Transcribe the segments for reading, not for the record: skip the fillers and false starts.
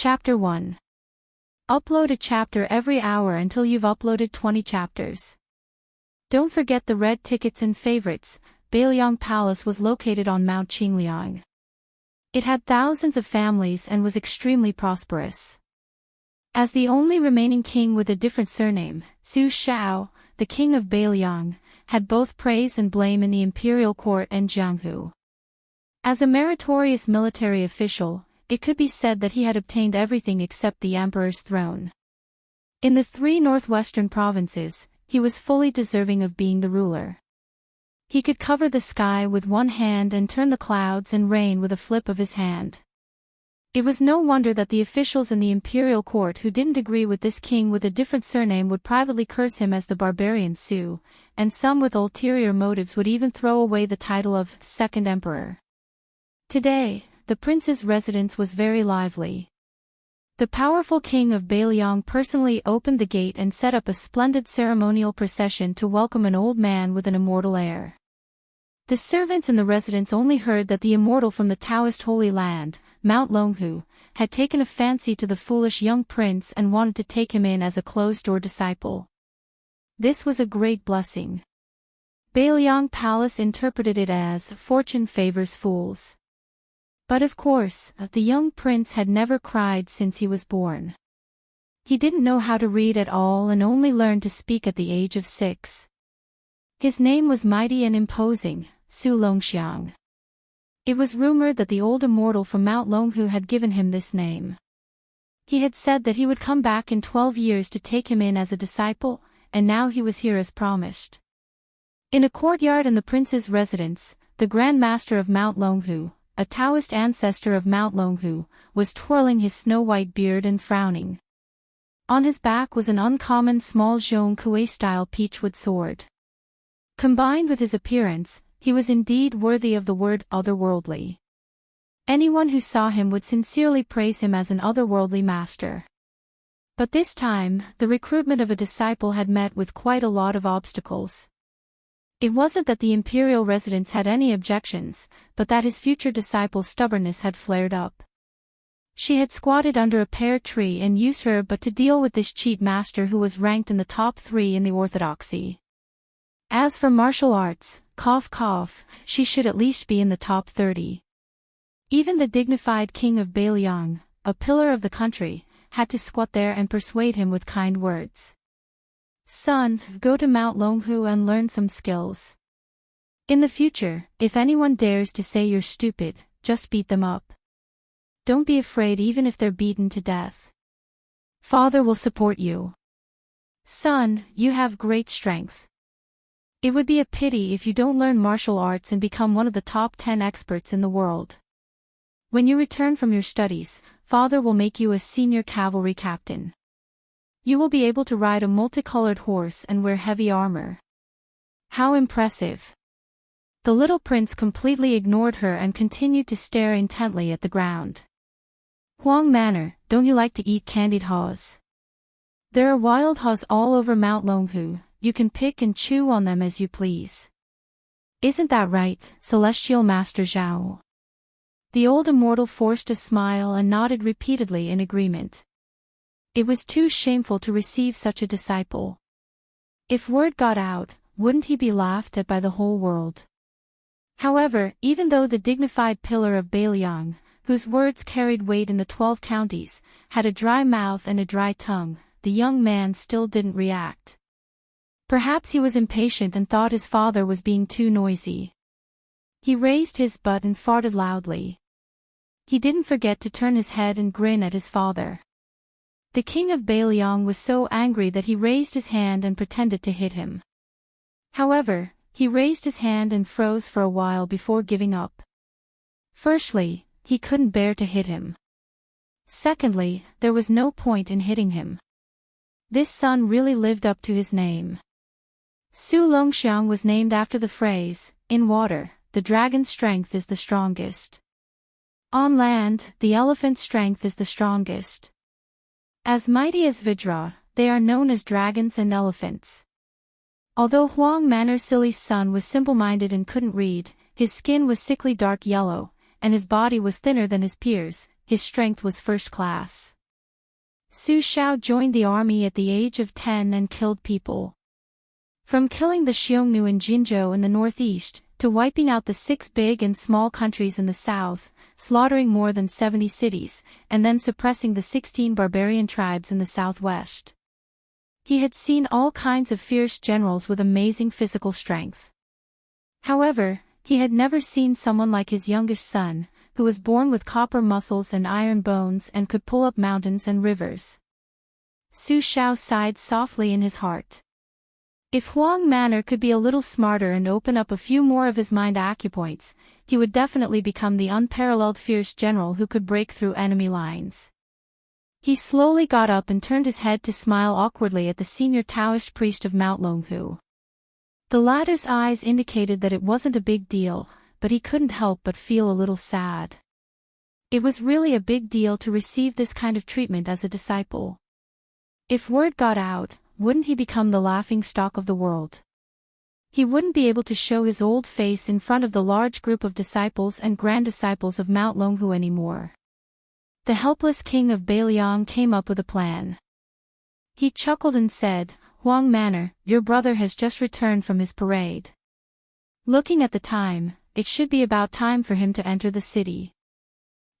Chapter 1. Upload a chapter every hour until you've uploaded 20 chapters. Don't forget the red tickets and favorites. Bailiang Palace was located on Mount Qingliang. It had thousands of families and was extremely prosperous. As the only remaining king with a different surname, Su Shao, the king of Bailiang, had both praise and blame in the imperial court and Jianghu. As a meritorious military official, it could be said that he had obtained everything except the emperor's throne. In the 3 northwestern provinces, he was fully deserving of being the ruler. He could cover the sky with one hand and turn the clouds and rain with a flip of his hand. It was no wonder that the officials in the imperial court who didn't agree with this king with a different surname would privately curse him as the barbarian Su, and some with ulterior motives would even throw away the title of second emperor. Today, the prince's residence was very lively. The powerful king of Bailiang personally opened the gate and set up a splendid ceremonial procession to welcome an old man with an immortal air. The servants in the residence only heard that the immortal from the Taoist Holy Land, Mount Longhu, had taken a fancy to the foolish young prince and wanted to take him in as a closed-door disciple. This was a great blessing. Bailiang Palace interpreted it as fortune favors fools. But of course, the young prince had never cried since he was born. He didn't know how to read at all and only learned to speak at the age of 6. His name was mighty and imposing, Su Longxiang. It was rumored that the old immortal from Mount Longhu had given him this name. He had said that he would come back in 12 years to take him in as a disciple, and now he was here as promised. In a courtyard in the prince's residence, the Grand Master of Mount Longhu, a Taoist ancestor of Mount Longhu, was twirling his snow-white beard and frowning. On his back was an uncommon small Zhong Kuei-style peachwood sword. Combined with his appearance, he was indeed worthy of the word otherworldly. Anyone who saw him would sincerely praise him as an otherworldly master. But this time, the recruitment of a disciple had met with quite a lot of obstacles. It wasn't that the imperial residents had any objections, but that his future disciple's stubbornness had flared up. She had squatted under a pear tree and used her but to deal with this cheat master who was ranked in the top 3 in the orthodoxy. As for martial arts, cough cough, she should at least be in the top 30. Even the dignified king of Bailiang, a pillar of the country, had to squat there and persuade him with kind words. Son, go to Mount Longhu and learn some skills. In the future, if anyone dares to say you're stupid, just beat them up. Don't be afraid even if they're beaten to death. Father will support you. Son, you have great strength. It would be a pity if you don't learn martial arts and become one of the top 10 experts in the world. When you return from your studies, Father will make you a senior cavalry captain. You will be able to ride a multicolored horse and wear heavy armor. How impressive! The little prince completely ignored her and continued to stare intently at the ground. Huang Manor, don't you like to eat candied haws? There are wild haws all over Mount Longhu, you can pick and chew on them as you please. Isn't that right, Celestial Master Zhao? The old immortal forced a smile and nodded repeatedly in agreement. It was too shameful to receive such a disciple. If word got out, wouldn't he be laughed at by the whole world? However, even though the dignified pillar of Bailiang, whose words carried weight in the 12 counties, had a dry mouth and a dry tongue, the young man still didn't react. Perhaps he was impatient and thought his father was being too noisy. He raised his butt and farted loudly. He didn't forget to turn his head and grin at his father. The king of Bailiang was so angry that he raised his hand and pretended to hit him. However, he raised his hand and froze for a while before giving up. Firstly, he couldn't bear to hit him. Secondly, there was no point in hitting him. This son really lived up to his name. Su Longxiang was named after the phrase, in water, the dragon's strength is the strongest. On land, the elephant's strength is the strongest. As mighty as Vajra, they are known as dragons and elephants. Although Huang Manor's silly son was simple-minded and couldn't read, his skin was sickly dark yellow, and his body was thinner than his peers, his strength was first class. Su Xiao joined the army at the age of 10 and killed people. From killing the Xiongnu and Jinzhou in the northeast, to wiping out the 6 big and small countries in the south, slaughtering more than 70 cities, and then suppressing the 16 barbarian tribes in the southwest. He had seen all kinds of fierce generals with amazing physical strength. However, he had never seen someone like his youngest son, who was born with copper muscles and iron bones and could pull up mountains and rivers. Su Xiao sighed softly in his heart. If Huang Manor could be a little smarter and open up a few more of his mind acupoints, he would definitely become the unparalleled fierce general who could break through enemy lines. He slowly got up and turned his head to smile awkwardly at the senior Taoist priest of Mount Longhu. The latter's eyes indicated that it wasn't a big deal, but he couldn't help but feel a little sad. It was really a big deal to receive this kind of treatment as a disciple. If word got out, wouldn't he become the laughingstock of the world? He wouldn't be able to show his old face in front of the large group of disciples and grand disciples of Mount Longhu anymore. The helpless king of Beiliang came up with a plan. He chuckled and said, "Huang Manor, your brother has just returned from his parade. Looking at the time, it should be about time for him to enter the city.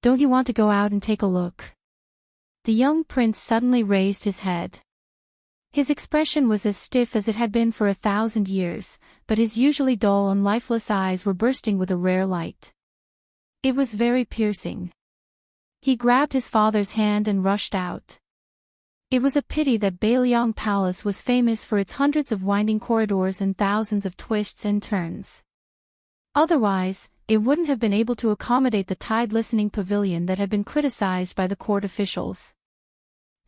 Don't you want to go out and take a look?" The young prince suddenly raised his head. His expression was as stiff as it had been for 1,000 years, but his usually dull and lifeless eyes were bursting with a rare light. It was very piercing. He grabbed his father's hand and rushed out. It was a pity that Beiliang Palace was famous for its hundreds of winding corridors and thousands of twists and turns. Otherwise, it wouldn't have been able to accommodate the tide-listening pavilion that had been criticized by the court officials.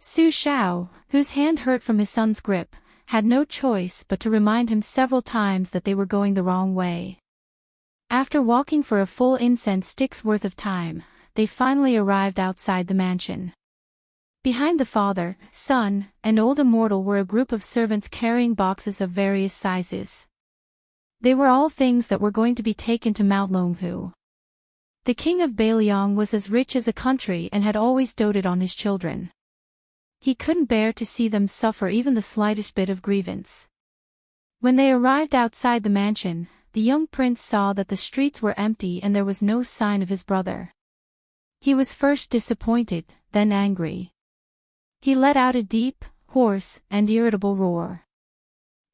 Su Xiao, whose hand hurt from his son's grip, had no choice but to remind him several times that they were going the wrong way. After walking for a full incense stick's worth of time, they finally arrived outside the mansion. Behind the father, son, and old immortal were a group of servants carrying boxes of various sizes. They were all things that were going to be taken to Mount Longhu. The king of Beiliang was as rich as a country and had always doted on his children. He couldn't bear to see them suffer even the slightest bit of grievance. When they arrived outside the mansion, the young prince saw that the streets were empty and there was no sign of his brother. He was first disappointed, then angry. He let out a deep, hoarse, and irritable roar.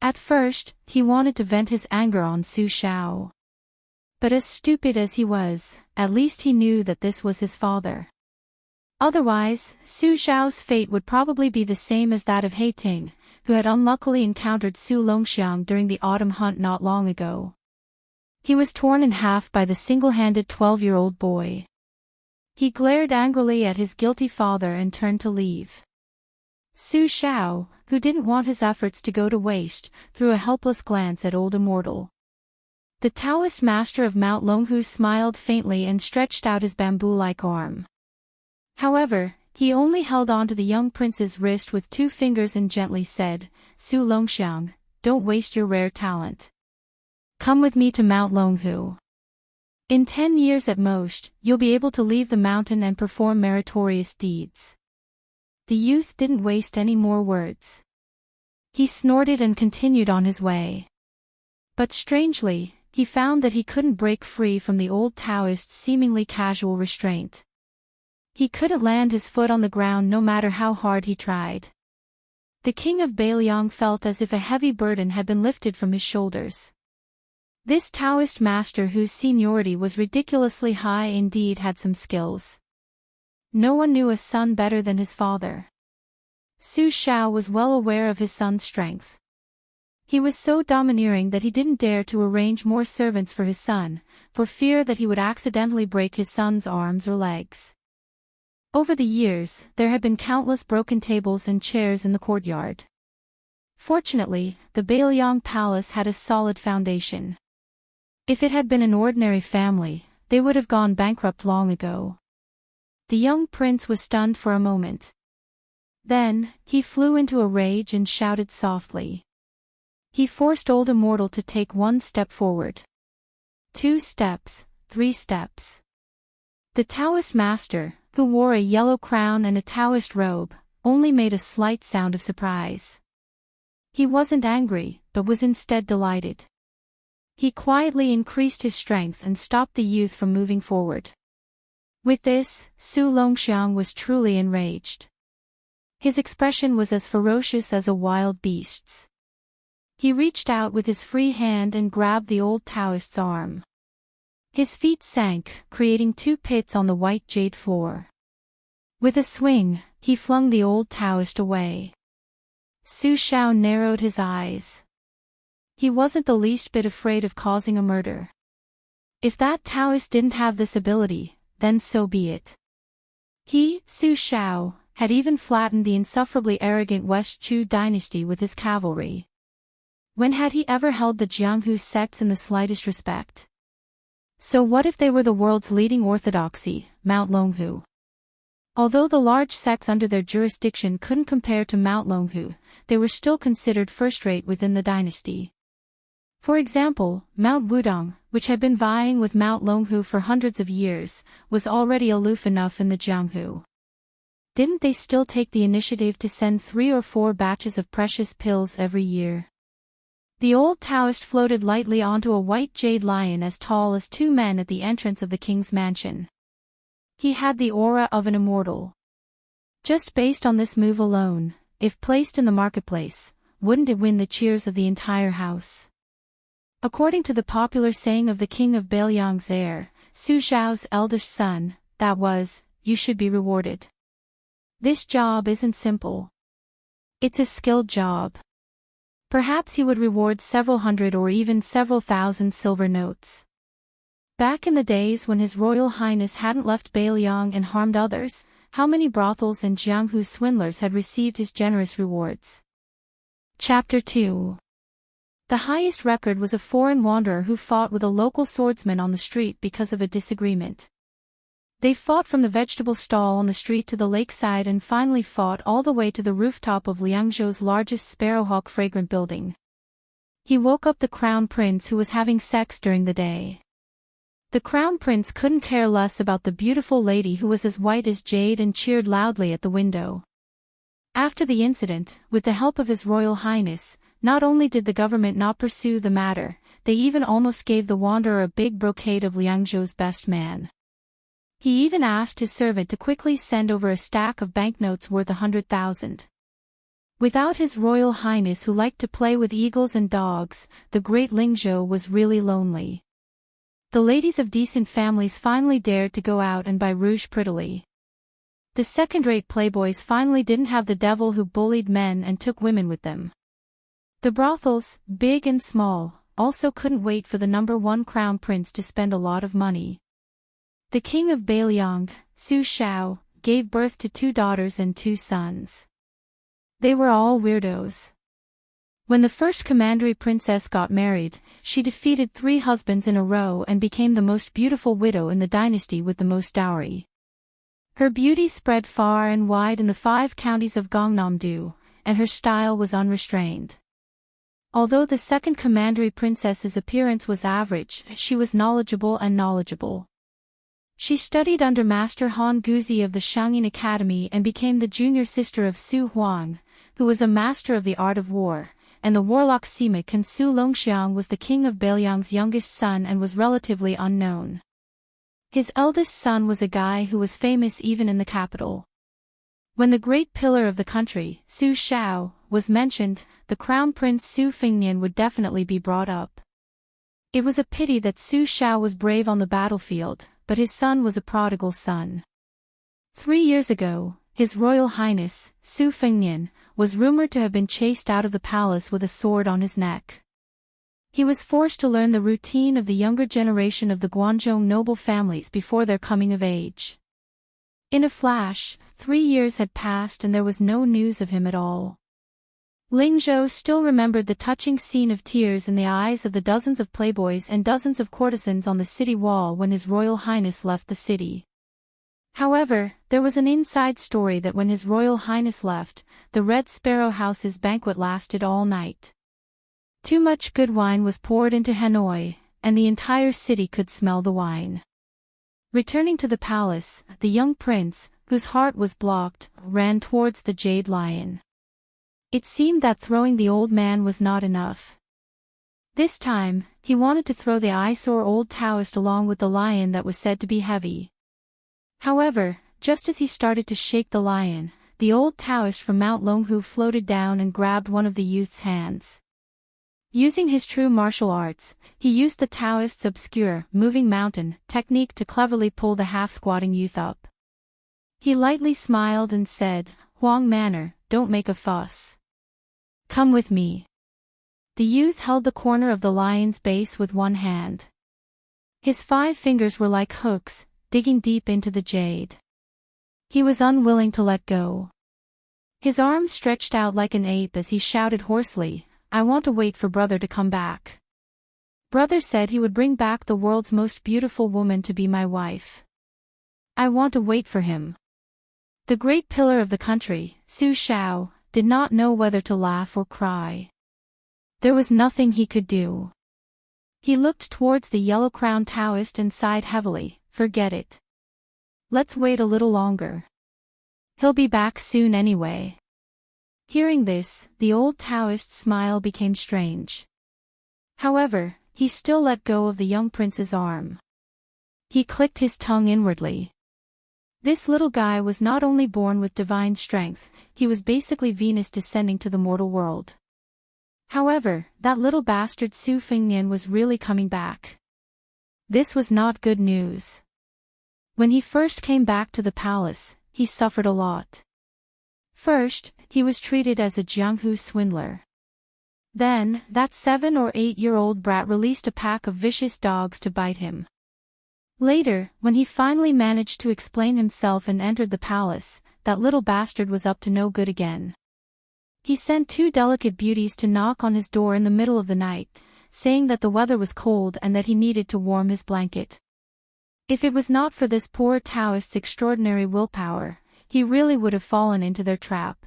At first, he wanted to vent his anger on Su Xiao. But as stupid as he was, at least he knew that this was his father. Otherwise, Su Xiao's fate would probably be the same as that of He Ting, who had unluckily encountered Su Longxiang during the autumn hunt not long ago. He was torn in half by the single-handed 12-year-old boy. He glared angrily at his guilty father and turned to leave. Su Xiao, who didn't want his efforts to go to waste, threw a helpless glance at old immortal. The Taoist master of Mount Longhu smiled faintly and stretched out his bamboo-like arm. However, he only held on to the young prince's wrist with 2 fingers and gently said, "Su Longxiang, don't waste your rare talent. Come with me to Mount Longhu. In 10 years at most, you'll be able to leave the mountain and perform meritorious deeds." The youth didn't waste any more words. He snorted and continued on his way. But strangely, he found that he couldn't break free from the old Taoist's seemingly casual restraint. He couldn't land his foot on the ground no matter how hard he tried. The king of Beiliang felt as if a heavy burden had been lifted from his shoulders. This Taoist master, whose seniority was ridiculously high indeed, had some skills. No one knew a son better than his father. Su Xiao was well aware of his son's strength. He was so domineering that he didn't dare to arrange more servants for his son, for fear that he would accidentally break his son's arms or legs. Over the years, there had been countless broken tables and chairs in the courtyard. Fortunately, the Beiliang Palace had a solid foundation. If it had been an ordinary family, they would have gone bankrupt long ago. The young prince was stunned for a moment. Then, he flew into a rage and shouted softly. He forced old immortal to take 1 step forward. 2 steps, 3 steps. The Taoist master, who wore a yellow crown and a Taoist robe, only made a slight sound of surprise. He wasn't angry, but was instead delighted. He quietly increased his strength and stopped the youth from moving forward. With this, Su Longxiang was truly enraged. His expression was as ferocious as a wild beast's. He reached out with his free hand and grabbed the old Taoist's arm. His feet sank, creating 2 pits on the white jade floor. With a swing, he flung the old Taoist away. Su Shao narrowed his eyes. He wasn't the least bit afraid of causing a murder. If that Taoist didn't have this ability, then so be it. He, Su Shao, had even flattened the insufferably arrogant West Chu dynasty with his cavalry. When had he ever held the Jianghu sects in the slightest respect? So what if they were the world's leading orthodoxy, Mount Longhu? Although the large sects under their jurisdiction couldn't compare to Mount Longhu, they were still considered first-rate within the dynasty. For example, Mount Wudong, which had been vying with Mount Longhu for hundreds of years, was already aloof enough in the Jianghu. Didn't they still take the initiative to send 3 or 4 batches of precious pills every year? The old Taoist floated lightly onto a white jade lion as tall as 2 men at the entrance of the king's mansion. He had the aura of an immortal. Just based on this move alone, if placed in the marketplace, wouldn't it win the cheers of the entire house? According to the popular saying of the king of Bailiang's heir, Su Zhao's eldest son, that was, you should be rewarded. This job isn't simple. It's a skilled job. Perhaps he would reward several hundred or even several thousand silver notes. Back in the days when His Royal Highness hadn't left Bailiang and harmed others, how many brothels and Jianghu swindlers had received his generous rewards? Chapter 2. The highest record was a foreign wanderer who fought with a local swordsman on the street because of a disagreement. They fought from the vegetable stall on the street to the lakeside and finally fought all the way to the rooftop of Liangzhou's largest sparrowhawk fragrant building. He woke up the crown prince who was having sex during the day. The crown prince couldn't care less about the beautiful lady who was as white as jade and cheered loudly at the window. After the incident, with the help of His Royal Highness, not only did the government not pursue the matter, they even almost gave the wanderer a big brocade of Liangzhou's best man. He even asked his servant to quickly send over a stack of banknotes worth 100,000. Without His Royal Highness who liked to play with eagles and dogs, the great Lingzhou was really lonely. The ladies of decent families finally dared to go out and buy rouge prettily. The second-rate playboys finally didn't have the devil who bullied men and took women with them. The brothels, big and small, also couldn't wait for the #1 crown prince to spend a lot of money. The king of Bailiang, Su Shao, gave birth to 2 daughters and 2 sons. They were all weirdos. When the first commandery princess got married, she defeated 3 husbands in a row and became the most beautiful widow in the dynasty with the most dowry. Her beauty spread far and wide in the 5 counties of Gangnam-do, and her style was unrestrained. Although the second commandery princess's appearance was average, she was knowledgeable. She studied under Master Han Guzi of the Shangyin Academy and became the junior sister of Su Huang, who was a master of the art of war, and the warlock Sima and Su Longxiang was the king of Bailiang's youngest son and was relatively unknown. His eldest son was a guy who was famous even in the capital. When the great pillar of the country, Su Shao, was mentioned, the crown prince Su Fengnian would definitely be brought up. It was a pity that Su Shao was brave on the battlefield, but his son was a prodigal son. 3 years ago, His Royal Highness, Su Fengnian, was rumored to have been chased out of the palace with a sword on his neck. He was forced to learn the routine of the younger generation of the Guangzhou noble families before their coming of age. In a flash, 3 years had passed and there was no news of him at all. Lingzhou still remembered the touching scene of tears in the eyes of the dozens of playboys and dozens of courtesans on the city wall when His Royal Highness left the city. However, there was an inside story that when His Royal Highness left, the Red Sparrow House's banquet lasted all night. Too much good wine was poured into Hanoi, and the entire city could smell the wine. Returning to the palace, the young prince, whose heart was blocked, ran towards the jade lion. It seemed that throwing the old man was not enough. This time, he wanted to throw the eyesore old Taoist along with the lion that was said to be heavy. However, just as he started to shake the lion, the old Taoist from Mount Longhu floated down and grabbed one of the youth's hands. Using his true martial arts, he used the Taoist's obscure, moving mountain technique to cleverly pull the half-squatting youth up. He lightly smiled and said, "Huang Manor, don't make a fuss. Come with me." The youth held the corner of the lion's base with one hand. His 5 fingers were like hooks, digging deep into the jade. He was unwilling to let go. His arms stretched out like an ape as he shouted hoarsely, "I want to wait for brother to come back. Brother said he would bring back the world's most beautiful woman to be my wife. I want to wait for him." The great pillar of the country, Su Shao, did not know whether to laugh or cry. There was nothing he could do. He looked towards the yellow-crowned Taoist and sighed heavily, "Forget it. Let's wait a little longer. He'll be back soon anyway." Hearing this, the old Taoist's smile became strange. However, he still let go of the young prince's arm. He clicked his tongue inwardly. This little guy was not only born with divine strength, he was basically Venus descending to the mortal world. However, that little bastard Su Fengnian was really coming back. This was not good news. When he first came back to the palace, he suffered a lot. First, he was treated as a Jianghu swindler. Then, that 7 or 8-year-old brat released a pack of vicious dogs to bite him. Later, when he finally managed to explain himself and entered the palace, that little bastard was up to no good again. He sent 2 delicate beauties to knock on his door in the middle of the night, saying that the weather was cold and that he needed to warm his blanket. If it was not for this poor Taoist's extraordinary willpower, he really would have fallen into their trap.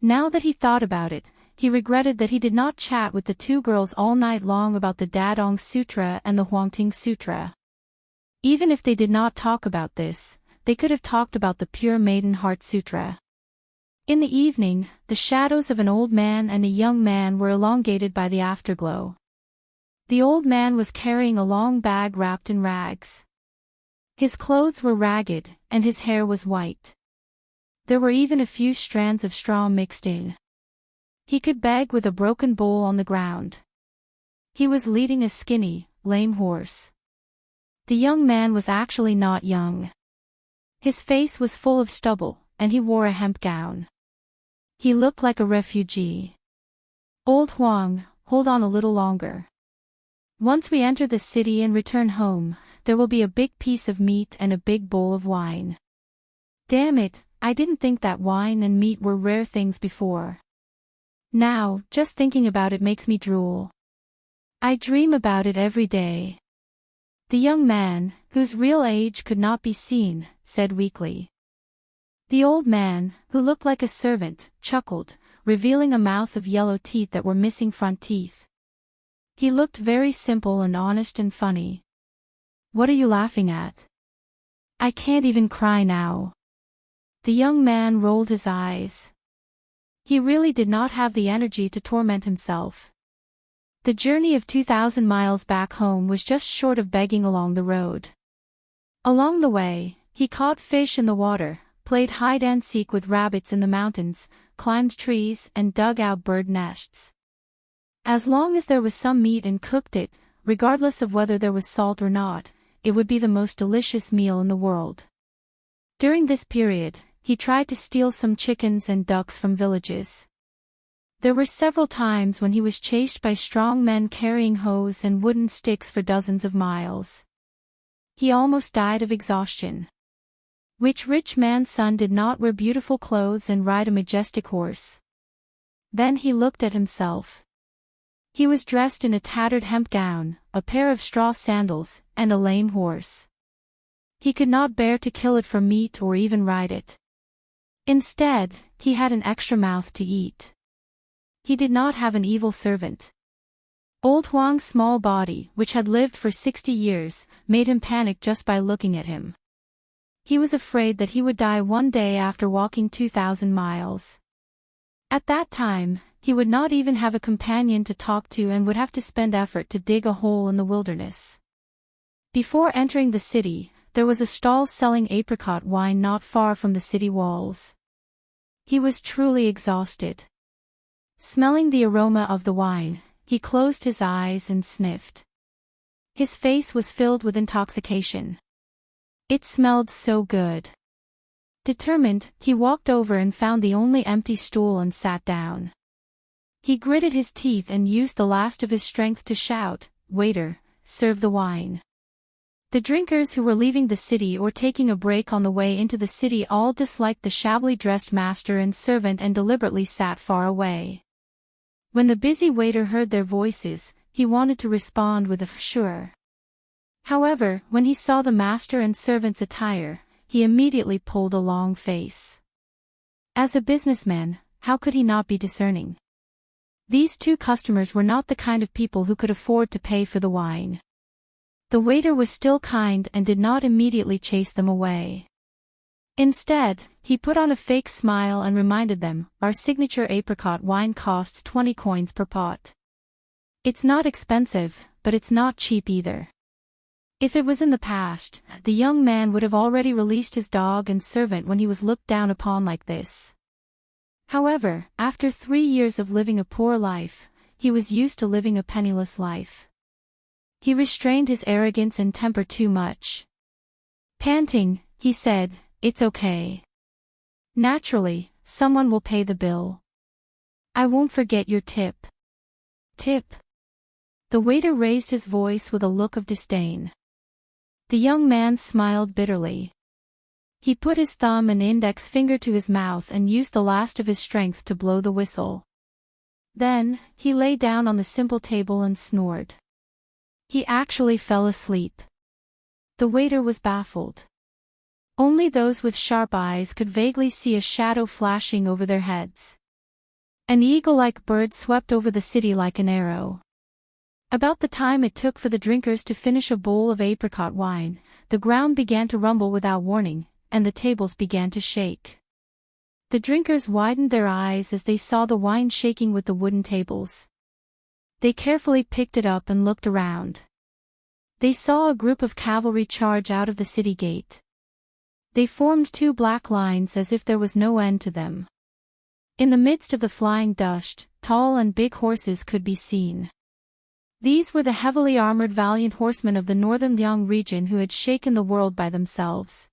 Now that he thought about it, he regretted that he did not chat with the 2 girls all night long about the Dadong Sutra and the Huangting Sutra. Even if they did not talk about this, they could have talked about the Pure Maiden Heart Sutra. In the evening, the shadows of an old man and a young man were elongated by the afterglow. The old man was carrying a long bag wrapped in rags. His clothes were ragged, and his hair was white. There were even a few strands of straw mixed in. He could beg with a broken bowl on the ground. He was leading a skinny, lame horse. The young man was actually not young. His face was full of stubble, and he wore a hemp gown. He looked like a refugee. "Old Huang, hold on a little longer. Once we enter the city and return home, there will be a big piece of meat and a big bowl of wine. Damn it, I didn't think that wine and meat were rare things before. Now, just thinking about it makes me drool. I dream about it every day." The young man, whose real age could not be seen, said weakly. The old man, who looked like a servant, chuckled, revealing a mouth of yellow teeth that were missing front teeth. He looked very simple and honest and funny. "What are you laughing at? I can't even cry now." The young man rolled his eyes. He really did not have the energy to torment himself. The journey of 2,000 miles back home was just short of begging along the road. Along the way, he caught fish in the water, played hide-and-seek with rabbits in the mountains, climbed trees and dug out bird nests. As long as there was some meat and cooked it, regardless of whether there was salt or not, it would be the most delicious meal in the world. During this period, he tried to steal some chickens and ducks from villages. There were several times when he was chased by strong men carrying hoes and wooden sticks for dozens of miles. He almost died of exhaustion. Which rich man's son did not wear beautiful clothes and ride a majestic horse? Then he looked at himself. He was dressed in a tattered hemp gown, a pair of straw sandals, and a lame horse. He could not bear to kill it for meat or even ride it. Instead, he had an extra mouth to eat. He did not have an evil servant. Old Huang's small body, which had lived for 60 years, made him panic just by looking at him. He was afraid that he would die one day after walking 2,000 miles. At that time, he would not even have a companion to talk to and would have to spend effort to dig a hole in the wilderness. Before entering the city, there was a stall selling apricot wine not far from the city walls. He was truly exhausted. Smelling the aroma of the wine, he closed his eyes and sniffed. His face was filled with intoxication. It smelled so good. Determined, he walked over and found the only empty stool and sat down. He gritted his teeth and used the last of his strength to shout, "Waiter, serve the wine." The drinkers who were leaving the city or taking a break on the way into the city all disliked the shabbily dressed master and servant and deliberately sat far away. When the busy waiter heard their voices, he wanted to respond with a "sure." However, when he saw the master and servant's attire, he immediately pulled a long face. As a businessman, how could he not be discerning? These two customers were not the kind of people who could afford to pay for the wine. The waiter was still kind and did not immediately chase them away. Instead, he put on a fake smile and reminded them, "Our signature apricot wine costs 20 coins per pot. It's not expensive, but it's not cheap either." If it was in the past, the young man would have already released his dog and servant when he was looked down upon like this. However, after 3 years of living a poor life, he was used to living a penniless life. He restrained his arrogance and temper too much. Panting, he said, "It's okay. Naturally, someone will pay the bill. I won't forget your tip." "Tip?" The waiter raised his voice with a look of disdain. The young man smiled bitterly. He put his thumb and index finger to his mouth and used the last of his strength to blow the whistle. Then, he lay down on the simple table and snored. He actually fell asleep. The waiter was baffled. Only those with sharp eyes could vaguely see a shadow flashing over their heads. An eagle-like bird swept over the city like an arrow. About the time it took for the drinkers to finish a bowl of apricot wine, the ground began to rumble without warning, and the tables began to shake. The drinkers widened their eyes as they saw the wine shaking with the wooden tables. They carefully picked it up and looked around. They saw a group of cavalry charge out of the city gate. They formed 2 black lines as if there was no end to them. In the midst of the flying dust, tall and big horses could be seen. These were the heavily armored valiant horsemen of the northern Liang region who had shaken the world by themselves.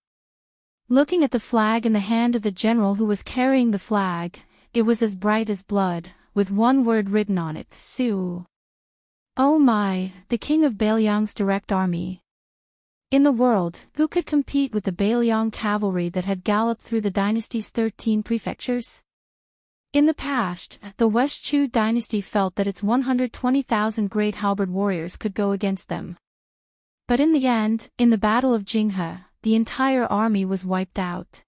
Looking at the flag in the hand of the general who was carrying the flag, it was as bright as blood, with one word written on it, Su. Oh my, the king of Bailiang's direct army. In the world, who could compete with the Bailiang cavalry that had galloped through the dynasty's 13 prefectures? In the past, the West Chu dynasty felt that its 120,000 great halberd warriors could go against them. But in the end, in the Battle of Jinghe, the entire army was wiped out.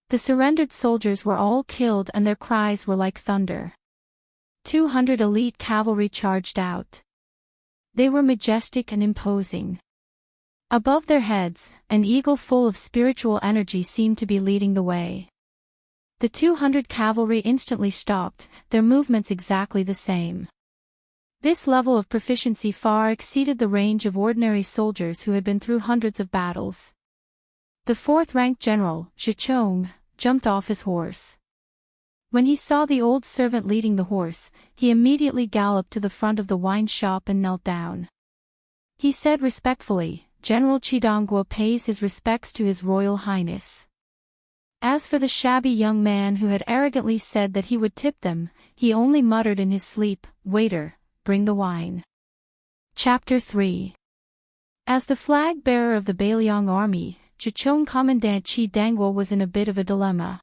The surrendered soldiers were all killed and their cries were like thunder. 200 elite cavalry charged out. They were majestic and imposing. Above their heads, an eagle full of spiritual energy seemed to be leading the way. The 200 cavalry instantly stopped, their movements exactly the same. This level of proficiency far exceeded the range of ordinary soldiers who had been through hundreds of battles. The 4th-ranked general, Zhichong, jumped off his horse. When he saw the old servant leading the horse, he immediately galloped to the front of the wine shop and knelt down. He said respectfully, "General Chidongguo pays his respects to His Royal Highness." As for the shabby young man who had arrogantly said that he would tip them, he only muttered in his sleep, "Waiter, bring the wine." Chapter 3. As the flag-bearer of the Bailiang army, Zhichong Commandant Chidongguo was in a bit of a dilemma.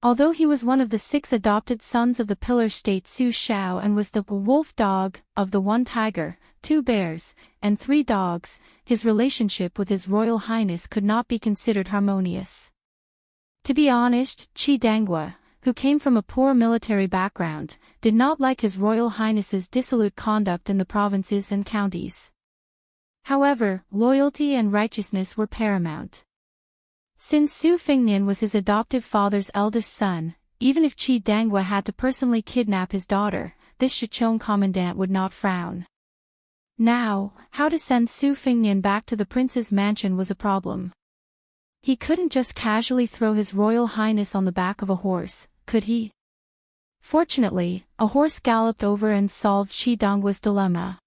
Although he was one of the 6 adopted sons of the pillar state Su Shao and was the wolf dog of the 1 tiger, 2 bears, and 3 dogs, his relationship with His Royal Highness could not be considered harmonious. To be honest, Chidongguo, who came from a poor military background, did not like His Royal Highness's dissolute conduct in the provinces and counties. However, loyalty and righteousness were paramount. Since Su Fengnian was his adoptive father's eldest son, even if Qi Dangwa had to personally kidnap his daughter, this Shichong commandant would not frown. Now, how to send Su Fengnian back to the prince's mansion was a problem. He couldn't just casually throw His Royal Highness on the back of a horse, could he? Fortunately, a horse galloped over and solved Qi Dangwa's dilemma.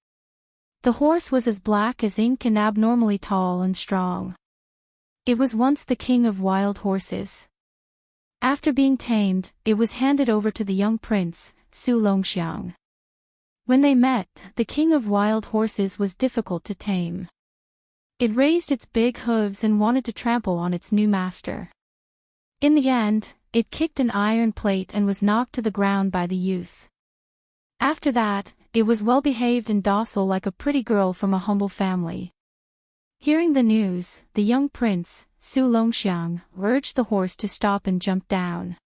The horse was as black as ink and abnormally tall and strong. It was once the king of wild horses. After being tamed, it was handed over to the young prince, Su Longxiang. When they met, the king of wild horses was difficult to tame. It raised its big hooves and wanted to trample on its new master. In the end, it kicked an iron plate and was knocked to the ground by the youth. After that, it was well-behaved and docile like a pretty girl from a humble family. Hearing the news, the young prince, Su Longxiang, urged the horse to stop and jump down.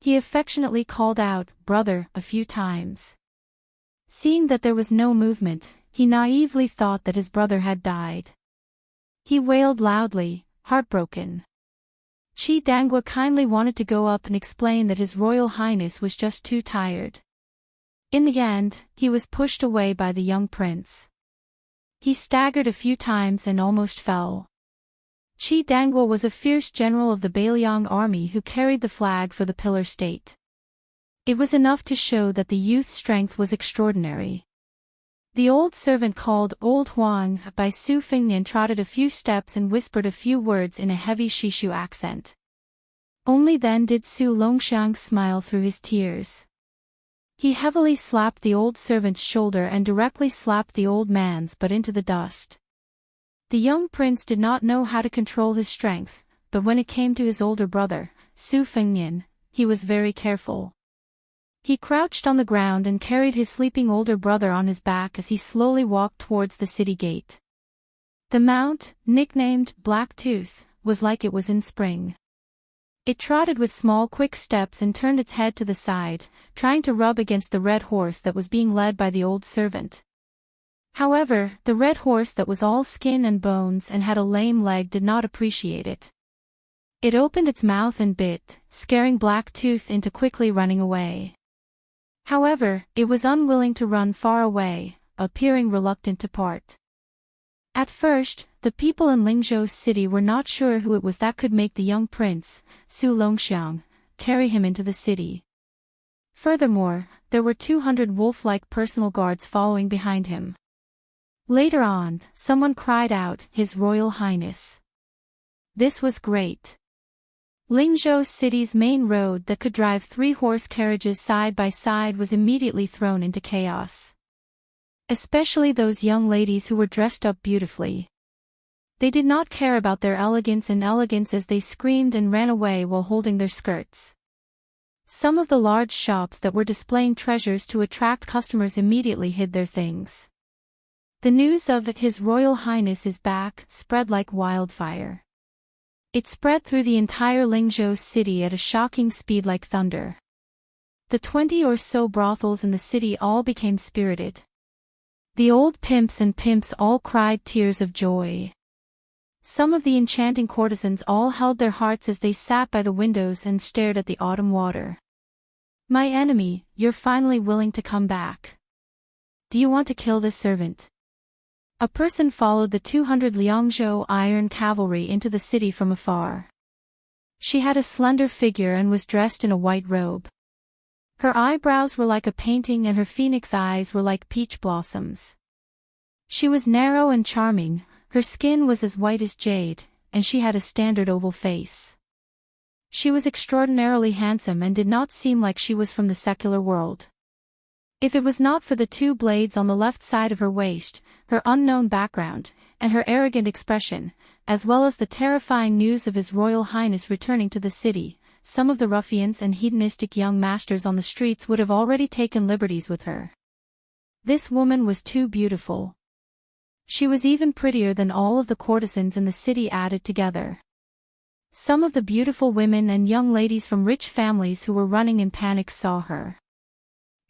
He affectionately called out, "Brother," a few times. Seeing that there was no movement, he naively thought that his brother had died. He wailed loudly, heartbroken. Qi Dangwa kindly wanted to go up and explain that His Royal Highness was just too tired. In the end, he was pushed away by the young prince. He staggered a few times and almost fell. Qi Dangwa was a fierce general of the Bailiang army who carried the flag for the Pillar State. It was enough to show that the youth's strength was extraordinary. The old servant called Old Huang by Su Fengnian trotted a few steps and whispered a few words in a heavy Shishu accent. Only then did Su Longxiang smile through his tears. He heavily slapped the old servant's shoulder and directly slapped the old man's butt into the dust. The young prince did not know how to control his strength, but when it came to his older brother, Su Fengnian, he was very careful. He crouched on the ground and carried his sleeping older brother on his back as he slowly walked towards the city gate. The mount, nicknamed Black Tooth, was like it was in spring. It trotted with small quick steps and turned its head to the side, trying to rub against the red horse that was being led by the old servant. However, the red horse that was all skin and bones and had a lame leg did not appreciate it. It opened its mouth and bit, scaring Black Tooth into quickly running away. However, it was unwilling to run far away, appearing reluctant to part. At first, the people in Lingzhou city were not sure who it was that could make the young prince, Su Longxiang, carry him into the city. Furthermore, there were 200 wolf-like personal guards following behind him. Later on, someone cried out, "His Royal Highness." This was great. Lingzhou city's main road that could drive 3 horse carriages side by side was immediately thrown into chaos. Especially those young ladies who were dressed up beautifully. They did not care about their elegance as they screamed and ran away while holding their skirts. Some of the large shops that were displaying treasures to attract customers immediately hid their things. The news of His Royal Highness is back spread like wildfire. It spread through the entire Lingzhou city at a shocking speed like thunder. The 20 or so brothels in the city all became spirited. The old pimps and pimps all cried tears of joy. Some of the enchanting courtesans all held their hearts as they sat by the windows and stared at the autumn water. "My enemy, you're finally willing to come back. Do you want to kill this servant?" A person followed the 200 Liangzhou iron cavalry into the city from afar. She had a slender figure and was dressed in a white robe. Her eyebrows were like a painting and her phoenix eyes were like peach blossoms. She was narrow and charming, her skin was as white as jade, and she had a standard oval face. She was extraordinarily handsome and did not seem like she was from the secular world. If it was not for the 2 blades on the left side of her waist, her unknown background, and her arrogant expression, as well as the terrifying news of His Royal Highness returning to the city, some of the ruffians and hedonistic young masters on the streets would have already taken liberties with her. This woman was too beautiful. She was even prettier than all of the courtesans in the city added together. Some of the beautiful women and young ladies from rich families who were running in panic saw her.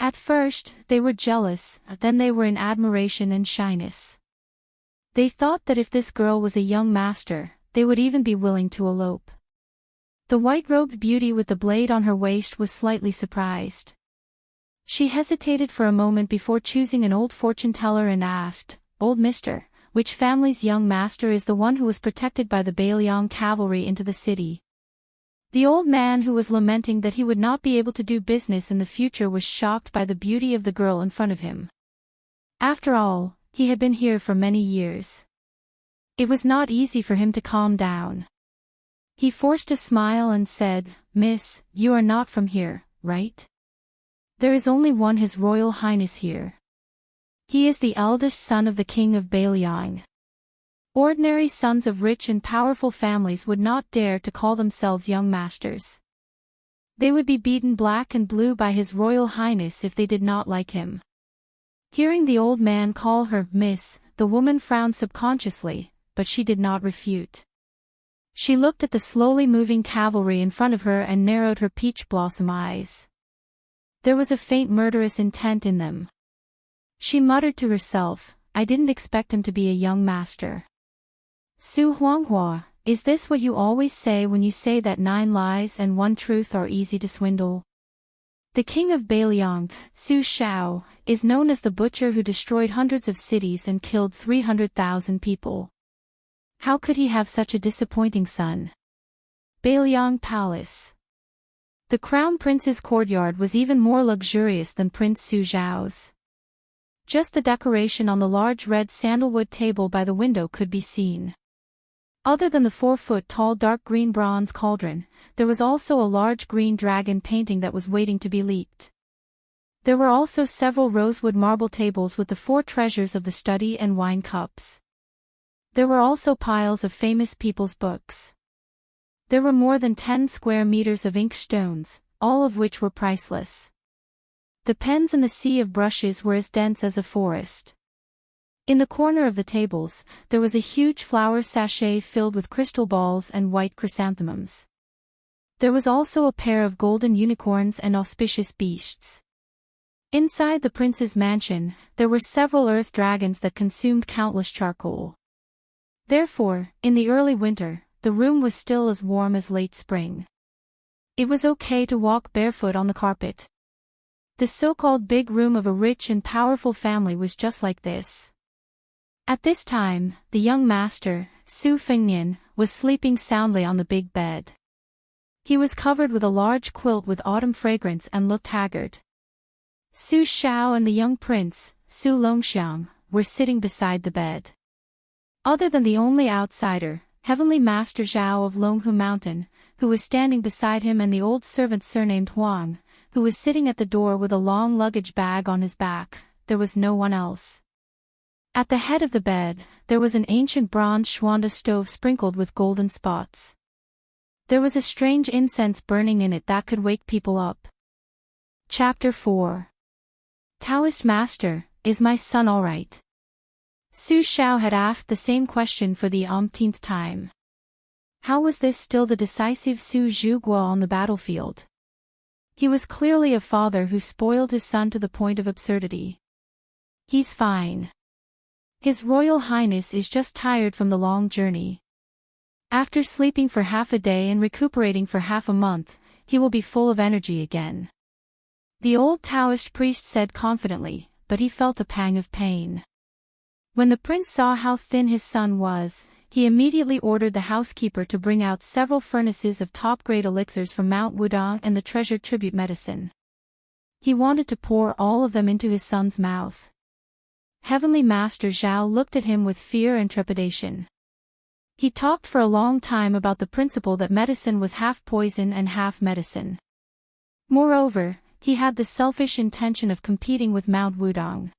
At first, they were jealous, then they were in admiration and shyness. They thought that if this girl was a young master, they would even be willing to elope. The white-robed beauty with the blade on her waist was slightly surprised. She hesitated for a moment before choosing an old fortune-teller and asked, "Old mister, which family's young master is the one who was protected by the Bailiang cavalry into the city?" The old man, who was lamenting that he would not be able to do business in the future, was shocked by the beauty of the girl in front of him. After all, he had been here for many years. It was not easy for him to calm down. He forced a smile and said, "Miss, you are not from here, right? There is only one His Royal Highness here. He is the eldest son of the King of Bailiang. Ordinary sons of rich and powerful families would not dare to call themselves young masters. They would be beaten black and blue by His Royal Highness if they did not like him." Hearing the old man call her "Miss," the woman frowned subconsciously, but she did not refute. She looked at the slowly moving cavalry in front of her and narrowed her peach blossom eyes. There was a faint murderous intent in them. She muttered to herself, "I didn't expect him to be a young master." "Su Huanghua, is this what you always say when you say that 9 lies and 1 truth are easy to swindle?" The king of Bailiang, Su Shao, is known as the butcher who destroyed hundreds of cities and killed 300,000 people. How could he have such a disappointing son? Bailiang Palace. The crown prince's courtyard was even more luxurious than Prince Su Zhao's. Just the decoration on the large red sandalwood table by the window could be seen. Other than the 4-foot-tall dark green bronze cauldron, there was also a large green dragon painting that was waiting to be leaped. There were also several rosewood marble tables with the 4 treasures of the study and wine cups. There were also piles of famous people's books. There were more than 10 square meters of ink stones, all of which were priceless. The pens and the sea of brushes were as dense as a forest. In the corner of the tables, there was a huge flower sachet filled with crystal balls and white chrysanthemums. There was also a pair of golden unicorns and auspicious beasts. Inside the prince's mansion, there were several earth dragons that consumed countless charcoal. Therefore, in the early winter, the room was still as warm as late spring. It was okay to walk barefoot on the carpet. The so-called big room of a rich and powerful family was just like this. At this time, the young master, Su Fengnian, was sleeping soundly on the big bed. He was covered with a large quilt with autumn fragrance and looked haggard. Su Shao and the young prince, Su Longxiang, were sitting beside the bed. Other than the only outsider, Heavenly Master Zhao of Longhu Mountain, who was standing beside him, and the old servant surnamed Huang, who was sitting at the door with a long luggage bag on his back, there was no one else. At the head of the bed, there was an ancient bronze Schwanda stove sprinkled with golden spots. There was a strange incense burning in it that could wake people up. Chapter 4. Taoist Master, is my son all right? Su Shao had asked the same question for the umpteenth time. How was this still the decisive Su Zhuguo on the battlefield? He was clearly a father who spoiled his son to the point of absurdity. He's fine. His Royal Highness is just tired from the long journey. After sleeping for half a day and recuperating for half a month, he will be full of energy again. The old Taoist priest said confidently, but he felt a pang of pain. When the prince saw how thin his son was, he immediately ordered the housekeeper to bring out several furnaces of top-grade elixirs from Mount Wudang and the treasured tribute medicine. He wanted to pour all of them into his son's mouth. Heavenly Master Zhao looked at him with fear and trepidation. He talked for a long time about the principle that medicine was half poison and half medicine. Moreover, he had the selfish intention of competing with Mount Wudang.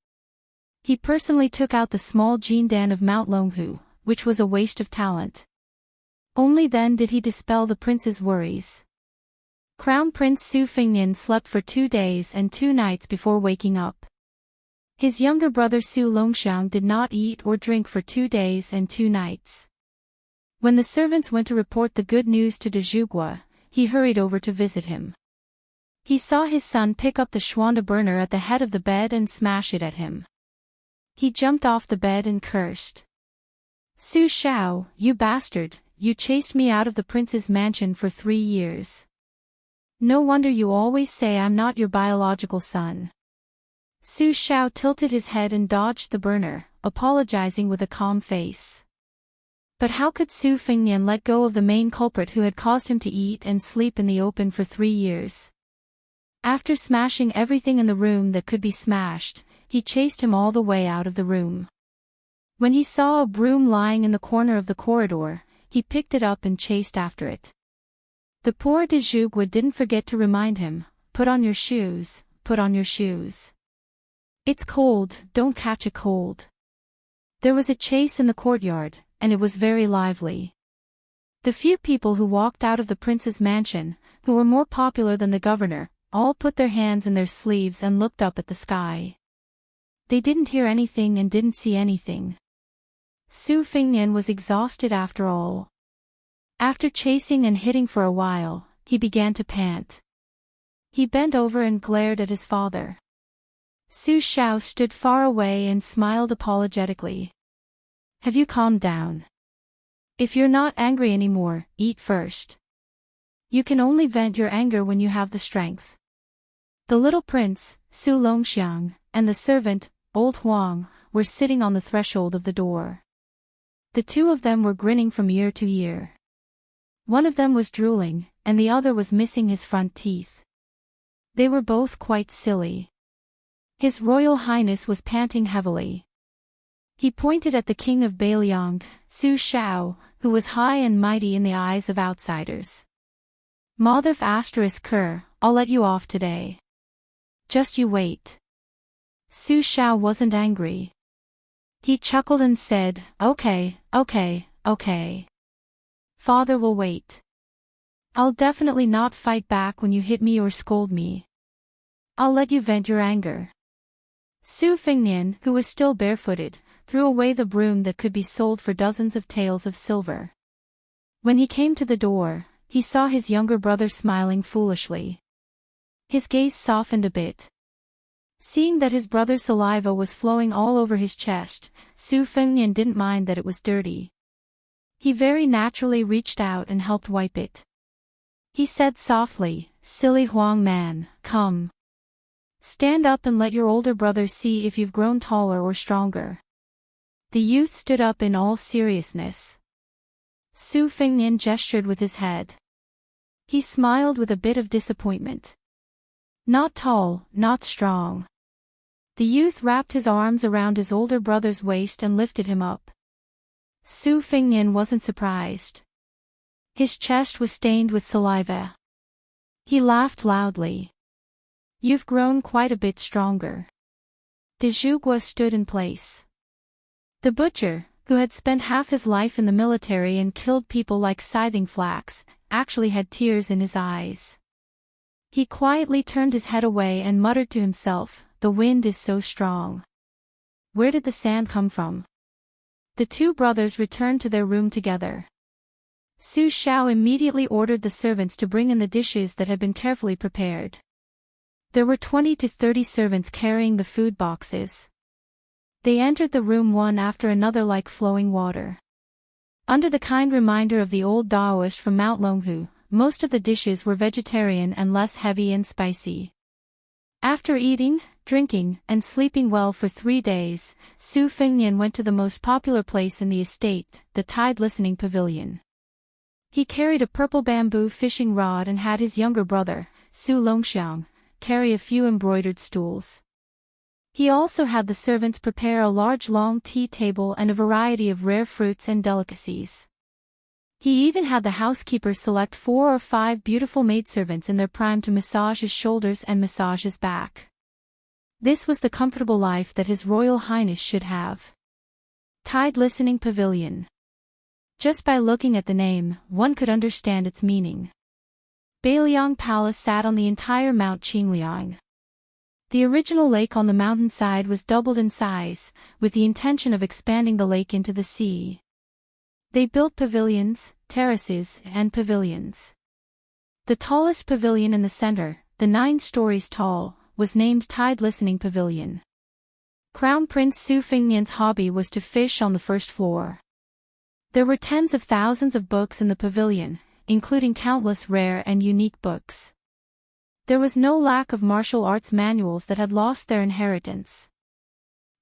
He personally took out the small Jindan of Mount Longhu, which was a waste of talent. Only then did he dispel the prince's worries. Crown Prince Su Fengnian slept for 2 days and 2 nights before waking up. His younger brother Su Longxiang did not eat or drink for 2 days and 2 nights. When the servants went to report the good news to Dejugwa, he hurried over to visit him. He saw his son pick up the Schwanda burner at the head of the bed and smash it at him. He jumped off the bed and cursed. Su Shao, you bastard, you chased me out of the prince's mansion for 3 years. No wonder you always say I'm not your biological son. Su Shao tilted his head and dodged the burner, apologizing with a calm face. But how could Su Fengnian let go of the main culprit who had caused him to eat and sleep in the open for 3 years? After smashing everything in the room that could be smashed, he chased him all the way out of the room. When he saw a broom lying in the corner of the corridor, he picked it up and chased after it. The poor Dejugwa didn't forget to remind him, put on your shoes, put on your shoes. It's cold, don't catch a cold. There was a chase in the courtyard, and it was very lively. The few people who walked out of the prince's mansion, who were more popular than the governor, all put their hands in their sleeves and looked up at the sky. They didn't hear anything and didn't see anything. Su Fengnian was exhausted after all. After chasing and hitting for a while, he began to pant. He bent over and glared at his father. Su Shao stood far away and smiled apologetically. Have you calmed down? If you're not angry anymore, eat first. You can only vent your anger when you have the strength. The little prince, Su Longxiang, and the servant, old Huang, were sitting on the threshold of the door. The two of them were grinning from ear to ear. One of them was drooling, and the other was missing his front teeth. They were both quite silly. His Royal Highness was panting heavily. He pointed at the king of Bailiang, Su Shao, who was high and mighty in the eyes of outsiders. Motherf *Ker, I'll let you off today. Just you wait. Su Shao wasn't angry. He chuckled and said, okay. Father will wait. I'll definitely not fight back when you hit me or scold me. I'll let you vent your anger. Su Fengnian, who was still barefooted, threw away the broom that could be sold for dozens of taels of silver. When he came to the door, he saw his younger brother smiling foolishly. His gaze softened a bit. Seeing that his brother's saliva was flowing all over his chest, Su Fengnian didn't mind that it was dirty. He very naturally reached out and helped wipe it. He said softly, silly Huang man, come. Stand up and let your older brother see if you've grown taller or stronger. The youth stood up in all seriousness. Su Fengnian gestured with his head. He smiled with a bit of disappointment. Not tall, not strong. The youth wrapped his arms around his older brother's waist and lifted him up. Su Fengnian wasn't surprised. His chest was stained with saliva. He laughed loudly. You've grown quite a bit stronger. Dejugwa stood in place. The butcher, who had spent half his life in the military and killed people like scything flax, actually had tears in his eyes. He quietly turned his head away and muttered to himself, the wind is so strong. Where did the sand come from? The two brothers returned to their room together. Su Shao immediately ordered the servants to bring in the dishes that had been carefully prepared. There were 20 to 30 servants carrying the food boxes. They entered the room one after another like flowing water. Under the kind reminder of the old Taoist from Mount Longhu, most of the dishes were vegetarian and less heavy and spicy. After eating, drinking, and sleeping well for 3 days, Su Fengnian went to the most popular place in the estate, the Tide Listening Pavilion. He carried a purple bamboo fishing rod and had his younger brother, Su Longxiang, carry a few embroidered stools. He also had the servants prepare a large long tea table and a variety of rare fruits and delicacies. He even had the housekeeper select 4 or 5 beautiful maidservants in their prime to massage his shoulders and massage his back. This was the comfortable life that His Royal Highness should have. Tide Listening Pavilion. Just by looking at the name, one could understand its meaning. Bailiang Palace sat on the entire Mount Qingliang. The original lake on the mountainside was doubled in size, with the intention of expanding the lake into the sea. They built pavilions, terraces, and pavilions. The tallest pavilion in the center, the 9 stories tall, was named Tide Listening Pavilion. Crown Prince Su Fengnian's hobby was to fish on the first floor. There were tens of thousands of books in the pavilion, including countless rare and unique books. There was no lack of martial arts manuals that had lost their inheritance.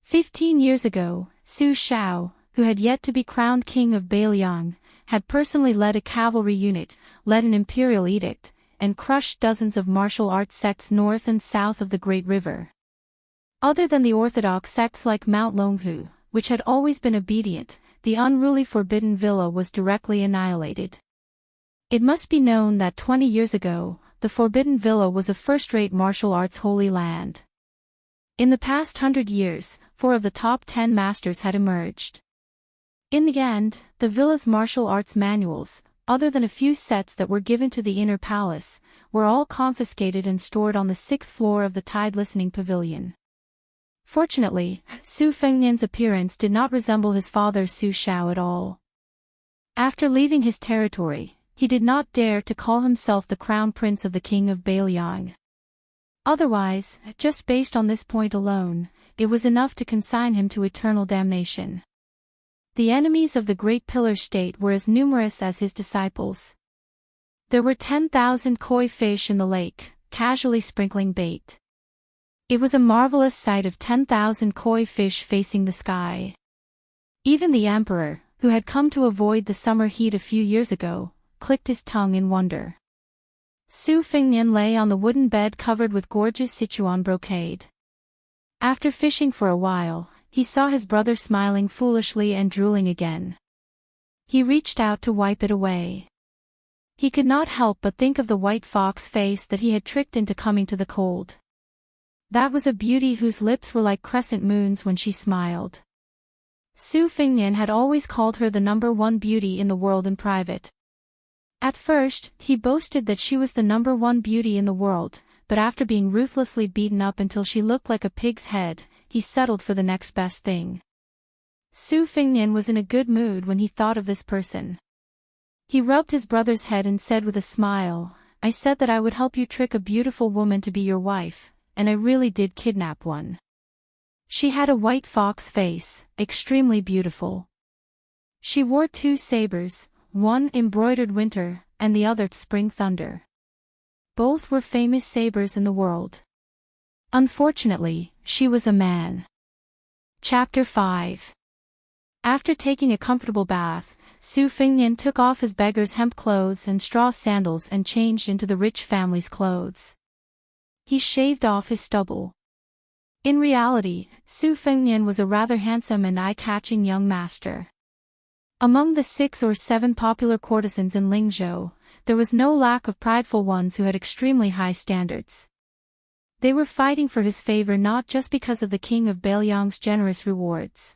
15 years ago, Su Shao, who had yet to be crowned king of Bailiang, had personally led a cavalry unit, led an imperial edict, and crushed dozens of martial arts sects north and south of the Great River. Other than the orthodox sects like Mount Longhu, which had always been obedient, the unruly Forbidden Villa was directly annihilated. It must be known that 20 years ago, the Forbidden Villa was a first-rate martial arts holy land. In the past 100 years, 4 of the top 10 masters had emerged. In the end, the villa's martial arts manuals, other than a few sets that were given to the inner palace, were all confiscated and stored on the 6th floor of the Tide Listening Pavilion. Fortunately, Su Fengnian's appearance did not resemble his father Su Shao at all. After leaving his territory, he did not dare to call himself the crown prince of the king of Bailiang. Otherwise, just based on this point alone, it was enough to consign him to eternal damnation. The enemies of the Great Pillar State were as numerous as his disciples. There were 10,000 koi fish in the lake, casually sprinkling bait. It was a marvelous sight of 10,000 koi fish facing the sky. Even the emperor, who had come to avoid the summer heat a few years ago, clicked his tongue in wonder. Su Fengnian lay on the wooden bed covered with gorgeous Sichuan brocade. After fishing for a while, he saw his brother smiling foolishly and drooling again. He reached out to wipe it away. He could not help but think of the white fox face that he had tricked into coming to the cold. That was a beauty whose lips were like crescent moons when she smiled. Su Fengnian had always called her the #1 beauty in the world in private. At first, he boasted that she was the #1 beauty in the world, but after being ruthlessly beaten up until she looked like a pig's head, he settled for the next best thing. Su Fengnian was in a good mood when he thought of this person. He rubbed his brother's head and said with a smile, "I said that I would help you trick a beautiful woman to be your wife, and I really did kidnap one. She had a white fox face, extremely beautiful. She wore 2 sabers, one embroidered winter, and the other spring thunder. Both were famous sabers in the world. Unfortunately, she was a man." Chapter 5. After taking a comfortable bath, Su Fengnian took off his beggar's hemp clothes and straw sandals and changed into the rich family's clothes. He shaved off his stubble. In reality, Su Fengnian was a rather handsome and eye-catching young master. Among the 6 or 7 popular courtesans in Lingzhou, there was no lack of prideful ones who had extremely high standards. They were fighting for his favor not just because of the king of Bailiang's generous rewards.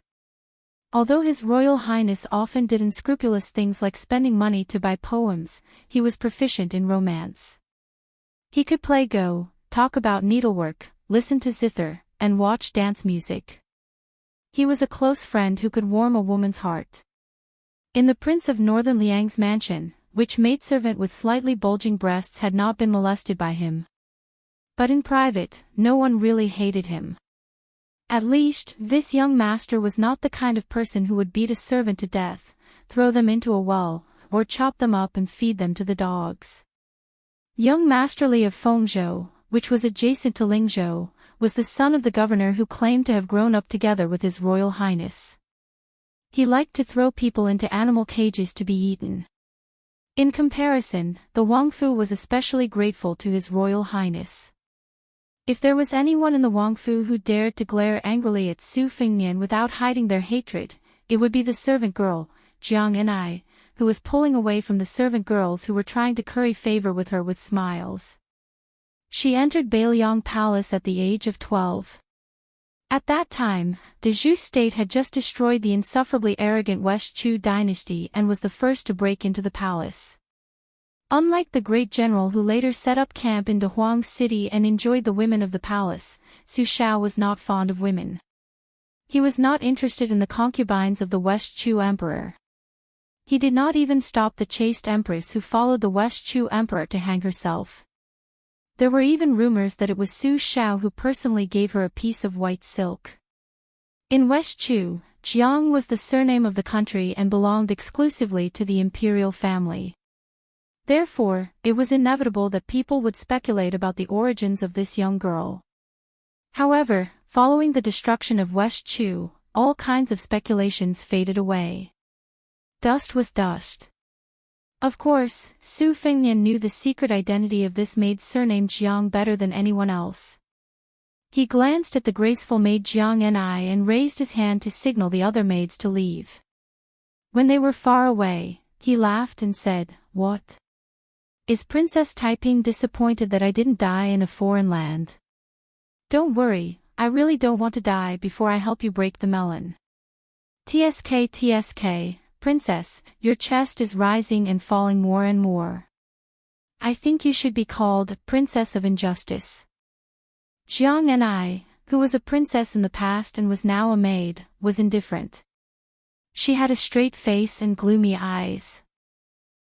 Although His Royal Highness often did unscrupulous things like spending money to buy poems, he was proficient in romance. He could play Go, talk about needlework, listen to zither, and watch dance music. He was a close friend who could warm a woman's heart. In the Prince of Northern Liang's mansion, which maidservant with slightly bulging breasts had not been molested by him. But in private, no one really hated him. At least, this young master was not the kind of person who would beat a servant to death, throw them into a well, or chop them up and feed them to the dogs. Young Master Li of Fengzhou, which was adjacent to Lingzhou, was the son of the governor who claimed to have grown up together with His Royal Highness. He liked to throw people into animal cages to be eaten. In comparison, the Wangfu was especially grateful to His Royal Highness. If there was anyone in the Wangfu who dared to glare angrily at Su Fengnian without hiding their hatred, it would be the servant girl, Jiang Enai, who was pulling away from the servant girls who were trying to curry favor with her with smiles. She entered Bailiang Palace at the age of 12. At that time, the Zhou state had just destroyed the insufferably arrogant West Chu dynasty and was the first to break into the palace. Unlike the great general who later set up camp in Dehuang City and enjoyed the women of the palace, Su Shao was not fond of women. He was not interested in the concubines of the West Chu emperor. He did not even stop the chaste empress who followed the West Chu emperor to hang herself. There were even rumors that it was Su Shao who personally gave her a piece of white silk. In West Chu, Jiang was the surname of the country and belonged exclusively to the imperial family. Therefore, it was inevitable that people would speculate about the origins of this young girl. However, following the destruction of West Chu, all kinds of speculations faded away. Dust was dust. Of course, Su Fengnian knew the secret identity of this maid surnamed Jiang better than anyone else. He glanced at the graceful maid Jiang Ni and raised his hand to signal the other maids to leave. When they were far away, he laughed and said, "What? Is Princess Taiping disappointed that I didn't die in a foreign land? Don't worry, I really don't want to die before I help you break the melon." TSK, Princess, your chest is rising and falling more and more. I think you should be called Princess of Injustice. Jiang Ni, who was a princess in the past and was now a maid, was indifferent. She had a straight face and gloomy eyes.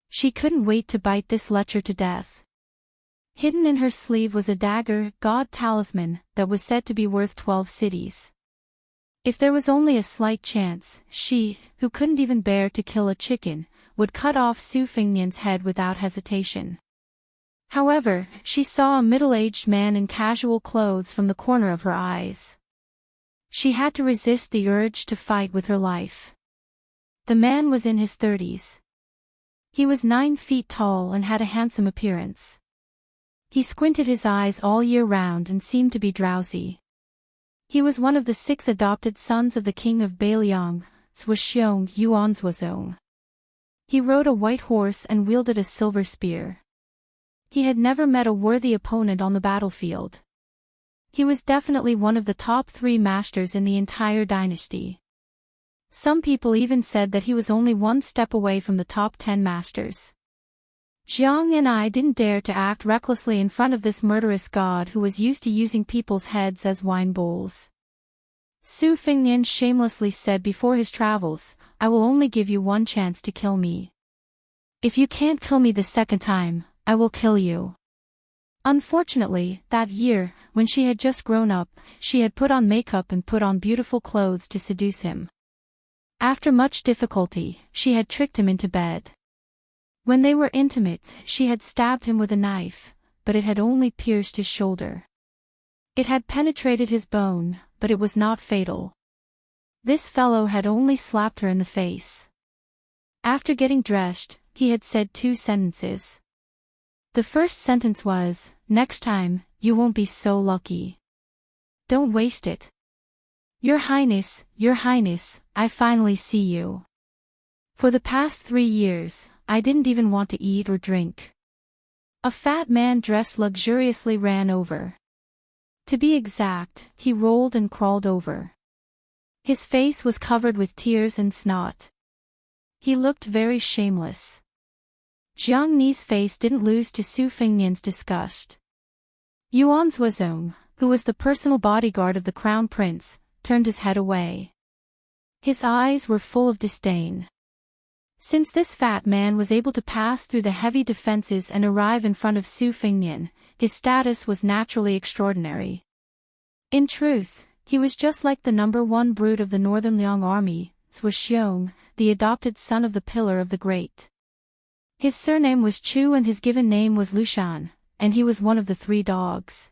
She couldn't wait to bite this lecher to death. Hidden in her sleeve was a dagger, god talisman, that was said to be worth 12 cities. If there was only a slight chance, she, who couldn't even bear to kill a chicken, would cut off Su Fengnian's head without hesitation. However, she saw a middle-aged man in casual clothes from the corner of her eyes. She had to resist the urge to fight with her life. The man was in his 30s. He was 9 feet tall and had a handsome appearance. He squinted his eyes all year round and seemed to be drowsy. He was one of the 6 adopted sons of the king of Beiliang, Zhuxiong Yuanzhuazong. He rode a white horse and wielded a silver spear. He had never met a worthy opponent on the battlefield. He was definitely one of the top 3 masters in the entire dynasty. Some people even said that he was only 1 step away from the top 10 masters. Jiang Ni didn't dare to act recklessly in front of this murderous god who was used to using people's heads as wine bowls. Su Fengnian shamelessly said before his travels, "I will only give you 1 chance to kill me. If you can't kill me the second time, I will kill you." Unfortunately, that year, when she had just grown up, she had put on makeup and put on beautiful clothes to seduce him. After much difficulty, she had tricked him into bed. When they were intimate, she had stabbed him with a knife, but it had only pierced his shoulder. It had penetrated his bone, but it was not fatal. This fellow had only slapped her in the face. After getting dressed, he had said 2 sentences. The first sentence was, "Next time, you won't be so lucky. Don't waste it. Your Highness, I finally see you. For the past 3 years, I didn't even want to eat or drink." A fat man dressed luxuriously ran over. To be exact, he rolled and crawled over. His face was covered with tears and snot. He looked very shameless. Jiang Ni's face didn't lose to Su Fengnian's disgust. Yuanzhuazong, who was the personal bodyguard of the crown prince, turned his head away. His eyes were full of disdain. Since this fat man was able to pass through the heavy defenses and arrive in front of Su Fengnian, his status was naturally extraordinary. In truth, he was just like the number 1 brute of the Northern Liang army, Zhuxiong, the adopted son of the Pillar of the Great. His surname was Chu and his given name was Lushan, and he was one of the 3 dogs.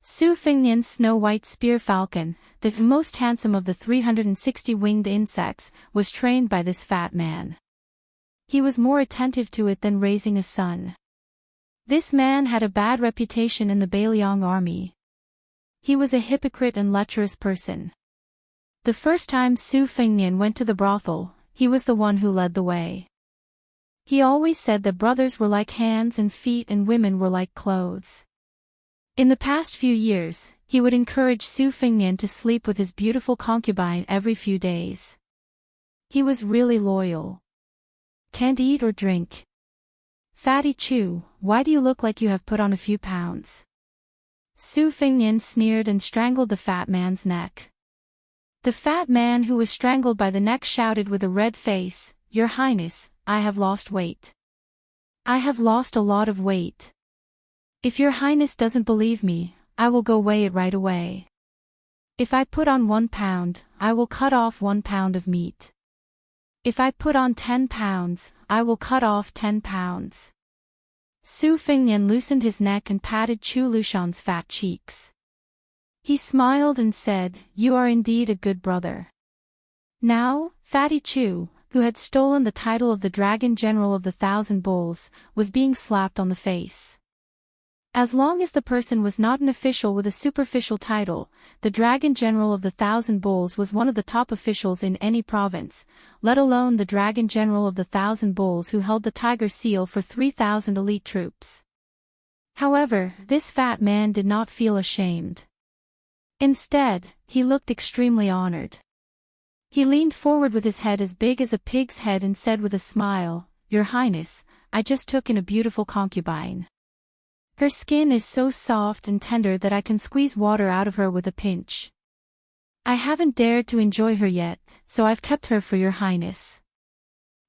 Su Fengnian's snow-white spear falcon, the most handsome of the 360 winged insects, was trained by this fat man. He was more attentive to it than raising a son. This man had a bad reputation in the Beiliang army. He was a hypocrite and lecherous person. The first time Su Fengnian went to the brothel, he was the one who led the way. He always said that brothers were like hands and feet and women were like clothes. In the past few years, he would encourage Su Fengnian to sleep with his beautiful concubine every few days. He was really loyal. "Can't eat or drink. Fatty Chu, why do you look like you have put on a few pounds?" Su Fengnian sneered and strangled the fat man's neck. The fat man who was strangled by the neck shouted with a red face, "Your Highness, I have lost weight. I have lost a lot of weight. If your Highness doesn't believe me, I will go weigh it right away. If I put on 1 pound, I will cut off 1 pound of meat. If I put on 10 pounds, I will cut off 10 pounds. Su Fengnian loosened his neck and patted Chu Lushan's fat cheeks. He smiled and said, "You are indeed a good brother." Now, Fatty Chu, who had stolen the title of the Dragon General of the Thousand Bulls, was being slapped on the face. As long as the person was not an official with a superficial title, the Dragon General of the Thousand Bulls was one of the top officials in any province, let alone the Dragon General of the Thousand Bulls who held the Tiger Seal for 3,000 elite troops. However, this fat man did not feel ashamed. Instead, he looked extremely honored. He leaned forward with his head as big as a pig's head and said with a smile, "Your Highness, I just took in a beautiful concubine. Her skin is so soft and tender that I can squeeze water out of her with a pinch. I haven't dared to enjoy her yet, so I've kept her for your Highness.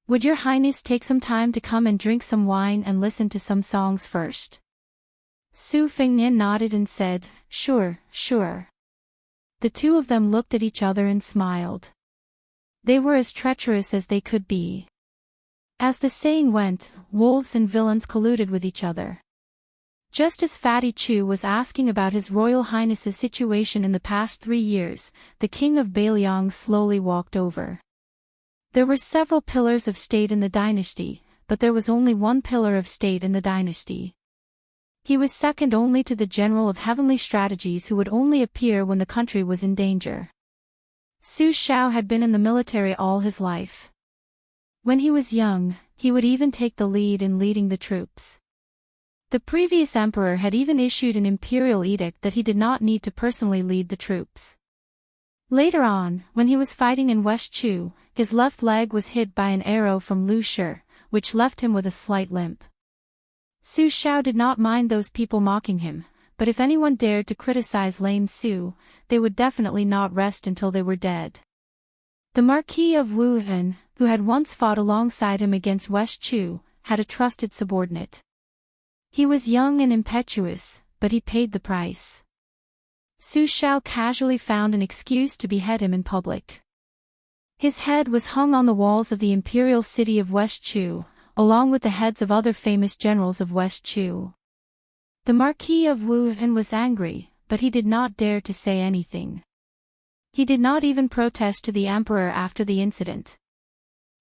Would your Highness take some time to come and drink some wine and listen to some songs first?" Su Fengnian nodded and said, "Sure, sure." The two of them looked at each other and smiled. They were as treacherous as they could be. As the saying went, wolves and villains colluded with each other. Just as Fatty Chu was asking about His Royal Highness's situation in the past 3 years, the King of Bailiang slowly walked over. There were several pillars of state in the dynasty, but there was only one pillar of state in the dynasty. He was second only to the General of Heavenly Strategies who would only appear when the country was in danger. Su Shao had been in the military all his life. When he was young, he would even take the lead in leading the troops. The previous emperor had even issued an imperial edict that he did not need to personally lead the troops. Later on, when he was fighting in West Chu, his left leg was hit by an arrow from Lu Shi, which left him with a slight limp. Su Shao did not mind those people mocking him, but if anyone dared to criticize lame Su, they would definitely not rest until they were dead. The Marquis of Wuhan, who had once fought alongside him against West Chu, had a trusted subordinate. He was young and impetuous, but he paid the price. Su Shao casually found an excuse to behead him in public. His head was hung on the walls of the imperial city of West Chu, along with the heads of other famous generals of West Chu. The Marquis of Wuhan was angry, but he did not dare to say anything. He did not even protest to the emperor after the incident.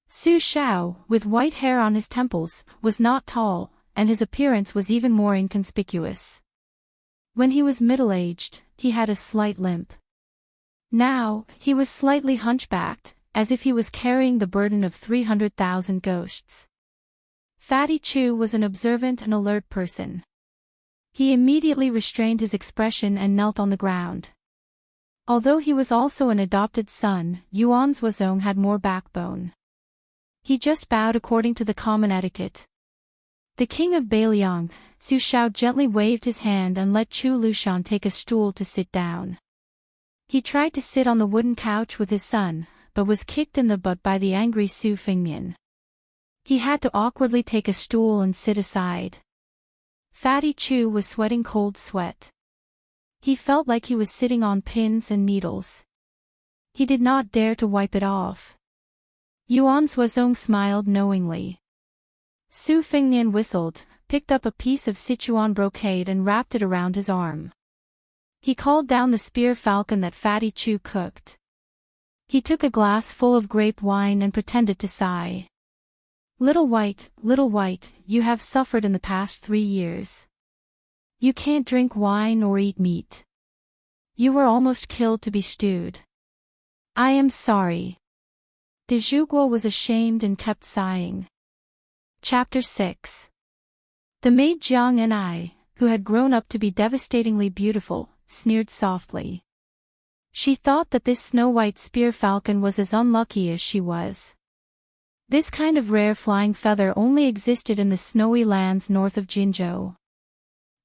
Su Shao, with white hair on his temples, was not tall, and his appearance was even more inconspicuous. When he was middle-aged, he had a slight limp. Now, he was slightly hunchbacked, as if he was carrying the burden of 300,000 ghosts. Fatty Chu was an observant and alert person. He immediately restrained his expression and knelt on the ground. Although he was also an adopted son, Yuan Zhuozong had more backbone. He just bowed according to the common etiquette. The king of Bailiang, Su Shao, gently waved his hand and let Chu Lushan take a stool to sit down. He tried to sit on the wooden couch with his son, but was kicked in the butt by the angry Su Fengnian. He had to awkwardly take a stool and sit aside. Fatty Chu was sweating cold sweat. He felt like he was sitting on pins and needles. He did not dare to wipe it off. Yuan Zhuozong smiled knowingly. Su Fengnian whistled, picked up a piece of Sichuan brocade and wrapped it around his arm. He called down the spear falcon that Fatty Chu cooked. He took a glass full of grape wine and pretended to sigh. Little White, you have suffered in the past 3 years. You can't drink wine or eat meat. You were almost killed to be stewed. I am sorry. De Zhuguo was ashamed and kept sighing. Chapter 6. The maid Jiang and I, who had grown up to be devastatingly beautiful, sneered softly. She thought that this snow-white spear falcon was as unlucky as she was. This kind of rare flying feather only existed in the snowy lands north of Jinzhou.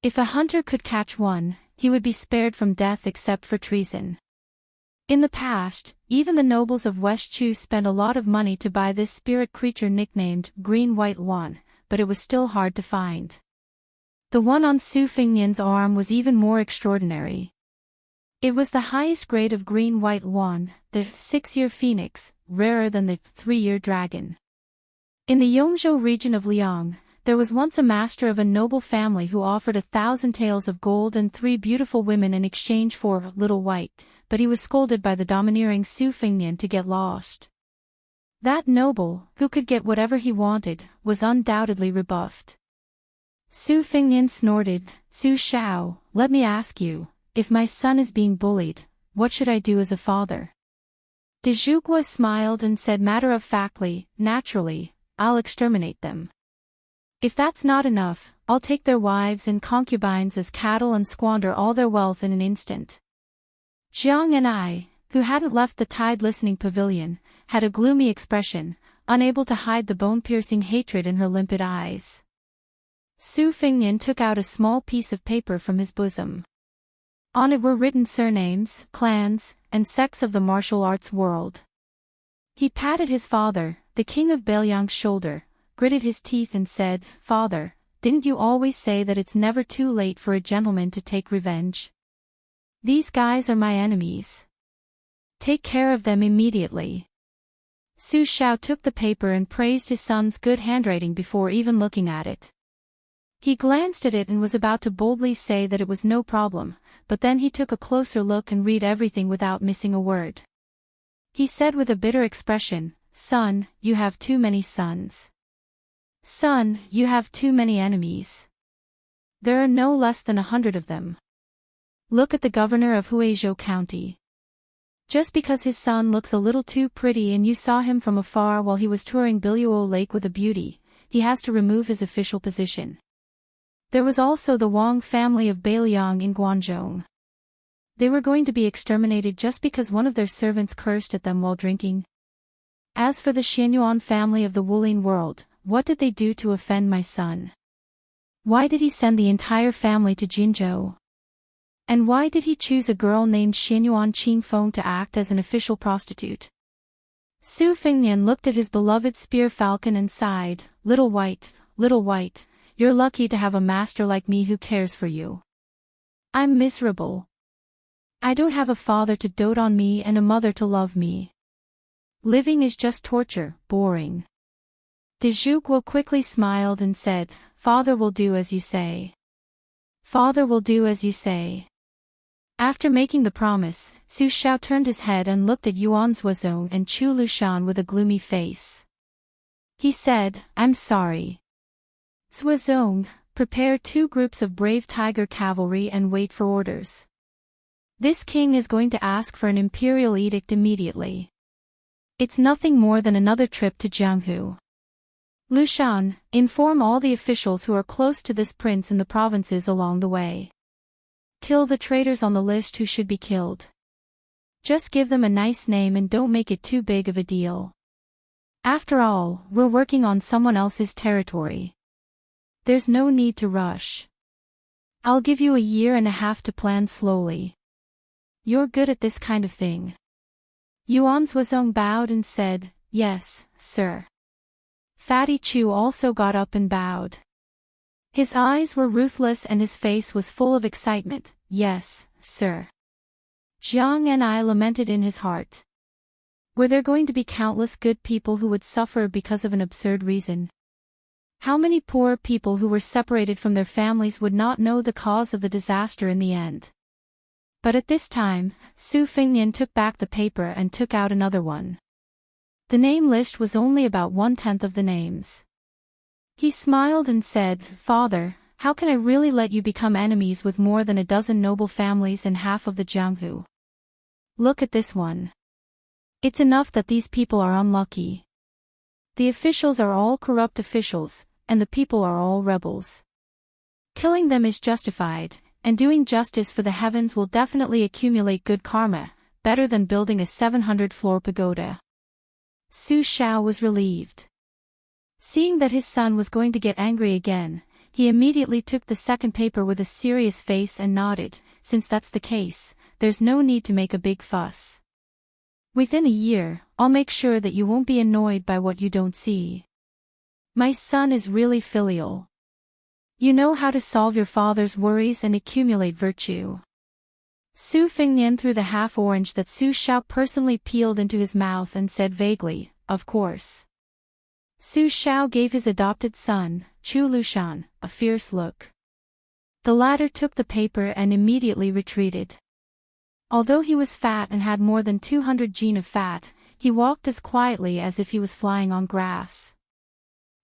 If a hunter could catch one, he would be spared from death except for treason. In the past, even the nobles of West Chu spent a lot of money to buy this spirit creature nicknamed Green-White One, but it was still hard to find. The one on Su Fengnian's arm was even more extraordinary. It was the highest grade of Green-White One, the 6-year phoenix, rarer than the 3-year dragon. In the Yongzhou region of Liang, there was once a master of a noble family who offered 1,000 taels of gold and 3 beautiful women in exchange for Little White, but he was scolded by the domineering Su Fengnian to get lost. That noble, who could get whatever he wanted, was undoubtedly rebuffed. Su Fengnian snorted, "Su Shao, let me ask you, if my son is being bullied, what should I do as a father?" De Zhuguo smiled and said matter-of-factly, "Naturally, I'll exterminate them. If that's not enough, I'll take their wives and concubines as cattle and squander all their wealth in an instant." Jiang and I, who hadn't left the Tide listening pavilion, had a gloomy expression, unable to hide the bone-piercing hatred in her limpid eyes. Su Fengnian took out a small piece of paper from his bosom. On it were written surnames, clans, and sects of the martial arts world. He patted his father, the king of Beiliang's shoulder, gritted his teeth and said, "Father, didn't you always say that it's never too late for a gentleman to take revenge? These guys are my enemies. Take care of them immediately." Su Shao took the paper and praised his son's good handwriting before even looking at it. He glanced at it and was about to boldly say that it was no problem, but then he took a closer look and read everything without missing a word. He said with a bitter expression, "Son, you have too many sons. Son, you have too many enemies. There are no less than 100 of them. Look at the governor of Huizhou County. Just because his son looks a little too pretty and you saw him from afar while he was touring Biluo Lake with a beauty, he has to remove his official position." There was also the Wang family of Beiliang in Guangzhou. They were going to be exterminated just because one of their servants cursed at them while drinking. As for the Xianyuan family of the Wulin world, what did they do to offend my son? Why did he send the entire family to Jinzhou? And why did he choose a girl named Xianyuan Qingfeng to act as an official prostitute? Su Fengnian looked at his beloved spear falcon and sighed, Little White, you're lucky to have a master like me who cares for you. I'm miserable. I don't have a father to dote on me and a mother to love me. Living is just torture, boring." De Zhuguo quickly smiled and said, "Father will do as you say. Father will do as you say." After making the promise, Su Shao turned his head and looked at Yuan Zuozong and Chu Lushan with a gloomy face. He said, "I'm sorry. Zuozong, prepare 2 groups of brave tiger cavalry and wait for orders. This king is going to ask for an imperial edict immediately. It's nothing more than another trip to Jianghu. Lushan, inform all the officials who are close to this prince in the provinces along the way. Kill the traitors on the list who should be killed. Just give them a nice name and don't make it too big of a deal. After all, we're working on someone else's territory. There's no need to rush. I'll give you 1.5 years to plan slowly. You're good at this kind of thing." Yuan Zuozong bowed and said, "Yes, sir." Fatty Chu also got up and bowed. His eyes were ruthless and his face was full of excitement. "Yes, sir." Jiang and I lamented in his heart. Were there going to be countless good people who would suffer because of an absurd reason? How many poor people who were separated from their families would not know the cause of the disaster in the end? But at this time, Su Fengnian took back the paper and took out another one. The name list was only about 1/10 of the names. He smiled and said, "Father, how can I really let you become enemies with more than 12 noble families and half of the Jianghu? Look at this one. It's enough that these people are unlucky. The officials are all corrupt officials, and the people are all rebels. Killing them is justified, and doing justice for the heavens will definitely accumulate good karma, better than building a 700-floor pagoda." Su Shao was relieved. Seeing that his son was going to get angry again, he immediately took the second paper with a serious face and nodded, "Since that's the case, there's no need to make a big fuss. Within a year, I'll make sure that you won't be annoyed by what you don't see. My son is really filial. You know how to solve your father's worries and accumulate virtue. Su Fengnian threw the half-orange that Su Xiao personally peeled into his mouth and said vaguely, "Of course." Su Xiao gave his adopted son, Chu Lushan, a fierce look. The latter took the paper and immediately retreated. Although he was fat and had more than 200 gene of fat, he walked as quietly as if he was flying on grass.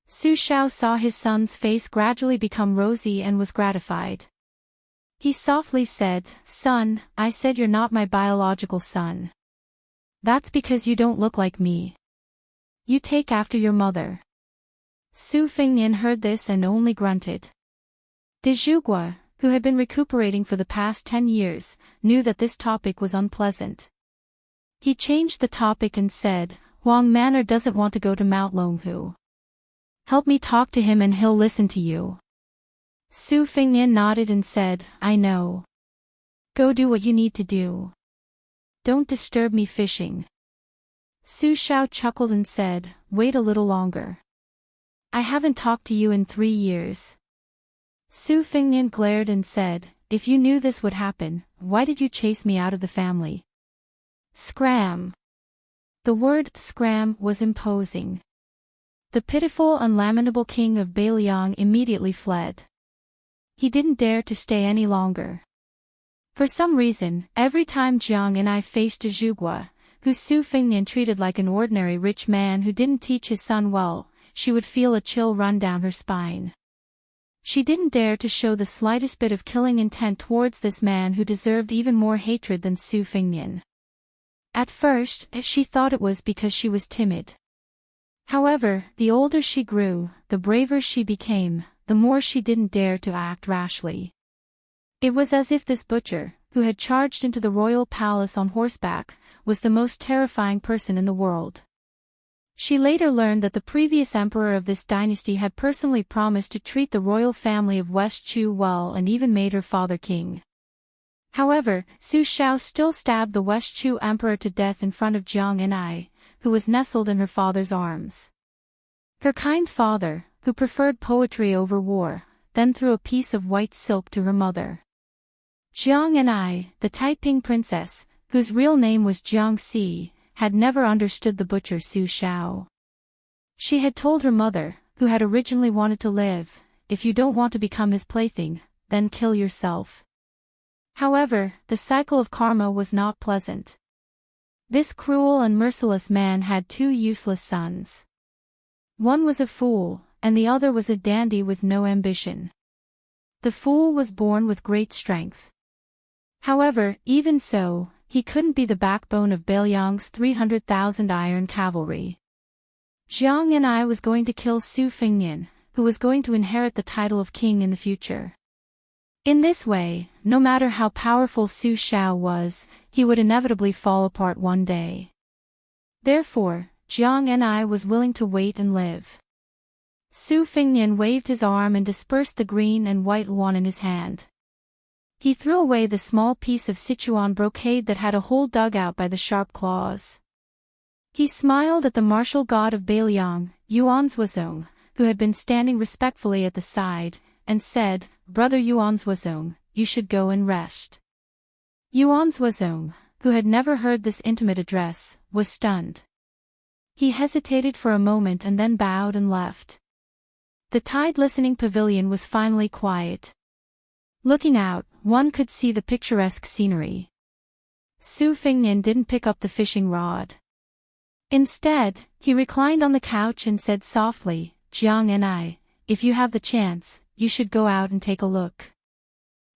Su Xiao saw his son's face gradually become rosy and was gratified. He softly said, "Son, I said you're not my biological son. That's because you don't look like me. You take after your mother." Su Fengnian heard this and only grunted. De Zhugua, who had been recuperating for the past 10 years, knew that this topic was unpleasant. He changed the topic and said, "Huang Manor doesn't want to go to Mount Longhu. Help me talk to him and he'll listen to you." Su Fengnian nodded and said, "I know. Go do what you need to do. Don't disturb me fishing." Su Xiao chuckled and said, "Wait a little longer. I haven't talked to you in 3 years." Su Fengnian glared and said, "If you knew this would happen, why did you chase me out of the family?" Scram. The word scram was imposing. The pitiful and lamentable king of Beiliang immediately fled. He didn't dare to stay any longer. For some reason, every time Jiang and I faced De Zhugua, who Su Fengnian treated like an ordinary rich man who didn't teach his son well, she would feel a chill run down her spine. She didn't dare to show the slightest bit of killing intent towards this man who deserved even more hatred than Su Fengnian. At first, she thought it was because she was timid. However, the older she grew, the braver she became, the more she didn't dare to act rashly. It was as if this butcher, who had charged into the royal palace on horseback, was the most terrifying person in the world. She later learned that the previous emperor of this dynasty had personally promised to treat the royal family of West Chu well and even made her father king. However, Su Xiao still stabbed the West Chu emperor to death in front of Jiang and I, who was nestled in her father's arms. Her kind father, who preferred poetry over war, then threw a piece of white silk to her mother. Jiang and I, the Taiping princess, whose real name was Jiang Si, had never understood the butcher Su Xiao. She had told her mother, who had originally wanted to live, "If you don't want to become his plaything, then kill yourself." However, the cycle of karma was not pleasant. This cruel and merciless man had 2 useless sons. One was a fool, and the other was a dandy with no ambition. The fool was born with great strength. However, even so, he couldn't be the backbone of Beiliang's 300,000 iron cavalry. Jiang and I was going to kill Su Fengnian, who was going to inherit the title of king in the future. In this way, no matter how powerful Su Xiao was, he would inevitably fall apart one day. Therefore, Jiang and I was willing to wait and live. Su Fengnian waved his arm and dispersed the green and white yuan in his hand. He threw away the small piece of Sichuan brocade that had a hole dug out by the sharp claws. He smiled at the martial god of Beiliang, Yuan Zuozong, who had been standing respectfully at the side, and said, "Brother Yuan Zuozong, you should go and rest." Yuan Zuozong, who had never heard this intimate address, was stunned. He hesitated for a moment and then bowed and left. The tide listening pavilion was finally quiet. Looking out, one could see the picturesque scenery. Su Fengnian didn't pick up the fishing rod. Instead, he reclined on the couch and said softly, "Jiang and I, if you have the chance, you should go out and take a look."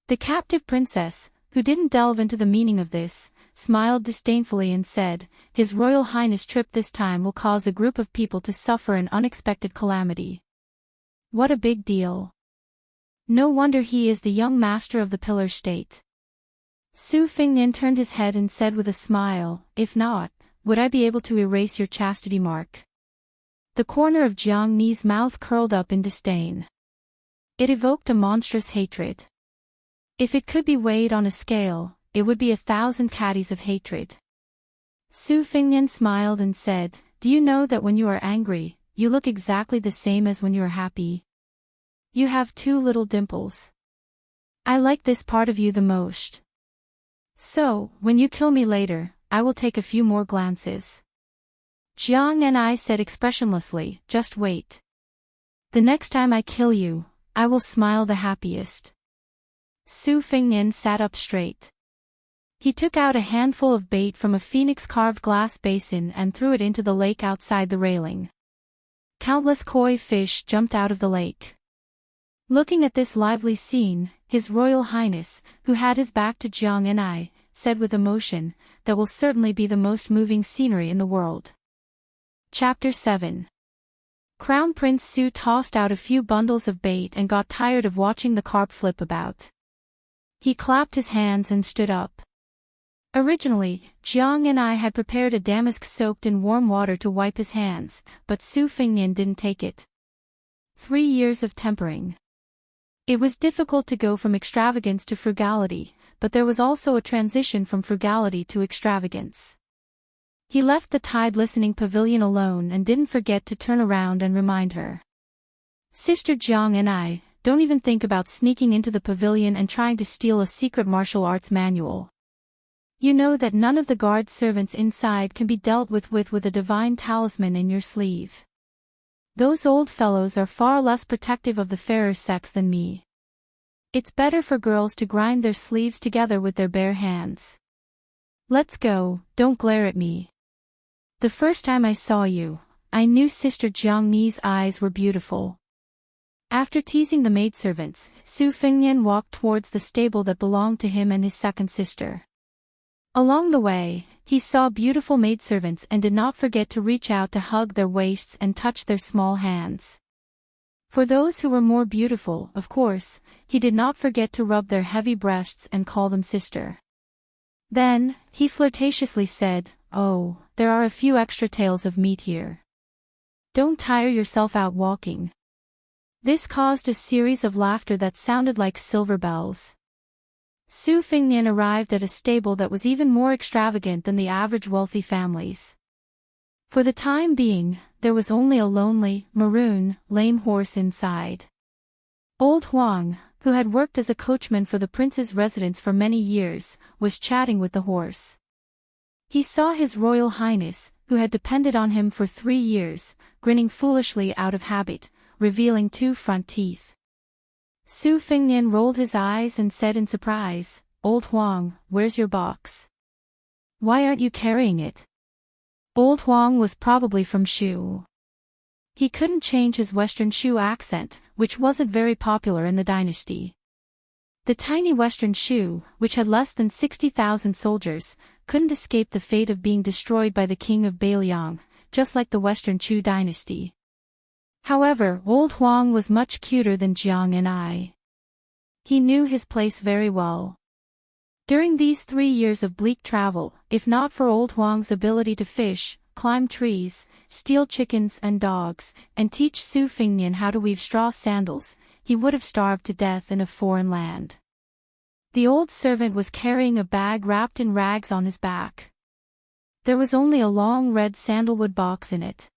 The captive princess, who didn't delve into the meaning of this, smiled disdainfully and said, "His Royal Highness' trip this time will cause a group of people to suffer an unexpected calamity. What a big deal. No wonder he is the young master of the Pillar State." Su Fengnian turned his head and said with a smile, "If not, would I be able to erase your chastity mark?" The corner of Jiang Ni's mouth curled up in disdain. It evoked a monstrous hatred. If it could be weighed on a scale, it would be 1,000 caddies of hatred. Su Fingnian smiled and said, "Do you know that when you are angry, you look exactly the same as when you are happy? You have two little dimples. I like this part of you the most. So, when you kill me later, I will take a few more glances." Jiang and I said expressionlessly, "Just wait. The next time I kill you, I will smile the happiest." Su Fingnian sat up straight. He took out a handful of bait from a phoenix-carved glass basin and threw it into the lake outside the railing. Countless koi fish jumped out of the lake. Looking at this lively scene, His Royal Highness, who had his back to Jiang and I, said with emotion, "That will certainly be the most moving scenery in the world." Chapter 7. Crown Prince Su tossed out a few bundles of bait and got tired of watching the carp flip about. He clapped his hands and stood up. Originally, Jiang and I had prepared a damask soaked in warm water to wipe his hands, but Su Fingnian didn't take it. 3 years of tempering. It was difficult to go from extravagance to frugality, but there was also a transition from frugality to extravagance. He left the tide-listening pavilion alone and didn't forget to turn around and remind her. "Sister Jiang and I, don't even think about sneaking into the pavilion and trying to steal a secret martial arts manual. You know that none of the guard servants inside can be dealt with a divine talisman in your sleeve. Those old fellows are far less protective of the fairer sex than me. It's better for girls to grind their sleeves together with their bare hands. Let's go, don't glare at me. The first time I saw you, I knew Sister Jiang Ni's eyes were beautiful." After teasing the maidservants, Su Fingnian walked towards the stable that belonged to him and his second sister. Along the way, he saw beautiful maidservants and did not forget to reach out to hug their waists and touch their small hands. For those who were more beautiful, of course, he did not forget to rub their heavy breasts and call them sister. Then, he flirtatiously said, "Oh, there are a few extra tails of meat here. Don't tire yourself out walking." This caused a series of laughter that sounded like silver bells. Su Fingnian arrived at a stable that was even more extravagant than the average wealthy families. For the time being, there was only a lonely, maroon, lame horse inside. Old Huang, who had worked as a coachman for the prince's residence for many years, was chatting with the horse. He saw His Royal Highness, who had depended on him for 3 years, grinning foolishly out of habit, revealing 2 front teeth. Su Fingnian rolled his eyes and said in surprise, "Old Huang, where's your box? Why aren't you carrying it?" Old Huang was probably from Shu. He couldn't change his Western Shu accent, which wasn't very popular in the dynasty. The tiny Western Shu, which had less than 60,000 soldiers, couldn't escape the fate of being destroyed by the king of Bailiang, just like the Western Chu dynasty. However, Old Huang was much cuter than Jiang and I. He knew his place very well. During these 3 years of bleak travel, if not for Old Huang's ability to fish, climb trees, steal chickens and dogs, and teach Su Fingnian how to weave straw sandals, he would have starved to death in a foreign land. The old servant was carrying a bag wrapped in rags on his back. There was only a long red sandalwood box in it.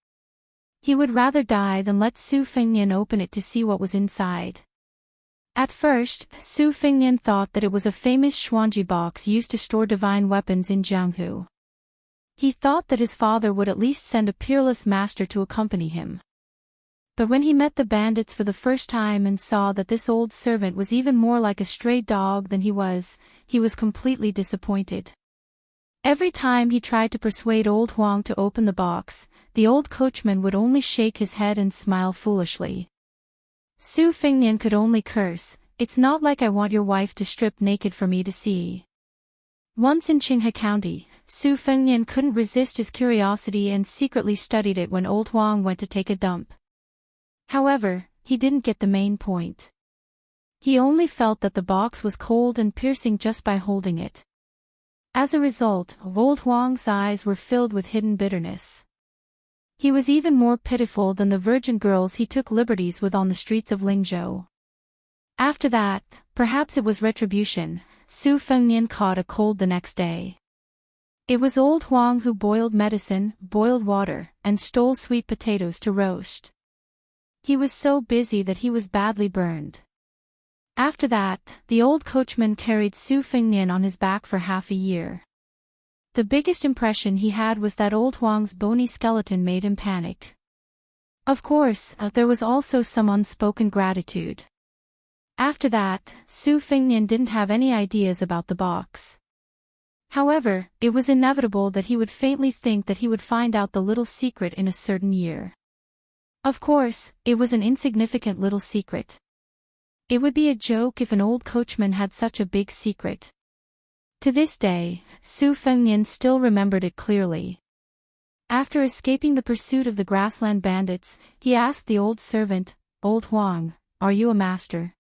He would rather die than let Su Fingnian open it to see what was inside. At first, Su Fingnian thought that it was a famous Xuanji box used to store divine weapons in Jianghu. He thought that his father would at least send a peerless master to accompany him. But when he met the bandits for the first time and saw that this old servant was even more like a stray dog than he was completely disappointed. Every time he tried to persuade Old Huang to open the box, the old coachman would only shake his head and smile foolishly. Su Fingnian could only curse, "It's not like I want your wife to strip naked for me to see." Once in Qinghe County, Su Fingnian couldn't resist his curiosity and secretly studied it when Old Huang went to take a dump. However, he didn't get the main point. He only felt that the box was cold and piercing just by holding it. As a result, Old Huang's eyes were filled with hidden bitterness. He was even more pitiful than the virgin girls he took liberties with on the streets of Lingzhou. After that, perhaps it was retribution, Su Fengnian caught a cold the next day. It was old Huang who boiled medicine, boiled water, and stole sweet potatoes to roast. He was so busy that he was badly burned. After that, the old coachman carried Su Fengnian on his back for half a year. The biggest impression he had was that old Huang's bony skeleton made him panic. Of course, there was also some unspoken gratitude. After that, Su Fengnian didn't have any ideas about the box. However, it was inevitable that he would faintly think that he would find out the little secret in a certain year. Of course, it was an insignificant little secret. It would be a joke if an old coachman had such a big secret. To this day, Su Fengnian still remembered it clearly. After escaping the pursuit of the grassland bandits, he asked the old servant, "Old Huang, are you a master?"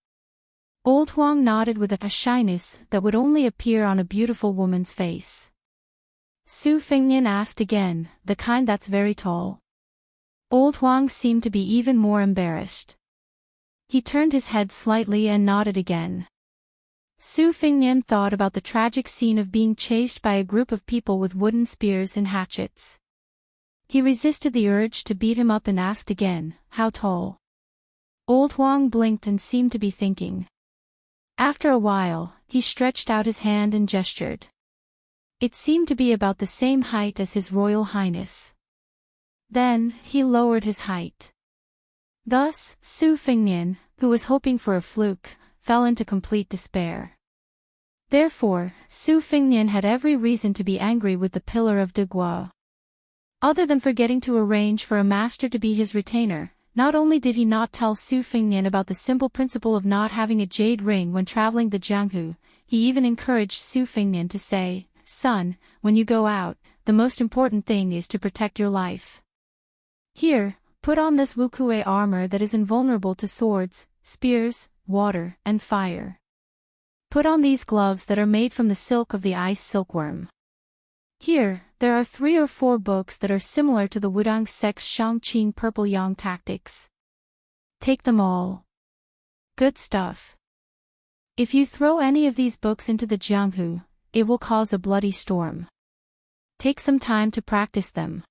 Old Huang nodded with a shyness that would only appear on a beautiful woman's face. Su Fengnian asked again, "The kind that's very tall?" Old Huang seemed to be even more embarrassed. He turned his head slightly and nodded again. Su Fengnian thought about the tragic scene of being chased by a group of people with wooden spears and hatchets. He resisted the urge to beat him up and asked again, "How tall?" Old Huang blinked and seemed to be thinking. After a while, he stretched out his hand and gestured. It seemed to be about the same height as His Royal Highness. Then, he lowered his height. Thus, Su Fengnian, who was hoping for a fluke, fell into complete despair. Therefore, Su Fengnian had every reason to be angry with the Pillar of De Gua. Other than forgetting to arrange for a master to be his retainer, not only did he not tell Su Fengnian about the simple principle of not having a jade ring when traveling the Jianghu, he even encouraged Su Fengnian to say, "Son, when you go out, the most important thing is to protect your life. Here, put on this Wukue armor that is invulnerable to swords, spears, water, and fire. Put on these gloves that are made from the silk of the ice silkworm. Here, there are 3 or 4 books that are similar to the Wudang sect's Shangqing Purple Yang tactics. Take them all. Good stuff. If you throw any of these books into the Jianghu, it will cause a bloody storm. Take some time to practice them.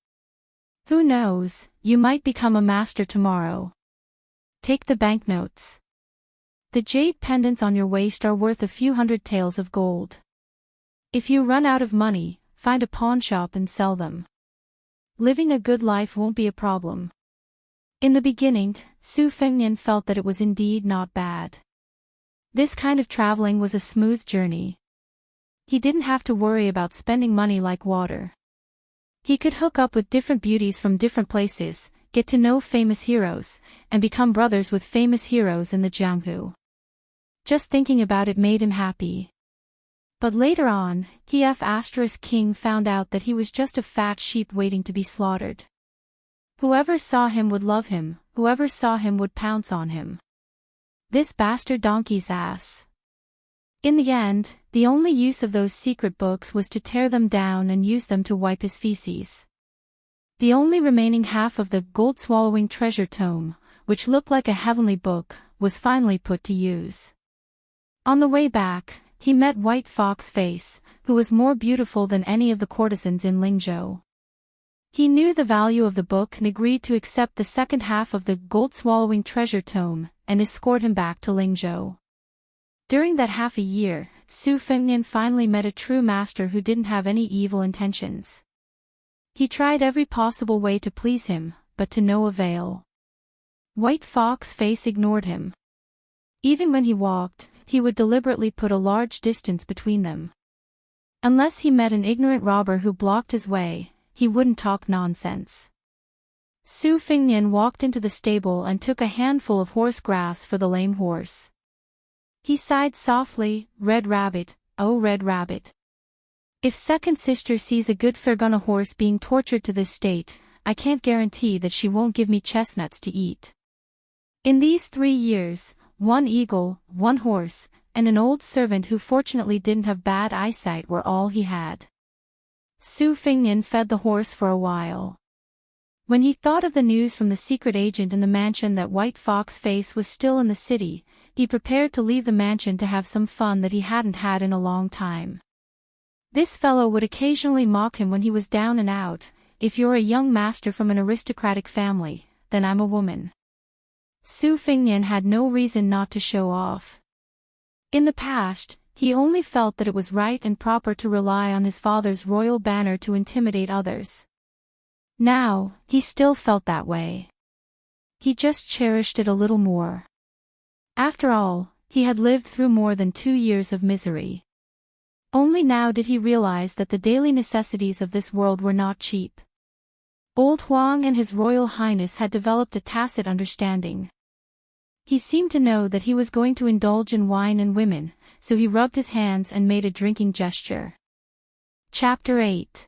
Who knows, you might become a master tomorrow. Take the banknotes. The jade pendants on your waist are worth a few hundred taels of gold. If you run out of money, find a pawn shop and sell them. Living a good life won't be a problem." In the beginning, Su Fengnian felt that it was indeed not bad. This kind of traveling was a smooth journey. He didn't have to worry about spending money like water. He could hook up with different beauties from different places, get to know famous heroes, and become brothers with famous heroes in the Jianghu. Just thinking about it made him happy. But later on, King found out that he was just a fat sheep waiting to be slaughtered. Whoever saw him would love him, whoever saw him would pounce on him. This bastard donkey's ass. In the end, the only use of those secret books was to tear them down and use them to wipe his feces. The only remaining half of the gold-swallowing treasure tome, which looked like a heavenly book, was finally put to use. On the way back, he met White Fox Face, who was more beautiful than any of the courtesans in Lingzhou. He knew the value of the book and agreed to accept the second half of the gold-swallowing treasure tome, and escort him back to Lingzhou. During that half a year, Su Fengnian finally met a true master who didn't have any evil intentions. He tried every possible way to please him, but to no avail. White Fox Face ignored him. Even when he walked, he would deliberately put a large distance between them. Unless he met an ignorant robber who blocked his way, he wouldn't talk nonsense. Su Fengnian walked into the stable and took a handful of horse grass for the lame horse. He sighed softly, "Red Rabbit, oh Red Rabbit. If second sister sees a good Fergana horse being tortured to this state, I can't guarantee that she won't give me chestnuts to eat." In these 3 years, 1 eagle, 1 horse, and an old servant who fortunately didn't have bad eyesight were all he had. Su Fengnian fed the horse for a while. When he thought of the news from the secret agent in the mansion that White Fox Face was still in the city, he prepared to leave the mansion to have some fun that he hadn't had in a long time. This fellow would occasionally mock him when he was down and out. If you're a young master from an aristocratic family, then I'm a woman. Su Fingnian had no reason not to show off. In the past, he only felt that it was right and proper to rely on his father's royal banner to intimidate others. Now, he still felt that way. He just cherished it a little more. After all, he had lived through more than 2 years of misery. Only now did he realize that the daily necessities of this world were not cheap. Old Huang and His Royal Highness had developed a tacit understanding. He seemed to know that he was going to indulge in wine and women, so he rubbed his hands and made a drinking gesture. Chapter 8.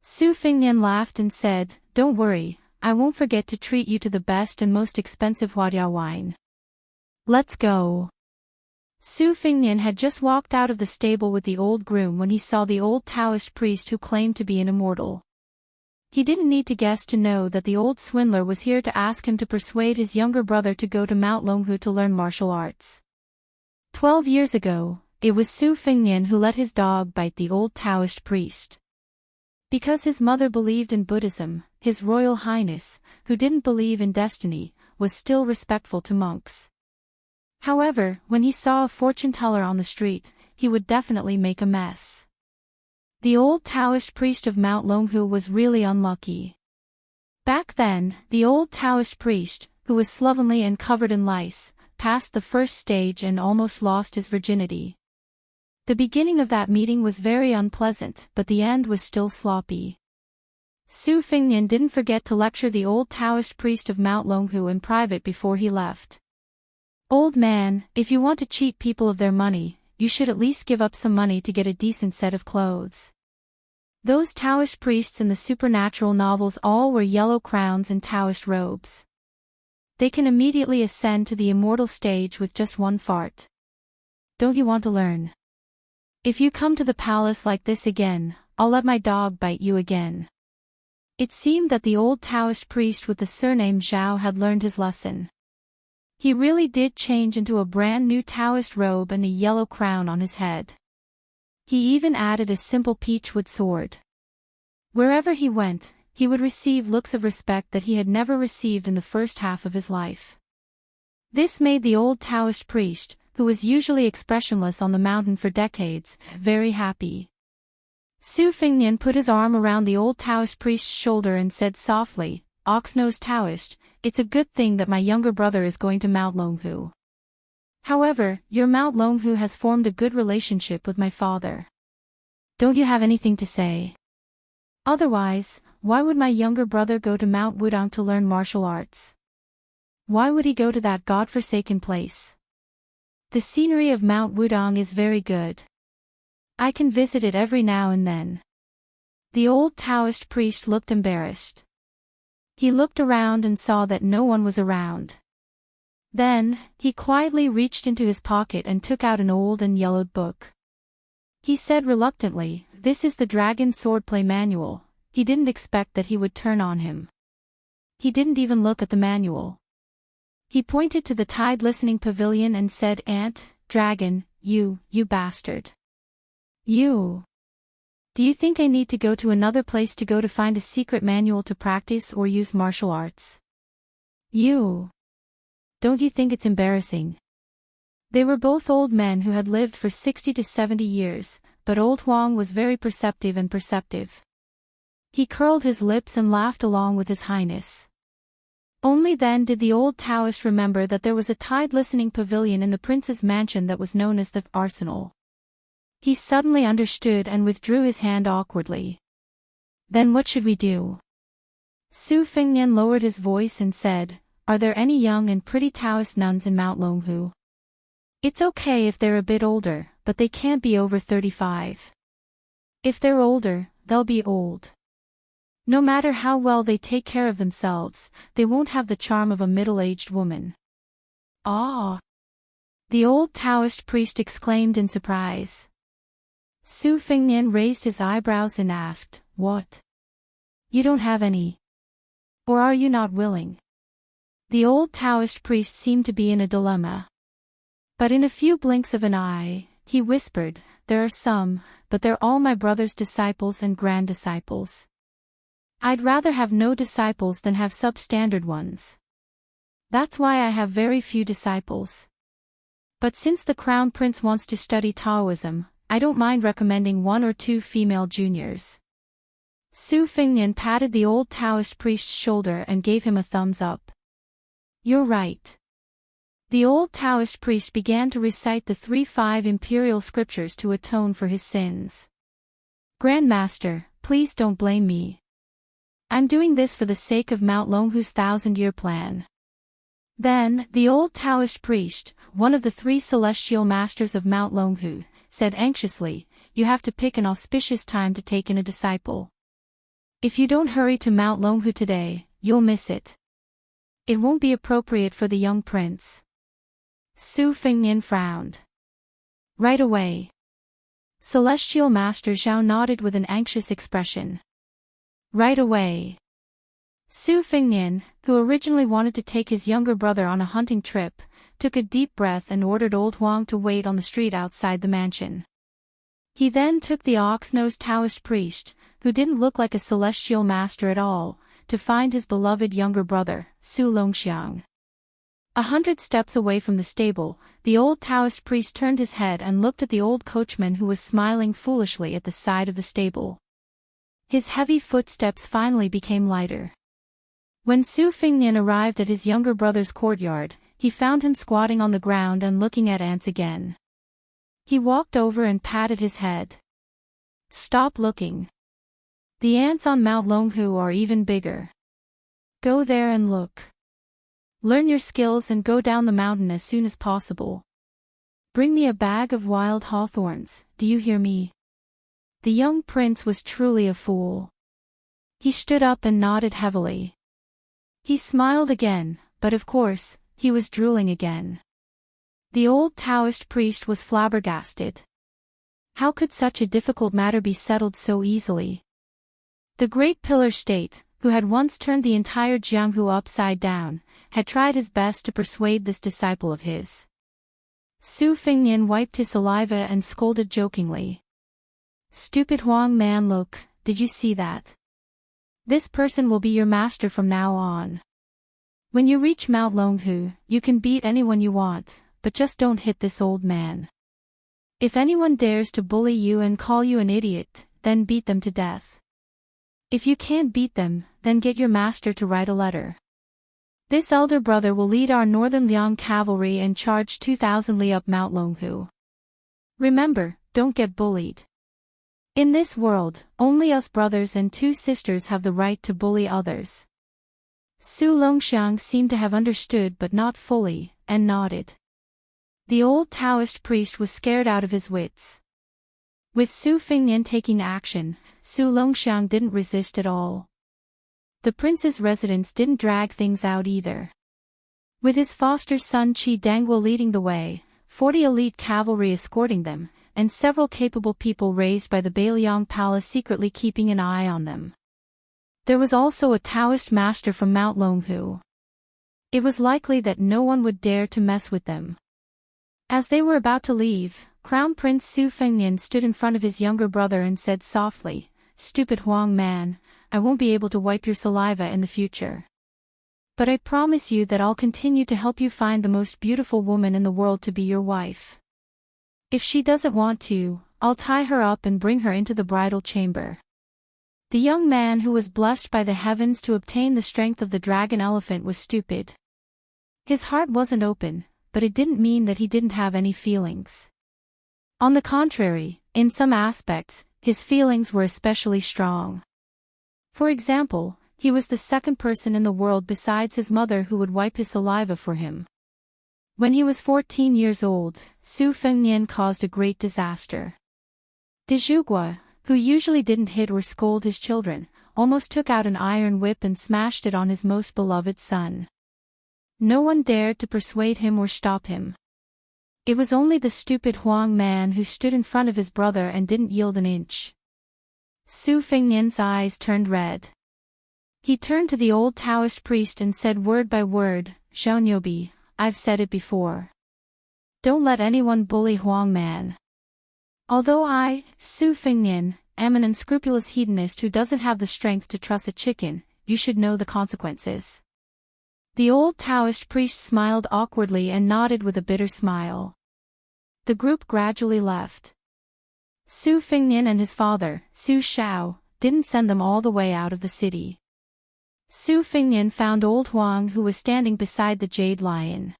Su Fingnian laughed and said, "Don't worry, I won't forget to treat you to the best and most expensive Huadia wine. Let's go." Su Fingnian had just walked out of the stable with the old groom when he saw the old Taoist priest who claimed to be an immortal. He didn't need to guess to know that the old swindler was here to ask him to persuade his younger brother to go to Mount Longhu to learn martial arts. 12 years ago, it was Su Fingnian who let his dog bite the old Taoist priest. Because his mother believed in Buddhism, His Royal Highness, who didn't believe in destiny, was still respectful to monks. However, when he saw a fortune-teller on the street, he would definitely make a mess. The old Taoist priest of Mount Longhu was really unlucky. Back then, the old Taoist priest, who was slovenly and covered in lice, passed the first stage and almost lost his virginity. The beginning of that meeting was very unpleasant, but the end was still sloppy. Su Fingnian didn't forget to lecture the old Taoist priest of Mount Longhu in private before he left. "Old man, if you want to cheat people of their money, you should at least give up some money to get a decent set of clothes." Those Taoist priests in the supernatural novels all wear yellow crowns and Taoist robes. They can immediately ascend to the immortal stage with just one fart. Don't you want to learn? If you come to the palace like this again, I'll let my dog bite you again. It seemed that the old Taoist priest with the surname Zhao had learned his lesson. He really did change into a brand new Taoist robe and a yellow crown on his head. He even added a simple peachwood sword. Wherever he went, he would receive looks of respect that he had never received in the first half of his life. This made the old Taoist priest, who was usually expressionless on the mountain for decades, very happy. Su Fingnian put his arm around the old Taoist priest's shoulder and said softly, "Ox-nosed Taoist, it's a good thing that my younger brother is going to Mount Longhu. However, your Mount Longhu has formed a good relationship with my father. Don't you have anything to say? Otherwise, why would my younger brother go to Mount Wudang to learn martial arts? Why would he go to that god-forsaken place? The scenery of Mount Wudang is very good. I can visit it every now and then." The old Taoist priest looked embarrassed. He looked around and saw that no one was around. Then, he quietly reached into his pocket and took out an old and yellowed book. He said reluctantly, "This is the Dragon Swordplay Manual." He didn't expect that he would turn on him. He didn't even look at the manual. He pointed to the Tide Listening Pavilion and said, "Dragon, you bastard. You. Do you think I need to go to another place to go to find a secret manual to practice or use martial arts? You. Don't you think it's embarrassing?" They were both old men who had lived for 60 to 70 years, but old Huang was very perceptive and perceptive. He curled his lips and laughed along with his highness. Only then did the old Taoist remember that there was a Tide Listening Pavilion in the prince's mansion that was known as the Arsenal. He suddenly understood and withdrew his hand awkwardly. "Then what should we do?" Su Fingnian lowered his voice and said, "Are there any young and pretty Taoist nuns in Mount Longhu? It's okay if they're a bit older, but they can't be over 35. If they're older, they'll be old. No matter how well they take care of themselves, they won't have the charm of a middle-aged woman." "Ah!" the old Taoist priest exclaimed in surprise. Su Fingnian raised his eyebrows and asked, "What? You don't have any? Or are you not willing?" The old Taoist priest seemed to be in a dilemma. But in a few blinks of an eye, He whispered, "There are some, but they're all my brother's disciples and grand disciples. I'd rather have no disciples than have substandard ones. That's why I have very few disciples. But since the Crown Prince wants to study Taoism, I don't mind recommending 1 or 2 female juniors." Su Fengnian patted the old Taoist priest's shoulder and gave him a thumbs up. "You're right." The old Taoist priest began to recite the 3-5 imperial scriptures to atone for his sins. "Grand Master, please don't blame me. I'm doing this for the sake of Mount Longhu's 1,000-year plan." Then, the old Taoist priest, one of the 3 celestial masters of Mount Longhu, said anxiously, "You have to pick an auspicious time to take in a disciple. If you don't hurry to Mount Longhu today, you'll miss it. It won't be appropriate for the young prince." Su Fengnian frowned. "Right away." Celestial Master Zhao nodded with an anxious expression. "Right away." Su Fengnian, who originally wanted to take his younger brother on a hunting trip, took a deep breath and ordered old Huang to wait on the street outside the mansion. He then took the ox-nosed Taoist priest, who didn't look like a celestial master at all, to find his beloved younger brother, Su Longxiang. 100 steps away from the stable, the old Taoist priest turned his head and looked at the old coachman who was smiling foolishly at the side of the stable. His heavy footsteps finally became lighter. When Su Fengnian arrived at his younger brother's courtyard, he found him squatting on the ground and looking at ants again. He walked over and patted his head. "Stop looking. The ants on Mount Longhu are even bigger. Go there and look. Learn your skills and go down the mountain as soon as possible. Bring me a bag of wild hawthorns, do you hear me?" The young prince was truly a fool. He stood up and nodded heavily. He smiled again, but of course, he was drooling again. The old Taoist priest was flabbergasted. How could such a difficult matter be settled so easily? The great pillar state, who had once turned the entire Jianghu upside down, had tried his best to persuade this disciple of his. Su Fengnian wiped his saliva and scolded jokingly. "Stupid Huang man, look, did you see that? This person will be your master from now on. When you reach Mount Longhu, you can beat anyone you want, but just don't hit this old man. If anyone dares to bully you and call you an idiot, then beat them to death. If you can't beat them, then get your master to write a letter. This elder brother will lead our northern Liang cavalry and charge 2,000 li up Mount Longhu. Remember, don't get bullied. In this world, only us brothers and 2 sisters have the right to bully others." Su Longxiang seemed to have understood but not fully, and nodded. The old Taoist priest was scared out of his wits. With Su Fengnian taking action, Su Longxiang didn't resist at all. The prince's residence didn't drag things out either. With his foster son Qi Dangguo leading the way, 40 elite cavalry escorting them, and several capable people raised by the Beiliang Palace secretly keeping an eye on them. There was also a Taoist master from Mount Longhu. It was likely that no one would dare to mess with them. As they were about to leave, Crown Prince Su Fengnian stood in front of his younger brother and said softly, "Stupid Huang man, I won't be able to wipe your saliva in the future. But I promise you that I'll continue to help you find the most beautiful woman in the world to be your wife. If she doesn't want to, I'll tie her up and bring her into the bridal chamber." The young man who was blessed by the heavens to obtain the strength of the dragon elephant was stupid. His heart wasn't open, but it didn't mean that he didn't have any feelings. On the contrary, in some aspects, his feelings were especially strong. For example, he was the second person in the world besides his mother who would wipe his saliva for him. When he was 14 years old, Su Fengnian caused a great disaster. De Zhugua, who usually didn't hit or scold his children, almost took out an iron whip and smashed it on his most beloved son. No one dared to persuade him or stop him. It was only the stupid Huang man who stood in front of his brother and didn't yield an inch. Su Fengnian's eyes turned red. He turned to the old Taoist priest and said word by word, "Xiaonyobi, I've said it before. Don't let anyone bully Huang man. Although I, Su Fingnian, am an unscrupulous hedonist who doesn't have the strength to truss a chicken, you should know the consequences." The old Taoist priest smiled awkwardly and nodded with a bitter smile. The group gradually left. Su Fingnian and his father, Su Shao, didn't send them all the way out of the city. Su Fingnian found old Huang, who was standing beside the jade lion.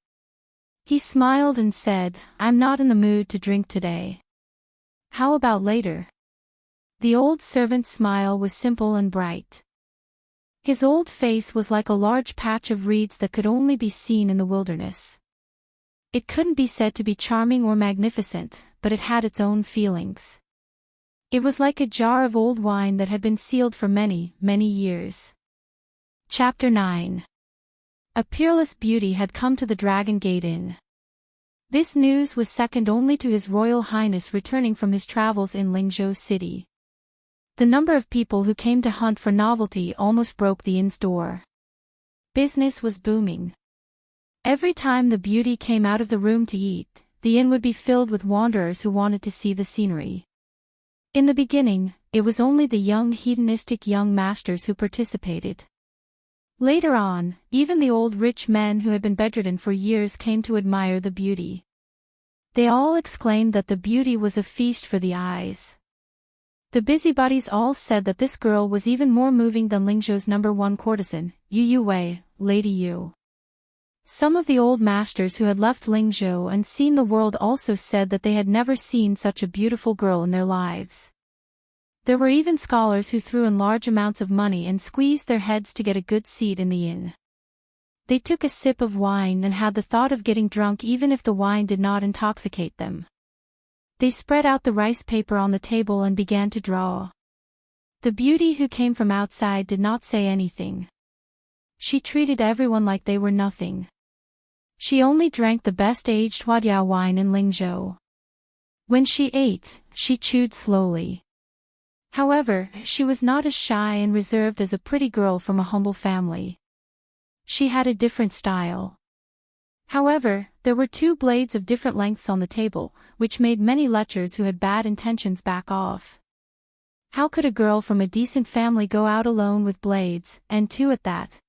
He smiled and said, "I'm not in the mood to drink today. How about later?" The old servant's smile was simple and bright. His old face was like a large patch of reeds that could only be seen in the wilderness. It couldn't be said to be charming or magnificent, but it had its own feelings. It was like a jar of old wine that had been sealed for many, many years. Chapter 9. A peerless beauty had come to the Dragon Gate Inn. This news was second only to His Royal Highness returning from his travels in Lingzhou City. The number of people who came to hunt for novelty almost broke the inn's door. Business was booming. Every time the beauty came out of the room to eat, the inn would be filled with wanderers who wanted to see the scenery. In the beginning, it was only the young hedonistic young masters who participated. Later on, even the old rich men who had been bedridden for years came to admire the beauty. They all exclaimed that the beauty was a feast for the eyes. The busybodies all said that this girl was even more moving than Lingzhou's #1 courtesan, Yu Wei, Lady Yu. Some of the old masters who had left Lingzhou and seen the world also said that they had never seen such a beautiful girl in their lives. There were even scholars who threw in large amounts of money and squeezed their heads to get a good seat in the inn. They took a sip of wine and had the thought of getting drunk even if the wine did not intoxicate them. They spread out the rice paper on the table and began to draw. The beauty who came from outside did not say anything. She treated everyone like they were nothing. She only drank the best aged Huadiao wine in Lingzhou. When she ate, she chewed slowly. However, she was not as shy and reserved as a pretty girl from a humble family. She had a different style. However, there were 2 blades of different lengths on the table, which made many lechers who had bad intentions back off. How could a girl from a decent family go out alone with blades, and 2 at that?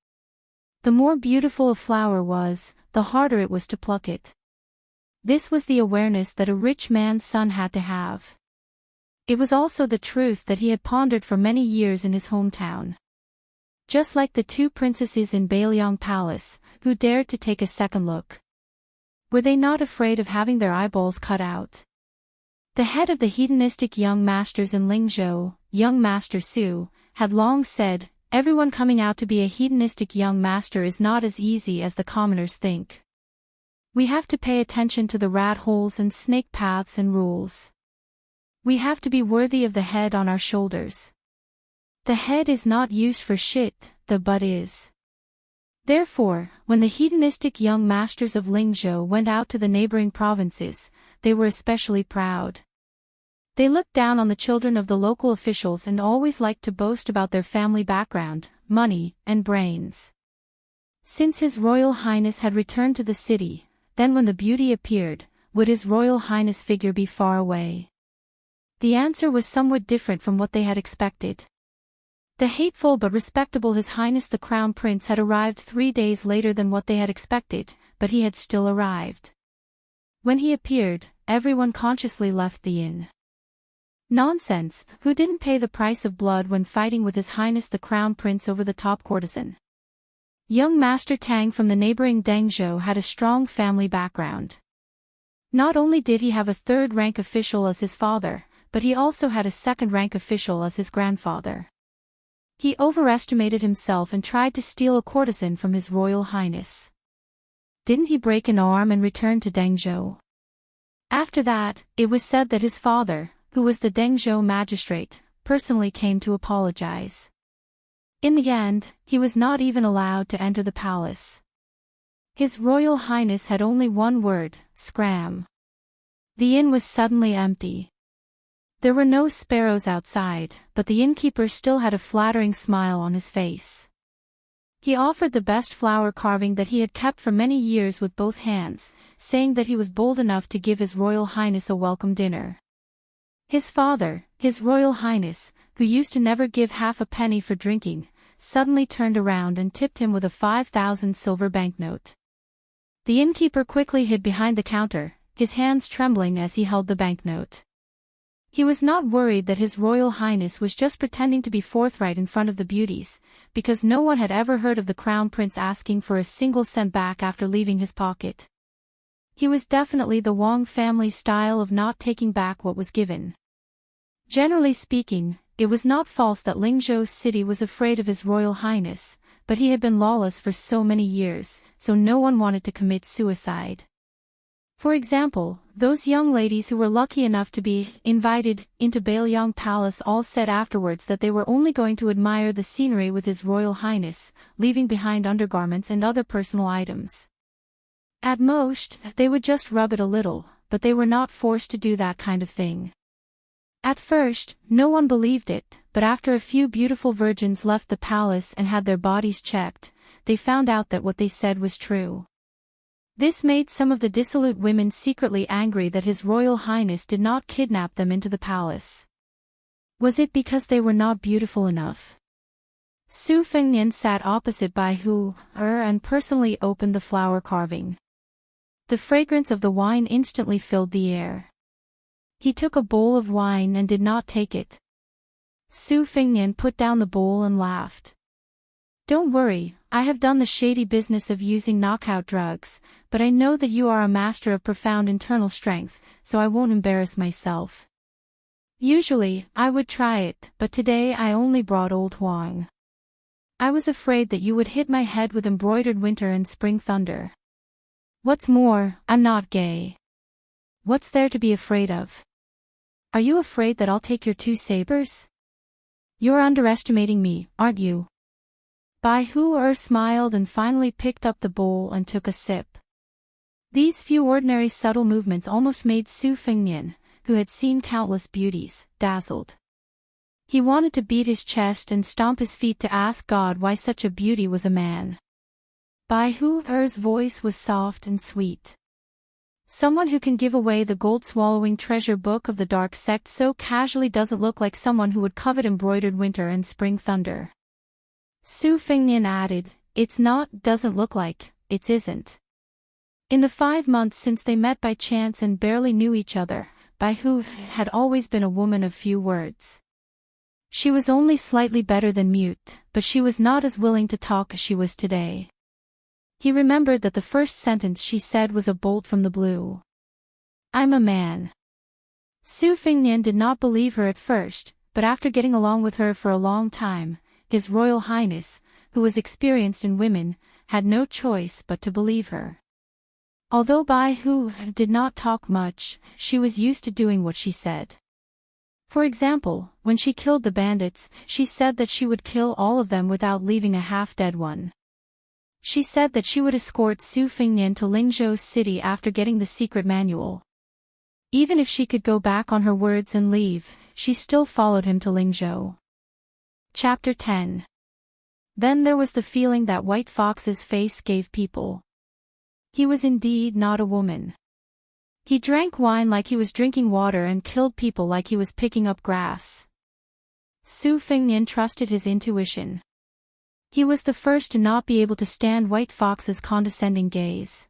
The more beautiful a flower was, the harder it was to pluck it. This was the awareness that a rich man's son had to have. It was also the truth that he had pondered for many years in his hometown. Just like the 2 princesses in Bailiang Palace, who dared to take a second look. Were they not afraid of having their eyeballs cut out? The head of the hedonistic young masters in Lingzhou, young Master Su, had long said, "Everyone coming out to be a hedonistic young master is not as easy as the commoners think. We have to pay attention to the rat holes and snake paths and rules. We have to be worthy of the head on our shoulders. The head is not used for shit, the butt is." Therefore, when the hedonistic young masters of Lingzhou went out to the neighboring provinces, they were especially proud. They looked down on the children of the local officials and always liked to boast about their family background, money, and brains. Since His Royal Highness had returned to the city, then when the beauty appeared, would His Royal Highness figure be far away? The answer was somewhat different from what they had expected. The hateful but respectable His Highness the Crown Prince had arrived 3 days later than what they had expected, but he had still arrived. When he appeared, everyone consciously left the inn. Nonsense, who didn't pay the price of blood when fighting with His Highness the Crown Prince over the top courtesan? Young Master Tang from the neighboring Dengzhou had a strong family background. Not only did he have a 3rd-rank official as his father, but he also had a 2nd-rank official as his grandfather. He overestimated himself and tried to steal a courtesan from His Royal Highness. Didn't he break an arm and return to Dengzhou? After that, it was said that his father, who was the Dengzhou magistrate, personally came to apologize. In the end, he was not even allowed to enter the palace. His Royal Highness had only one word, scram. The inn was suddenly empty. There were no sparrows outside, but the innkeeper still had a flattering smile on his face. He offered the best flower carving that he had kept for many years with both hands, saying that he was bold enough to give His Royal Highness a welcome dinner. His father, His Royal Highness, who used to never give half a penny for drinking, suddenly turned around and tipped him with a 5,000 silver banknote. The innkeeper quickly hid behind the counter, his hands trembling as he held the banknote. He was not worried that His Royal Highness was just pretending to be forthright in front of the beauties, because no one had ever heard of the Crown Prince asking for a single cent back after leaving his pocket. He was definitely the Wang family style of not taking back what was given. Generally speaking, it was not false that Lingzhou city was afraid of His Royal Highness, but he had been lawless for so many years, so no one wanted to commit suicide. For example, those young ladies who were lucky enough to be invited into Bailiang Palace all said afterwards that they were only going to admire the scenery with His Royal Highness, leaving behind undergarments and other personal items. At most, they would just rub it a little, but they were not forced to do that kind of thing. At first, no one believed it, but after a few beautiful virgins left the palace and had their bodies checked, they found out that what they said was true. This made some of the dissolute women secretly angry that His Royal Highness did not kidnap them into the palace. Was it because they were not beautiful enough? Su Fengnian sat opposite Bai Hu and personally opened the flower carving. The fragrance of the wine instantly filled the air. He took a bowl of wine and did not take it. Su Fengnian put down the bowl and laughed. Don't worry, I have done the shady business of using knockout drugs, but I know that you are a master of profound internal strength, so I won't embarrass myself. Usually, I would try it, but today I only brought Old Huang. I was afraid that you would hit my head with embroidered winter and spring thunder. What's more, I'm not gay. What's there to be afraid of? Are you afraid that I'll take your 2 sabers? You're underestimating me, aren't you? Bai Hu smiled and finally picked up the bowl and took a sip. These few ordinary subtle movements almost made Su Fengnian, who had seen countless beauties, dazzled. He wanted to beat his chest and stomp his feet to ask God why such a beauty was a man. Bai Hu's voice was soft and sweet. Someone who can give away the gold-swallowing treasure book of the dark sect so casually doesn't look like someone who would covet embroidered winter and spring thunder. Su Fengnian added, it's not, doesn't look like, it isn't. In the 5 months since they met by chance and barely knew each other, Bai Hu had always been a woman of few words. She was only slightly better than mute, but she was not as willing to talk as she was today. He remembered that the first sentence she said was a bolt from the blue. I'm a man. Su Fengnian did not believe her at first, but after getting along with her for a long time, His Royal Highness, who was experienced in women, had no choice but to believe her. Although Bai Hu did not talk much, she was used to doing what she said. For example, when she killed the bandits, she said that she would kill all of them without leaving a half-dead one. She said that she would escort Su Fengnian to Lingzhou city after getting the secret manual. Even if she could go back on her words and leave, she still followed him to Lingzhou. Chapter 10. Then there was the feeling that White Fox's face gave people. He was indeed not a woman. He drank wine like he was drinking water and killed people like he was picking up grass. Su Fengnian trusted his intuition. He was the first to not be able to stand White Fox's condescending gaze.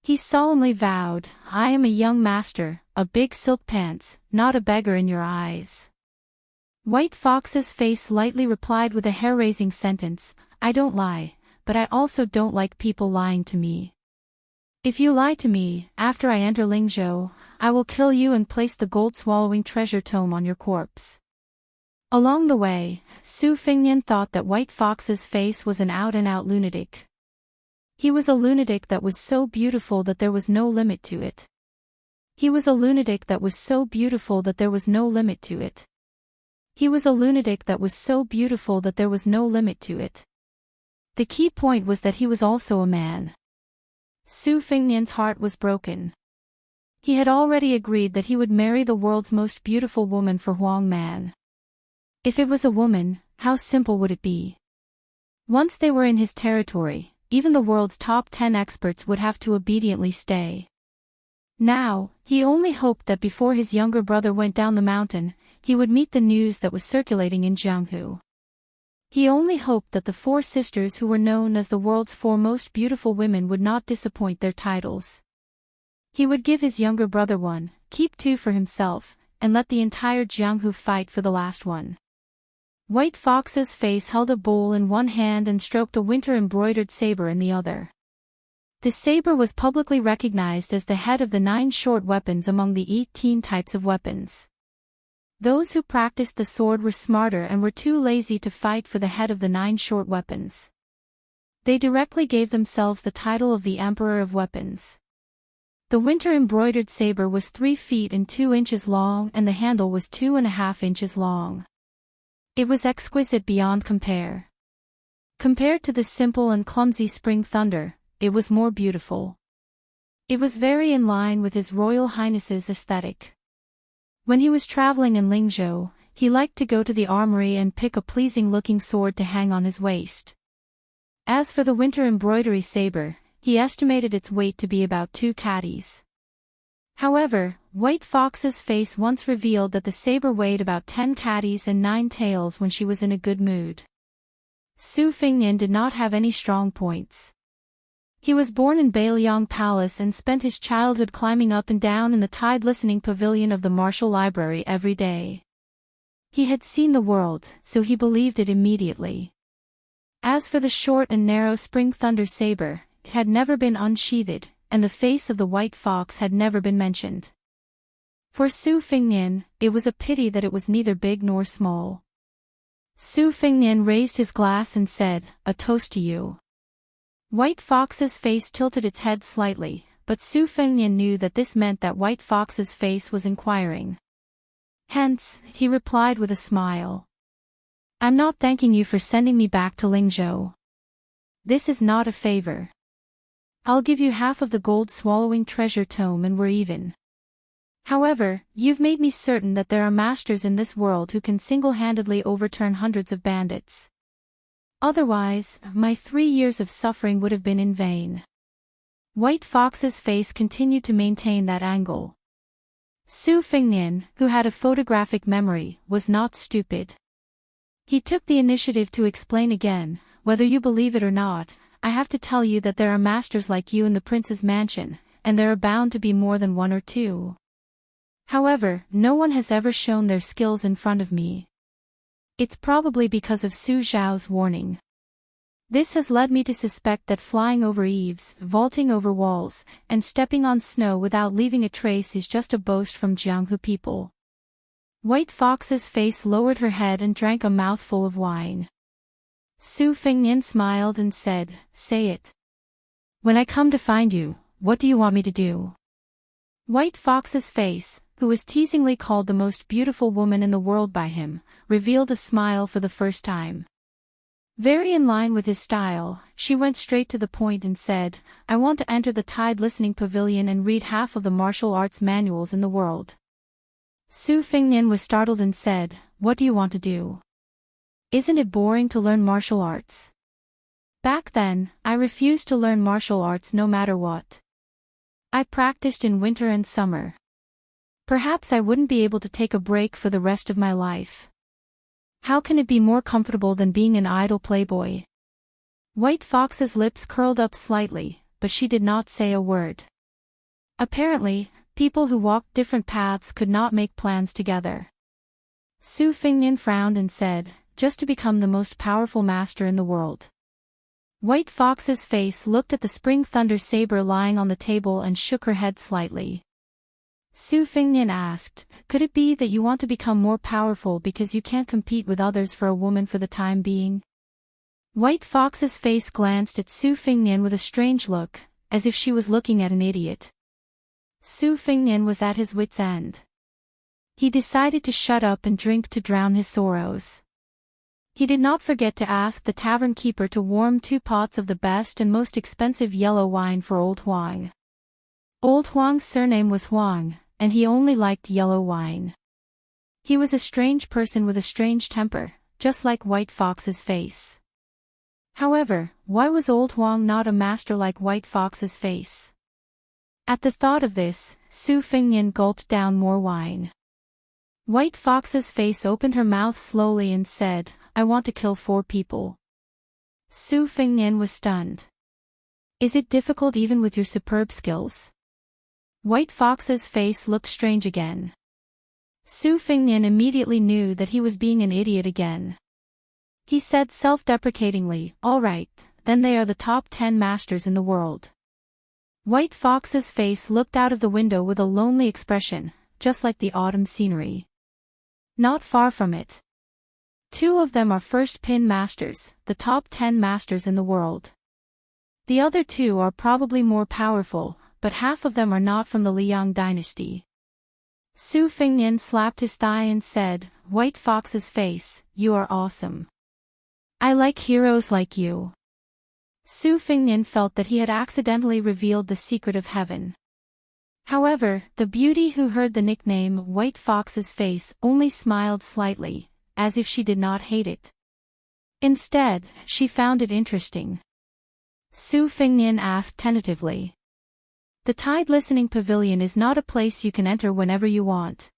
He solemnly vowed, I am a young master, a big silk pants, not a beggar in your eyes. White Fox's face lightly replied with a hair-raising sentence, I don't lie, but I also don't like people lying to me. If you lie to me, after I enter Lingzhou, I will kill you and place the gold-swallowing treasure tome on your corpse. Along the way, Su Fengnian thought that White Fox's face was an out-and-out lunatic. He was a lunatic that was so beautiful that there was no limit to it. He was a lunatic that was so beautiful that there was no limit to it. He was a lunatic that was so beautiful that there was no limit to it. The key point was that he was also a man. Su Fengnian's heart was broken. He had already agreed that he would marry the world's most beautiful woman for Huang Man. If it was a woman, how simple would it be? Once they were in his territory, even the world's top 10 experts would have to obediently stay. Now, he only hoped that before his younger brother went down the mountain, he would meet the news that was circulating in Jianghu. He only hoped that the four sisters who were known as the world's four most beautiful women would not disappoint their titles. He would give his younger brother one, keep two for himself, and let the entire Jianghu fight for the last one. White Fox's face held a bowl in one hand and stroked a winter-embroidered saber in the other. The saber was publicly recognized as the head of the 9 short weapons among the 18 types of weapons. Those who practiced the sword were smarter and were too lazy to fight for the head of the 9 short weapons. They directly gave themselves the title of the Emperor of Weapons. The winter-embroidered saber was 3 feet and 2 inches long and the handle was 2.5 inches long. It was exquisite beyond compare. Compared to the simple and clumsy spring thunder, it was more beautiful. It was very in line with His Royal Highness's aesthetic. When he was traveling in Lingzhou, he liked to go to the armory and pick a pleasing-looking sword to hang on his waist. As for the winter embroidery saber, he estimated its weight to be about 2 caddies. However, White Fox's face once revealed that the saber weighed about 10 caddies and 9 taels when she was in a good mood. Su Fingnian did not have any strong points. He was born in Bailiang Palace and spent his childhood climbing up and down in the tide-listening pavilion of the Martial Library every day. He had seen the world, so he believed it immediately. As for the short and narrow spring thunder saber, it had never been unsheathed, and the face of the white fox had never been mentioned. For Su Fingnian, it was a pity that it was neither big nor small. Su Fingnian raised his glass and said, "A toast to you." White Fox's face tilted its head slightly, but Su Fingnian knew that this meant that White Fox's face was inquiring. Hence, he replied with a smile. "I'm not thanking you for sending me back to Lingzhou. This is not a favor. I'll give you half of the gold-swallowing treasure tome and we're even. However, you've made me certain that there are masters in this world who can single-handedly overturn hundreds of bandits. Otherwise, my 3 years of suffering would have been in vain." White Fox's face continued to maintain that angle. Su Fingnian, who had a photographic memory, was not stupid. He took the initiative to explain again, "Whether you believe it or not, I have to tell you that there are masters like you in the prince's mansion, and there are bound to be more than 1 or 2. However, no one has ever shown their skills in front of me. It's probably because of Su Zhao's warning. This has led me to suspect that flying over eaves, vaulting over walls, and stepping on snow without leaving a trace is just a boast from Jianghu people." White Fox's face lowered her head and drank a mouthful of wine. Su Fingnian smiled and said, "Say it. When I come to find you, what do you want me to do?" White Fox's face, who was teasingly called the most beautiful woman in the world by him, revealed a smile for the first time. Very in line with his style, she went straight to the point and said, "I want to enter the tide-listening pavilion and read half of the martial arts manuals in the world." Su Fingnian was startled and said, "What do you want to do? Isn't it boring to learn martial arts? Back then, I refused to learn martial arts no matter what. I practiced in winter and summer. Perhaps I wouldn't be able to take a break for the rest of my life. How can it be more comfortable than being an idle playboy?" White Fox's lips curled up slightly, but she did not say a word. Apparently, people who walked different paths could not make plans together. Su Fingnian frowned and said, "Just to become the most powerful master in the world." White Fox's face looked at the spring thunder saber lying on the table and shook her head slightly. Su Fingnian asked, "Could it be that you want to become more powerful because you can't compete with others for a woman for the time being?" White Fox's face glanced at Su Fingnian with a strange look, as if she was looking at an idiot. Su Fingnian was at his wit's end. He decided to shut up and drink to drown his sorrows. He did not forget to ask the tavern keeper to warm 2 pots of the best and most expensive yellow wine for Old Huang. Old Huang's surname was Huang, and he only liked yellow wine. He was a strange person with a strange temper, just like White Fox's face. However, why was Old Huang not a master like White Fox's face? At the thought of this, Su Fengnian gulped down more wine. White Fox's face opened her mouth slowly and said, "I want to kill 4 people." Su Fengnian was stunned. "Is it difficult even with your superb skills?" White Fox's face looked strange again. Su Fengnian immediately knew that he was being an idiot again. He said self-deprecatingly, "All right, then they are the top 10 masters in the world." White Fox's face looked out of the window with a lonely expression, just like the autumn scenery. Not far from it. 2 of them are first pin masters, the top 10 masters in the world. The other 2 are probably more powerful, but half of them are not from the Liang dynasty. Su Fengnian slapped his thigh and said, "White Fox's face, you are awesome. I like heroes like you." Su Fengnian felt that he had accidentally revealed the secret of heaven. However, the beauty who heard the nickname White Fox's face only smiled slightly, as if she did not hate it. Instead, she found it interesting. Su Fengnian asked tentatively. "The Tide Listening Pavilion is not a place you can enter whenever you want.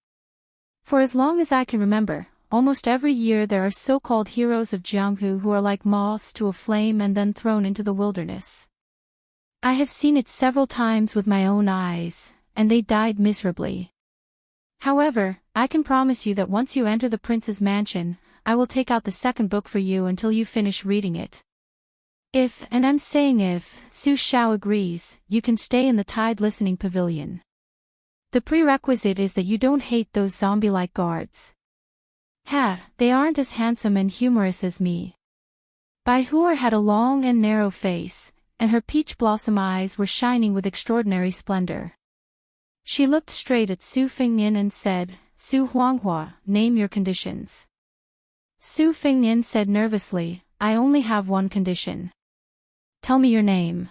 For as long as I can remember, almost every year there are so-called heroes of Jianghu who are like moths to a flame and then thrown into the wilderness. I have seen it several times with my own eyes, and they died miserably. However, I can promise you that once you enter the prince's mansion, I will take out the second book for you until you finish reading it. If, and I'm saying if, Su Xiao agrees, you can stay in the Tide Listening Pavilion. The prerequisite is that you don't hate those zombie-like guards. They aren't as handsome and humorous as me." Bai Huer had a long and narrow face, and her peach blossom eyes were shining with extraordinary splendor. She looked straight at Su Fengnian and said, "Su Huanghua, name your conditions." Su Fengnian said nervously, "I only have one condition." "Tell me your name."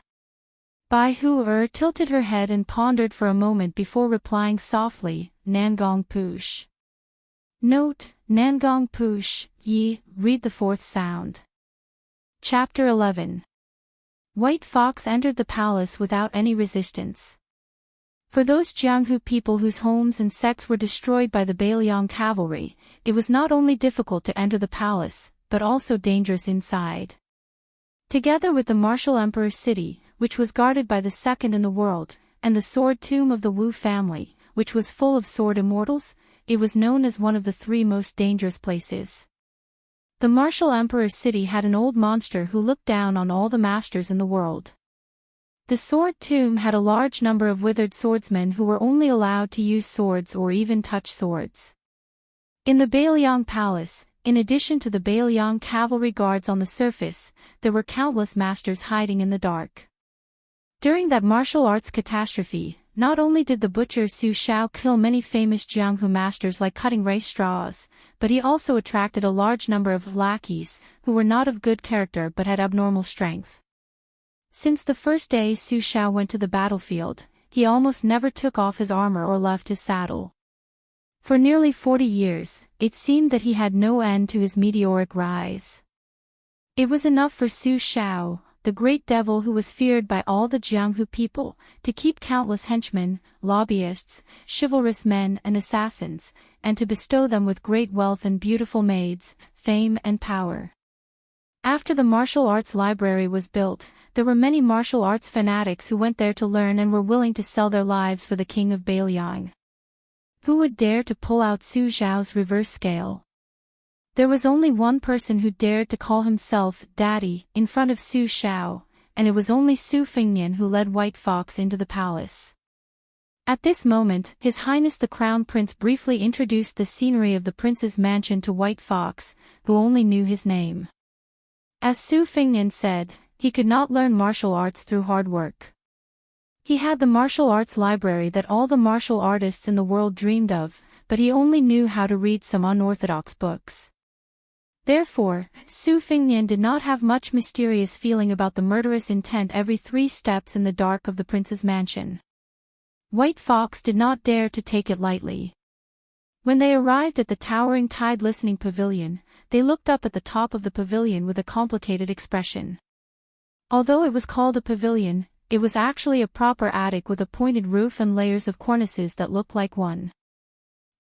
Bai Huer tilted her head and pondered for a moment before replying softly, "Nangong Push." Note, Nangong Push, Yi, read the 4th sound. Chapter 11. White Fox entered the palace without any resistance. For those Jianghu people whose homes and sects were destroyed by the Beiliang cavalry, it was not only difficult to enter the palace, but also dangerous inside. Together with the martial emperor's city, which was guarded by the second in the world, and the sword tomb of the Wu family, which was full of sword immortals, it was known as one of the 3 most dangerous places. The martial emperor's city had an old monster who looked down on all the masters in the world. The sword tomb had a large number of withered swordsmen who were only allowed to use swords or even touch swords. In the Beiliang palace, in addition to the Beiliang cavalry guards on the surface, there were countless masters hiding in the dark. During that martial arts catastrophe, not only did the butcher Su Xiao kill many famous Jianghu masters like cutting rice straws, but he also attracted a large number of lackeys, who were not of good character but had abnormal strength. Since the first day Su Xiao went to the battlefield, he almost never took off his armor or left his saddle. For nearly 40 years, it seemed that he had no end to his meteoric rise. It was enough for Su Xiao, the great devil who was feared by all the Jianghu people, to keep countless henchmen, lobbyists, chivalrous men and assassins, and to bestow them with great wealth and beautiful maids, fame and power. After the martial arts library was built, there were many martial arts fanatics who went there to learn and were willing to sell their lives for the king of Beiliang. Who would dare to pull out Su Xiao's reverse scale? There was only one person who dared to call himself Daddy in front of Su Xiao, and it was only Su Fengnian who led White Fox into the palace. At this moment, His Highness the Crown Prince briefly introduced the scenery of the prince's mansion to White Fox, who only knew his name. As Su Fengnian said, he could not learn martial arts through hard work. He had the martial arts library that all the martial artists in the world dreamed of, but he only knew how to read some unorthodox books. Therefore, Su Fengnian did not have much mysterious feeling about the murderous intent every 3 steps in the dark of the prince's mansion. White Fox did not dare to take it lightly. When they arrived at the towering Tide Listening Pavilion, they looked up at the top of the pavilion with a complicated expression. Although it was called a pavilion, it was actually a proper attic with a pointed roof and layers of cornices that looked like one.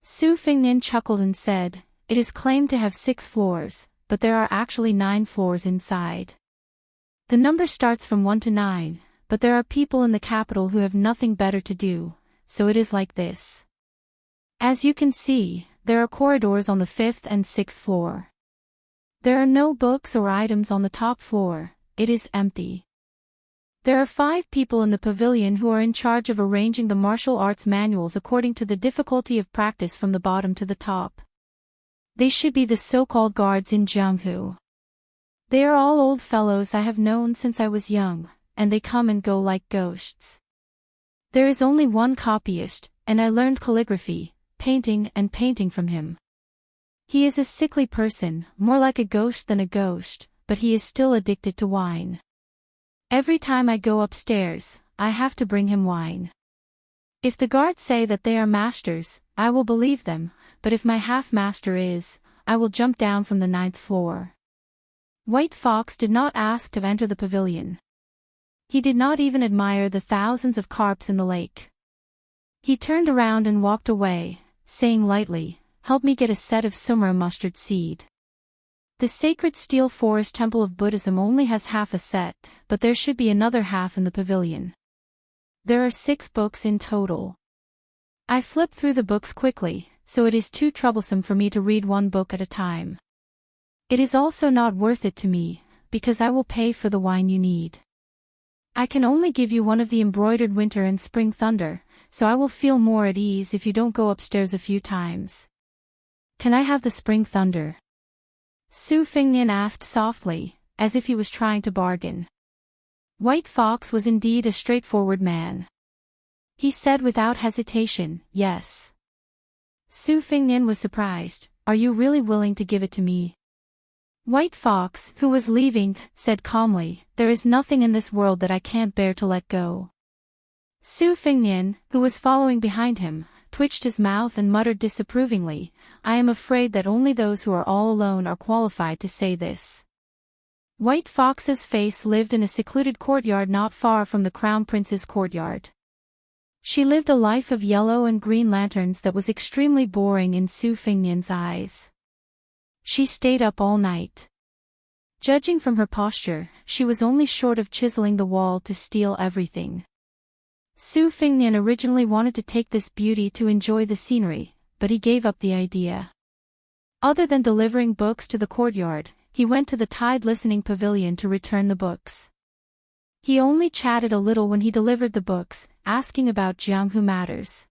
Su Fengnian chuckled and said, "It is claimed to have 6 floors, but there are actually 9 floors inside. The number starts from 1 to 9, but there are people in the capital who have nothing better to do, so it is like this. As you can see, there are corridors on the 5th and 6th floor. There are no books or items on the top floor, it is empty. There are 5 people in the pavilion who are in charge of arranging the martial arts manuals according to the difficulty of practice from the bottom to the top. They should be the so-called guards in Jianghu. They are all old fellows I have known since I was young, and they come and go like ghosts. There is only one copyist, and I learned calligraphy, painting from him. He is a sickly person, more like a ghost than a ghost, but he is still addicted to wine. Every time I go upstairs, I have to bring him wine. If the guards say that they are masters, I will believe them, but if my half-master is, I will jump down from the 9th floor." White Fox did not ask to enter the pavilion. He did not even admire the thousands of carps in the lake. He turned around and walked away, saying lightly, "Help me get a set of sumra mustard seed. The sacred steel forest temple of Buddhism only has half a set, but there should be another half in the pavilion. There are 6 books in total. I flip through the books quickly, so it is too troublesome for me to read one book at a time. It is also not worth it to me, because I will pay for the wine you need. I can only give you one of the embroidered winter and spring thunder, so I will feel more at ease if you don't go upstairs a few times. Can I have the spring thunder?" Su Fengnian asked softly, as if he was trying to bargain. White Fox was indeed a straightforward man. He said without hesitation, "Yes." Su Fengnian was surprised. "Are you really willing to give it to me?" White Fox, who was leaving, said calmly, "There is nothing in this world that I can't bear to let go." Su Fengnian, who was following behind him, twitched his mouth and muttered disapprovingly, "I am afraid that only those who are all alone are qualified to say this." White Fox's face lived in a secluded courtyard not far from the Crown Prince's courtyard. She lived a life of yellow and green lanterns that was extremely boring in Su Fengnian's eyes. She stayed up all night. Judging from her posture, she was only short of chiseling the wall to steal everything. Su Fengnian originally wanted to take this beauty to enjoy the scenery, but he gave up the idea. Other than delivering books to the courtyard, he went to the Tide Listening Pavilion to return the books. He only chatted a little when he delivered the books, asking about Jianghu matters.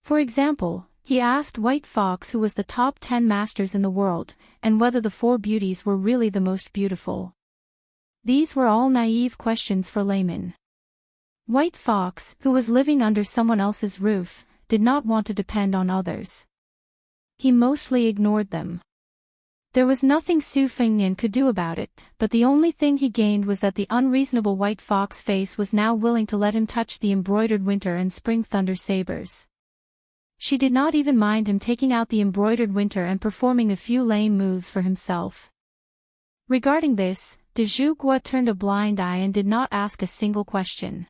For example, he asked White Fox who was the top 10 masters in the world, and whether the 4 beauties were really the most beautiful. These were all naive questions for laymen. White Fox, who was living under someone else's roof, did not want to depend on others. He mostly ignored them. There was nothing Su Fengnian could do about it, but the only thing he gained was that the unreasonable White Fox face was now willing to let him touch the embroidered winter and spring thunder sabers. She did not even mind him taking out the embroidered winter and performing a few lame moves for himself. Regarding this, de Zhugua turned a blind eye and did not ask a single question.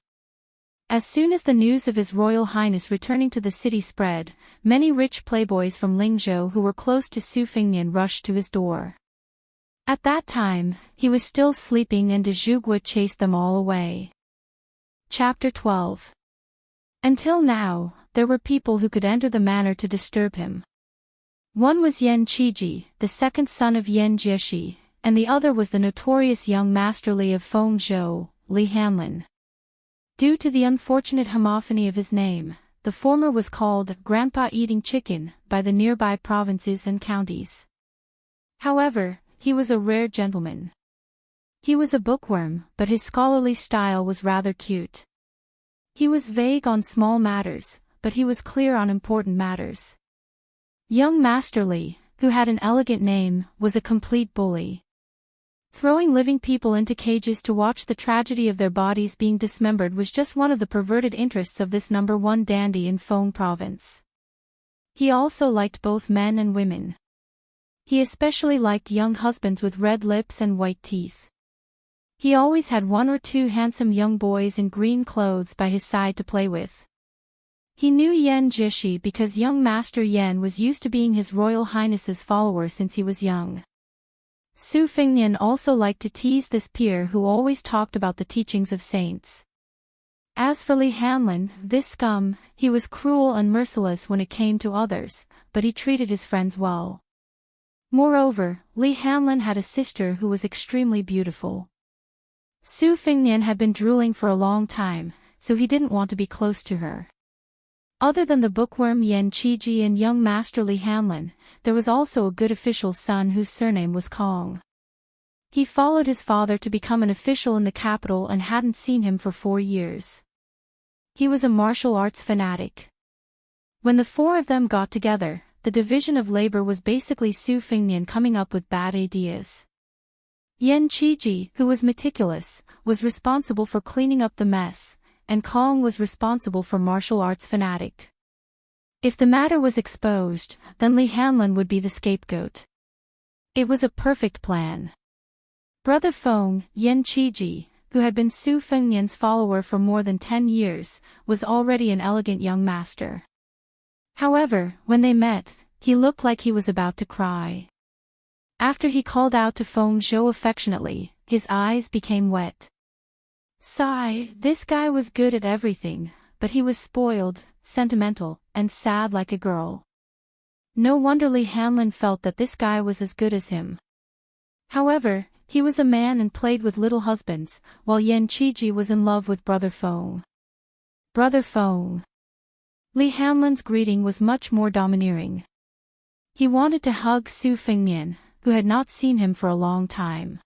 As soon as the news of His Royal Highness returning to the city spread, many rich playboys from Lingzhou who were close to Su Fengnian rushed to his door. At that time, he was still sleeping and de Zhugua chased them all away. Chapter 12. Until now, there were people who could enter the manor to disturb him. One was Yan Qiji, the second son of Yan Jieshi, and the other was the notorious young master Li of Fengzhou, Li Hanlin. Due to the unfortunate homophony of his name, the former was called Grandpa Eating Chicken by the nearby provinces and counties. However, he was a rare gentleman. He was a bookworm, but his scholarly style was rather cute. He was vague on small matters, but he was clear on important matters. Young Master Li, who had an elegant name, was a complete bully. Throwing living people into cages to watch the tragedy of their bodies being dismembered was just one of the perverted interests of this number 1 dandy in Feng province. He also liked both men and women. He especially liked young husbands with red lips and white teeth. He always had one or two handsome young boys in green clothes by his side to play with. He knew Yan Jishi because young Master Yan was used to being His Royal Highness's follower since he was young. Su Fengnian also liked to tease this peer who always talked about the teachings of saints. As for Li Hanlin, this scum, he was cruel and merciless when it came to others, but he treated his friends well. Moreover, Li Hanlin had a sister who was extremely beautiful. Su Fengnian had been drooling for a long time, so he didn't want to be close to her. Other than the bookworm Yan Qiji and young Master Li Hanlin, there was also a good official's son whose surname was Kong. He followed his father to become an official in the capital and hadn't seen him for 4 years. He was a martial arts fanatic. When the four of them got together, the division of labor was basically Su Fengnian coming up with bad ideas. Yan Qiji, who was meticulous, was responsible for cleaning up the mess, and Kong was responsible for martial arts fanatic. If the matter was exposed, then Li Hanlin would be the scapegoat. It was a perfect plan. Brother Feng, Yan Qiji, who had been Su Fengnian's follower for more than 10 years, was already an elegant young master. However, when they met, he looked like he was about to cry. After he called out to Feng Zhou affectionately, his eyes became wet. Sigh, this guy was good at everything, but he was spoiled, sentimental, and sad like a girl. No wonder Li Hanlin felt that this guy was as good as him. However, he was a man and played with little husbands, while Yan Qiji was in love with Brother Feng. Brother Feng. Li Hanlin's greeting was much more domineering. He wanted to hug Su Fengnian, who had not seen him for a long time.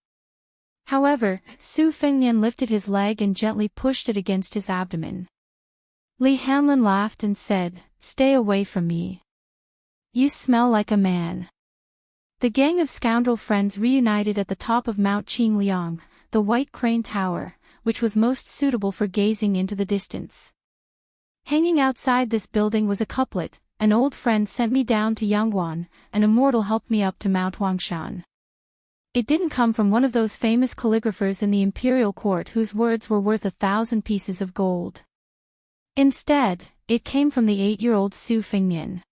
However, Su Fengnian lifted his leg and gently pushed it against his abdomen. Li Hanlin laughed and said, "Stay away from me. You smell like a man." The gang of scoundrel friends reunited at the top of Mount Qingliang, the White Crane Tower, which was most suitable for gazing into the distance. Hanging outside this building was a couplet: "An old friend sent me down to Yangguan, an immortal helped me up to Mount Huangshan." It didn't come from one of those famous calligraphers in the imperial court whose words were worth 1,000 pieces of gold. Instead, it came from the 8-year-old Su Fengnian.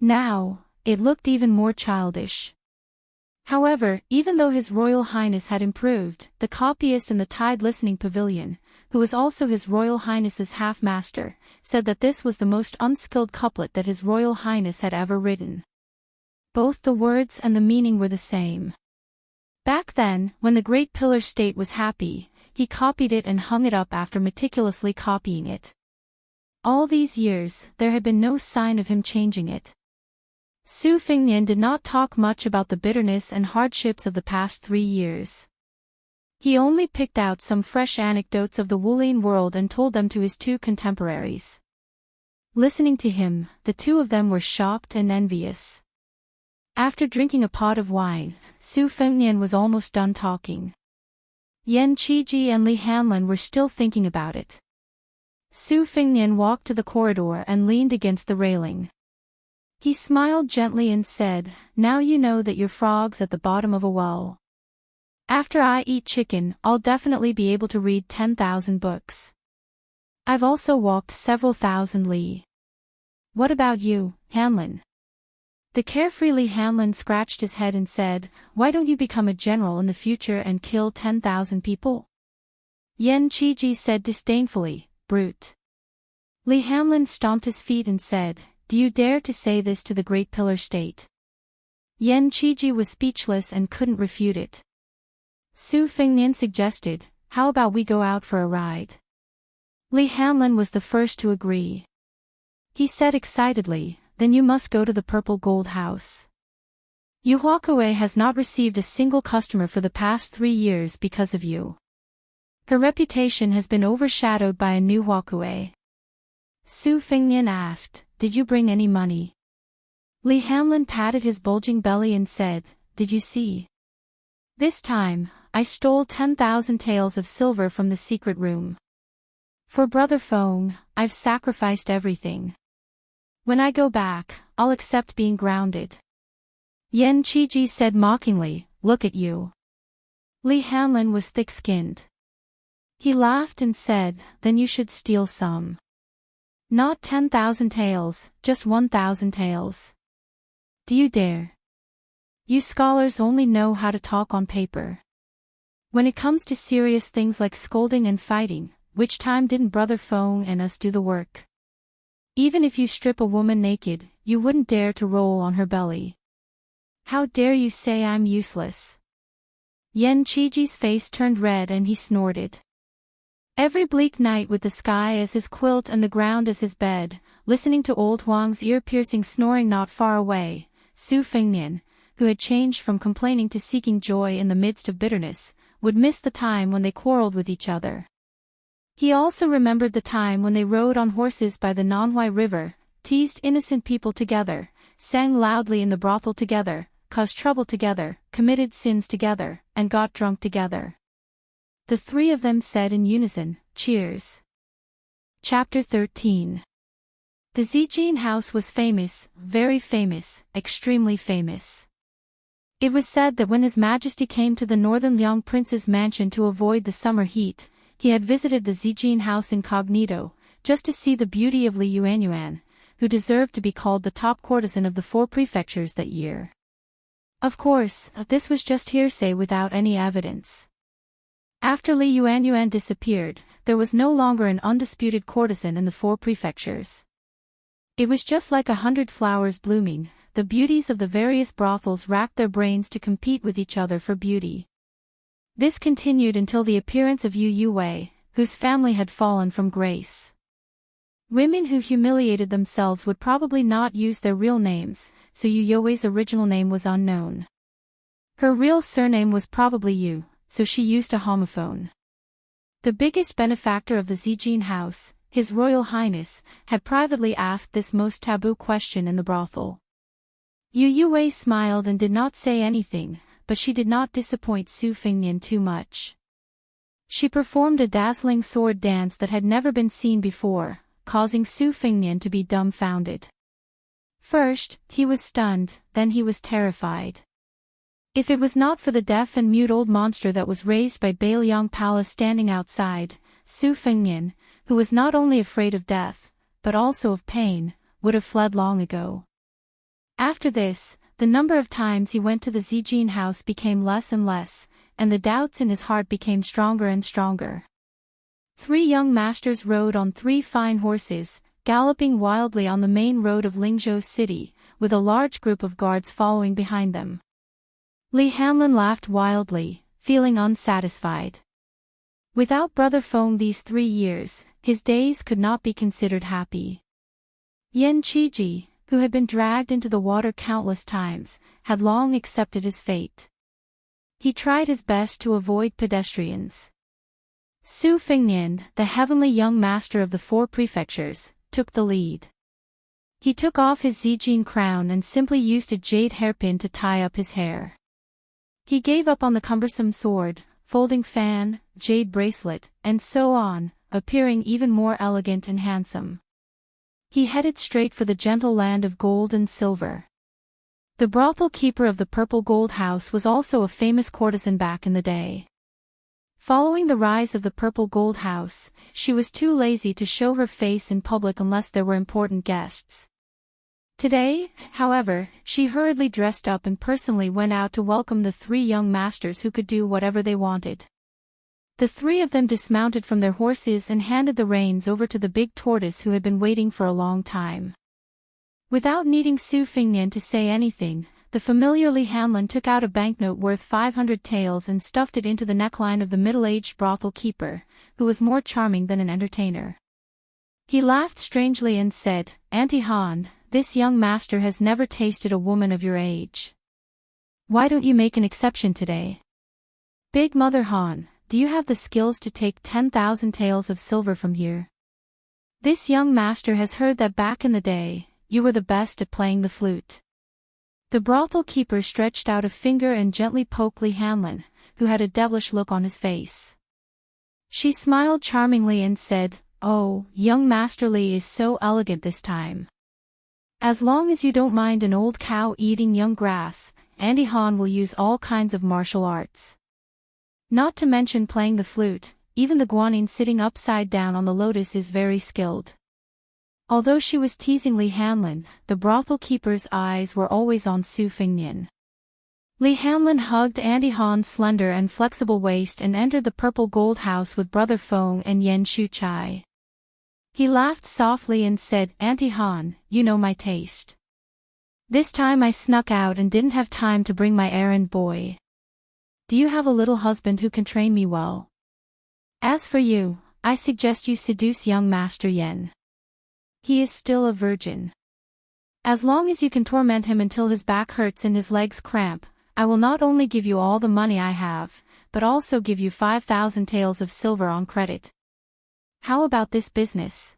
Now, it looked even more childish. However, even though His Royal Highness had improved, the copyist in the Tide Listening Pavilion, who was also His Royal Highness's half-master, said that this was the most unskilled couplet that His Royal Highness had ever written. Both the words and the meaning were the same. Back then, when the Great Pillar State was happy, he copied it and hung it up after meticulously copying it. All these years, there had been no sign of him changing it. Su Fengnian did not talk much about the bitterness and hardships of the past 3 years. He only picked out some fresh anecdotes of the Wulin world and told them to his 2 contemporaries. Listening to him, the 2 of them were shocked and envious. After drinking a pot of wine, Su Fengnian was almost done talking. Yan Qiji and Li Hanlin were still thinking about it. Su Fengnian walked to the corridor and leaned against the railing. He smiled gently and said, "Now you know that you're frogs at the bottom of a well. After I eat chicken, I'll definitely be able to read 10,000 books. I've also walked several thousand li. What about you, Hanlin?" The carefree Li Hanlin scratched his head and said, "Why don't you become a general in the future and kill 10,000 people?" Yan Qiji said disdainfully, "Brute." Li Hanlin stomped his feet and said, "Do you dare to say this to the Great Pillar State?" Yan Qiji was speechless and couldn't refute it. Su Fengnian suggested, "How about we go out for a ride?" Li Hanlin was the first to agree. He said excitedly, "Then you must go to the Purple Gold House. Yu Huakue has not received a single customer for the past 3 years because of you. Her reputation has been overshadowed by a new Huakue." Su Fengnian asked, "Did you bring any money?" Li Hanlin patted his bulging belly and said, "Did you see? This time, I stole 10,000 taels of silver from the secret room. For Brother Feng, I've sacrificed everything. When I go back, I'll accept being grounded." Yan Qiji said mockingly, "Look at you. Li Hanlin was thick-skinned. He laughed and said, "Then you should steal some. Not 10,000 taels, just 1,000 taels. Do you dare? You scholars only know how to talk on paper. When it comes to serious things like scolding and fighting, which time didn't Brother Fong and us do the work? Even if you strip a woman naked, you wouldn't dare to roll on her belly. How dare you say I'm useless?" Yan Chiji's face turned red and he snorted. Every bleak night with the sky as his quilt and the ground as his bed, listening to old Huang's ear-piercing snoring not far away, Su Fengnian, who had changed from complaining to seeking joy in the midst of bitterness, would miss the time when they quarreled with each other. He also remembered the time when they rode on horses by the Nanhuai River, teased innocent people together, sang loudly in the brothel together, caused trouble together, committed sins together, and got drunk together. The three of them said in unison, "Cheers." Chapter 13. The Zijin house was famous, very famous, extremely famous. It was said that when His Majesty came to the northern Liang Prince's mansion to avoid the summer heat, he had visited the Zijin house incognito, just to see the beauty of Li Yuanyuan, who deserved to be called the top courtesan of the 4 prefectures that year. Of course, this was just hearsay without any evidence. After Li Yuanyuan disappeared, there was no longer an undisputed courtesan in the 4 prefectures. It was just like 100 flowers blooming, the beauties of the various brothels racked their brains to compete with each other for beauty. This continued until the appearance of Yu Yuwei, whose family had fallen from grace. Women who humiliated themselves would probably not use their real names, so Yu Yuwei's original name was unknown. Her real surname was probably Yu, so she used a homophone. The biggest benefactor of the Zijin house, His Royal Highness, had privately asked this most taboo question in the brothel. Yu Yuwei smiled and did not say anything, but she did not disappoint Su Fengnian too much. She performed a dazzling sword dance that had never been seen before, causing Su Fengnian to be dumbfounded. First, he was stunned, then he was terrified. If it was not for the deaf and mute old monster that was raised by Bailiang Palace standing outside, Su Fengnian, who was not only afraid of death, but also of pain, would have fled long ago. After this, the number of times he went to the Zijin house became less and less, and the doubts in his heart became stronger and stronger. 3 young masters rode on 3 fine horses, galloping wildly on the main road of Lingzhou city, with a large group of guards following behind them. Li Hanlin laughed wildly, feeling unsatisfied. Without Brother Feng these 3 years, his days could not be considered happy. Yan Chiji, who had been dragged into the water countless times, had long accepted his fate. He tried his best to avoid pedestrians. Su Fengnian, the heavenly young master of the 4 prefectures, took the lead. He took off his Zijin crown and simply used a jade hairpin to tie up his hair. He gave up on the cumbersome sword, folding fan, jade bracelet, and so on, appearing even more elegant and handsome. He headed straight for the gentle land of gold and silver. The brothel keeper of the Purple Gold House was also a famous courtesan back in the day. Following the rise of the Purple Gold House, she was too lazy to show her face in public unless there were important guests. Today, however, she hurriedly dressed up and personally went out to welcome the 3 young masters who could do whatever they wanted. The 3 of them dismounted from their horses and handed the reins over to the big tortoise who had been waiting for a long time. Without needing Su Fengnian to say anything, the familiar Li Hanlin took out a banknote worth 500 taels and stuffed it into the neckline of the middle-aged brothel keeper, who was more charming than an entertainer. He laughed strangely and said, "Auntie Han, this young master has never tasted a woman of your age. Why don't you make an exception today? Big Mother Han, do you have the skills to take 10,000 taels of silver from here? This young master has heard that back in the day, you were the best at playing the flute." The brothel keeper stretched out a finger and gently poked Li Hanlin, who had a devilish look on his face. She smiled charmingly and said, "Oh, young Master Li is so elegant this time. As long as you don't mind an old cow eating young grass, Auntie Han will use all kinds of martial arts." Not to mention playing the flute, even the guanyin sitting upside down on the lotus is very skilled. Although she was teasing Li Hanlin, the brothel keeper's eyes were always on Su Fengnian. Li Hanlin hugged Auntie Han's slender and flexible waist and entered the purple gold house with Brother Feng and Yen Shuchai. He laughed softly and said, "Auntie Han, you know my taste. This time I snuck out and didn't have time to bring my errand boy. Do you have a little husband who can train me well? As for you, I suggest you seduce young Master Yen. He is still a virgin. As long as you can torment him until his back hurts and his legs cramp, I will not only give you all the money I have, but also give you 5,000 taels of silver on credit. How about this business?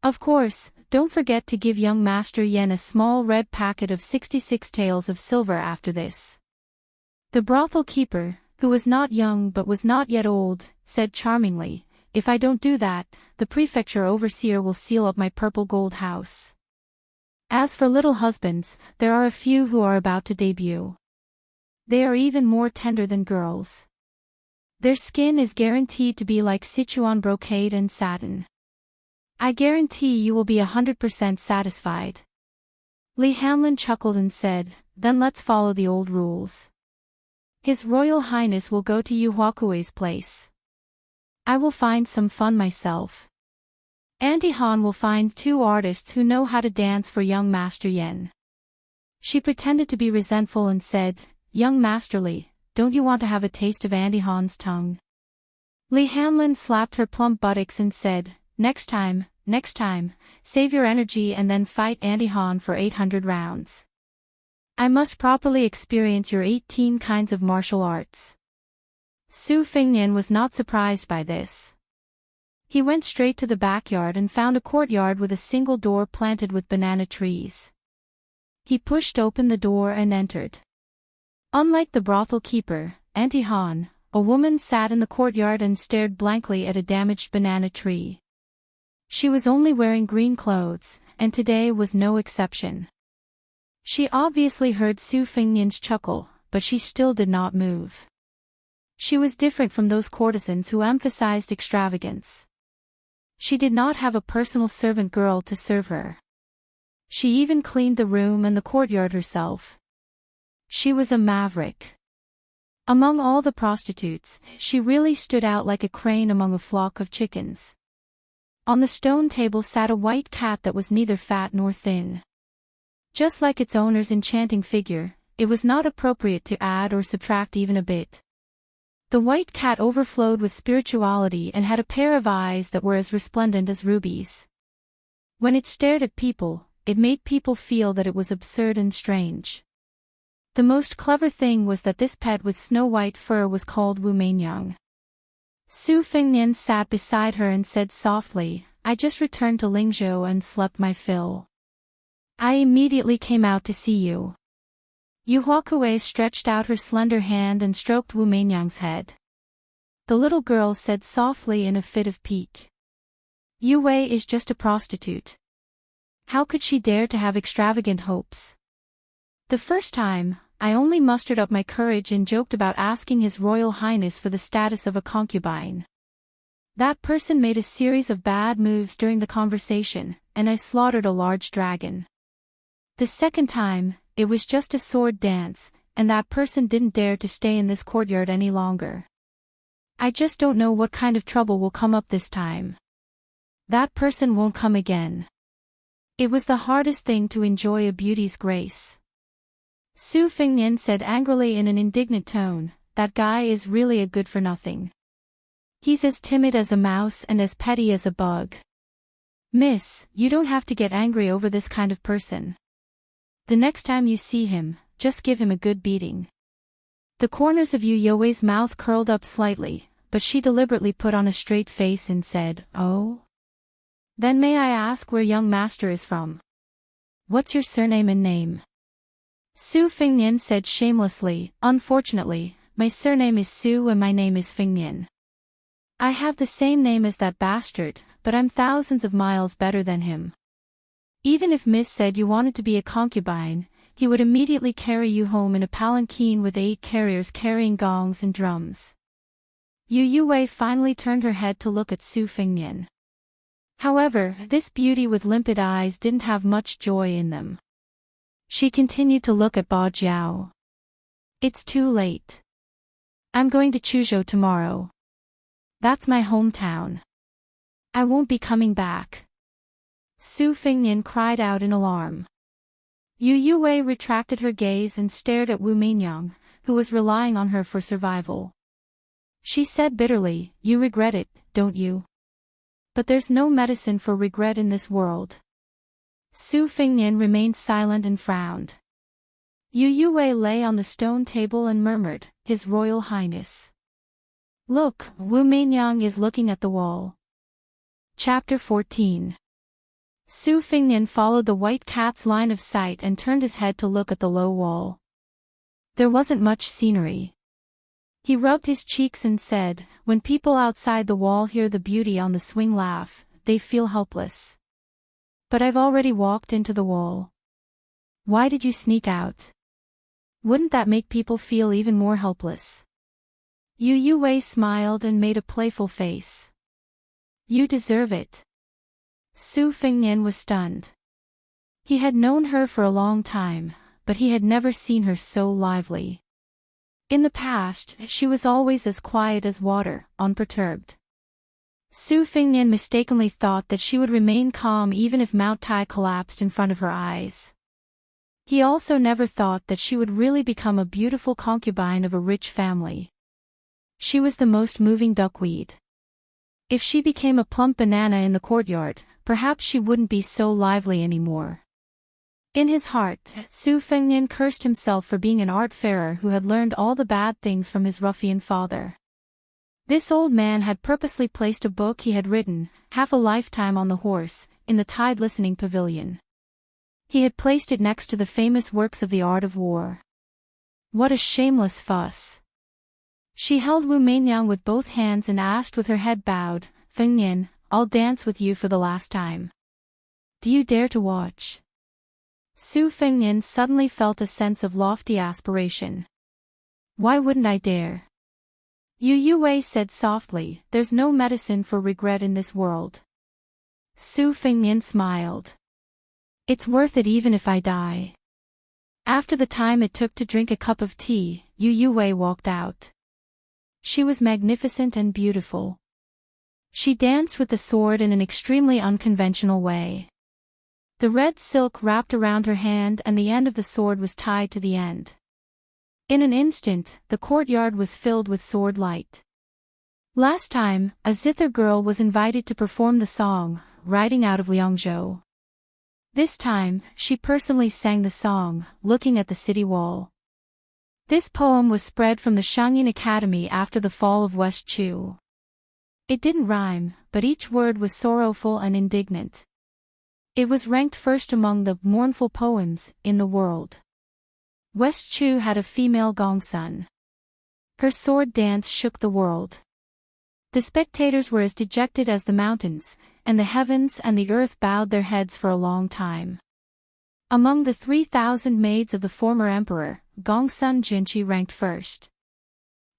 Of course, don't forget to give young Master Yen a small red packet of 66 taels of silver after this." The brothel keeper, who was not young but was not yet old, said charmingly, "If I don't do that, the prefecture overseer will seal up my purple gold house. As for little husbands, there are a few who are about to debut. They are even more tender than girls. Their skin is guaranteed to be like Sichuan brocade and satin. I guarantee you will be 100% satisfied." Li Hanlin chuckled and said, "Then let's follow the old rules. His Royal Highness will go to Yu Huakui's place. I will find some fun myself. Auntie Han will find 2 artists who know how to dance for young Master Yen." She pretended to be resentful and said, "Young Master Li, don't you want to have a taste of Auntie Han's tongue?" Li Hanlin slapped her plump buttocks and said, next time, save your energy and then fight Auntie Han for 800 rounds. I must properly experience your 18 kinds of martial arts." Su Fengnian was not surprised by this. He went straight to the backyard and found a courtyard with a single door planted with banana trees. He pushed open the door and entered. Unlike the brothel keeper, Auntie Han, a woman sat in the courtyard and stared blankly at a damaged banana tree. She was only wearing green clothes, and today was no exception. She obviously heard Su Fengnian's chuckle, but she still did not move. She was different from those courtesans who emphasized extravagance. She did not have a personal servant girl to serve her. She even cleaned the room and the courtyard herself. She was a maverick. Among all the prostitutes, she really stood out like a crane among a flock of chickens. On the stone table sat a white cat that was neither fat nor thin. Just like its owner's enchanting figure, it was not appropriate to add or subtract even a bit. The white cat overflowed with spirituality and had a pair of eyes that were as resplendent as rubies. When it stared at people, it made people feel that it was absurd and strange. The most clever thing was that this pet with snow-white fur was called Wu Mainyang. Su Fengnian sat beside her and said softly, "I just returned to Lingzhou and slept my fill. I immediately came out to see you." Yu Huakui stretched out her slender hand and stroked Wu Mainyang's head. The little girl said softly in a fit of pique, "Yu Wei is just a prostitute. How could she dare to have extravagant hopes? The first time, I only mustered up my courage and joked about asking His Royal Highness for the status of a concubine. That person made a series of bad moves during the conversation, and I slaughtered a large dragon. The second time, it was just a sword dance, and that person didn't dare to stay in this courtyard any longer. I just don't know what kind of trouble will come up this time. That person won't come again." It was the hardest thing to enjoy a beauty's grace. Su Fengnian said angrily in an indignant tone, "That guy is really a good-for-nothing. He's as timid as a mouse and as petty as a bug. Miss, you don't have to get angry over this kind of person. The next time you see him, just give him a good beating." The corners of Yu Youwei's mouth curled up slightly, but she deliberately put on a straight face and said, "Oh? Then may I ask where young master is from? What's your surname and name?" Su Fengnian said shamelessly, "Unfortunately, my surname is Su and my name is Fengnian. I have the same name as that bastard, but I'm thousands of miles better than him. Even if Miss said you wanted to be a concubine, he would immediately carry you home in a palanquin with 8 carriers carrying gongs and drums. Yu Yue finally turned her head to look at Su Fengnian. However, this beauty with limpid eyes didn't have much joy in them. She continued to look at Ba Jiao. It's too late. I'm going to Chuzhou tomorrow. That's my hometown. I won't be coming back. Su Fengnian cried out in alarm. Yu Yue retracted her gaze and stared at Wu Meinyang, who was relying on her for survival. She said bitterly, "You regret it, don't you? But there's no medicine for regret in this world." Su Fengnian remained silent and frowned. Yu Yue lay on the stone table and murmured, "His Royal Highness." "Look, Wu Meinyang is looking at the wall." Chapter 14. Su Fengnian followed the white cat's line of sight and turned his head to look at the low wall. There wasn't much scenery. He rubbed his cheeks and said, "When people outside the wall hear the beauty on the swing laugh, they feel helpless. But I've already walked into the wall. Why did you sneak out? Wouldn't that make people feel even more helpless?" Yu Yue smiled and made a playful face. "You deserve it." Su Fengnian was stunned. He had known her for a long time, but he had never seen her so lively. In the past, she was always as quiet as water, unperturbed. Su Fengnian mistakenly thought that she would remain calm even if Mount Tai collapsed in front of her eyes. He also never thought that she would really become a beautiful concubine of a rich family. She was the most moving duckweed. If she became a plump banana in the courtyard, perhaps she wouldn't be so lively anymore. In his heart, Su Fengnian cursed himself for being an art-farer who had learned all the bad things from his ruffian father. This old man had purposely placed a book he had written, half a lifetime on the horse, in the tide listening pavilion. He had placed it next to the famous works of the art of war. What a shameless fuss! She held Wu Meinyang with both hands and asked with her head bowed, "Fengnian, I'll dance with you for the last time. Do you dare to watch?" Su Fengnian suddenly felt a sense of lofty aspiration. "Why wouldn't I dare?" Yu Yue said softly, "There's no medicine for regret in this world." Su Fengnian smiled. "It's worth it even if I die." After the time it took to drink a cup of tea, Yu Yue walked out. She was magnificent and beautiful. She danced with the sword in an extremely unconventional way. The red silk wrapped around her hand and the end of the sword was tied to the end. In an instant, the courtyard was filled with sword light. Last time, a zither girl was invited to perform the song, riding out of Liangzhou. This time, she personally sang the song, looking at the city wall. This poem was spread from the Shangyin Academy after the fall of West Chu. It didn't rhyme, but each word was sorrowful and indignant. It was ranked first among the mournful poems in the world. West Chu had a female gongsun. Her sword dance shook the world. The spectators were as dejected as the mountains, and the heavens and the earth bowed their heads for a long time. Among the 3,000 maids of the former emperor, Gongsun Jinchi ranked first.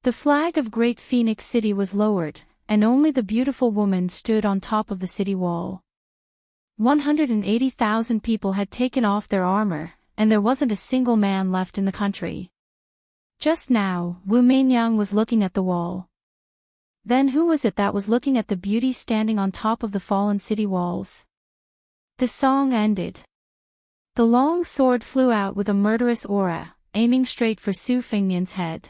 The flag of Great Phoenix City was lowered, and only the beautiful woman stood on top of the city wall. 180,000 people had taken off their armor, and there wasn't a single man left in the country. Just now, Wu Meinyang was looking at the wall. Then who was it that was looking at the beauty standing on top of the fallen city walls? The song ended. The long sword flew out with a murderous aura, aiming straight for Su Fengnian's head.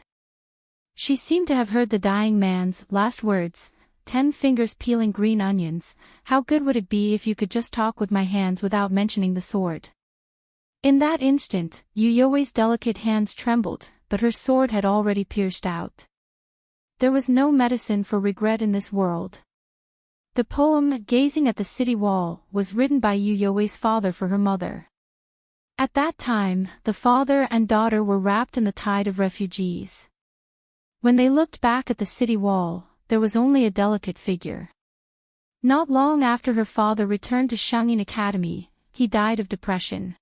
She seemed to have heard the dying man's last words, 10 fingers peeling green onions. How good would it be if you could just talk with my hands without mentioning the sword? In that instant, Yu Yue's delicate hands trembled, but her sword had already pierced out. There was no medicine for regret in this world. The poem, Gazing at the City Wall, was written by Yu Yue's father for her mother. At that time, the father and daughter were wrapped in the tide of refugees. When they looked back at the city wall, there was only a delicate figure. Not long after her father returned to Shangyin Academy, he died of depression.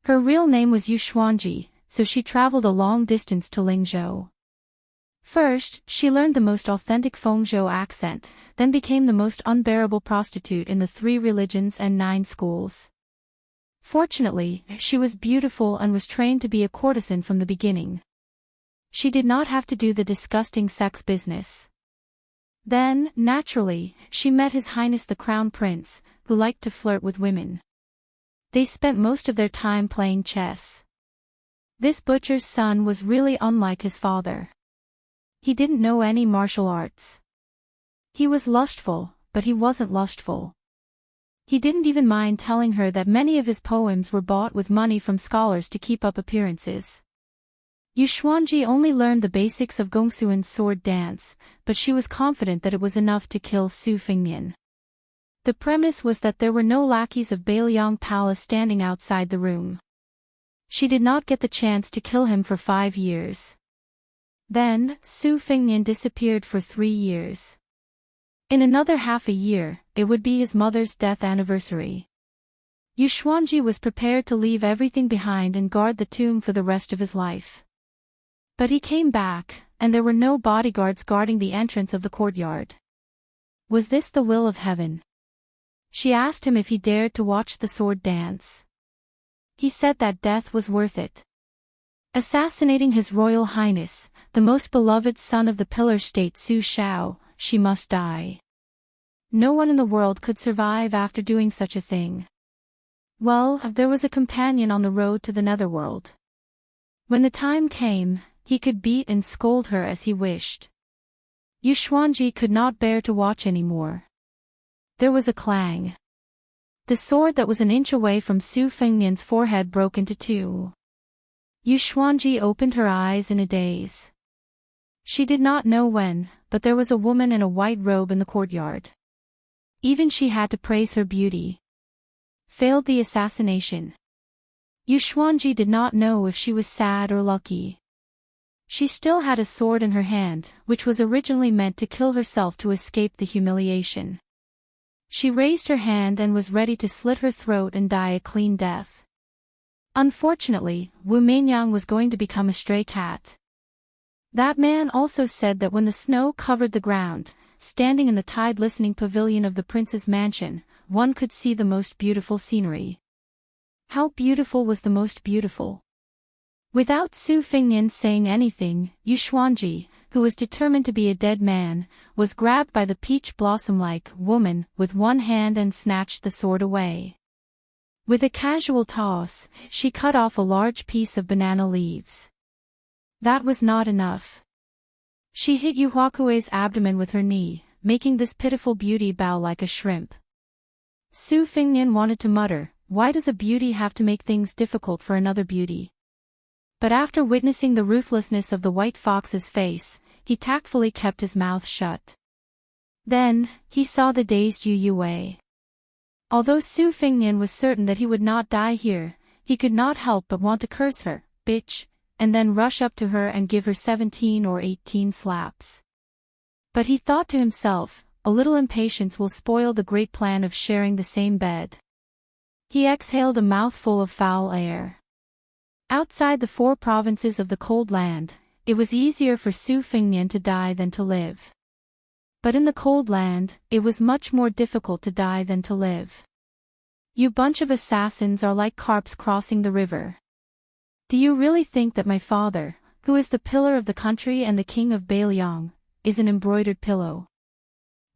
Her real name was Yu Xuanji, so she traveled a long distance to Lingzhou. First, she learned the most authentic Fengzhou accent, then became the most unbearable prostitute in the 3 religions and 9 schools. Fortunately, she was beautiful and was trained to be a courtesan from the beginning. She did not have to do the disgusting sex business. Then, naturally, she met His Highness the Crown Prince, who liked to flirt with women. They spent most of their time playing chess. This butcher's son was really unlike his father. He didn't know any martial arts. He was lustful, but he wasn't lustful. He didn't even mind telling her that many of his poems were bought with money from scholars to keep up appearances. Yu Xuanji only learned the basics of Gongsuan's sword dance, but she was confident that it was enough to kill Su Fengnian. The premise was that there were no lackeys of Bailiang Palace standing outside the room. She did not get the chance to kill him for 5 years. Then, Su Fengnian disappeared for 3 years. In another half a year, it would be his mother's death anniversary. Yu Xuanji was prepared to leave everything behind and guard the tomb for the rest of his life. But he came back, and there were no bodyguards guarding the entrance of the courtyard. Was this the will of heaven? She asked him if he dared to watch the sword dance. He said that death was worth it. Assassinating His Royal Highness, the most beloved son of the pillar state Su Shao, she must die. No one in the world could survive after doing such a thing. Well, there was a companion on the road to the netherworld. When the time came, he could beat and scold her as he wished. Yu Xuanji could not bear to watch anymore. There was a clang. The sword that was an inch away from Su Fengnian's forehead broke into 2. Yu Xuanji opened her eyes in a daze. She did not know when, but there was a woman in a white robe in the courtyard. Even she had to praise her beauty. Failed the assassination. Yu Xuanji did not know if she was sad or lucky. She still had a sword in her hand, which was originally meant to kill herself to escape the humiliation. She raised her hand and was ready to slit her throat and die a clean death. Unfortunately, Wu Meinyang was going to become a stray cat. That man also said that when the snow covered the ground, standing in the tide-listening pavilion of the prince's mansion, one could see the most beautiful scenery. How beautiful was the most beautiful? Without Su Fengnian saying anything, Yu Xuanji, who was determined to be a dead man, was grabbed by the peach blossom-like woman with one hand and snatched the sword away. With a casual toss, she cut off a large piece of banana leaves. That was not enough. She hit Yu Huakui's abdomen with her knee, making this pitiful beauty bow like a shrimp. Su Fengnian wanted to mutter, "Why does a beauty have to make things difficult for another beauty?" But after witnessing the ruthlessness of the white fox's face, he tactfully kept his mouth shut. Then, he saw the dazed Yu Yue. Although Su Fengnian was certain that he would not die here, he could not help but want to curse her, "Bitch," and then rush up to her and give her 17 or 18 slaps. But he thought to himself, a little impatience will spoil the great plan of sharing the same bed. He exhaled a mouthful of foul air. Outside the 4 provinces of the cold land, it was easier for Su Fengnian to die than to live. But in the cold land, it was much more difficult to die than to live. You bunch of assassins are like carps crossing the river. Do you really think that my father, who is the pillar of the country and the king of Bailiang, is an embroidered pillow?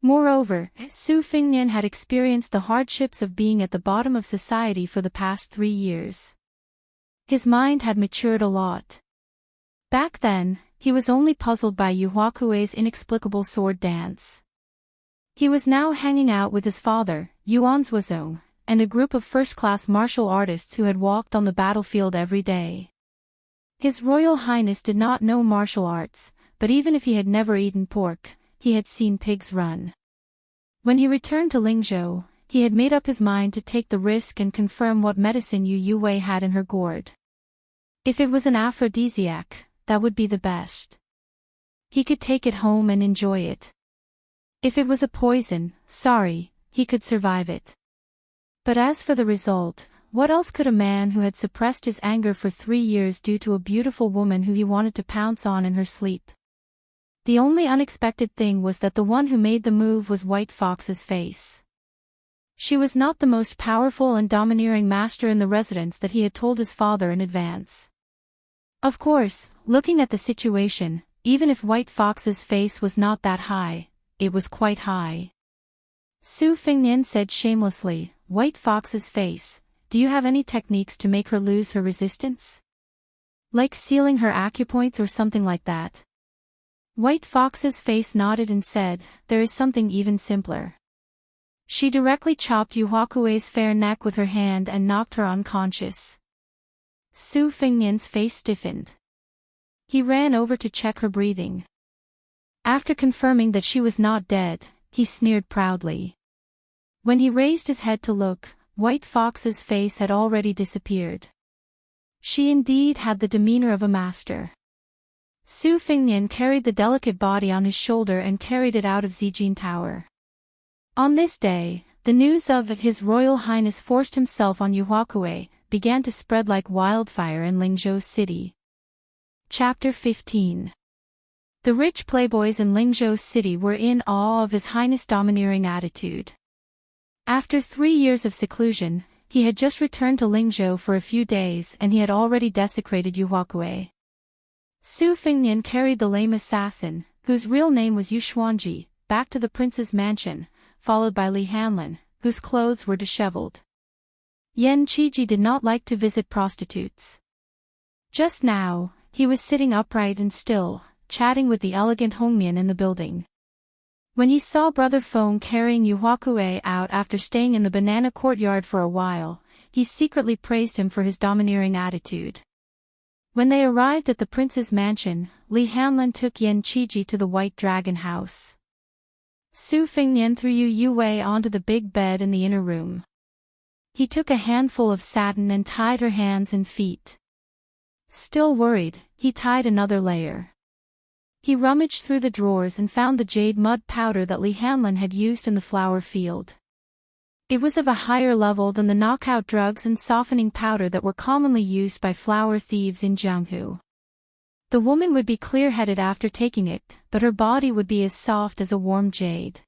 Moreover, Su Fengnian had experienced the hardships of being at the bottom of society for the past 3 years. His mind had matured a lot. Back then, he was only puzzled by Yu Huakui's inexplicable sword dance. He was now hanging out with his father, Yuan Zuozong, and a group of first-class martial artists who had walked on the battlefield every day. His Royal Highness did not know martial arts, but even if he had never eaten pork, he had seen pigs run. When he returned to Lingzhou, he had made up his mind to take the risk and confirm what medicine Yu Yue had in her gourd. If it was an aphrodisiac, that would be the best. He could take it home and enjoy it. If it was a poison, he could survive it. But as for the result, what else could a man who had suppressed his anger for 3 years do to a beautiful woman who he wanted to pounce on in her sleep? The only unexpected thing was that the one who made the move was White Fox's face. She was not the most powerful and domineering master in the residence that he had told his father in advance. Of course, looking at the situation, even if White Fox's face was not that high, it was quite high. Su Fengnian said shamelessly, "White Fox's face, do you have any techniques to make her lose her resistance? Like sealing her acupoints or something like that?" White Fox's face nodded and said, "There is something even simpler." She directly chopped Yu Huakuei's fair neck with her hand and knocked her unconscious. Su Fengnian's face stiffened. He ran over to check her breathing. After confirming that she was not dead, he sneered proudly. When he raised his head to look, White Fox's face had already disappeared. She indeed had the demeanor of a master. Su Fengnian carried the delicate body on his shoulder and carried it out of Zijin Tower. On this day, the news of His Royal Highness forced himself on Yu Huakuei began to spread like wildfire in Lingzhou City. Chapter 15. The rich playboys in Lingzhou City were in awe of His Highness' domineering attitude. After 3 years of seclusion, he had just returned to Lingzhou for a few days and he had already desecrated Yu Huakuei. Su Fengnian carried the lame assassin, whose real name was Yu Xuanji, back to the prince's mansion, followed by Li Hanlin, whose clothes were disheveled. Yan Qiji did not like to visit prostitutes. Just now, he was sitting upright and still, chatting with the elegant Hongmian in the building. When he saw Brother Feng carrying Yu Huakuei out after staying in the banana courtyard for a while, he secretly praised him for his domineering attitude. When they arrived at the prince's mansion, Li Hanlin took Yan Qiji to the White Dragon House. Su Fengnian threw Yu Yue onto the big bed in the inner room. He took a handful of satin and tied her hands and feet. Still worried, he tied another layer. He rummaged through the drawers and found the jade mud powder that Li Hanlin had used in the flower field. It was of a higher level than the knockout drugs and softening powder that were commonly used by flower thieves in Jianghu. The woman would be clear-headed after taking it, but her body would be as soft as a warm jade.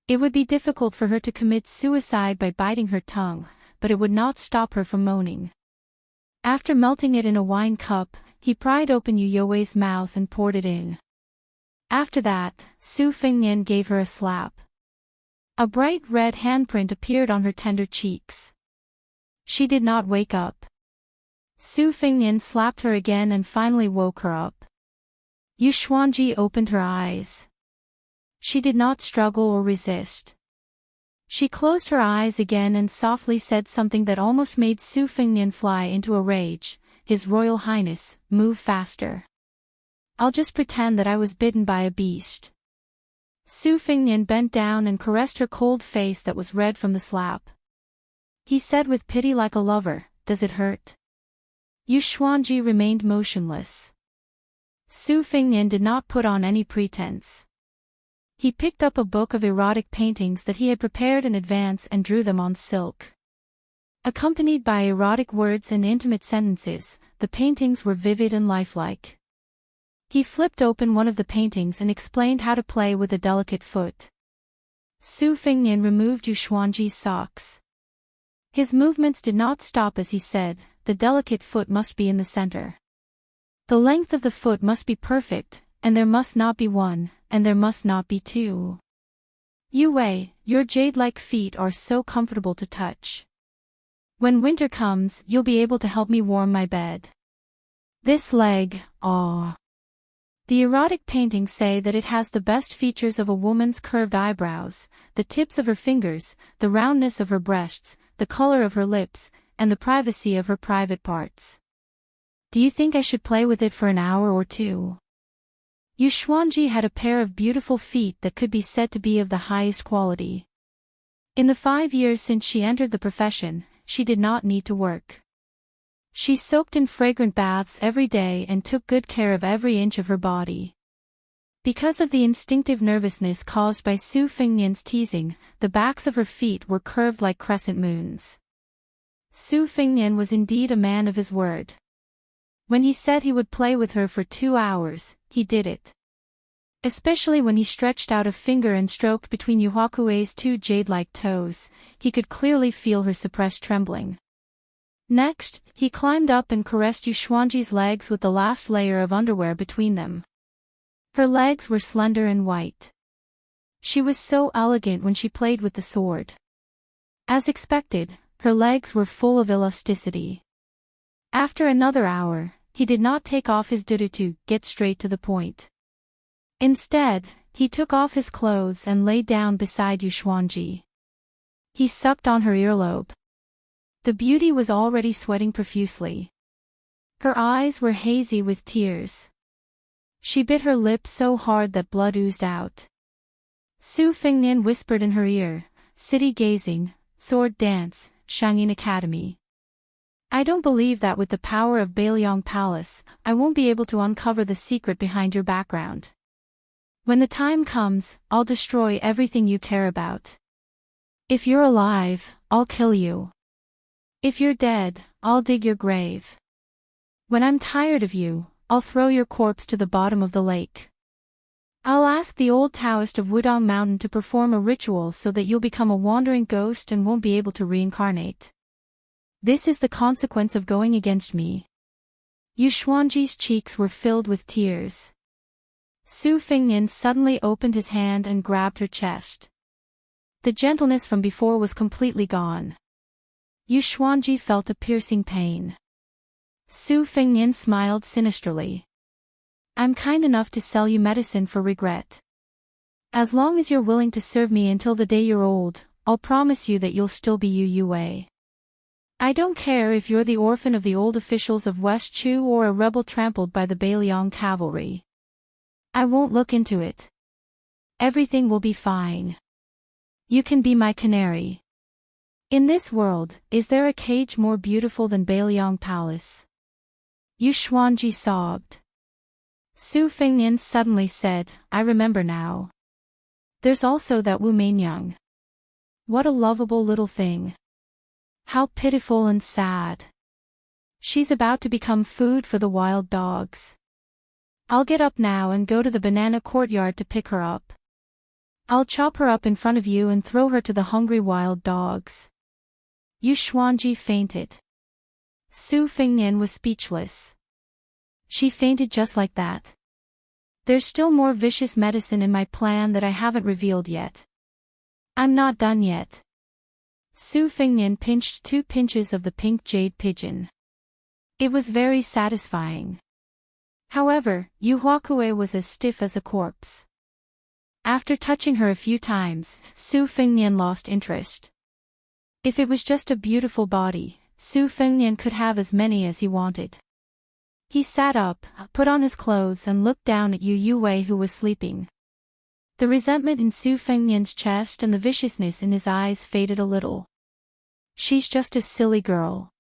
It would be difficult for her to commit suicide by biting her tongue, but it would not stop her from moaning. After melting it in a wine cup, he pried open Yu You's mouth and poured it in. After that, Su Fengnian gave her a slap. A bright red handprint appeared on her tender cheeks. She did not wake up. Su Fengnian slapped her again and finally woke her up. Yu Xuanji opened her eyes. She did not struggle or resist. She closed her eyes again and softly said something that almost made Su Fengnian fly into a rage. "His Royal Highness, move faster. I'll just pretend that I was bitten by a beast." Su Fengnian bent down and caressed her cold face that was red from the slap. He said with pity like a lover, "Does it hurt?" Yu Xuanji remained motionless. Su Fengnian did not put on any pretense. He picked up a book of erotic paintings that he had prepared in advance and drew them on silk. Accompanied by erotic words and intimate sentences, the paintings were vivid and lifelike. He flipped open one of the paintings and explained how to play with a delicate foot. Su Fengnian removed Yu Xuanji's socks. His movements did not stop as he said, "The delicate foot must be in the center. The length of the foot must be perfect, and there must not be one, and there must not be two. Yue, your jade-like feet are so comfortable to touch. When winter comes, you'll be able to help me warm my bed. This leg, ah." The erotic paintings say that it has the best features of a woman's curved eyebrows, the tips of her fingers, the roundness of her breasts, the color of her lips, and the privacy of her private parts. Do you think I should play with it for an hour or two? Yu Xuanji had a pair of beautiful feet that could be said to be of the highest quality. In the 5 years since she entered the profession, she did not need to work. She soaked in fragrant baths every day and took good care of every inch of her body. Because of the instinctive nervousness caused by Su Fengnian's teasing, the backs of her feet were curved like crescent moons. Su Fengnian was indeed a man of his word. When he said he would play with her for 2 hours, he did it. Especially when he stretched out a finger and stroked between Yu Huakuei's two jade-like toes, he could clearly feel her suppressed trembling. Next, he climbed up and caressed Yu Xuanji's legs with the last layer of underwear between them. Her legs were slender and white. She was so elegant when she played with the sword. As expected, her legs were full of elasticity. After another hour, he did not take off his dudu to get straight to the point. Instead, he took off his clothes and lay down beside Yu Xuanji. He sucked on her earlobe. The beauty was already sweating profusely. Her eyes were hazy with tears. She bit her lip so hard that blood oozed out. Su Fengnian whispered in her ear, "City gazing, sword dance, Shangyin Academy. I don't believe that with the power of Bailiang Palace, I won't be able to uncover the secret behind your background. When the time comes, I'll destroy everything you care about. If you're alive, I'll kill you. If you're dead, I'll dig your grave. When I'm tired of you, I'll throw your corpse to the bottom of the lake. I'll ask the old Taoist of Wudong Mountain to perform a ritual so that you'll become a wandering ghost and won't be able to reincarnate. This is the consequence of going against me." Yu Xuanji's cheeks were filled with tears. Su Fengnian suddenly opened his hand and grabbed her chest. The gentleness from before was completely gone. Yu Xuanji felt a piercing pain. Su Fengnian smiled sinisterly. "I'm kind enough to sell you medicine for regret. As long as you're willing to serve me until the day you're old, I'll promise you that you'll still be Yu Yue. I don't care if you're the orphan of the old officials of West Chu or a rebel trampled by the Bailiang cavalry. I won't look into it. Everything will be fine. You can be my canary. In this world, is there a cage more beautiful than Bailiang Palace?" Yu Xuanji sobbed. Su Fengnian suddenly said, "I remember now. There's also that Wu Mainyang. What a lovable little thing. How pitiful and sad. She's about to become food for the wild dogs. I'll get up now and go to the banana courtyard to pick her up. I'll chop her up in front of you and throw her to the hungry wild dogs." Yu Xuanji fainted. Su Fengnian was speechless. She fainted just like that. "There's still more vicious medicine in my plan that I haven't revealed yet. I'm not done yet." Su Fengnian pinched 2 pinches of the pink jade pigeon. It was very satisfying. However, Yu Huakue was as stiff as a corpse. After touching her a few times, Su Fengnian lost interest. If it was just a beautiful body, Su Fengnian could have as many as he wanted. He sat up, put on his clothes and looked down at Yu Yue who was sleeping. The resentment in Su Fengnian's chest and the viciousness in his eyes faded a little. "She's just a silly girl.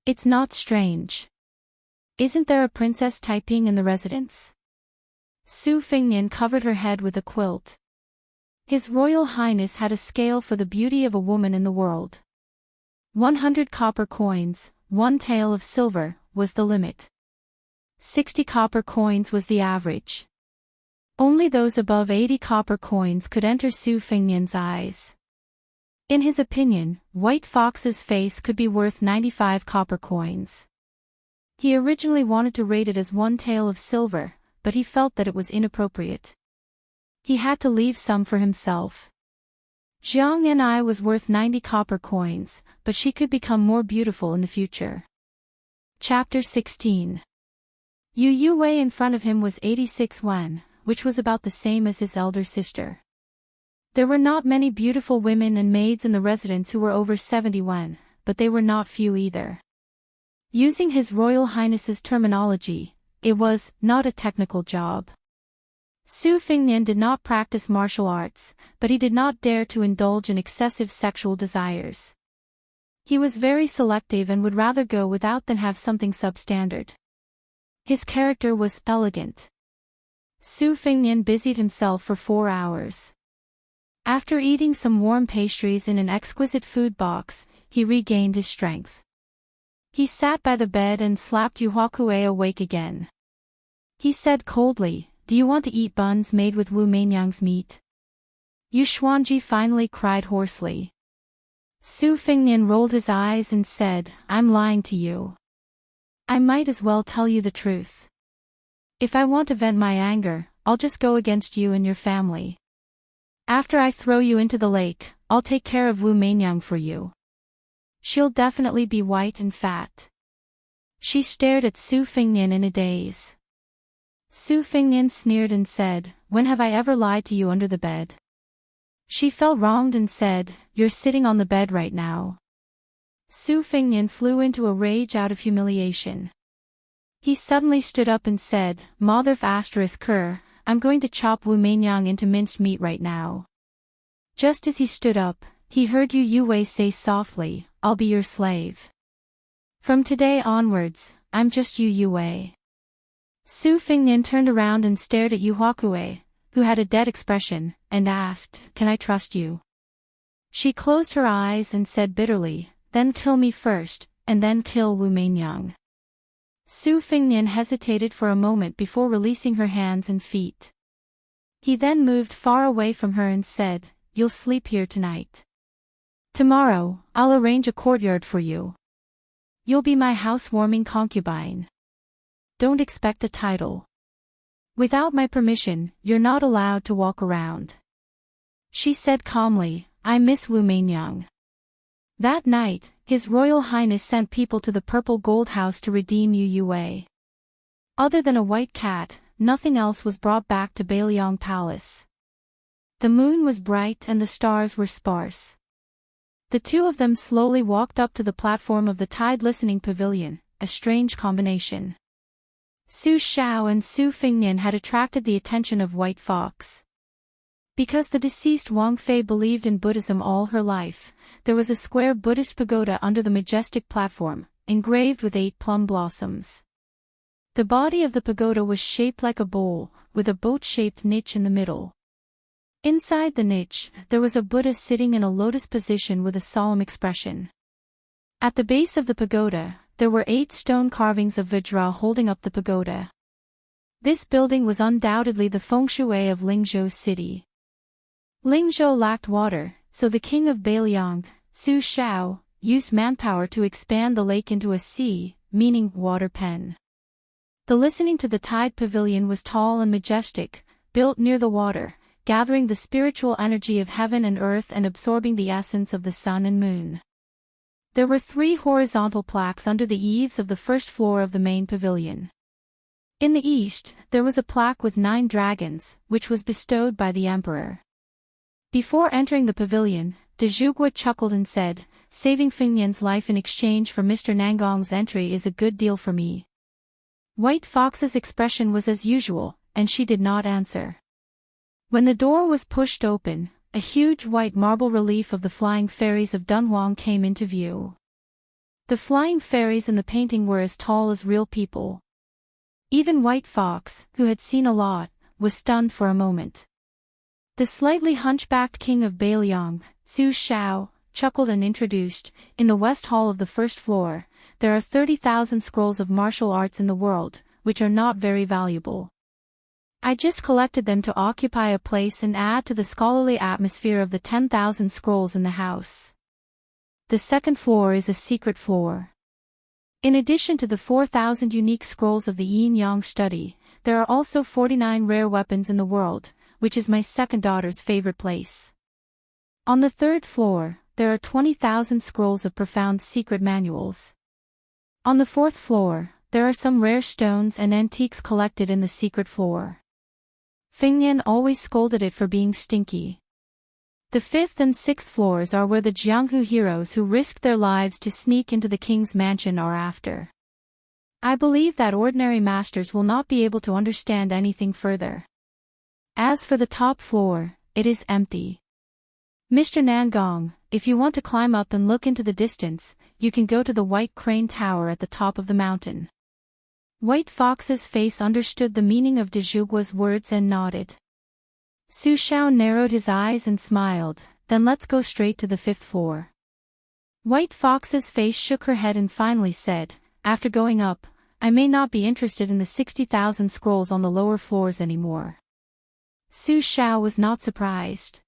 It's not strange. Isn't there a Princess Taiping in the residence?" Su Fengnian covered her head with a quilt. His Royal Highness had a scale for the beauty of a woman in the world. 100 copper coins, 1 tael of silver, was the limit. 60 copper coins was the average. Only those above 80 copper coins could enter Su Fengnian's eyes. In his opinion, White Fox's face could be worth 95 copper coins. He originally wanted to rate it as 1 tael of silver, but he felt that it was inappropriate. He had to leave some for himself. Jiang Ni was worth 90 copper coins, but she could become more beautiful in the future. Chapter 16. Yu Yue in front of him was 86 yuan, which was about the same as his elder sister. There were not many beautiful women and maids in the residence who were over 70 yuan, but they were not few either. Using His Royal Highness's terminology, it was not a technical job. Su Fengnian did not practice martial arts, but he did not dare to indulge in excessive sexual desires. He was very selective and would rather go without than have something substandard. His character was elegant. Su Fengnian busied himself for 4 hours. After eating some warm pastries in an exquisite food box, he regained his strength. He sat by the bed and slapped Yu Huakue awake again. He said coldly, do you want to eat buns made with Wu Meinyang's meat? Yu Xuanji finally cried hoarsely. Su Fengnian rolled his eyes and said, I'm lying to you. I might as well tell you the truth. If I want to vent my anger, I'll just go against you and your family. After I throw you into the lake, I'll take care of Wu Meinyang for you. She'll definitely be white and fat. She stared at Su Fengnian in a daze. Su Fengnian sneered and said, when have I ever lied to you under the bed? She felt wronged and said, you're sitting on the bed right now. Su Fengnian flew into a rage out of humiliation. He suddenly stood up and said, Motherf **Ker, I'm going to chop Wu Meinyang into minced meat right now. Just as he stood up, he heard Yu Yue say softly, I'll be your slave. From today onwards, I'm just Yu Yue. Su Fengnian turned around and stared at Yu Huakue, who had a dead expression, and asked, can I trust you? She closed her eyes and said bitterly, then kill me first, and then kill Wu Meinyang. Su Fengnian hesitated for a moment before releasing her hands and feet. He then moved far away from her and said, you'll sleep here tonight. Tomorrow, I'll arrange a courtyard for you. You'll be my housewarming concubine. Don't expect a title. Without my permission, you're not allowed to walk around. She said calmly, I miss Wu Meinyang. That night, His Royal Highness sent people to the Purple Gold House to redeem Yu Yue. Other than a white cat, nothing else was brought back to Bailiang Palace. The moon was bright and the stars were sparse. The two of them slowly walked up to the platform of the Tide Listening Pavilion, a strange combination. Su Xiao and Su Fengnian had attracted the attention of White Fox. Because the deceased Wang Fei believed in Buddhism all her life, there was a square Buddhist pagoda under the majestic platform, engraved with 8 plum blossoms. The body of the pagoda was shaped like a bowl, with a boat-shaped niche in the middle. Inside the niche, there was a Buddha sitting in a lotus position with a solemn expression. At the base of the pagoda, there were 8 stone carvings of Vajra holding up the pagoda. This building was undoubtedly the feng shui of Lingzhou city. Lingzhou lacked water, so the king of Bailiang, Su Xiao, used manpower to expand the lake into a sea, meaning water pen. The listening to the Tide Pavilion was tall and majestic, built near the water, gathering the spiritual energy of heaven and earth and absorbing the essence of the sun and moon. There were 3 horizontal plaques under the eaves of the first floor of the main pavilion. In the east, there was a plaque with 9 dragons, which was bestowed by the emperor. Before entering the pavilion, de Zhugua chuckled and said, saving Fengnian's life in exchange for Mr. Nangong's entry is a good deal for me. White Fox's expression was as usual, and she did not answer. When the door was pushed open, a huge white marble relief of the flying fairies of Dunhuang came into view. The flying fairies in the painting were as tall as real people. Even White Fox, who had seen a lot, was stunned for a moment. The slightly hunchbacked king of Bailiang, Su Xiao, chuckled and introduced, in the west hall of the first floor, there are 30,000 scrolls of martial arts in the world, which are not very valuable. I just collected them to occupy a place and add to the scholarly atmosphere of the 10,000 scrolls in the house. The second floor is a secret floor. In addition to the 4,000 unique scrolls of the Yin-Yang study, there are also 49 rare weapons in the world, which is my second daughter's favorite place. On the third floor, there are 20,000 scrolls of profound secret manuals. On the fourth floor, there are some rare stones and antiques collected in the secret floor. Fengnian always scolded it for being stinky. The 5th and 6th floors are where the Jianghu heroes who risked their lives to sneak into the king's mansion are after. I believe that ordinary masters will not be able to understand anything further. As for the top floor, it is empty. Mr. Nangong, if you want to climb up and look into the distance, you can go to the White Crane Tower at the top of the mountain. White Fox's face understood the meaning of de Zhugua's words and nodded. Su Xiao narrowed his eyes and smiled, then let's go straight to the 5th floor. White Fox's face shook her head and finally said, after going up, I may not be interested in the 60,000 scrolls on the lower floors anymore. Su Xiao was not surprised.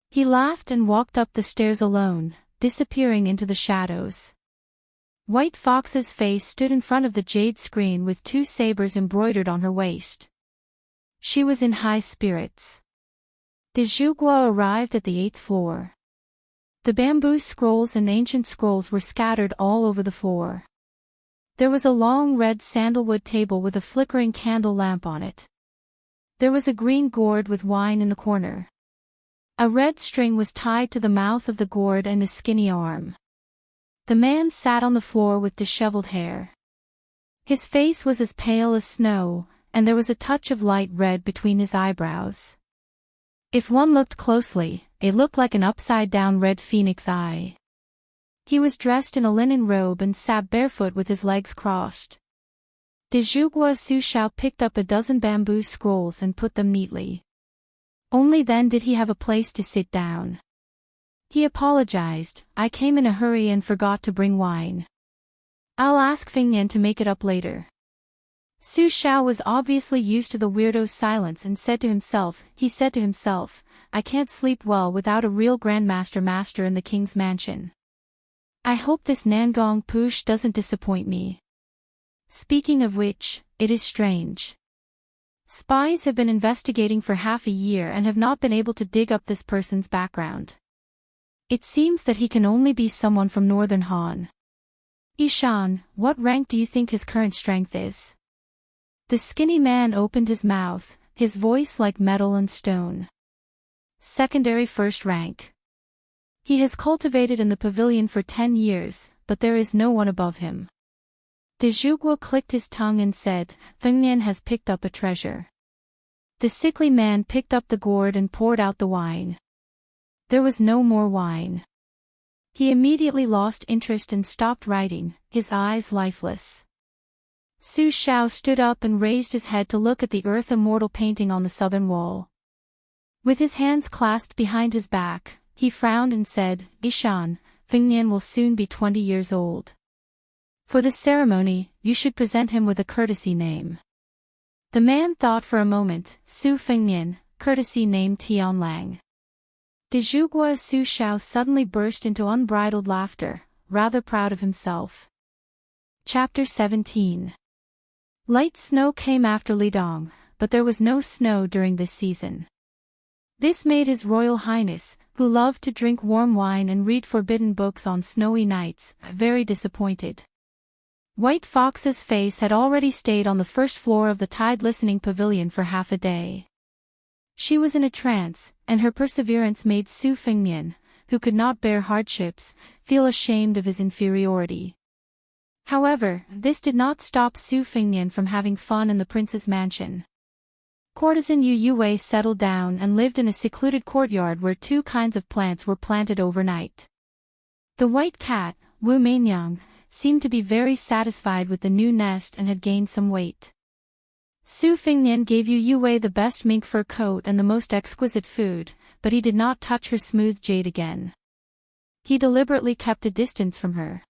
He laughed and walked up the stairs alone, disappearing into the shadows. White Fox's face stood in front of the jade screen with 2 sabers embroidered on her waist. She was in high spirits. De Zhuguo arrived at the 8th floor. The bamboo scrolls and ancient scrolls were scattered all over the floor. There was a long red sandalwood table with a flickering candle lamp on it. There was a green gourd with wine in the corner. A red string was tied to the mouth of the gourd and a skinny arm. The man sat on the floor with disheveled hair. His face was as pale as snow, and there was a touch of light red between his eyebrows. If one looked closely, it looked like an upside-down red phoenix eye. He was dressed in a linen robe and sat barefoot with his legs crossed. De Zhuguo Su Xiao picked up a dozen bamboo scrolls and put them neatly. Only then did he have a place to sit down. He apologized, "I came in a hurry and forgot to bring wine. I'll ask Feng Yan to make it up later." Su Xiao was obviously used to the weirdo's silence and said to himself, "I can't sleep well without a real grandmaster master in the king's mansion. I hope this Nangong Push doesn't disappoint me. Speaking of which, it is strange. Spies have been investigating for half a year and have not been able to dig up this person's background. It seems that he can only be someone from Northern Han. Ishan, what rank do you think his current strength is?" The skinny man opened his mouth, his voice like metal and stone. "Secondary 1st rank. He has cultivated in the pavilion for 10 years, but there is no one above him." De Zhuguo clicked his tongue and said, "Feng Yan has picked up a treasure." The sickly man picked up the gourd and poured out the wine. There was no more wine. He immediately lost interest and stopped writing, his eyes lifeless. Su Xiao stood up and raised his head to look at the earth immortal painting on the southern wall. With his hands clasped behind his back, he frowned and said, "Ishan, Feng Yan will soon be 20 years old. For this ceremony, you should present him with a courtesy name." The man thought for a moment, "Su Feng Yan, courtesy name Tianlang." De Zhuguo Su Xiao suddenly burst into unbridled laughter, rather proud of himself. Chapter 17. Light snow came after Lidong, but there was no snow during this season. This made His Royal Highness, who loved to drink warm wine and read forbidden books on snowy nights, very disappointed. White Fox's face had already stayed on the 1st floor of the Tide Listening Pavilion for half a day. She was in a trance, and her perseverance made Su Feng Yan, who could not bear hardships, feel ashamed of his inferiority. However, this did not stop Su Feng Yan from having fun in the prince's mansion. Courtesan Yu Yue settled down and lived in a secluded courtyard where 2 kinds of plants were planted overnight. The white cat, Wu Meinyang, seemed to be very satisfied with the new nest and had gained some weight. Su Feng Yan gave Yu Yue the best mink fur coat and the most exquisite food, but he did not touch her smooth jade again. He deliberately kept a distance from her.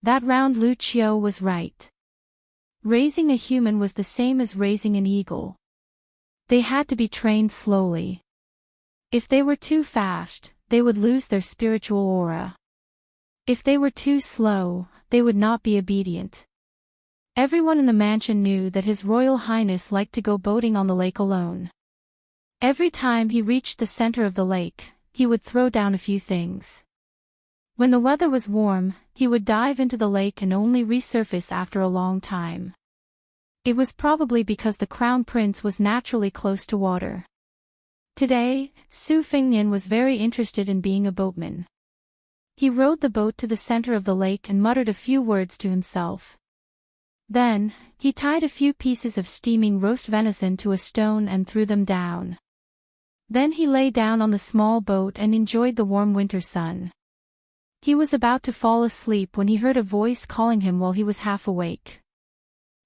That round Lu Qiu was right. Raising a human was the same as raising an eagle. They had to be trained slowly. If they were too fast, they would lose their spiritual aura. If they were too slow, they would not be obedient. Everyone in the mansion knew that His Royal Highness liked to go boating on the lake alone. Every time he reached the center of the lake, he would throw down a few things. When the weather was warm, he would dive into the lake and only resurface after a long time. It was probably because the Crown Prince was naturally close to water. Today, Su Feng Yan was very interested in being a boatman. He rowed the boat to the center of the lake and muttered a few words to himself. Then, he tied a few pieces of steaming roast venison to a stone and threw them down. Then he lay down on the small boat and enjoyed the warm winter sun. He was about to fall asleep when he heard a voice calling him while he was half awake.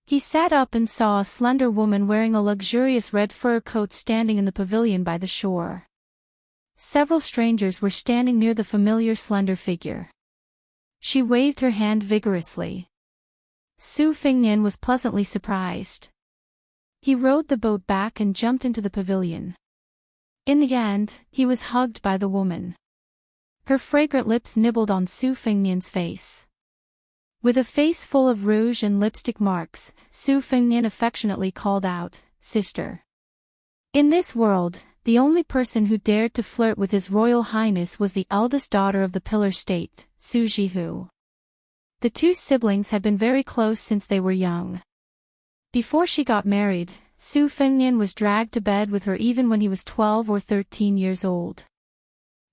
He sat up and saw a slender woman wearing a luxurious red fur coat standing in the pavilion by the shore. Several strangers were standing near the familiar slender figure. She waved her hand vigorously. Su Fengnian was pleasantly surprised. He rowed the boat back and jumped into the pavilion. In the end, he was hugged by the woman. Her fragrant lips nibbled on Su Fengnian's face. With a face full of rouge and lipstick marks, Su Fengnian affectionately called out, "Sister." In this world, the only person who dared to flirt with His Royal Highness was the eldest daughter of the Pillar State, Su Jihu. The two siblings had been very close since they were young. Before she got married, Su Fengnian was dragged to bed with her even when he was 12 or 13 years old.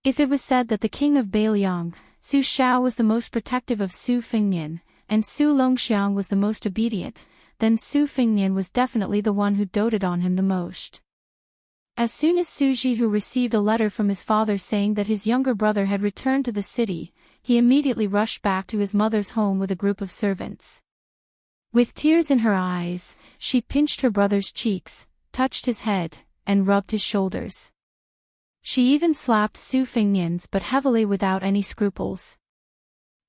If it was said that the king of Bailiang, Su Xiao, was the most protective of Su Fengnian, and Su Longxiang was the most obedient, then Su Fengnian was definitely the one who doted on him the most. As soon as Su Jihu received a letter from his father saying that his younger brother had returned to the city, he immediately rushed back to his mother's home with a group of servants. With tears in her eyes, she pinched her brother's cheeks, touched his head, and rubbed his shoulders. She even slapped Su Fengnian's but heavily without any scruples.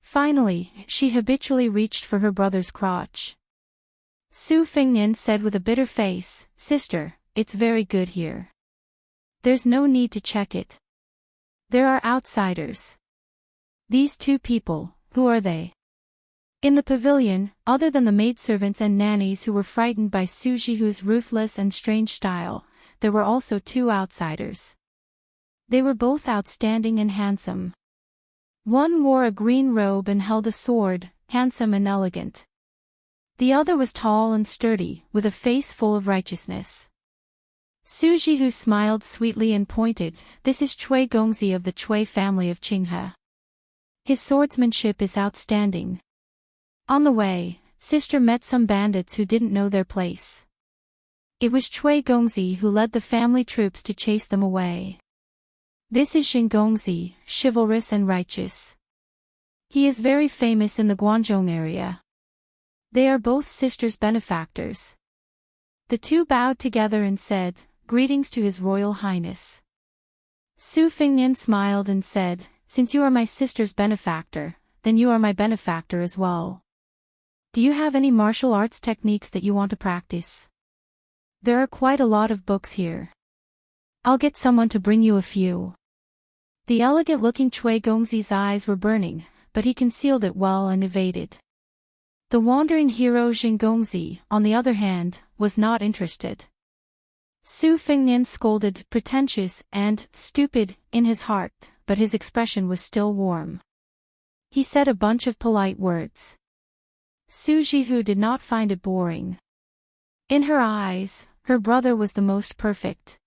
Finally, she habitually reached for her brother's crotch. Su Fengnian said with a bitter face, "Sister, it's very good here. There's no need to check it. There are outsiders." "These two people, who are they?" In the pavilion, other than the maidservants and nannies who were frightened by Su Jihu's ruthless and strange style, there were also two outsiders. They were both outstanding and handsome. One wore a green robe and held a sword, handsome and elegant. The other was tall and sturdy, with a face full of righteousness. Su Jihu smiled sweetly and pointed, "This is Cui Gongzi of the Cui family of Qinghe. His swordsmanship is outstanding." On the way, sister met some bandits who didn't know their place. It was Cui Gongzi who led the family troops to chase them away. "This is Xing Gongzi, chivalrous and righteous. He is very famous in the Guangzhou area. They are both sisters' benefactors." The two bowed together and said, "Greetings to His Royal Highness." Su Fengnian smiled and said, "Since you are my sister's benefactor, then you are my benefactor as well. Do you have any martial arts techniques that you want to practice? There are quite a lot of books here. I'll get someone to bring you a few." The elegant-looking Cui Gongzi's eyes were burning, but he concealed it well and evaded. The wandering hero Xing Gongzi, on the other hand, was not interested. Su Fengnian scolded, pretentious, and stupid, in his heart, but his expression was still warm. He said a bunch of polite words. Su Jihu did not find it boring. In her eyes, her brother was the most perfect.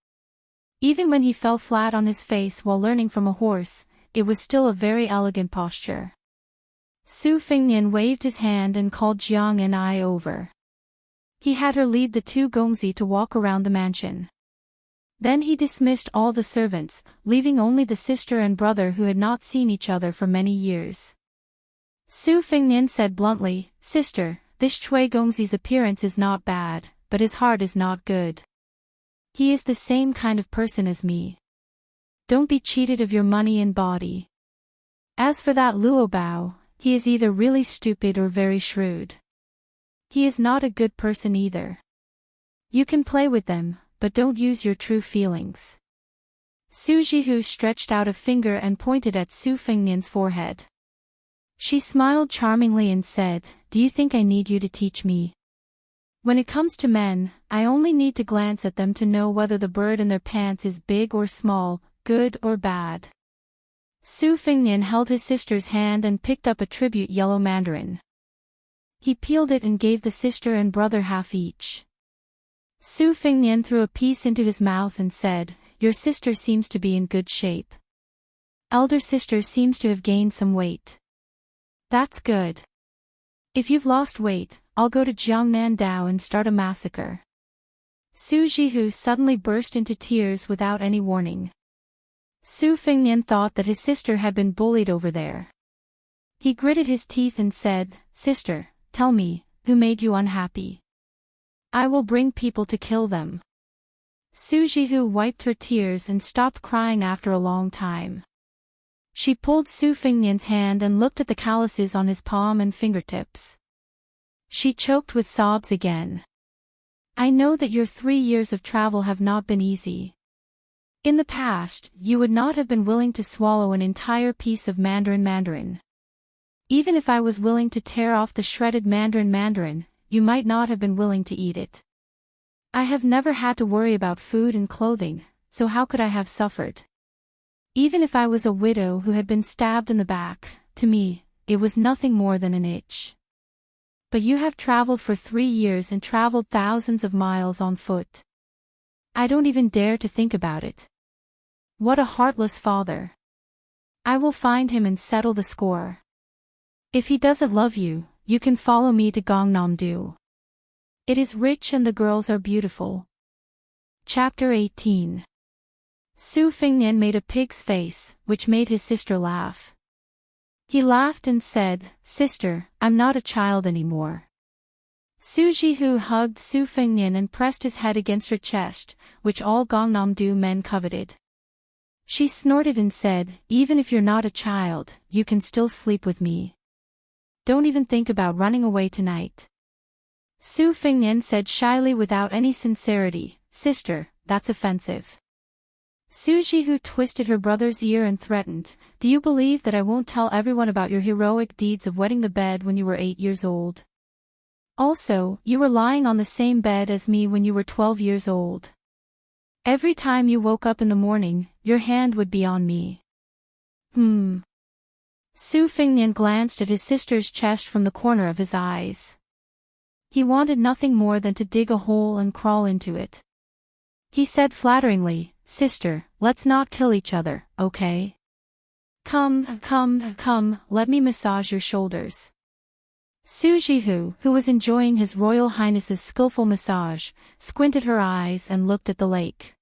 Even when he fell flat on his face while learning from a horse, it was still a very elegant posture. Su Fengnian waved his hand and called Jiang and I over. He had her lead the two Gongzi to walk around the mansion. Then he dismissed all the servants, leaving only the sister and brother who had not seen each other for many years. Su Fengnian said bluntly, "Sister, this Cui Gongzi's appearance is not bad, but his heart is not good. He is the same kind of person as me. Don't be cheated of your money and body. As for that Luo Bao, he is either really stupid or very shrewd. He is not a good person either. You can play with them, but don't use your true feelings." Su Jihu stretched out a finger and pointed at Su Fengnian's forehead. She smiled charmingly and said, "Do you think I need you to teach me? When it comes to men, I only need to glance at them to know whether the bird in their pants is big or small, good or bad." Su Fengnian held his sister's hand and picked up a tribute yellow mandarin. He peeled it and gave the sister and brother half each. Su Fengnian threw a piece into his mouth and said, "Your sister seems to be in good shape. Elder sister seems to have gained some weight. That's good. If you've lost weight, I'll go to Jiangnandao and start a massacre." Su Jihu suddenly burst into tears without any warning. Su Fengnian thought that his sister had been bullied over there. He gritted his teeth and said, "Sister, tell me, who made you unhappy? I will bring people to kill them." Su Jihu wiped her tears and stopped crying after a long time. She pulled Su Fengnian's hand and looked at the calluses on his palm and fingertips. She choked with sobs again. I know that your 3 years of travel have not been easy. In the past, you would not have been willing to swallow an entire piece of mandarin. Even if I was willing to tear off the shredded mandarin, you might not have been willing to eat it. I have never had to worry about food and clothing, so how could I have suffered? Even if I was a widow who had been stabbed in the back, to me, it was nothing more than an itch. But you have traveled for 3 years and traveled thousands of miles on foot. I don't even dare to think about it. What a heartless father. I will find him and settle the score. If he doesn't love you, you can follow me to Gangnam-do. It is rich and the girls are beautiful. Chapter 18. Su Fingnian made a pig's face, which made his sister laugh. He laughed and said, "Sister, I'm not a child anymore." Su Jihu hugged Su Fingnian and pressed his head against her chest, which all Gangnam-do men coveted. She snorted and said, "Even if you're not a child, you can still sleep with me. Don't even think about running away tonight." Su Fingnian said shyly without any sincerity, "Sister, that's offensive." Su Jihu twisted her brother's ear and threatened, "Do you believe that I won't tell everyone about your heroic deeds of wetting the bed when you were 8 years old? Also, you were lying on the same bed as me when you were 12 years old. Every time you woke up in the morning, your hand would be on me." Su Fingnian glanced at his sister's chest from the corner of his eyes. He wanted nothing more than to dig a hole and crawl into it. He said flatteringly, "Sister, let's not kill each other, okay? Come, let me massage your shoulders." Su Jihu, who was enjoying His Royal Highness's skillful massage, squinted her eyes and looked at the lake.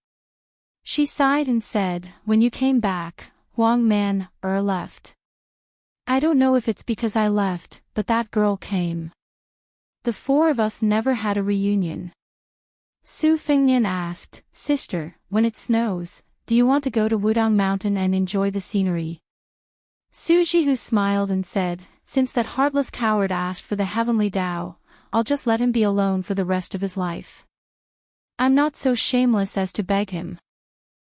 She sighed and said, "When you came back, Huang Man left. I don't know if it's because I left, but that girl came. The 4 of us never had a reunion." Su Fingnian asked, "Sister, when it snows, do you want to go to Wudang Mountain and enjoy the scenery?" Su Jihu smiled and said, "Since that heartless coward asked for the heavenly Tao, I'll just let him be alone for the rest of his life. I'm not so shameless as to beg him.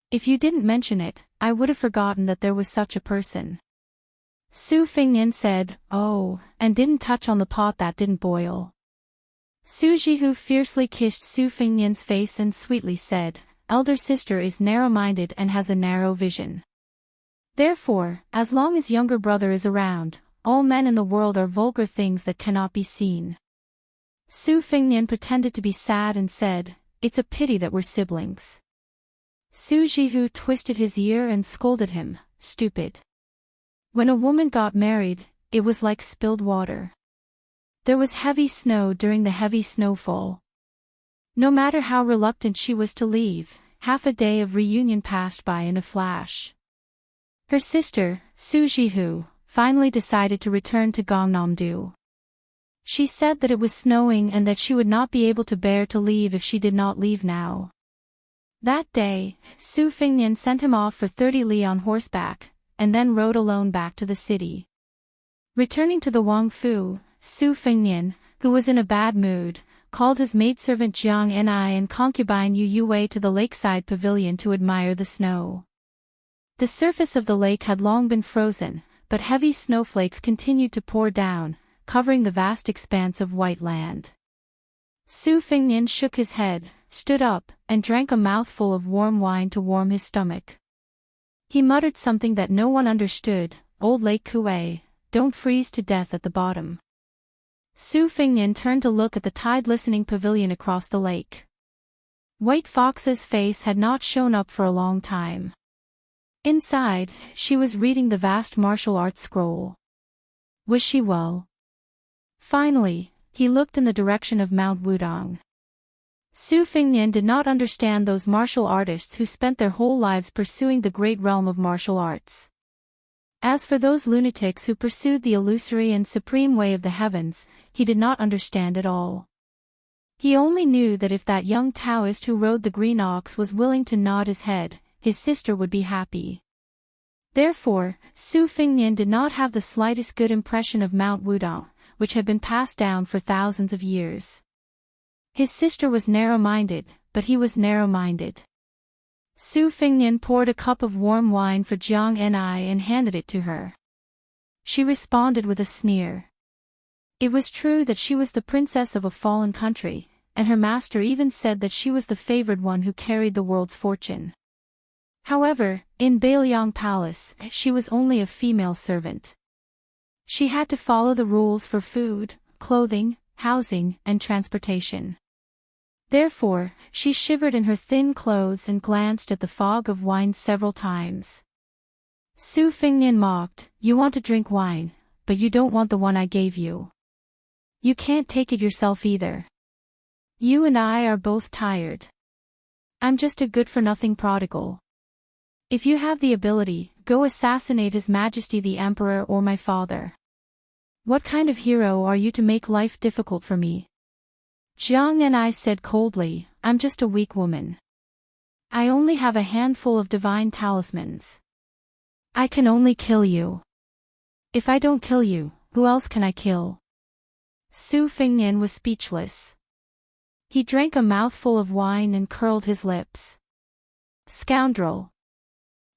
If you didn't mention it, I would have forgotten that there was such a person." Su Fingnian said, "Oh, and didn't touch on the pot that didn't boil." Su Jihu fiercely kissed Su Fingnian's face and sweetly said, "Elder sister is narrow-minded and has a narrow vision. Therefore, as long as younger brother is around, all men in the world are vulgar things that cannot be seen." Su Fingnian pretended to be sad and said, "It's a pity that we're siblings." Su Jihu twisted his ear and scolded him, "Stupid. When a woman got married, it was like spilled water. There was heavy snow during the heavy snowfall. No matter how reluctant she was to leave, half a day of reunion passed by in a flash." Her sister, Su Jihu, finally decided to return to Gangnam-do. She said that it was snowing and that she would not be able to bear to leave if she did not leave now. That day, Su Fingnian sent him off for 30 li on horseback, and then rode alone back to the city. Returning to the Wang Fu, Su Fingnian, who was in a bad mood, called his maidservant Jiang Ni and concubine Yu Yue to the lakeside pavilion to admire the snow. The surface of the lake had long been frozen, but heavy snowflakes continued to pour down, covering the vast expanse of white land. Su Fingnian shook his head, stood up, and drank a mouthful of warm wine to warm his stomach. He muttered something that no one understood, "Old Lake Kuei, don't freeze to death at the bottom." Su Fingnian turned to look at the tide-listening pavilion across the lake. White Fox's face had not shown up for a long time. Inside, she was reading the vast martial arts scroll. Was she well? Finally, he looked in the direction of Mount Wudang. Su Fingnian did not understand those martial artists who spent their whole lives pursuing the great realm of martial arts. As for those lunatics who pursued the illusory and supreme way of the heavens, he did not understand at all. He only knew that if that young Taoist who rode the green ox was willing to nod his head, his sister would be happy. Therefore, Su Fingnian did not have the slightest good impression of Mount Wudang, which had been passed down for thousands of years. His sister was narrow-minded, but he was narrow-minded. Su Fengnian poured a cup of warm wine for Jiang Ni and handed it to her. She responded with a sneer. It was true that she was the princess of a fallen country, and her master even said that she was the favored one who carried the world's fortune. However, in Bailiang Palace, she was only a female servant. She had to follow the rules for food, clothing, housing, and transportation. Therefore, she shivered in her thin clothes and glanced at the fog of wine several times. Su Fengnian mocked, "You want to drink wine, but you don't want the one I gave you. You can't take it yourself either. You and I are both tired. I'm just a good-for-nothing prodigal. If you have the ability, go assassinate His Majesty the Emperor or my father. What kind of hero are you to make life difficult for me?" Jiang Ni said coldly, "I'm just a weak woman. I only have a handful of divine talismans. I can only kill you. If I don't kill you, who else can I kill?" Su Fengnian was speechless. He drank a mouthful of wine and curled his lips. "Scoundrel.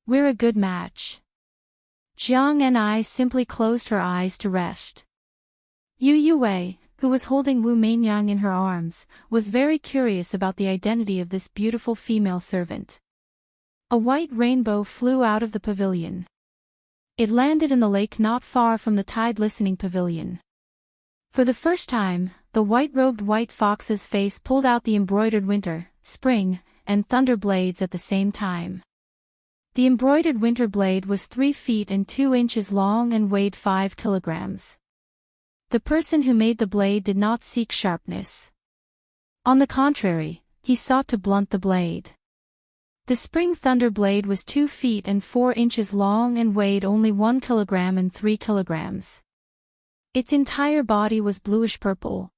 We're a good match." Jiang Ni simply closed her eyes to rest. Yu Yue, who was holding Wu Mainyang in her arms, was very curious about the identity of this beautiful female servant. A white rainbow flew out of the pavilion. It landed in the lake not far from the tide-listening pavilion. For the first time, the white-robed white fox's face pulled out the embroidered winter, spring, and thunder blades at the same time. The embroidered winter blade was 3 feet and 2 inches long and weighed 5 kilograms. The person who made the blade did not seek sharpness. On the contrary, he sought to blunt the blade. The spring thunder blade was 2 feet and 4 inches long and weighed only 1 kilogram and 3 kilograms. Its entire body was bluish-purple.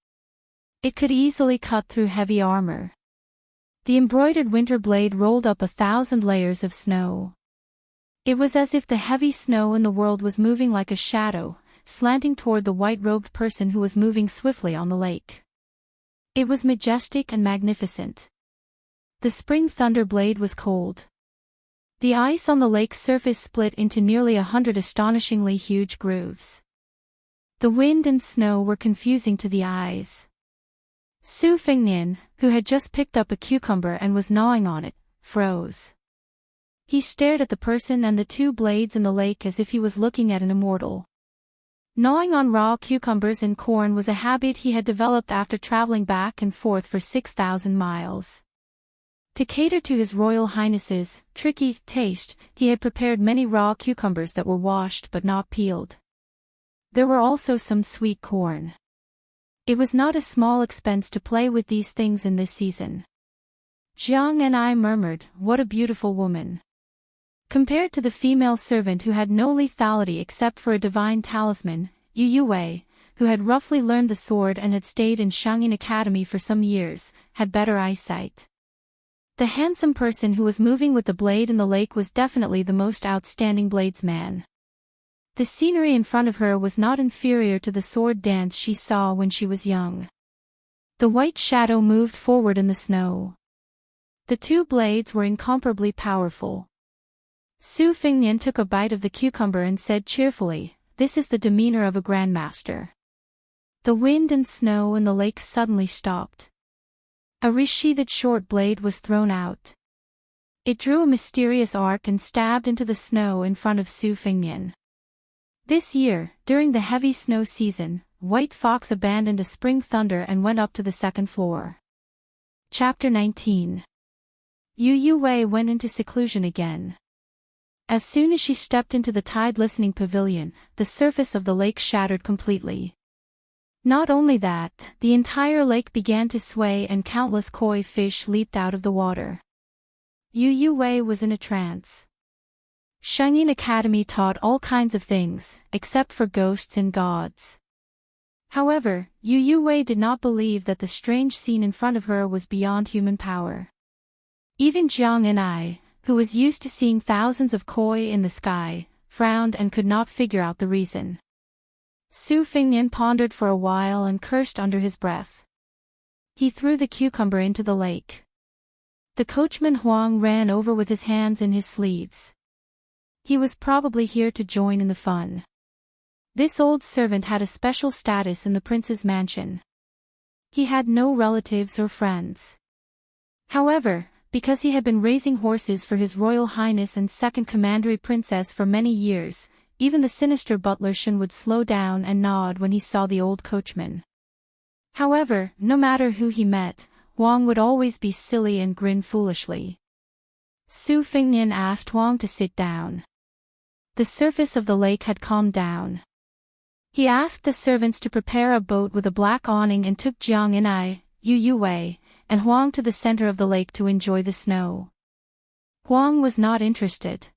It could easily cut through heavy armor. The embroidered winter blade rolled up 1,000 layers of snow. It was as if the heavy snow in the world was moving like a shadow, slanting toward the white-robed person who was moving swiftly on the lake. It was majestic and magnificent. The spring thunder blade was cold. The ice on the lake's surface split into nearly 100 astonishingly huge grooves. The wind and snow were confusing to the eyes. Su Fengnian, who had just picked up a cucumber and was gnawing on it, froze. He stared at the person and the 2 blades in the lake as if he was looking at an immortal. Gnawing on raw cucumbers and corn was a habit he had developed after traveling back and forth for 6,000 miles. To cater to His Royal Highness's tricky taste, he had prepared many raw cucumbers that were washed but not peeled. There were also some sweet corn. It was not a small expense to play with these things in this season. Jiang Ni murmured, "What a beautiful woman." Compared to the female servant who had no lethality except for a divine talisman, Yu Yue, who had roughly learned the sword and had stayed in Shangyin Academy for some years, had better eyesight. The handsome person who was moving with the blade in the lake was definitely the most outstanding bladesman. The scenery in front of her was not inferior to the sword dance she saw when she was young. The white shadow moved forward in the snow. The 2 blades were incomparably powerful. Su Fengnian took a bite of the cucumber and said cheerfully, "This is the demeanor of a grandmaster." The wind and snow in the lake suddenly stopped. A resheathed short blade was thrown out. It drew a mysterious arc and stabbed into the snow in front of Su Fengnian. This year, during the heavy snow season, White Fox abandoned a spring thunder and went up to the 2nd floor. Chapter 19. Yu Yue went into seclusion again. As soon as she stepped into the tide-listening pavilion, the surface of the lake shattered completely. Not only that, the entire lake began to sway and countless koi fish leaped out of the water. Yu Yue was in a trance. Shangyin Academy taught all kinds of things, except for ghosts and gods. However, Yu Yue did not believe that the strange scene in front of her was beyond human power. Even Jiang Ni, who was used to seeing thousands of koi in the sky, frowned and could not figure out the reason. Su Fingnian pondered for a while and cursed under his breath. He threw the cucumber into the lake. The coachman Huang ran over with his hands in his sleeves. He was probably here to join in the fun. This old servant had a special status in the prince's mansion. He had no relatives or friends. However, because he had been raising horses for His Royal Highness and Second Commandery Princess for many years, even the sinister butler Shen would slow down and nod when he saw the old coachman. However, no matter who he met, Huang would always be silly and grin foolishly. Su Fingnian asked Huang to sit down. The surface of the lake had calmed down. He asked the servants to prepare a boat with a black awning and took Jiang and Yu Wei, and Huang to the center of the lake to enjoy the snow. Huang was not interested.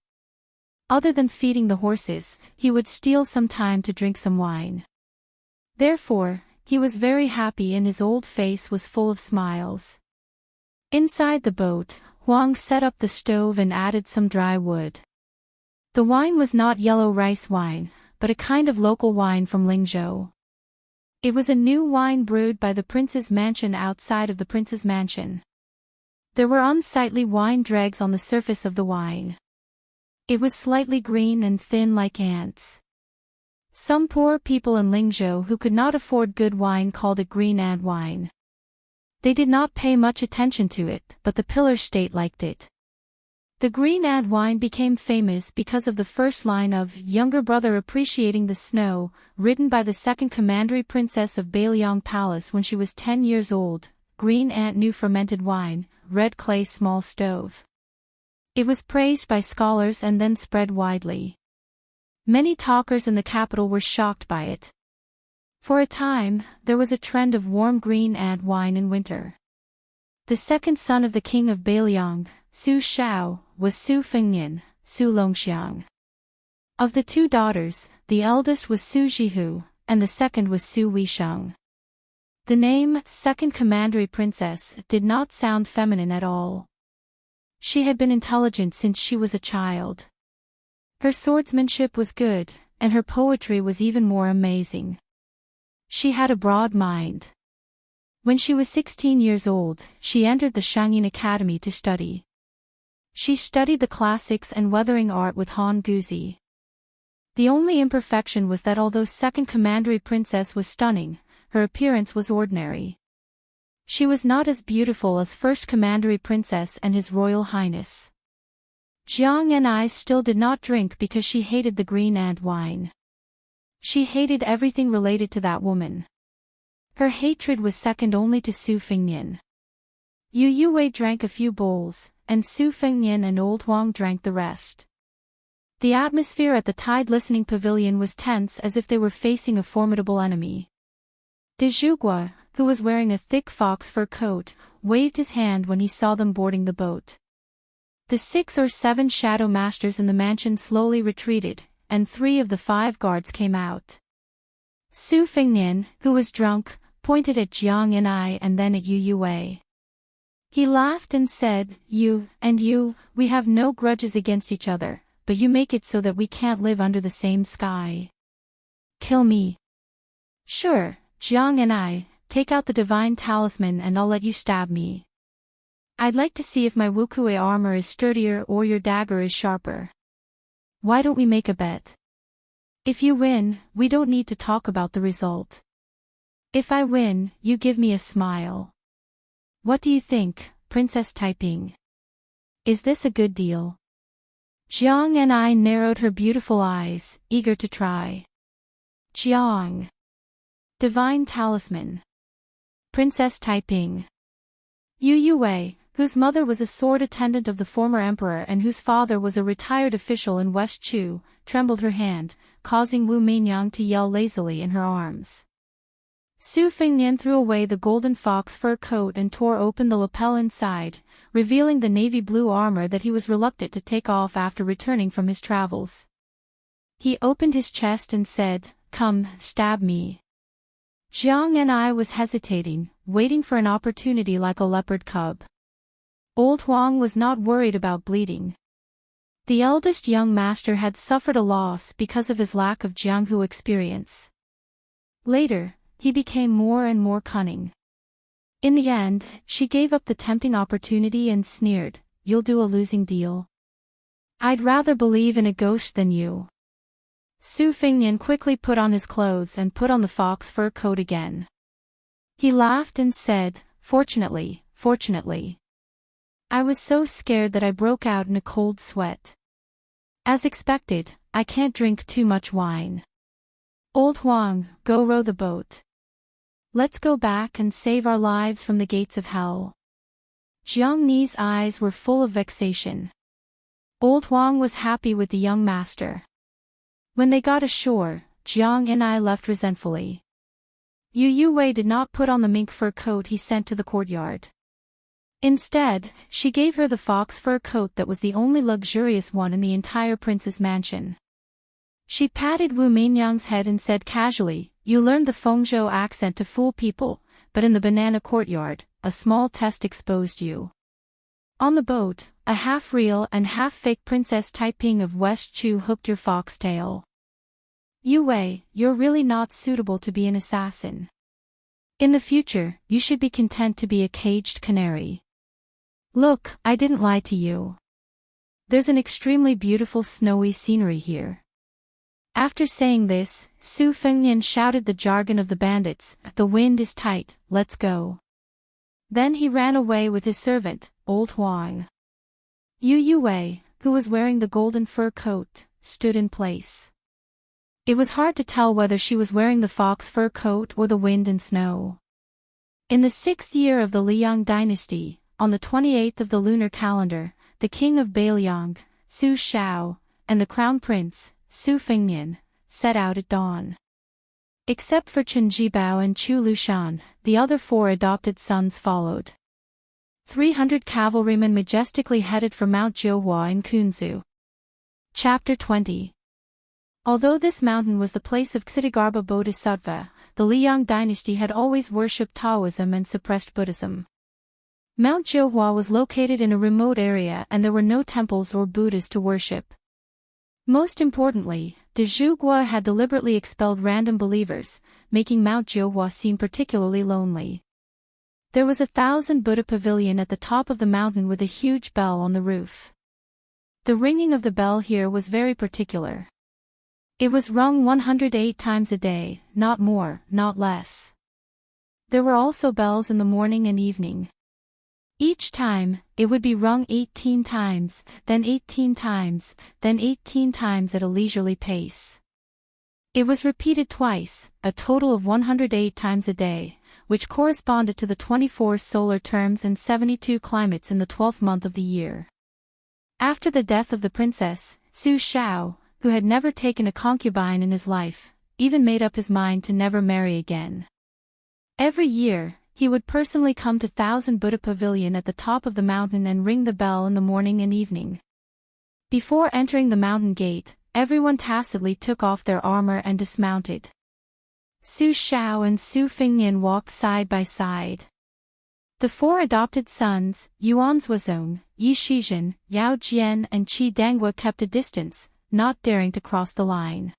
Other than feeding the horses, he would steal some time to drink some wine. Therefore, he was very happy and his old face was full of smiles. Inside the boat, Huang set up the stove and added some dry wood. The wine was not yellow rice wine, but a kind of local wine from Lingzhou. It was a new wine brewed by the prince's mansion outside of the prince's mansion. There were unsightly wine dregs on the surface of the wine. It was slightly green and thin like ants. Some poor people in Lingzhou who could not afford good wine called it green ant wine. They did not pay much attention to it, but the pillar state liked it. The green ant wine became famous because of the first line of Younger Brother Appreciating the Snow, written by the second commandery princess of Bailiang Palace when she was 10 years old. Green ant new fermented wine, red clay small stove. It was praised by scholars and then spread widely. Many talkers in the capital were shocked by it. For a time, there was a trend of warm green ant wine in winter. The second son of the king of Bailiang, Su Shao, was Su Fingnian, Su Longxiang. Of the two daughters, the eldest was Su Jihu, and the second was Su Weisheng. The name, Second Commandery Princess, did not sound feminine at all. She had been intelligent since she was a child. Her swordsmanship was good, and her poetry was even more amazing. She had a broad mind. When she was 16 years old, she entered the Shangyin Academy to study. She studied the classics and weathering art with Han Guzi. The only imperfection was that although Second Commandery Princess was stunning, her appearance was ordinary. She was not as beautiful as First Commandery Princess and His Royal Highness. Jiang and I still did not drink because she hated the green ant wine. She hated everything related to that woman. Her hatred was second only to Su Fingnian. Yu Wei drank a few bowls, and Su Fingnian and old Huang drank the rest. The atmosphere at the Tide Listening Pavilion was tense as if they were facing a formidable enemy. De Zhugua, who was wearing a thick fox fur coat, waved his hand when he saw them boarding the boat. The 6 or 7 shadow masters in the mansion slowly retreated, and 3 of the 5 guards came out. Su Fingnian, who was drunk, pointed at Jiang and I and then at Yu Wei. He laughed and said, "You, and you, we have no grudges against each other, but you make it so that we can't live under the same sky. Kill me." "Sure, Jiang and I, take out the divine talisman and I'll let you stab me. I'd like to see if my Wukue armor is sturdier or your dagger is sharper. Why don't we make a bet? If you win, we don't need to talk about the result. If I win, you give me a smile. What do you think, Princess Taiping? Is this a good deal?" Jiang and I narrowed her beautiful eyes, eager to try. Jiang. Divine talisman. Princess Taiping. Yu Wei, whose mother was a sword attendant of the former emperor and whose father was a retired official in West Chu, trembled her hand, causing Wu Mingyang to yell lazily in her arms. Su Fingnian threw away the golden fox fur coat and tore open the lapel inside, revealing the navy blue armor that he was reluctant to take off after returning from his travels. He opened his chest and said, "Come, stab me." Jiang and I was hesitating, waiting for an opportunity like a leopard cub. Old Huang was not worried about bleeding. The eldest young master had suffered a loss because of his lack of Jianghu experience. Later, he became more and more cunning. In the end, she gave up the tempting opportunity and sneered, "You'll do a losing deal. I'd rather believe in a ghost than you." Su Fengnian quickly put on his clothes and put on the fox fur coat again. He laughed and said, Fortunately. I was so scared that I broke out in a cold sweat. As expected, I can't drink too much wine. Old Huang, go row the boat. Let's go back and save our lives from the gates of hell." Jiang Ni's eyes were full of vexation. Old Huang was happy with the young master. When they got ashore, Jiang Ni left resentfully. Yu Wei did not put on the mink fur coat he sent to the courtyard. Instead, she gave her the fox fur coat that was the only luxurious one in the entire prince's mansion. She patted Wu Meinyang's head and said casually, "You learned the Fengzhou accent to fool people, but in the banana courtyard, a small test exposed you." On the boat, a half-real and half-fake Princess Taiping of West Chu hooked your foxtail. Yu Wei, you're really not suitable to be an assassin. In the future, you should be content to be a caged canary. Look, I didn't lie to you. There's an extremely beautiful snowy scenery here. After saying this, Su Fengnian shouted the jargon of the bandits, "The wind is tight, let's go." Then he ran away with his servant, Old Huang. Yu Wei, who was wearing the golden fur coat, stood in place. It was hard to tell whether she was wearing the fox fur coat or the wind and snow. In the 6th year of the Liang dynasty, on the 28th of the lunar calendar, the king of Beiliang, Su Shao, and the crown prince, Su Fengnian, set out at dawn. Except for Chen Jibao and Chu Lushan, the other 4 adopted sons followed. 300 cavalrymen majestically headed for Mount Jiuhua in Kunzu. Chapter 20. Although this mountain was the place of Ksitigarbha Bodhisattva, the Liang dynasty had always worshipped Taoism and suppressed Buddhism. Mount Jiuhua was located in a remote area and there were no temples or Buddhas to worship. Most importantly, de Zhuguo had deliberately expelled random believers, making Mount Jiuhua seem particularly lonely. There was a 1,000 Buddha pavilion at the top of the mountain with a huge bell on the roof. The ringing of the bell here was very particular. It was rung 108 times a day, not more, not less. There were also bells in the morning and evening. Each time, it would be rung 18 times, then 18 times, then 18 times at a leisurely pace. It was repeated twice, a total of 108 times a day, which corresponded to the 24 solar terms and 72 climates in the 12th month of the year. After the death of the princess, Su Shao, who had never taken a concubine in his life, even made up his mind to never marry again. Every year, he would personally come to 1,000 Buddha Pavilion at the top of the mountain and ring the bell in the morning and evening. Before entering the mountain gate, everyone tacitly took off their armor and dismounted. Su Shao and Su Fengnian walked side by side. The 4 adopted sons, Yuan Zuozong, Yi Shizhen, Yao Jian and Qi Danghua kept a distance, not daring to cross the line.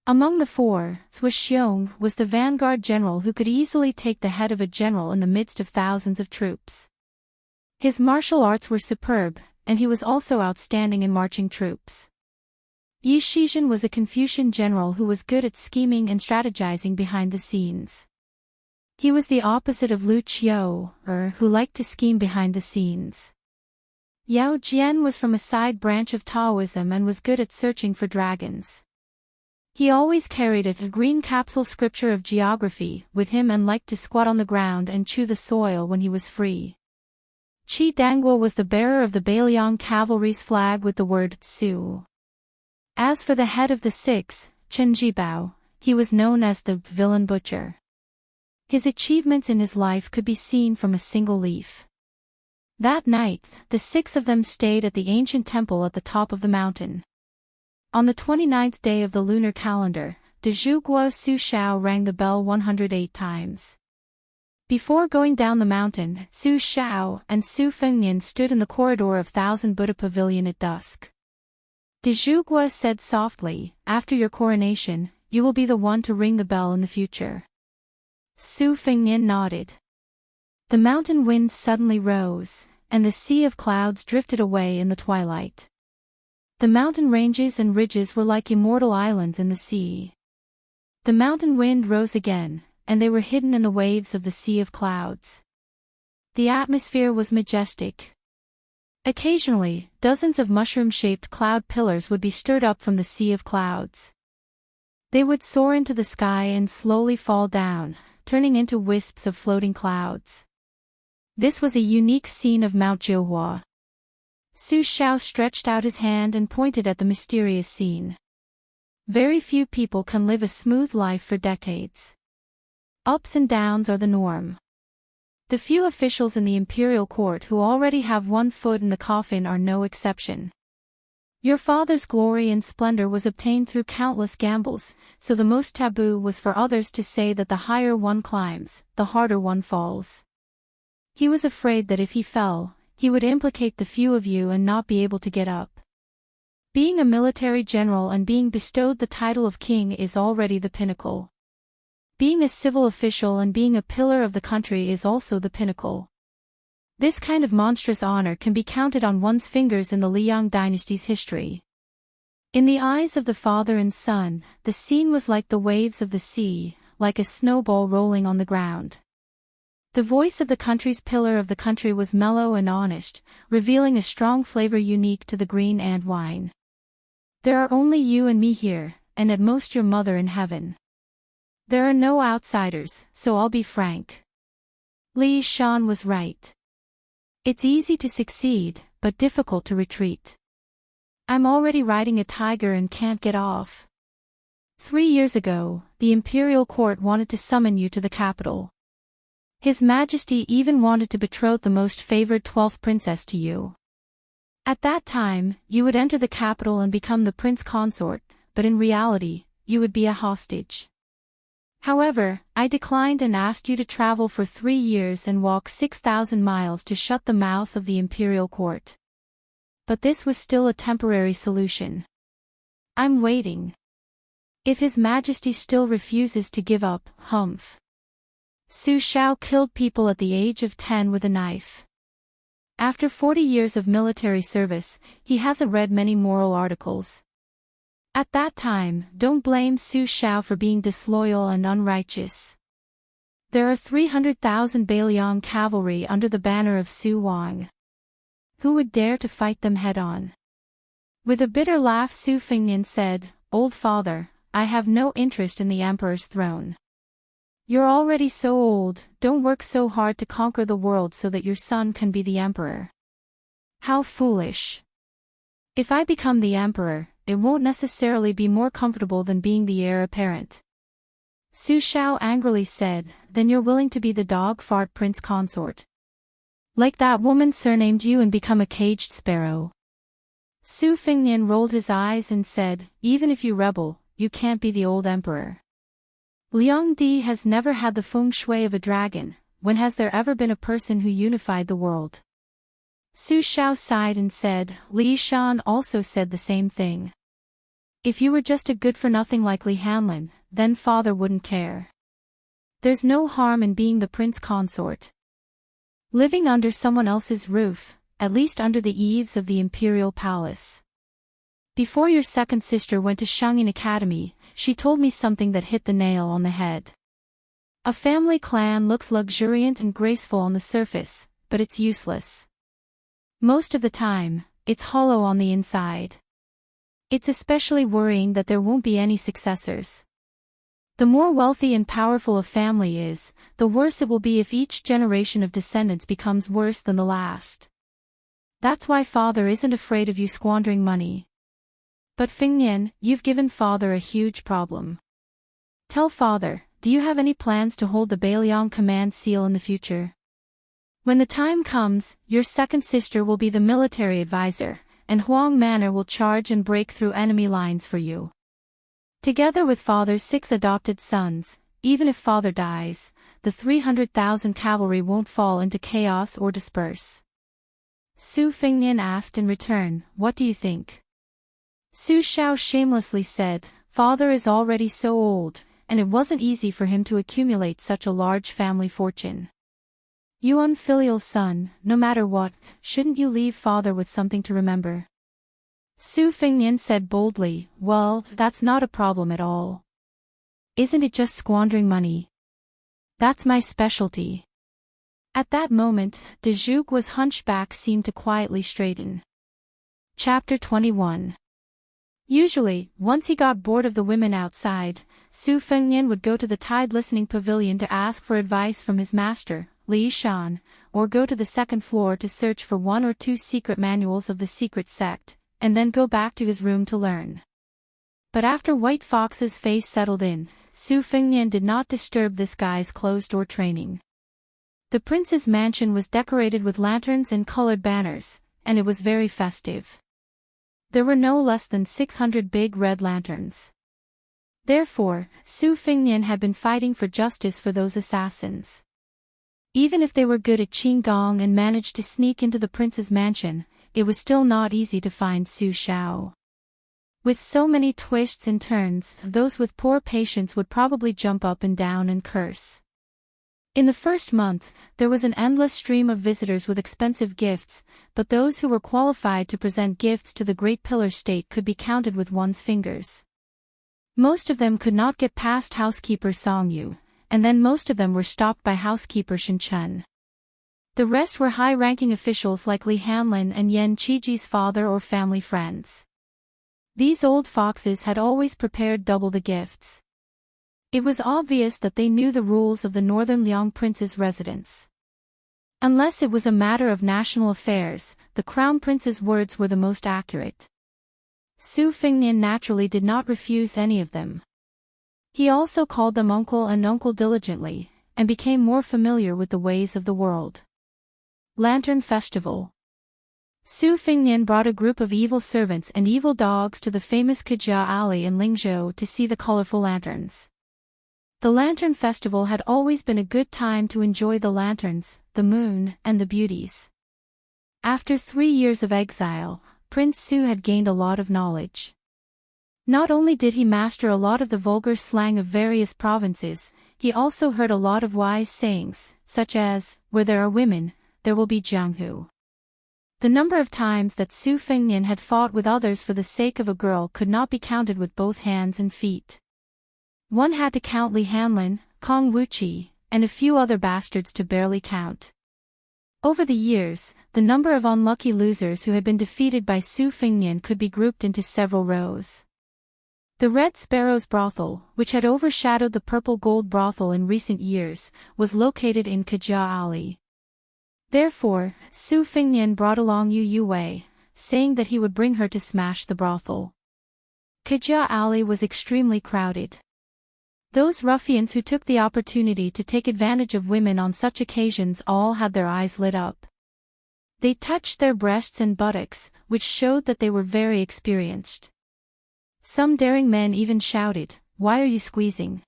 Among the 4, Zuoxiong was the vanguard general who could easily take the head of a general in the midst of thousands of troops. His martial arts were superb, and he was also outstanding in marching troops. Yi Shizhen was a Confucian general who was good at scheming and strategizing behind the scenes. He was the opposite of Lu Qiu, who liked to scheme behind the scenes. Yao Jian was from a side branch of Taoism and was good at searching for dragons. He always carried a green capsule scripture of geography with him and liked to squat on the ground and chew the soil when he was free. Qi Danghua was the bearer of the Beiliang cavalry's flag with the word Tsu. As for the head of the 6, Chen Jibao, he was known as the villain butcher. His achievements in his life could be seen from a single leaf. That night, the 6 of them stayed at the ancient temple at the top of the mountain. On the 29th day of the lunar calendar, de Zhuguo Su Shao rang the bell 108 times. Before going down the mountain, Su Shao and Su Fengnian stood in the corridor of 1,000 Buddha Pavilion at dusk. De Zhuguo said softly, "After your coronation, you will be the one to ring the bell in the future. Su Fengnian nodded. The mountain winds suddenly rose, and the sea of clouds drifted away in the twilight. The mountain ranges and ridges were like immortal islands in the sea. The mountain wind rose again, and they were hidden in the waves of the sea of clouds. The atmosphere was majestic. Occasionally, dozens of mushroom-shaped cloud pillars would be stirred up from the sea of clouds. They would soar into the sky and slowly fall down, turning into wisps of floating clouds. This was a unique scene of Mount Jiuhua. Su Xiao stretched out his hand and pointed at the mysterious scene. Very few people can live a smooth life for decades. Ups and downs are the norm. The few officials in the imperial court who already have one foot in the coffin are no exception. Your father's glory and splendor was obtained through countless gambles, so the most taboo was for others to say that the higher one climbs, the harder one falls. He was afraid that if he fell, he would implicate the few of you and not be able to get up. Being a military general and being bestowed the title of king is already the pinnacle. Being a civil official and being a pillar of the country is also the pinnacle. This kind of monstrous honor can be counted on one's fingers in the Liang dynasty's history. In the eyes of the father and son, the scene was like the waves of the sea, like a snowball rolling on the ground. The voice of the country's pillar of the country was mellow and honest, revealing a strong flavor unique to the green and wine. There are only you and me here, and at most your mother in heaven. There are no outsiders, so I'll be frank. Li Shan was right. It's easy to succeed, but difficult to retreat. I'm already riding a tiger and can't get off. 3 years ago, the imperial court wanted to summon you to the capital. His Majesty even wanted to betroth the most favored 12th princess to you. At that time, you would enter the capital and become the prince consort, but in reality, you would be a hostage. However, I declined and asked you to travel for 3 years and walk 6,000 miles to shut the mouth of the imperial court. But this was still a temporary solution. I'm waiting. If His Majesty still refuses to give up, humph. Su Xiao killed people at the age of 10 with a knife. After 40 years of military service, he hasn't read many moral articles. At that time, don't blame Su Xiao for being disloyal and unrighteous. There are 300,000 Bailiang cavalry under the banner of Su Wang. Who would dare to fight them head-on? With a bitter laugh, Su Fengnian said, "Old father, I have no interest in the emperor's throne. You're already so old, don't work so hard to conquer the world so that your son can be the emperor. How foolish. If I become the emperor, it won't necessarily be more comfortable than being the heir apparent." Su Xiao angrily said, "Then you're willing to be the dog-fart prince consort. Like that woman surnamed you and become a caged sparrow." Su Fengnian rolled his eyes and said, "Even if you rebel, you can't be the old emperor. Liang Di has never had the feng shui of a dragon. When has there ever been a person who unified the world?" Su Xiao sighed and said, "Li Shan also said the same thing. If you were just a good-for-nothing like Li Hanlin, then father wouldn't care. There's no harm in being the prince consort. Living under someone else's roof, at least under the eaves of the imperial palace. Before your second sister went to Shangyin Academy, she told me something that hit the nail on the head. A family clan looks luxuriant and graceful on the surface, but it's useless. Most of the time, it's hollow on the inside. It's especially worrying that there won't be any successors. The more wealthy and powerful a family is, the worse it will be if each generation of descendants becomes worse than the last. That's why father isn't afraid of you squandering money. But Fengnian, you've given father a huge problem. Tell father, do you have any plans to hold the Bailiang command seal in the future? When the time comes, your second sister will be the military advisor, and Huang Manor will charge and break through enemy lines for you. Together with father's 6 adopted sons, even if father dies, the 300,000 cavalry won't fall into chaos or disperse." Su Fengnian asked in return, "What do you think?" Su Xiao shamelessly said, Father is already so old, and it wasn't easy for him to accumulate such a large family fortune. You unfilial son, no matter what, shouldn't you leave father with something to remember? Su Fengnian said boldly, well, that's not a problem at all. Isn't it just squandering money? That's my specialty. At that moment, de Zhuguo's hunchback seemed to quietly straighten. Chapter 21. Usually, once he got bored of the women outside, Su Fengnian would go to the tide listening pavilion to ask for advice from his master, Li Shan, or go to the second floor to search for one or two secret manuals of the secret sect, and then go back to his room to learn. But after White Fox's face settled in, Su Fengnian did not disturb this guy's closed-door training. The prince's mansion was decorated with lanterns and colored banners, and it was very festive. There were no less than 600 big red lanterns. Therefore, Su Fengnian had been fighting for justice for those assassins. Even if they were good at Qinggong and managed to sneak into the prince's mansion, it was still not easy to find Su Shao. With so many twists and turns, those with poor patience would probably jump up and down and curse. In the first month, there was an endless stream of visitors with expensive gifts, but those who were qualified to present gifts to the Great Pillar State could be counted with one's fingers. Most of them could not get past housekeeper Song Yu, and then most of them were stopped by housekeeper Shen Chen. The rest were high-ranking officials like Li Hanlin and Yan Qiji's father or family friends. These old foxes had always prepared double the gifts. It was obvious that they knew the rules of the Northern Liang Prince's residence. Unless it was a matter of national affairs, the Crown Prince's words were the most accurate. Su Fengnian naturally did not refuse any of them. He also called them uncle and uncle diligently, and became more familiar with the ways of the world. Lantern Festival. Su Fengnian brought a group of evil servants and evil dogs to the famous Kejia Alley in Lingzhou to see the colorful lanterns. The Lantern Festival had always been a good time to enjoy the lanterns, the moon, and the beauties. After 3 years of exile, Prince Su had gained a lot of knowledge. Not only did he master a lot of the vulgar slang of various provinces, he also heard a lot of wise sayings, such as, where there are women, there will be Jianghu. The number of times that Su Fengnian had fought with others for the sake of a girl could not be counted with both hands and feet. One had to count Li Hanlin, Kong Wuqi, and a few other bastards to barely count. Over the years, the number of unlucky losers who had been defeated by Su Fengnian could be grouped into several rows. The Red Sparrow's brothel, which had overshadowed the Purple Gold brothel in recent years, was located in Kejia Alley. Therefore, Su Fengnian brought along Yu Wei, saying that he would bring her to smash the brothel. Kejia Alley was extremely crowded. Those ruffians who took the opportunity to take advantage of women on such occasions all had their eyes lit up. They touched their breasts and buttocks, which showed that they were very experienced. Some daring men even shouted, "Why are you squeezing?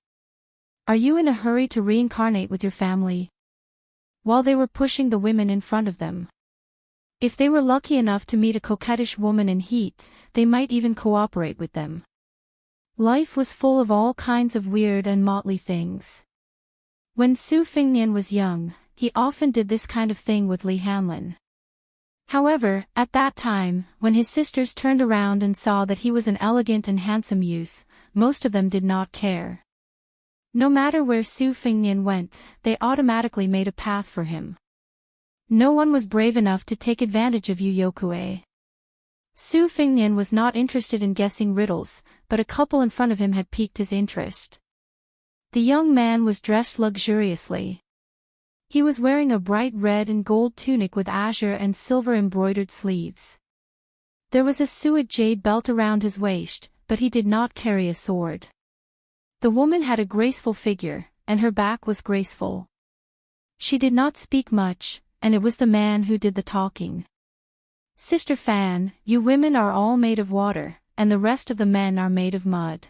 Are you in a hurry to reincarnate with your family?" While they were pushing the women in front of them. If they were lucky enough to meet a coquettish woman in heat, they might even cooperate with them. Life was full of all kinds of weird and motley things. When Su Fengnian was young, he often did this kind of thing with Li Hanlin. However, at that time, when his sisters turned around and saw that he was an elegant and handsome youth, most of them did not care. No matter where Su Fengnian went, they automatically made a path for him. No one was brave enough to take advantage of Yu Yokue. Su Fengnian was not interested in guessing riddles, but a couple in front of him had piqued his interest. The young man was dressed luxuriously. He was wearing a bright red and gold tunic with azure and silver embroidered sleeves. There was a suet jade belt around his waist, but he did not carry a sword. The woman had a graceful figure, and her back was graceful. She did not speak much, and it was the man who did the talking. "Sister Fan, you women are all made of water, and the rest of the men are made of mud.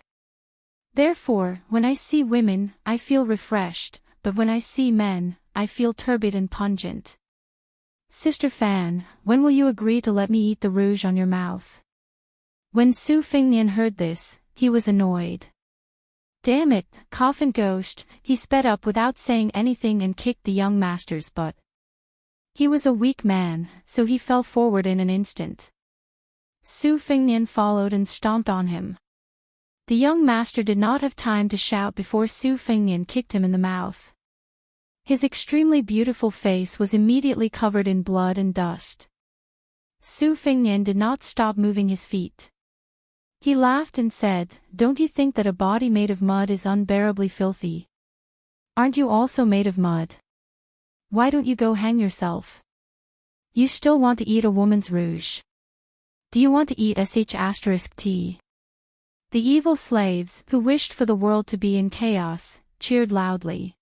Therefore, when I see women, I feel refreshed, but when I see men, I feel turbid and pungent. Sister Fan, when will you agree to let me eat the rouge on your mouth?" When Su Fengnian heard this, he was annoyed. Damn it, coffin ghost, he sped up without saying anything and kicked the young master's butt. He was a weak man, so he fell forward in an instant. Su Fengnian followed and stomped on him. The young master did not have time to shout before Su Fengnian kicked him in the mouth. His extremely beautiful face was immediately covered in blood and dust. Su Fengnian did not stop moving his feet. He laughed and said, "Don't you think that a body made of mud is unbearably filthy? Aren't you also made of mud? Why don't you go hang yourself? You still want to eat a woman's rouge. Do you want to eat sh*t?" The evil slaves, who wished for the world to be in chaos, cheered loudly.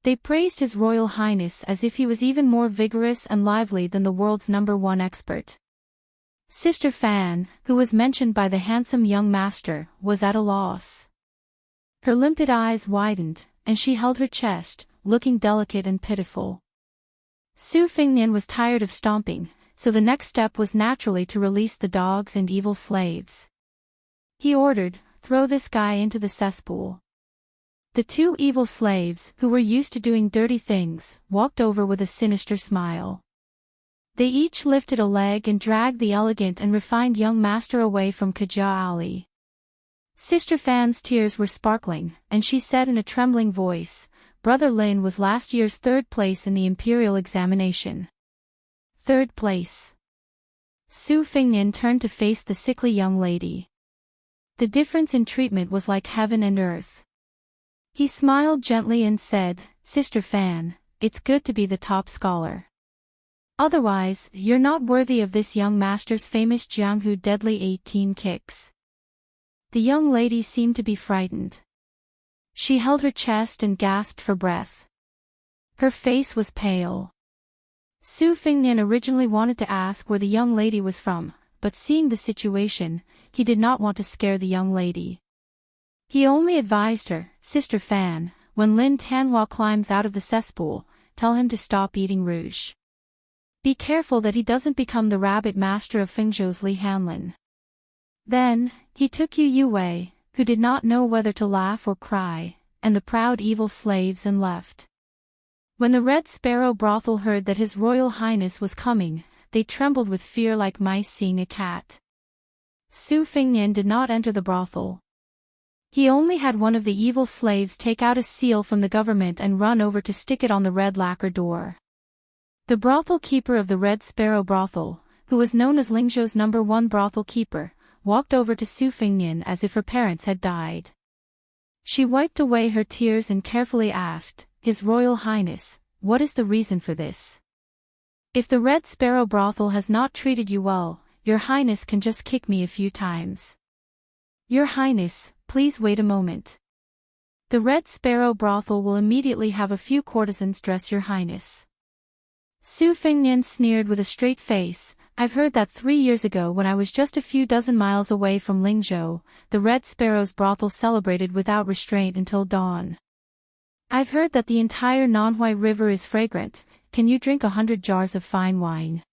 They praised His Royal Highness as if he was even more vigorous and lively than the world's #1 expert. Sister Fan, who was mentioned by the handsome young master, was at a loss. Her limpid eyes widened, and she held her chest, looking delicate and pitiful. Su Fengnian was tired of stomping, so the next step was naturally to release the dogs and evil slaves. He ordered, "Throw this guy into the cesspool." The two evil slaves, who were used to doing dirty things, walked over with a sinister smile. They each lifted a leg and dragged the elegant and refined young master away from Kaja Ali. Sister Fan's tears were sparkling, and she said in a trembling voice, "Brother Lin was last year's 3rd place in the imperial examination." 3rd place. Su Fengnian turned to face the sickly young lady. The difference in treatment was like heaven and earth. He smiled gently and said, "Sister Fan, it's good to be the top scholar. Otherwise, you're not worthy of this young master's famous Jianghu deadly 18 kicks." The young lady seemed to be frightened. She held her chest and gasped for breath. Her face was pale. Su Fengnian originally wanted to ask where the young lady was from, but seeing the situation, he did not want to scare the young lady. He only advised her, "Sister Fan, when Lin Tanhua climbs out of the cesspool, tell him to stop eating rouge. Be careful that he doesn't become the rabbit master of Fengzhou's Li Hanlin." Then, he took Yu Yue, who did not know whether to laugh or cry, and the proud evil slaves and left. When the Red Sparrow brothel heard that His Royal Highness was coming, they trembled with fear like mice seeing a cat. Su Fengnian did not enter the brothel. He only had one of the evil slaves take out a seal from the government and run over to stick it on the red lacquer door. The brothel keeper of the Red Sparrow brothel, who was known as Lingzhou's #1 brothel keeper, walked over to Su Fengnian as if her parents had died. She wiped away her tears and carefully asked, "His Royal Highness, what is the reason for this? If the Red Sparrow brothel has not treated you well, Your Highness can just kick me a few times." "Your Highness, please wait a moment. The Red Sparrow brothel will immediately have a few courtesans dress Your Highness." Su Fengnian sneered with a straight face, "I've heard that 3 years ago when I was just a few dozen miles away from Lingzhou, the Red Sparrow's brothel celebrated without restraint until dawn. I've heard that the entire Nanhui River is fragrant. Can you drink 100 jars of fine wine?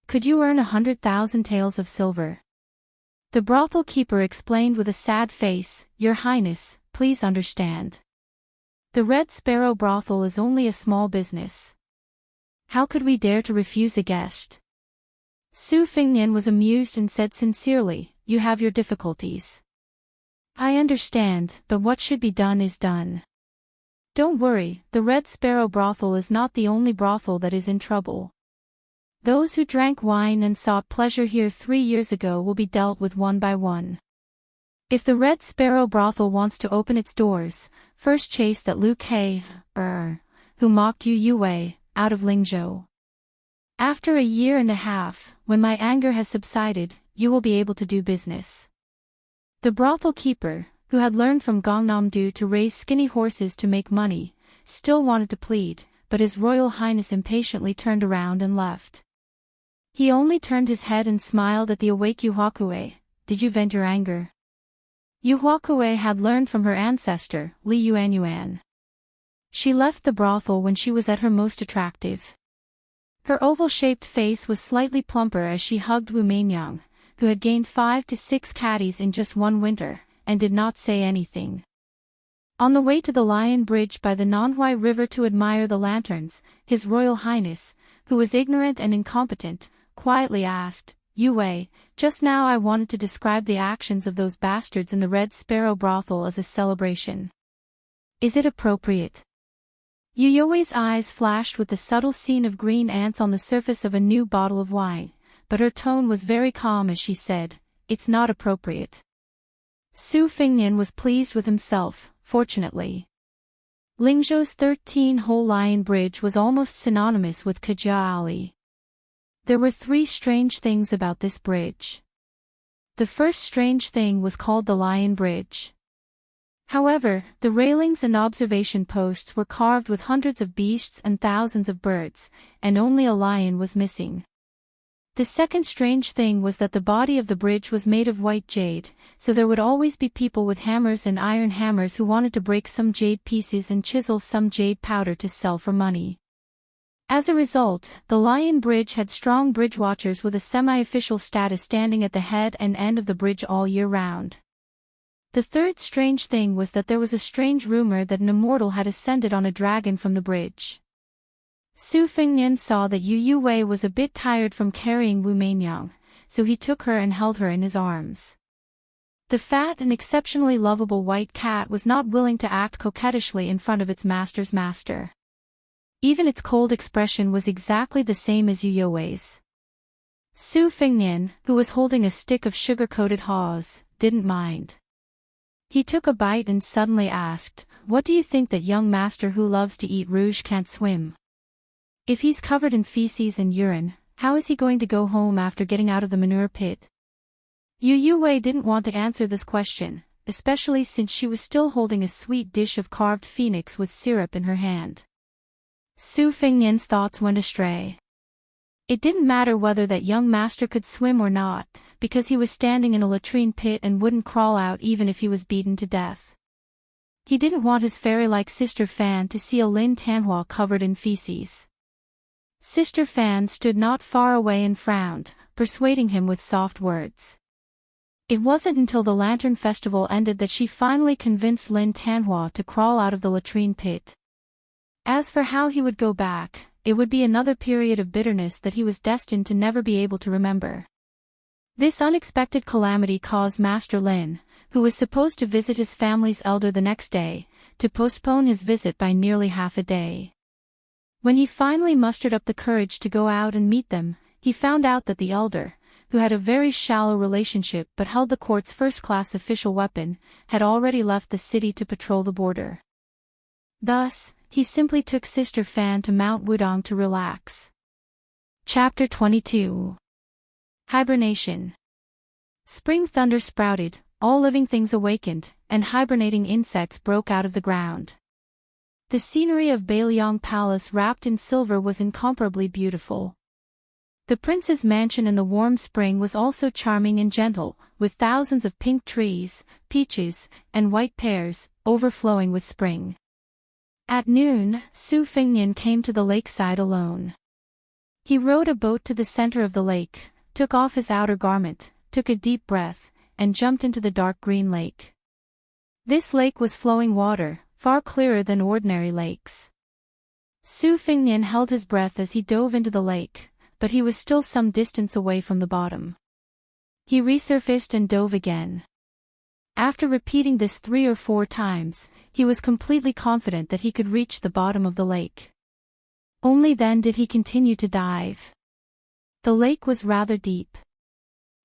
Could you earn 100,000 taels of silver?" The brothel keeper explained with a sad face, "Your Highness, please understand. The Red Sparrow brothel is only a small business. How could we dare to refuse a guest?" Su Fengnian was amused and said sincerely, "You have your difficulties. I understand, but what should be done is done. Don't worry, the Red Sparrow brothel is not the only brothel that is in trouble. Those who drank wine and sought pleasure here 3 years ago will be dealt with one by one. If the Red Sparrow brothel wants to open its doors, first chase that Lu Ke, who mocked Yu Yue, out of Lingzhou. After a year and a half, when my anger has subsided, you will be able to do business." The brothel keeper, who had learned from Gongnam-du to raise skinny horses to make money, still wanted to plead, but His Royal Highness impatiently turned around and left. He only turned his head and smiled at the awake Yu Huakue. "Did you vent your anger?" Yu Huakue had learned from her ancestor, Li Yuanyuan. She left the brothel when she was at her most attractive. Her oval-shaped face was slightly plumper as she hugged Wu Mainyang, who had gained 5 to 6 caddies in just one winter, and did not say anything. On the way to the Lion Bridge by the Nanhui River to admire the lanterns, His Royal Highness, who was ignorant and incompetent, quietly asked, "Yue, just now I wanted to describe the actions of those bastards in the Red Sparrow brothel as a celebration. Is it appropriate?" Yue's eyes flashed with the subtle scene of green ants on the surface of a new bottle of wine, but her tone was very calm as she said, "It's not appropriate." Su Fengnian was pleased with himself, fortunately. Lingzhou's 13-hole Lion Bridge was almost synonymous with Kajia. There were 3 strange things about this bridge. The first strange thing was called the Lion Bridge. However, the railings and observation posts were carved with hundreds of beasts and thousands of birds, and only a lion was missing. The second strange thing was that the body of the bridge was made of white jade, so there would always be people with hammers and iron hammers who wanted to break some jade pieces and chisel some jade powder to sell for money. As a result, the Lion Bridge had strong bridge watchers with a semi-official status standing at the head and end of the bridge all year round. The third strange thing was that there was a strange rumor that an immortal had ascended on a dragon from the bridge. Su Fengnian saw that Yue was a bit tired from carrying Wu Meinyang, so he took her and held her in his arms. The fat and exceptionally lovable white cat was not willing to act coquettishly in front of its master's master. Even its cold expression was exactly the same as Yue's. Su Fengnian, who was holding a stick of sugar-coated haws, didn't mind. He took a bite and suddenly asked, "What do you think that young master who loves to eat rouge can't swim? If he's covered in feces and urine, how is he going to go home after getting out of the manure pit?" Yue didn't want to answer this question, especially since she was still holding a sweet dish of carved phoenix with syrup in her hand. Su Fengnian's thoughts went astray. It didn't matter whether that young master could swim or not, because he was standing in a latrine pit and wouldn't crawl out even if he was beaten to death. He didn't want his fairy-like Sister Fan to see a Lin Tanhua covered in feces. Sister Fan stood not far away and frowned, persuading him with soft words. It wasn't until the Lantern Festival ended that she finally convinced Lin Tanhua to crawl out of the latrine pit. As for how he would go back, it would be another period of bitterness that he was destined to never be able to remember. This unexpected calamity caused Master Lin, who was supposed to visit his family's elder the next day, to postpone his visit by nearly half a day. When he finally mustered up the courage to go out and meet them, he found out that the elder, who had a very shallow relationship but held the court's first-class official weapon, had already left the city to patrol the border. Thus, he simply took Sister Fan to Mount Wudong to relax. Chapter 22. Hibernation. Spring thunder sprouted, all living things awakened, and hibernating insects broke out of the ground. The scenery of Bailiang Palace wrapped in silver was incomparably beautiful. The prince's mansion in the warm spring was also charming and gentle, with thousands of pink trees, peaches, and white pears, overflowing with spring. At noon, Su Fengnian came to the lakeside alone. He rowed a boat to the center of the lake, took off his outer garment, took a deep breath, and jumped into the dark green lake. This lake was flowing water, far clearer than ordinary lakes. Su Fengnian held his breath as he dove into the lake, but he was still some distance away from the bottom. He resurfaced and dove again. After repeating this 3 or 4 times, he was completely confident that he could reach the bottom of the lake. Only then did he continue to dive. The lake was rather deep.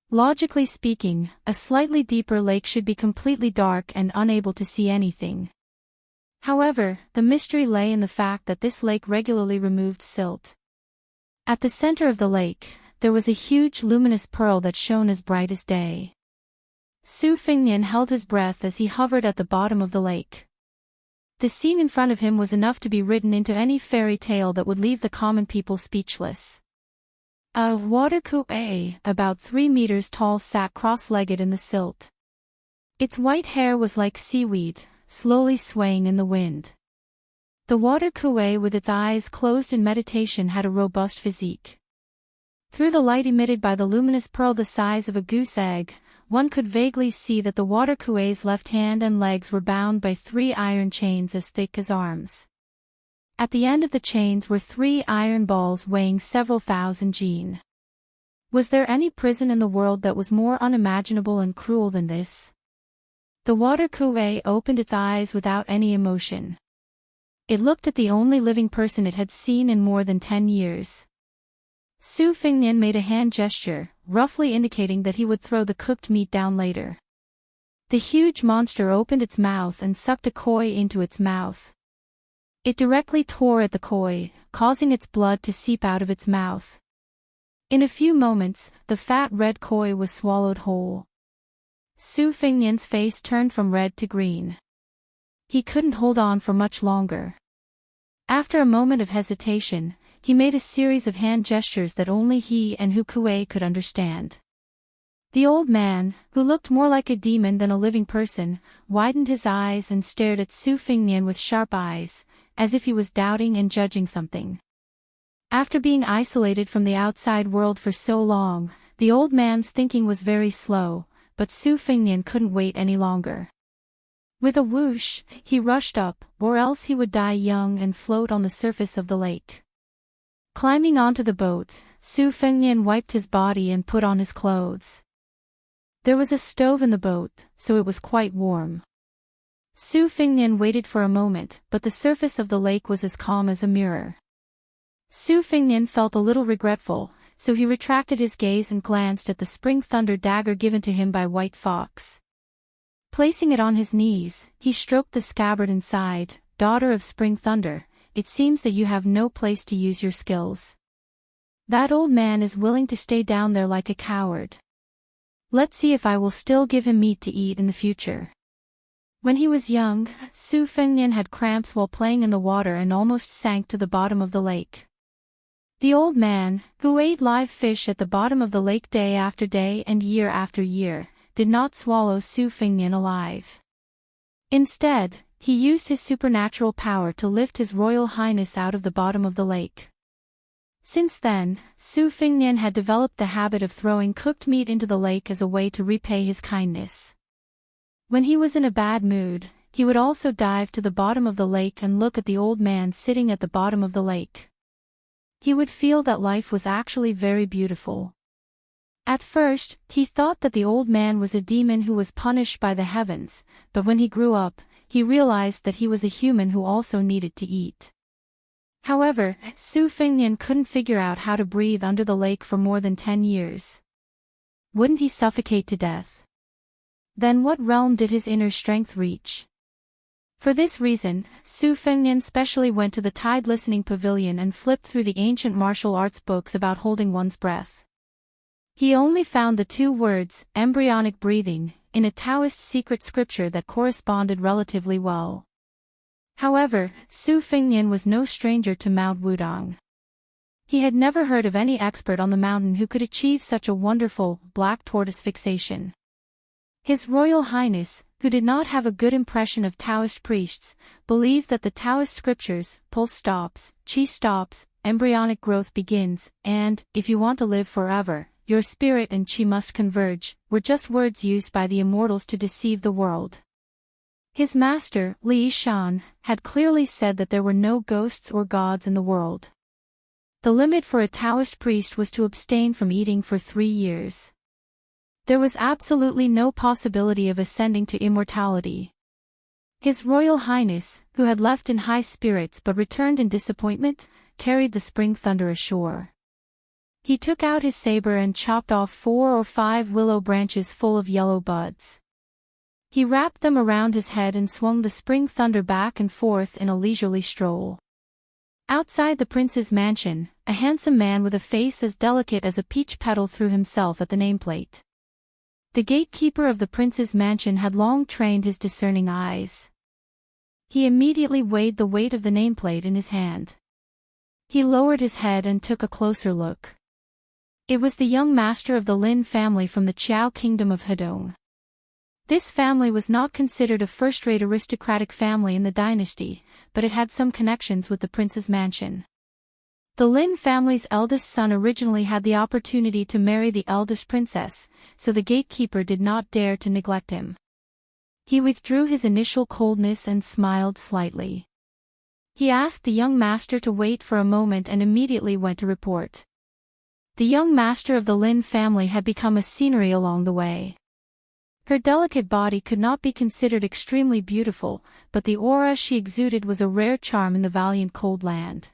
Logically speaking, a slightly deeper lake should be completely dark and unable to see anything. However, the mystery lay in the fact that this lake regularly removed silt. At the center of the lake, there was a huge luminous pearl that shone as bright as day. Su Fengnian held his breath as he hovered at the bottom of the lake. The scene in front of him was enough to be written into any fairy tale that would leave the common people speechless. A water coupe, about 3 meters tall, sat cross-legged in the silt. Its white hair was like seaweed, slowly swaying in the wind. The water coupe with its eyes closed in meditation had a robust physique. Through the light emitted by the luminous pearl the size of a goose egg, one could vaguely see that the water kuei's left hand and legs were bound by 3 iron chains as thick as arms. At the end of the chains were 3 iron balls weighing several thousand jin. Was there any prison in the world that was more unimaginable and cruel than this? The water kuei opened its eyes without any emotion. It looked at the only living person it had seen in more than 10 years. Su Fengnian made a hand gesture, roughly indicating that he would throw the cooked meat down later. The huge monster opened its mouth and sucked a koi into its mouth. It directly tore at the koi, causing its blood to seep out of its mouth. In a few moments, the fat red koi was swallowed whole. Su Fengnian's face turned from red to green. He couldn't hold on for much longer. After a moment of hesitation, he made a series of hand gestures that only he and Hu Kuei could understand. The old man, who looked more like a demon than a living person, widened his eyes and stared at Su Fengnian with sharp eyes, as if he was doubting and judging something. After being isolated from the outside world for so long, the old man's thinking was very slow, but Su Fengnian couldn't wait any longer. With a whoosh, he rushed up, or else he would die young and float on the surface of the lake. Climbing onto the boat, Su Fengnian wiped his body and put on his clothes. There was a stove in the boat, so it was quite warm. Su Fengnian waited for a moment, but the surface of the lake was as calm as a mirror. Su Fengnian felt a little regretful, so he retracted his gaze and glanced at the spring thunder dagger given to him by White Fox. Placing it on his knees, he stroked the scabbard and sighed, "Daughter of Spring Thunder, it seems that you have no place to use your skills. That old man is willing to stay down there like a coward. Let's see if I will still give him meat to eat in the future." When he was young, Su Fengnian had cramps while playing in the water and almost sank to the bottom of the lake. The old man, who ate live fish at the bottom of the lake day after day and year after year, did not swallow Su Fengnian alive. Instead, he used his supernatural power to lift His Royal Highness out of the bottom of the lake. Since then, Su Fengnian had developed the habit of throwing cooked meat into the lake as a way to repay his kindness. When he was in a bad mood, he would also dive to the bottom of the lake and look at the old man sitting at the bottom of the lake. He would feel that life was actually very beautiful. At first, he thought that the old man was a demon who was punished by the heavens, but when he grew up, he realized that he was a human who also needed to eat. However, Su Fengnian couldn't figure out how to breathe under the lake for more than 10 years. Wouldn't he suffocate to death? Then what realm did his inner strength reach? For this reason, Su Fengnian specially went to the Tide Listening Pavilion and flipped through the ancient martial arts books about holding one's breath. He only found the 2 words, embryonic breathing, in a Taoist secret scripture that corresponded relatively well. However, Su Fengnian was no stranger to Mount Wudong. He had never heard of any expert on the mountain who could achieve such a wonderful, black tortoise fixation. His Royal Highness, who did not have a good impression of Taoist priests, believed that the Taoist scriptures, pulse stops, qi stops, embryonic growth begins, and, if you want to live forever, your spirit and qi must converge, were just words used by the immortals to deceive the world. His master, Li Shan, had clearly said that there were no ghosts or gods in the world. The limit for a Taoist priest was to abstain from eating for 3 years. There was absolutely no possibility of ascending to immortality. His Royal Highness, who had left in high spirits but returned in disappointment, carried the spring thunder ashore. He took out his saber and chopped off 4 or 5 willow branches full of yellow buds. He wrapped them around his head and swung the spring thunder back and forth in a leisurely stroll. Outside the prince's mansion, a handsome man with a face as delicate as a peach petal threw himself at the nameplate. The gatekeeper of the prince's mansion had long trained his discerning eyes. He immediately weighed the weight of the nameplate in his hand. He lowered his head and took a closer look. It was the young master of the Lin family from the Qiao kingdom of Hedong. This family was not considered a first-rate aristocratic family in the dynasty, but it had some connections with the prince's mansion. The Lin family's eldest son originally had the opportunity to marry the eldest princess, so the gatekeeper did not dare to neglect him. He withdrew his initial coldness and smiled slightly. He asked the young master to wait for a moment and immediately went to report. The young master of the Lin family had become a scenery along the way. Her delicate body could not be considered extremely beautiful, but the aura she exuded was a rare charm in the valiant cold land.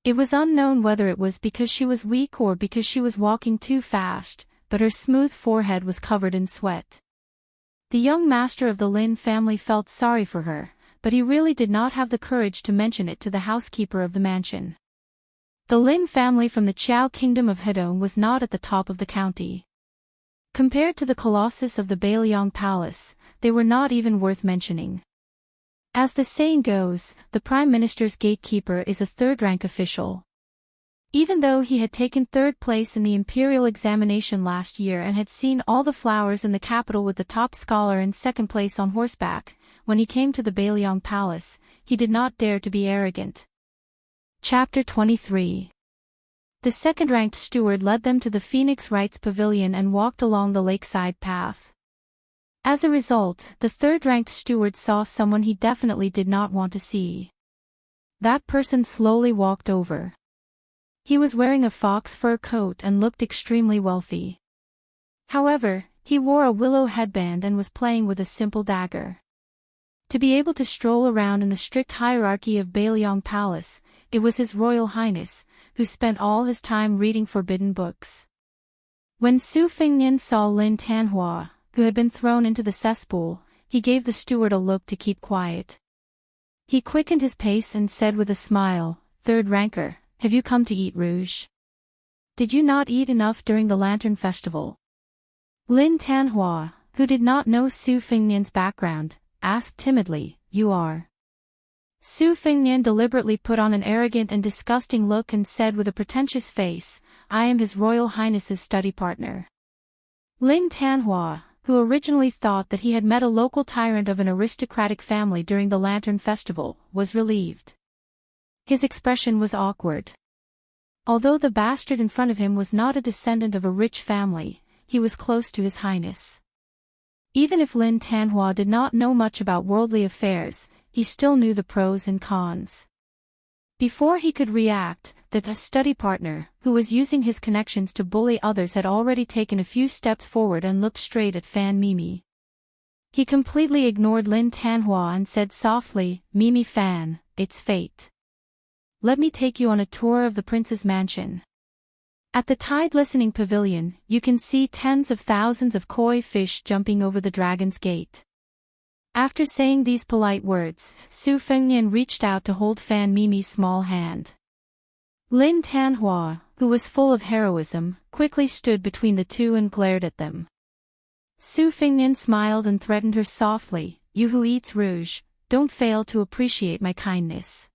It was unknown whether it was because she was weak or because she was walking too fast, but her smooth forehead was covered in sweat. The young master of the Lin family felt sorry for her, but he really did not have the courage to mention it to the housekeeper of the mansion. The Lin family from the Qiao kingdom of Hedong was not at the top of the county. Compared to the colossus of the Bailiang Palace, they were not even worth mentioning. As the saying goes, the Prime Minister's gatekeeper is a third-rank official. Even though he had taken third place in the imperial examination last year and had seen all the flowers in the capital with the top scholar in second place on horseback, when he came to the Bailiang Palace, he did not dare to be arrogant. Chapter 23. The second-ranked steward led them to the Phoenix Rites Pavilion and walked along the lakeside path. As a result, the third-ranked steward saw someone he definitely did not want to see. That person slowly walked over. He was wearing a fox fur coat and looked extremely wealthy. However, he wore a willow headband and was playing with a simple dagger. To be able to stroll around in the strict hierarchy of Bailiang Palace, it was His Royal Highness, who spent all his time reading forbidden books. When Su Fengnian saw Lin Tanhua, who had been thrown into the cesspool, he gave the steward a look to keep quiet. He quickened his pace and said with a smile, "Third ranker, have you come to eat rouge? Did you not eat enough during the Lantern Festival?" Lin Tanhua, who did not know Su Fengnian's background, asked timidly, "You are?" Su Fengnian deliberately put on an arrogant and disgusting look and said with a pretentious face, "I am His Royal Highness's study partner." Lin Tanhua, who originally thought that he had met a local tyrant of an aristocratic family during the Lantern Festival, was relieved. His expression was awkward. Although the bastard in front of him was not a descendant of a rich family, he was close to His Highness. Even if Lin Tanhua did not know much about worldly affairs, he still knew the pros and cons. Before he could react, the study partner, who was using his connections to bully others, had already taken a few steps forward and looked straight at Fan Mimi. He completely ignored Lin Tanhua and said softly, "Mimi Fan, it's fate. Let me take you on a tour of the prince's mansion." At the Tide Listening Pavilion, you can see tens of thousands of koi fish jumping over the Dragon's Gate. After saying these polite words, Su Fengnian reached out to hold Fan Mimi's small hand. Lin Tanhua, who was full of heroism, quickly stood between the two and glared at them. Su Fengnian smiled and threatened her softly, "You who eats rouge, don't fail to appreciate my kindness.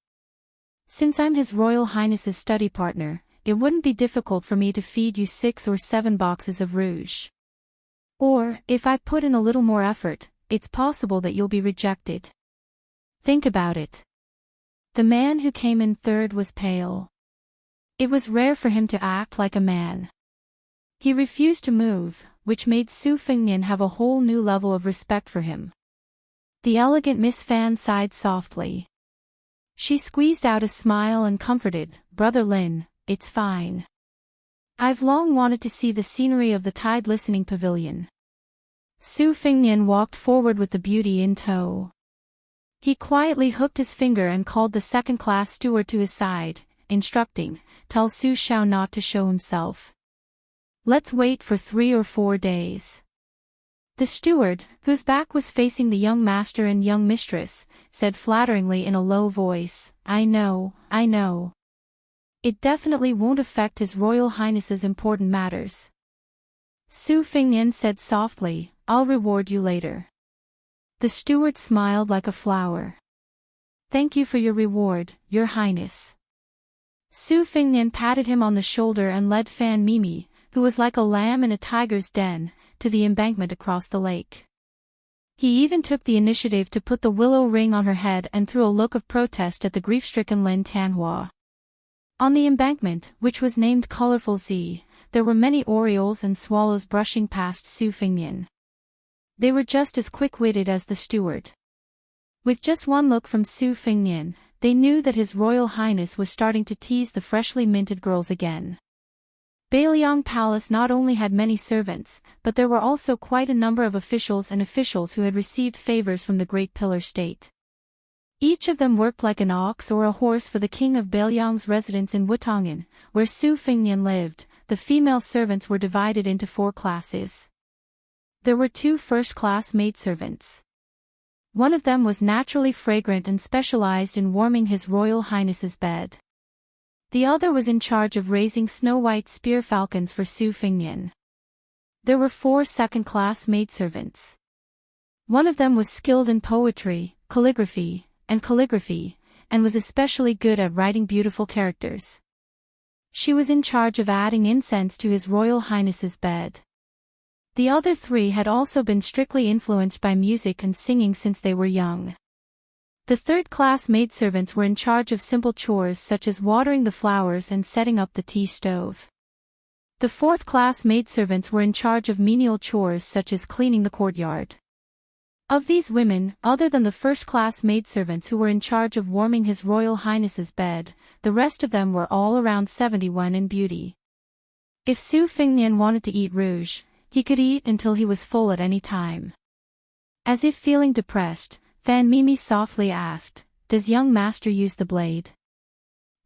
Since I'm His Royal Highness's study partner, it wouldn't be difficult for me to feed you 6 or 7 boxes of rouge. Or, if I put in a little more effort, it's possible that you'll be rejected. Think about it." The man who came in third was pale. It was rare for him to act like a man. He refused to move, which made Su Fengnian have a whole new level of respect for him. The elegant Miss Fan sighed softly. She squeezed out a smile and comforted, "Brother Lin, it's fine. I've long wanted to see the scenery of the Tide Listening Pavilion." Su Fengnian walked forward with the beauty in tow. He quietly hooked his finger and called the second-class steward to his side, instructing, "Tell Su Xiao not to show himself. Let's wait for 3 or 4 days." The steward, whose back was facing the young master and young mistress, said flatteringly in a low voice, I know. It definitely won't affect His Royal Highness's important matters." Su Fengnian said softly, "I'll reward you later." The steward smiled like a flower. "Thank you for your reward, Your Highness." Su Fengnian patted him on the shoulder and led Fan Mimi, who was like a lamb in a tiger's den, to the embankment across the lake. He even took the initiative to put the willow ring on her head and threw a look of protest at the grief-stricken Lin Tanhua. On the embankment, which was named Colorful Z, there were many orioles and swallows brushing past Su Fengnian. They were just as quick-witted as the steward. With just one look from Su Fengnian, they knew that His Royal Highness was starting to tease the freshly minted girls again. Bailiang Palace not only had many servants, but there were also quite a number of officials who had received favors from the Great Pillar State. Each of them worked like an ox or a horse for the king of Bailiang's residence in Wutong'an, where Su Fengnian lived. The female servants were divided into 4 classes. There were 2 first-class maidservants. One of them was naturally fragrant and specialized in warming His Royal Highness's bed. The other was in charge of raising snow-white spear falcons for Su Fengnian. There were 4 second-class maidservants. One of them was skilled in poetry, calligraphy, and was especially good at writing beautiful characters. She was in charge of adding incense to His Royal Highness's bed. The other 3 had also been strictly influenced by music and singing since they were young. The third-class maidservants were in charge of simple chores such as watering the flowers and setting up the tea stove. The fourth-class maidservants were in charge of menial chores such as cleaning the courtyard. Of these women, other than the first-class maidservants who were in charge of warming His Royal Highness's bed, the rest of them were all around 71 in beauty. If Su Fengnian wanted to eat rouge, he could eat until he was full at any time. As if feeling depressed, Fan Mimi softly asked, "Does young master use the blade?"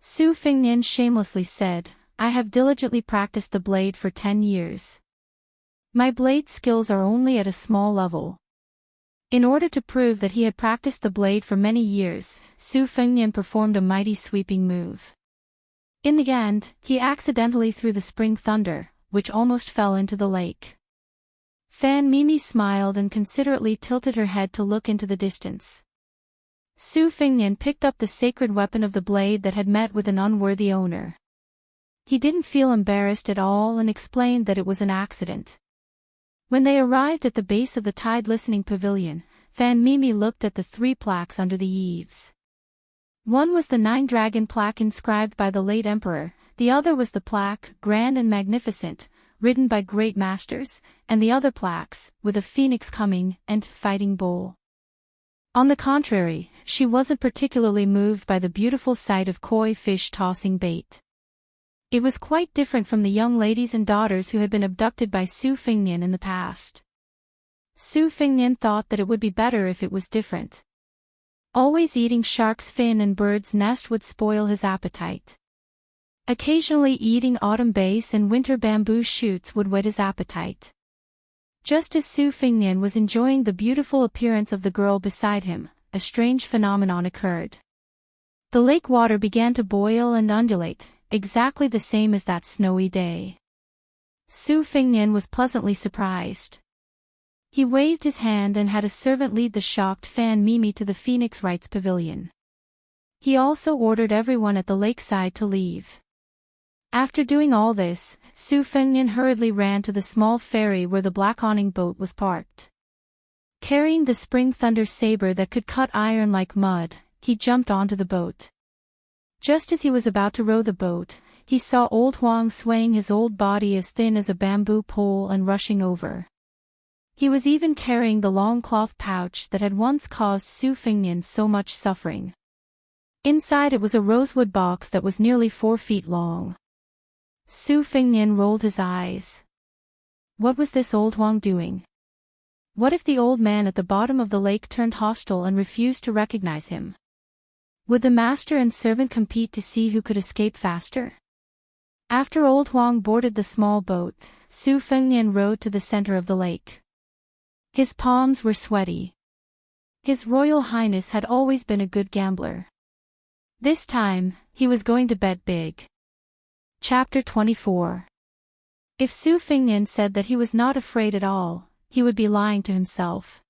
Su Fengnian shamelessly said, "I have diligently practiced the blade for 10 years. My blade skills are only at a small level." In order to prove that he had practiced the blade for many years, Su Fengnian performed a mighty sweeping move. In the end, he accidentally threw the spring thunder, which almost fell into the lake. Fan Mimi smiled and considerately tilted her head to look into the distance. Su Fengnian picked up the sacred weapon of the blade that had met with an unworthy owner. He didn't feel embarrassed at all and explained that it was an accident. When they arrived at the base of the Tide Listening Pavilion, Fan Mimi looked at the 3 plaques under the eaves. One was the 9-dragon plaque inscribed by the late emperor, the other was the plaque, Grand and Magnificent, written by great masters, and the other plaques, with a phoenix coming, and fighting bull. On the contrary, she wasn't particularly moved by the beautiful sight of koi fish tossing bait. It was quite different from the young ladies and daughters who had been abducted by Su Fengnian in the past. Su Fengnian thought that it would be better if it was different. Always eating shark's fin and bird's nest would spoil his appetite. Occasionally eating autumn base and winter bamboo shoots would whet his appetite. Just as Su Fengnian was enjoying the beautiful appearance of the girl beside him, a strange phenomenon occurred. The lake water began to boil and undulate, exactly the same as that snowy day. Su Fengnian was pleasantly surprised. He waved his hand and had a servant lead the shocked Fan Mimi to the Phoenix Rites Pavilion. He also ordered everyone at the lakeside to leave. After doing all this, Su Fengnian hurriedly ran to the small ferry where the black awning boat was parked. Carrying the spring thunder saber that could cut iron like mud, he jumped onto the boat. Just as he was about to row the boat, he saw old Huang swaying his old body as thin as a bamboo pole and rushing over. He was even carrying the long cloth pouch that had once caused Su Fengnian so much suffering. Inside it was a rosewood box that was nearly 4 feet long. Su Fengnian rolled his eyes. What was this old Huang doing? What if the old man at the bottom of the lake turned hostile and refused to recognize him? Would the master and servant compete to see who could escape faster? After old Huang boarded the small boat, Su Fengnian rowed to the center of the lake. His palms were sweaty. His Royal Highness had always been a good gambler. This time, he was going to bet big. Chapter 24. If Su Fengnian said that he was not afraid at all, he would be lying to himself.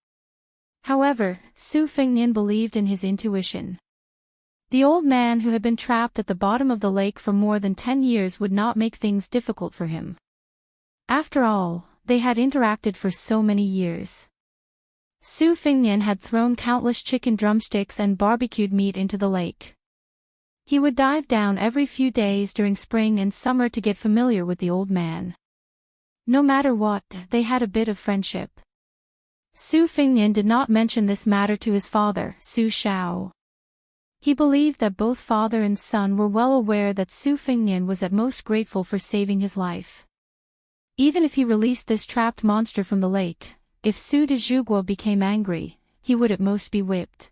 However, Su Fengnian believed in his intuition. The old man who had been trapped at the bottom of the lake for more than 10 years would not make things difficult for him. After all, they had interacted for so many years. Su Fengnian had thrown countless chicken drumsticks and barbecued meat into the lake. He would dive down every few days during spring and summer to get familiar with the old man. No matter what, they had a bit of friendship. Su Fingnian did not mention this matter to his father, Su Shao. He believed that both father and son were well aware that Su Fingnian was at most grateful for saving his life. Even if he released this trapped monster from the lake, if Su de Zhuguo became angry, he would at most be whipped.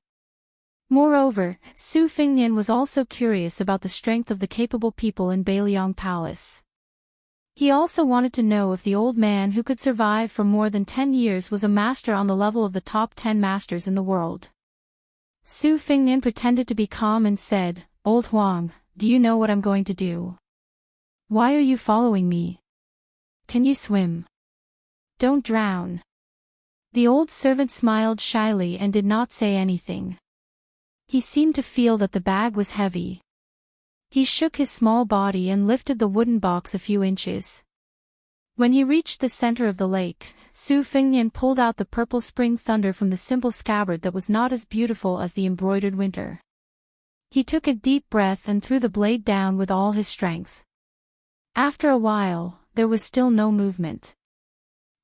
Moreover, Su Fingnian was also curious about the strength of the capable people in Beiliang Palace. He also wanted to know if the old man who could survive for more than 10 years was a master on the level of the top 10 masters in the world. Su Fingnian pretended to be calm and said, "Old Huang, do you know what I'm going to do? Why are you following me? Can you swim? Don't drown." The old servant smiled shyly and did not say anything. He seemed to feel that the bag was heavy. He shook his small body and lifted the wooden box a few inches. When he reached the center of the lake, Su Fingnian pulled out the purple spring thunder from the simple scabbard that was not as beautiful as the embroidered winter. He took a deep breath and threw the blade down with all his strength. After a while, there was still no movement.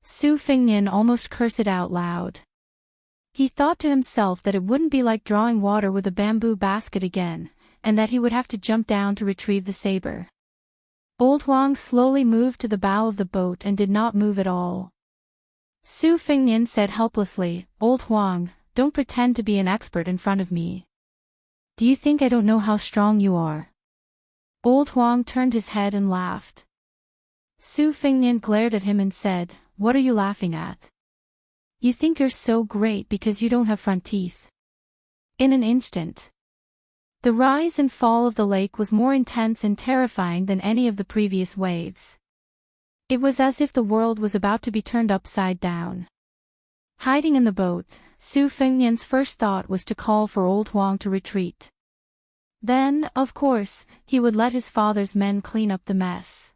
Su Fingnian almost cursed out loud. He thought to himself that it wouldn't be like drawing water with a bamboo basket again, and that he would have to jump down to retrieve the saber. Old Huang slowly moved to the bow of the boat and did not move at all. Su Fingnian said helplessly, "Old Huang, don't pretend to be an expert in front of me. Do you think I don't know how strong you are?" Old Huang turned his head and laughed. Su Fingnian glared at him and said, "What are you laughing at? You think you're so great because you don't have front teeth." In an instant, the rise and fall of the lake was more intense and terrifying than any of the previous waves. It was as if the world was about to be turned upside down. Hiding in the boat, Su Fingnian's first thought was to call for Old Huang to retreat. Then, of course, he would let his father's men clean up the mess.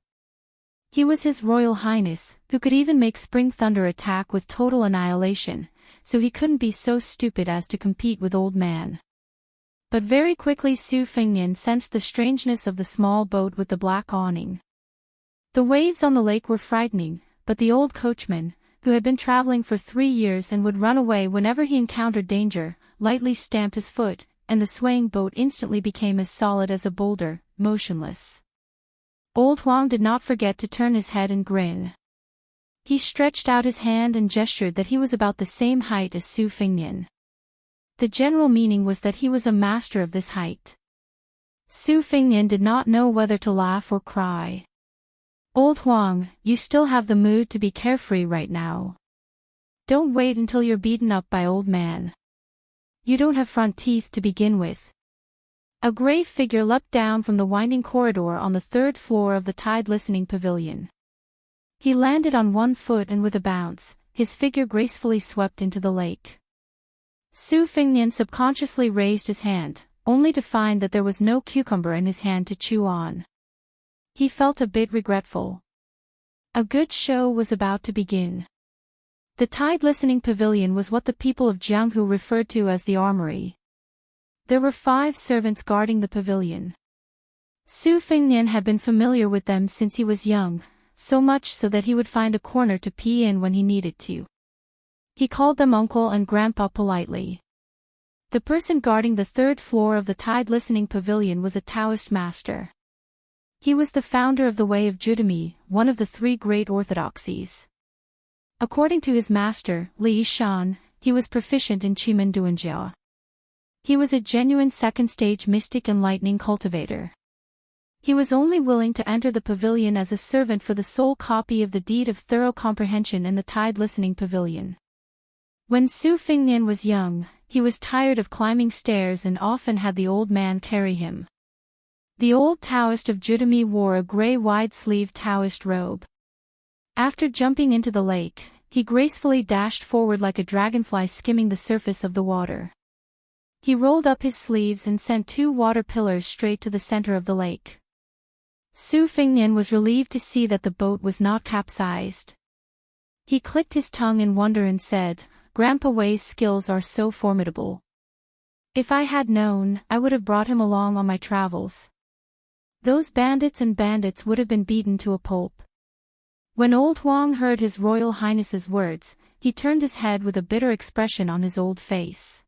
He was His Royal Highness, who could even make spring thunder attack with total annihilation, so he couldn't be so stupid as to compete with Old Man. But very quickly Su Fingnian sensed the strangeness of the small boat with the black awning. The waves on the lake were frightening, but the old coachman, who had been traveling for 3 years and would run away whenever he encountered danger, lightly stamped his foot, and the swaying boat instantly became as solid as a boulder, motionless. Old Huang did not forget to turn his head and grin. He stretched out his hand and gestured that he was about the same height as Su Fingnian. The general meaning was that he was a master of this height. Su Fingnian did not know whether to laugh or cry. "Old Huang, you still have the mood to be carefree right now. Don't wait until you're beaten up by Old Man. You don't have front teeth to begin with." A gray figure leapt down from the winding corridor on the 3rd floor of the Tide Listening Pavilion. He landed on one foot and with a bounce, his figure gracefully swept into the lake. Su Fingnian subconsciously raised his hand, only to find that there was no cucumber in his hand to chew on. He felt a bit regretful. A good show was about to begin. The Tide Listening Pavilion was what the people of Jianghu referred to as the armory. There were 5 servants guarding the pavilion. Su Fingnian had been familiar with them since he was young, so much so that he would find a corner to pee in when he needed to. He called them uncle and grandpa politely. The person guarding the 3rd floor of the Tide Listening Pavilion was a Taoist master. He was the founder of the Way of Judami, one of the 3 great orthodoxies. According to his master, Li Shan, he was proficient in Qi Men Duanjia. He was a genuine second-stage mystic and lightning cultivator. He was only willing to enter the pavilion as a servant for the sole copy of the Deed of Thorough Comprehension in the Tide Listening Pavilion. When Su Fingnian was young, he was tired of climbing stairs and often had the old man carry him. The old Taoist of Judami wore a gray wide-sleeved Taoist robe. After jumping into the lake, he gracefully dashed forward like a dragonfly skimming the surface of the water. He rolled up his sleeves and sent 2 water pillars straight to the center of the lake. Su Fingnian was relieved to see that the boat was not capsized. He clicked his tongue in wonder and said, "Grandpa Wei's skills are so formidable. If I had known, I would have brought him along on my travels. Those bandits would have been beaten to a pulp. When old Huang heard His Royal Highness's words, he turned his head with a bitter expression on his old face.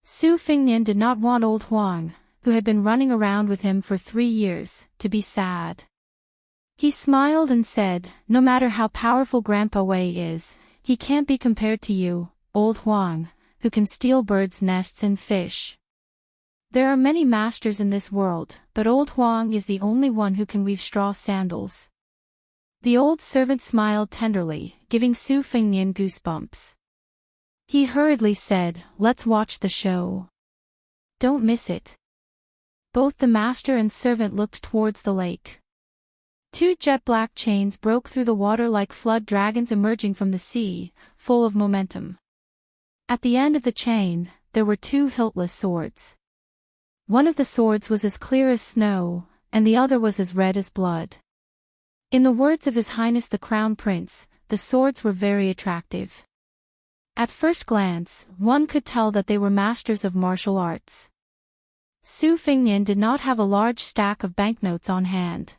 Su Fingnian did not want old Huang, who had been running around with him for 3 years, to be sad. He smiled and said, "No matter how powerful Grandpa Wei is, he can't be compared to you, old Huang, who can steal birds' nests and fish. There are many masters in this world, but old Huang is the only one who can weave straw sandals." The old servant smiled tenderly, giving Su Fingnian goosebumps. He hurriedly said, "Let's watch the show. Don't miss it." Both the master and servant looked towards the lake. 2 jet-black chains broke through the water like flood dragons emerging from the sea, full of momentum. At the end of the chain, there were 2 hiltless swords. One of the swords was as clear as snow, and the other was as red as blood. In the words of His Highness the Crown Prince, the swords were very attractive. At first glance, one could tell that they were masters of martial arts. Su Fingnian did not have a large stack of banknotes on hand.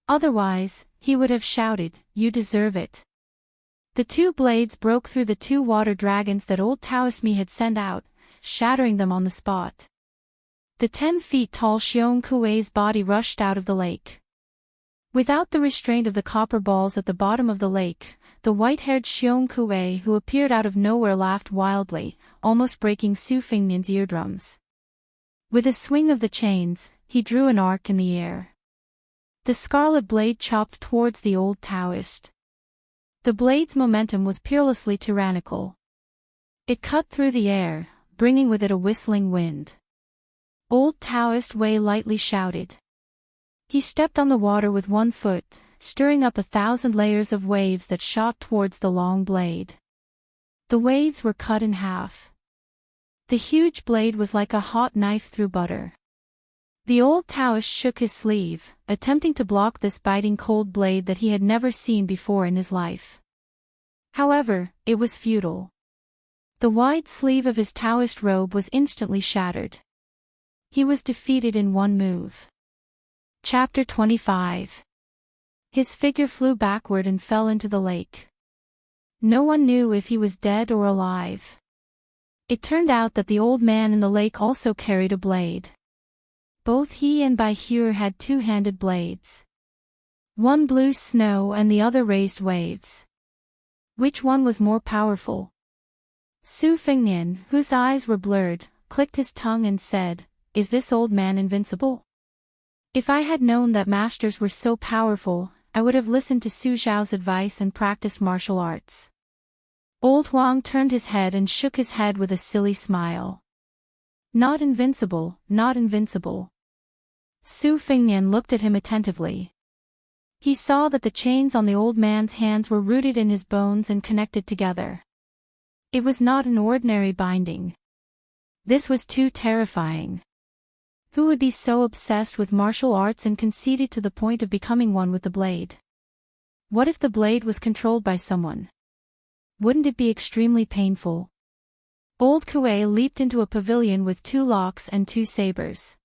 Otherwise, he would have shouted, "You deserve it." The 2 blades broke through the 2 water dragons that old Taoist Mi had sent out, shattering them on the spot. The 10 feet tall Xiong Kuei's body rushed out of the lake. Without the restraint of the copper balls at the bottom of the lake, the white-haired Xiong Kuei who appeared out of nowhere laughed wildly, almost breaking Su Fingnian's eardrums. With a swing of the chains, he drew an arc in the air. The scarlet blade chopped towards the old Taoist. The blade's momentum was peerlessly tyrannical. It cut through the air, bringing with it a whistling wind. Old Taoist Wei lightly shouted. He stepped on the water with 1 foot, stirring up 1,000 layers of waves that shot towards the long blade. The waves were cut in half. The huge blade was like a hot knife through butter. The old Taoist shook his sleeve, attempting to block this biting cold blade that he had never seen before in his life. However, it was futile. The wide sleeve of his Taoist robe was instantly shattered. He was defeated in 1 move. Chapter 25. His figure flew backward and fell into the lake. No one knew if he was dead or alive. It turned out that the old man in the lake also carried a blade. Both he and Bai Hure had 2-handed blades. One blew snow and the other raised waves. Which one was more powerful? Su Fingnian, whose eyes were blurred, clicked his tongue and said, "Is this old man invincible? If I had known that masters were so powerful, I would have listened to Su Zhao's advice and practiced martial arts." Old Huang turned his head and shook his head with a silly smile. "Not invincible, not invincible." Su Fingnian looked at him attentively. He saw that the chains on the old man's hands were rooted in his bones and connected together. It was not an ordinary binding. This was too terrifying. Who would be so obsessed with martial arts and conceited to the point of becoming one with the blade? What if the blade was controlled by someone? Wouldn't it be extremely painful? Old Kuei leaped into a pavilion with 2 locks and 2 sabers.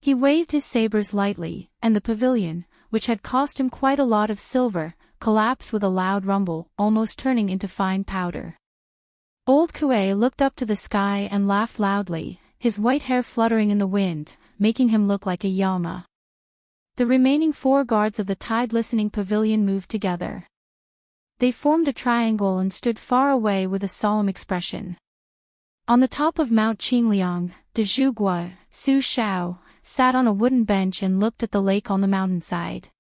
He waved his sabers lightly, and the pavilion, which had cost him quite a lot of silver, collapsed with a loud rumble, almost turning into fine powder. Old Kuei looked up to the sky and laughed loudly, his white hair fluttering in the wind, making him look like a llama. The remaining 4 guards of the tide-listening pavilion moved together. They formed a triangle and stood far away with a solemn expression. On the top of Mount Qingliang, de Zhuguo, Su Xiao, sat on a wooden bench and looked at the lake on the mountainside.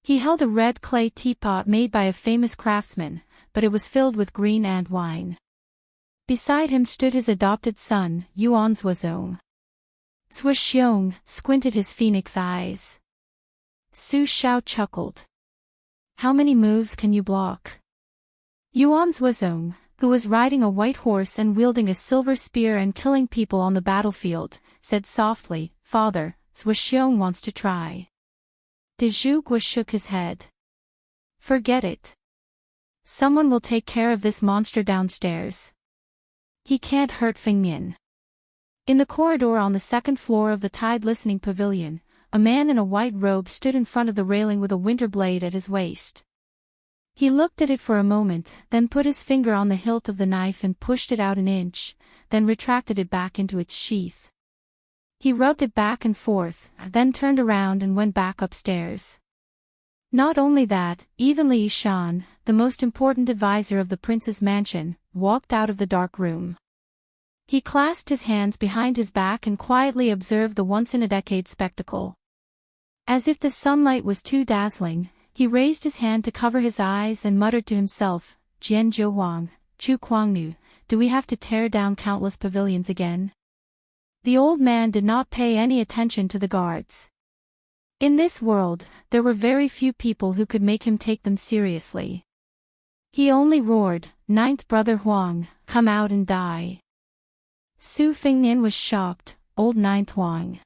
He held a red clay teapot made by a famous craftsman, but it was filled with green ant wine. Beside him stood his adopted son, Yuan Zhuozong. Zhuoxiong squinted his phoenix eyes. Su Xiao chuckled. "How many moves can you block?" Yuan Zhuozong, who was riding a white horse and wielding a silver spear and killing people on the battlefield, said softly, "Father, Zhuoxiong wants to try." De Zhuguo shook his head. "Forget it. Someone will take care of this monster downstairs. He can't hurt Fingnian." In the corridor on the second floor of the Tide Listening Pavilion, a man in a white robe stood in front of the railing with a winter blade at his waist. He looked at it for a moment, then put his finger on the hilt of the knife and pushed it out an inch, then retracted it back into its sheath. He rubbed it back and forth, then turned around and went back upstairs. Not only that, even Li Yishan, the most important advisor of the prince's mansion, walked out of the dark room. He clasped his hands behind his back and quietly observed the once-in-a-decade spectacle. As if the sunlight was too dazzling, he raised his hand to cover his eyes and muttered to himself, "Jian Zhou Huang, Chu Kuangnu, do we have to tear down countless pavilions again?" The old man did not pay any attention to the guards. In this world, there were very few people who could make him take them seriously. He only roared, "Ninth brother Huang, come out and die." Su Fengnian was shocked. "Old Ninth Huang.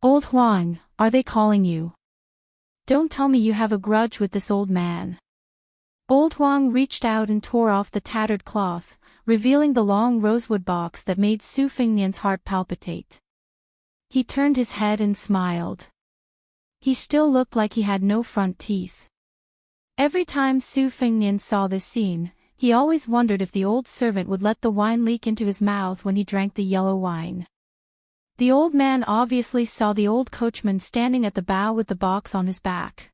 Old Huang, are they calling you? Don't tell me you have a grudge with this old man." Old Huang reached out and tore off the tattered cloth, revealing the long rosewood box that made Su Fengnian's heart palpitate. He turned his head and smiled. He still looked like he had no front teeth. Every time Su Fengnian saw this scene, he always wondered if the old servant would let the wine leak into his mouth when he drank the yellow wine. The old man obviously saw the old coachman standing at the bow with the box on his back.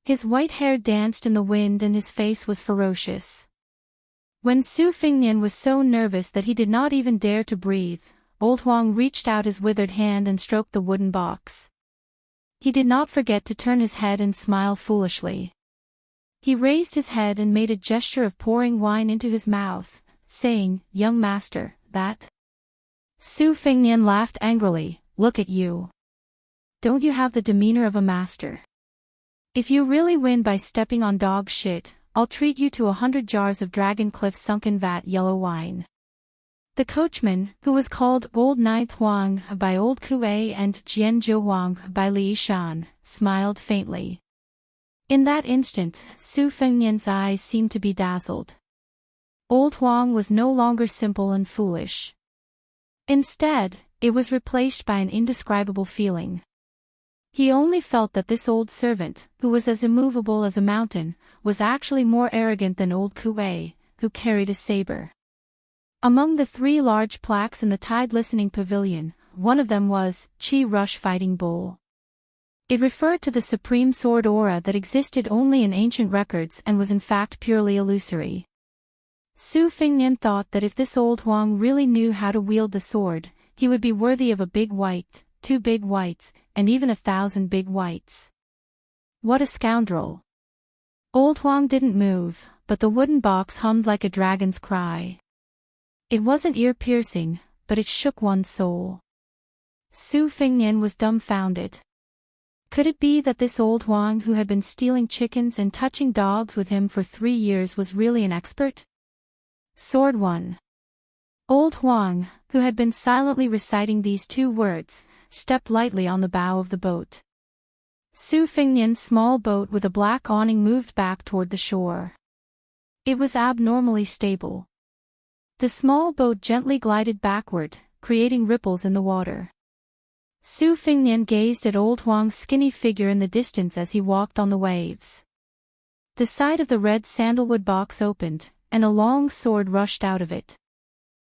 His white hair danced in the wind and his face was ferocious. When Su Fengnian was so nervous that he did not even dare to breathe, old Huang reached out his withered hand and stroked the wooden box. He did not forget to turn his head and smile foolishly. He raised his head and made a gesture of pouring wine into his mouth, saying, "Young master, that..." Su Fengnian laughed angrily, "Look at you. Don't you have the demeanor of a master? If you really win by stepping on dog shit, I'll treat you to 100 jars of Dragon Cliff sunken vat yellow wine." The coachman, who was called Old Ninth Huang by Old Kuei and Jian Zhou Huang by Li Yishan, smiled faintly. In that instant, Su Fengnian's eyes seemed to be dazzled. Old Huang was no longer simple and foolish. Instead, it was replaced by an indescribable feeling. He only felt that this old servant, who was as immovable as a mountain, was actually more arrogant than old Kuei, who carried a saber. Among the 3 large plaques in the Tide Listening Pavilion, one of them was, "Chi Rush Fighting Bull." It referred to the supreme sword aura that existed only in ancient records and was in fact purely illusory. Su Fengnian thought that if this old Huang really knew how to wield the sword, he would be worthy of a big white, 2 big whites, and even 1,000 big whites. What a scoundrel! Old Huang didn't move, but the wooden box hummed like a dragon's cry. It wasn't ear-piercing, but it shook one's soul. Su Fengnian was dumbfounded. Could it be that this old Huang who had been stealing chickens and touching dogs with him for 3 years was really an expert? Sword 1. Old Huang, who had been silently reciting these 2 words, stepped lightly on the bow of the boat. Su Fengnian's small boat with a black awning moved back toward the shore. It was abnormally stable. The small boat gently glided backward, creating ripples in the water. Su Fengnian gazed at old Huang's skinny figure in the distance as he walked on the waves. The side of the red sandalwood box opened, and a long sword rushed out of it.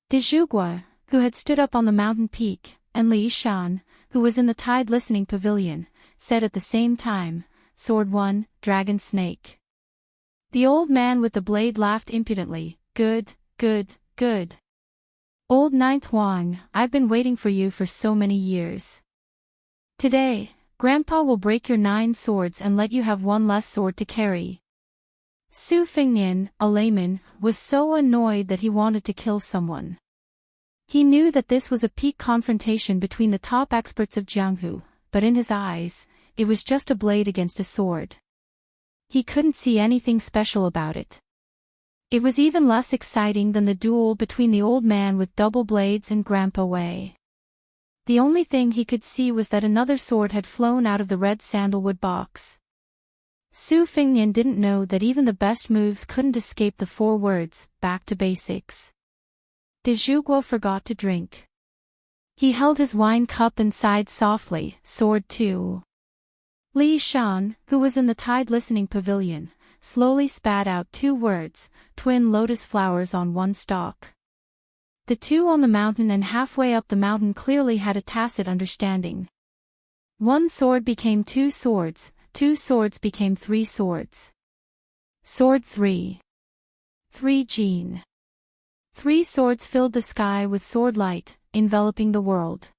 De Zhugua, who had stood up on the mountain peak, and Li Yishan, who was in the Tide Listening Pavilion, said at the same time, "Sword 1, Dragon Snake." The old man with the blade laughed impudently, "Good, good, good. Old Ninth Huang, I've been waiting for you for so many years. Today, Grandpa will break your 9 swords and let you have 1 less sword to carry." Su Fengnian, a layman, was so annoyed that he wanted to kill someone. He knew that this was a peak confrontation between the top experts of Jianghu, but in his eyes, it was just a blade against a sword. He couldn't see anything special about it. It was even less exciting than the duel between the old man with double blades and Grandpa Wei. The only thing he could see was that another sword had flown out of the red sandalwood box. Su Fengnian didn't know that even the best moves couldn't escape the 4 words, "back to basics." De Zhugua forgot to drink. He held his wine cup and sighed softly, Sword 2. Li Shan, who was in the tide listening pavilion, slowly spat out 2 words, twin lotus flowers on one stalk. The 2 on the mountain and halfway up the mountain clearly had a tacit understanding. 1 sword became 2 swords, 2 swords became 3 swords. Sword 3. 3 Jin. 3 swords filled the sky with sword light, enveloping the world.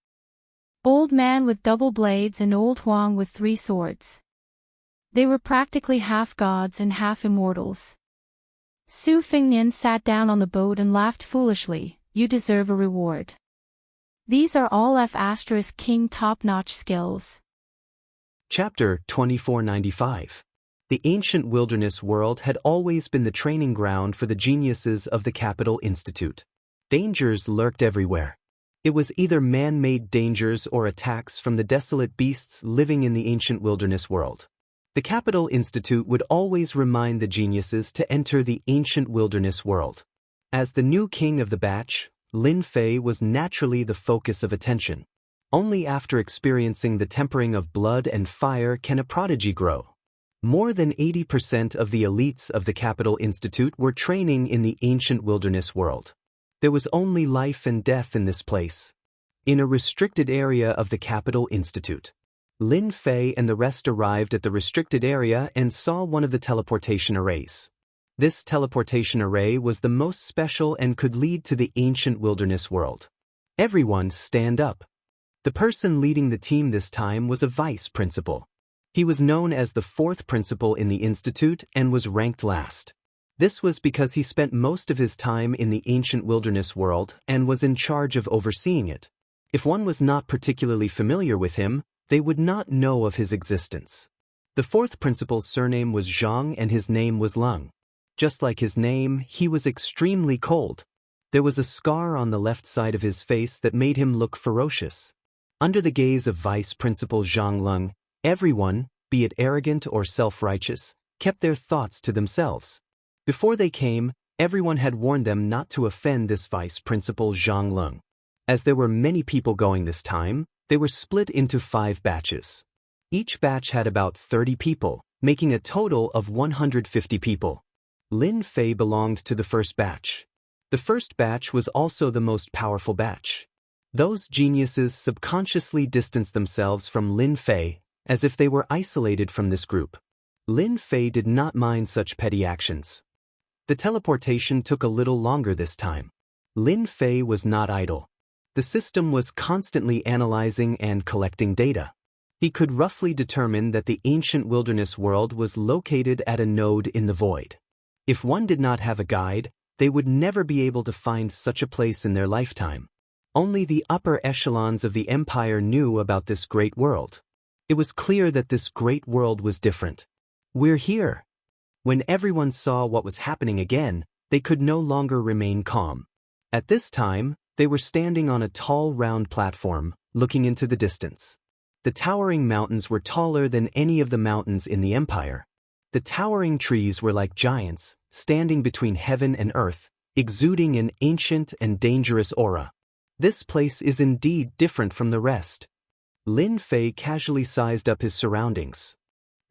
Old man with double blades and old Huang with 3 swords. They were practically half gods and half immortals. Su Fingnian sat down on the boat and laughed foolishly. You deserve a reward. These are all F*King top-notch skills. Chapter 2495. The ancient wilderness world had always been the training ground for the geniuses of the Capital Institute. Dangers lurked everywhere. It was either man-made dangers or attacks from the desolate beasts living in the ancient wilderness world. The Capital Institute would always remind the geniuses to enter the ancient wilderness world. As the new king of the batch, Lin Fei was naturally the focus of attention. Only after experiencing the tempering of blood and fire can a prodigy grow. More than 80% of the elites of the Capital Institute were training in the ancient wilderness world. There was only life and death in this place. In a restricted area of the Capital Institute, Lin Fei and the rest arrived at the restricted area and saw one of the teleportation arrays. This teleportation array was the most special and could lead to the ancient wilderness world. Everyone stand up. The person leading the team this time was a vice principal. He was known as the 4th principal in the institute and was ranked last. This was because he spent most of his time in the ancient wilderness world and was in charge of overseeing it. If one was not particularly familiar with him, they would not know of his existence. The 4th principal's surname was Zhang and his name was Lung. Just like his name, he was extremely cold. There was a scar on the left side of his face that made him look ferocious. Under the gaze of Vice Principal Zhang Lung, everyone, be it arrogant or self-righteous, kept their thoughts to themselves. Before they came, everyone had warned them not to offend this Vice Principal Zhang Lung. As there were many people going this time, they were split into 5 batches. Each batch had about 30 people, making a total of 150 people. Lin Fei belonged to the first batch. The first batch was also the most powerful batch. Those geniuses subconsciously distanced themselves from Lin Fei, as if they were isolated from this group. Lin Fei did not mind such petty actions. The teleportation took a little longer this time. Lin Fei was not idle. The system was constantly analyzing and collecting data. He could roughly determine that the ancient wilderness world was located at a node in the void. If one did not have a guide, they would never be able to find such a place in their lifetime. Only the upper echelons of the empire knew about this great world. It was clear that this great world was different. We're here. When everyone saw what was happening again, they could no longer remain calm. At this time, they were standing on a tall round platform, looking into the distance. The towering mountains were taller than any of the mountains in the empire. The towering trees were like giants, standing between heaven and earth, exuding an ancient and dangerous aura. This place is indeed different from the rest. Lin Fei casually sized up his surroundings.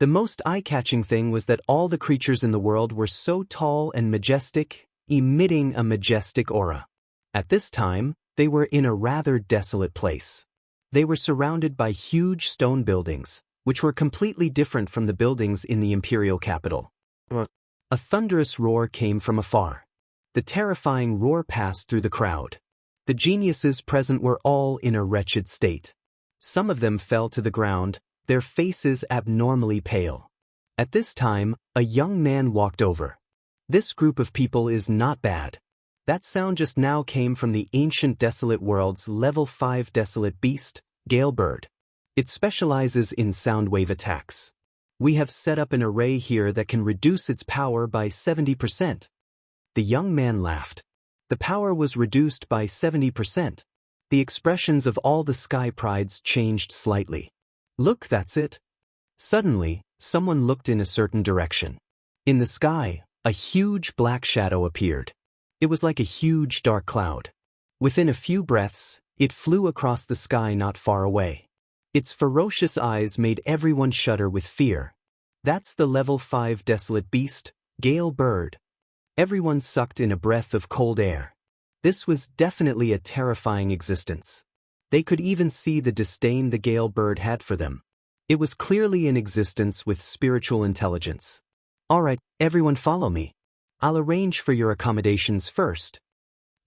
The most eye-catching thing was that all the creatures in the world were so tall and majestic, emitting a majestic aura. At this time, they were in a rather desolate place. They were surrounded by huge stone buildings, which were completely different from the buildings in the imperial capital. A thunderous roar came from afar. The terrifying roar passed through the crowd. The geniuses present were all in a wretched state. Some of them fell to the ground, their faces abnormally pale. At this time, a young man walked over. This group of people is not bad. That sound just now came from the ancient desolate world's level 5 desolate beast, Gale Bird. It specializes in sound wave attacks. We have set up an array here that can reduce its power by 70%. The young man laughed. The power was reduced by 70%. The expressions of all the sky prides changed slightly. Look, that's it. Suddenly, someone looked in a certain direction. In the sky, a huge black shadow appeared. It was like a huge dark cloud. Within a few breaths, It flew across the sky not far away. Its ferocious eyes made everyone shudder with fear. That's the level 5 desolate beast, Gale Bird. Everyone sucked in a breath of cold air. This was definitely a terrifying existence. They could even see the disdain the Gale Bird had for them. It was clearly an existence with spiritual intelligence. Alright, everyone follow me. I'll arrange for your accommodations first.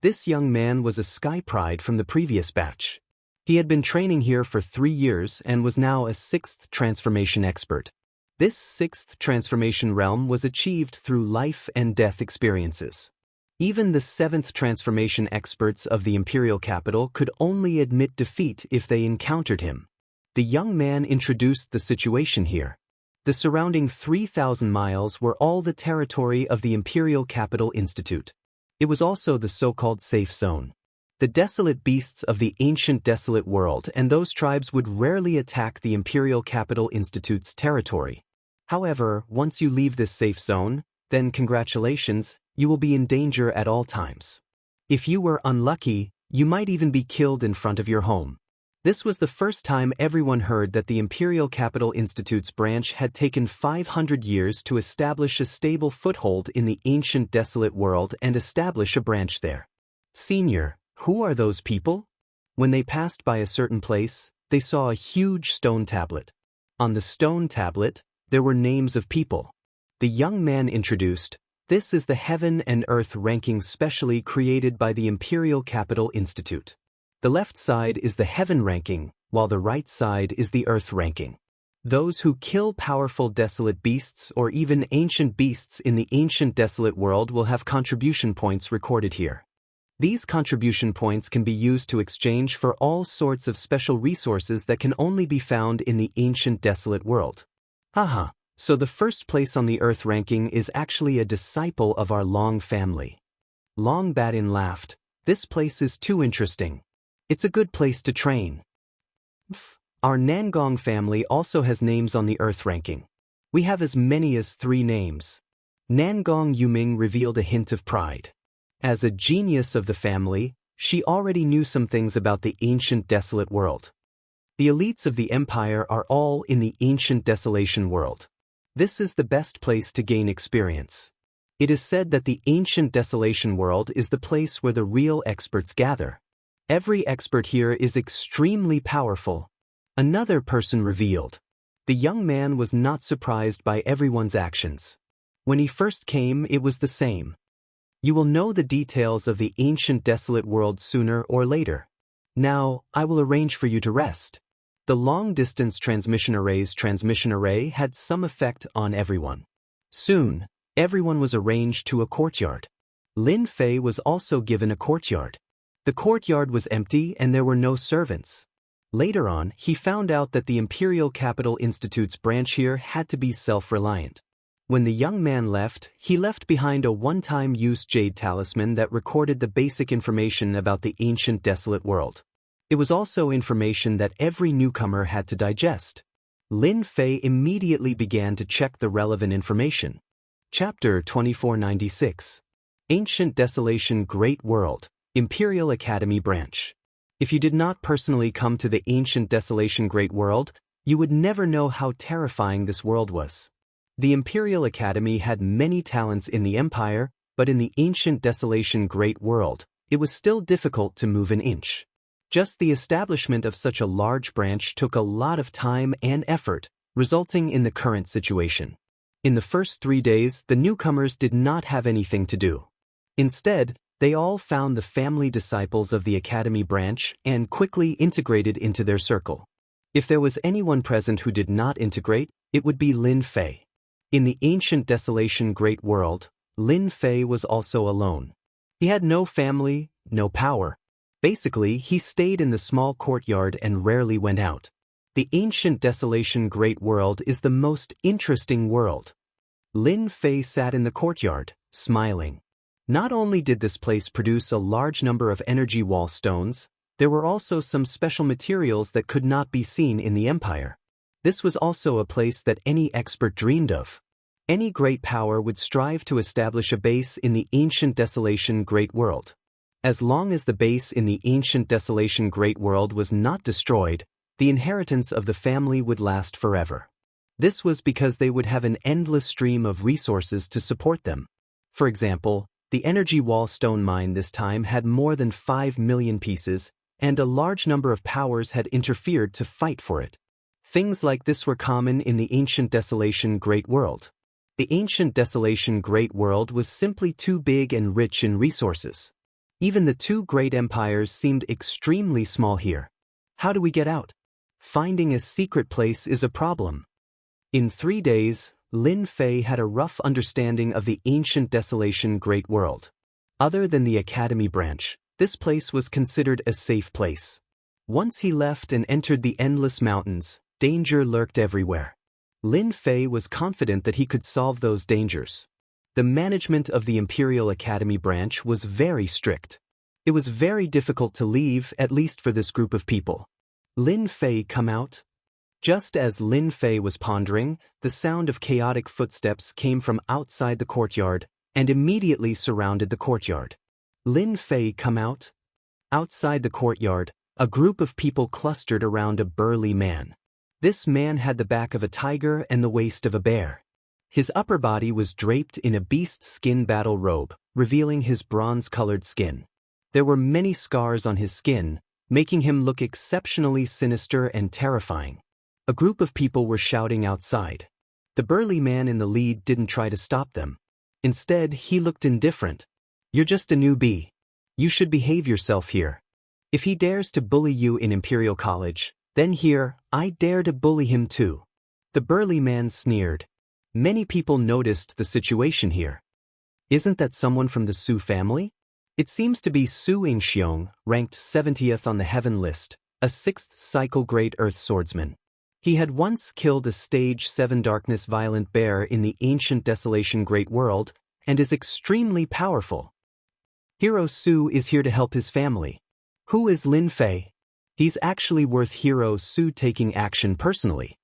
This young man was a Sky Pride from the previous batch. He had been training here for 3 years and was now a 6th transformation expert. This 6th transformation realm was achieved through life and death experiences. Even the 7th transformation experts of the Imperial Capital could only admit defeat if they encountered him. The young man introduced the situation here. The surrounding 3,000 miles were all the territory of the Imperial Capital Institute. It was also the so-called safe zone. The desolate beasts of the ancient desolate world and those tribes would rarely attack the Imperial Capital Institute's territory. However, once you leave this safe zone, then congratulations, you will be in danger at all times. If you were unlucky, you might even be killed in front of your home. This was the first time everyone heard that the Imperial Capital Institute's branch had taken 500 years to establish a stable foothold in the ancient desolate world and establish a branch there. Senior, who are those people? When they passed by a certain place, they saw a huge stone tablet. On the stone tablet, there were names of people. The young man introduced, "This is the Heaven and Earth ranking specially created by the Imperial Capital Institute. The left side is the Heaven ranking, while the right side is the Earth ranking. Those who kill powerful desolate beasts or even ancient beasts in the ancient desolate world will have contribution points recorded here. These contribution points can be used to exchange for all sorts of special resources that can only be found in the ancient desolate world." Haha, so the first place on the Earth ranking is actually a disciple of our Long family. Long Badin laughed. "This place is too interesting. It's a good place to train." Our Nangong family also has names on the Earth ranking. We have as many as 3 names. Nangong Yuming revealed a hint of pride. As a genius of the family, she already knew some things about the ancient desolate world. The elites of the empire are all in the ancient desolation world. This is the best place to gain experience. It is said that the ancient desolation world is the place where the real experts gather. Every expert here is extremely powerful. Another person revealed. The young man was not surprised by everyone's actions. When he first came, it was the same. You will know the details of the ancient desolate world sooner or later. Now, I will arrange for you to rest. The long-distance transmission array's transmission array had some effect on everyone. Soon, everyone was arranged to a courtyard. Lin Fei was also given a courtyard. The courtyard was empty and there were no servants. Later on, he found out that the Imperial Capital Institute's branch here had to be self-reliant. When the young man left, he left behind a one-time use jade talisman that recorded the basic information about the ancient desolate world. It was also information that every newcomer had to digest. Lin Fei immediately began to check the relevant information. Chapter 2496. Ancient Desolation Great World, Imperial Academy Branch. If you did not personally come to the Ancient Desolation Great World, you would never know how terrifying this world was. The Imperial Academy had many talents in the Empire, but in the Ancient Desolation Great World, it was still difficult to move an inch. Just the establishment of such a large branch took a lot of time and effort, resulting in the current situation. In the first 3 days, the newcomers did not have anything to do. Instead, they all found the family disciples of the Academy branch and quickly integrated into their circle. If there was anyone present who did not integrate, it would be Lin Fei. In the Ancient Desolation Great World, Lin Fei was also alone. He had no family, no power. Basically, he stayed in the small courtyard and rarely went out. The Ancient Desolation Great World is the most interesting world. Lin Fei sat in the courtyard, smiling. Not only did this place produce a large number of energy wall stones, there were also some special materials that could not be seen in the Empire. This was also a place that any expert dreamed of. Any great power would strive to establish a base in the Ancient Desolation Great World. As long as the base in the ancient desolation great world was not destroyed, the inheritance of the family would last forever. This was because they would have an endless stream of resources to support them. For example, the energy wall stone mine this time had more than 5 million pieces, and a large number of powers had interfered to fight for it. Things like this were common in the ancient desolation great world. The ancient desolation great world was simply too big and rich in resources. Even the two great empires seemed extremely small here. How do we get out? Finding a secret place is a problem. In 3 days, Lin Fei had a rough understanding of the ancient desolation great world. Other than the academy branch, this place was considered a safe place. Once he left and entered the endless mountains, danger lurked everywhere. Lin Fei was confident that he could solve those dangers. The management of the Imperial Academy branch was very strict. It was very difficult to leave, at least for this group of people. Lin Fei come out? Just as Lin Fei was pondering, the sound of chaotic footsteps came from outside the courtyard and immediately surrounded the courtyard. Lin Fei come out? Outside the courtyard, a group of people clustered around a burly man. This man had the back of a tiger and the waist of a bear. His upper body was draped in a beast skin battle robe, revealing his bronze-colored skin. There were many scars on his skin, making him look exceptionally sinister and terrifying. A group of people were shouting outside. The burly man in the lead didn't try to stop them. Instead, he looked indifferent. "You're just a newbie. You should behave yourself here. If he dares to bully you in Imperial College, then here, I dare to bully him too." The burly man sneered. Many people noticed the situation here. Isn't that someone from the Su family? It seems to be Su Yingxiong, ranked 70th on the heaven list, a 6th cycle great earth swordsman. He had once killed a stage 7 darkness violent bear in the ancient desolation great world, and is extremely powerful. Hero Su is here to help his family. Who is Lin Fei? He's actually worth Hero Su taking action personally.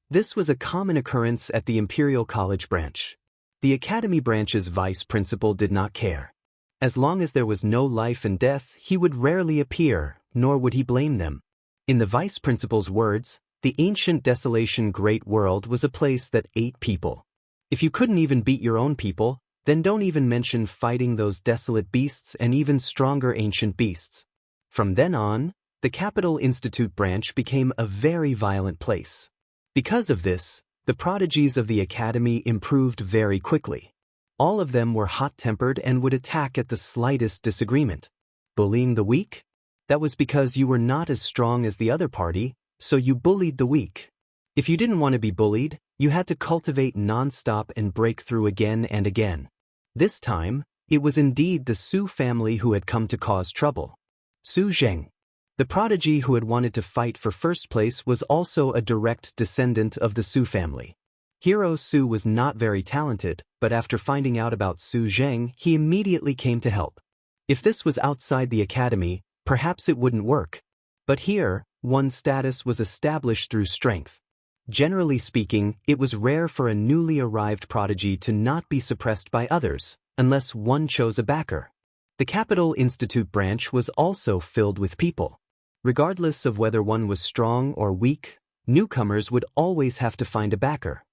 This was a common occurrence at the Imperial College branch. The Academy branch's vice principal did not care. As long as there was no life and death, he would rarely appear, nor would he blame them. In the vice principal's words, the ancient desolation great world was a place that ate people. If you couldn't even beat your own people, then don't even mention fighting those desolate beasts and even stronger ancient beasts. From then on, the Capital Institute branch became a very violent place. Because of this, the prodigies of the academy improved very quickly. All of them were hot-tempered and would attack at the slightest disagreement. Bullying the weak? That was because you were not as strong as the other party, so you bullied the weak. If you didn't want to be bullied, you had to cultivate non-stop and break through again and again. This time, it was indeed the Su family who had come to cause trouble. Su Zheng, the prodigy who had wanted to fight for first place, was also a direct descendant of the Su family. Hero Su was not very talented, but after finding out about Su Zheng, he immediately came to help. If this was outside the academy, perhaps it wouldn't work. But here, one's status was established through strength. Generally speaking, it was rare for a newly arrived prodigy to not be suppressed by others, unless one chose a backer. The Capital Institute branch was also filled with people. Regardless of whether one was strong or weak, newcomers would always have to find a backer.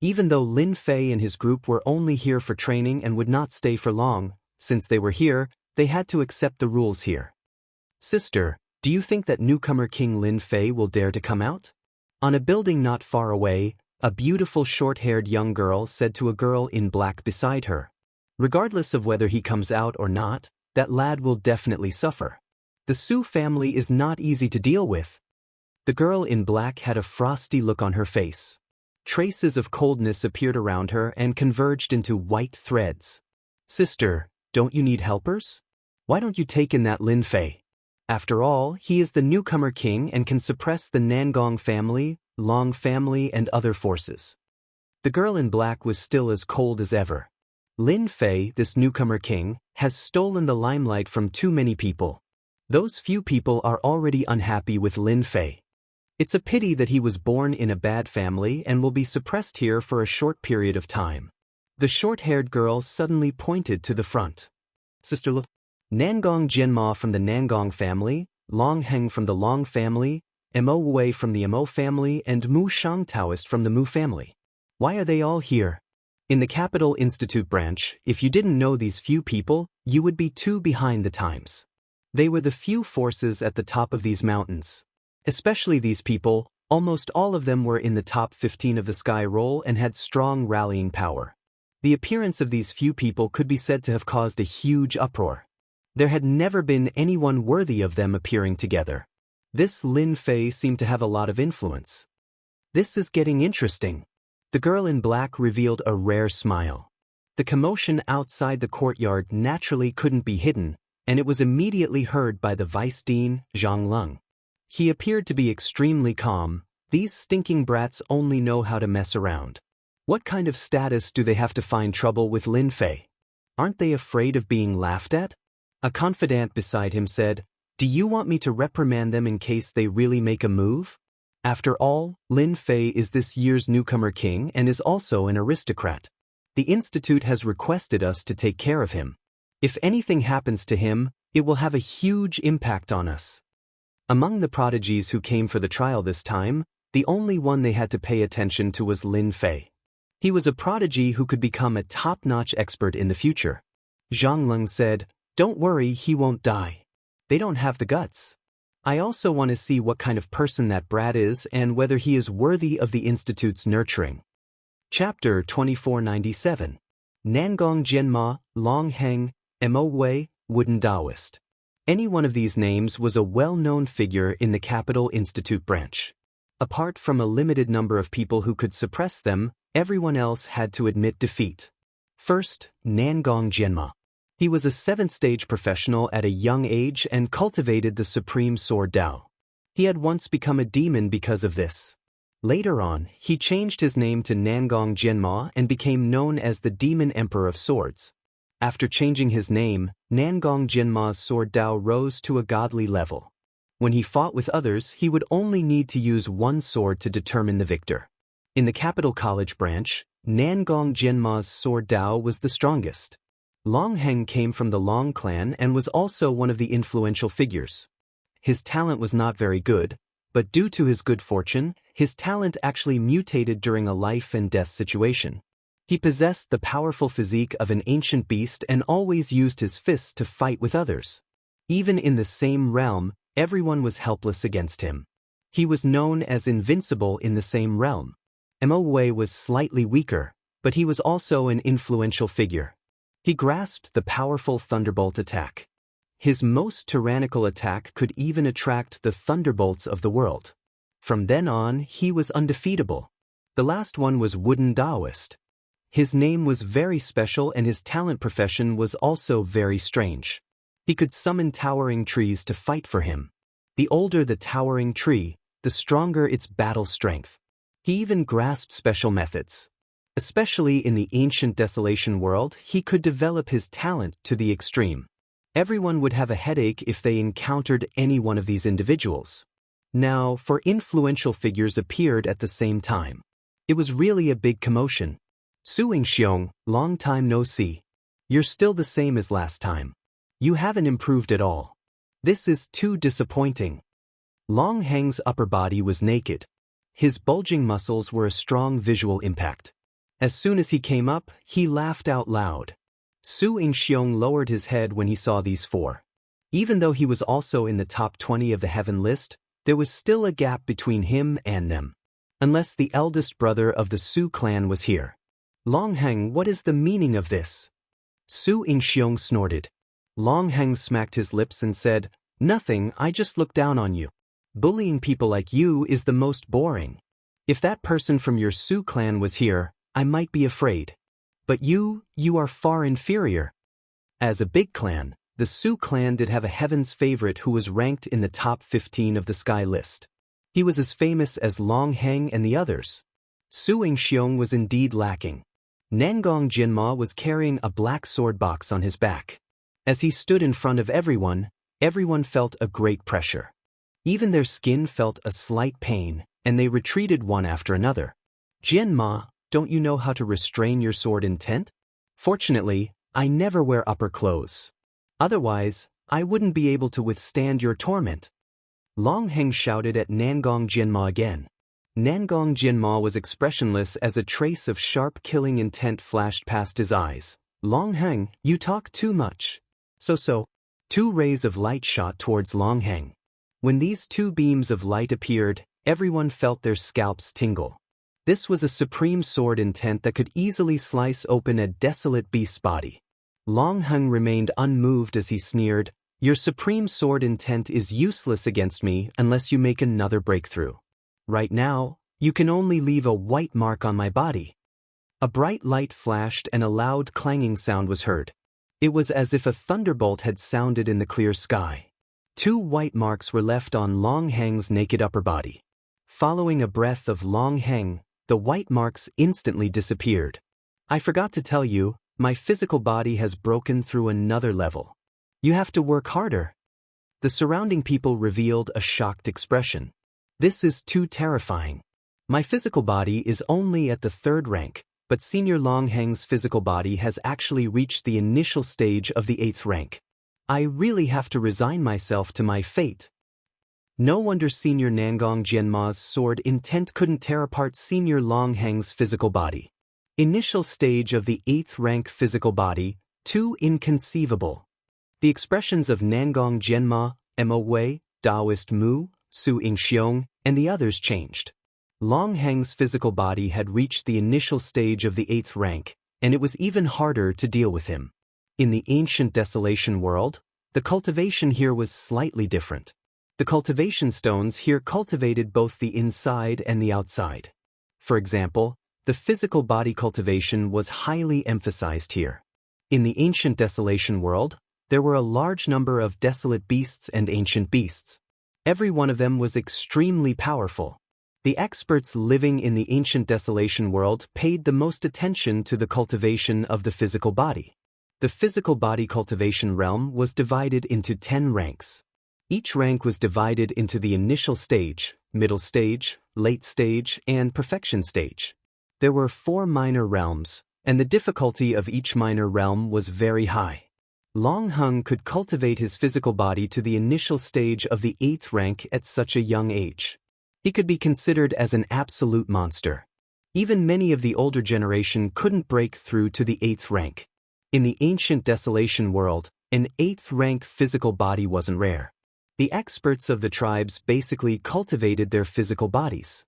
Even though Lin Fei and his group were only here for training and would not stay for long, since they were here, they had to accept the rules here. "Sister, do you think that newcomer King Lin Fei will dare to come out?" On a building not far away, a beautiful short-haired young girl said to a girl in black beside her, "Regardless of whether he comes out or not, that lad will definitely suffer. The Su family is not easy to deal with." The girl in black had a frosty look on her face. Traces of coldness appeared around her and converged into white threads. "Sister, don't you need helpers? Why don't you take in that Lin Fei? After all, he is the newcomer king and can suppress the Nangong family, Long family, and other forces." The girl in black was still as cold as ever. Lin Fei, this newcomer king, has stolen the limelight from too many people. Those few people are already unhappy with Lin Fei. It's a pity that he was born in a bad family and will be suppressed here for a short period of time. The short-haired girl suddenly pointed to the front. "Sister, look." Nangong Jianma from the Nangong family, Long Heng from the Long family, Mo Wei from the Mo family, and Mu Shang Taoist from the Mu family. Why are they all here? In the Capital Institute branch, if you didn't know these few people, you would be too behind the times. They were the few forces at the top of these mountains. Especially these people, almost all of them were in the top 15 of the sky roll and had strong rallying power. The appearance of these few people could be said to have caused a huge uproar. There had never been anyone worthy of them appearing together. This Lin Fei seemed to have a lot of influence. This is getting interesting. The girl in black revealed a rare smile. The commotion outside the courtyard naturally couldn't be hidden, and it was immediately heard by the vice dean, Zhang Leng. He appeared to be extremely calm. These stinking brats only know how to mess around. What kind of status do they have to find trouble with Lin Fei? Aren't they afraid of being laughed at? A confidant beside him said, "Do you want me to reprimand them in case they really make a move?" After all, Lin Fei is this year's newcomer king and is also an aristocrat. The institute has requested us to take care of him. If anything happens to him, it will have a huge impact on us. Among the prodigies who came for the trial this time, the only one they had to pay attention to was Lin Fei. He was a prodigy who could become a top-notch expert in the future. Zhang Leng said, "Don't worry, he won't die. They don't have the guts. I also want to see what kind of person that brat is and whether he is worthy of the Institute's nurturing." Chapter 2497. Nangong Jianma, Long Heng, Mo Wei, Wooden Taoist. Any one of these names was a well-known figure in the Capital Institute branch. Apart from a limited number of people who could suppress them, everyone else had to admit defeat. First, Nangong Jianma. He was a 7th-stage professional at a young age and cultivated the supreme sword Dao. He had once become a demon because of this. Later on, he changed his name to Nangong Jianma and became known as the Demon Emperor of Swords. After changing his name, Nangong Jianma's sword Dao rose to a godly level. When he fought with others, he would only need to use one sword to determine the victor. In the Capital College branch, Nangong Jianma's sword Dao was the strongest. Long Heng came from the Long clan and was also one of the influential figures. His talent was not very good, but due to his good fortune, his talent actually mutated during a life and death situation. He possessed the powerful physique of an ancient beast and always used his fists to fight with others. Even in the same realm, everyone was helpless against him. He was known as invincible in the same realm. Mo Wei was slightly weaker, but he was also an influential figure. He grasped the powerful thunderbolt attack. His most tyrannical attack could even attract the thunderbolts of the world. From then on, he was undefeatable. The last one was Wooden Taoist. His name was very special and his talent profession was also very strange. He could summon towering trees to fight for him. The older the towering tree, the stronger its battle strength. He even grasped special methods. Especially in the ancient desolation world, he could develop his talent to the extreme. Everyone would have a headache if they encountered any one of these individuals. Now, for influential figures appeared at the same time. It was really a big commotion. Su Yingxiong, long time no see. You're still the same as last time. You haven't improved at all. This is too disappointing. Long Heng's upper body was naked. His bulging muscles were a strong visual impact. As soon as he came up, he laughed out loud. Su Yingxiong lowered his head when he saw these four. Even though he was also in the top 20 of the heaven list, there was still a gap between him and them. Unless the eldest brother of the Su clan was here. Long Heng, what is the meaning of this? Su Yingxiong snorted. Long Heng smacked his lips and said, "Nothing, I just look down on you. Bullying people like you is the most boring. If that person from your Su clan was here, I might be afraid. But you are far inferior." As a big clan, the Su clan did have a heaven's favorite who was ranked in the top 15 of the sky list. He was as famous as Long Heng and the others. Su Yingxiong was indeed lacking. Nangong Jianma was carrying a black sword box on his back. As he stood in front of everyone, everyone felt a great pressure. Even their skin felt a slight pain, and they retreated one after another. "Jianma, don't you know how to restrain your sword intent? Fortunately, I never wear upper clothes. Otherwise, I wouldn't be able to withstand your torment. Long Heng shouted at Nangong Jianma again. Nangong Jianma was expressionless as a trace of sharp killing intent flashed past his eyes. Long Heng, you talk too much. So. 2 rays of light shot towards Long Heng. When these 2 beams of light appeared, everyone felt their scalps tingle. This was a supreme sword intent that could easily slice open a desolate beast's body. Long Heng remained unmoved as he sneered, "Your supreme sword intent is useless against me unless you make another breakthrough. Right now, you can only leave a white mark on my body." A bright light flashed and a loud clanging sound was heard. It was as if a thunderbolt had sounded in the clear sky. 2 white marks were left on Long Heng's naked upper body. Following a breath of Long Heng, the white marks instantly disappeared. "I forgot to tell you, my physical body has broken through another level. You have to work harder." The surrounding people revealed a shocked expression. "This is too terrifying. My physical body is only at the 3rd rank, but Senior Long Heng's physical body has actually reached the initial stage of the 8th rank. I really have to resign myself to my fate." No wonder Senior Nangong Jianma's sword intent couldn't tear apart Senior Long Heng's physical body. Initial stage of the 8th rank physical body, too inconceivable. The expressions of Nangong Jianma, Mo Wei, Taoist Mu, Su Yingxiong, and the others changed. Long Heng's physical body had reached the initial stage of the 8th rank, and it was even harder to deal with him. In the ancient desolation world, the cultivation here was slightly different. The cultivation stones here cultivated both the inside and the outside. For example, the physical body cultivation was highly emphasized here. In the ancient desolation world, there were a large number of desolate beasts and ancient beasts. Every one of them was extremely powerful. The experts living in the ancient desolation world paid the most attention to the cultivation of the physical body. The physical body cultivation realm was divided into 10 ranks. Each rank was divided into the initial stage, middle stage, late stage, and perfection stage. There were 4 minor realms, and the difficulty of each minor realm was very high. Long Heng could cultivate his physical body to the initial stage of the 8th rank at such a young age. He could be considered as an absolute monster. Even many of the older generation couldn't break through to the 8th rank. In the ancient desolation world, an 8th rank physical body wasn't rare. The experts of the tribes basically cultivated their physical bodies.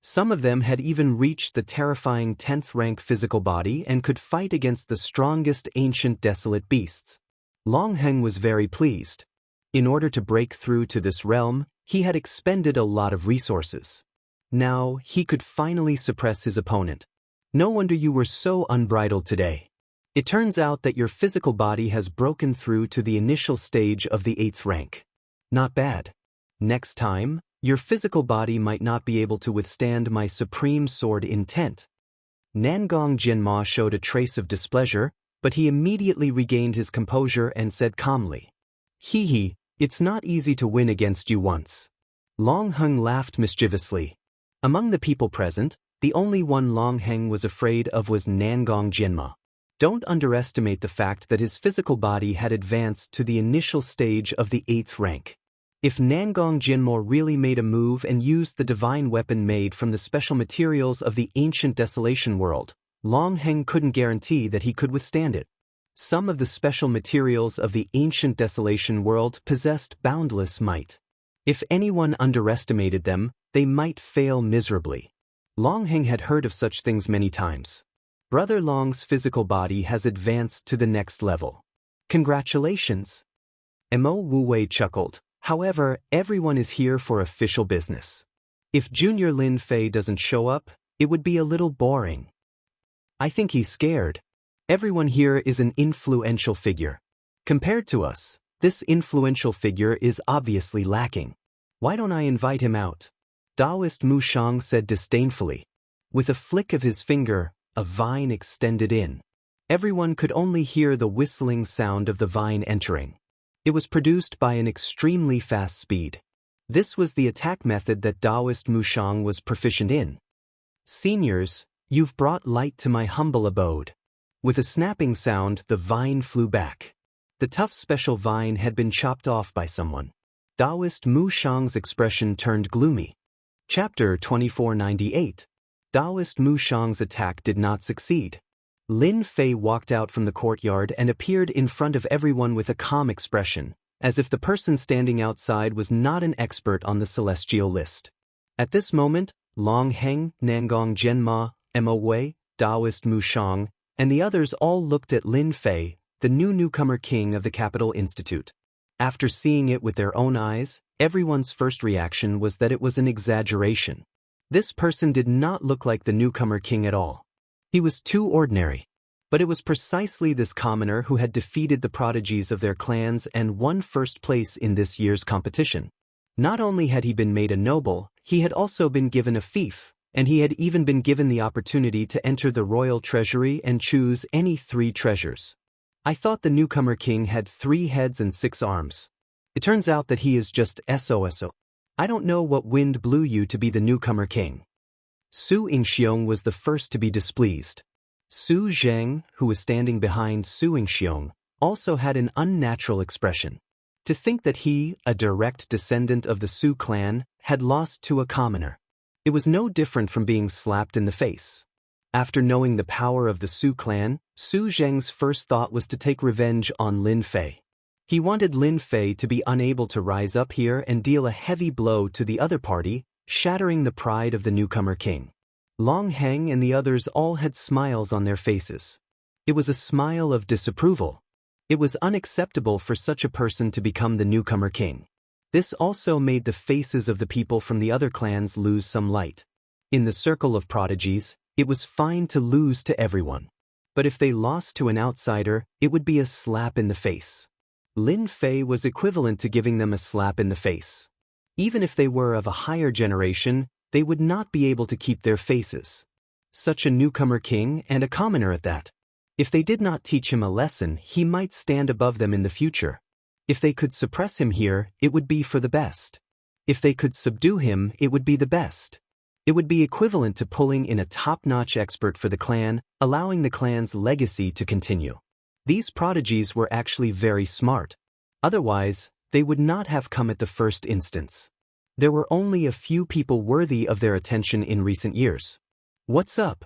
Some of them had even reached the terrifying 10th rank physical body and could fight against the strongest ancient desolate beasts. Long Heng was very pleased. In order to break through to this realm, he had expended a lot of resources. Now, he could finally suppress his opponent. "No wonder you were so unbridled today. It turns out that your physical body has broken through to the initial stage of the 8th rank. Not bad. Next time, your physical body might not be able to withstand my supreme sword intent." Nangong Jianma showed a trace of displeasure, but he immediately regained his composure and said calmly, "Hee, it's not easy to win against you once." Long Heng laughed mischievously. Among the people present, the only one Long Heng was afraid of was Nangong Jianma. Don't underestimate the fact that his physical body had advanced to the initial stage of the 8th rank. If Nangong Jianma really made a move and used the divine weapon made from the special materials of the ancient desolation world, Long Heng couldn't guarantee that he could withstand it. Some of the special materials of the ancient desolation world possessed boundless might. If anyone underestimated them, they might fail miserably. Long Heng had heard of such things many times. Brother Long's physical body has advanced to the next level. Congratulations. Mo Wu Wei chuckled. However, everyone is here for official business. If Junior Lin Fei doesn't show up, it would be a little boring. I think he's scared. Everyone here is an influential figure. Compared to us, this influential figure is obviously lacking. Why don't I invite him out? Taoist Mu Shang said disdainfully. With a flick of his finger, a vine extended in. Everyone could only hear the whistling sound of the vine entering. It was produced by an extremely fast speed. This was the attack method that Taoist Mu Shang was proficient in. Seniors, you've brought light to my humble abode. With a snapping sound, the vine flew back. The tough special vine had been chopped off by someone. Taoist Mu Shang's expression turned gloomy. Chapter 2498. Taoist Mu Shang's attack did not succeed. Lin Fei walked out from the courtyard and appeared in front of everyone with a calm expression, as if the person standing outside was not an expert on the celestial list. At this moment, Long Heng, Nangong Zhenma, Emma Wei, Taoist Mu Shang, and the others all looked at Lin Fei, the newcomer king of the Capital Institute. After seeing it with their own eyes, everyone's first reaction was that it was an exaggeration. This person did not look like the newcomer king at all. He was too ordinary. But it was precisely this commoner who had defeated the prodigies of their clans and won first place in this year's competition. Not only had he been made a noble, he had also been given a fief, and he had even been given the opportunity to enter the royal treasury and choose any 3 treasures. I thought the newcomer king had 3 heads and 6 arms. It turns out that he is just SOSO. I don't know what wind blew you to be the newcomer king. Su Yingxiong was the first to be displeased. Su Zheng, who was standing behind Su Yingxiong, also had an unnatural expression. To think that he, a direct descendant of the Su clan, had lost to a commoner. It was no different from being slapped in the face. After knowing the power of the Su clan, Su Zheng's first thought was to take revenge on Lin Fei. He wanted Lin Fei to be unable to rise up here and deal a heavy blow to the other party, shattering the pride of the newcomer king. Long Heng and the others all had smiles on their faces. It was a smile of disapproval. It was unacceptable for such a person to become the newcomer king. This also made the faces of the people from the other clans lose some light. In the circle of prodigies, it was fine to lose to everyone. But if they lost to an outsider, it would be a slap in the face. Lin Fei was equivalent to giving them a slap in the face. Even if they were of a higher generation, they would not be able to keep their faces. Such a newcomer king and a commoner at that. If they did not teach him a lesson, he might stand above them in the future. If they could suppress him here, it would be for the best. If they could subdue him, it would be the best. It would be equivalent to pulling in a top-notch expert for the clan, allowing the clan's legacy to continue. These prodigies were actually very smart. Otherwise, they would not have come at the first instance. There were only a few people worthy of their attention in recent years. "What's up?"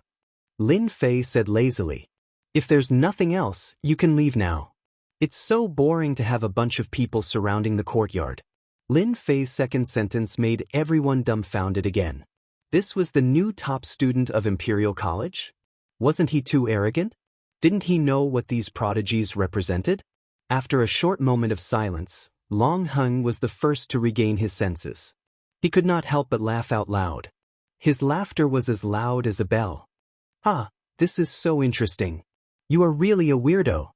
Lin Fei said lazily. "If there's nothing else, you can leave now. It's so boring to have a bunch of people surrounding the courtyard." Lin Fei's second sentence made everyone dumbfounded again. This was the new top student of Imperial College? Wasn't he too arrogant? Didn't he know what these prodigies represented? After a short moment of silence, Long Heng was the first to regain his senses. He could not help but laugh out loud. His laughter was as loud as a bell. "Ah, this is so interesting. You are really a weirdo."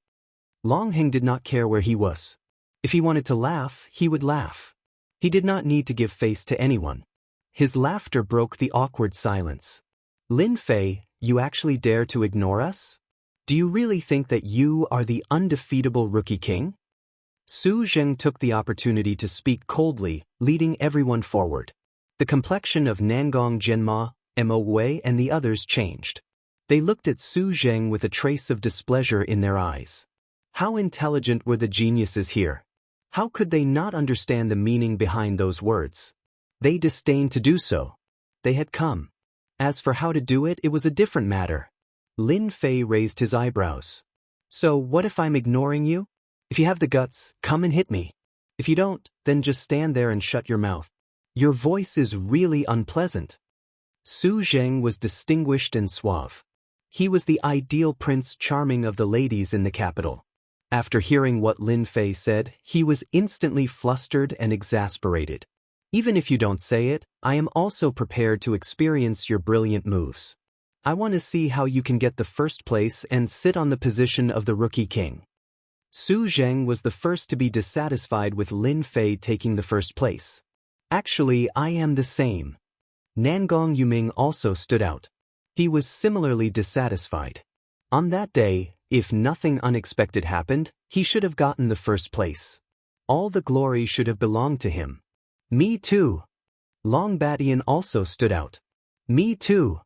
Long Heng did not care where he was. If he wanted to laugh, he would laugh. He did not need to give face to anyone. His laughter broke the awkward silence. "Lin Fei, you actually dare to ignore us? Do you really think that you are the undefeatable rookie king?" Su Zheng took the opportunity to speak coldly, leading everyone forward. The complexion of Nangong Zhenma, Emma Wei and the others changed. They looked at Su Zheng with a trace of displeasure in their eyes. How intelligent were the geniuses here? How could they not understand the meaning behind those words? They disdained to do so. They had come. As for how to do it, it was a different matter. Lin Fei raised his eyebrows. "So what if I'm ignoring you? If you have the guts, come and hit me. If you don't, then just stand there and shut your mouth. Your voice is really unpleasant." Su Zheng was distinguished and suave. He was the ideal Prince Charming of the ladies in the capital. After hearing what Lin Fei said, he was instantly flustered and exasperated. "Even if you don't say it, I am also prepared to experience your brilliant moves. I want to see how you can get the first place and sit on the position of the rookie king." Su Zheng was the first to be dissatisfied with Lin Fei taking the first place. "Actually, I am the same." Nangong Yuming also stood out. He was similarly dissatisfied. On that day, if nothing unexpected happened, he should have gotten the first place. All the glory should have belonged to him. "Me too." Long Batian also stood out. "Me too."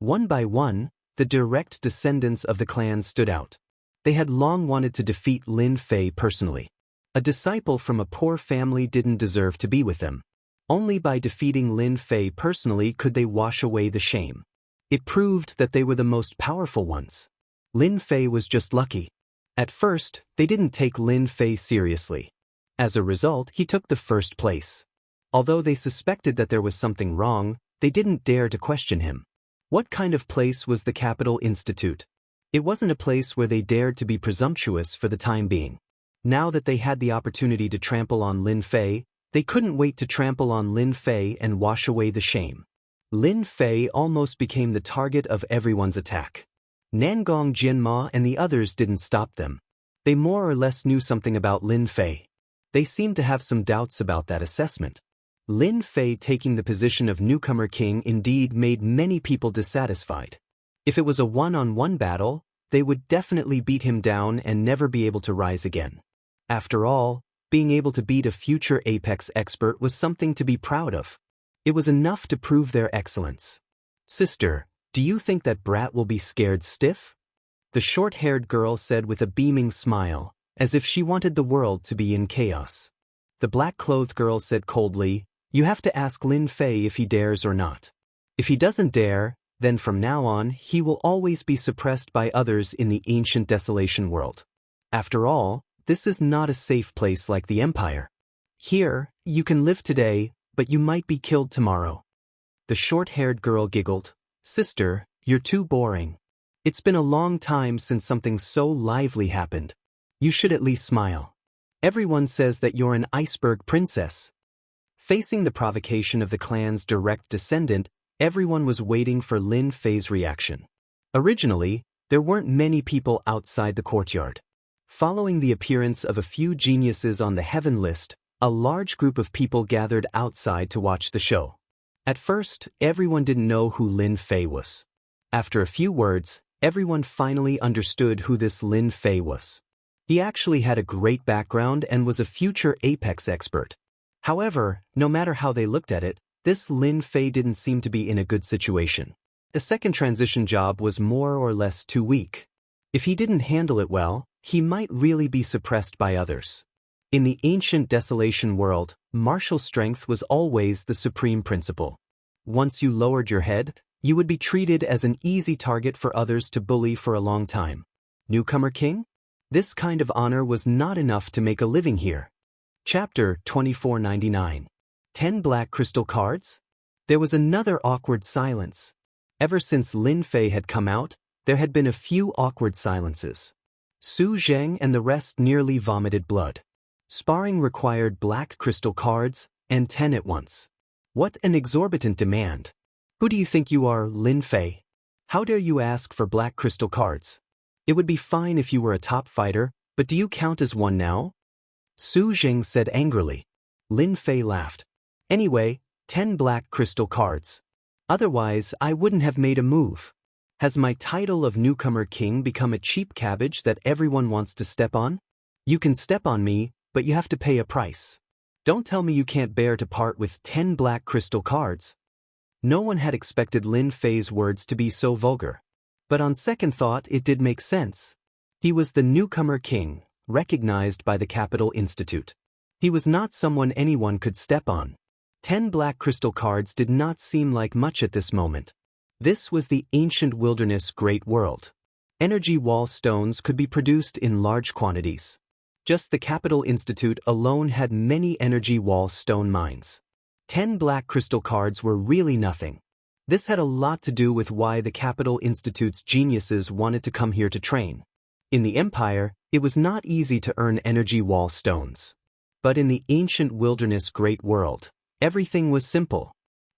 One by one, the direct descendants of the clan stood out. They had long wanted to defeat Lin Fei personally. A disciple from a poor family didn't deserve to be with them. Only by defeating Lin Fei personally could they wash away the shame. It proved that they were the most powerful ones. Lin Fei was just lucky. At first, they didn't take Lin Fei seriously. As a result, he took the first place. Although they suspected that there was something wrong, they didn't dare to question him. What kind of place was the Capital Institute? It wasn't a place where they dared to be presumptuous for the time being. Now that they had the opportunity to trample on Lin Fei, they couldn't wait to trample on Lin Fei and wash away the shame. Lin Fei almost became the target of everyone's attack. Nangong Jianma and the others didn't stop them. They more or less knew something about Lin Fei. They seemed to have some doubts about that assessment. Lin Fei taking the position of newcomer king indeed made many people dissatisfied. If it was a one-on-one battle, they would definitely beat him down and never be able to rise again. After all, being able to beat a future apex expert was something to be proud of. It was enough to prove their excellence. Sister, do you think that brat will be scared stiff? The short-haired girl said with a beaming smile, as if she wanted the world to be in chaos. The black-clothed girl said coldly, "You have to ask Lin Fei if he dares or not. If he doesn't dare, then from now on he will always be suppressed by others in the ancient desolation world. After all, this is not a safe place like the Empire. Here, you can live today, but you might be killed tomorrow." The short-haired girl giggled, "Sister, you're too boring. It's been a long time since something so lively happened. You should at least smile. Everyone says that you're an iceberg princess." Facing the provocation of the clan's direct descendant, everyone was waiting for Lin Fei's reaction. Originally, there weren't many people outside the courtyard. Following the appearance of a few geniuses on the heaven list, a large group of people gathered outside to watch the show. At first, everyone didn't know who Lin Fei was. After a few words, everyone finally understood who this Lin Fei was. He actually had a great background and was a future apex expert. However, no matter how they looked at it, this Lin Fei didn't seem to be in a good situation. The second transition job was more or less too weak. If he didn't handle it well, he might really be suppressed by others. In the ancient desolation world, martial strength was always the supreme principle. Once you lowered your head, you would be treated as an easy target for others to bully for a long time. Newcomer king? This kind of honor was not enough to make a living here. Chapter 2499. 10 Black Crystal Cards? There was another awkward silence. Ever since Lin Fei had come out, there had been a few awkward silences. Su Zheng and the rest nearly vomited blood. Sparring required black crystal cards, and 10 at once. What an exorbitant demand. Who do you think you are, Lin Fei? How dare you ask for black crystal cards? It would be fine if you were a top fighter, but do you count as one now? Su Zheng said angrily. Lin Fei laughed. Anyway, 10 black crystal cards. Otherwise, I wouldn't have made a move. Has my title of newcomer king become a cheap cabbage that everyone wants to step on? You can step on me, but you have to pay a price. Don't tell me you can't bear to part with 10 black crystal cards. No one had expected Lin Fei's words to be so vulgar. But on second thought, it did make sense. He was the newcomer king, recognized by the Capital Institute. He was not someone anyone could step on. 10 black crystal cards did not seem like much at this moment. This was the ancient wilderness great world. Energy wall stones could be produced in large quantities. Just the Capital Institute alone had many energy wall stone mines. 10 black crystal cards were really nothing. This had a lot to do with why the Capital Institute's geniuses wanted to come here to train. In the Empire, it was not easy to earn energy wall stones. But in the ancient wilderness great world, everything was simple.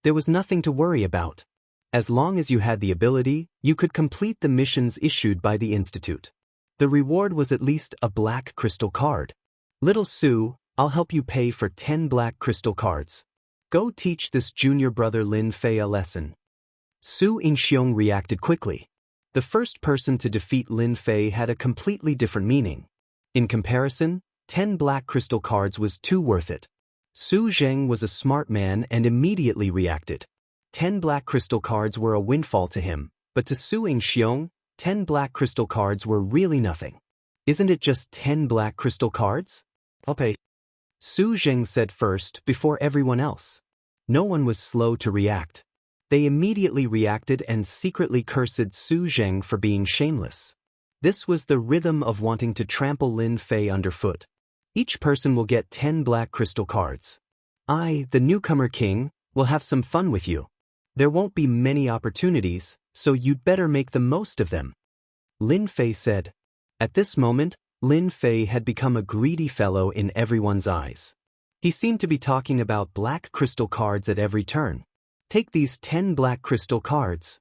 There was nothing to worry about. As long as you had the ability, you could complete the missions issued by the Institute. The reward was at least a black crystal card. Little Sue, I'll help you pay for 10 black crystal cards. Go teach this junior brother Lin Fei a lesson. Su Yingxiong reacted quickly. The first person to defeat Lin Fei had a completely different meaning. In comparison, 10 black crystal cards was too worth it. Su Zheng was a smart man and immediately reacted. 10 black crystal cards were a windfall to him, but to Su Yingxiong, 10 black crystal cards were really nothing. Isn't it just 10 black crystal cards? Okay. Su Zheng said first before everyone else. No one was slow to react. They immediately reacted and secretly cursed Su Zheng for being shameless. This was the rhythm of wanting to trample Lin Fei underfoot. Each person will get 10 black crystal cards. I, the newcomer king, will have some fun with you. There won't be many opportunities, so you'd better make the most of them. Lin Fei said. At this moment, Lin Fei had become a greedy fellow in everyone's eyes. He seemed to be talking about black crystal cards at every turn. Take these 10 black crystal cards.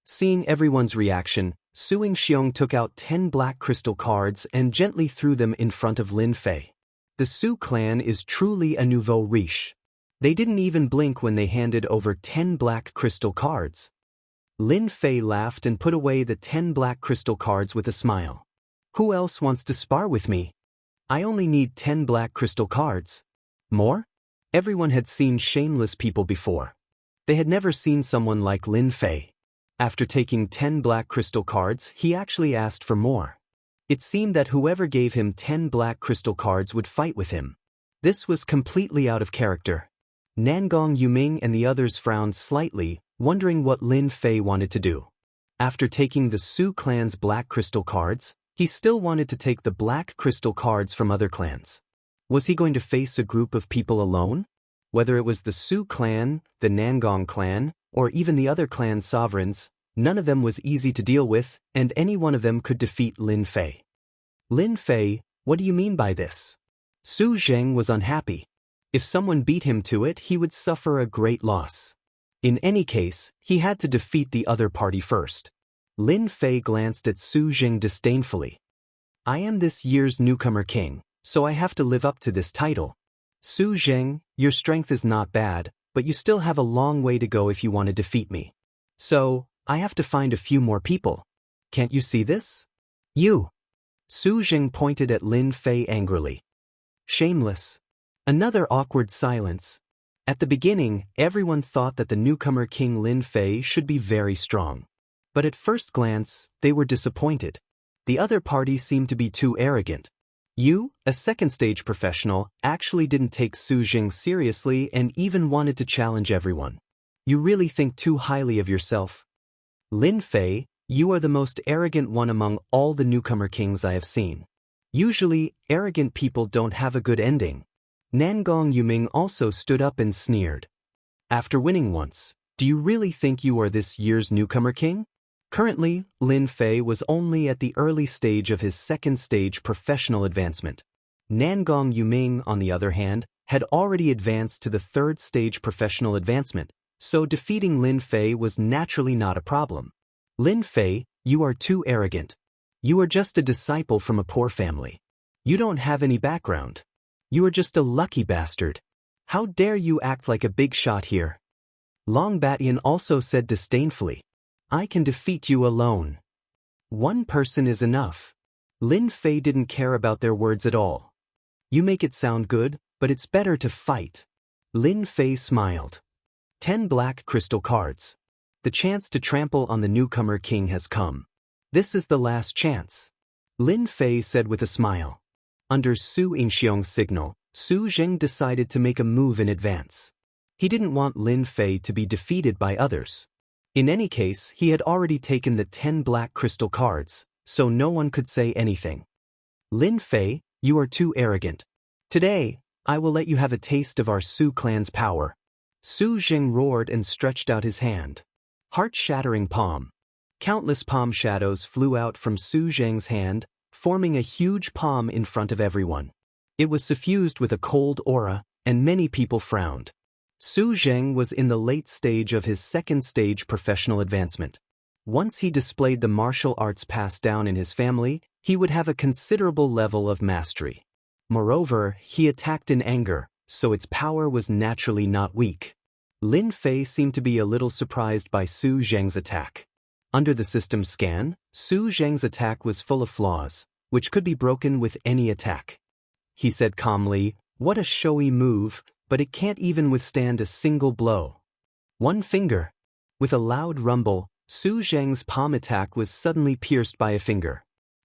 Seeing everyone's reaction, Su Yingxiong took out 10 black crystal cards and gently threw them in front of Lin Fei. The Su clan is truly a nouveau riche. They didn't even blink when they handed over 10 black crystal cards. Lin Fei laughed and put away the 10 black crystal cards with a smile. Who else wants to spar with me? I only need 10 black crystal cards. More? Everyone had seen shameless people before. They had never seen someone like Lin Fei. After taking 10 black crystal cards, he actually asked for more. It seemed that whoever gave him 10 black crystal cards would fight with him. This was completely out of character. Nangong Yuming and the others frowned slightly, wondering what Lin Fei wanted to do. After taking the Su clan's black crystal cards, he still wanted to take the black crystal cards from other clans. Was he going to face a group of people alone? Whether it was the Su clan, the Nangong clan, or even the other clan sovereigns, none of them was easy to deal with, and any one of them could defeat Lin Fei. Lin Fei, what do you mean by this? Su Zheng was unhappy. If someone beat him to it, he would suffer a great loss. In any case, he had to defeat the other party first. Lin Fei glanced at Su Zheng disdainfully. I am this year's newcomer king, so I have to live up to this title. Su Zheng, your strength is not bad, but you still have a long way to go if you want to defeat me. So, I have to find a few more people. Can't you see this? You. Su Zheng pointed at Lin Fei angrily. Shameless. Another awkward silence. At the beginning, everyone thought that the newcomer king Lin Fei should be very strong. But at first glance, they were disappointed. The other party seemed to be too arrogant. You, a second-stage professional, actually didn't take Su Zheng seriously and even wanted to challenge everyone. You really think too highly of yourself. Lin Fei, you are the most arrogant one among all the newcomer kings I have seen. Usually, arrogant people don't have a good ending. Nangong Yuming also stood up and sneered. After winning once, do you really think you are this year's newcomer king? Currently, Lin Fei was only at the early stage of his second-stage professional advancement. Nangong Yuming, on the other hand, had already advanced to the third-stage professional advancement, so defeating Lin Fei was naturally not a problem. Lin Fei, you are too arrogant. You are just a disciple from a poor family. You don't have any background. You are just a lucky bastard. How dare you act like a big shot here? Long Batian also said disdainfully. I can defeat you alone. One person is enough. Lin Fei didn't care about their words at all. You make it sound good, but it's better to fight. Lin Fei smiled. 10 black crystal cards. The chance to trample on the newcomer king has come. This is the last chance. Lin Fei said with a smile. Under Su Yingxiong's signal, Su Zheng decided to make a move in advance. He didn't want Lin Fei to be defeated by others. In any case, he had already taken the 10 black crystal cards, so no one could say anything. Lin Fei, you are too arrogant. Today, I will let you have a taste of our Su clan's power. Su Zheng roared and stretched out his hand. Heart-shattering palm. Countless palm shadows flew out from Su Zheng's hand, forming a huge palm in front of everyone. It was suffused with a cold aura, and many people frowned. Su Zheng was in the late stage of his second-stage professional advancement. Once he displayed the martial arts passed down in his family, he would have a considerable level of mastery. Moreover, he attacked in anger, so its power was naturally not weak. Lin Fei seemed to be a little surprised by Su Zheng's attack. Under the system scan, Su Zheng's attack was full of flaws, which could be broken with any attack. He said calmly, "What a showy move, but it can't even withstand a single blow." One finger. With a loud rumble, Su Zheng's palm attack was suddenly pierced by a finger.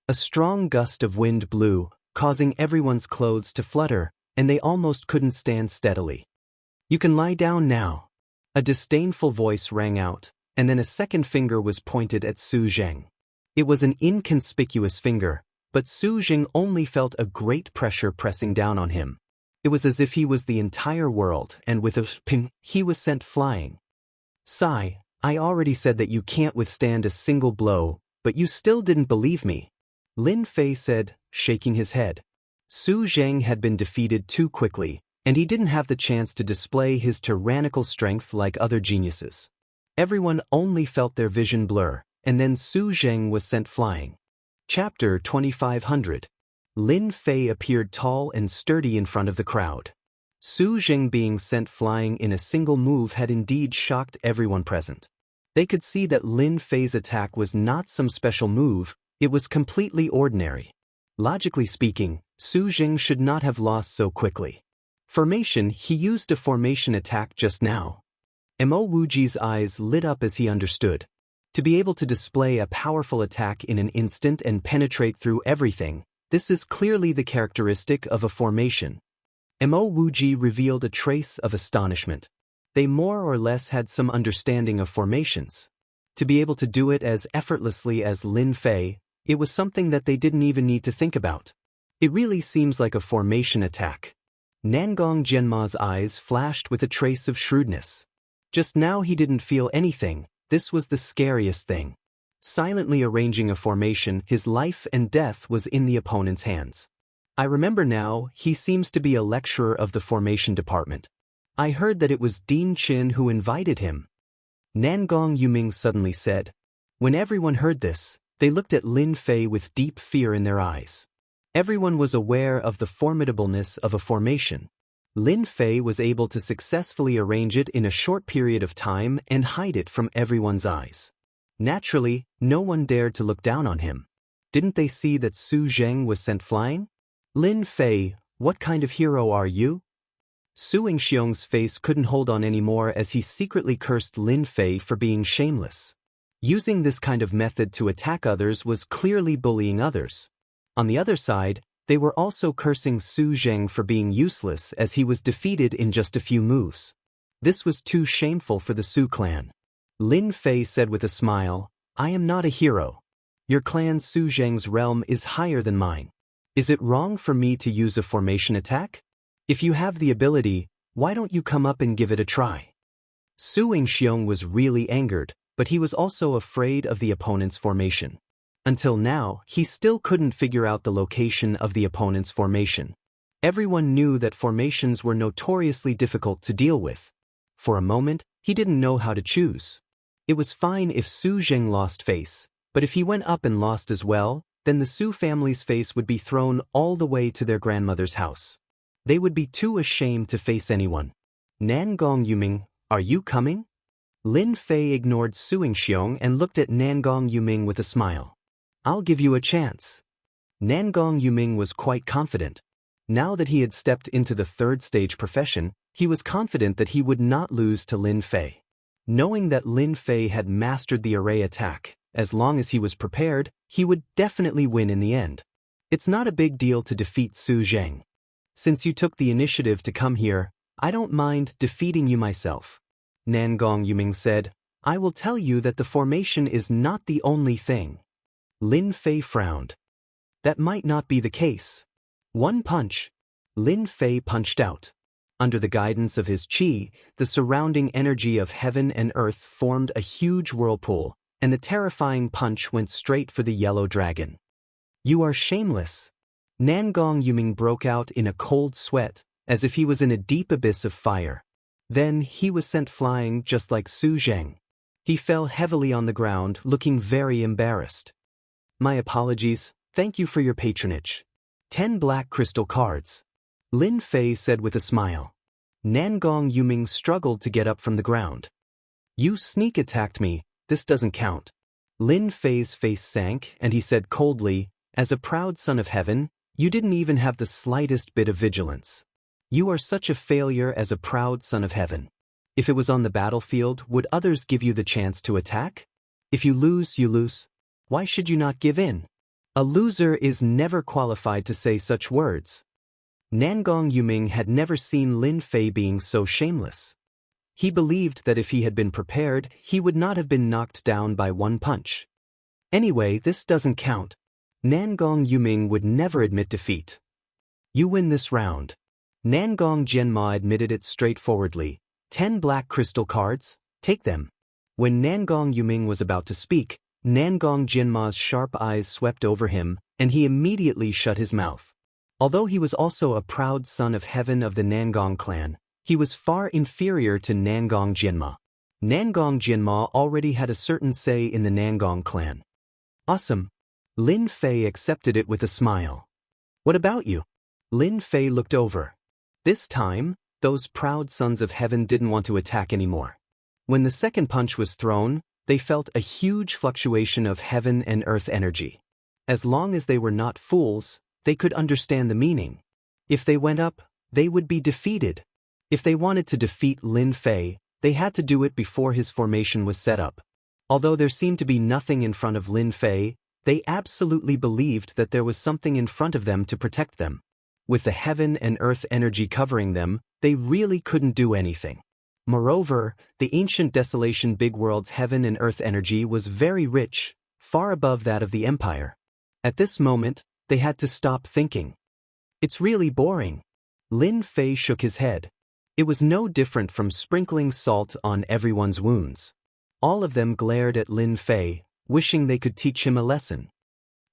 A strong gust of wind blew, causing everyone's clothes to flutter, and they almost couldn't stand steadily. "You can lie down now." A disdainful voice rang out, and then a second finger was pointed at Su Zheng. It was an inconspicuous finger, but Su Zheng only felt a great pressure pressing down on him. It was as if he was the entire world, and with a ping, he was sent flying. "Sigh, I already said that you can't withstand a single blow, but you still didn't believe me," Lin Fei said, shaking his head. Su Zheng had been defeated too quickly, and he didn't have the chance to display his tyrannical strength like other geniuses. Everyone only felt their vision blur, and then Su Zheng was sent flying. Chapter 2500. Lin Fei appeared tall and sturdy in front of the crowd. Su Zheng being sent flying in a single move had indeed shocked everyone present. They could see that Lin Fei's attack was not some special move, it was completely ordinary. Logically speaking, Su Zheng should not have lost so quickly. Formation, he used a formation attack just now. Mo Wuji's eyes lit up as he understood. To be able to display a powerful attack in an instant and penetrate through everything, this is clearly the characteristic of a formation. Mo Wuji revealed a trace of astonishment. They more or less had some understanding of formations. To be able to do it as effortlessly as Lin Fei, it was something that they didn't even need to think about. It really seems like a formation attack. Nangong Jianma's eyes flashed with a trace of shrewdness. Just now he didn't feel anything, this was the scariest thing. Silently arranging a formation, his life and death was in the opponent's hands. "I remember now, he seems to be a lecturer of the formation department. I heard that it was Dean Qin who invited him," Nangong Yuming suddenly said. When everyone heard this, they looked at Lin Fei with deep fear in their eyes. Everyone was aware of the formidableness of a formation. Lin Fei was able to successfully arrange it in a short period of time and hide it from everyone's eyes. Naturally, no one dared to look down on him. Didn't they see that Su Zheng was sent flying? "Lin Fei, what kind of hero are you?" Su Yingxiong's face couldn't hold on anymore as he secretly cursed Lin Fei for being shameless. Using this kind of method to attack others was clearly bullying others. On the other side, they were also cursing Su Zheng for being useless as he was defeated in just a few moves. This was too shameful for the Su clan. Lin Fei said with a smile, "I am not a hero. Your clan Su Zheng's realm is higher than mine. Is it wrong for me to use a formation attack? If you have the ability, why don't you come up and give it a try?" Su Yingxiong was really angered, but he was also afraid of the opponent's formation. Until now, he still couldn't figure out the location of the opponent's formation. Everyone knew that formations were notoriously difficult to deal with. For a moment, he didn't know how to choose. It was fine if Su Zheng lost face, but if he went up and lost as well, then the Su family's face would be thrown all the way to their grandmother's house. They would be too ashamed to face anyone. "Nangong Yuming, are you coming?" Lin Fei ignored Su Yingxiong and looked at Nangong Yuming with a smile. "I'll give you a chance." Nangong Yuming was quite confident. Now that he had stepped into the third stage profession, he was confident that he would not lose to Lin Fei. Knowing that Lin Fei had mastered the array attack, as long as he was prepared, he would definitely win in the end. It's not a big deal to defeat Su Zheng. Since you took the initiative to come here, I don't mind defeating you myself. Nangong Yuming said, "I will tell you that the formation is not the only thing." Lin Fei frowned. That might not be the case. One punch. Lin Fei punched out. Under the guidance of his qi, the surrounding energy of heaven and earth formed a huge whirlpool, and the terrifying punch went straight for the yellow dragon. "You are shameless." Nangong Yuming broke out in a cold sweat, as if he was in a deep abyss of fire. Then he was sent flying just like Su Zheng. He fell heavily on the ground, looking very embarrassed. "My apologies, thank you for your patronage. 10 black crystal cards," Lin Fei said with a smile. Nangong Yuming struggled to get up from the ground. "You sneak attacked me, this doesn't count." Lin Fei's face sank and he said coldly, "As a proud son of heaven, you didn't even have the slightest bit of vigilance. You are such a failure as a proud son of heaven. If it was on the battlefield, would others give you the chance to attack? If you lose, you lose. Why should you not give in?" A loser is never qualified to say such words. Nangong Yuming had never seen Lin Fei being so shameless. He believed that if he had been prepared, he would not have been knocked down by one punch. Anyway, this doesn't count. Nangong Yuming would never admit defeat. You win this round. Nangong Jianma admitted it straightforwardly. 10 black crystal cards, take them. When Nangong Yuming was about to speak, Nangong Jianma's sharp eyes swept over him, and he immediately shut his mouth. Although he was also a proud son of heaven of the Nangong clan, he was far inferior to Nangong Jianma. Nangong Jianma already had a certain say in the Nangong clan. Awesome. Lin Fei accepted it with a smile. What about you? Lin Fei looked over. This time, those proud sons of heaven didn't want to attack anymore. When the second punch was thrown, they felt a huge fluctuation of heaven and earth energy. As long as they were not fools, they could understand the meaning. If they went up, they would be defeated. If they wanted to defeat Lin Fei, they had to do it before his formation was set up. Although there seemed to be nothing in front of Lin Fei, they absolutely believed that there was something in front of them to protect them. With the heaven and earth energy covering them, they really couldn't do anything. Moreover, the ancient desolation big world's heaven and earth energy was very rich, far above that of the empire. At this moment, they had to stop thinking. It's really boring. Lin Fei shook his head. It was no different from sprinkling salt on everyone's wounds. All of them glared at Lin Fei, wishing they could teach him a lesson.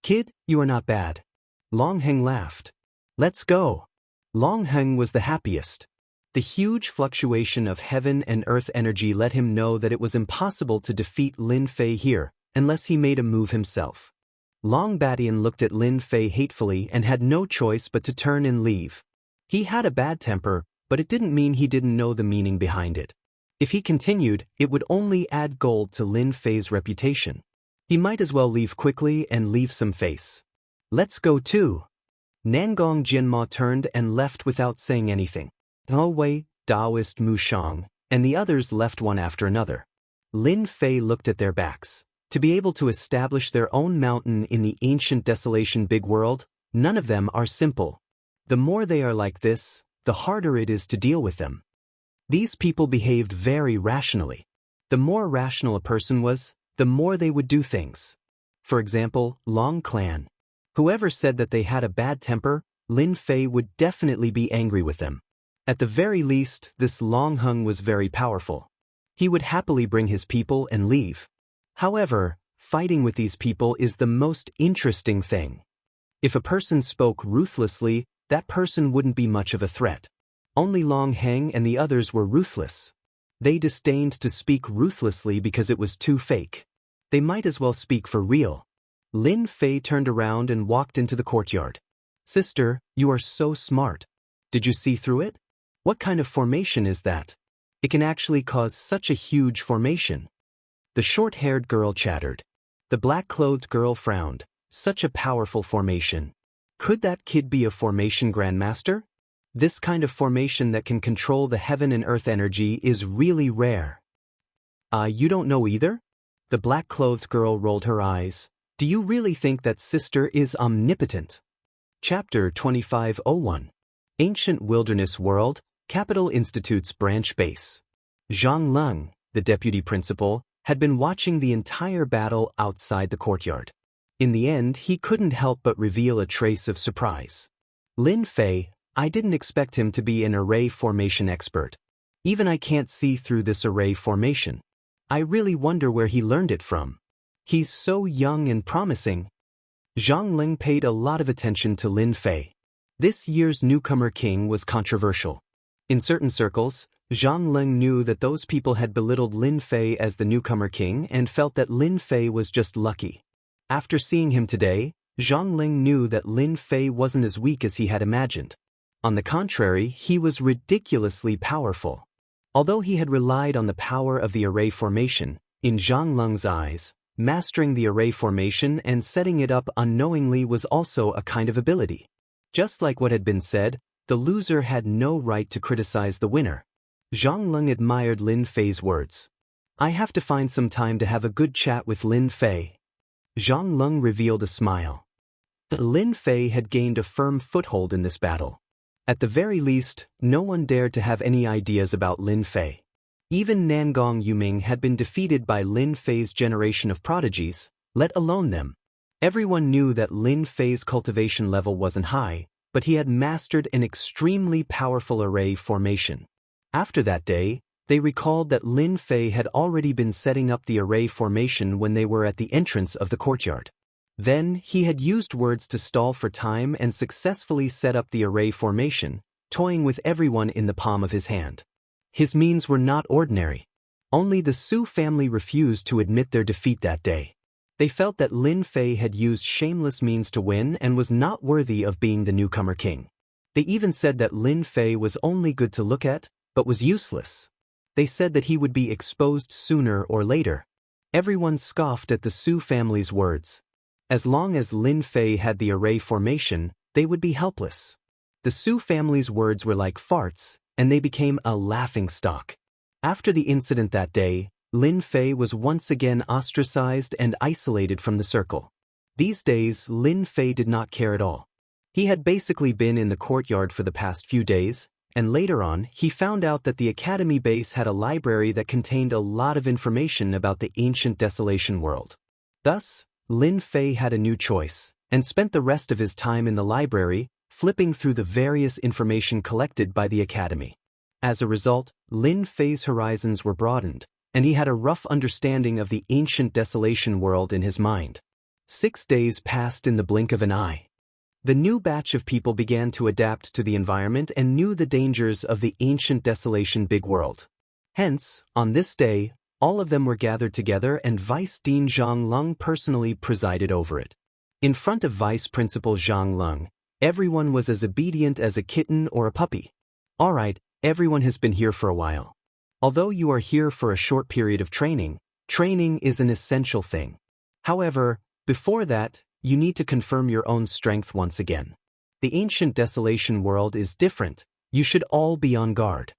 Kid, you are not bad. Long Heng laughed. Let's go. Long Heng was the happiest. The huge fluctuation of heaven and earth energy let him know that it was impossible to defeat Lin Fei here, unless he made a move himself. Long Badian looked at Lin Fei hatefully and had no choice but to turn and leave. He had a bad temper, but it didn't mean he didn't know the meaning behind it. If he continued, it would only add gold to Lin Fei's reputation. He might as well leave quickly and leave some face. Let's go too. Nangong Jianma turned and left without saying anything. Dao Wei, Taoist Mu Shang, and the others left one after another. Lin Fei looked at their backs. To be able to establish their own mountain in the ancient desolation big world, none of them are simple. The more they are like this, the harder it is to deal with them. These people behaved very rationally. The more rational a person was, the more they would do things. For example, Long Clan. Whoever said that they had a bad temper, Lin Fei would definitely be angry with them. At the very least, this Long Hung was very powerful. He would happily bring his people and leave. However, fighting with these people is the most interesting thing. If a person spoke ruthlessly, that person wouldn't be much of a threat. Only Long Heng and the others were ruthless. They disdained to speak ruthlessly because it was too fake. They might as well speak for real. Lin Fei turned around and walked into the courtyard. Sister, you are so smart. Did you see through it? What kind of formation is that? It can actually cause such a huge formation. The short-haired girl chattered. The black-clothed girl frowned. Such a powerful formation. Could that kid be a formation grandmaster? This kind of formation that can control the heaven and earth energy is really rare. You don't know either? The black-clothed girl rolled her eyes. Do you really think that sister is omnipotent? Chapter 2501. Ancient Wilderness World, Capital Institute's branch base. Zhang Leng, the deputy principal, had been watching the entire battle outside the courtyard. In the end, he couldn't help but reveal a trace of surprise. Lin Fei, I didn't expect him to be an array formation expert. Even I can't see through this array formation. I really wonder where he learned it from. He's so young and promising. Zhang Leng paid a lot of attention to Lin Fei. This year's newcomer king was controversial. In certain circles, Zhang Leng knew that those people had belittled Lin Fei as the newcomer king and felt that Lin Fei was just lucky. After seeing him today, Zhang Leng knew that Lin Fei wasn't as weak as he had imagined. On the contrary, he was ridiculously powerful. Although he had relied on the power of the array formation, in Zhang Leng's eyes, mastering the array formation and setting it up unknowingly was also a kind of ability. Just like what had been said, the loser had no right to criticize the winner. Zhang Leng admired Lin Fei's words. I have to find some time to have a good chat with Lin Fei. Zhang Leng revealed a smile. The Lin Fei had gained a firm foothold in this battle. At the very least, no one dared to have any ideas about Lin Fei. Even Nangong Yuming had been defeated by Lin Fei's generation of prodigies, let alone them. Everyone knew that Lin Fei's cultivation level wasn't high, but he had mastered an extremely powerful array formation. After that day, they recalled that Lin Fei had already been setting up the array formation when they were at the entrance of the courtyard. Then, he had used words to stall for time and successfully set up the array formation, toying with everyone in the palm of his hand. His means were not ordinary. Only the Su family refused to admit their defeat that day. They felt that Lin Fei had used shameless means to win and was not worthy of being the newcomer king. They even said that Lin Fei was only good to look at, but was useless. They said that he would be exposed sooner or later. Everyone scoffed at the Su family's words. As long as Lin Fei had the array formation, they would be helpless. The Su family's words were like farts, and they became a laughingstock. After the incident that day, Lin Fei was once again ostracized and isolated from the circle. These days, Lin Fei did not care at all. He had basically been in the courtyard for the past few days, and later on, he found out that the academy base had a library that contained a lot of information about the ancient desolation world. Thus, Lin Fei had a new choice, and spent the rest of his time in the library, flipping through the various information collected by the academy. As a result, Lin Fei's horizons were broadened, and he had a rough understanding of the ancient desolation world in his mind. 6 days passed in the blink of an eye. The new batch of people began to adapt to the environment and knew the dangers of the ancient desolation big world. Hence, on this day, all of them were gathered together and Vice Dean Zhang Lung personally presided over it. In front of Vice Principal Zhang Lung, everyone was as obedient as a kitten or a puppy. Alright, everyone has been here for a while. Although you are here for a short period of training, training is an essential thing. However, before that, you need to confirm your own strength once again. The ancient desolation world is different, you should all be on guard.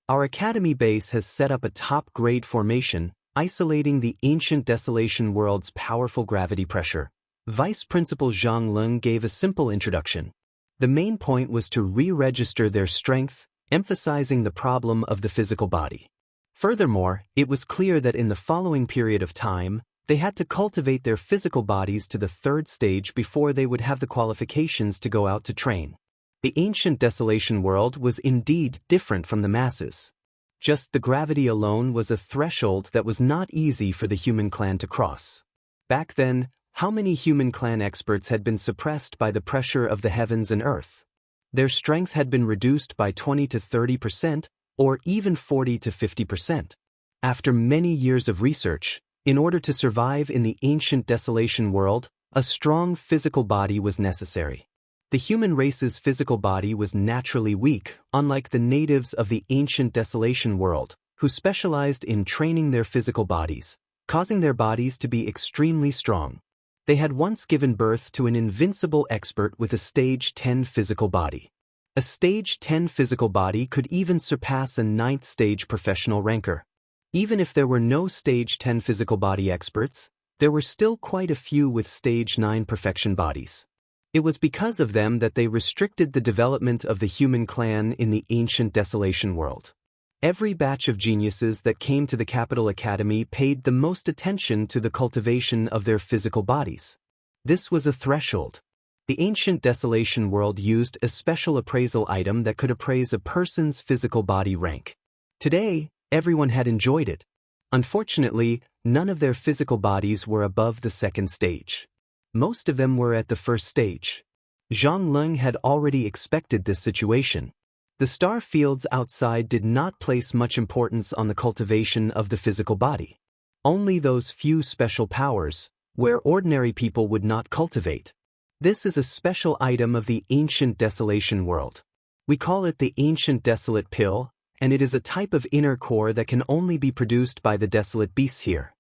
Our academy base has set up a top-grade formation, isolating the ancient desolation world's powerful gravity pressure. Vice Principal Zhang Lung gave a simple introduction. The main point was to re-register their strength, emphasizing the problem of the physical body. Furthermore, it was clear that in the following period of time, they had to cultivate their physical bodies to the 3rd stage before they would have the qualifications to go out to train. The ancient desolation world was indeed different from the masses. Just the gravity alone was a threshold that was not easy for the human clan to cross. Back then, how many human clan experts had been suppressed by the pressure of the heavens and earth? Their strength had been reduced by 20 to 30%, or even 40 to 50%. After many years of research, in order to survive in the ancient desolation world, a strong physical body was necessary. The human race's physical body was naturally weak, unlike the natives of the ancient desolation world, who specialized in training their physical bodies, causing their bodies to be extremely strong. They had once given birth to an invincible expert with a stage 10 physical body. A stage 10 physical body could even surpass a 9th stage professional ranker. Even if there were no stage 10 physical body experts, there were still quite a few with stage 9 perfection bodies. It was because of them that they restricted the development of the human clan in the ancient desolation world. Every batch of geniuses that came to the Capital Academy paid the most attention to the cultivation of their physical bodies. This was a threshold. The ancient desolation world used a special appraisal item that could appraise a person's physical body rank. Today, everyone had enjoyed it. Unfortunately, none of their physical bodies were above the 2nd stage. Most of them were at the 1st stage. Zhang Lung had already expected this situation. The star fields outside did not place much importance on the cultivation of the physical body. Only those few special powers, where ordinary people would not cultivate. This is a special item of the ancient desolation world. We call it the ancient desolate pill, and it is a type of inner core that can only be produced by the desolate beasts here.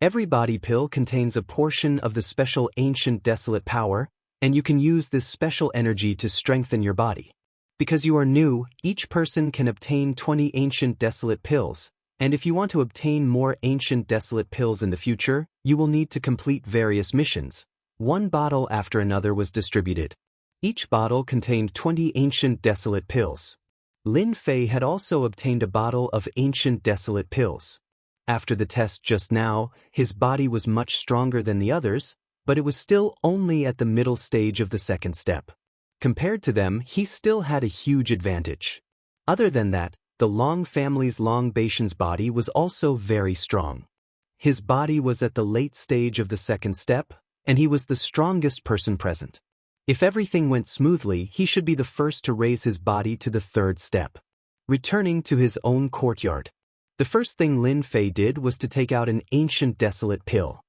Every body pill contains a portion of the special ancient desolate power, and you can use this special energy to strengthen your body. Because you are new, each person can obtain 20 ancient desolate pills, and if you want to obtain more ancient desolate pills in the future, you will need to complete various missions. One bottle after another was distributed. Each bottle contained 20 ancient desolate pills. Lin Fei had also obtained a bottle of ancient desolate pills. After the test just now, his body was much stronger than the others, but it was still only at the middle stage of the second step. Compared to them, he still had a huge advantage. Other than that, the Long family's Long Baishan's body was also very strong. His body was at the late stage of the second step, and he was the strongest person present. If everything went smoothly, he should be the first to raise his body to the third step. Returning to his own courtyard, the first thing Lin Fei did was to take out an ancient desolate pill.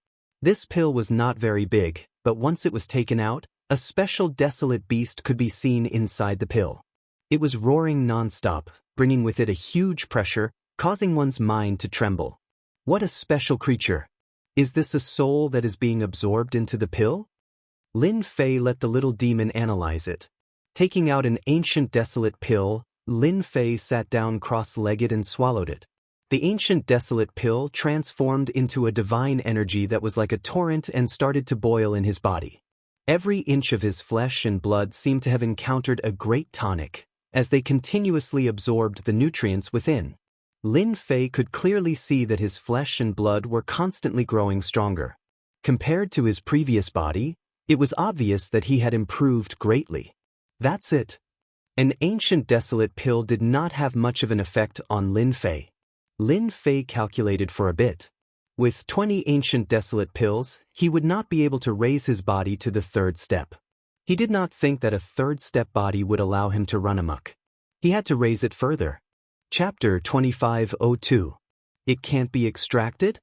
This pill was not very big, but once it was taken out, a special desolate beast could be seen inside the pill. It was roaring non-stop, bringing with it a huge pressure, causing one's mind to tremble. What a special creature! Is this a soul that is being absorbed into the pill? Lin Fei let the little demon analyze it. Taking out an ancient desolate pill, Lin Fei sat down cross-legged and swallowed it. The ancient desolate pill transformed into a divine energy that was like a torrent and started to boil in his body. Every inch of his flesh and blood seemed to have encountered a great tonic, as they continuously absorbed the nutrients within. Lin Fei could clearly see that his flesh and blood were constantly growing stronger. Compared to his previous body, it was obvious that he had improved greatly. That's it. An ancient desolate pill did not have much of an effect on Lin Fei. Lin Fei calculated for a bit. With 20 ancient desolate pills, he would not be able to raise his body to the third step. He did not think that a third step body would allow him to run amok. He had to raise it further. Chapter 2502. It can't be extracted?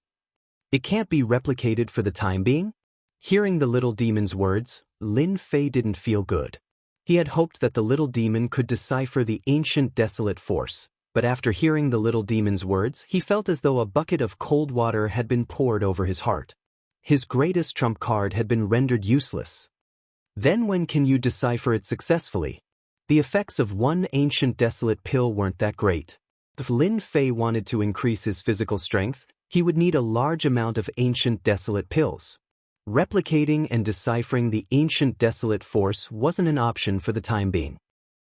It can't be replicated for the time being? Hearing the little demon's words, Lin Fei didn't feel good. He had hoped that the little demon could decipher the ancient desolate force, but after hearing the little demon's words, he felt as though a bucket of cold water had been poured over his heart. His greatest trump card had been rendered useless. Then when can you decipher it successfully? The effects of one ancient desolate pill weren't that great. If Lin Fei wanted to increase his physical strength, he would need a large amount of ancient desolate pills. Replicating and deciphering the ancient desolate force wasn't an option for the time being.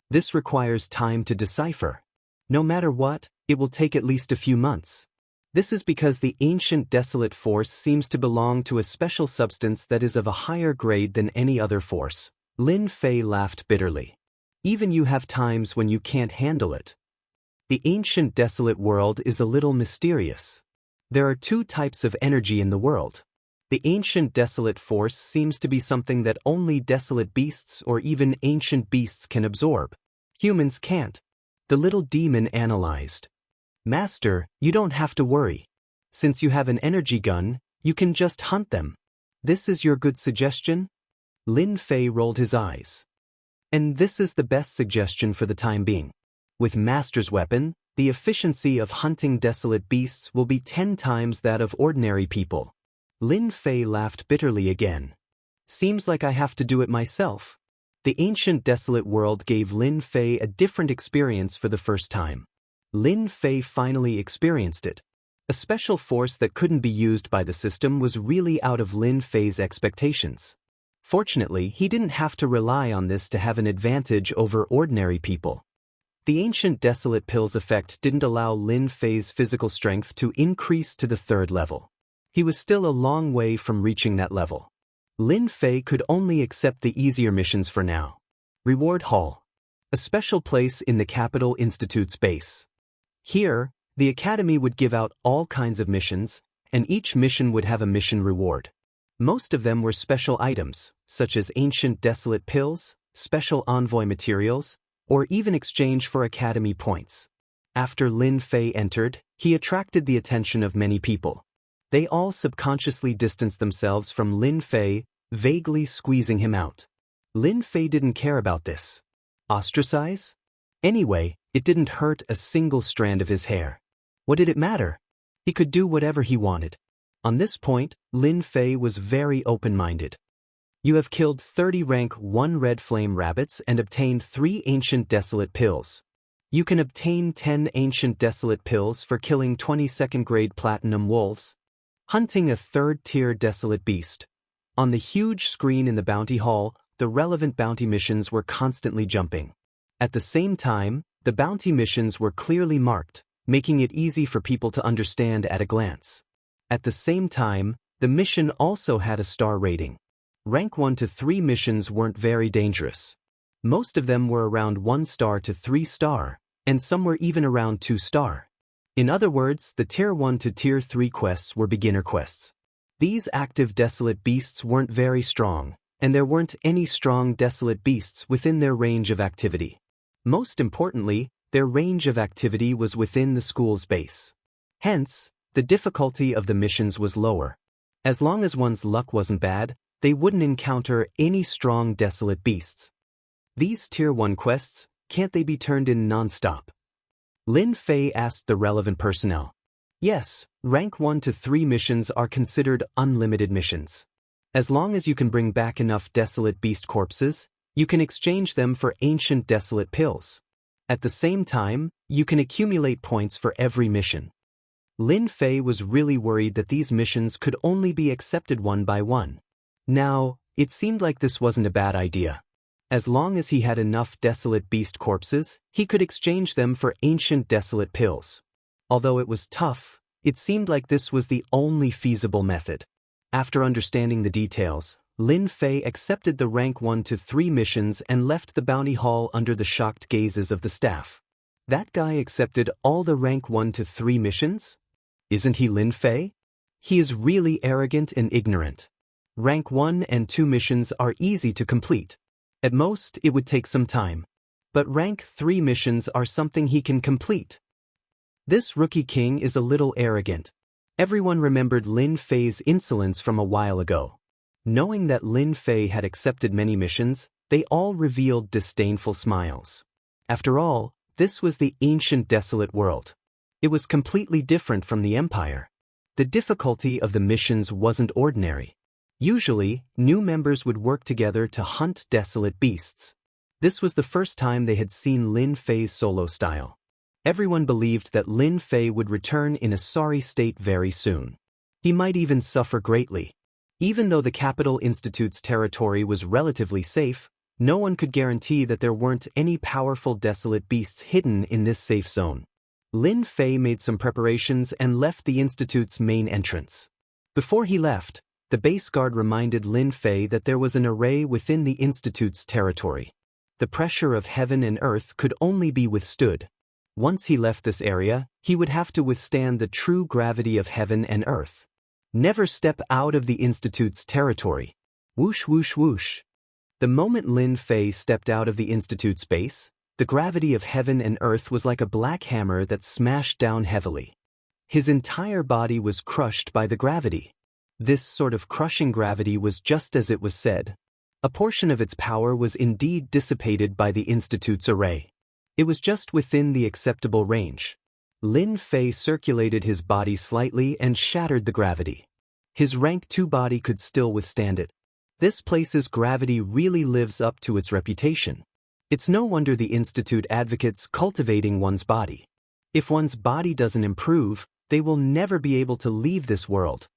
This requires time to decipher. No matter what, it will take at least a few months. This is because the ancient desolate force seems to belong to a special substance that is of a higher grade than any other force. Lin Fei laughed bitterly. Even you have times when you can't handle it. The ancient desolate world is a little mysterious. There are two types of energy in the world. The ancient desolate force seems to be something that only desolate beasts or even ancient beasts can absorb. Humans can't. The little demon analyzed. Master, you don't have to worry. Since you have an energy gun, you can just hunt them. This is your good suggestion? Lin Fei rolled his eyes. And this is the best suggestion for the time being. With Master's weapon, the efficiency of hunting desolate beasts will be 10 times that of ordinary people. Lin Fei laughed bitterly again. Seems like I have to do it myself. The ancient desolate world gave Lin Fei a different experience for the first time. Lin Fei finally experienced it. A special force that couldn't be used by the system was really out of Lin Fei's expectations. Fortunately, he didn't have to rely on this to have an advantage over ordinary people. The ancient desolate pill's effect didn't allow Lin Fei's physical strength to increase to the third level. He was still a long way from reaching that level. Lin Fei could only accept the easier missions for now. Reward Hall. A special place in the Capital Institute's base. Here, the Academy would give out all kinds of missions, and each mission would have a mission reward. Most of them were special items, such as ancient desolate pills, special envoy materials, or even exchange for Academy points. After Lin Fei entered, he attracted the attention of many people. They all subconsciously distanced themselves from Lin Fei, vaguely squeezing him out. Lin Fei didn't care about this. Ostracize? Anyway, it didn't hurt a single strand of his hair. What did it matter? He could do whatever he wanted. On this point, Lin Fei was very open-minded. You have killed 30 rank 1 red flame rabbits and obtained 3 ancient desolate pills. You can obtain 10 ancient desolate pills for killing 22nd grade platinum wolves. Hunting a 3rd tier desolate beast. On the huge screen in the bounty hall, the relevant bounty missions were constantly jumping. At the same time, the bounty missions were clearly marked, making it easy for people to understand at a glance. At the same time, the mission also had a star rating. Rank 1 to 3 missions weren't very dangerous. Most of them were around 1 star to 3 star, and some were even around 2 star. In other words, the Tier 1 to Tier 3 quests were beginner quests. These active desolate beasts weren't very strong, and there weren't any strong desolate beasts within their range of activity. Most importantly, their range of activity was within the school's base. Hence, the difficulty of the missions was lower. As long as one's luck wasn't bad, they wouldn't encounter any strong desolate beasts. These Tier 1 quests, can't they be turned in non-stop? Lin Fei asked the relevant personnel. Yes, rank 1 to 3 missions are considered unlimited missions. As long as you can bring back enough desolate beast corpses, you can exchange them for ancient desolate pills. At the same time, you can accumulate points for every mission. Lin Fei was really worried that these missions could only be accepted one by one. Now, it seemed like this wasn't a bad idea. As long as he had enough desolate beast corpses, he could exchange them for ancient desolate pills. Although it was tough, it seemed like this was the only feasible method. After understanding the details, Lin Fei accepted the rank 1 to 3 missions and left the bounty hall under the shocked gazes of the staff. That guy accepted all the rank 1 to 3 missions? Isn't he Lin Fei? He is really arrogant and ignorant. Rank 1 and 2 missions are easy to complete. At most, it would take some time. But rank 3 missions are something he can complete. This rookie king is a little arrogant. Everyone remembered Lin Fei's insolence from a while ago. Knowing that Lin Fei had accepted many missions, they all revealed disdainful smiles. After all, this was the ancient desolate world. It was completely different from the Empire. The difficulty of the missions wasn't ordinary. Usually, new members would work together to hunt desolate beasts. This was the first time they had seen Lin Fei's solo style. Everyone believed that Lin Fei would return in a sorry state very soon. He might even suffer greatly. Even though the Capital Institute's territory was relatively safe, no one could guarantee that there weren't any powerful desolate beasts hidden in this safe zone. Lin Fei made some preparations and left the Institute's main entrance. Before he left, the base guard reminded Lin Fei that there was an array within the Institute's territory. The pressure of heaven and earth could only be withstood. Once he left this area, he would have to withstand the true gravity of heaven and earth. Never step out of the Institute's territory. Whoosh whoosh whoosh. The moment Lin Fei stepped out of the Institute's base, the gravity of heaven and earth was like a black hammer that smashed down heavily. His entire body was crushed by the gravity. This sort of crushing gravity was just as it was said. A portion of its power was indeed dissipated by the Institute's array. It was just within the acceptable range. Lin Fei circulated his body slightly and shattered the gravity. His rank 2 body could still withstand it. This place's gravity really lives up to its reputation. It's no wonder the Institute advocates cultivating one's body. If one's body doesn't improve, they will never be able to leave this world.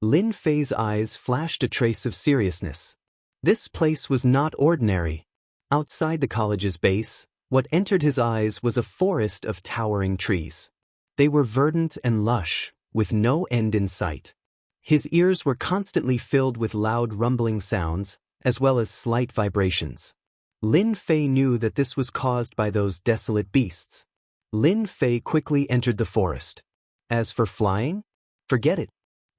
Lin Fei's eyes flashed a trace of seriousness. This place was not ordinary. Outside the college's base, what entered his eyes was a forest of towering trees. They were verdant and lush, with no end in sight. His ears were constantly filled with loud rumbling sounds, as well as slight vibrations. Lin Fei knew that this was caused by those desolate beasts. Lin Fei quickly entered the forest. As for flying, forget it.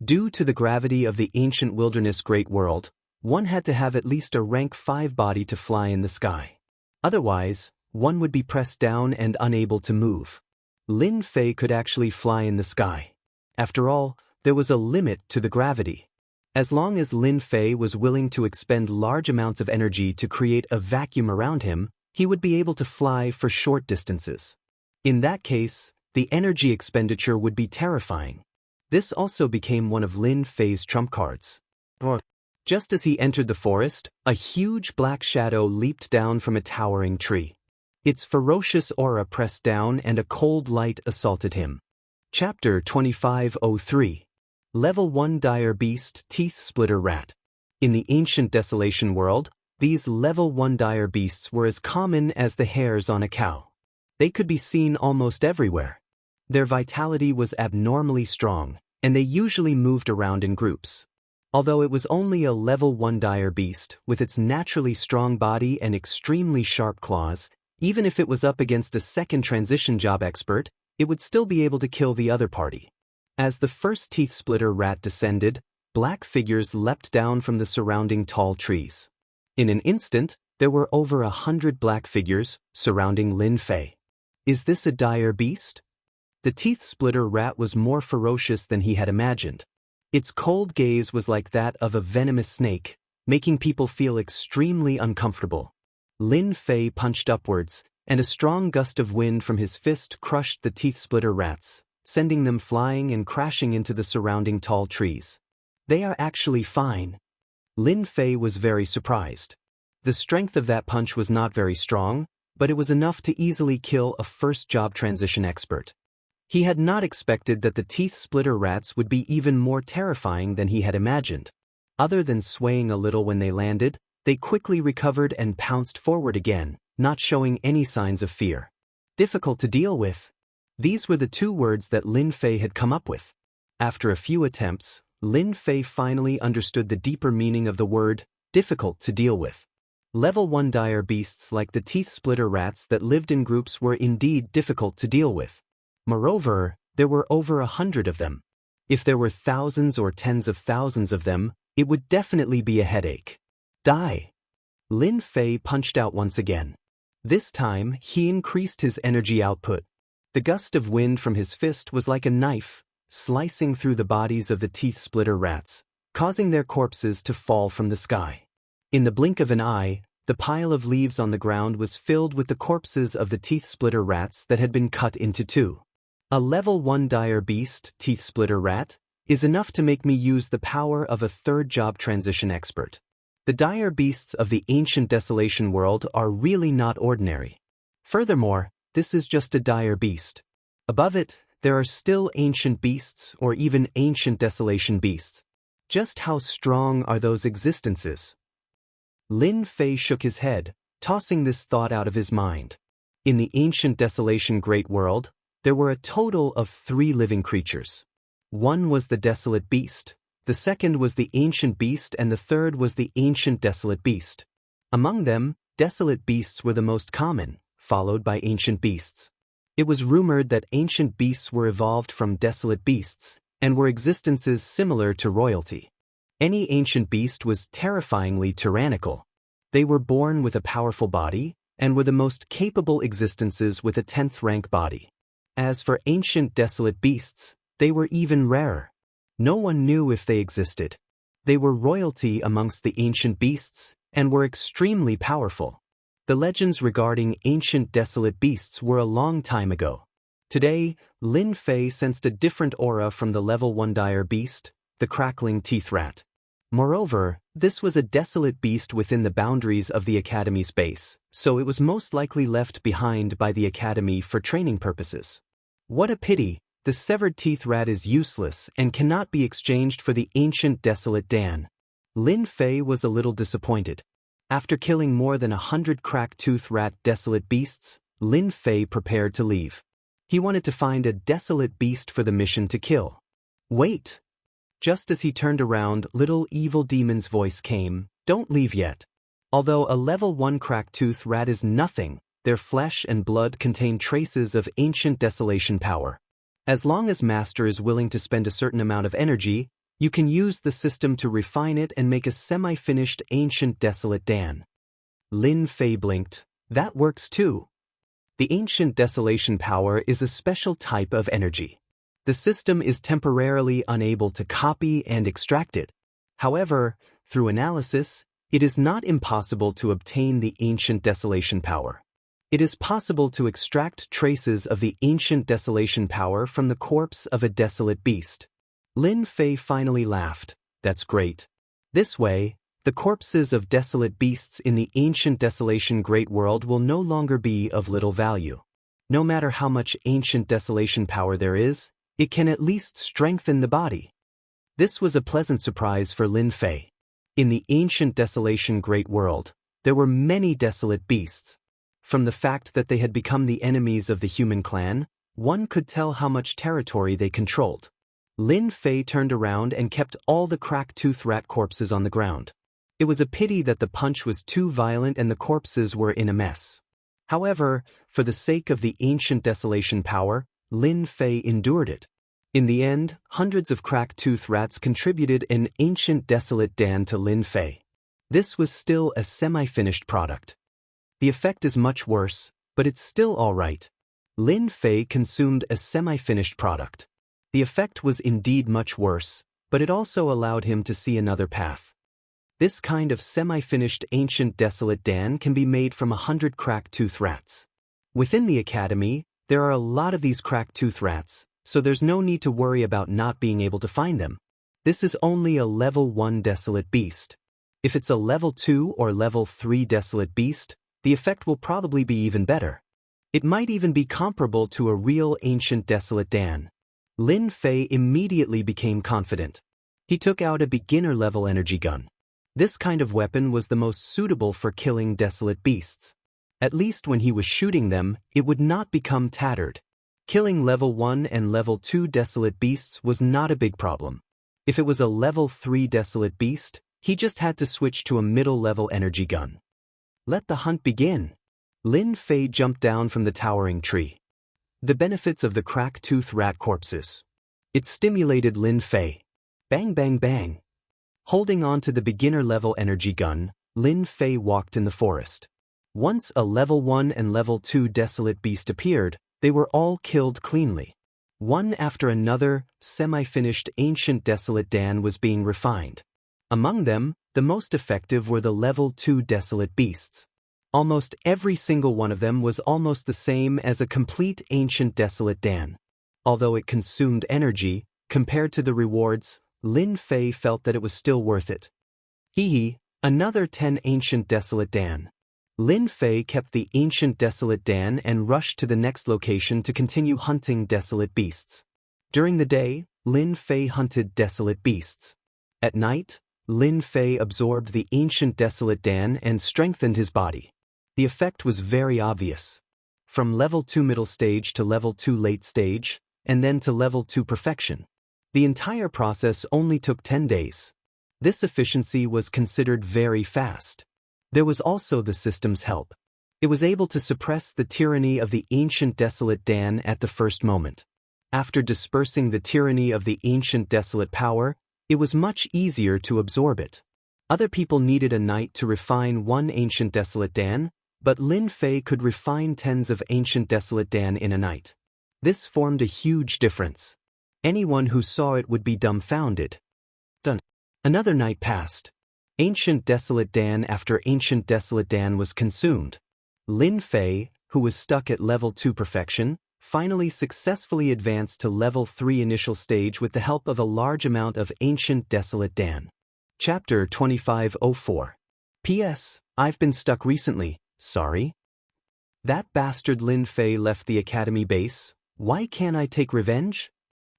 Due to the gravity of the ancient wilderness great world, one had to have at least a rank 5 body to fly in the sky. Otherwise, one would be pressed down and unable to move. Lin Fei could actually fly in the sky. After all, there was a limit to the gravity. As long as Lin Fei was willing to expend large amounts of energy to create a vacuum around him, he would be able to fly for short distances. In that case, the energy expenditure would be terrifying. This also became one of Lin Fei's trump cards. Just as he entered the forest, a huge black shadow leaped down from a towering tree. Its ferocious aura pressed down and a cold light assaulted him. Chapter 2503. Level 1 Dire Beast Teeth Splitter Rat. In the ancient desolation world, these level 1 dire beasts were as common as the hairs on a cow. They could be seen almost everywhere. Their vitality was abnormally strong, and they usually moved around in groups. Although it was only a level 1 dire beast, with its naturally strong body and extremely sharp claws, even if it was up against a second transition job expert, it would still be able to kill the other party. As the first teeth-splitter rat descended, black figures leapt down from the surrounding tall trees. In an instant, there were over 100 black figures surrounding Lin Fei. Is this a dire beast? The teeth-splitter rat was more ferocious than he had imagined. Its cold gaze was like that of a venomous snake, making people feel extremely uncomfortable. Lin Fei punched upwards, and a strong gust of wind from his fist crushed the teeth-splitter rats, sending them flying and crashing into the surrounding tall trees. They are actually fine. Lin Fei was very surprised. The strength of that punch was not very strong, but it was enough to easily kill a first-job transition expert. He had not expected that the teeth-splitter rats would be even more terrifying than he had imagined. Other than swaying a little when they landed, they quickly recovered and pounced forward again, not showing any signs of fear. Difficult to deal with. These were the two words that Lin Fei had come up with. After a few attempts, Lin Fei finally understood the deeper meaning of the word, difficult to deal with. Level 1 dire beasts like the teeth-splitter rats that lived in groups were indeed difficult to deal with. Moreover, there were over 100 of them. If there were thousands or tens of thousands of them, it would definitely be a headache. Die! Lin Fei punched out once again. This time, he increased his energy output. The gust of wind from his fist was like a knife, slicing through the bodies of the teeth-splitter rats, causing their corpses to fall from the sky. In the blink of an eye, the pile of leaves on the ground was filled with the corpses of the teeth-splitter rats that had been cut into two. A level 1 dire beast, teeth-splitter rat, is enough to make me use the power of a third-job transition expert. The dire beasts of the ancient desolation world are really not ordinary. Furthermore, this is just a dire beast. Above it, there are still ancient beasts or even ancient desolation beasts. Just how strong are those existences? Lin Fei shook his head, tossing this thought out of his mind. In the ancient desolation great world, there were a total of 3 living creatures. One was the desolate beast, the second was the ancient beast, and the third was the ancient desolate beast. Among them, desolate beasts were the most common, followed by ancient beasts. It was rumored that ancient beasts were evolved from desolate beasts, and were existences similar to royalty. Any ancient beast was terrifyingly tyrannical. They were born with a powerful body, and were the most capable existences with a 10th rank body. As for ancient desolate beasts, they were even rarer. No one knew if they existed. They were royalty amongst the ancient beasts, and were extremely powerful. The legends regarding ancient desolate beasts were a long time ago. Today, Lin Fei sensed a different aura from the level 1 dire beast, the crackling teeth rat. Moreover, this was a desolate beast within the boundaries of the Academy's base, so it was most likely left behind by the Academy for training purposes. What a pity, the severed teeth rat is useless and cannot be exchanged for the ancient desolate Dan. Lin Fei was a little disappointed. After killing more than 100 crack-tooth rat desolate beasts, Lin Fei prepared to leave. He wanted to find a desolate beast for the mission to kill. Wait! Just as he turned around, little evil demon's voice came, "Don't leave yet." Although a level 1 crack-tooth rat is nothing, their flesh and blood contain traces of ancient desolation power. As long as Master is willing to spend a certain amount of energy, you can use the system to refine it and make a semi-finished ancient desolate Dan. Lin Fei blinked. That works too. The ancient desolation power is a special type of energy. The system is temporarily unable to copy and extract it. However, through analysis, it is not impossible to obtain the ancient desolation power. It is possible to extract traces of the ancient desolation power from the corpse of a desolate beast. Lin Fei finally laughed. That's great. This way, the corpses of desolate beasts in the ancient desolation great world will no longer be of little value. No matter how much ancient desolation power there is, it can at least strengthen the body. This was a pleasant surprise for Lin Fei. In the ancient desolation great world, there were many desolate beasts. From the fact that they had become the enemies of the human clan, one could tell how much territory they controlled. Lin Fei turned around and kept all the crack-toothed rat corpses on the ground. It was a pity that the punch was too violent and the corpses were in a mess. However, for the sake of the ancient desolation power, Lin Fei endured it. In the end, hundreds of crack-toothed rats contributed an ancient desolate Dan to Lin Fei. This was still a semi-finished product. The effect is much worse, but it's still alright. Lin Fei consumed a semi-finished product. The effect was indeed much worse, but it also allowed him to see another path. This kind of semi-finished ancient desolate Dan can be made from 100 crack-toothed rats. Within the academy, there are a lot of these crack-toothed rats, so there's no need to worry about not being able to find them. This is only a level 1 desolate beast. If it's a level 2 or level 3 desolate beast, the effect will probably be even better. It might even be comparable to a real ancient desolate Dan. Lin Fei immediately became confident. He took out a beginner-level energy gun. This kind of weapon was the most suitable for killing desolate beasts. At least when he was shooting them, it would not become tattered. Killing level 1 and level 2 desolate beasts was not a big problem. If it was a level 3 desolate beast, he just had to switch to a middle-level energy gun. Let the hunt begin. Lin Fei jumped down from the towering tree. The benefits of the crack-toothed rat corpses. It stimulated Lin Fei. Bang bang bang. Holding on to the beginner-level energy gun, Lin Fei walked in the forest. Once a level 1 and level 2 desolate beast appeared, they were all killed cleanly. One after another, semi-finished ancient desolate Dan was being refined. Among them, the most effective were the level 2 desolate beasts. Almost every single one of them was almost the same as a complete ancient desolate Dan. Although it consumed energy, compared to the rewards, Lin Fei felt that it was still worth it. Another 10 ancient desolate Dan. Lin Fei kept the ancient desolate Dan and rushed to the next location to continue hunting desolate beasts. During the day, Lin Fei hunted desolate beasts. At night, Lin Fei absorbed the ancient desolate Dan and strengthened his body. The effect was very obvious. From level 2 middle stage to level 2 late stage, and then to level 2 perfection. The entire process only took 10 days. This efficiency was considered very fast. There was also the system's help. It was able to suppress the tyranny of the ancient desolate Dan at the first moment. After dispersing the tyranny of the ancient desolate power, it was much easier to absorb it. Other people needed a night to refine one ancient desolate Dan, but Lin Fei could refine tens of ancient desolate Dan in a night. This formed a huge difference. Anyone who saw it would be dumbfounded. Another night passed. Ancient desolate Dan after ancient desolate Dan was consumed. Lin Fei, who was stuck at level 2 perfection, finally successfully advanced to level 3 initial stage with the help of a large amount of ancient desolate Dan. Chapter 2504. P.S. I've been stuck recently, sorry. That bastard Lin Fei left the academy base. Why can't I take revenge?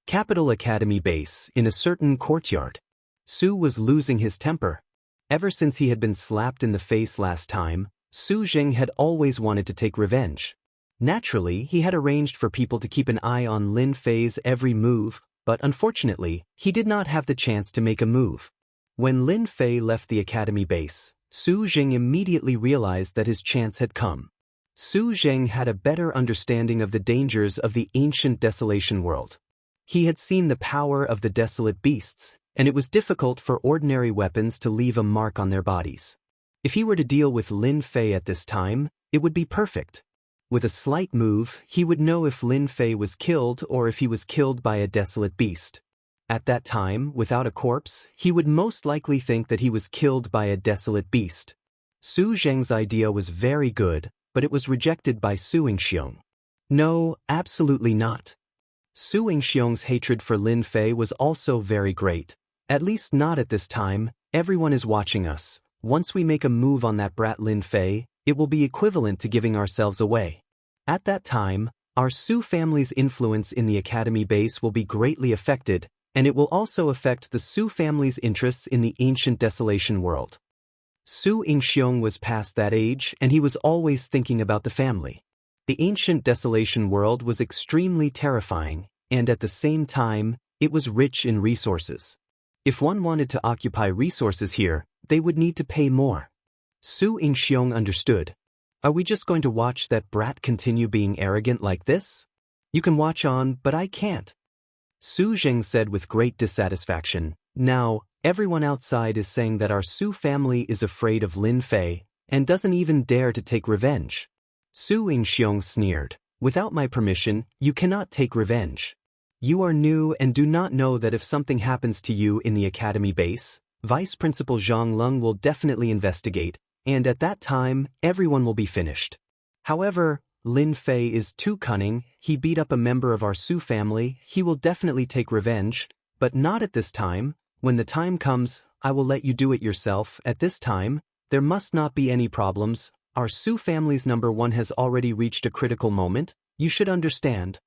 Capital Academy base, in a certain courtyard. Su was losing his temper. Ever since he had been slapped in the face last time, Su Jing had always wanted to take revenge. Naturally, he had arranged for people to keep an eye on Lin Fei's every move, but unfortunately, he did not have the chance to make a move. When Lin Fei left the academy base, Su Jing immediately realized that his chance had come. Su Jing had a better understanding of the dangers of the ancient desolation world. He had seen the power of the desolate beasts, and it was difficult for ordinary weapons to leave a mark on their bodies. If he were to deal with Lin Fei at this time, it would be perfect. With a slight move, he would know if Lin Fei was killed or if he was killed by a desolate beast. At that time, without a corpse, he would most likely think that he was killed by a desolate beast. Su Zheng's idea was very good, but it was rejected by Su Yingxiong. No, absolutely not. Su Yingxiong's hatred for Lin Fei was also very great. At least not at this time. Everyone is watching us. Once we make a move on that brat Lin Fei, it will be equivalent to giving ourselves away. At that time, our Su family's influence in the academy base will be greatly affected, and it will also affect the Su family's interests in the ancient desolation world. Su Yingxiong was past that age and he was always thinking about the family. The ancient desolation world was extremely terrifying, and at the same time, it was rich in resources. If one wanted to occupy resources here, they would need to pay more. Su Yingxiong understood. Are we just going to watch that brat continue being arrogant like this? You can watch on, but I can't. Su Zheng said with great dissatisfaction. Now, everyone outside is saying that our Su family is afraid of Lin Fei and doesn't even dare to take revenge. Su Yingxiong sneered. Without my permission, you cannot take revenge. You are new and do not know that if something happens to you in the academy base, Vice Principal Zhang Lung will definitely investigate, and at that time, everyone will be finished. However, Lin Fei is too cunning, he beat up a member of our Su family, he will definitely take revenge, but not at this time. When the time comes, I will let you do it yourself. At this time, there must not be any problems. Our Su family's number one has already reached a critical moment, you should understand.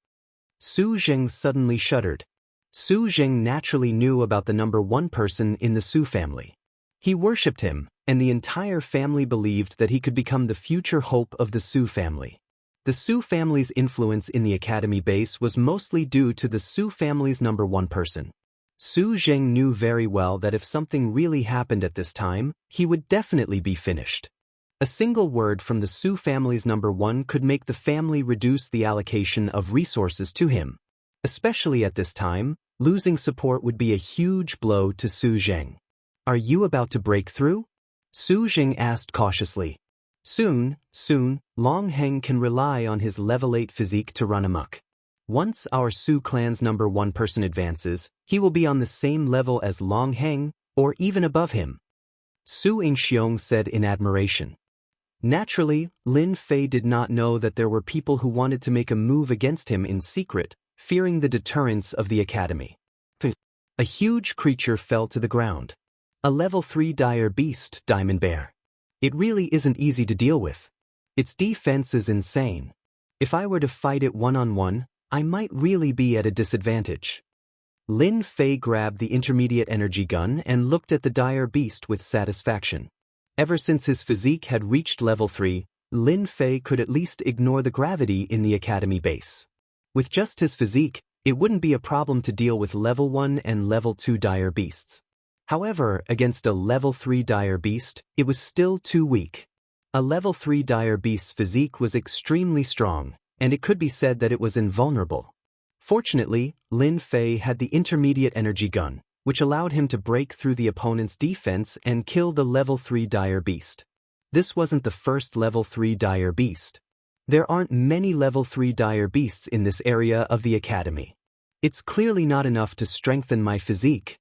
Su Zheng suddenly shuddered. Su Zheng naturally knew about the number one person in the Su family. He worshipped him, and the entire family believed that he could become the future hope of the Su family. The Su family's influence in the academy base was mostly due to the Su family's number one person. Su Zheng knew very well that if something really happened at this time, he would definitely be finished. A single word from the Su family's number one could make the family reduce the allocation of resources to him. Especially at this time, losing support would be a huge blow to Su Zheng. Are you about to break through? Su Zheng asked cautiously. Soon, Long Heng can rely on his level 8 physique to run amok. Once our Su clan's number one person advances, he will be on the same level as Long Heng, or even above him. Su Yingxiong said in admiration. Naturally, Lin Fei did not know that there were people who wanted to make a move against him in secret, fearing the deterrence of the academy. A huge creature fell to the ground. A level 3 dire beast, Diamond Bear. It really isn't easy to deal with. Its defense is insane. If I were to fight it one-on-one, I might really be at a disadvantage. Lin Fei grabbed the intermediate energy gun and looked at the dire beast with satisfaction. Ever since his physique had reached level 3, Lin Fei could at least ignore the gravity in the academy base. With just his physique, it wouldn't be a problem to deal with level 1 and level 2 dire beasts. However, against a level 3 dire beast, it was still too weak. A level 3 dire beast's physique was extremely strong, and it could be said that it was invulnerable. Fortunately, Lin Fei had the intermediate energy gun, which allowed him to break through the opponent's defense and kill the level 3 dire beast. This wasn't the first level 3 dire beast. There aren't many level 3 dire beasts in this area of the academy. It's clearly not enough to strengthen my physique.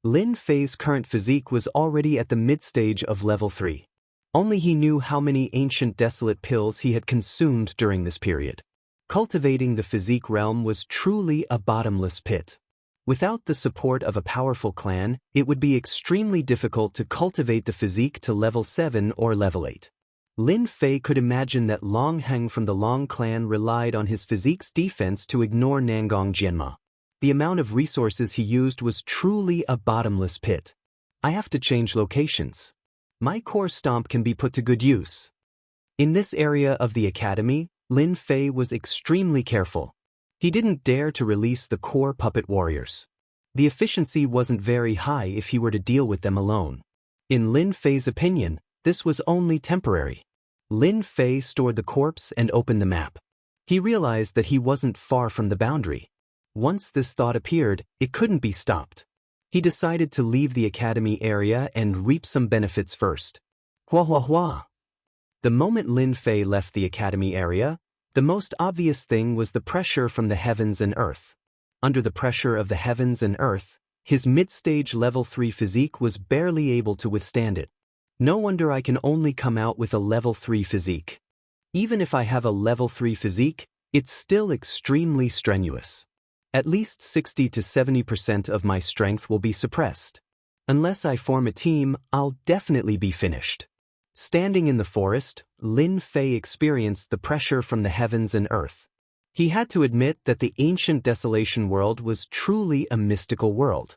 Lin Fei's current physique was already at the mid-stage of level 3. Only he knew how many ancient desolate pills he had consumed during this period. Cultivating the physique realm was truly a bottomless pit. Without the support of a powerful clan, it would be extremely difficult to cultivate the physique to level 7 or level 8. Lin Fei could imagine that Long Heng from the Long clan relied on his physique's defense to ignore Nangong Jianma. The amount of resources he used was truly a bottomless pit. I have to change locations. My core stomp can be put to good use. In this area of the academy, Lin Fei was extremely careful. He didn't dare to release the core puppet warriors. The efficiency wasn't very high if he were to deal with them alone. In Lin Fei's opinion, this was only temporary. Lin Fei stored the corpse and opened the map. He realized that he wasn't far from the boundary. Once this thought appeared, it couldn't be stopped. He decided to leave the academy area and reap some benefits first. Hua. The moment Lin Fei left the academy area, the most obvious thing was the pressure from the heavens and earth. Under the pressure of the heavens and earth, his mid-stage level 3 physique was barely able to withstand it. No wonder I can only come out with a level 3 physique. Even if I have a level 3 physique, it's still extremely strenuous. At least 60 to 70% of my strength will be suppressed. Unless I form a team, I'll definitely be finished. Standing in the forest, Lin Fei experienced the pressure from the heavens and earth. He had to admit that the ancient desolation world was truly a mystical world.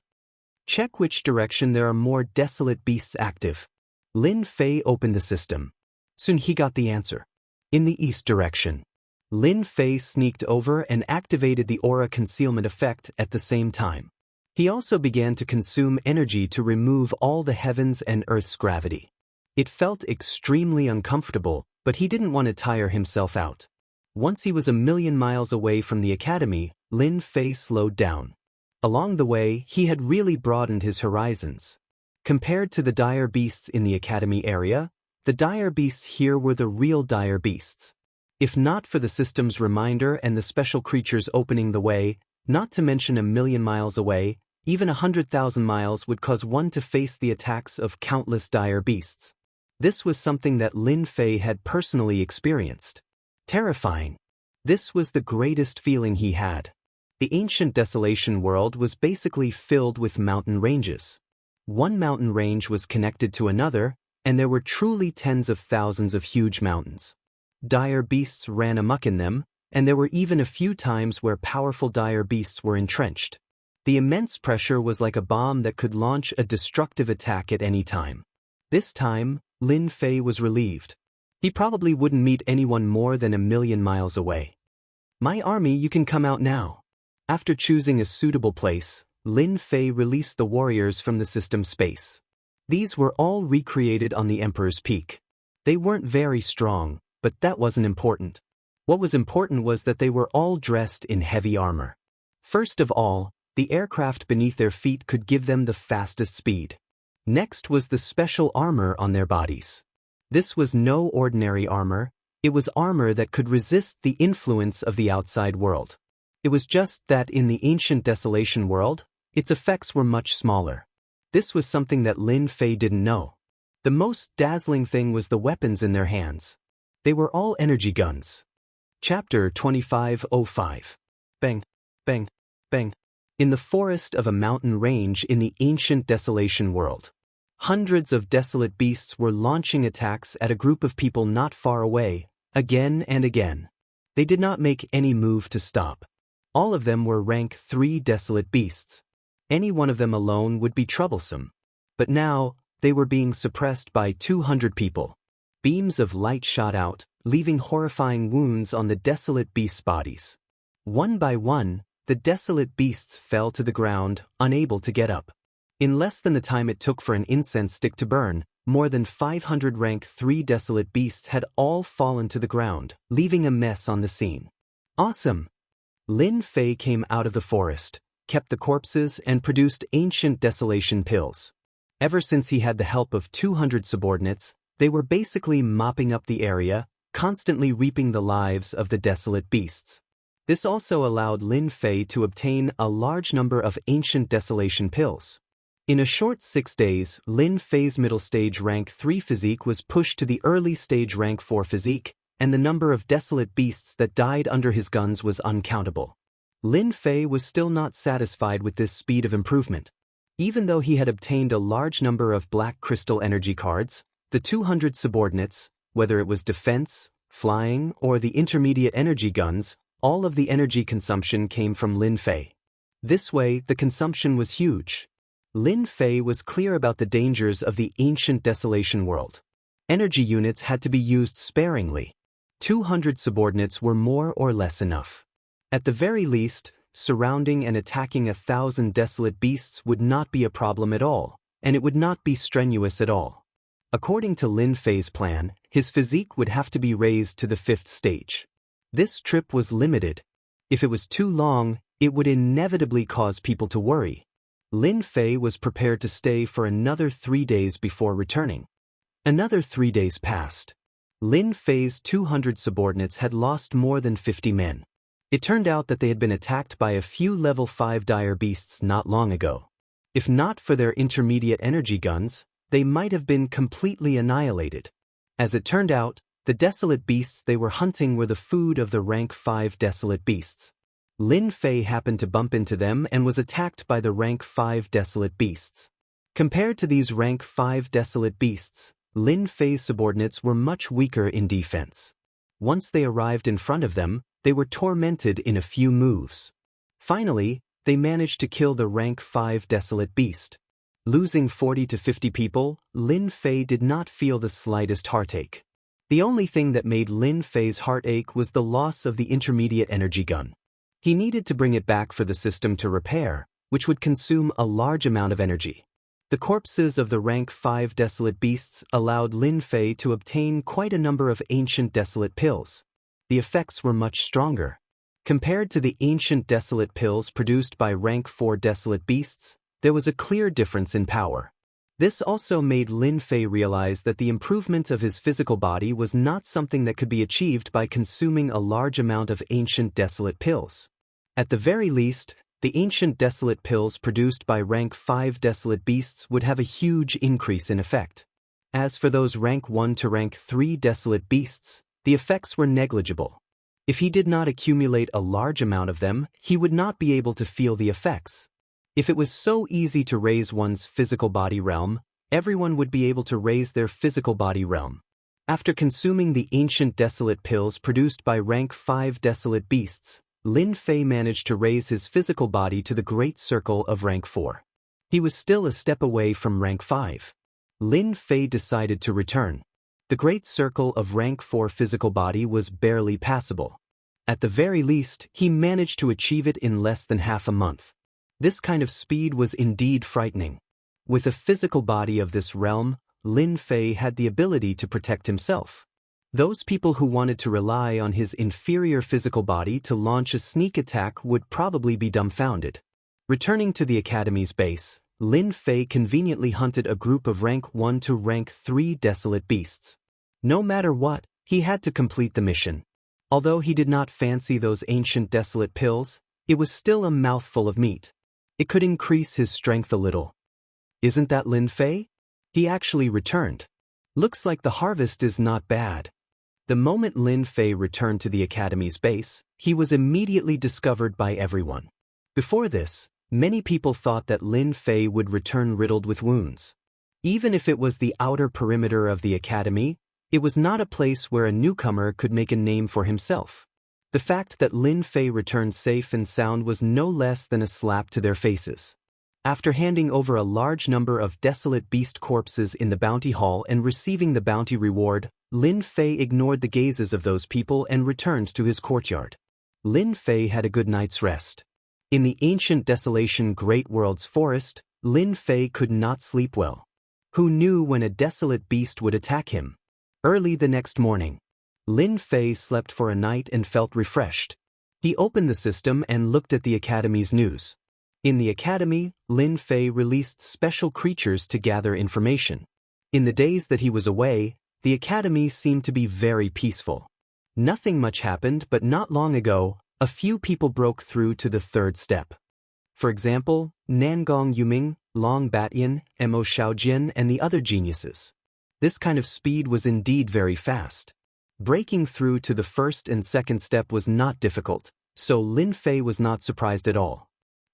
Check which direction there are more desolate beasts active. Lin Fei opened the system. Soon he got the answer. In the east direction. Lin Fei sneaked over and activated the aura concealment effect at the same time. He also began to consume energy to remove all the heavens and earth's gravity. It felt extremely uncomfortable, but he didn't want to tire himself out. Once he was 1,000,000 miles away from the academy, Lin Fei slowed down. Along the way, he had really broadened his horizons. Compared to the dire beasts in the academy area, the dire beasts here were the real dire beasts. If not for the system's reminder and the special creatures opening the way, not to mention 1,000,000 miles away, even 100,000 miles would cause one to face the attacks of countless dire beasts. This was something that Lin Fei had personally experienced. Terrifying. This was the greatest feeling he had. The ancient desolation world was basically filled with mountain ranges. One mountain range was connected to another, and there were truly tens of thousands of huge mountains. Dire beasts ran amok in them, and there were even a few times where powerful dire beasts were entrenched. The immense pressure was like a bomb that could launch a destructive attack at any time. This time, Lin Fei was relieved. He probably wouldn't meet anyone more than 1,000,000 miles away. My army, you can come out now. After choosing a suitable place, Lin Fei released the warriors from the system space. These were all recreated on the Emperor's Peak. They weren't very strong, but that wasn't important. What was important was that they were all dressed in heavy armor. First of all, the aircraft beneath their feet could give them the fastest speed. Next was the special armor on their bodies. This was no ordinary armor, it was armor that could resist the influence of the outside world. It was just that in the ancient desolation world, its effects were much smaller. This was something that Lin Fei didn't know. The most dazzling thing was the weapons in their hands. They were all energy guns. Chapter 2505. Bang, bang, bang. In the forest of a mountain range in the ancient desolation world, hundreds of desolate beasts were launching attacks at a group of people not far away, again and again. They did not make any move to stop. All of them were rank 3 desolate beasts. Any one of them alone would be troublesome. But now, they were being suppressed by 200 people. Beams of light shot out, leaving horrifying wounds on the desolate beasts' bodies. One by one, the desolate beasts fell to the ground, unable to get up. In less than the time it took for an incense stick to burn, more than 500 rank 3 desolate beasts had all fallen to the ground, leaving a mess on the scene. Awesome! Lin Fei came out of the forest, kept the corpses and produced ancient desolation pills. Ever since he had the help of 200 subordinates, they were basically mopping up the area, constantly reaping the lives of the desolate beasts. This also allowed Lin Fei to obtain a large number of ancient desolation pills. In a short 6 days, Lin Fei's middle stage rank 3 physique was pushed to the early stage rank 4 physique, and the number of desolate beasts that died under his guns was uncountable. Lin Fei was still not satisfied with this speed of improvement. Even though he had obtained a large number of black crystal energy cards, the 200 subordinates, whether it was defense, flying, or the intermediate energy guns, all of the energy consumption came from Lin Fei. This way, the consumption was huge. Lin Fei was clear about the dangers of the ancient desolation world. Energy units had to be used sparingly. 200 subordinates were more or less enough. At the very least, surrounding and attacking 1,000 desolate beasts would not be a problem at all, and it would not be strenuous at all. According to Lin Fei's plan, his physique would have to be raised to the 5th stage. This trip was limited. If it was too long, it would inevitably cause people to worry. Lin Fei was prepared to stay for another 3 days before returning. Another 3 days passed. Lin Fei's 200 subordinates had lost more than 50 men. It turned out that they had been attacked by a few level 5 dire beasts not long ago. If not for their intermediate energy guns, they might have been completely annihilated. As it turned out, the desolate beasts they were hunting were the food of the rank 5 desolate beasts. Lin Fei happened to bump into them and was attacked by the rank 5 desolate beasts. Compared to these rank 5 desolate beasts, Lin Fei's subordinates were much weaker in defense. Once they arrived in front of them, they were tormented in a few moves. Finally, they managed to kill the rank 5 desolate beast. Losing 40 to 50 people, Lin Fei did not feel the slightest heartache. The only thing that made Lin Fei's heart ache was the loss of the intermediate energy gun. He needed to bring it back for the system to repair, which would consume a large amount of energy. The corpses of the rank 5 desolate beasts allowed Lin Fei to obtain quite a number of ancient desolate pills. The effects were much stronger. Compared to the ancient desolate pills produced by rank 4 desolate beasts, there was a clear difference in power. This also made Lin Fei realize that the improvement of his physical body was not something that could be achieved by consuming a large amount of ancient desolate pills. At the very least, the ancient desolate pills produced by rank 5 desolate beasts would have a huge increase in effect. As for those rank 1 to rank 3 desolate beasts, the effects were negligible. If he did not accumulate a large amount of them, he would not be able to feel the effects. If it was so easy to raise one's physical body realm, everyone would be able to raise their physical body realm. After consuming the ancient desolate pills produced by rank 5 desolate beasts, Lin Fei managed to raise his physical body to the great circle of rank 4. He was still a step away from rank 5. Lin Fei decided to return. The great circle of rank 4 physical body was barely passable. At the very least, he managed to achieve it in less than half a month. This kind of speed was indeed frightening. With a physical body of this realm, Lin Fei had the ability to protect himself. Those people who wanted to rely on his inferior physical body to launch a sneak attack would probably be dumbfounded. Returning to the academy's base, Lin Fei conveniently hunted a group of rank 1 to rank 3 desolate beasts. No matter what, he had to complete the mission. Although he did not fancy those ancient desolate pills, it was still a mouthful of meat. It could increase his strength a little. Isn't that Lin Fei? He actually returned. Looks like the harvest is not bad. The moment Lin Fei returned to the academy's base, he was immediately discovered by everyone. Before this, many people thought that Lin Fei would return riddled with wounds. Even if it was the outer perimeter of the academy, it was not a place where a newcomer could make a name for himself. The fact that Lin Fei returned safe and sound was no less than a slap to their faces. After handing over a large number of desolate beast corpses in the bounty hall and receiving the bounty reward, Lin Fei ignored the gazes of those people and returned to his courtyard. Lin Fei had a good night's rest. In the ancient desolation Great World's forest, Lin Fei could not sleep well. Who knew when a desolate beast would attack him? Early the next morning, Lin Fei slept for a night and felt refreshed. He opened the system and looked at the academy's news. In the academy, Lin Fei released special creatures to gather information. In the days that he was away, the academy seemed to be very peaceful. Nothing much happened, but not long ago, a few people broke through to the third step. For example, Nangong Yuming, Long Batyan, Mo Xiaojian, and the other geniuses. This kind of speed was indeed very fast. Breaking through to the first and second step was not difficult, so Lin Fei was not surprised at all.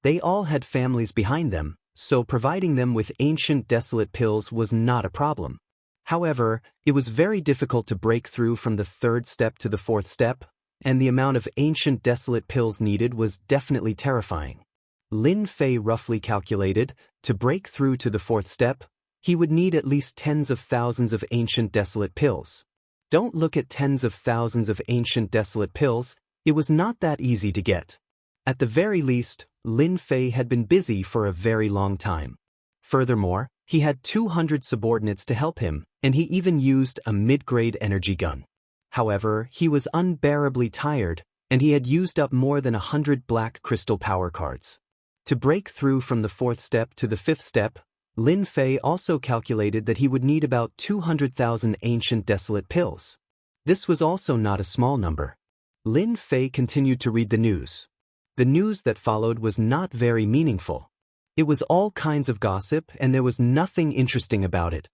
They all had families behind them, so providing them with ancient desolate pills was not a problem. However, it was very difficult to break through from the third step to the fourth step, and the amount of ancient desolate pills needed was definitely terrifying. Lin Fei roughly calculated, to break through to the fourth step, he would need at least tens of thousands of ancient desolate pills. Don't look at tens of thousands of ancient desolate pills, it was not that easy to get. At the very least, Lin Fei had been busy for a very long time. Furthermore, he had 200 subordinates to help him, and he even used a mid-grade energy gun. However, he was unbearably tired, and he had used up more than 100 black crystal power cards. To break through from the fourth step to the fifth step, Lin Fei also calculated that he would need about 200,000 ancient desolate pills. This was also not a small number. Lin Fei continued to read the news. The news that followed was not very meaningful. It was all kinds of gossip and there was nothing interesting about it.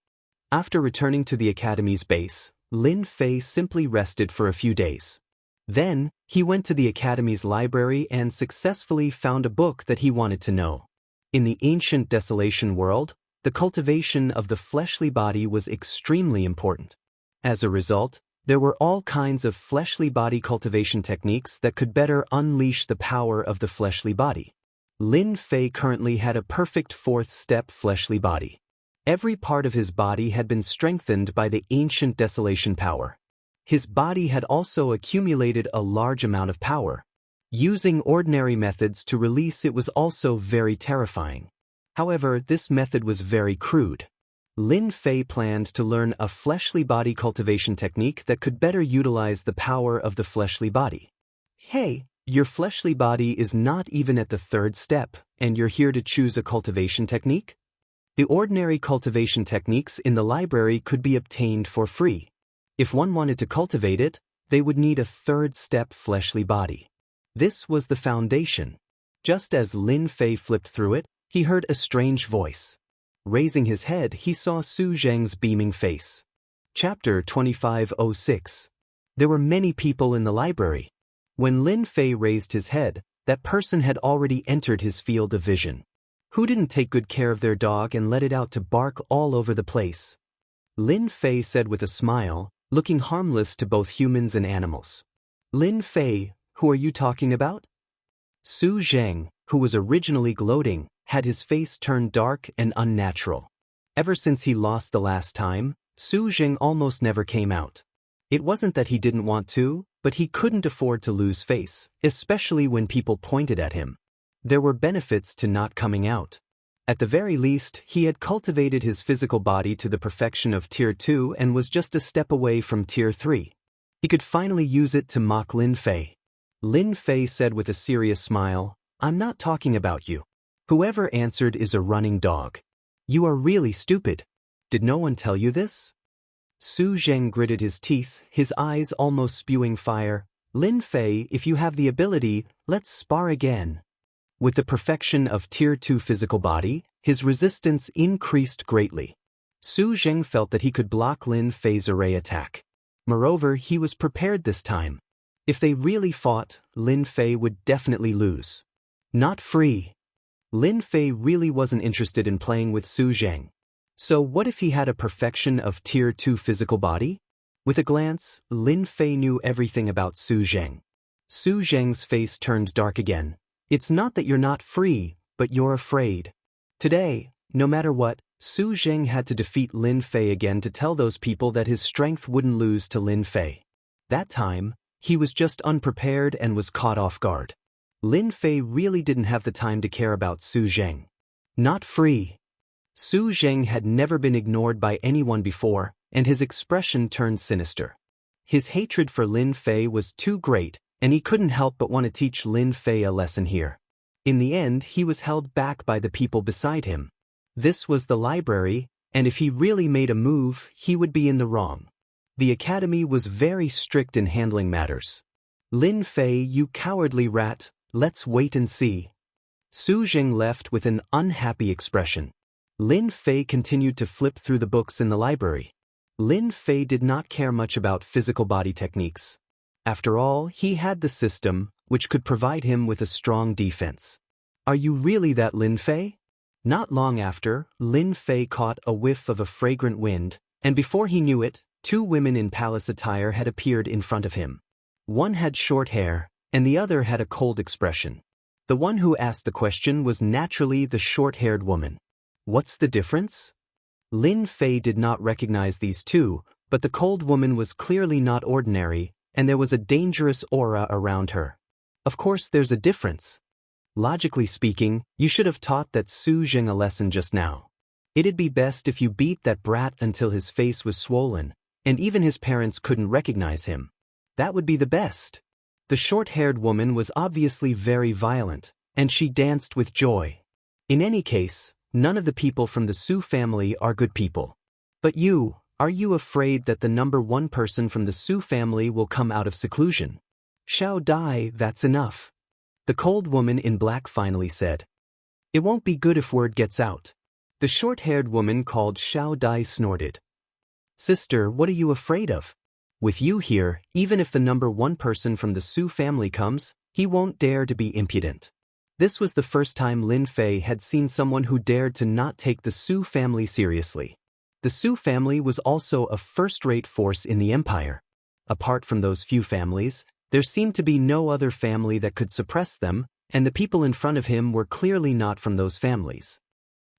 After returning to the academy's base, Lin Fei simply rested for a few days. Then, he went to the academy's library and successfully found a book that he wanted to know. In the ancient desolation world, the cultivation of the fleshly body was extremely important. As a result, There were all kinds of fleshly body cultivation techniques that could better unleash the power of the fleshly body. Lin Fei currently had a perfect fourth-step fleshly body. Every part of his body had been strengthened by the ancient desolation power. His body had also accumulated a large amount of power. Using ordinary methods to release it was also very terrifying. However, this method was very crude. Lin Fei planned to learn a fleshly body cultivation technique that could better utilize the power of the fleshly body. Hey, your fleshly body is not even at the third step, and you're here to choose a cultivation technique? The ordinary cultivation techniques in the library could be obtained for free. If one wanted to cultivate it, they would need a third-step fleshly body. This was the foundation. Just as Lin Fei flipped through it, he heard a strange voice. Raising his head, he saw Su Zheng's beaming face. Chapter 2506. There were many people in the library. When Lin Fei raised his head, that person had already entered his field of vision. Who didn't take good care of their dog and let it out to bark all over the place? Lin Fei said with a smile, looking harmless to both humans and animals. Lin Fei, who are you talking about? Su Zheng, who was originally gloating, had his face turned dark and unnatural. Ever since he lost the last time, Su Zheng almost never came out. It wasn't that he didn't want to, but he couldn't afford to lose face, especially when people pointed at him. There were benefits to not coming out. At the very least, he had cultivated his physical body to the perfection of Tier 2 and was just a step away from Tier 3. He could finally use it to mock Lin Fei. Lin Fei said with a serious smile, "I'm not talking about you. Whoever answered is a running dog. You are really stupid. Did no one tell you this?" Su Zheng gritted his teeth, his eyes almost spewing fire. "Lin Fei, if you have the ability, let's spar again." With the perfection of Tier 2 physical body, his resistance increased greatly. Su Zheng felt that he could block Lin Fei's array attack. Moreover, he was prepared this time. If they really fought, Lin Fei would definitely lose. Not free. Lin Fei really wasn't interested in playing with Su Zheng. So what if he had a perfection of Tier 2 physical body? With a glance, Lin Fei knew everything about Su Zheng. Su Zheng's face turned dark again. It's not that you're not free, but you're afraid. Today, no matter what, Su Zheng had to defeat Lin Fei again to tell those people that his strength wouldn't lose to Lin Fei. That time, he was just unprepared and was caught off guard. Lin Fei really didn't have the time to care about Su Zheng. Not free. Su Zheng had never been ignored by anyone before, and his expression turned sinister. His hatred for Lin Fei was too great, and he couldn't help but want to teach Lin Fei a lesson here. In the end, he was held back by the people beside him. This was the library, and if he really made a move, he would be in the wrong. The academy was very strict in handling matters. "Lin Fei, you cowardly rat, let's wait and see." Su Zheng left with an unhappy expression. Lin Fei continued to flip through the books in the library. Lin Fei did not care much about physical body techniques. After all, he had the system, which could provide him with a strong defense. Are you really that Lin Fei? Not long after, Lin Fei caught a whiff of a fragrant wind, and before he knew it, two women in palace attire had appeared in front of him. One had short hair, and the other had a cold expression. The one who asked the question was naturally the short-haired woman. What's the difference? Lin Fei did not recognize these two, but the cold woman was clearly not ordinary, and there was a dangerous aura around her. Of course there's a difference. Logically speaking, you should have taught that Su Zheng a lesson just now. It'd be best if you beat that brat until his face was swollen, and even his parents couldn't recognize him. That would be the best. The short-haired woman was obviously very violent, and she danced with joy. In any case, none of the people from the Su family are good people. But you, are you afraid that the number one person from the Su family will come out of seclusion? Shao Dai, that's enough. The cold woman in black finally said. It won't be good if word gets out. The short-haired woman called Shao Dai snorted. Sister, what are you afraid of? With you here, even if the number one person from the Su family comes, he won't dare to be impudent. This was the first time Lin Fei had seen someone who dared to not take the Su family seriously. The Su family was also a first-rate force in the empire. apart from those few families, there seemed to be no other family that could suppress them, and the people in front of him were clearly not from those families.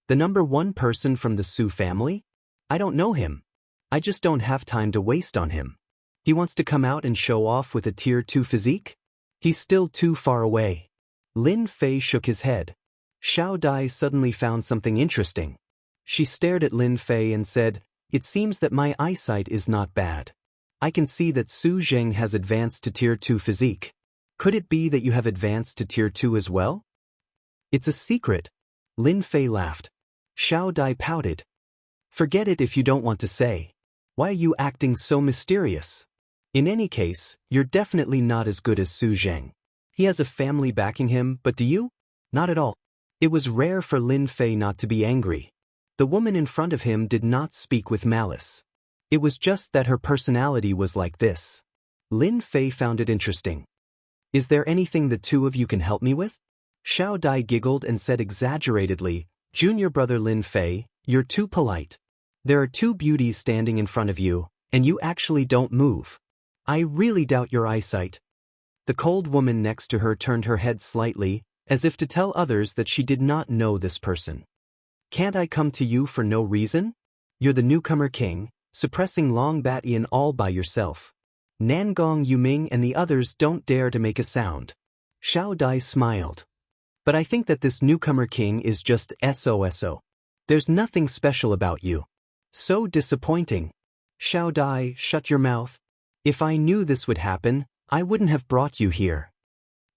The number one person from the Su family? I don't know him. I just don't have time to waste on him. He wants to come out and show off with a tier 2 physique? He's still too far away. Lin Fei shook his head. Xiao Dai suddenly found something interesting. She stared at Lin Fei and said, "It seems that my eyesight is not bad. I can see that Su Zheng has advanced to tier 2 physique. Could it be that you have advanced to tier 2 as well?" "It's a secret." Lin Fei laughed. Xiao Dai pouted. "Forget it if you don't want to say. Why are you acting so mysterious? In any case, you're definitely not as good as Su Zheng. He has a family backing him, but do you? Not at all." It was rare for Lin Fei not to be angry. The woman in front of him did not speak with malice. It was just that her personality was like this. Lin Fei found it interesting. "Is there anything the two of you can help me with?" Xiao Dai giggled and said exaggeratedly, "Junior brother Lin Fei, you're too polite. There are two beauties standing in front of you, and you actually don't move. I really doubt your eyesight." The cold woman next to her turned her head slightly, as if to tell others that she did not know this person. "Can't I come to you for no reason? You're the newcomer king, suppressing Long Batian all by yourself. Nangong Yuming and the others don't dare to make a sound." Xiao Dai smiled. "But I think that this newcomer king is just SOSO. There's nothing special about you. So disappointing." Xiao Dai, shut your mouth. "If I knew this would happen, I wouldn't have brought you here."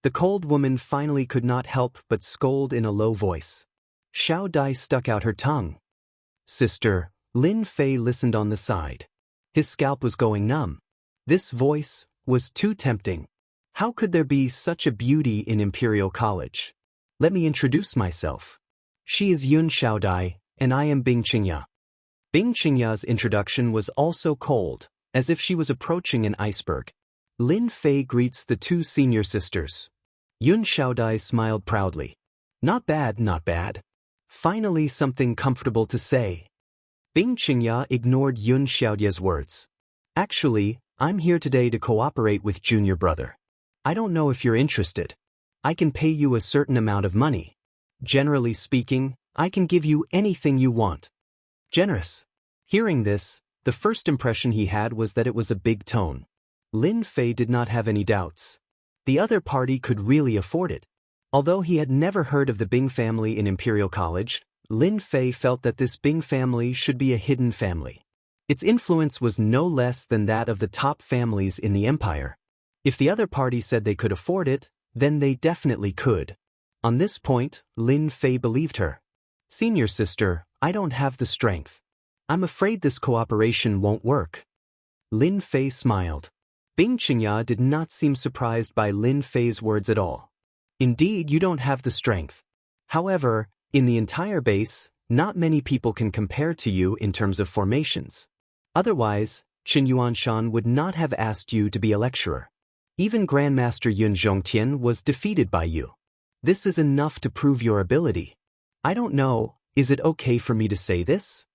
The cold woman finally could not help but scold in a low voice. Xiao Dai stuck out her tongue. "Sister," Lin Fei listened on the side. His scalp was going numb. This voice was too tempting. How could there be such a beauty in Imperial College? "Let me introduce myself. She is Yun Xiao Dai, and I am Bing Qingya." Bing Qingya's introduction was also cold, as if she was approaching an iceberg. Lin Fei greets the two senior sisters. Yun Xiaodai smiled proudly. "Not bad, not bad. Finally something comfortable to say." Bing Qingya ignored Yun Xiaodia's words. "Actually, I'm here today to cooperate with junior brother. I don't know if you're interested. I can pay you a certain amount of money. Generally speaking, I can give you anything you want." Generous. Hearing this, the first impression he had was that it was a big tone. Lin Fei did not have any doubts. The other party could really afford it. Although he had never heard of the Bing family in Imperial College, Lin Fei felt that this Bing family should be a hidden family. Its influence was no less than that of the top families in the empire. If the other party said they could afford it, then they definitely could. On this point, Lin Fei believed her. "Senior sister, I don't have the strength. I'm afraid this cooperation won't work." Lin Fei smiled. Bing Qingya did not seem surprised by Lin Fei's words at all. "Indeed, you don't have the strength. However, in the entire base, not many people can compare to you in terms of formations. Otherwise, Qin Yuanshan would not have asked you to be a lecturer. Even Grandmaster Yun Zhongtian was defeated by you. This is enough to prove your ability. I don't know, is it okay for me to say this?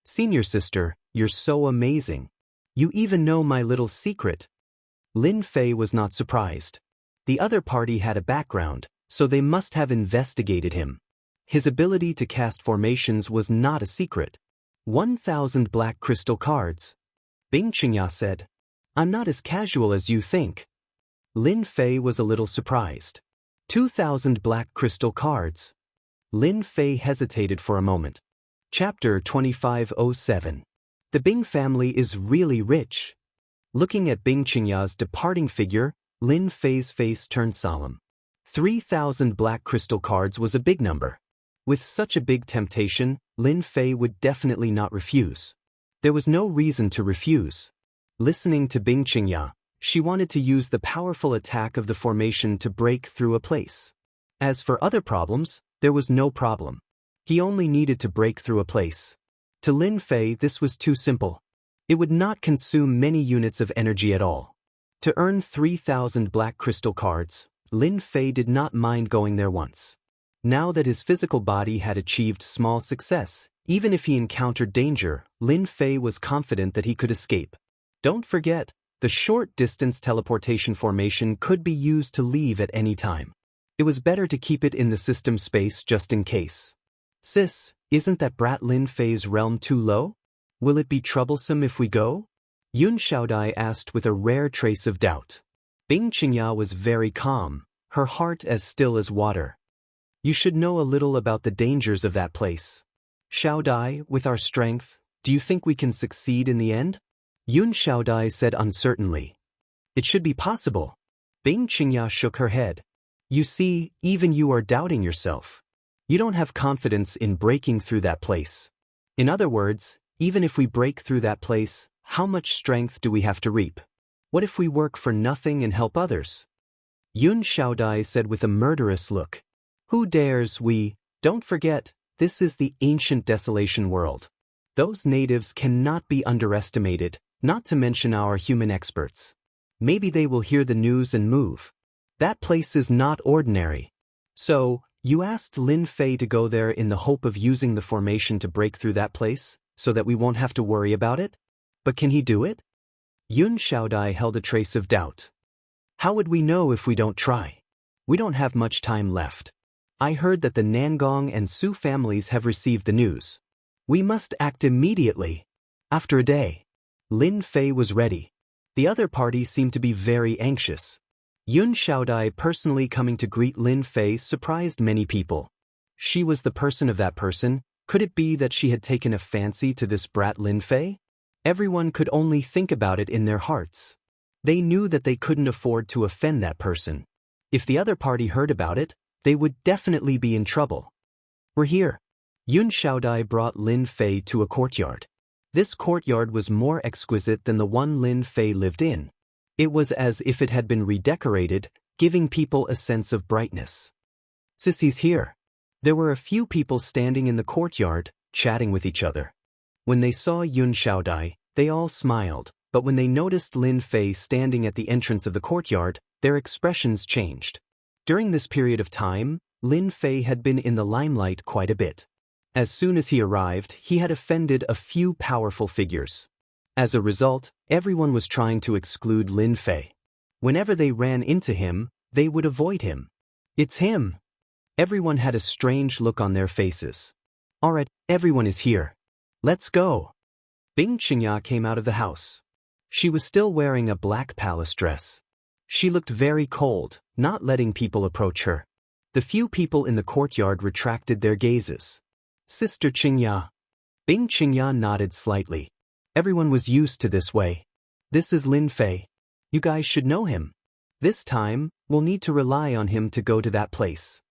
Senior sister, you're so amazing. You even know my little secret." Lin Fei was not surprised. The other party had a background, so they must have investigated him. His ability to cast formations was not a secret. 1,000 black crystal cards. Bing Qingya said. "I'm not as casual as you think." Lin Fei was a little surprised. 2,000 black crystal cards. Lin Fei hesitated for a moment. Chapter 2507. The Bing family is really rich. Looking at Bing Qingya's departing figure, Lin Fei's face turned solemn. 3,000 black crystal cards was a big number. With such a big temptation, Lin Fei would definitely not refuse. There was no reason to refuse. Listening to Bing Qingya, she wanted to use the powerful attack of the formation to break through a place. As for other problems, there was no problem. He only needed to break through a place. To Lin Fei, this was too simple. It would not consume many units of energy at all. To earn 3,000 black crystal cards, Lin Fei did not mind going there once. Now that his physical body had achieved small success, even if he encountered danger, Lin Fei was confident that he could escape. Don't forget, The short-distance teleportation formation could be used to leave at any time. It was better to keep it in the system space just in case. Sis, isn't that brat Lin Fei's realm too low? Will it be troublesome if we go? Yun Xiaodai asked with a rare trace of doubt. Bing Qingya was very calm, her heart as still as water. You should know a little about the dangers of that place. Xiaodai, with our strength, do you think we can succeed in the end? Yun Xiaodai said uncertainly. It should be possible. Bing Qingya shook her head. You see, even you are doubting yourself. You don't have confidence in breaking through that place. In other words, even if we break through that place, how much strength do we have to reap? What if we work for nothing and help others? Yun Xiaodai said with a murderous look. Who dares we? Don't forget, this is the ancient desolation world. Those natives cannot be underestimated, not to mention our human experts. Maybe they will hear the news and move. That place is not ordinary. So, you asked Lin Fei to go there in the hope of using the formation to break through that place, so that we won't have to worry about it? But can he do it? Yun Xiaodai held a trace of doubt. How would we know if we don't try? We don't have much time left. I heard that the Nangong and Su families have received the news. We must act immediately. After a day, Lin Fei was ready. The other party seemed to be very anxious. Yun Xiaodai personally coming to greet Lin Fei surprised many people. She was the person of that person. Could it be that she had taken a fancy to this brat Lin Fei? Everyone could only think about it in their hearts. They knew that they couldn't afford to offend that person. If the other party heard about it, they would definitely be in trouble. We're here. Yun Xiaodai brought Lin Fei to a courtyard. This courtyard was more exquisite than the one Lin Fei lived in. It was as if it had been redecorated, giving people a sense of brightness. Sissy's here. There were a few people standing in the courtyard, chatting with each other. When they saw Yun Xiaodai, they all smiled, but when they noticed Lin Fei standing at the entrance of the courtyard, their expressions changed. During this period of time, Lin Fei had been in the limelight quite a bit. As soon as he arrived, he had offended a few powerful figures. As a result, everyone was trying to exclude Lin Fei. Whenever they ran into him, they would avoid him. It's him. Everyone had a strange look on their faces. Alright, everyone is here. Let's go. Bing Qingya came out of the house. She was still wearing a black palace dress. She looked very cold, not letting people approach her. The few people in the courtyard retracted their gazes. Sister Qingya. Bing Qingya nodded slightly. Everyone was used to this way. This is Lin Fei. You guys should know him. This time, we'll need to rely on him to go to that place.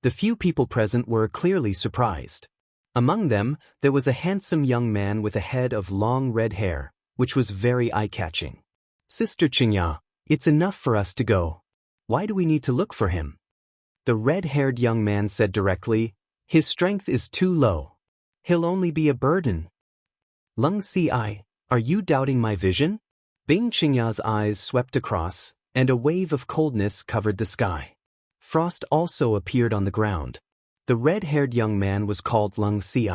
The few people present were clearly surprised. Among them, there was a handsome young man with a head of long red hair, which was very eye-catching. Sister Qingya, it's enough for us to go. Why do we need to look for him? The red-haired young man said directly, his strength is too low. He'll only be a burden. Lung Si, are you doubting my vision? Bing Qingya's eyes swept across, and a wave of coldness covered the sky. Frost also appeared on the ground. The red-haired young man was called Lung Si.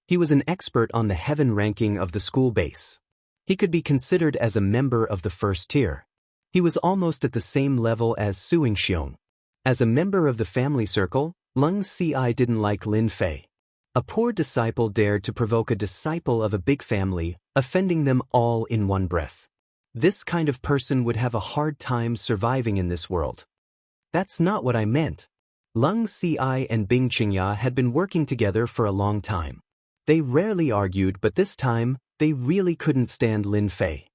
He was an expert on the heaven ranking of the school base. He could be considered as a member of the first tier. He was almost at the same level as Suing Xiong. As a member of the family circle, Lung Si didn't like Lin Fei. A poor disciple dared to provoke a disciple of a big family, offending them all in one breath. This kind of person would have a hard time surviving in this world. That's not what I meant. Lung Si and Bing Qingya had been working together for a long time. They rarely argued, but this time, they really couldn't stand Lin Fei.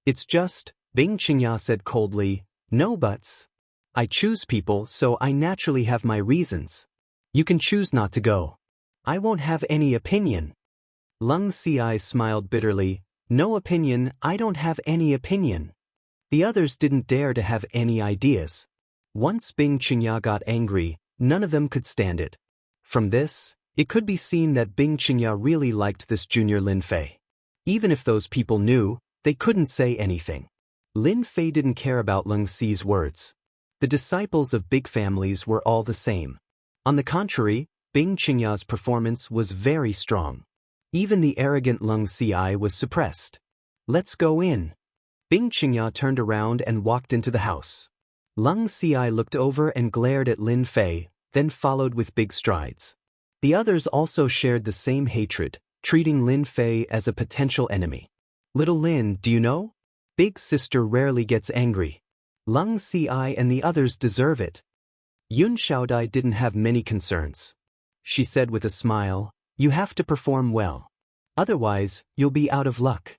It's just, Bing Qingya said coldly, no buts. I choose people, so I naturally have my reasons. You can choose not to go. I won't have any opinion. Lung Si smiled bitterly, no opinion, I don't have any opinion. The others didn't dare to have any ideas. Once Bing Qingya got angry, none of them could stand it. From this, it could be seen that Bing Qingya really liked this junior Lin Fei. Even if those people knew, they couldn't say anything. Lin Fei didn't care about Lung Si's words. The disciples of big families were all the same. On the contrary, Bing Qingya's performance was very strong. Even the arrogant Lung Si was suppressed. Let's go in. Bing Qingya turned around and walked into the house. Lung Ci looked over and glared at Lin Fei, then followed with big strides. The others also shared the same hatred, treating Lin Fei as a potential enemy. Little Lin, do you know? Big sister rarely gets angry. Lung Ci and the others deserve it. Yun Xiaodai didn't have many concerns. She said with a smile, you have to perform well. Otherwise, you'll be out of luck.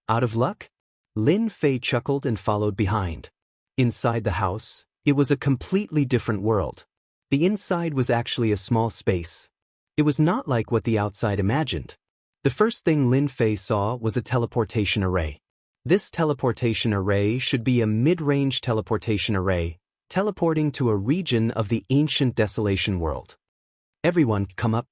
Out of luck? Lin Fei chuckled and followed behind. Inside the house, it was a completely different world. The inside was actually a small space. It was not like what the outside imagined. The first thing Lin Fei saw was a teleportation array. This teleportation array should be a mid-range teleportation array, teleporting to a region of the ancient desolation world. Everyone, come up.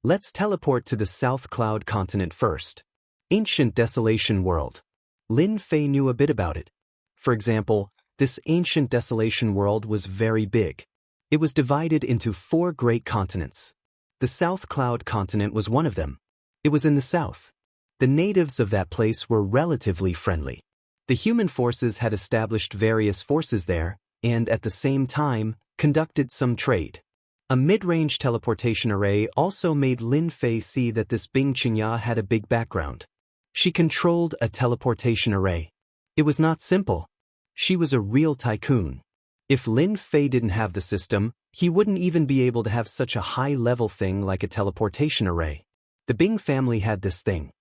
Let's teleport to the South Cloud continent first. Ancient desolation world. Lin Fei knew a bit about it. For example, this ancient desolation world was very big. It was divided into 4 great continents. The South Cloud continent was one of them. It was in the south. The natives of that place were relatively friendly. The human forces had established various forces there, and at the same time, conducted some trade. A mid-range teleportation array also made Lin Fei see that this Bing Qingya had a big background. She controlled a teleportation array. It was not simple. She was a real tycoon. If Lin Fei didn't have the system, he wouldn't even be able to have such a high-level thing like a teleportation array. The Bing family had this thing.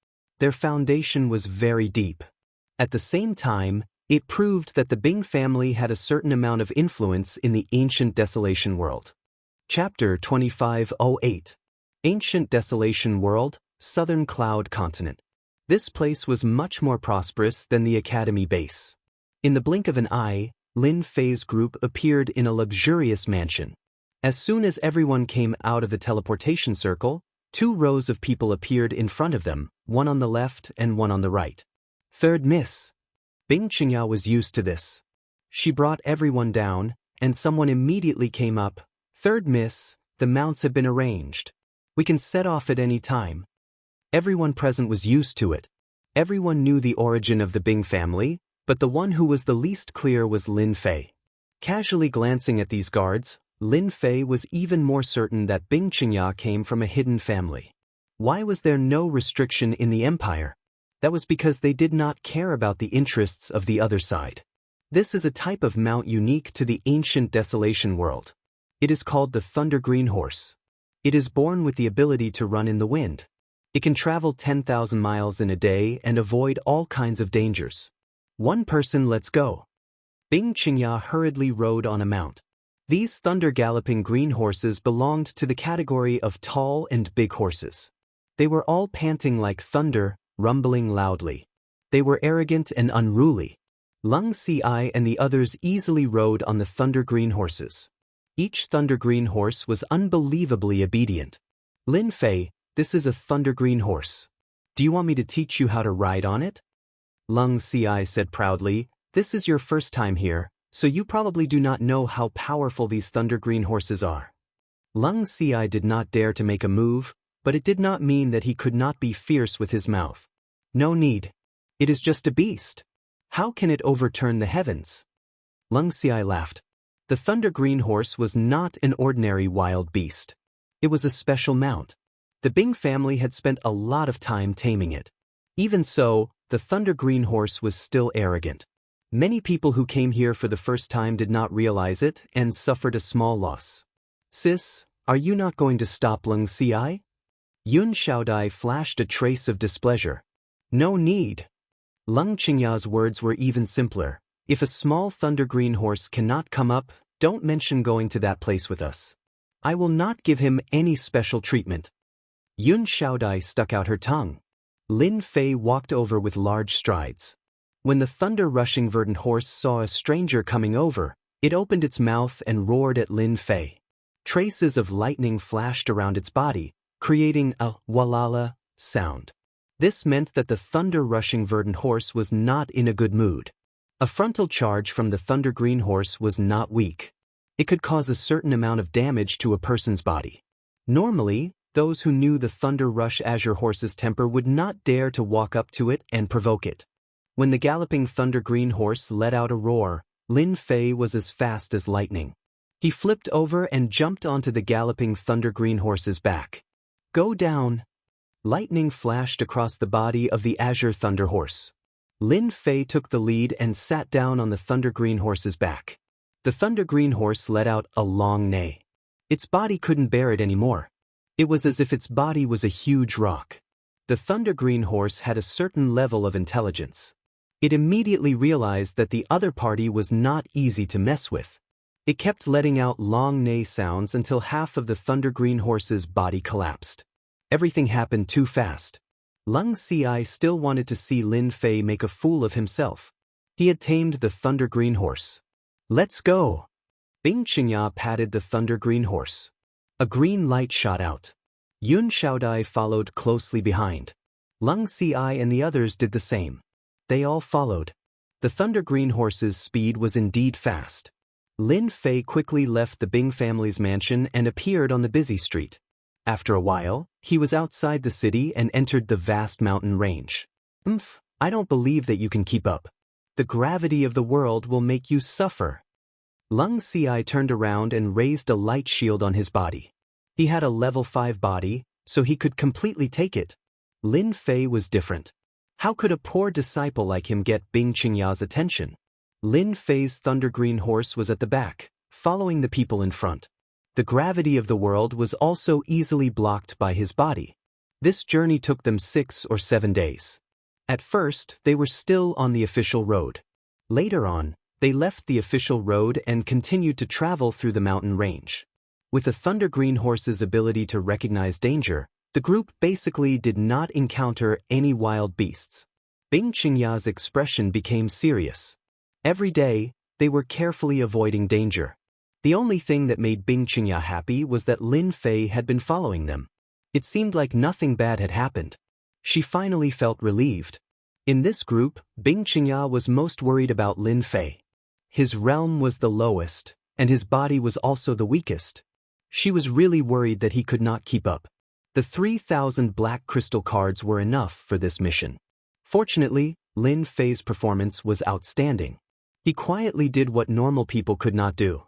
Their foundation was very deep. At the same time, it proved that the Bing family had a certain amount of influence in the ancient desolation world. Chapter 2508. Ancient Desolation World, Southern Cloud Continent. This place was much more prosperous than the Academy base. In the blink of an eye, Lin Fei's group appeared in a luxurious mansion. As soon as everyone came out of the teleportation circle, 2 rows of people appeared in front of them, one on the left and one on the right. Third miss. Bing Qingya was used to this. She brought everyone down, and someone immediately came up. Third miss, the mounts have been arranged. We can set off at any time. Everyone present was used to it. Everyone knew the origin of the Bing family, but the one who was the least clear was Lin Fei. Casually glancing at these guards, Lin Fei was even more certain that Bing Qingya came from a hidden family. Why was there no restriction in the empire? That was because they did not care about the interests of the other side. This is a type of mount unique to the ancient desolation world. It is called the Thunder Green Horse. It is born with the ability to run in the wind. It can travel 10,000 miles in a day and avoid all kinds of dangers. One person, let's go. Bing Qingya hurriedly rode on a mount. These thunder-galloping green horses belonged to the category of tall and big horses. They were all panting like thunder, rumbling loudly. They were arrogant and unruly. Lung Ci and the others easily rode on the thunder green horses. Each thunder green horse was unbelievably obedient. Lin Fei, this is a thunder green horse. Do you want me to teach you how to ride on it? Lung Ci said proudly, this is your first time here, so you probably do not know how powerful these thunder green horses are. Lung Ci did not dare to make a move, but it did not mean that he could not be fierce with his mouth. No need. It is just a beast. How can it overturn the heavens? Lung Ci laughed. The thunder green horse was not an ordinary wild beast. It was a special mount. The Bing family had spent a lot of time taming it. Even so, the thunder green horse was still arrogant. Many people who came here for the first time did not realize it and suffered a small loss. Sis, are you not going to stop Lung Ci? Yun Xiaodai flashed a trace of displeasure. No need. Lung Qingya's words were even simpler. If a small thunder green horse cannot come up, don't mention going to that place with us. I will not give him any special treatment. Yun Xiaodai stuck out her tongue. Lin Fei walked over with large strides. When the thunder-rushing verdant horse saw a stranger coming over, it opened its mouth and roared at Lin Fei. Traces of lightning flashed around its body, creating a walala sound. This meant that the thunder-rushing verdant horse was not in a good mood. A frontal charge from the thunder green horse was not weak. It could cause a certain amount of damage to a person's body. Normally, those who knew the thunder rush azure horse's temper would not dare to walk up to it and provoke it. When the galloping thunder-green horse let out a roar, Lin Fei was as fast as lightning. He flipped over and jumped onto the galloping thunder-green horse's back. "Go down!" Lightning flashed across the body of the azure thunder horse. Lin Fei took the lead and sat down on the thunder-green horse's back. The thunder-green horse let out a long neigh. Its body couldn't bear it anymore. It was as if its body was a huge rock. The thunder-green horse had a certain level of intelligence. It immediately realized that the other party was not easy to mess with. It kept letting out long neigh sounds until half of the thunder-green horse's body collapsed. Everything happened too fast. Lung Ci still wanted to see Lin Fei make a fool of himself. He had tamed the thunder-green horse. "Let's go!" Bing Qingya patted the thunder-green horse. A green light shot out. Yun Xiaodai followed closely behind. Lung Ci and the others did the same. They all followed. The thunder-green horse's speed was indeed fast. Lin Fei quickly left the Bing family's mansion and appeared on the busy street. After a while, he was outside the city and entered the vast mountain range. I don't believe that you can keep up. The gravity of the world will make you suffer." Lung Ci turned around and raised a light shield on his body. He had a level 5 body, so he could completely take it. Lin Fei was different. How could a poor disciple like him get Bing Qingya's attention? Lin Fei's thunder-green horse was at the back, following the people in front. The gravity of the world was also easily blocked by his body. This journey took them 6 or 7 days. At first, they were still on the official road. Later on, they left the official road and continued to travel through the mountain range. With the thunder-green horse's ability to recognize danger, the group basically did not encounter any wild beasts. Bing Qingya's expression became serious. Every day, they were carefully avoiding danger. The only thing that made Bing Qingya happy was that Lin Fei had been following them. It seemed like nothing bad had happened. She finally felt relieved. In this group, Bing Qingya was most worried about Lin Fei. His realm was the lowest, and his body was also the weakest. She was really worried that he could not keep up. The 3,000 black crystal cards were enough for this mission. Fortunately, Lin Fei's performance was outstanding. He quietly did what normal people could not do.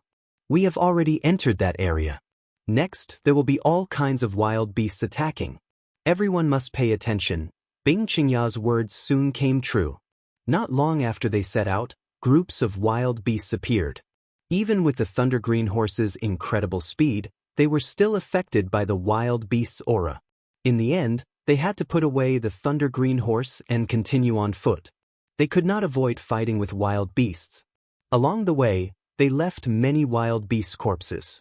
We have already entered that area. Next, there will be all kinds of wild beasts attacking. Everyone must pay attention. Bing Qingya's words soon came true. Not long after they set out, groups of wild beasts appeared. Even with the thunder-green horse's incredible speed, they were still affected by the wild beast's aura. In the end, they had to put away the thunder-green horse and continue on foot. They could not avoid fighting with wild beasts. Along the way, they left many wild beast corpses.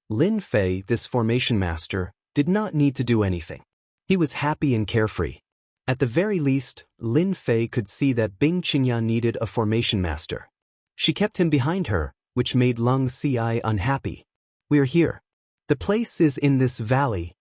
Lin Fei, this formation master, did not need to do anything. He was happy and carefree. At the very least, Lin Fei could see that Bing Qingya needed a formation master. She kept him behind her, which made Lung Ci unhappy. "We're here. The place is in this valley."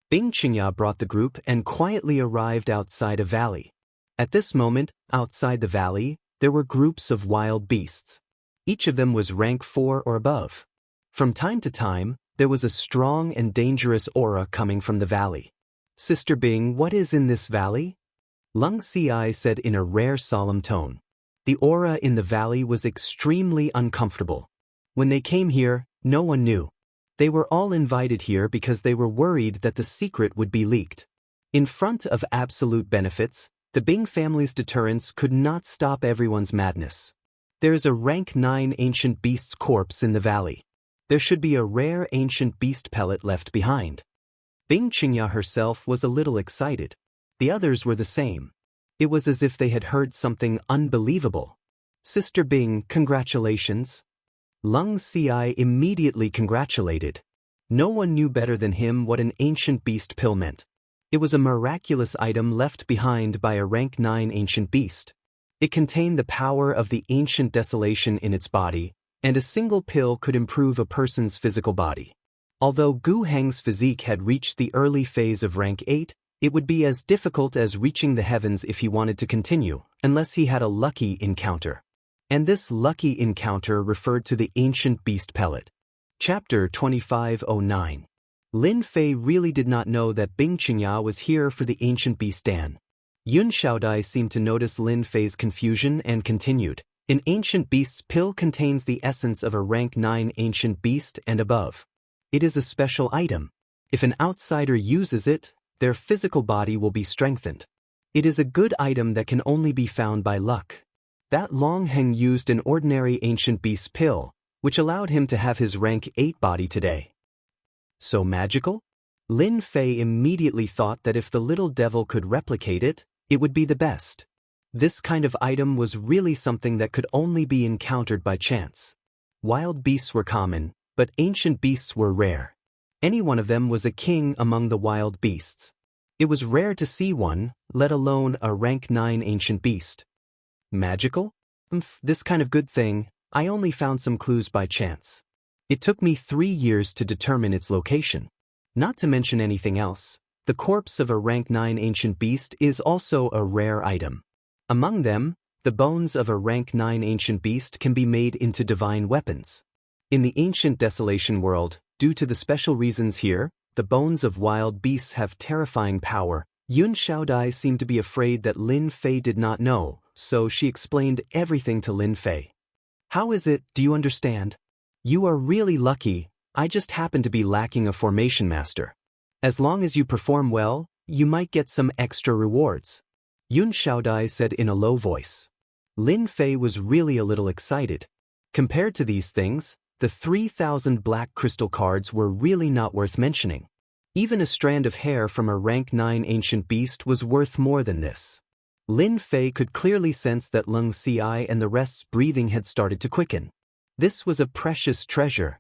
Bing Qingya brought the group and quietly arrived outside a valley. At this moment, outside the valley, there were groups of wild beasts. Each of them was rank 4 or above. From time to time, there was a strong and dangerous aura coming from the valley. "Sister Bing, what is in this valley?" Lung Ci said in a rare solemn tone. The aura in the valley was extremely uncomfortable. When they came here, no one knew. They were all invited here because they were worried that the secret would be leaked. In front of absolute benefits, the Bing family's deterrence could not stop everyone's madness. There is a rank 9 ancient beast's corpse in the valley. There should be a rare ancient beast pellet left behind. Bing Qingya herself was a little excited. The others were the same. It was as if they had heard something unbelievable. "Sister Bing, congratulations." Lung Ci immediately congratulated. No one knew better than him what an ancient beast pill meant. It was a miraculous item left behind by a rank 9 ancient beast. It contained the power of the ancient desolation in its body, and a single pill could improve a person's physical body. Although Gu Heng's physique had reached the early phase of rank 8, it would be as difficult as reaching the heavens if he wanted to continue, unless he had a lucky encounter. And this lucky encounter referred to the ancient beast pellet. Chapter 2509. Lin Fei really did not know that Bing Qingya was here for the ancient beast Dan. Yun Xiaodai seemed to notice Lin Fei's confusion and continued. An ancient beast's pill contains the essence of a rank 9 ancient beast and above. It is a special item. If an outsider uses it, their physical body will be strengthened. It is a good item that can only be found by luck. That Long Heng used an ordinary ancient beast pill, which allowed him to have his rank 8 body today. So magical? Lin Fei immediately thought that if the little devil could replicate it, it would be the best. This kind of item was really something that could only be encountered by chance. Wild beasts were common, but ancient beasts were rare. Any one of them was a king among the wild beasts. It was rare to see one, let alone a rank 9 ancient beast. Magical? This kind of good thing, I only found some clues by chance. It took me 3 years to determine its location. Not to mention anything else, the corpse of a rank 9 ancient beast is also a rare item. Among them, the bones of a rank 9 ancient beast can be made into divine weapons. In the ancient desolation world, due to the special reasons here, the bones of wild beasts have terrifying power. Yun Xiaodai seemed to be afraid that Lin Fei did not know, so she explained everything to Lin Fei. How is it, do you understand? You are really lucky, I just happen to be lacking a formation master. As long as you perform well, you might get some extra rewards. Yun Xiaodai said in a low voice. Lin Fei was really a little excited. Compared to these things, the 3,000 black crystal cards were really not worth mentioning. Even a strand of hair from a rank 9 ancient beast was worth more than this. Lin Fei could clearly sense that Lung Xi and the rest's breathing had started to quicken. This was a precious treasure.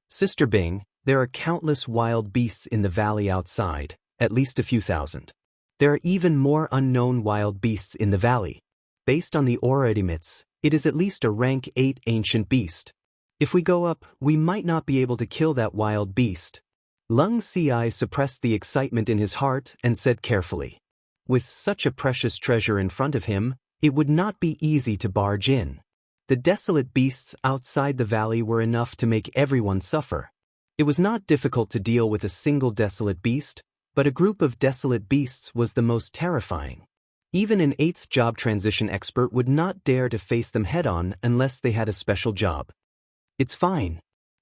Sister Bing, there are countless wild beasts in the valley outside, at least a few thousand. There are even more unknown wild beasts in the valley. Based on the aura it emits, it is at least a rank 8 ancient beast. If we go up, we might not be able to kill that wild beast. Lung Xi suppressed the excitement in his heart and said carefully. With such a precious treasure in front of him, it would not be easy to barge in. The desolate beasts outside the valley were enough to make everyone suffer. It was not difficult to deal with a single desolate beast, but a group of desolate beasts was the most terrifying. Even an 8th job transition expert would not dare to face them head-on unless they had a special job. It's fine.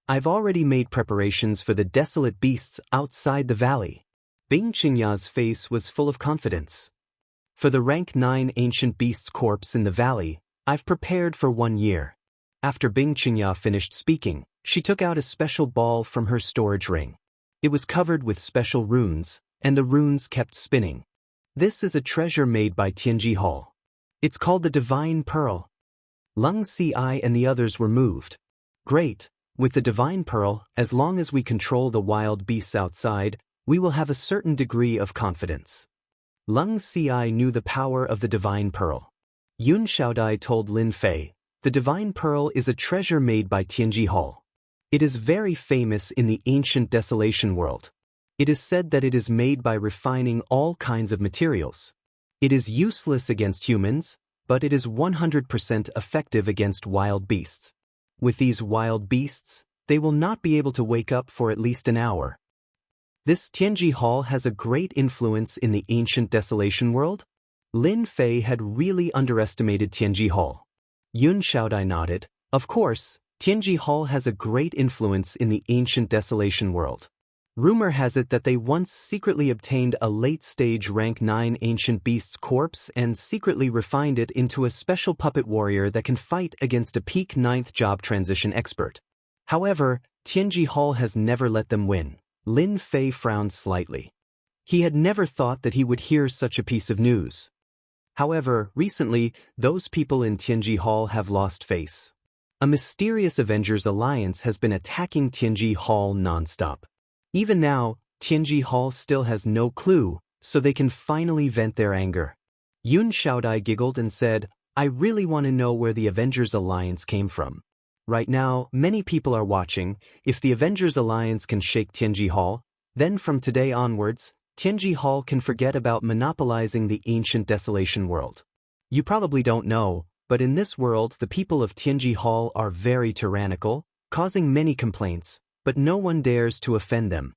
I've already made preparations for the desolate beasts outside the valley. Bing Qingya's face was full of confidence. For the rank 9 ancient beast's corpse in the valley, I've prepared for 1 year. After Bing Qingya finished speaking, she took out a special ball from her storage ring. It was covered with special runes, and the runes kept spinning. This is a treasure made by Tianji Hall. It's called the Divine Pearl. Lung Xi and the others were moved. Great, with the Divine Pearl, as long as we control the wild beasts outside, we will have a certain degree of confidence. Lung Xi knew the power of the Divine Pearl. Yun Xiaodai told Lin Fei, the Divine Pearl is a treasure made by Tianji Hall. It is very famous in the ancient desolation world. It is said that it is made by refining all kinds of materials. It is useless against humans, but it is 100% effective against wild beasts. With these wild beasts, they will not be able to wake up for at least an hour. This Tianji Hall has a great influence in the ancient desolation world? Lin Fei had really underestimated Tianji Hall. Yun Xiaodai nodded. Of course, Tianji Hall has a great influence in the ancient desolation world. Rumor has it that they once secretly obtained a late-stage rank 9 ancient beast's corpse and secretly refined it into a special puppet warrior that can fight against a peak 9th job transition expert. However, Tianji Hall has never let them win. Lin Fei frowned slightly. He had never thought that he would hear such a piece of news. However, recently, those people in Tianji Hall have lost face. A mysterious Avengers alliance has been attacking Tianji Hall non-stop. Even now, Tianji Hall still has no clue, so they can finally vent their anger. Yun Xiaodai giggled and said, I really want to know where the Avengers Alliance came from. Right now, many people are watching. If the Avengers Alliance can shake Tianji Hall, then from today onwards, Tianji Hall can forget about monopolizing the ancient desolation world. You probably don't know, but in this world the people of Tianji Hall are very tyrannical, causing many complaints, but no one dares to offend them.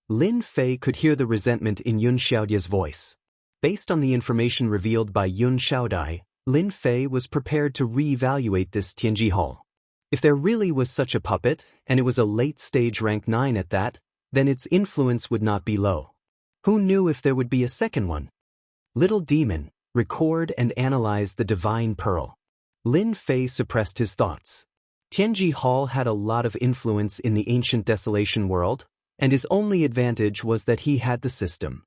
Lin Fei could hear the resentment in Yun Xiaodia's voice. Based on the information revealed by Yun Xiaodai, Lin Fei was prepared to re-evaluate this Tianji Hall. If there really was such a puppet, and it was a late-stage rank 9 at that, then its influence would not be low. Who knew if there would be a second one? Little demon, record and analyze the divine pearl. Lin Fei suppressed his thoughts. Tianji Hall had a lot of influence in the ancient desolation world, and his only advantage was that he had the system.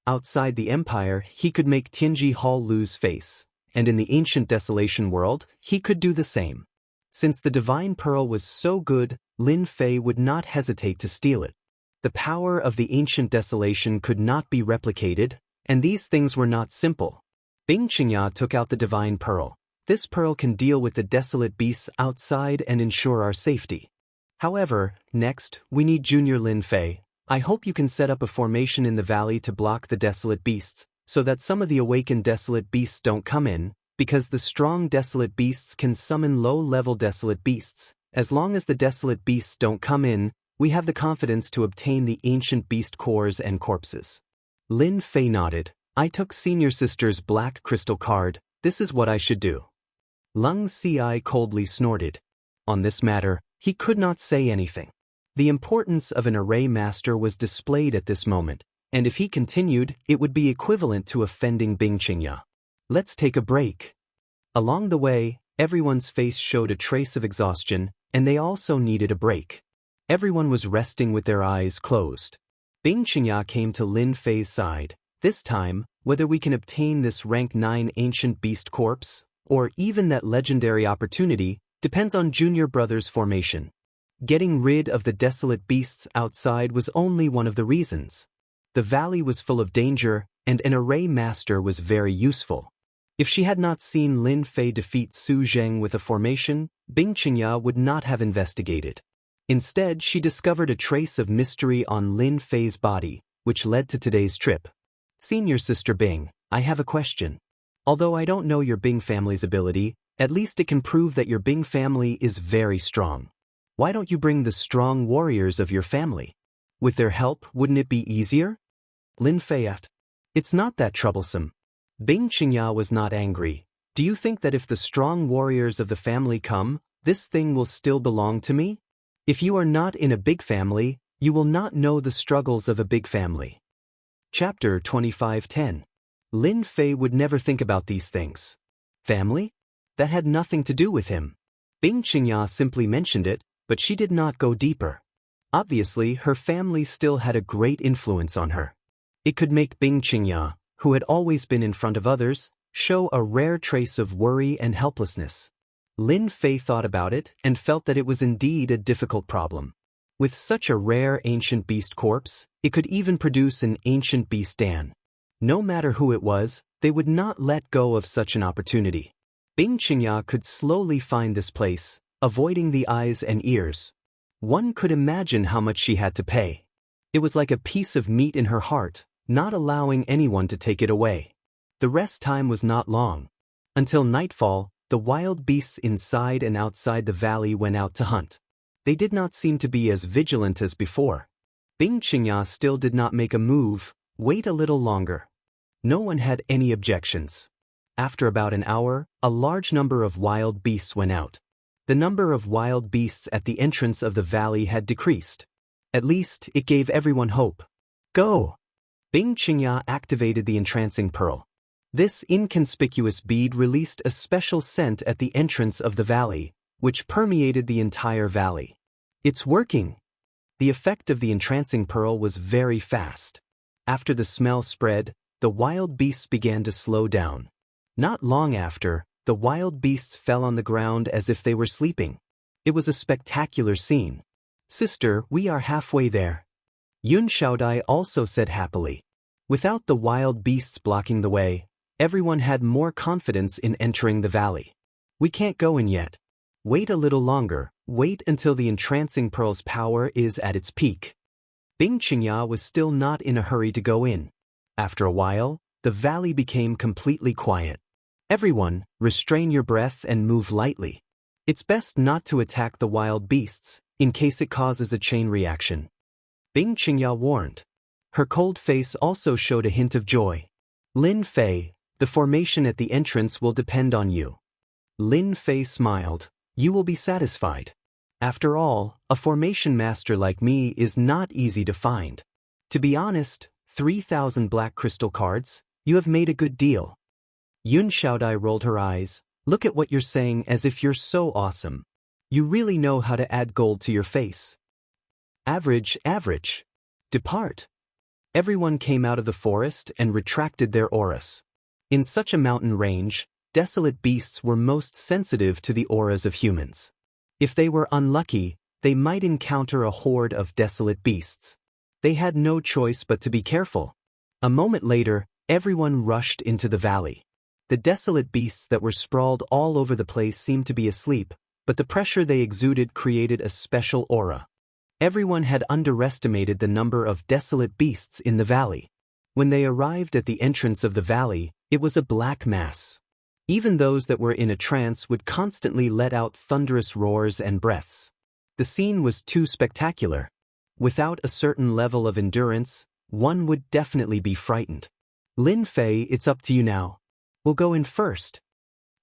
Outside the empire, he could make Tianji Hall lose face, and in the ancient desolation world, he could do the same. Since the divine pearl was so good, Lin Fei would not hesitate to steal it. The power of the ancient desolation could not be replicated, and these things were not simple. Bing Qingya took out the divine pearl. This pearl can deal with the desolate beasts outside and ensure our safety. However, next, we need Junior Lin Fei. I hope you can set up a formation in the valley to block the desolate beasts, so that some of the awakened desolate beasts don't come in, because the strong desolate beasts can summon low-level desolate beasts. As long as the desolate beasts don't come in, we have the confidence to obtain the ancient beast cores and corpses. Lin Fei nodded. I took senior sister's black crystal card. This is what I should do. Lung Ci coldly snorted. On this matter, he could not say anything. The importance of an array master was displayed at this moment, and if he continued, it would be equivalent to offending Bing Qingya. Let's take a break. Along the way, everyone's face showed a trace of exhaustion, and they also needed a break. Everyone was resting with their eyes closed. Bing Qingya came to Lin Fei's side. This time, whether we can obtain this rank 9 ancient beast corpse, or even that legendary opportunity, depends on Junior Brother's formation. Getting rid of the desolate beasts outside was only one of the reasons. The valley was full of danger, and an array master was very useful. If she had not seen Lin Fei defeat Su Zheng with a formation, Bing Qingya would not have investigated. Instead, she discovered a trace of mystery on Lin Fei's body, which led to today's trip. Senior Sister Bing, I have a question. Although I don't know your Bing family's ability, at least it can prove that your Bing family is very strong. Why don't you bring the strong warriors of your family? With their help, wouldn't it be easier? Lin Fei asked. It's not that troublesome. Bing Qingya was not angry. Do you think that if the strong warriors of the family come, this thing will still belong to me? If you are not in a big family, you will not know the struggles of a big family. Chapter 25:10. Lin Fei would never think about these things. Family? That had nothing to do with him. Bing Qingya simply mentioned it, but she did not go deeper. Obviously, her family still had a great influence on her. It could make Bing Qingya, who had always been in front of others, show a rare trace of worry and helplessness. Lin Fei thought about it and felt that it was indeed a difficult problem. With such a rare ancient beast corpse, it could even produce an ancient beast Dan. No matter who it was, they would not let go of such an opportunity. Bing Qingya could slowly find this place, avoiding the eyes and ears. One could imagine how much she had to pay. It was like a piece of meat in her heart, not allowing anyone to take it away. The rest time was not long. Until nightfall, the wild beasts inside and outside the valley went out to hunt. They did not seem to be as vigilant as before. Bing Qingya still did not make a move. Wait a little longer. No one had any objections. After about an hour, a large number of wild beasts went out. The number of wild beasts at the entrance of the valley had decreased. At least, it gave everyone hope. Go! Bing Qingya activated the entrancing pearl. This inconspicuous bead released a special scent at the entrance of the valley, which permeated the entire valley. It's working! The effect of the entrancing pearl was very fast. After the smell spread, the wild beasts began to slow down. Not long after, the wild beasts fell on the ground as if they were sleeping. It was a spectacular scene. Sister, we are halfway there. Yun Xiaodai also said happily. Without the wild beasts blocking the way, everyone had more confidence in entering the valley. We can't go in yet. Wait a little longer, wait until the entrancing pearl's power is at its peak. Bing Qingya was still not in a hurry to go in. After a while, the valley became completely quiet. Everyone, restrain your breath and move lightly. It's best not to attack the wild beasts, in case it causes a chain reaction. Bing Qingya warned. Her cold face also showed a hint of joy. Lin Fei, the formation at the entrance will depend on you. Lin Fei smiled. You will be satisfied. After all, a formation master like me is not easy to find. To be honest, 3,000 black crystal cards, you have made a good deal. Yun Xiaodai rolled her eyes. Look at what you're saying as if you're so awesome. You really know how to add gold to your face. Average. Depart. Everyone came out of the forest and retracted their auras. In such a mountain range, desolate beasts were most sensitive to the auras of humans. If they were unlucky, they might encounter a horde of desolate beasts. They had no choice but to be careful. A moment later, everyone rushed into the valley. The desolate beasts that were sprawled all over the place seemed to be asleep, but the pressure they exuded created a special aura. Everyone had underestimated the number of desolate beasts in the valley. When they arrived at the entrance of the valley, it was a black mass. Even those that were in a trance would constantly let out thunderous roars and breaths. The scene was too spectacular. Without a certain level of endurance, one would definitely be frightened. Lin Fei, it's up to you now. We'll go in first.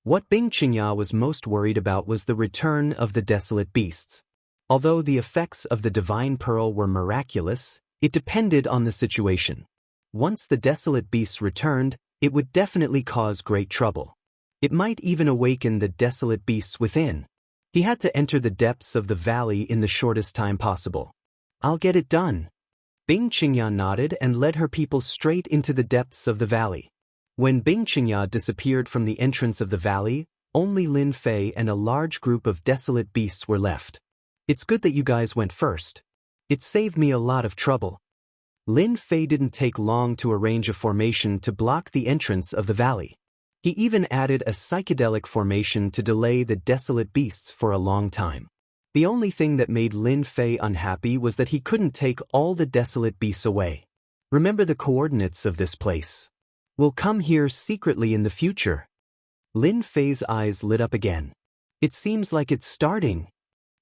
What Bing Qingya was most worried about was the return of the desolate beasts. Although the effects of the divine pearl were miraculous, it depended on the situation. Once the desolate beasts returned, it would definitely cause great trouble. It might even awaken the desolate beasts within. He had to enter the depths of the valley in the shortest time possible. I'll get it done. Bing Qingya nodded and led her people straight into the depths of the valley. When Bing Qingya disappeared from the entrance of the valley, only Lin Fei and a large group of desolate beasts were left. It's good that you guys went first. It saved me a lot of trouble. Lin Fei didn't take long to arrange a formation to block the entrance of the valley. He even added a psychedelic formation to delay the desolate beasts for a long time. The only thing that made Lin Fei unhappy was that he couldn't take all the desolate beasts away. Remember the coordinates of this place. We'll come here secretly in the future. Lin Fei's eyes lit up again. It seems like it's starting.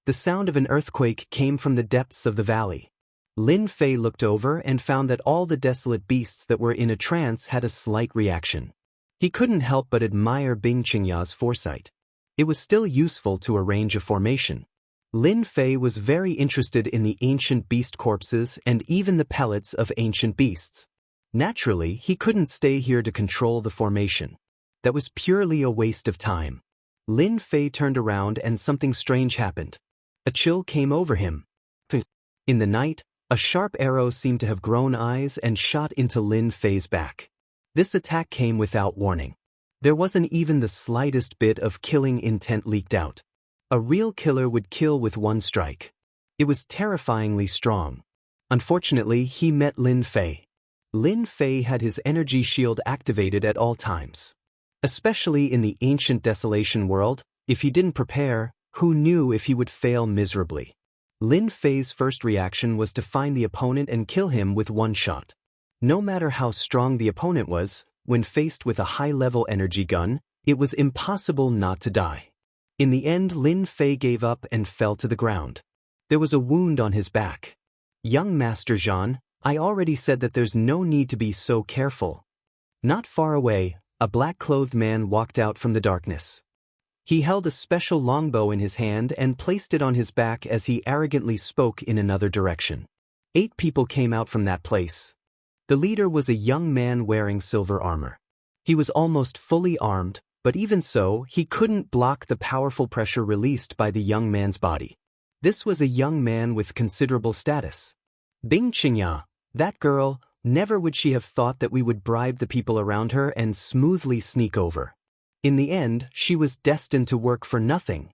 The sound of an earthquake came from the depths of the valley. Lin Fei looked over and found that all the desolate beasts that were in a trance had a slight reaction. He couldn't help but admire Bing Qingya's foresight. It was still useful to arrange a formation. Lin Fei was very interested in the ancient beast corpses and even the pellets of ancient beasts. Naturally, he couldn't stay here to control the formation. That was purely a waste of time. Lin Fei turned around and something strange happened. A chill came over him. In the night, a sharp arrow seemed to have grown eyes and shot into Lin Fei's back. This attack came without warning. There wasn't even the slightest bit of killing intent leaked out. A real killer would kill with one strike. It was terrifyingly strong. Unfortunately, he met Lin Fei. Lin Fei had his energy shield activated at all times. Especially in the ancient desolation world, if he didn't prepare, who knew if he would fail miserably? Lin Fei's first reaction was to find the opponent and kill him with one shot. No matter how strong the opponent was, when faced with a high-level energy gun, it was impossible not to die. In the end, Lin Fei gave up and fell to the ground. There was a wound on his back. Young Master Zhan, I already said that there's no need to be so careful. Not far away, a black-clothed man walked out from the darkness. He held a special longbow in his hand and placed it on his back as he arrogantly spoke in another direction. 8 people came out from that place. The leader was a young man wearing silver armor. He was almost fully armed, but even so, he couldn't block the powerful pressure released by the young man's body. This was a young man with considerable status. Bing Qingya, that girl, never would she have thought that we would bribe the people around her and smoothly sneak over. In the end, she was destined to work for nothing.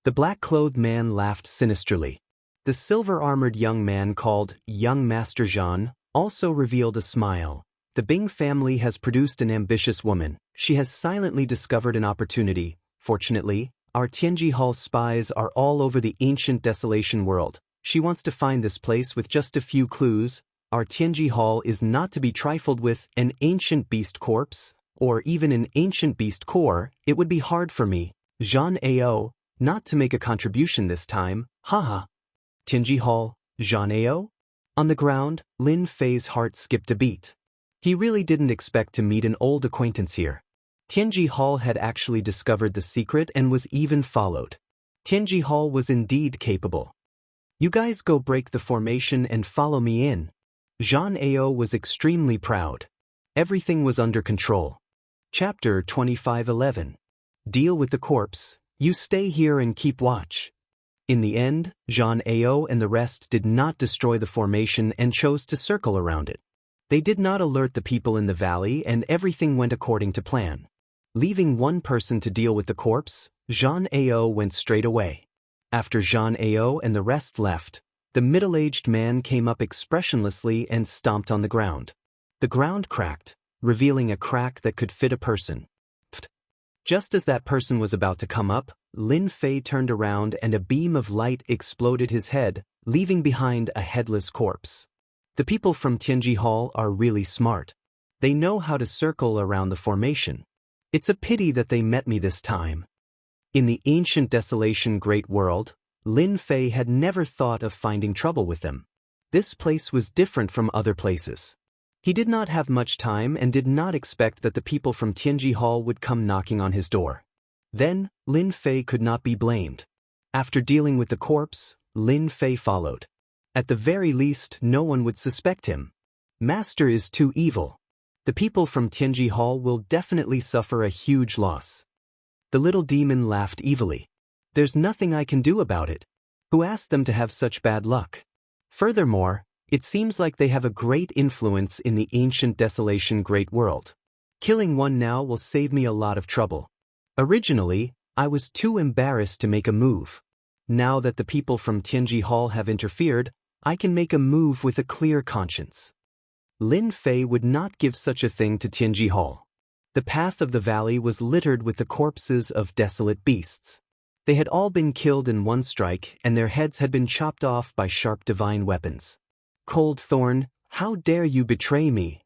The black-clothed man laughed sinisterly. The silver-armored young man called Young Master Zhan also revealed a smile. The Bing family has produced an ambitious woman. She has silently discovered an opportunity. Fortunately, our Tianji Hall spies are all over the ancient desolation world. She wants to find this place with just a few clues. Our Tianji Hall is not to be trifled with. An ancient beast corpse, or even an ancient beast core, it would be hard for me, Zhan Ao, not to make a contribution this time, haha. Tianji Hall, Zhan Ao? On the ground, Lin Fei's heart skipped a beat. He really didn't expect to meet an old acquaintance here. Tianji Hall had actually discovered the secret and was even followed. Tianji Hall was indeed capable. You guys go break the formation and follow me in. Zhan Ao was extremely proud. Everything was under control. Chapter 25:11. Deal with the corpse, you stay here and keep watch. In the end, Zhan Ao and the rest did not destroy the formation and chose to circle around it. They did not alert the people in the valley and everything went according to plan. Leaving one person to deal with the corpse, Zhan Ao went straight away. After Zhan Ao and the rest left, the middle-aged man came up expressionlessly and stomped on the ground. The ground cracked, revealing a crack that could fit a person. Just as that person was about to come up, Lin Fei turned around and a beam of light exploded his head, leaving behind a headless corpse. The people from Tianji Hall are really smart. They know how to circle around the formation. It's a pity that they met me this time. In the ancient desolation great world, Lin Fei had never thought of finding trouble with them. This place was different from other places. He did not have much time and did not expect that the people from Tianji Hall would come knocking on his door. Then, Lin Fei could not be blamed. After dealing with the corpse, Lin Fei followed. At the very least, no one would suspect him. Master is too evil. The people from Tianji Hall will definitely suffer a huge loss. The little demon laughed evilly. There's nothing I can do about it. Who asked them to have such bad luck? Furthermore, it seems like they have a great influence in the ancient desolation great world. Killing one now will save me a lot of trouble. Originally, I was too embarrassed to make a move. Now that the people from Tianji Hall have interfered, I can make a move with a clear conscience. Lin Fei would not give such a thing to Tianji Hall. The path of the valley was littered with the corpses of desolate beasts. They had all been killed in one strike and their heads had been chopped off by sharp divine weapons. Cold Thorn, how dare you betray me?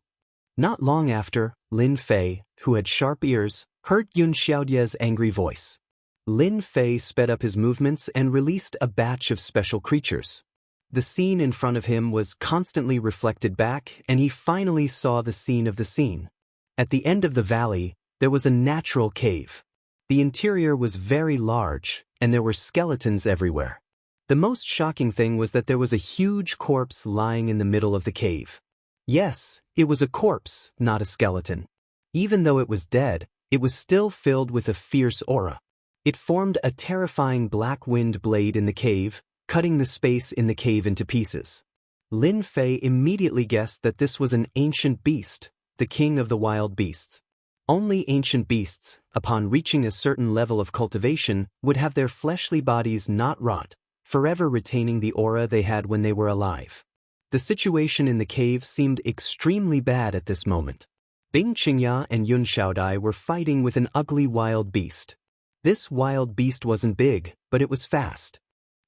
Not long after, Lin Fei, who had sharp ears, heard Yun Xiaodie's angry voice. Lin Fei sped up his movements and released a batch of special creatures. The scene in front of him was constantly reflected back and he finally saw the scene of the scene. At the end of the valley, there was a natural cave. The interior was very large and there were skeletons everywhere. The most shocking thing was that there was a huge corpse lying in the middle of the cave. Yes, it was a corpse, not a skeleton. Even though it was dead, it was still filled with a fierce aura. It formed a terrifying black wind blade in the cave, cutting the space in the cave into pieces. Lin Fei immediately guessed that this was an ancient beast, the king of the wild beasts. Only ancient beasts, upon reaching a certain level of cultivation, would have their fleshly bodies not rot, forever retaining the aura they had when they were alive. The situation in the cave seemed extremely bad at this moment. Bing Qingya and Yun Xiaodai were fighting with an ugly wild beast. This wild beast wasn't big, but it was fast.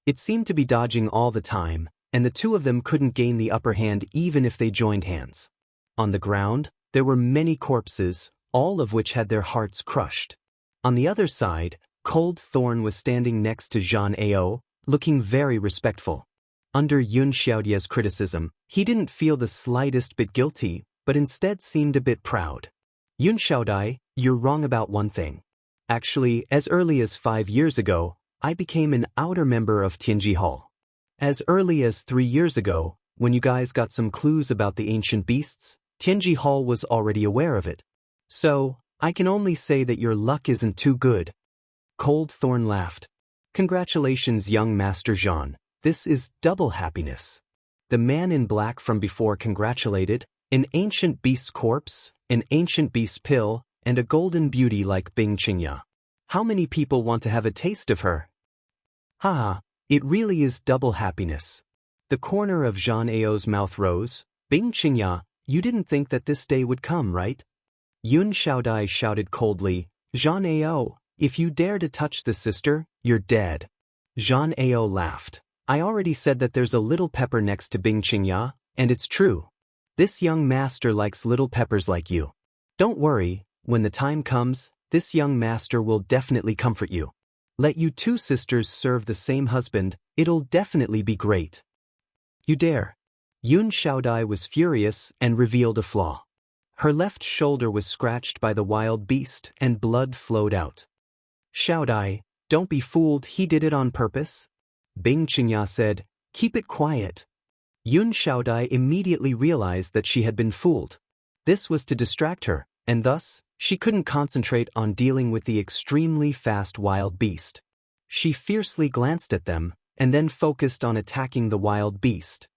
It seemed to be dodging all the time, and the two of them couldn't gain the upper hand even if they joined hands. On the ground, there were many corpses, all of which had their hearts crushed. On the other side, Cold Thorn was standing next to Zhan Ao, looking very respectful. Under Yun Xiaodie's criticism, he didn't feel the slightest bit guilty, but instead seemed a bit proud. Yun Xiaodai, you're wrong about one thing. Actually, as early as 5 years ago, I became an outer member of Tianji Hall. As early as 3 years ago, when you guys got some clues about the ancient beasts, Tianji Hall was already aware of it. So, I can only say that your luck isn't too good. Cold Thorn laughed. Congratulations, young Master Zhan. This is double happiness. The man in black from before congratulated, an ancient beast's corpse, an ancient beast's pill, and a golden beauty like Bing Qingya. How many people want to have a taste of her? Haha, it really is double happiness. The corner of Zhan Ao's mouth rose. Bing Qingya, you didn't think that this day would come, right? Yun Xiaodai shouted coldly, Zhan Ao, if you dare to touch the sister, you're dead. Zhan Ao laughed. I already said that there's a little pepper next to Bing Qingya, and it's true. This young master likes little peppers like you. Don't worry, when the time comes, this young master will definitely comfort you. Let you two sisters serve the same husband, it'll definitely be great. You dare. Yun Xiaodai was furious and revealed a flaw. Her left shoulder was scratched by the wild beast and blood flowed out. Xiaodai, don't be fooled, he did it on purpose? Bing Qingya said, keep it quiet. Yun Xiaodai immediately realized that she had been fooled. This was to distract her, and thus, she couldn't concentrate on dealing with the extremely fast wild beast. She fiercely glanced at them, and then focused on attacking the wild beast.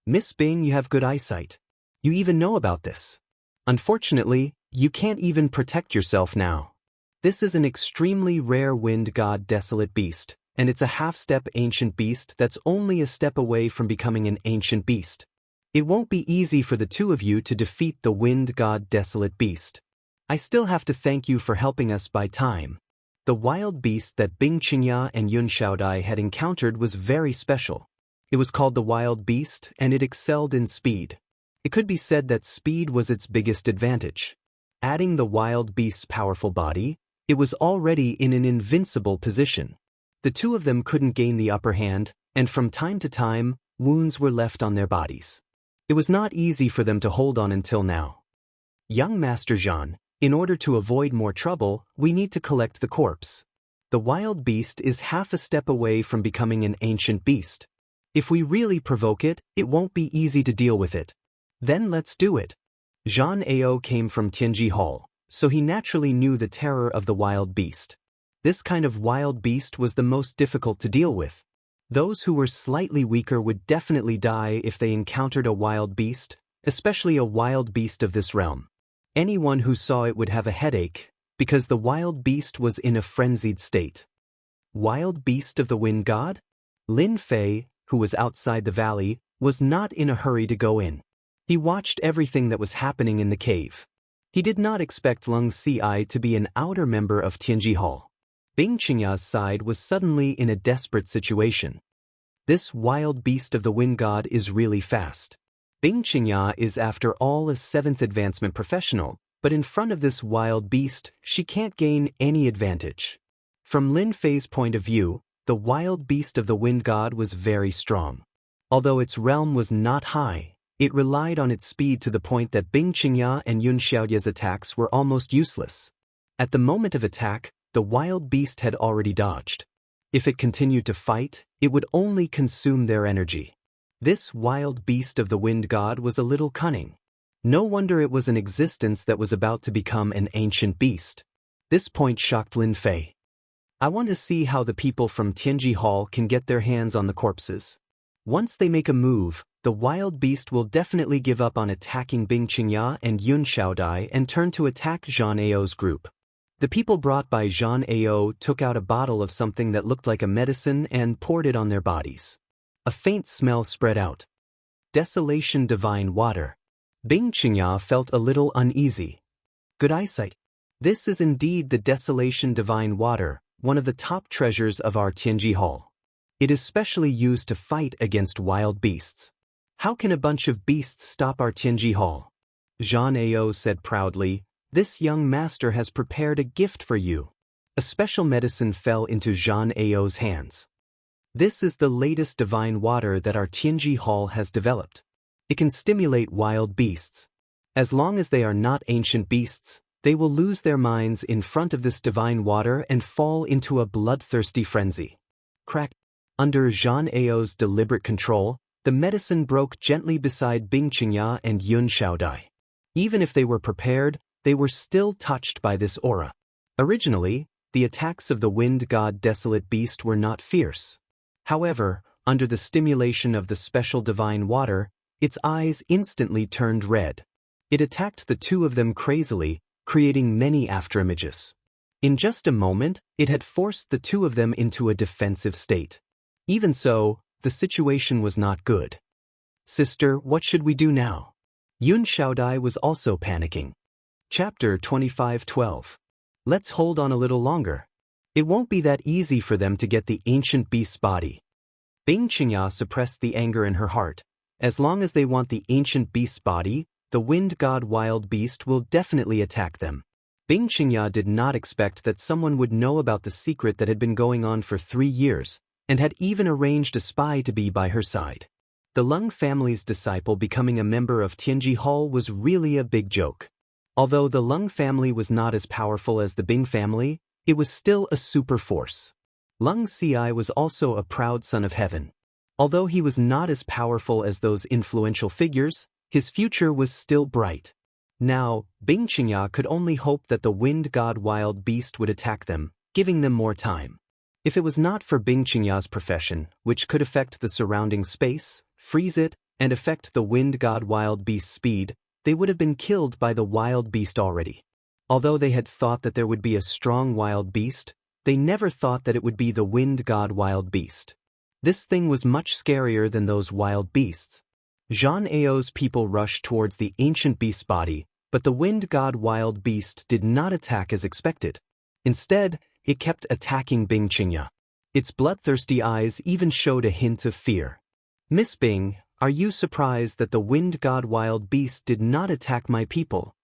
Miss Bing, you have good eyesight. You even know about this. Unfortunately, you can't even protect yourself now. This is an extremely rare wind god desolate beast, and it's a half-step ancient beast that's only a step away from becoming an ancient beast. It won't be easy for the two of you to defeat the wind god desolate beast. I still have to thank you for helping us buy time. The wild beast that Bing Qingya and Yun Xiaodai had encountered was very special. It was called the wild beast and it excelled in speed. It could be said that speed was its biggest advantage. Adding the wild beast's powerful body, it was already in an invincible position. The two of them couldn't gain the upper hand, and from time to time, wounds were left on their bodies. It was not easy for them to hold on until now. Young Master Zhan, in order to avoid more trouble, we need to collect the corpse. The wild beast is half a step away from becoming an ancient beast. If we really provoke it, it won't be easy to deal with it. Then let's do it. Zhan Ao came from Tianji Hall, so he naturally knew the terror of the wild beast. This kind of wild beast was the most difficult to deal with. Those who were slightly weaker would definitely die if they encountered a wild beast, especially a wild beast of this realm. Anyone who saw it would have a headache, because the wild beast was in a frenzied state. Wild beast of the wind god? Lin Fei, who was outside the valley, was not in a hurry to go in. He watched everything that was happening in the cave. He did not expect Lung Ci to be an outer member of Tianji Hall. Bing Qingya's side was suddenly in a desperate situation. This wild beast of the wind god is really fast. Bing Qingya is after all a 7th advancement professional, but in front of this wild beast, she can't gain any advantage. From Lin Fei's point of view, the wild beast of the wind god was very strong. Although its realm was not high, it relied on its speed to the point that Bing Qingya and Yun Xiaodia's attacks were almost useless. At the moment of attack, the wild beast had already dodged. If it continued to fight, it would only consume their energy. This wild beast of the wind god was a little cunning. No wonder it was an existence that was about to become an ancient beast. This point shocked Lin Fei. I want to see how the people from Tianji Hall can get their hands on the corpses. Once they make a move, the wild beast will definitely give up on attacking Bing Qingya and Yun Xiaodai and turn to attack Zhan Ao's group. The people brought by Zhan Ao took out a bottle of something that looked like a medicine and poured it on their bodies. A faint smell spread out. Desolation divine water. Bing Qingya felt a little uneasy. Good eyesight. This is indeed the desolation divine water, one of the top treasures of our Tianji Hall. It is specially used to fight against wild beasts. How can a bunch of beasts stop our Tianji Hall? Zhan Ao said proudly, this young master has prepared a gift for you. A special medicine fell into Zhan Ao's hands. This is the latest divine water that our Tianji Hall has developed. It can stimulate wild beasts. As long as they are not ancient beasts, they will lose their minds in front of this divine water and fall into a bloodthirsty frenzy. Crack. Under Zhan Ao's deliberate control, the medicine broke gently beside Bing Qingya and Yun Xiaodai. Even if they were prepared, they were still touched by this aura. Originally, the attacks of the wind god desolate beast were not fierce. However, under the stimulation of the special divine water, its eyes instantly turned red. It attacked the two of them crazily, creating many afterimages. In just a moment, it had forced the two of them into a defensive state. Even so, the situation was not good. Sister, what should we do now? Yun Xiaodai was also panicking. Chapter 25:12. Let's hold on a little longer. It won't be that easy for them to get the ancient beast's body. Bing Qingya suppressed the anger in her heart. As long as they want the ancient beast's body, the wind god wild beast will definitely attack them. Bing Qingya did not expect that someone would know about the secret that had been going on for 3 years, and had even arranged a spy to be by her side. The Lung family's disciple becoming a member of Tianji Hall was really a big joke. Although the Lung family was not as powerful as the Bing family, it was still a super force. Lung Ci was also a proud son of heaven. Although he was not as powerful as those influential figures, his future was still bright. Now, Bing Qingya could only hope that the wind god wild beast would attack them, giving them more time. If it was not for Bing Qingya's profession, which could affect the surrounding space, freeze it, and affect the wind god wild beast's speed, they would have been killed by the wild beast already. Although they had thought that there would be a strong wild beast, they never thought that it would be the wind god wild beast. This thing was much scarier than those wild beasts. Zhan Ao's people rushed towards the ancient beast's body, but the wind god wild beast did not attack as expected. Instead, it kept attacking Bing Qingya. Its bloodthirsty eyes even showed a hint of fear. "Miss Bing, are you surprised that the wind god wild beast did not attack my people?"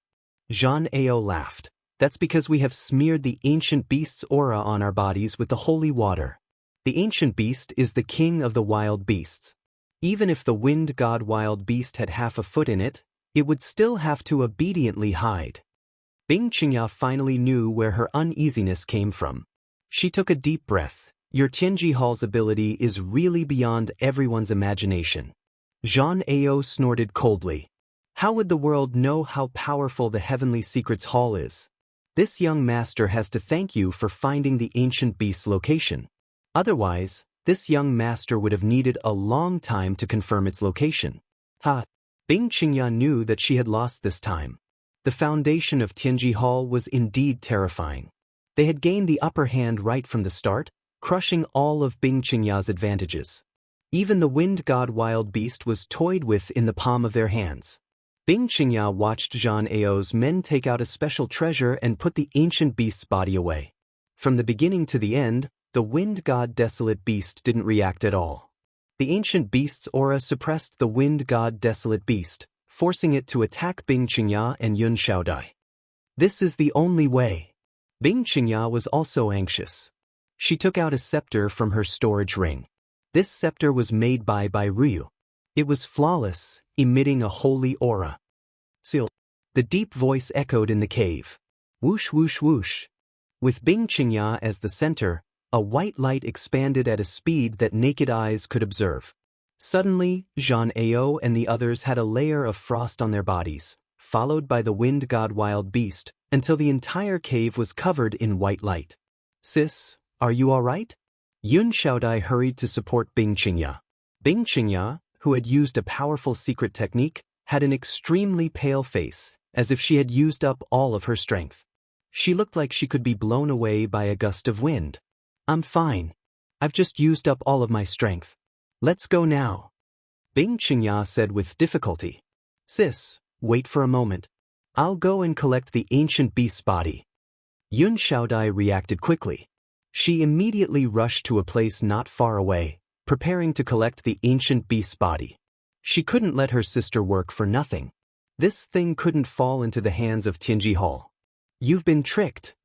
Zhan Ao laughed. "That's because we have smeared the ancient beast's aura on our bodies with the holy water. The ancient beast is the king of the wild beasts. Even if the wind god wild beast had half a foot in it, it would still have to obediently hide." Bing Qingya finally knew where her uneasiness came from. She took a deep breath. "Your Tianji Hall's ability is really beyond everyone's imagination." Zhan Ao snorted coldly. "How would the world know how powerful the Heavenly Secrets Hall is? This young master has to thank you for finding the ancient beast's location. Otherwise, this young master would have needed a long time to confirm its location." Bing Qingya knew that she had lost this time. The foundation of Tianji Hall was indeed terrifying. They had gained the upper hand right from the start, crushing all of Bing Qingya's advantages. Even the wind god wild beast was toyed with in the palm of their hands. Bing Qingya watched Zhan Ao's men take out a special treasure and put the ancient beast's body away. From the beginning to the end, the wind god desolate beast didn't react at all. The ancient beast's aura suppressed the wind god desolate beast, forcing it to attack Bing Qingya and Yun Xiaodai. "This is the only way." Bing Qingya was also anxious. She took out a scepter from her storage ring. This scepter was made by Ryu. It was flawless, emitting a holy aura. "Seal." The deep voice echoed in the cave. Whoosh whoosh whoosh. With Bing Qingya as the center, a white light expanded at a speed that naked eyes could observe. Suddenly, Zhan Ao and the others had a layer of frost on their bodies, followed by the wind god wild beast, until the entire cave was covered in white light. "Sis, are you all right?" Yun Xiaodai hurried to support Bing Qingya. Bing Qingya, who had used a powerful secret technique, had an extremely pale face, as if she had used up all of her strength. She looked like she could be blown away by a gust of wind. "I'm fine. I've just used up all of my strength. Let's go now," Bing Qingya said with difficulty. "Sis, wait for a moment. I'll go and collect the ancient beast's body." Yun Xiaodai reacted quickly. She immediately rushed to a place not far away, preparing to collect the ancient beast's body. She couldn't let her sister work for nothing. This thing couldn't fall into the hands of Tianji Hall. "You've been tricked."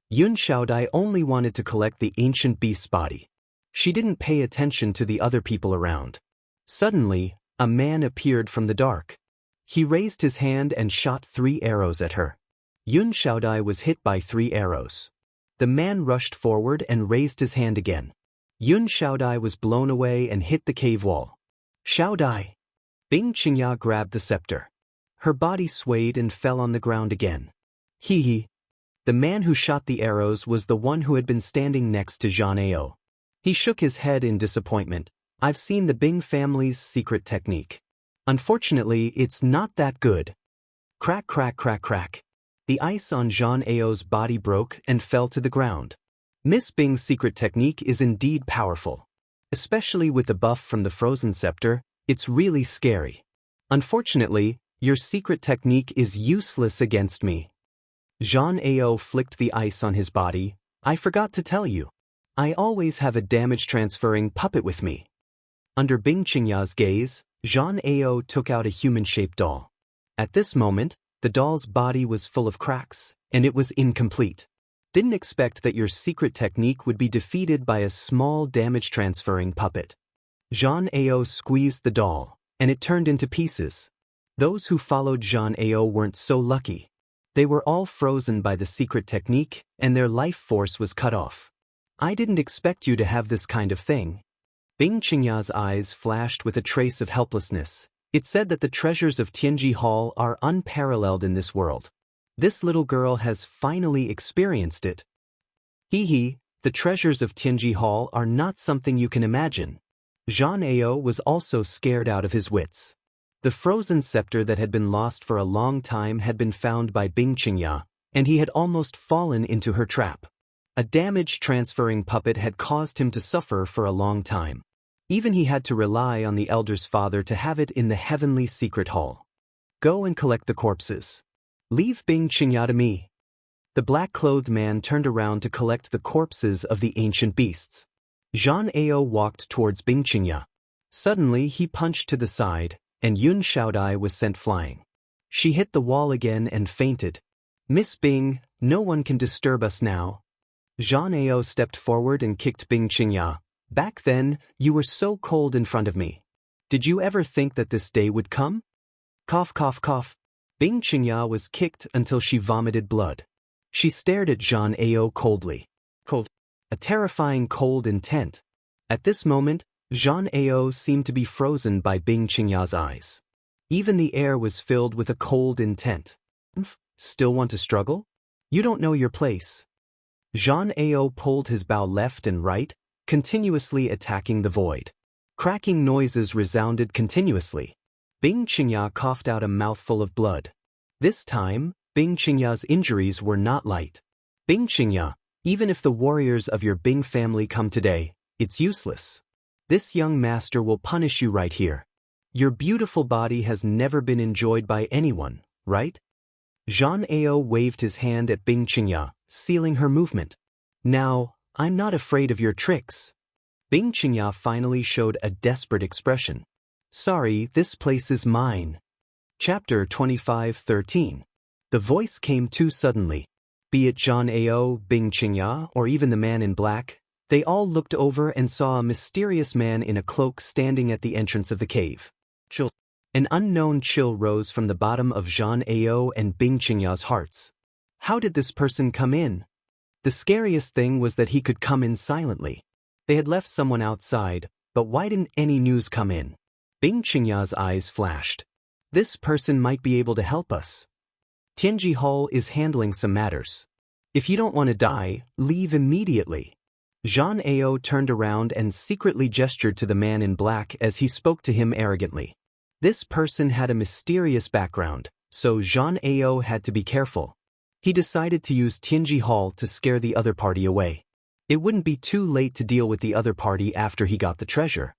Yun Xiaodai only wanted to collect the ancient beast's body. She didn't pay attention to the other people around. Suddenly, a man appeared from the dark. He raised his hand and shot 3 arrows at her. Yun Xiaodai was hit by 3 arrows. The man rushed forward and raised his hand again. Yun Xiaodai was blown away and hit the cave wall. "Xiaodai!" Bing Qingya grabbed the scepter. Her body swayed and fell on the ground again. Hee. The man who shot the arrows was the one who had been standing next to Zhan Ao. He shook his head in disappointment. "I've seen the Bing family's secret technique. Unfortunately, it's not that good." Crack crack crack crack. The ice on Zhan Ao's body broke and fell to the ground. Miss Bing's secret technique is indeed powerful. Especially with the buff from the frozen scepter, it's really scary. Unfortunately, your secret technique is useless against me. Zhan Ao flicked the ice on his body. "I forgot to tell you. I always have a damage-transferring puppet with me." Under Bing Qingya's gaze, Zhan Ao took out a human-shaped doll. At this moment, the doll's body was full of cracks, and it was incomplete. Didn't expect that your secret technique would be defeated by a small damage-transferring puppet. Zhan Ao squeezed the doll, and it turned into pieces. Those who followed Zhan Ao weren't so lucky. They were all frozen by the secret technique, and their life force was cut off. I didn't expect you to have this kind of thing. Bing Qingya's eyes flashed with a trace of helplessness. It said that the treasures of Tianji Hall are unparalleled in this world. This little girl has finally experienced it. Hee, the treasures of Tianji Hall are not something you can imagine. Zhan Ao was also scared out of his wits. The frozen scepter that had been lost for a long time had been found by Bing Qingya, and he had almost fallen into her trap. A damage-transferring puppet had caused him to suffer for a long time. Even he had to rely on the elder's father to have it in the heavenly secret hall. Go and collect the corpses. Leave Bing Qingya to me. The black-clothed man turned around to collect the corpses of the ancient beasts. Zhan Ao walked towards Bing Qingya. Suddenly he punched to the side, and Yun Xiaodai was sent flying. She hit the wall again and fainted. Miss Bing, no one can disturb us now. Zhan Ao stepped forward and kicked Bing Qingya. Back then, you were so cold in front of me. Did you ever think that this day would come? Cough, cough, cough. Bing Qingya was kicked until she vomited blood. She stared at Zhan Ao coldly. Cold. A terrifying cold intent. At this moment, Zhan Ao seemed to be frozen by Bing Qingya's eyes. Even the air was filled with a cold intent. Still want to struggle? You don't know your place. Zhan Ao pulled his bow left and right, continuously attacking the void. Cracking noises resounded continuously. Bing Qingya coughed out a mouthful of blood. This time, Bing Qingya's injuries were not light. Bing Qingya, even if the warriors of your Bing family come today, it's useless. This young master will punish you right here. Your beautiful body has never been enjoyed by anyone, right? Zhan Ao waved his hand at Bing Qingya, sealing her movement. Now, I'm not afraid of your tricks. Bing Qingya finally showed a desperate expression. Sorry, this place is mine. Chapter 25:13. The voice came too suddenly. Be it Zhan Ao, Bing Qingya, or even the man in black, they all looked over and saw a mysterious man in a cloak standing at the entrance of the cave. Chill. An unknown chill rose from the bottom of Zhan Ao and Bing Qingya's hearts. How did this person come in? The scariest thing was that he could come in silently. They had left someone outside, but why didn't any news come in? Bing Qingya's eyes flashed. This person might be able to help us. Tianji Hall is handling some matters. If you don't want to die, leave immediately. Zhan Ao turned around and secretly gestured to the man in black as he spoke to him arrogantly. This person had a mysterious background, so Zhan Ao had to be careful. He decided to use Tianji Hall to scare the other party away. It wouldn't be too late to deal with the other party after he got the treasure.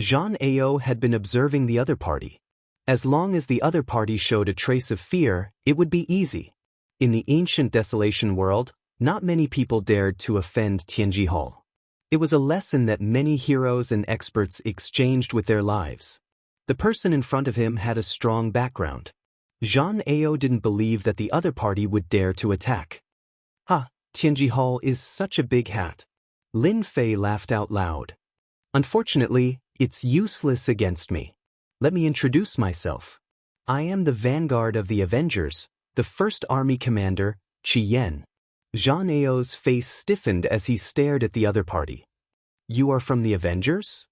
Zhan Ao had been observing the other party. As long as the other party showed a trace of fear, it would be easy. In the ancient desolation world, not many people dared to offend Tianji Hall. It was a lesson that many heroes and experts exchanged with their lives. The person in front of him had a strong background. Zhan Ao didn't believe that the other party would dare to attack. Ha, Tianji Hall is such a big hat. Lin Fei laughed out loud. Unfortunately, it's useless against me. Let me introduce myself. I am the vanguard of the Avengers, the first army commander, Qi Yan. Zhan Ao's face stiffened as he stared at the other party. You are from the Avengers?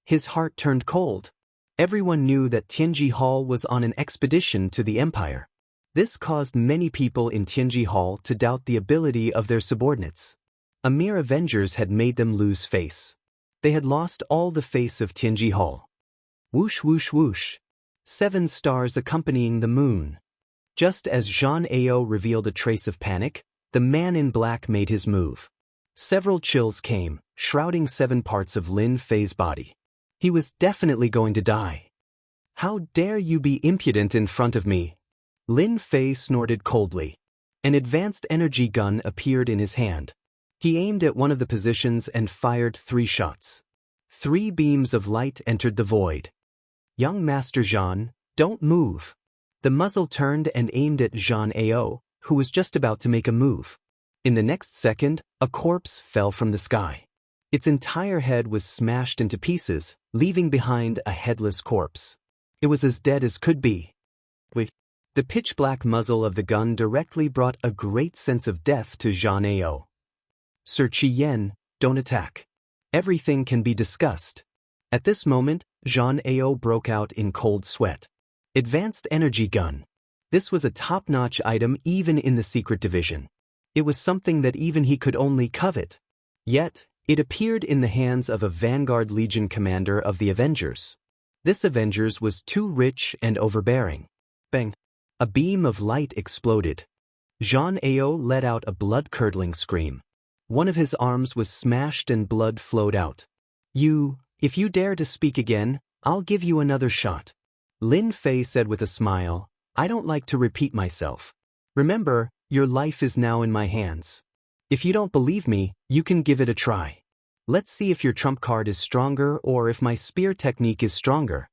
His heart turned cold. Everyone knew that Tianji Hall was on an expedition to the Empire. This caused many people in Tianji Hall to doubt the ability of their subordinates. A mere Avengers had made them lose face. They had lost all the face of Tianji Hall. Whoosh whoosh whoosh. 7 stars accompanying the moon. Just as Zhan Ao revealed a trace of panic, the man in black made his move. Several chills came, shrouding 7 parts of Lin Fei's body. He was definitely going to die. How dare you be impudent in front of me? Lin Fei snorted coldly. An advanced energy gun appeared in his hand. He aimed at one of the positions and fired 3 shots. 3 beams of light entered the void. Young Master Zhan, don't move. The muzzle turned and aimed at Zhan Ao, who was just about to make a move. In the next second, a corpse fell from the sky. Its entire head was smashed into pieces, leaving behind a headless corpse. It was as dead as could be. Wait. The pitch-black muzzle of the gun directly brought a great sense of death to Jean Ao. Sir Chi Yen, don't attack. Everything can be discussed. At this moment, Jean Ao broke out in cold sweat. Advanced energy gun. This was a top-notch item even in the secret division. It was something that even he could only covet. Yet, it appeared in the hands of a Vanguard Legion commander of the Avengers. This Avengers was too rich and overbearing. Bang! A beam of light exploded. Jean Ao let out a blood-curdling scream. One of his arms was smashed and blood flowed out. If you dare to speak again, I'll give you another shot. Lin Fei said with a smile, I don't like to repeat myself. Remember, your life is now in my hands. If you don't believe me, you can give it a try. Let's see if your trump card is stronger or if my spear technique is stronger.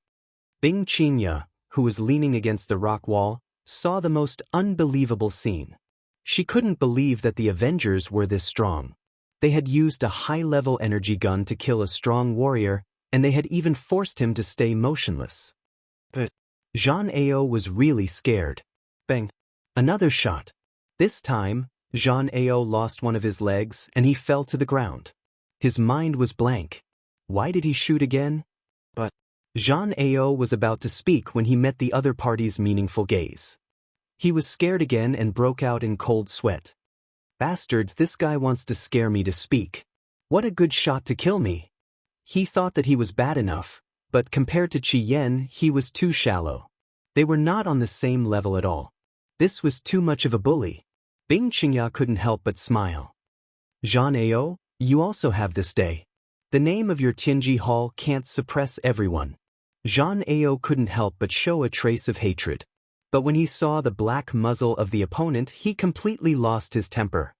Bing Qinya, who was leaning against the rock wall, saw the most unbelievable scene. She couldn't believe that the Avengers were this strong. They had used a high-level energy gun to kill a strong warrior, and they had even forced him to stay motionless. But Jean Ao was really scared. Bang! Another shot. This time, Jean Ao lost one of his legs and he fell to the ground. His mind was blank. Why did he shoot again? But Jean Ao was about to speak when he met the other party's meaningful gaze. He was scared again and broke out in cold sweat. Bastard, this guy wants to scare me to speak. What a good shot to kill me. He thought that he was bad enough, but compared to Chi Yen, he was too shallow. They were not on the same level at all. This was too much of a bully. Bing Qingya couldn't help but smile. Jean Ao, you also have this day. The name of your Tianji Hall can't suppress everyone. Jean Ao couldn't help but show a trace of hatred. But when he saw the black muzzle of the opponent, he completely lost his temper.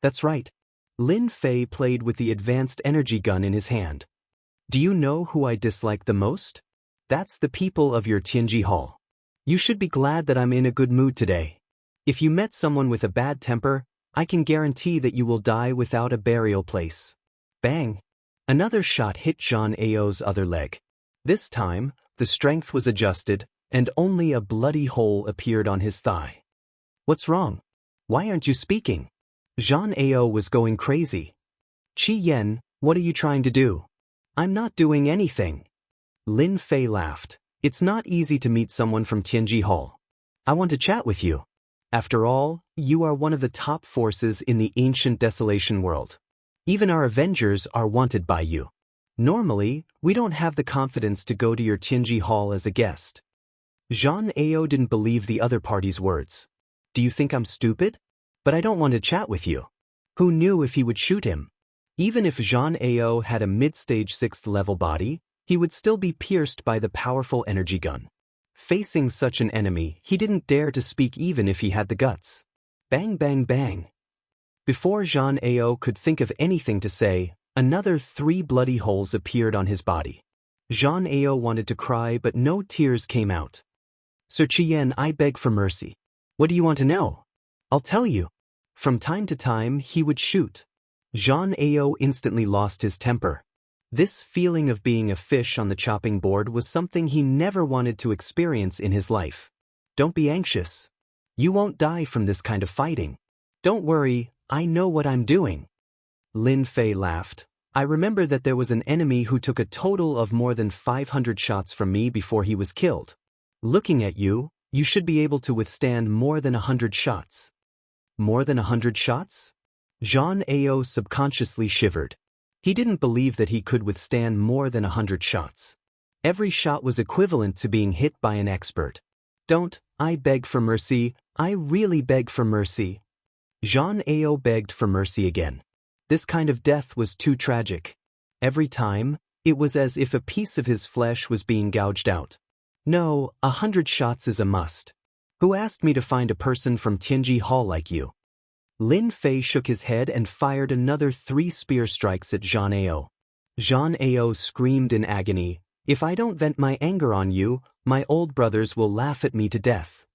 That's right. Lin Fei played with the advanced energy gun in his hand. Do you know who I dislike the most? That's the people of your Tianji Hall. You should be glad that I'm in a good mood today. If you met someone with a bad temper, I can guarantee that you will die without a burial place. Bang! Another shot hit Jean Ao's other leg. This time, the strength was adjusted, and only a bloody hole appeared on his thigh. What's wrong? Why aren't you speaking? Jean Ao was going crazy. Chi Yen, what are you trying to do? I'm not doing anything. Lin Fei laughed. It's not easy to meet someone from Tianji Hall. I want to chat with you. After all, you are one of the top forces in the ancient desolation world. Even our Avengers are wanted by you. Normally, we don't have the confidence to go to your Tianji Hall as a guest. Jean Ao didn't believe the other party's words. Do you think I'm stupid? But I don't want to chat with you. Who knew if he would shoot him? Even if Jean Ao had a mid-stage 6th level body, he would still be pierced by the powerful energy gun. Facing such an enemy, he didn't dare to speak even if he had the guts. Bang bang bang. Before Jean Ao could think of anything to say, another 3 bloody holes appeared on his body. Jean Ao wanted to cry but no tears came out. Sir Chi Yen, I beg for mercy. What do you want to know? I'll tell you. From time to time, he would shoot. Jean Ao instantly lost his temper. This feeling of being a fish on the chopping board was something he never wanted to experience in his life. Don't be anxious. You won't die from this kind of fighting. Don't worry, I know what I'm doing. Lin Fei laughed. I remember that there was an enemy who took a total of more than 500 shots from me before he was killed. Looking at you, you should be able to withstand more than 100 shots. More than 100 shots? Jean Ao subconsciously shivered. He didn't believe that he could withstand more than 100 shots. Every shot was equivalent to being hit by an expert. Don't, I beg for mercy, I really beg for mercy. Jean Ao begged for mercy again. This kind of death was too tragic. Every time, it was as if a piece of his flesh was being gouged out. No, 100 shots is a must. Who asked me to find a person from Tianji Hall like you? Lin Fei shook his head and fired another 3 spear strikes at Jean Ao. Jean Ao screamed in agony, if I don't vent my anger on you, my old brothers will laugh at me to death.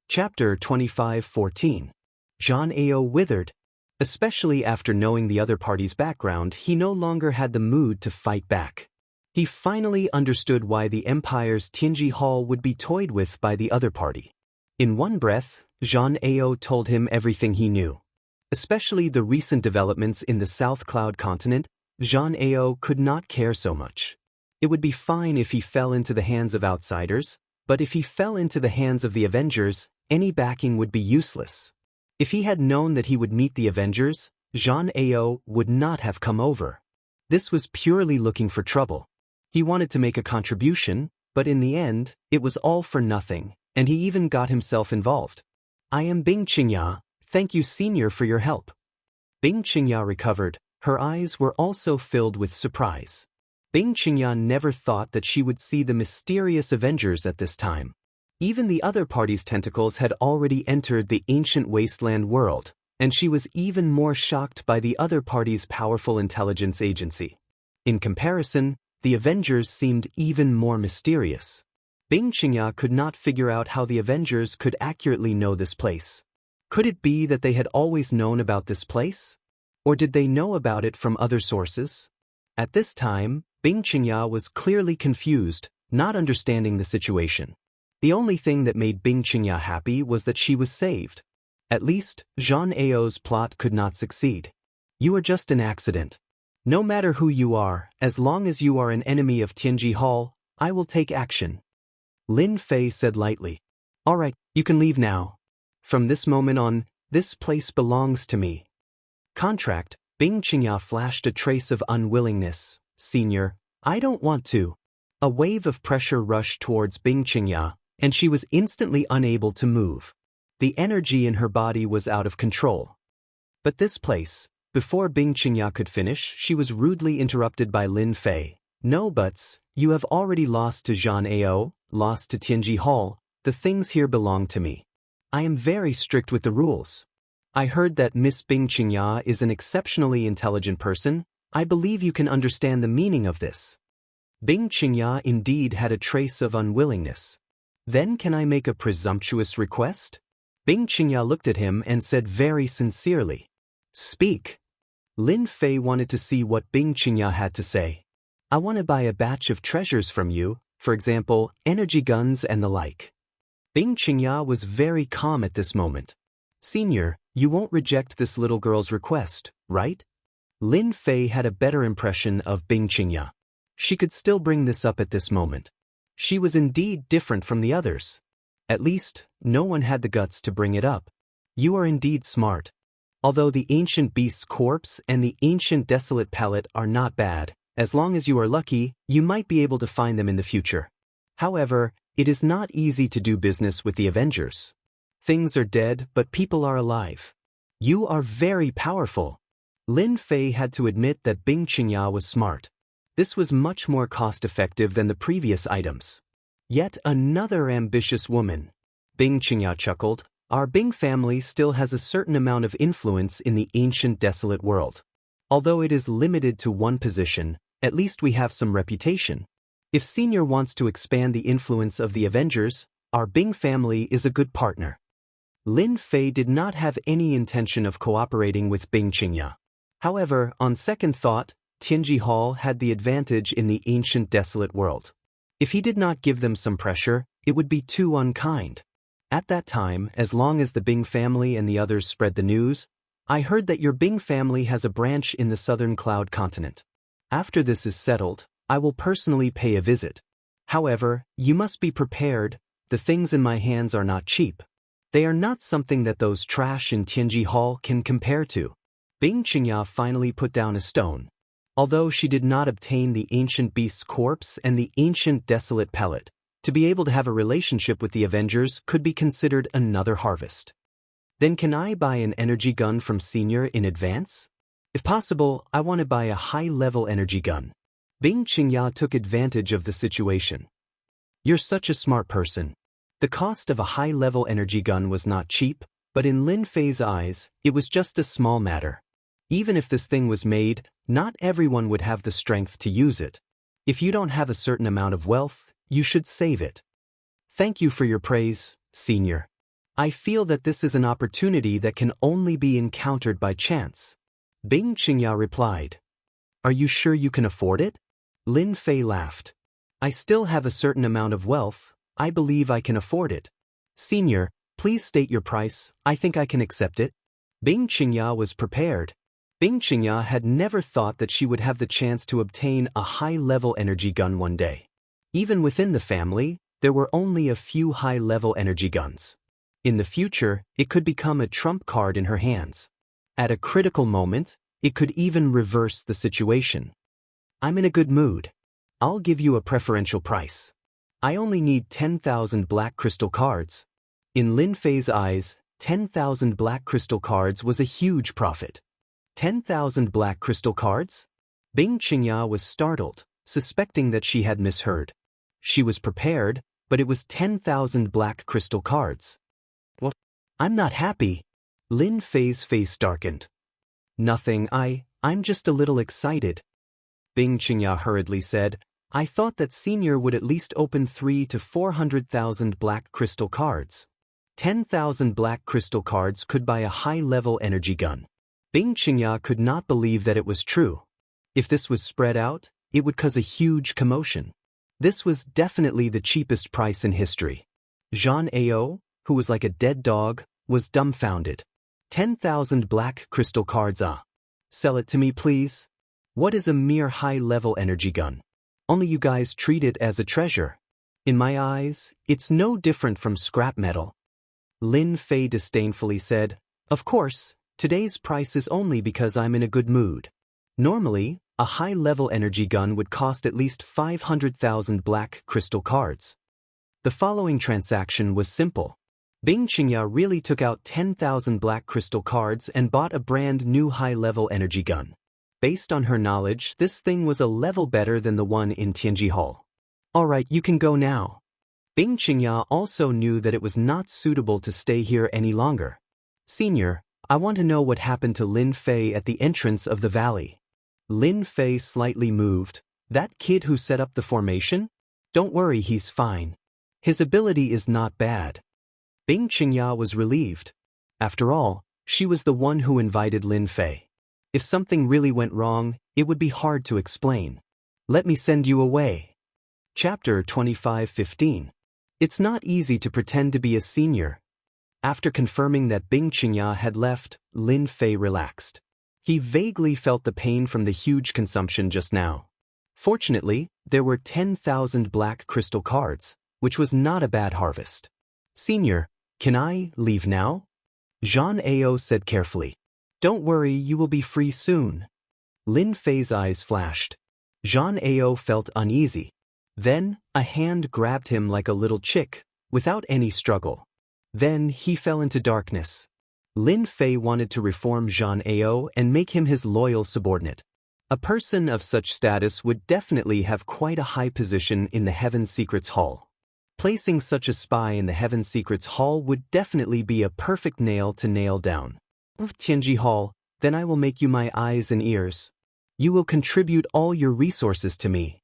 Chapter 25:14. Jean Ao withered. Especially after knowing the other party's background, he no longer had the mood to fight back. He finally understood why the Empire's Tianji Hall would be toyed with by the other party. In one breath, Jean Ao told him everything he knew. Especially the recent developments in the South Cloud continent, Jean Ao could not care so much. It would be fine if he fell into the hands of outsiders, but if he fell into the hands of the Avengers, any backing would be useless. If he had known that he would meet the Avengers, Jean Ao would not have come over. This was purely looking for trouble. He wanted to make a contribution, but in the end, it was all for nothing, and he even got himself involved. I am Bing Qingya, thank you senior for your help. Bing Qingya recovered, her eyes were also filled with surprise. Bing Qingya never thought that she would see the mysterious Avengers at this time. Even the other party's tentacles had already entered the ancient wasteland world, and she was even more shocked by the other party's powerful intelligence agency. In comparison, the Avengers seemed even more mysterious. Bing Qingya could not figure out how the Avengers could accurately know this place. Could it be that they had always known about this place? Or did they know about it from other sources? At this time, Bing Qingya was clearly confused, not understanding the situation. The only thing that made Bing Qingya happy was that she was saved. At least, Jean Ao's plot could not succeed. You are just an accident. No matter who you are, as long as you are an enemy of Tianji Hall, I will take action. Lin Fei said lightly. All right, you can leave now. From this moment on, this place belongs to me. Contract, Bing Qingya flashed a trace of unwillingness. Senior, I don't want to. A wave of pressure rushed towards Bing Qingya, and she was instantly unable to move. The energy in her body was out of control. But this place, before Bing Qingya could finish, she was rudely interrupted by Lin Fei. No buts, you have already lost to Jean Ao, lost to Tianji Hall, the things here belong to me. I am very strict with the rules. I heard that Miss Bing Qingya is an exceptionally intelligent person. I believe you can understand the meaning of this. Bing Qingya indeed had a trace of unwillingness. Then can I make a presumptuous request? Bing Qingya looked at him and said very sincerely. Speak. Lin Fei wanted to see what Bing Qingya had to say. I want to buy a batch of treasures from you, for example, energy guns and the like. Bing Qingya was very calm at this moment. Senior, you won't reject this little girl's request, right? Lin Fei had a better impression of Bing Qingya. She could still bring this up at this moment. She was indeed different from the others. At least, no one had the guts to bring it up. You are indeed smart. Although the ancient beast's corpse and the ancient desolate palette are not bad, as long as you are lucky, you might be able to find them in the future. However, it is not easy to do business with the Avengers. Things are dead, but people are alive. You are very powerful. Lin Fei had to admit that Bing Qingya was smart. This was much more cost-effective than the previous items. Yet another ambitious woman. Bing Qingya chuckled. Our Bing family still has a certain amount of influence in the ancient desolate world. Although it is limited to one position, at least we have some reputation. If Senior wants to expand the influence of the Avengers, our Bing family is a good partner. Lin Fei did not have any intention of cooperating with Bing Qingya. However, on second thought, Tianji Hall had the advantage in the ancient desolate world. If he did not give them some pressure, it would be too unkind. At that time, as long as the Bing family and the others spread the news, I heard that your Bing family has a branch in the southern cloud continent. After this is settled, I will personally pay a visit. However, you must be prepared, the things in my hands are not cheap. They are not something that those trash in Tianji Hall can compare to. Bing Qingya finally put down a stone. Although she did not obtain the ancient beast's corpse and the ancient desolate pellet, to be able to have a relationship with the Avengers could be considered another harvest. Then can I buy an energy gun from Senior in advance? If possible, I want to buy a high-level energy gun. Bing Qingya took advantage of the situation. You're such a smart person. The cost of a high-level energy gun was not cheap, but in Lin Fei's eyes, it was just a small matter. Even if this thing was made, not everyone would have the strength to use it. If you don't have a certain amount of wealth, you should save it. Thank you for your praise, Senior. I feel that this is an opportunity that can only be encountered by chance. Bing Qingya replied. Are you sure you can afford it? Lin Fei laughed. I still have a certain amount of wealth. I believe I can afford it. Senior, Please state your price, I think I can accept it. Bing Qingya was prepared. Bing Qingya had never thought that she would have the chance to obtain a high-level energy gun one day. Even within the family, there were only a few high-level energy guns. In the future, it could become a trump card in her hands. At a critical moment, it could even reverse the situation. I'm in a good mood. I'll give you a preferential price. I only need 10,000 black crystal cards. In Lin Fei's eyes, 10,000 black crystal cards was a huge profit. 10,000 black crystal cards? Bing Qingya was startled, suspecting that she had misheard. She was prepared, but it was 10,000 black crystal cards. What? I'm not happy. Lin Fei's face darkened. Nothing, I'm just a little excited. Bing Qingya hurriedly said, I thought that Senior would at least open 300,000 to 400,000 black crystal cards. 10,000 black crystal cards could buy a high-level energy gun. Bing Qingya could not believe that it was true. If this was spread out, it would cause a huge commotion. This was definitely the cheapest price in history. Zhan Ao, who was like a dead dog, was dumbfounded. 10,000 black crystal cards, Sell it to me, please. What is a mere high-level energy gun? Only you guys treat it as a treasure. In my eyes, it's no different from scrap metal. Lin Fei disdainfully said, Of course, today's price is only because I'm in a good mood. Normally, a high-level energy gun would cost at least 500,000 black crystal cards. The following transaction was simple. Bing Qingya really took out 10,000 black crystal cards and bought a brand new high-level energy gun. Based on her knowledge, this thing was a level better than the one in Tianji Hall. Alright, you can go now. Bing Qingya also knew that it was not suitable to stay here any longer. Senior, I want to know what happened to Lin Fei at the entrance of the valley. Lin Fei slightly moved. That kid who set up the formation? Don't worry, he's fine. His ability is not bad. Bing Qingya was relieved. After all, she was the one who invited Lin Fei. If something really went wrong, it would be hard to explain. Let me send you away. Chapter 25:15. It's not easy to pretend to be a senior. After confirming that Bing Qingya had left, Lin Fei relaxed. He vaguely felt the pain from the huge consumption just now. Fortunately, there were 10,000 black crystal cards, which was not a bad harvest. Senior, can I leave now? Zhan Ao said carefully. Don't worry, you will be free soon. Lin Fei's eyes flashed. Zhan Ao felt uneasy. Then, a hand grabbed him like a little chick, without any struggle. Then, he fell into darkness. Lin Fei wanted to reform Zhan Ao and make him his loyal subordinate. A person of such status would definitely have quite a high position in the Heaven Secrets Hall. Placing such a spy in the Heaven Secrets Hall would definitely be a perfect nail to nail down. Tianji Hall, then I will make you my eyes and ears. You will contribute all your resources to me.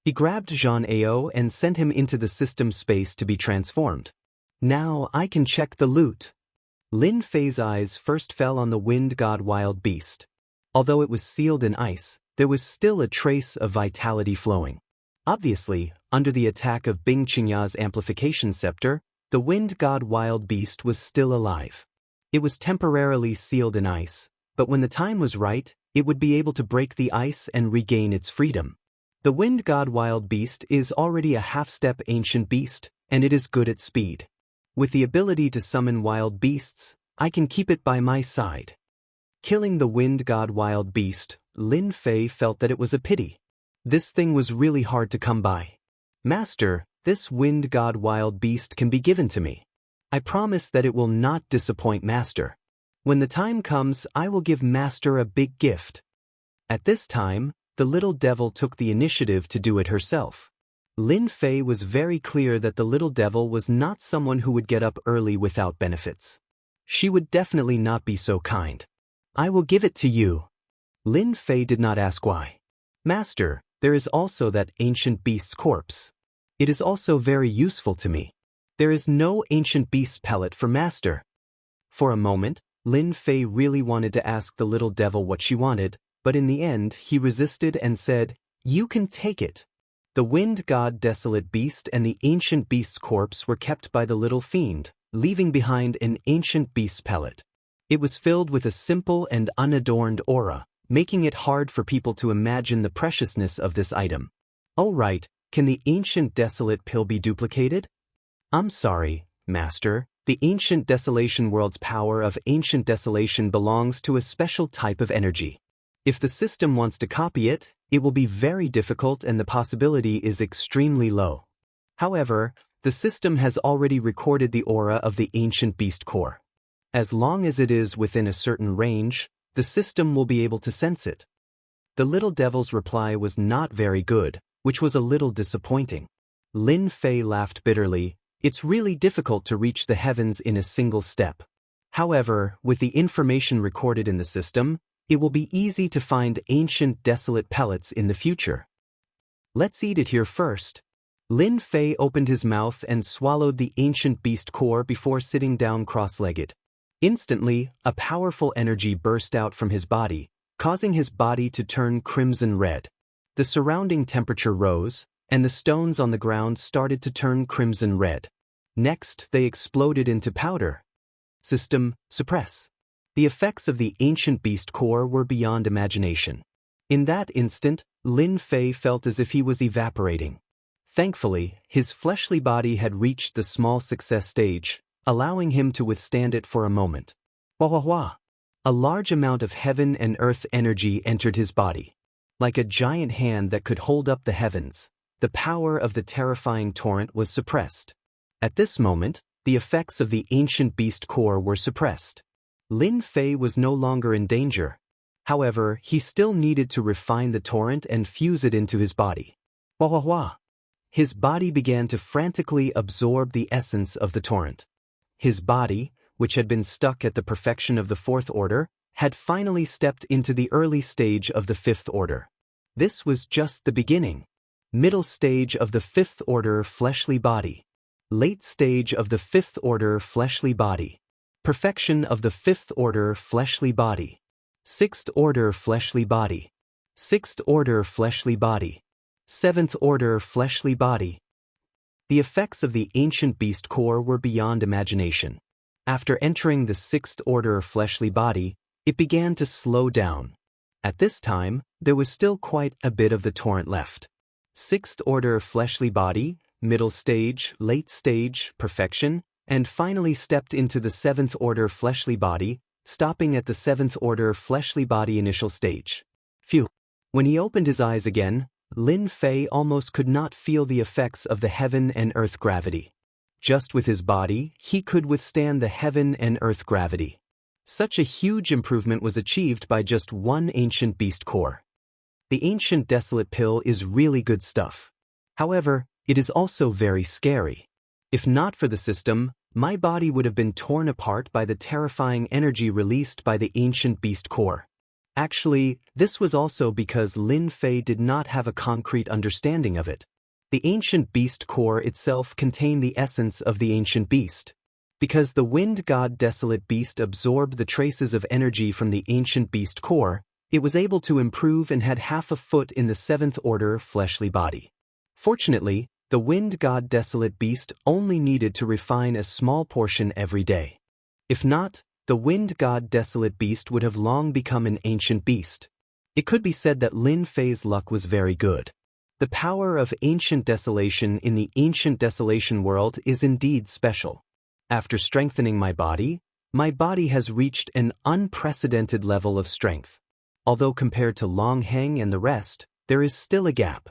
He grabbed Zhan Ao and sent him into the system space to be transformed. Now I can check the loot. Lin Fei's eyes first fell on the wind god wild beast. Although it was sealed in ice, there was still a trace of vitality flowing. Obviously, under the attack of Bing Qingya's amplification scepter, the wind god wild beast was still alive. It was temporarily sealed in ice, but when the time was right, it would be able to break the ice and regain its freedom. The wind god wild beast is already a half-step ancient beast, and it is good at speed. With the ability to summon wild beasts, I can keep it by my side. Killing the wind god wild beast, Lin Fei felt that it was a pity. This thing was really hard to come by. Master, this wind god wild beast can be given to me. I promise that it will not disappoint Master. When the time comes, I will give Master a big gift. At this time, the little devil took the initiative to do it herself. Lin Fei was very clear that the little devil was not someone who would get up early without benefits. She would definitely not be so kind. I will give it to you. Lin Fei did not ask why. Master, there is also that ancient beast's corpse. It is also very useful to me. There is no ancient beast pellet for Master. For a moment, Lin Fei really wanted to ask the little devil what she wanted, but in the end he resisted and said, You can take it. The wind god desolate beast and the ancient beast's corpse were kept by the little fiend, leaving behind an ancient beast's pellet. It was filled with a simple and unadorned aura, making it hard for people to imagine the preciousness of this item. Oh right, can the ancient desolate pill be duplicated? I'm sorry, Master. The ancient desolation world's power of ancient desolation belongs to a special type of energy. If the system wants to copy it, it will be very difficult and the possibility is extremely low. However, the system has already recorded the aura of the ancient beast core. As long as it is within a certain range, the system will be able to sense it. The little devil's reply was not very good, which was a little disappointing. Lin Fei laughed bitterly. It's really difficult to reach the heavens in a single step. However, with the information recorded in the system, it will be easy to find ancient desolate pellets in the future. Let's eat it here first. Lin Fei opened his mouth and swallowed the ancient beast core before sitting down cross-legged. Instantly, a powerful energy burst out from his body, causing his body to turn crimson red. The surrounding temperature rose, and the stones on the ground started to turn crimson red. Next, they exploded into powder. System, suppress. The effects of the ancient beast core were beyond imagination. In that instant, Lin Fei felt as if he was evaporating. Thankfully, his fleshly body had reached the small success stage, allowing him to withstand it for a moment. Wah wah wah. A large amount of heaven and earth energy entered his body. Like a giant hand that could hold up the heavens, the power of the terrifying torrent was suppressed. At this moment, the effects of the ancient beast core were suppressed. Lin Fei was no longer in danger. However, he still needed to refine the torrent and fuse it into his body. Wah wah wah. His body began to frantically absorb the essence of the torrent. His body, which had been stuck at the perfection of the fourth order, had finally stepped into the early stage of the fifth order. This was just the beginning. Middle stage of the fifth order fleshly body. Late stage of the fifth order fleshly body. Perfection of the fifth order fleshly body. Sixth order fleshly body. Sixth order fleshly body. Seventh order fleshly body. The effects of the ancient beast core were beyond imagination. After entering the sixth order fleshly body, it began to slow down. At this time, there was still quite a bit of the torrent left. Sixth order fleshly body, middle stage, late stage, perfection, and finally stepped into the seventh order fleshly body, stopping at the seventh order fleshly body initial stage. Phew. When he opened his eyes again, Lin Fei almost could not feel the effects of the heaven and earth gravity. Just with his body, he could withstand the heaven and earth gravity. Such a huge improvement was achieved by just one ancient beast core. The ancient desolate pill is really good stuff. However, it is also very scary. If not for the system, my body would have been torn apart by the terrifying energy released by the ancient beast core. Actually, this was also because Lin Fei did not have a concrete understanding of it. The ancient beast core itself contained the essence of the ancient beast. Because the wind god desolate beast absorbed the traces of energy from the ancient beast core, it was able to improve and had half a foot in the seventh order fleshly body. Fortunately, the wind god desolate beast only needed to refine a small portion every day. If not, the wind god desolate beast would have long become an ancient beast. It could be said that Lin Fei's luck was very good. The power of ancient desolation in the ancient desolation world is indeed special. After strengthening my body has reached an unprecedented level of strength. Although compared to Long Heng and the rest, there is still a gap.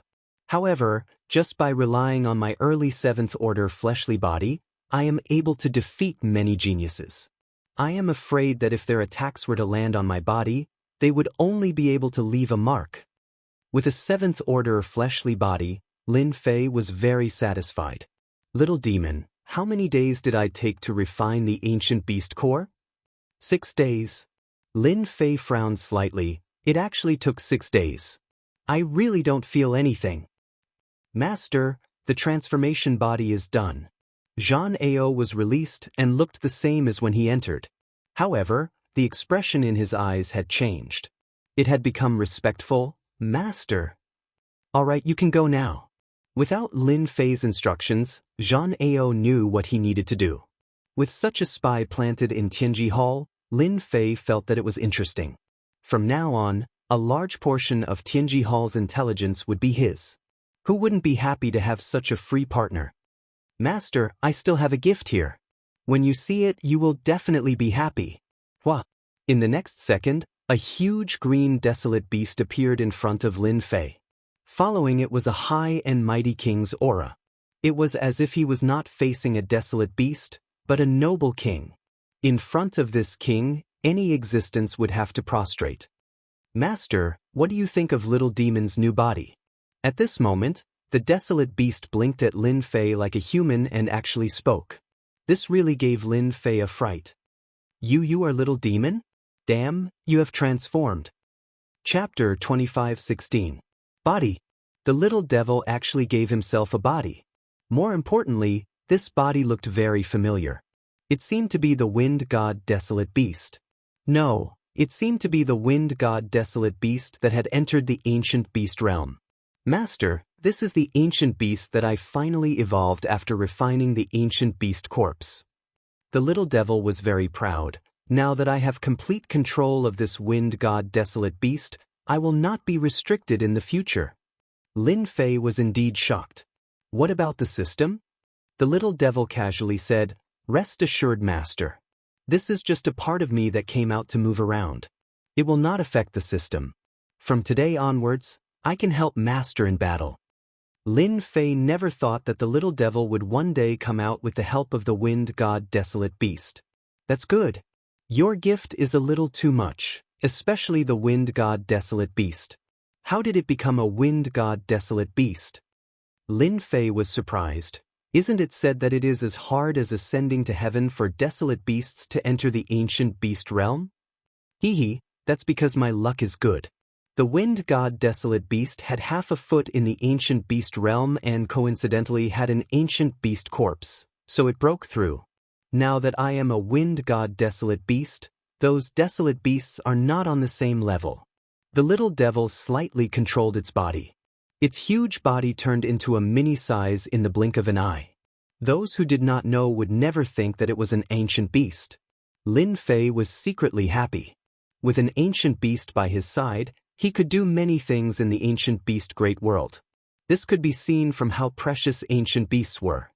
However, just by relying on my early seventh order fleshly body, I am able to defeat many geniuses. I am afraid that if their attacks were to land on my body, they would only be able to leave a mark. With a seventh order fleshly body, Lin Fei was very satisfied. Little demon, how many days did I take to refine the ancient beast core? 6 days. Lin Fei frowned slightly. It actually took 6 days. I really don't feel anything. Master, the transformation body is done. Zhan Ao was released and looked the same as when he entered. However, the expression in his eyes had changed. It had become respectful. Master. All right, you can go now. Without Lin Fei's instructions, Zhan Ao knew what he needed to do. With such a spy planted in Tianji Hall, Lin Fei felt that it was interesting. From now on, a large portion of Tianji Hall's intelligence would be his. Who wouldn't be happy to have such a free partner? Master, I still have a gift here. When you see it, you will definitely be happy. Hua! In the next second, a huge green desolate beast appeared in front of Lin Fei. Following it was a high and mighty king's aura. It was as if he was not facing a desolate beast, but a noble king. In front of this king, any existence would have to prostrate. Master, what do you think of little demon's new body? At this moment, the desolate beast blinked at Lin Fei like a human and actually spoke. This really gave Lin Fei a fright. You are little demon? Damn, you have transformed. Chapter 25:16. Body. The little devil actually gave himself a body. More importantly, this body looked very familiar. It seemed to be the wind god desolate beast. No, it seemed to be the wind god desolate beast that had entered the ancient beast realm. Master, this is the ancient beast that I finally evolved after refining the ancient beast corpse. The little devil was very proud. Now that I have complete control of this wind god desolate beast, I will not be restricted in the future. Lin Fei was indeed shocked. What about the system? The little devil casually said, Rest assured, Master. This is just a part of me that came out to move around. It will not affect the system. From today onwards, I can help Master in battle. Lin Fei never thought that the little devil would one day come out with the help of the wind god desolate beast. That's good. Your gift is a little too much, especially the wind god desolate beast. How did it become a wind god desolate beast? Lin Fei was surprised. Isn't it said that it is as hard as ascending to heaven for desolate beasts to enter the ancient beast realm? Hee, that's because my luck is good. The wind god desolate beast had half a foot in the ancient beast realm and coincidentally had an ancient beast corpse, so it broke through. Now that I am a wind god desolate beast, those desolate beasts are not on the same level. The little devil slightly controlled its body. Its huge body turned into a mini-size in the blink of an eye. Those who did not know would never think that it was an ancient beast. Lin Fei was secretly happy. With an ancient beast by his side, he could do many things in the ancient beast great world. This could be seen from how precious ancient beasts were.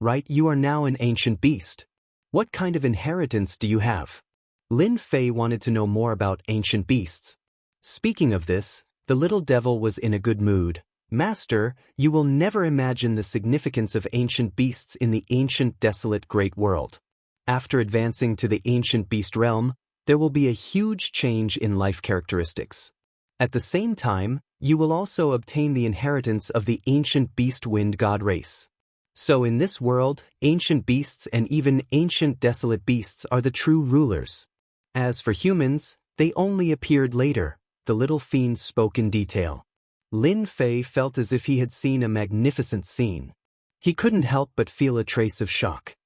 Right, you are now an ancient beast. What kind of inheritance do you have? Lin Fei wanted to know more about ancient beasts. Speaking of this, the little devil was in a good mood. Master, you will never imagine the significance of ancient beasts in the ancient desolate great world. After advancing to the ancient beast realm, there will be a huge change in life characteristics. At the same time, you will also obtain the inheritance of the ancient beast wind god race. So in this world, ancient beasts and even ancient desolate beasts are the true rulers. As for humans, they only appeared later, the little fiend spoke in detail. Lin Fei felt as if he had seen a magnificent scene. He couldn't help but feel a trace of shock.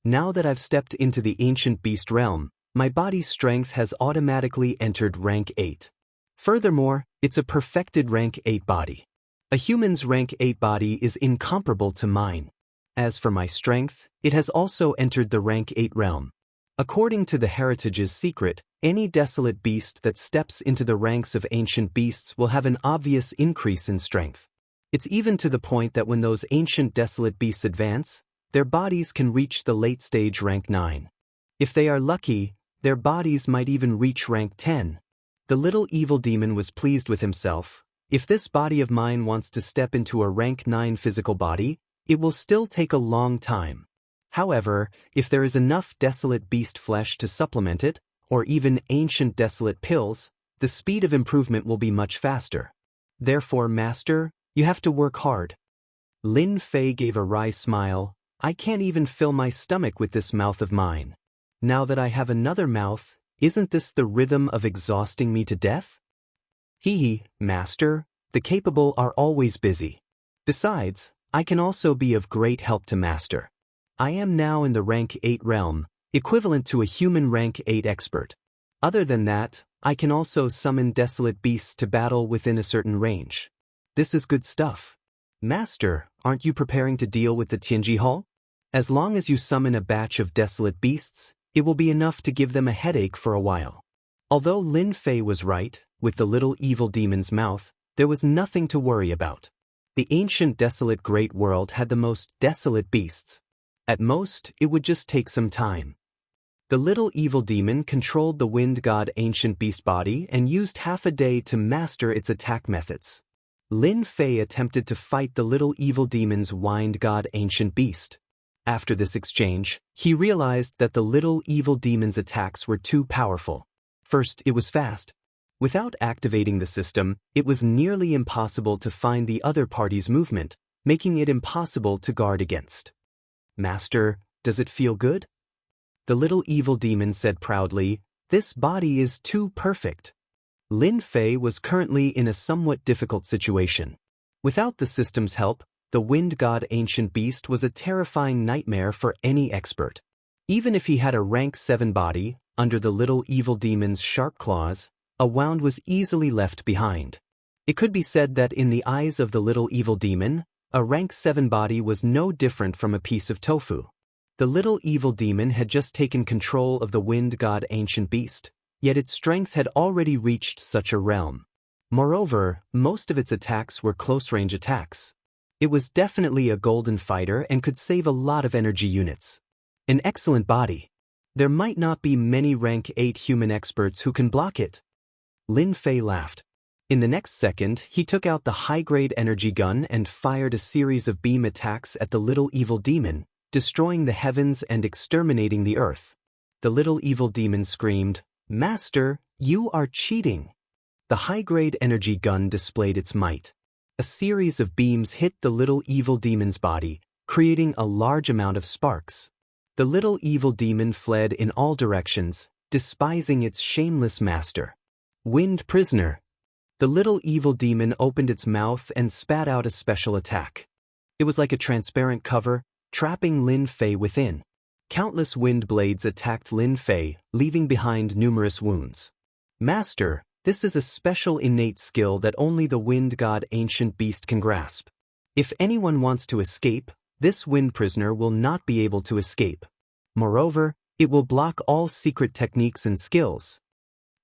Now that I've stepped into the ancient beast realm, my body's strength has automatically entered rank 8. Furthermore, it's a perfected rank 8 body. A human's rank 8 body is incomparable to mine. As for my strength, it has also entered the rank 8 realm. According to the heritage's secret, any desolate beast that steps into the ranks of ancient beasts will have an obvious increase in strength. It's even to the point that when those ancient desolate beasts advance, their bodies can reach the late stage rank 9. If they are lucky, their bodies might even reach rank 10. The little evil demon was pleased with himself. If this body of mine wants to step into a rank 9 physical body, it will still take a long time. However, if there is enough desolate beast flesh to supplement it, or even ancient desolate pills, the speed of improvement will be much faster. Therefore, Master, you have to work hard. Lin Fei gave a wry smile. I can't even fill my stomach with this mouth of mine. Now that I have another mouth, isn't this the rhythm of exhausting me to death? Master, the capable are always busy. Besides, I can also be of great help to Master. I am now in the rank 8 realm, equivalent to a human rank 8 expert. Other than that, I can also summon desolate beasts to battle within a certain range. This is good stuff. Master, aren't you preparing to deal with the Tianji Hall? As long as you summon a batch of desolate beasts, it will be enough to give them a headache for a while. Although Lin Fei was right, with the little evil demon's mouth, there was nothing to worry about. The ancient desolate great world had the most desolate beasts. At most, it would just take some time. The little evil demon controlled the wind god ancient beast body and used half a day to master its attack methods. Lin Fei attempted to fight the little evil demon's wind god ancient beast. After this exchange, he realized that the little evil demon's attacks were too powerful. First, it was fast. Without activating the system, it was nearly impossible to find the other party's movement, making it impossible to guard against. "Master, does it feel good?" The little evil demon said proudly, "This body is too perfect." Lin Fei was currently in a somewhat difficult situation. Without the system's help, the wind god ancient beast was a terrifying nightmare for any expert. Even if he had a rank 7 body, under the little evil demon's sharp claws, a wound was easily left behind. It could be said that in the eyes of the little evil demon, a rank 7 body was no different from a piece of tofu. The little evil demon had just taken control of the wind god ancient beast, yet its strength had already reached such a realm. Moreover, most of its attacks were close-range attacks. It was definitely a golden fighter and could save a lot of energy units. An excellent body. There might not be many rank 8 human experts who can block it. Lin Fei laughed. In the next second, he took out the high-grade energy gun and fired a series of beam attacks at the little evil demon, destroying the heavens and exterminating the earth. The little evil demon screamed, "Master, you are cheating!" The high-grade energy gun displayed its might. A series of beams hit the little evil demon's body, creating a large amount of sparks. The little evil demon fled in all directions, despising its shameless master. "Wind prisoner!" The little evil demon opened its mouth and spat out a special attack. It was like a transparent cover, trapping Lin Fei within. Countless wind blades attacked Lin Fei, leaving behind numerous wounds. "Master, this is a special innate skill that only the wind god ancient beast can grasp. If anyone wants to escape, this wind prisoner will not be able to escape. Moreover, it will block all secret techniques and skills."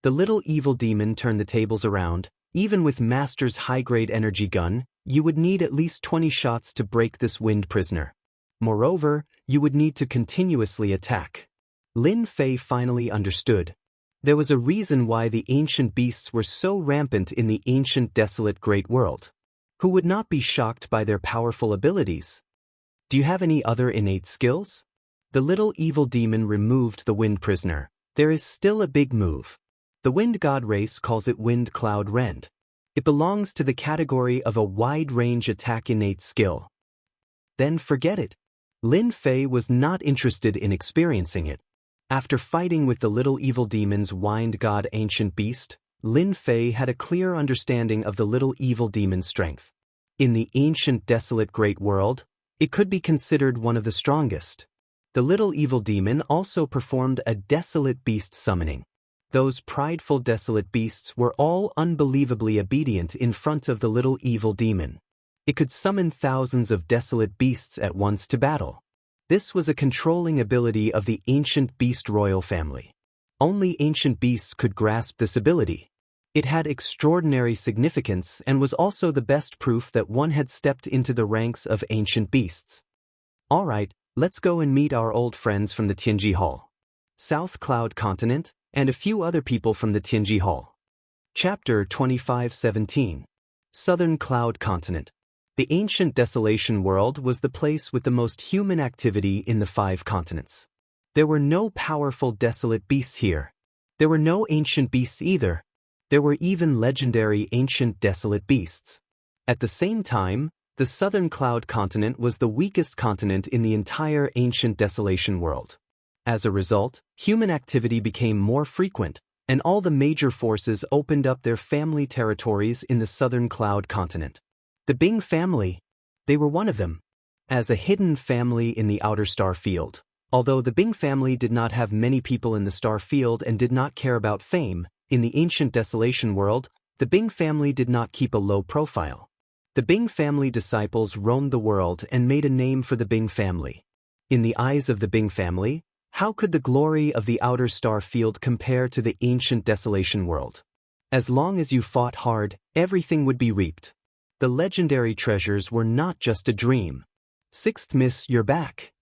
The little evil demon turned the tables around. Even with Master's high-grade energy gun, you would need at least 20 shots to break this wind prisoner. Moreover, you would need to continuously attack. Lin Fei finally understood. There was a reason why the ancient beasts were so rampant in the ancient desolate great world. Who would not be shocked by their powerful abilities? "Do you have any other innate skills?" The little evil demon removed the wind prisoner. "There is still a big move. The wind god race calls it wind cloud rend. It belongs to the category of a wide-range attack innate skill." "Then forget it." Lin Fei was not interested in experiencing it. After fighting with the little evil demon's wind god ancient beast, Lin Fei had a clear understanding of the little evil demon's strength. In the ancient desolate great world, it could be considered one of the strongest. The little evil demon also performed a desolate beast summoning. Those prideful desolate beasts were all unbelievably obedient in front of the little evil demon. It could summon thousands of desolate beasts at once to battle. This was a controlling ability of the ancient beast royal family. Only ancient beasts could grasp this ability. It had extraordinary significance and was also the best proof that one had stepped into the ranks of ancient beasts. "All right, let's go and meet our old friends from the Tianji Hall, South Cloud Continent, and a few other people from the Tianji Hall." Chapter 25:17. Southern Cloud Continent. The ancient desolation world was the place with the most human activity in the 5 continents. There were no powerful desolate beasts here. There were no ancient beasts either. There were even legendary ancient desolate beasts. At the same time, the Southern Cloud Continent was the weakest continent in the entire ancient desolation world. As a result, human activity became more frequent, and all the major forces opened up their family territories in the Southern Cloud Continent. The Bing family, they were one of them. As a hidden family in the outer star field, although the Bing family did not have many people in the star field and did not care about fame, in the ancient desolation world, the Bing family did not keep a low profile. The Bing family disciples roamed the world and made a name for the Bing family. In the eyes of the Bing family, how could the glory of the outer star field compare to the ancient desolation world? As long as you fought hard, everything would be reaped. The legendary treasures were not just a dream. Sixth Miss, you're back.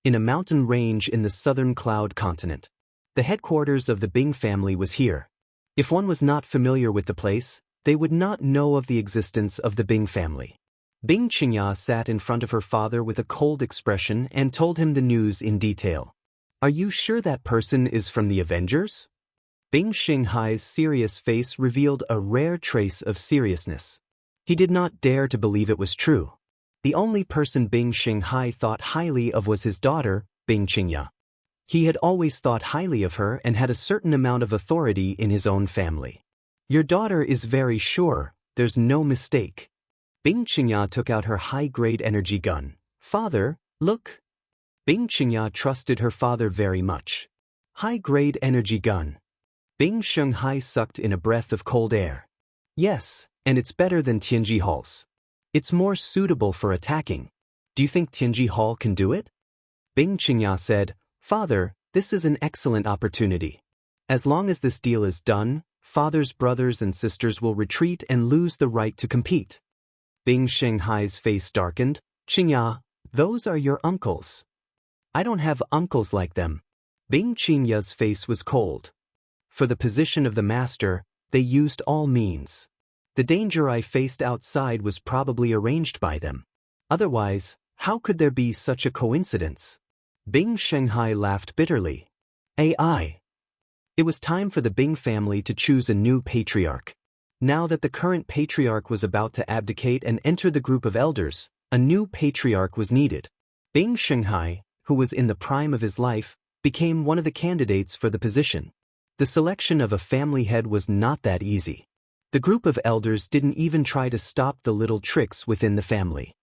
In a mountain range in the southern cloud continent. The headquarters of the Bing family was here. If one was not familiar with the place, they would not know of the existence of the Bing family. Bing Qingya sat in front of her father with a cold expression and told him the news in detail. Are you sure that person is from the Avengers? Bing Xinghai's serious face revealed a rare trace of seriousness. He did not dare to believe it was true. The only person Bing Xinghai thought highly of was his daughter, Bing Qingya. He had always thought highly of her and had a certain amount of authority in his own family. Your daughter is very sure, there's no mistake. Bing Qingya took out her high-grade energy gun. Father, look. Bing Qingya trusted her father very much. High-grade energy gun. Bing Xinghai sucked in a breath of cold air. Yes, and it's better than Tianji Hall's. It's more suitable for attacking. Do you think Tianji Hall can do it? Bing Qingya said, Father, this is an excellent opportunity. As long as this deal is done, Father's brothers and sisters will retreat and lose the right to compete. Bing Xinghai's face darkened. Qingya, those are your uncles. I don't have uncles like them. Bing Qingya's face was cold. For the position of the master, they used all means. The danger I faced outside was probably arranged by them. Otherwise, how could there be such a coincidence? Bing Xinghai laughed bitterly. AI. It was time for the Bing family to choose a new patriarch. Now that the current patriarch was about to abdicate and enter the group of elders, a new patriarch was needed. Bing Xinghai, who was in the prime of his life, became one of the candidates for the position. The selection of a family head was not that easy. The group of elders didn't even try to stop the little tricks within the family.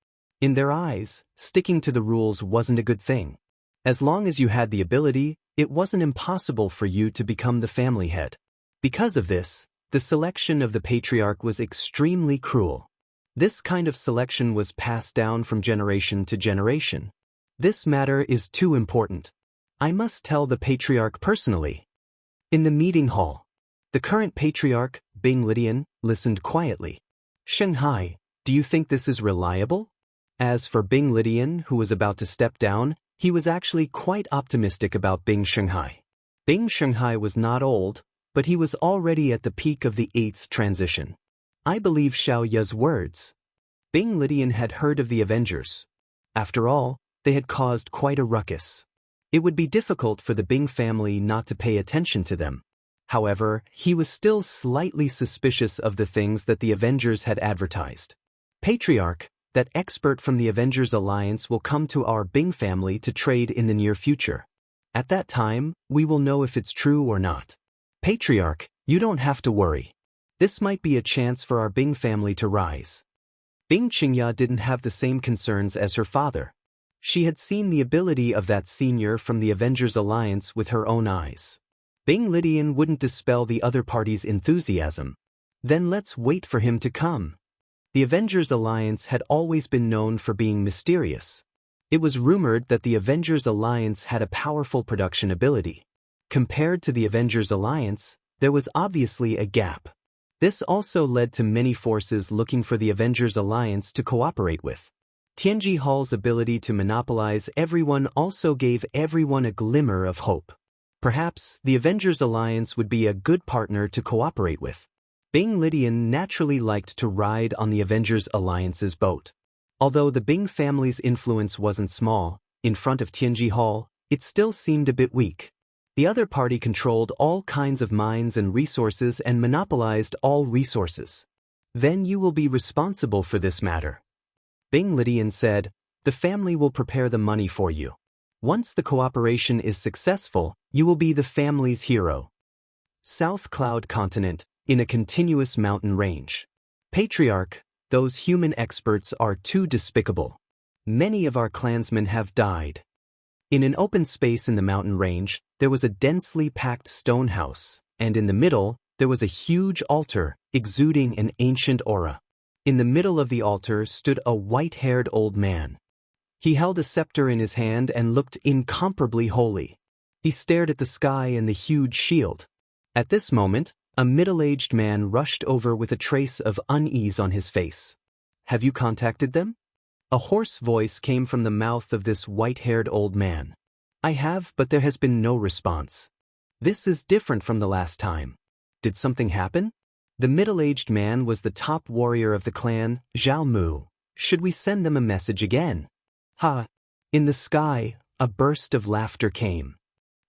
In their eyes, sticking to the rules wasn't a good thing. As long as you had the ability, it wasn't impossible for you to become the family head. Because of this, the selection of the patriarch was extremely cruel. This kind of selection was passed down from generation to generation. This matter is too important. I must tell the patriarch personally. In the meeting hall, the current patriarch, Bing Lidian, listened quietly. Xinghai, do you think this is reliable? As for Bing Lidian, who was about to step down, he was actually quite optimistic about Bing Xinghai. Bing Xinghai was not old, but he was already at the peak of the 8th transition. I believe Xiao Ye's words. Bing Lidian had heard of the Avengers. After all, they had caused quite a ruckus. It would be difficult for the Bing family not to pay attention to them. However, he was still slightly suspicious of the things that the Avengers had advertised. Patriarch, that expert from the Avengers Alliance will come to our Bing family to trade in the near future. At that time, we will know if it's true or not. Patriarch, you don't have to worry. This might be a chance for our Bing family to rise. Bing Qingya didn't have the same concerns as her father. She had seen the ability of that senior from the Avengers Alliance with her own eyes. Bing Lidian wouldn't dispel the other party's enthusiasm. Then let's wait for him to come. The Avengers Alliance had always been known for being mysterious. It was rumored that the Avengers Alliance had a powerful production ability. Compared to the Avengers Alliance, there was obviously a gap. This also led to many forces looking for the Avengers Alliance to cooperate with. Tianji Hall's ability to monopolize everyone also gave everyone a glimmer of hope. Perhaps the Avengers Alliance would be a good partner to cooperate with. Bing Lidian naturally liked to ride on the Avengers Alliance's boat. Although the Bing family's influence wasn't small, in front of Tianji Hall, it still seemed a bit weak. The other party controlled all kinds of mines and resources and monopolized all resources. Then you will be responsible for this matter. Bing Lidian said, the family will prepare the money for you. Once the cooperation is successful, you will be the family's hero. South Cloud Continent, in a continuous mountain range. Patriarch, those human experts are too despicable. Many of our clansmen have died. In an open space in the mountain range, there was a densely packed stone house, and in the middle, there was a huge altar, exuding an ancient aura. In the middle of the altar stood a white-haired old man. He held a scepter in his hand and looked incomparably holy. He stared at the sky and the huge shield. At this moment, a middle-aged man rushed over with a trace of unease on his face. "Have you contacted them?" A hoarse voice came from the mouth of this white-haired old man. "I have, but there has been no response. This is different from the last time. Did something happen?" The middle-aged man was the top warrior of the clan, Zhao Mu. "Should we send them a message again?" "Ha!" In the sky, a burst of laughter came.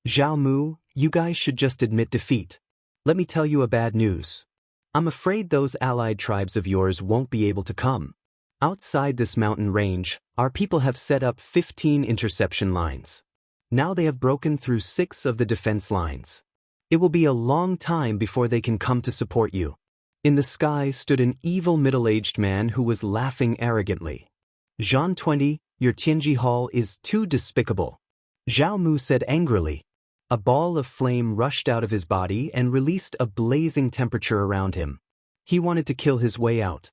"Zhao Mu, you guys should just admit defeat. Let me tell you a bad news. I'm afraid those allied tribes of yours won't be able to come. Outside this mountain range, our people have set up 15 interception lines. Now they have broken through 6 of the defense lines. It will be a long time before they can come to support you." In the sky stood an evil middle-aged man who was laughing arrogantly. "Jean 20, your Tianji Hall is too despicable," Zhao Mu said angrily. A ball of flame rushed out of his body and released a blazing temperature around him. He wanted to kill his way out.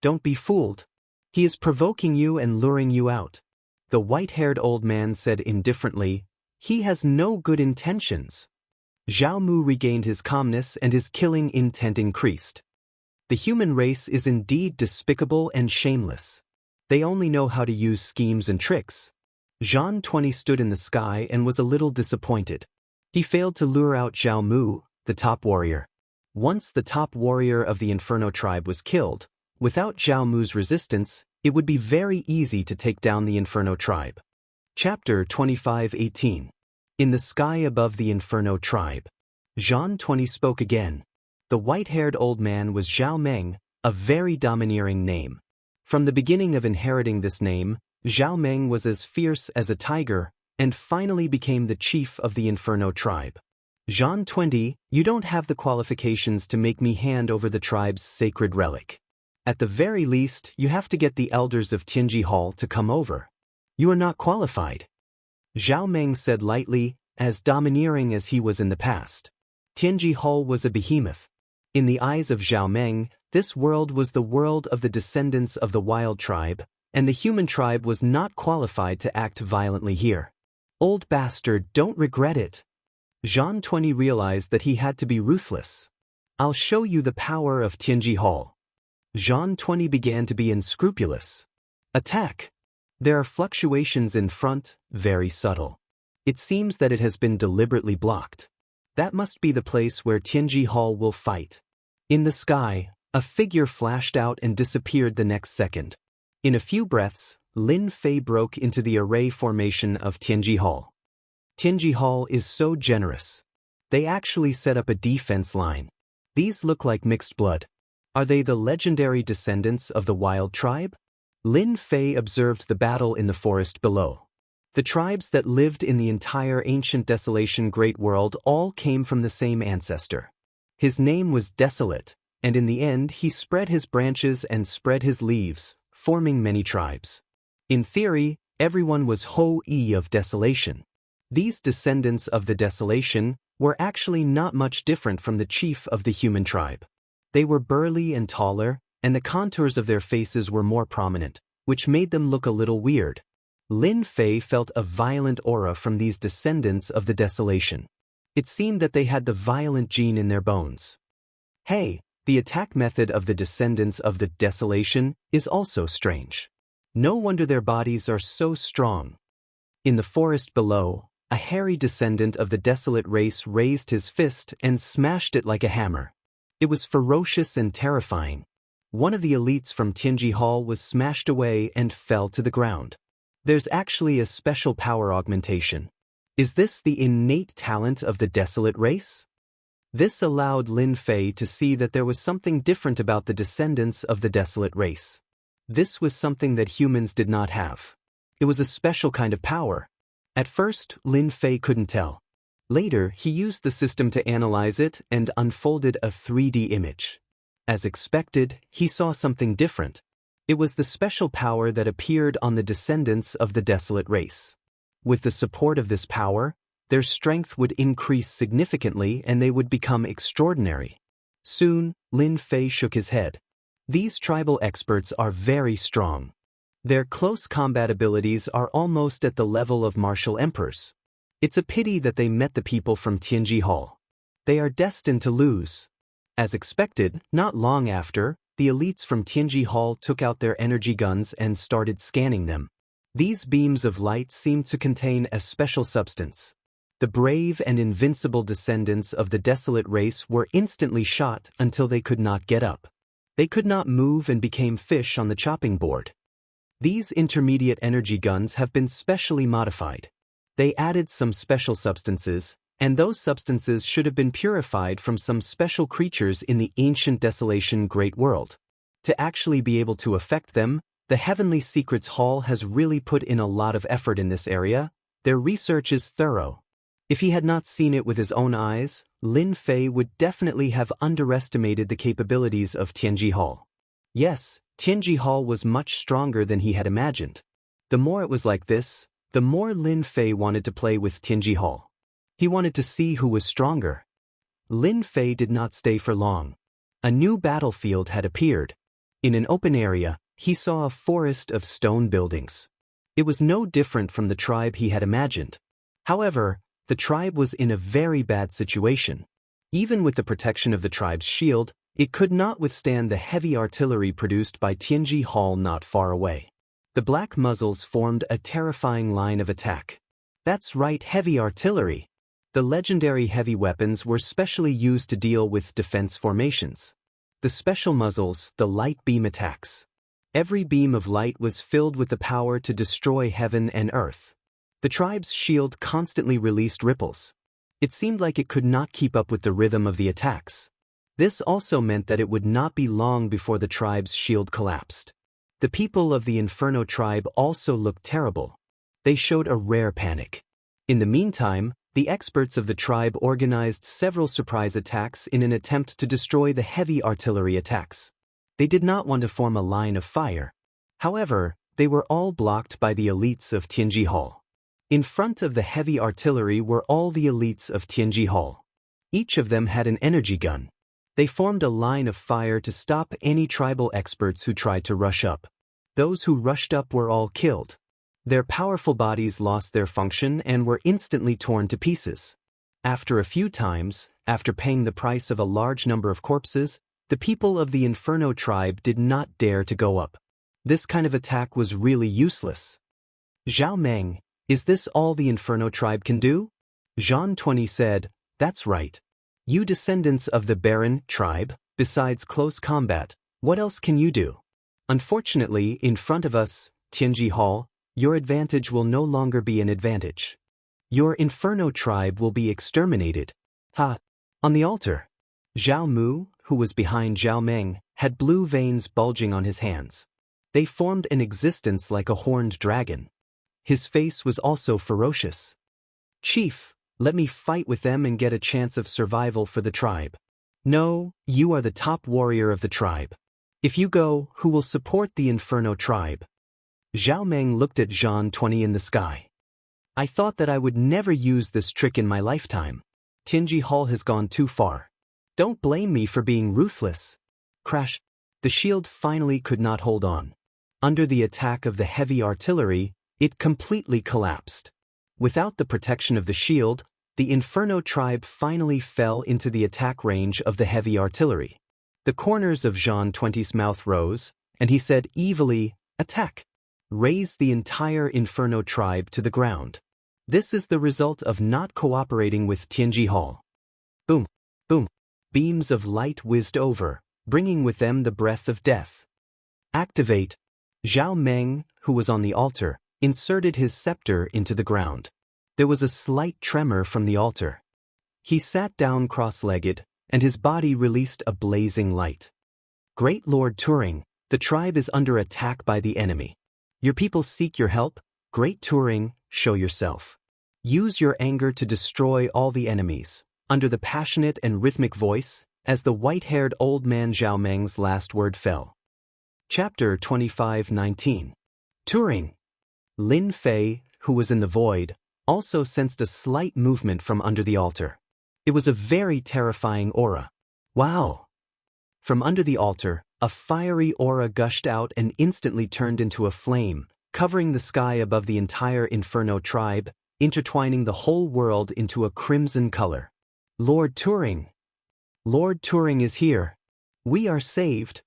"Don't be fooled. He is provoking you and luring you out," the white-haired old man said indifferently. "He has no good intentions." Zhao Mu regained his calmness and his killing intent increased. "The human race is indeed despicable and shameless. They only know how to use schemes and tricks." Jean 20 stood in the sky and was a little disappointed. He failed to lure out Zhao Mu, the top warrior. Once the top warrior of the Inferno tribe was killed, without Zhao Mu's resistance, it would be very easy to take down the Inferno tribe. Chapter 25:18. In the sky above the Inferno tribe. Jean 20 spoke again. The white-haired old man was Zhao Meng, a very domineering name. From the beginning of inheriting this name, Zhao Meng was as fierce as a tiger, and finally became the chief of the Inferno tribe. "Jean 20, you don't have the qualifications to make me hand over the tribe's sacred relic. At the very least, you have to get the elders of Tianji Hall to come over. You are not qualified," Zhao Meng said lightly, as domineering as he was in the past. Tianji Hall was a behemoth. In the eyes of Zhao Meng, this world was the world of the descendants of the wild tribe, and the human tribe was not qualified to act violently here. "Old bastard, don't regret it." Jean 20 realized that he had to be ruthless. "I'll show you the power of Tianji Hall." Jean 20 began to be unscrupulous. "Attack!" There are fluctuations in front, very subtle. It seems that it has been deliberately blocked. That must be the place where Tianji Hall will fight. In the sky, a figure flashed out and disappeared the next second. In a few breaths, Lin Fei broke into the array formation of Tianji Hall. Tianji Hall is so generous. They actually set up a defense line. These look like mixed blood. Are they the legendary descendants of the wild tribe? Lin Fei observed the battle in the forest below. The tribes that lived in the entire ancient desolation great world all came from the same ancestor. His name was Desolate, and in the end he spread his branches and spread his leaves, forming many tribes. In theory, everyone was Ho-E of Desolation. These descendants of the Desolation were actually not much different from the chief of the human tribe. They were burly and taller, and the contours of their faces were more prominent, which made them look a little weird. Lin Fei felt a violent aura from these descendants of the Desolation. It seemed that they had the violent gene in their bones. Hey, the attack method of the descendants of the Desolation is also strange. No wonder their bodies are so strong. In the forest below, a hairy descendant of the Desolate race raised his fist and smashed it like a hammer. It was ferocious and terrifying. One of the elites from Tianji Hall was smashed away and fell to the ground. There's actually a special power augmentation. Is this the innate talent of the Desolate race? This allowed Lin Fei to see that there was something different about the descendants of the Desolate race. This was something that humans did not have. It was a special kind of power. At first, Lin Fei couldn't tell. Later, he used the system to analyze it and unfolded a 3D image. As expected, he saw something different. It was the special power that appeared on the descendants of the Desolate race. With the support of this power, their strength would increase significantly and they would become extraordinary. Soon, Lin Fei shook his head. These tribal experts are very strong. Their close combat abilities are almost at the level of martial emperors. It's a pity that they met the people from Tianji Hall. They are destined to lose. As expected, not long after, the elites from Tianji Hall took out their energy guns and started scanning them. These beams of light seemed to contain a special substance. The brave and invincible descendants of the desolate race were instantly shot until they could not get up. They could not move and became fish on the chopping board. These intermediate energy guns have been specially modified. They added some special substances, and those substances should have been purified from some special creatures in the ancient desolation great world. To actually be able to affect them, the Heavenly Secrets Hall has really put in a lot of effort in this area. Their research is thorough. If he had not seen it with his own eyes, Lin Fei would definitely have underestimated the capabilities of Tianji Hall. Yes, Tianji Hall was much stronger than he had imagined. The more it was like this, the more Lin Fei wanted to play with Tianji Hall. He wanted to see who was stronger. Lin Fei did not stay for long. A new battlefield had appeared. In an open area, he saw a forest of stone buildings. It was no different from the tribe he had imagined. However, the tribe was in a very bad situation. Even with the protection of the tribe's shield, it could not withstand the heavy artillery produced by Tianji Hall not far away. The black muzzles formed a terrifying line of attack. That's right, heavy artillery. The legendary heavy weapons were specially used to deal with defense formations. The special muzzles, the light beam attacks. Every beam of light was filled with the power to destroy heaven and earth. The tribe's shield constantly released ripples. It seemed like it could not keep up with the rhythm of the attacks. This also meant that it would not be long before the tribe's shield collapsed. The people of the Inferno tribe also looked terrible. They showed a rare panic. In the meantime, the experts of the tribe organized several surprise attacks in an attempt to destroy the heavy artillery attacks. They did not want to form a line of fire. However, they were all blocked by the elites of Tianji Hall. In front of the heavy artillery were all the elites of Tianji Hall. Each of them had an energy gun. They formed a line of fire to stop any tribal experts who tried to rush up. Those who rushed up were all killed. Their powerful bodies lost their function and were instantly torn to pieces. After a few times, after paying the price of a large number of corpses, the people of the Inferno tribe did not dare to go up. This kind of attack was really useless. Zhao Meng, is this all the Inferno tribe can do? Zhan 20 said, that's right. You descendants of the Baron tribe, besides close combat, what else can you do? Unfortunately, in front of us, Tianji Hall, your advantage will no longer be an advantage. Your Inferno tribe will be exterminated. Ha! On the altar. Zhao Mu, who was behind Zhao Meng, had blue veins bulging on his hands. They formed an existence like a horned dragon. His face was also ferocious. Chief, let me fight with them and get a chance of survival for the tribe. No, you are the top warrior of the tribe. If you go, who will support the Inferno tribe? Zhao Meng looked at Zhan 20 in the sky. I thought that I would never use this trick in my lifetime. Tianji Hall has gone too far. Don't blame me for being ruthless. Crash. The shield finally could not hold on. Under the attack of the heavy artillery, it completely collapsed. Without the protection of the shield, the Inferno tribe finally fell into the attack range of the heavy artillery. The corners of Zhan 20's mouth rose, and he said evilly, attack. Raise the entire Inferno tribe to the ground. This is the result of not cooperating with Tianji Hall. Boom, boom. Beams of light whizzed over, bringing with them the breath of death. Activate. Zhao Meng, who was on the altar, inserted his scepter into the ground. There was a slight tremor from the altar. He sat down cross-legged, and his body released a blazing light. Great Lord Turing, the tribe is under attack by the enemy. Your people seek your help. Great Turing, show yourself. Use your anger to destroy all the enemies. Under the passionate and rhythmic voice, as the white-haired old man Zhao Meng's last word fell. Chapter 25:19. Turing. Lin Fei, who was in the void, also sensed a slight movement from under the altar. It was a very terrifying aura. Wow! From under the altar, A fiery aura gushed out and instantly turned into a flame, covering the sky above the entire Inferno tribe, intertwining the whole world into a crimson color. Lord Turing! Lord Turing is here! We are saved!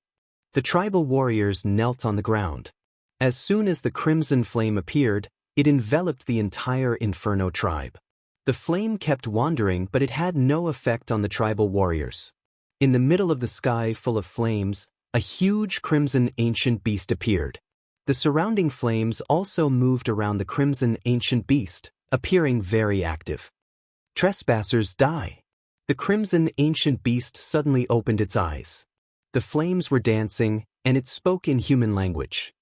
The tribal warriors knelt on the ground. As soon as the crimson flame appeared, it enveloped the entire Inferno tribe. The flame kept wandering, but it had no effect on the tribal warriors. In the middle of the sky full of flames, a huge crimson ancient beast appeared. The surrounding flames also moved around the crimson ancient beast, appearing very active. Trespassers die. The crimson ancient beast suddenly opened its eyes. The flames were dancing, and it spoke in human language.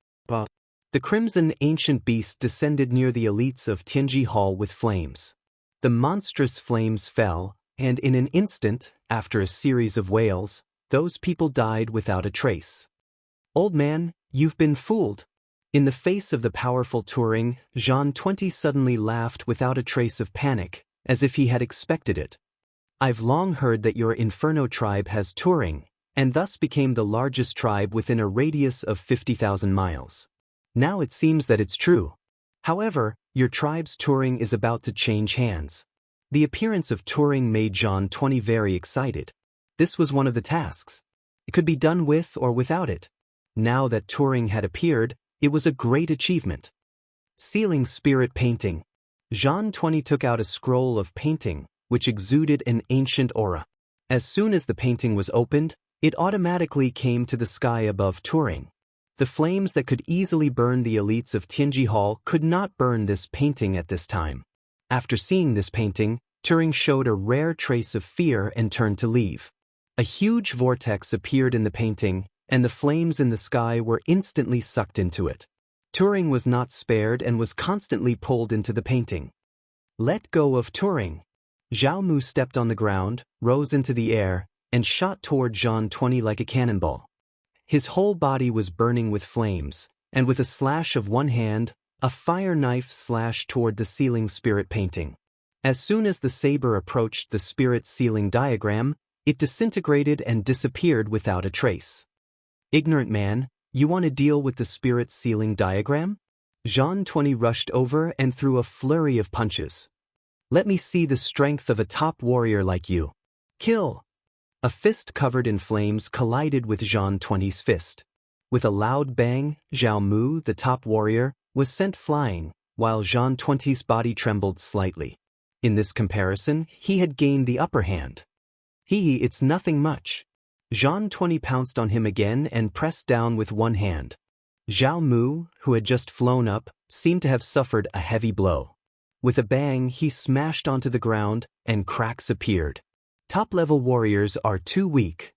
The crimson ancient beast descended near the elites of Tianji Hall with flames. The monstrous flames fell, and in an instant, after a series of wails, those people died without a trace. Old man, you've been fooled. In the face of the powerful Turing, Jean 20 suddenly laughed without a trace of panic, as if he had expected it. I've long heard that your Inferno tribe has Turing, and thus became the largest tribe within a radius of 50,000 miles. Now it seems that it's true. However, your tribe's Turing is about to change hands. The appearance of Turing made Jean 20 very excited. This was one of the tasks. It could be done with or without it. Now that Turing had appeared, it was a great achievement. Sealing spirit painting. Jean 20 took out a scroll of painting, which exuded an ancient aura. As soon as the painting was opened, it automatically came to the sky above Turing. The flames that could easily burn the elites of Tianji Hall could not burn this painting at this time. After seeing this painting, Turing showed a rare trace of fear and turned to leave. A huge vortex appeared in the painting, and the flames in the sky were instantly sucked into it. Turing was not spared and was constantly pulled into the painting. Let go of Turing. Zhao Mu stepped on the ground, rose into the air, and shot toward Jean 20 like a cannonball. His whole body was burning with flames, and with a slash of one hand, a fire knife slashed toward the sealing spirit painting. As soon as the saber approached the spirit sealing diagram, it disintegrated and disappeared without a trace. Ignorant man, you want to deal with the spirit sealing diagram? Jean 20 rushed over and threw a flurry of punches. Let me see the strength of a top warrior like you. Kill! A fist covered in flames collided with Jean 20's fist. With a loud bang, Zhao Mu, the top warrior, was sent flying, while Jean 20's body trembled slightly. In this comparison, he had gained the upper hand. It's nothing much. Jean 20 pounced on him again and pressed down with one hand. Zhao Mu, who had just flown up, seemed to have suffered a heavy blow. With a bang, he smashed onto the ground, and cracks appeared. Top-level warriors are too weak.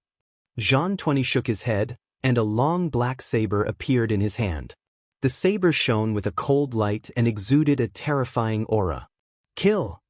Jean 20 shook his head, and a long black saber appeared in his hand. The saber shone with a cold light and exuded a terrifying aura. Kill!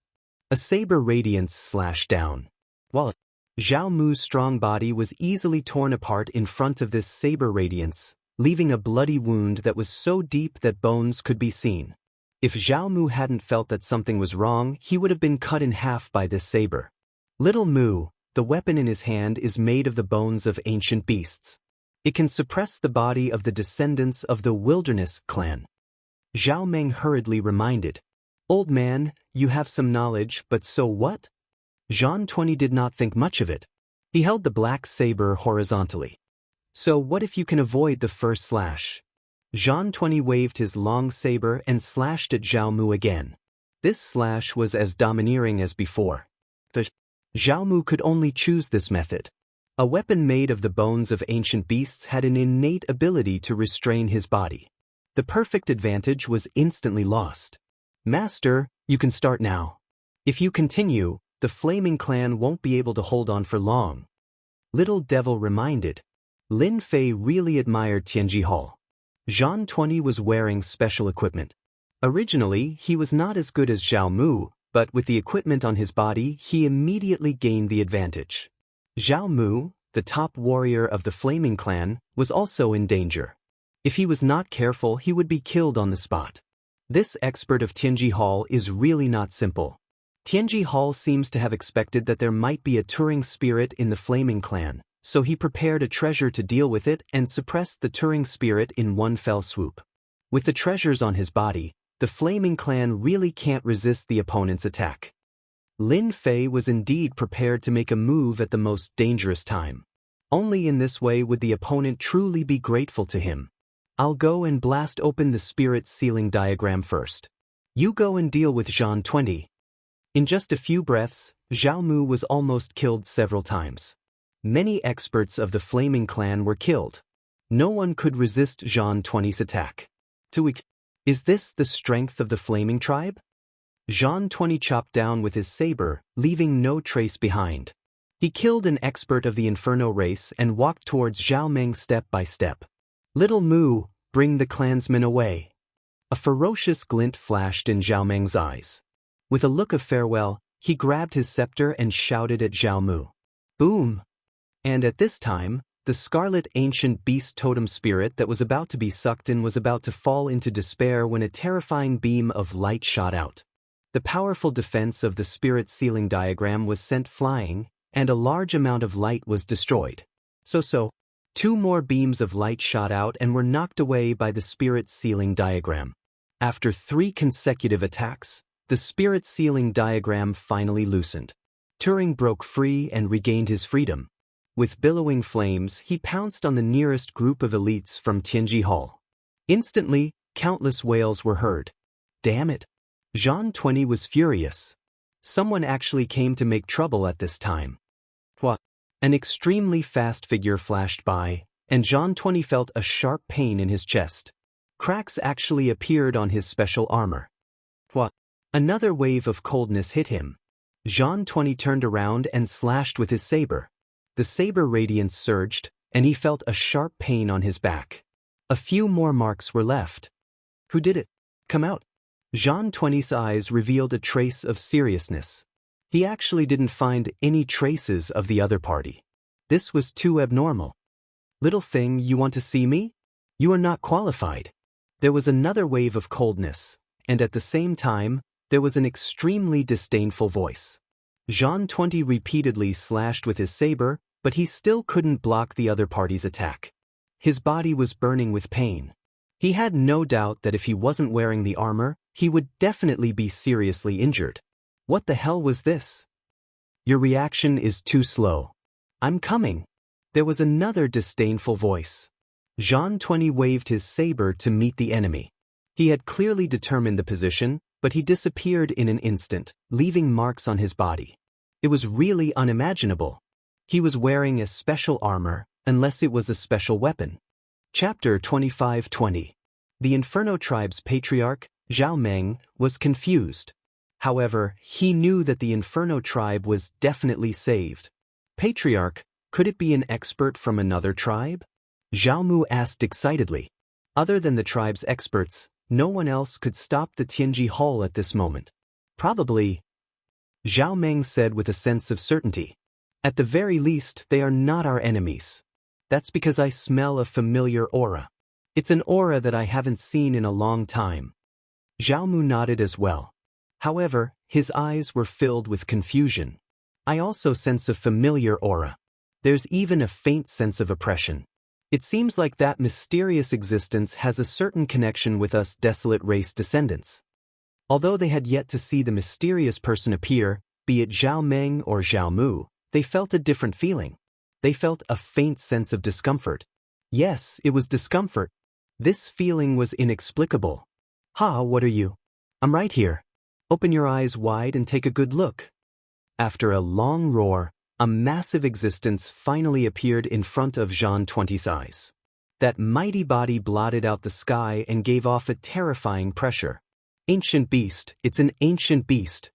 A saber radiance slashed down. While Zhao Mu's strong body was easily torn apart in front of this saber radiance, leaving a bloody wound that was so deep that bones could be seen. If Zhao Mu hadn't felt that something was wrong, he would have been cut in half by this saber. Little Mu, the weapon in his hand is made of the bones of ancient beasts. It can suppress the body of the descendants of the Wilderness clan. Zhao Meng hurriedly reminded. Old man, you have some knowledge, but so what? Jean 20 did not think much of it. He held the black saber horizontally. So what if you can avoid the first slash? Jean 20 waved his long saber and slashed at Zhao Mu again. This slash was as domineering as before. But Zhao Mu could only choose this method. A weapon made of the bones of ancient beasts had an innate ability to restrain his body. The perfect advantage was instantly lost. Master, you can start now. If you continue, the Flaming Clan won't be able to hold on for long. Little Devil reminded. Lin Fei really admired Tianji Hall. Jean 20 was wearing special equipment. Originally, he was not as good as Zhao Mu, but with the equipment on his body, he immediately gained the advantage. Zhao Mu, the top warrior of the Flaming Clan, was also in danger. If he was not careful, he would be killed on the spot. This expert of Tianji Hall is really not simple. Tianji Hall seems to have expected that there might be a Turing spirit in the Flaming Clan, so he prepared a treasure to deal with it and suppressed the Turing spirit in one fell swoop. With the treasures on his body, the Flaming Clan really can't resist the opponent's attack. Lin Fei was indeed prepared to make a move at the most dangerous time. Only in this way would the opponent truly be grateful to him. I'll go and blast open the spirit sealing diagram first. You go and deal with Zhan 20. In just a few breaths, Zhao Mu was almost killed several times. Many experts of the Flaming Clan were killed. No one could resist Zhan 20's attack. Is this the strength of the Flaming Tribe? Zhan 20 chopped down with his saber, leaving no trace behind. He killed an expert of the Inferno race and walked towards Zhao Meng step by step. Little Mu, bring the clansmen away. A ferocious glint flashed in Zhao Meng's eyes. With a look of farewell, he grabbed his scepter and shouted at Zhao Mu. Boom! And at this time, the scarlet ancient beast totem spirit that was about to be sucked in was about to fall into despair when a terrifying beam of light shot out. The powerful defense of the spirit sealing diagram was sent flying, and a large amount of light was destroyed. Two more beams of light shot out and were knocked away by the spirit sealing diagram. After 3 consecutive attacks, the spirit sealing diagram finally loosened. Turing broke free and regained his freedom. With billowing flames, he pounced on the nearest group of elites from Tianji Hall. Instantly, countless wails were heard. Damn it! Zhan 20 was furious. Someone actually came to make trouble at this time. What? An extremely fast figure flashed by, and Zhan 20 felt a sharp pain in his chest. Cracks actually appeared on his special armor. What? Another wave of coldness hit him. Zhan 20 turned around and slashed with his saber. The saber radiance surged, and he felt a sharp pain on his back. A few more marks were left. Who did it? Come out. Zhan 20's eyes revealed a trace of seriousness. He actually didn't find any traces of the other party. This was too abnormal. Little thing, you want to see me? You are not qualified. There was another wave of coldness, and at the same time, there was an extremely disdainful voice. Zhan 20 repeatedly slashed with his saber, but he still couldn't block the other party's attack. His body was burning with pain. He had no doubt that if he wasn't wearing the armor, he would definitely be seriously injured. What the hell was this? Your reaction is too slow. I'm coming. There was another disdainful voice. Zhan 20 waved his saber to meet the enemy. He had clearly determined the position, but he disappeared in an instant, leaving marks on his body. It was really unimaginable. He was wearing a special armor, unless it was a special weapon. Chapter 25-20. The Inferno Tribe's patriarch, Zhao Meng, was confused. However, he knew that the Inferno Tribe was definitely saved. Patriarch, could it be an expert from another tribe? Zhao Mu asked excitedly. Other than the tribe's experts, no one else could stop the Tianji Hall at this moment. Probably. Zhao Meng said with a sense of certainty. At the very least, they are not our enemies. That's because I smell a familiar aura. It's an aura that I haven't seen in a long time. Zhao Mu nodded as well. However, his eyes were filled with confusion. I also sense a familiar aura. There's even a faint sense of oppression. It seems like that mysterious existence has a certain connection with us desolate race descendants. Although they had yet to see the mysterious person appear, be it Zhao Meng or Zhao Mu, they felt a different feeling. They felt a faint sense of discomfort. Yes, it was discomfort. This feeling was inexplicable. What are you? I'm right here. Open your eyes wide and take a good look. After a long roar, a massive existence finally appeared in front of Zhan 20's eyes. That mighty body blotted out the sky and gave off a terrifying pressure. Ancient beast, it's an ancient beast.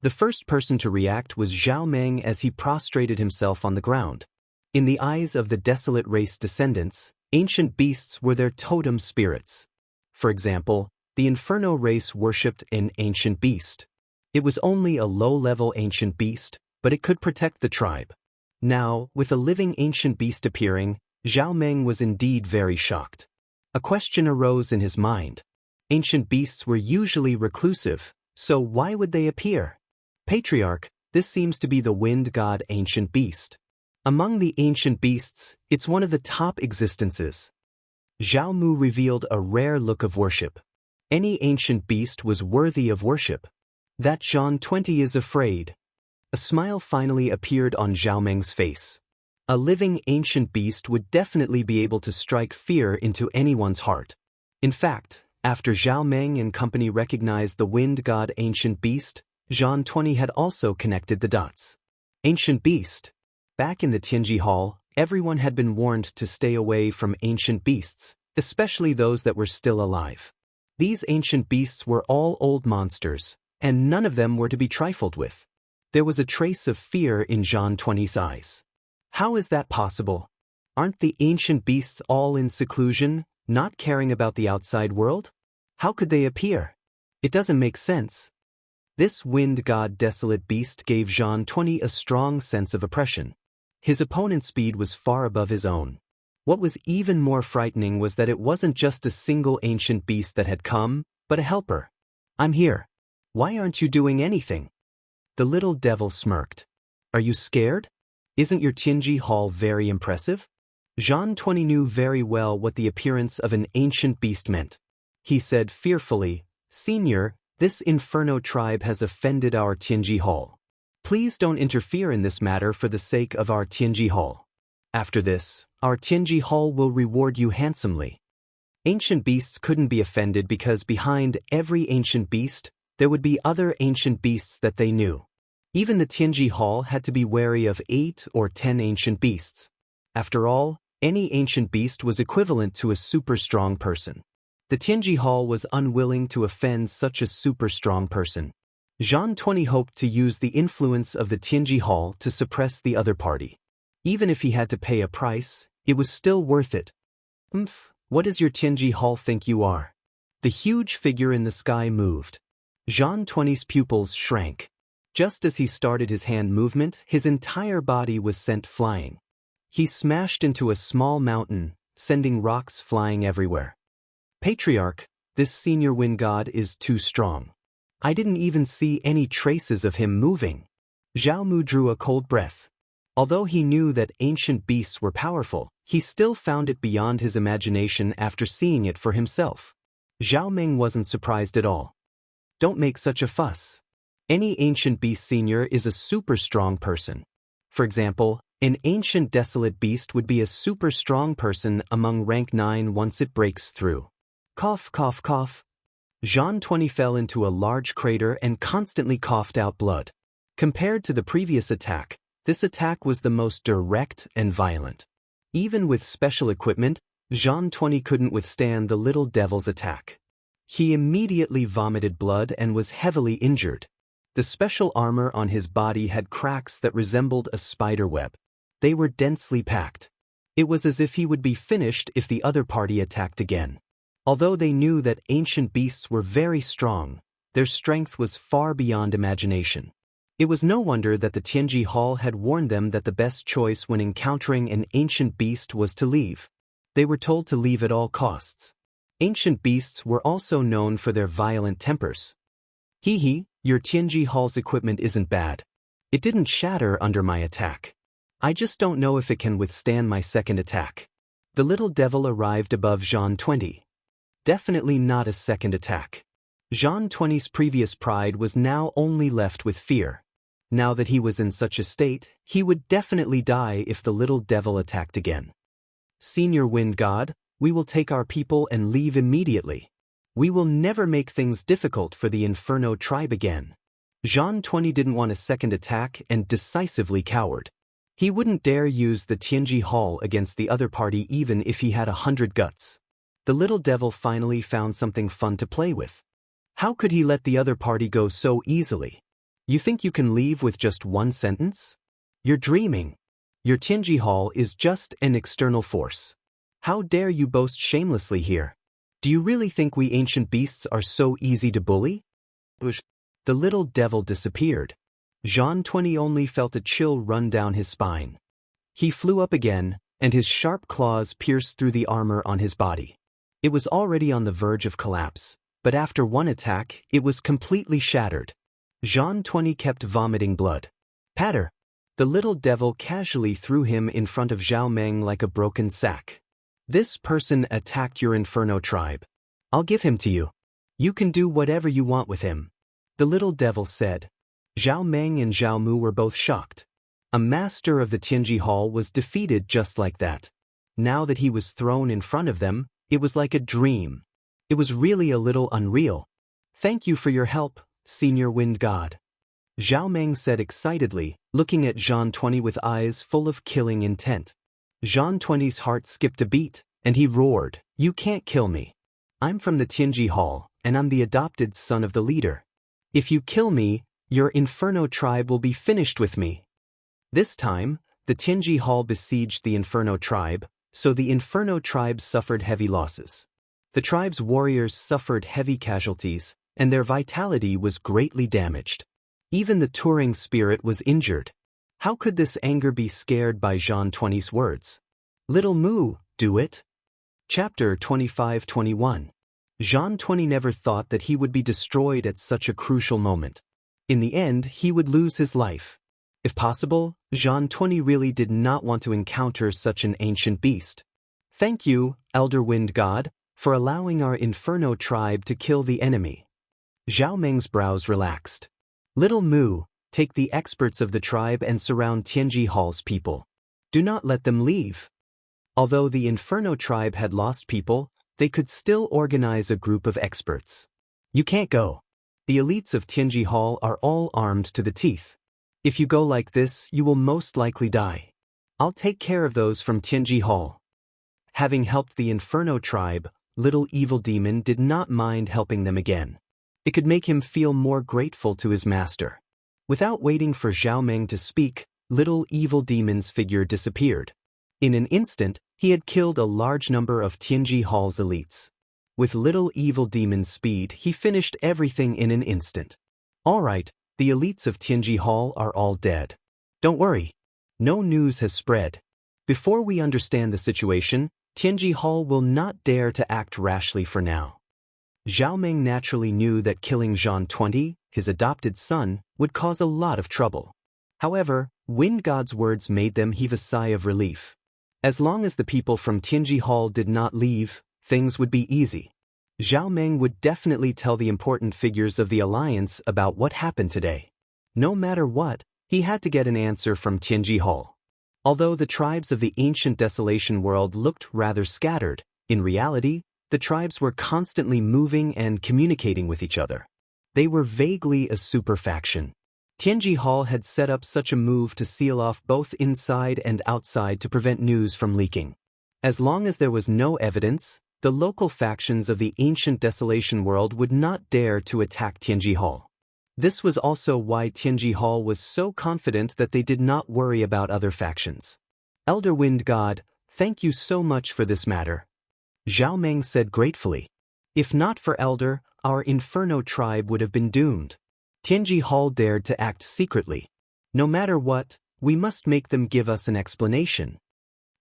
The first person to react was Zhao Meng as he prostrated himself on the ground. In the eyes of the desolate race descendants, ancient beasts were their totem spirits. For example, the Inferno race worshipped an ancient beast. It was only a low-level ancient beast, but it could protect the tribe. Now, with a living ancient beast appearing, Zhao Meng was indeed very shocked. A question arose in his mind. Ancient beasts were usually reclusive, so why would they appear? Patriarch, this seems to be the wind god ancient beast. Among the ancient beasts, it's one of the top existences. Zhao Mu revealed a rare look of worship. Any ancient beast was worthy of worship. That Zhang 20 is afraid. A smile finally appeared on Zhao Meng's face. A living ancient beast would definitely be able to strike fear into anyone's heart. In fact, after Zhao Meng and company recognized the wind god ancient beast, Zhang 20 had also connected the dots. Ancient beast. Back in the Tianji Hall, everyone had been warned to stay away from ancient beasts, especially those that were still alive. These ancient beasts were all old monsters, and none of them were to be trifled with. There was a trace of fear in Zhang 20's eyes. How is that possible? Aren't the ancient beasts all in seclusion, not caring about the outside world? How could they appear? It doesn't make sense. This wind god desolate beast gave Zhang 20 a strong sense of oppression. His opponent's speed was far above his own. What was even more frightening was that it wasn't just a single ancient beast that had come, but a helper. I'm here. Why aren't you doing anything? The little devil smirked. Are you scared? Isn't your Tianji Hall very impressive? Zhang 20 knew very well what the appearance of an ancient beast meant. He said fearfully, Senior, this Inferno tribe has offended our Tianji Hall. Please don't interfere in this matter for the sake of our Tianji Hall. After this, our Tianji Hall will reward you handsomely. Ancient beasts couldn't be offended because behind every ancient beast, there would be other ancient beasts that they knew. Even the Tianji Hall had to be wary of 8 or 10 ancient beasts. After all, any ancient beast was equivalent to a super strong person. The Tianji Hall was unwilling to offend such a super strong person. Zhang 20 hoped to use the influence of the Tianji Hall to suppress the other party. Even if he had to pay a price, it was still worth it. What does your Tianji Hall think you are? The huge figure in the sky moved. Zhang 20's pupils shrank. Just as he started his hand movement, his entire body was sent flying. He smashed into a small mountain, sending rocks flying everywhere. Patriarch, this senior wind god is too strong. I didn't even see any traces of him moving. Zhao Mu drew a cold breath. Although he knew that ancient beasts were powerful, he still found it beyond his imagination after seeing it for himself. Zhao Meng wasn't surprised at all. Don't make such a fuss. Any ancient beast senior is a super strong person. For example, an ancient desolate beast would be a super strong person among rank 9 once it breaks through. Cough, cough, cough. Zhang 20 fell into a large crater and constantly coughed out blood. Compared to the previous attack, this attack was the most direct and violent. Even with special equipment, Zhang 20 couldn't withstand the little devil's attack. He immediately vomited blood and was heavily injured. The special armor on his body had cracks that resembled a spider web. They were densely packed. It was as if he would be finished if the other party attacked again. Although they knew that ancient beasts were very strong, their strength was far beyond imagination. It was no wonder that the Tianji Hall had warned them that the best choice when encountering an ancient beast was to leave. They were told to leave at all costs. Ancient beasts were also known for their violent tempers. Hee, your Tianji Hall's equipment isn't bad. It didn't shatter under my attack. I just don't know if it can withstand my second attack. The little devil arrived above Zhang 20. Definitely not a second attack. Zhang 20's previous pride was now only left with fear. Now that he was in such a state, he would definitely die if the little devil attacked again. Senior Wind God, we will take our people and leave immediately. We will never make things difficult for the Inferno tribe again. Zhang 20 didn't want a second attack and decisively cowered. He wouldn't dare use the Tianji Hall against the other party even if he had 100 guts. The little devil finally found something fun to play with. How could he let the other party go so easily? You think you can leave with just one sentence? You're dreaming. Your Tianji Hall is just an external force. How dare you boast shamelessly here? Do you really think we ancient beasts are so easy to bully? The little devil disappeared. Zhang 20 only felt a chill run down his spine. He flew up again, and his sharp claws pierced through the armor on his body. It was already on the verge of collapse, but after one attack, it was completely shattered. Zhang 20 kept vomiting blood. Patter. The little devil casually threw him in front of Zhao Meng like a broken sack. This person attacked your Inferno tribe. I'll give him to you. You can do whatever you want with him. The little devil said. Zhao Meng and Zhao Mu were both shocked. A master of the Tianji Hall was defeated just like that. Now that he was thrown in front of them, it was like a dream. It was really a little unreal. Thank you for your help, Senior Wind God. Zhao Meng said excitedly, looking at Zhang 20 with eyes full of killing intent. Zhang 20's heart skipped a beat, and he roared, "You can't kill me. I'm from the Tianji Hall, and I'm the adopted son of the leader. If you kill me, your Inferno tribe will be finished with me." This time, the Tianji Hall besieged the Inferno tribe, so the Inferno tribe suffered heavy losses. The tribe's warriors suffered heavy casualties, and their vitality was greatly damaged. Even the touring spirit was injured. How could this anger be scared by Zhang 20's words? Little Mu, do it. Chapter 25-21. Zhang 20 never thought that he would be destroyed at such a crucial moment. In the end, he would lose his life. If possible, Zhang 20 really did not want to encounter such an ancient beast. Thank you, Elder Wind God, for allowing our Inferno tribe to kill the enemy. Zhao Meng's brows relaxed. Little Mu, take the experts of the tribe and surround Tianji Hall's people. Do not let them leave. Although the Inferno tribe had lost people, they could still organize a group of experts. You can't go. The elites of Tianji Hall are all armed to the teeth. If you go like this, you will most likely die. I'll take care of those from Tianji Hall. Having helped the Inferno tribe, Little Evil Demon did not mind helping them again. It could make him feel more grateful to his master. Without waiting for Zhao Meng to speak, Little Evil Demon's figure disappeared. In an instant, he had killed a large number of Tianji Hall's elites. With Little Evil Demon's speed, he finished everything in an instant. All right, the elites of Tianji Hall are all dead. Don't worry. No news has spread. Before we understand the situation, Tianji Hall will not dare to act rashly for now. Zhao Meng naturally knew that killing Zhang 20, his adopted son, would cause a lot of trouble. However, Wind God's words made them heave a sigh of relief. As long as the people from Tianji Hall did not leave, things would be easy. Zhao Meng would definitely tell the important figures of the alliance about what happened today. No matter what, he had to get an answer from Tianji Hall. Although the tribes of the ancient desolation world looked rather scattered, in reality, the tribes were constantly moving and communicating with each other. They were vaguely a super faction. Tianji Hall had set up such a move to seal off both inside and outside to prevent news from leaking. As long as there was no evidence, the local factions of the ancient desolation world would not dare to attack Tianji Hall. This was also why Tianji Hall was so confident that they did not worry about other factions. Elder Wind God, thank you so much for this matter. Zhao Meng said gratefully. If not for Elder, our Inferno tribe would have been doomed. Tianji Hall dared to act secretly. No matter what, we must make them give us an explanation.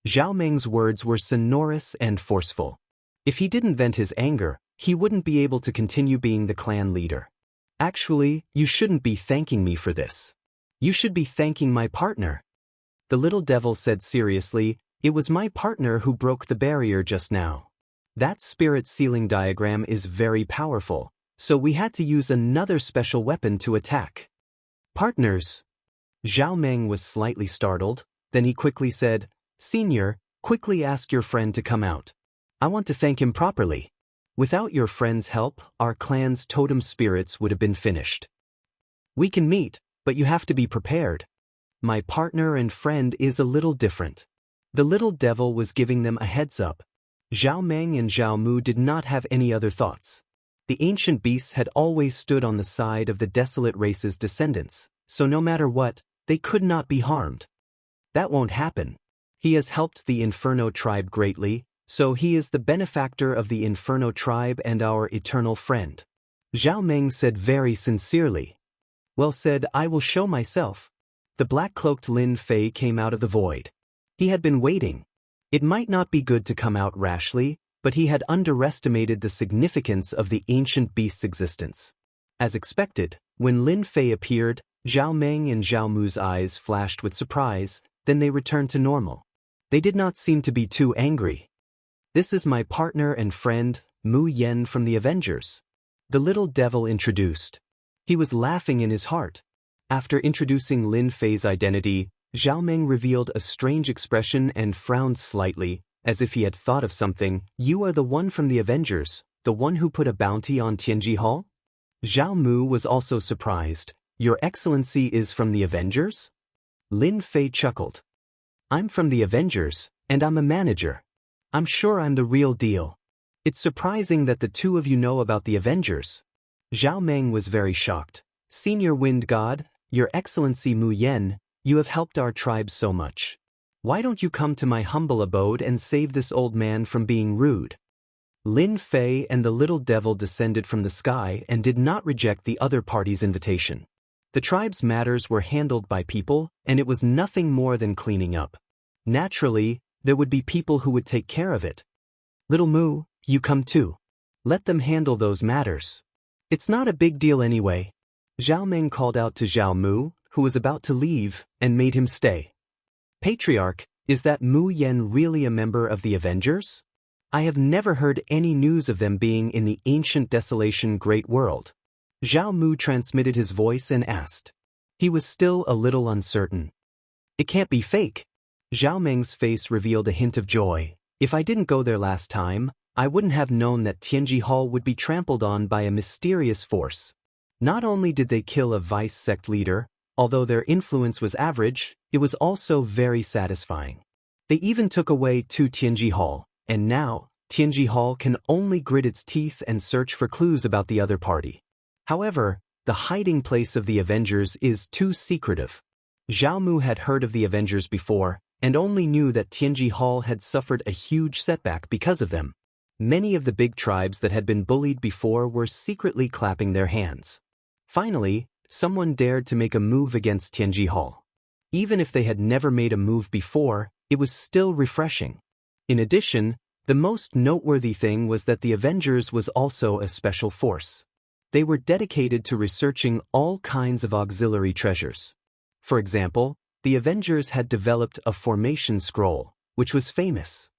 Zhao Meng's words were sonorous and forceful. If he didn't vent his anger, he wouldn't be able to continue being the clan leader. Actually, you shouldn't be thanking me for this. You should be thanking my partner. The little devil said seriously, it was my partner who broke the barrier just now. That spirit sealing diagram is very powerful, so we had to use another special weapon to attack. Partners. Zhao Meng was slightly startled, then he quickly said, Senior, quickly ask your friend to come out. I want to thank him properly. Without your friend's help, our clan's totem spirits would have been finished. We can meet, but you have to be prepared. My partner and friend is a little different. The little devil was giving them a heads up. Zhao Meng and Zhao Mu did not have any other thoughts. The ancient beasts had always stood on the side of the desolate race's descendants, so no matter what, they could not be harmed. That won't happen. He has helped the Inferno tribe greatly, so he is the benefactor of the Inferno tribe and our eternal friend. Zhao Meng said very sincerely. Well said, I will show myself. The black-cloaked Lin Fei came out of the void. He had been waiting. It might not be good to come out rashly, but he had underestimated the significance of the ancient beast's existence. As expected, when Lin Fei appeared, Zhao Meng and Zhao Mu's eyes flashed with surprise, then they returned to normal. They did not seem to be too angry. "This is my partner and friend, Mu Yen from the Avengers," the little devil introduced. He was laughing in his heart. After introducing Lin Fei's identity, Zhao Meng revealed a strange expression and frowned slightly, as if he had thought of something. "You are the one from the Avengers, the one who put a bounty on Tianji Hall?" Zhao Mu was also surprised. "Your Excellency is from the Avengers?" Lin Fei chuckled. "I'm from the Avengers, and I'm a manager. I'm sure I'm the real deal. It's surprising that the two of you know about the Avengers." Zhao Meng was very shocked. "Senior Wind God, Your Excellency Mu Yen, you have helped our tribe so much. Why don't you come to my humble abode and save this old man from being rude?" Lin Fei and the little devil descended from the sky and did not reject the other party's invitation. The tribe's matters were handled by people, and it was nothing more than cleaning up. Naturally, there would be people who would take care of it. "Little Mu, you come too. Let them handle those matters. It's not a big deal anyway." Zhao Meng called out to Zhao Mu, who was about to leave, and made him stay. "Patriarch, is that Mu Yen really a member of the Avengers? I have never heard any news of them being in the ancient desolation great world." Zhao Mu transmitted his voice and asked. He was still a little uncertain. "It can't be fake." Zhao Meng's face revealed a hint of joy. "If I didn't go there last time, I wouldn't have known that Tianji Hall would be trampled on by a mysterious force. Not only did they kill a vice sect leader, although their influence was average, it was also very satisfying. They even took away two Tianji Hall, and now, Tianji Hall can only grit its teeth and search for clues about the other party. However, the hiding place of the Avengers is too secretive." Zhao Mu had heard of the Avengers before, and only knew that Tianji Hall had suffered a huge setback because of them. Many of the big tribes that had been bullied before were secretly clapping their hands. Finally, someone dared to make a move against Tianji Hall. Even if they had never made a move before, it was still refreshing. In addition, the most noteworthy thing was that the Avengers was also a special force. They were dedicated to researching all kinds of auxiliary treasures. For example, the Avengers had developed a formation scroll, which was famous.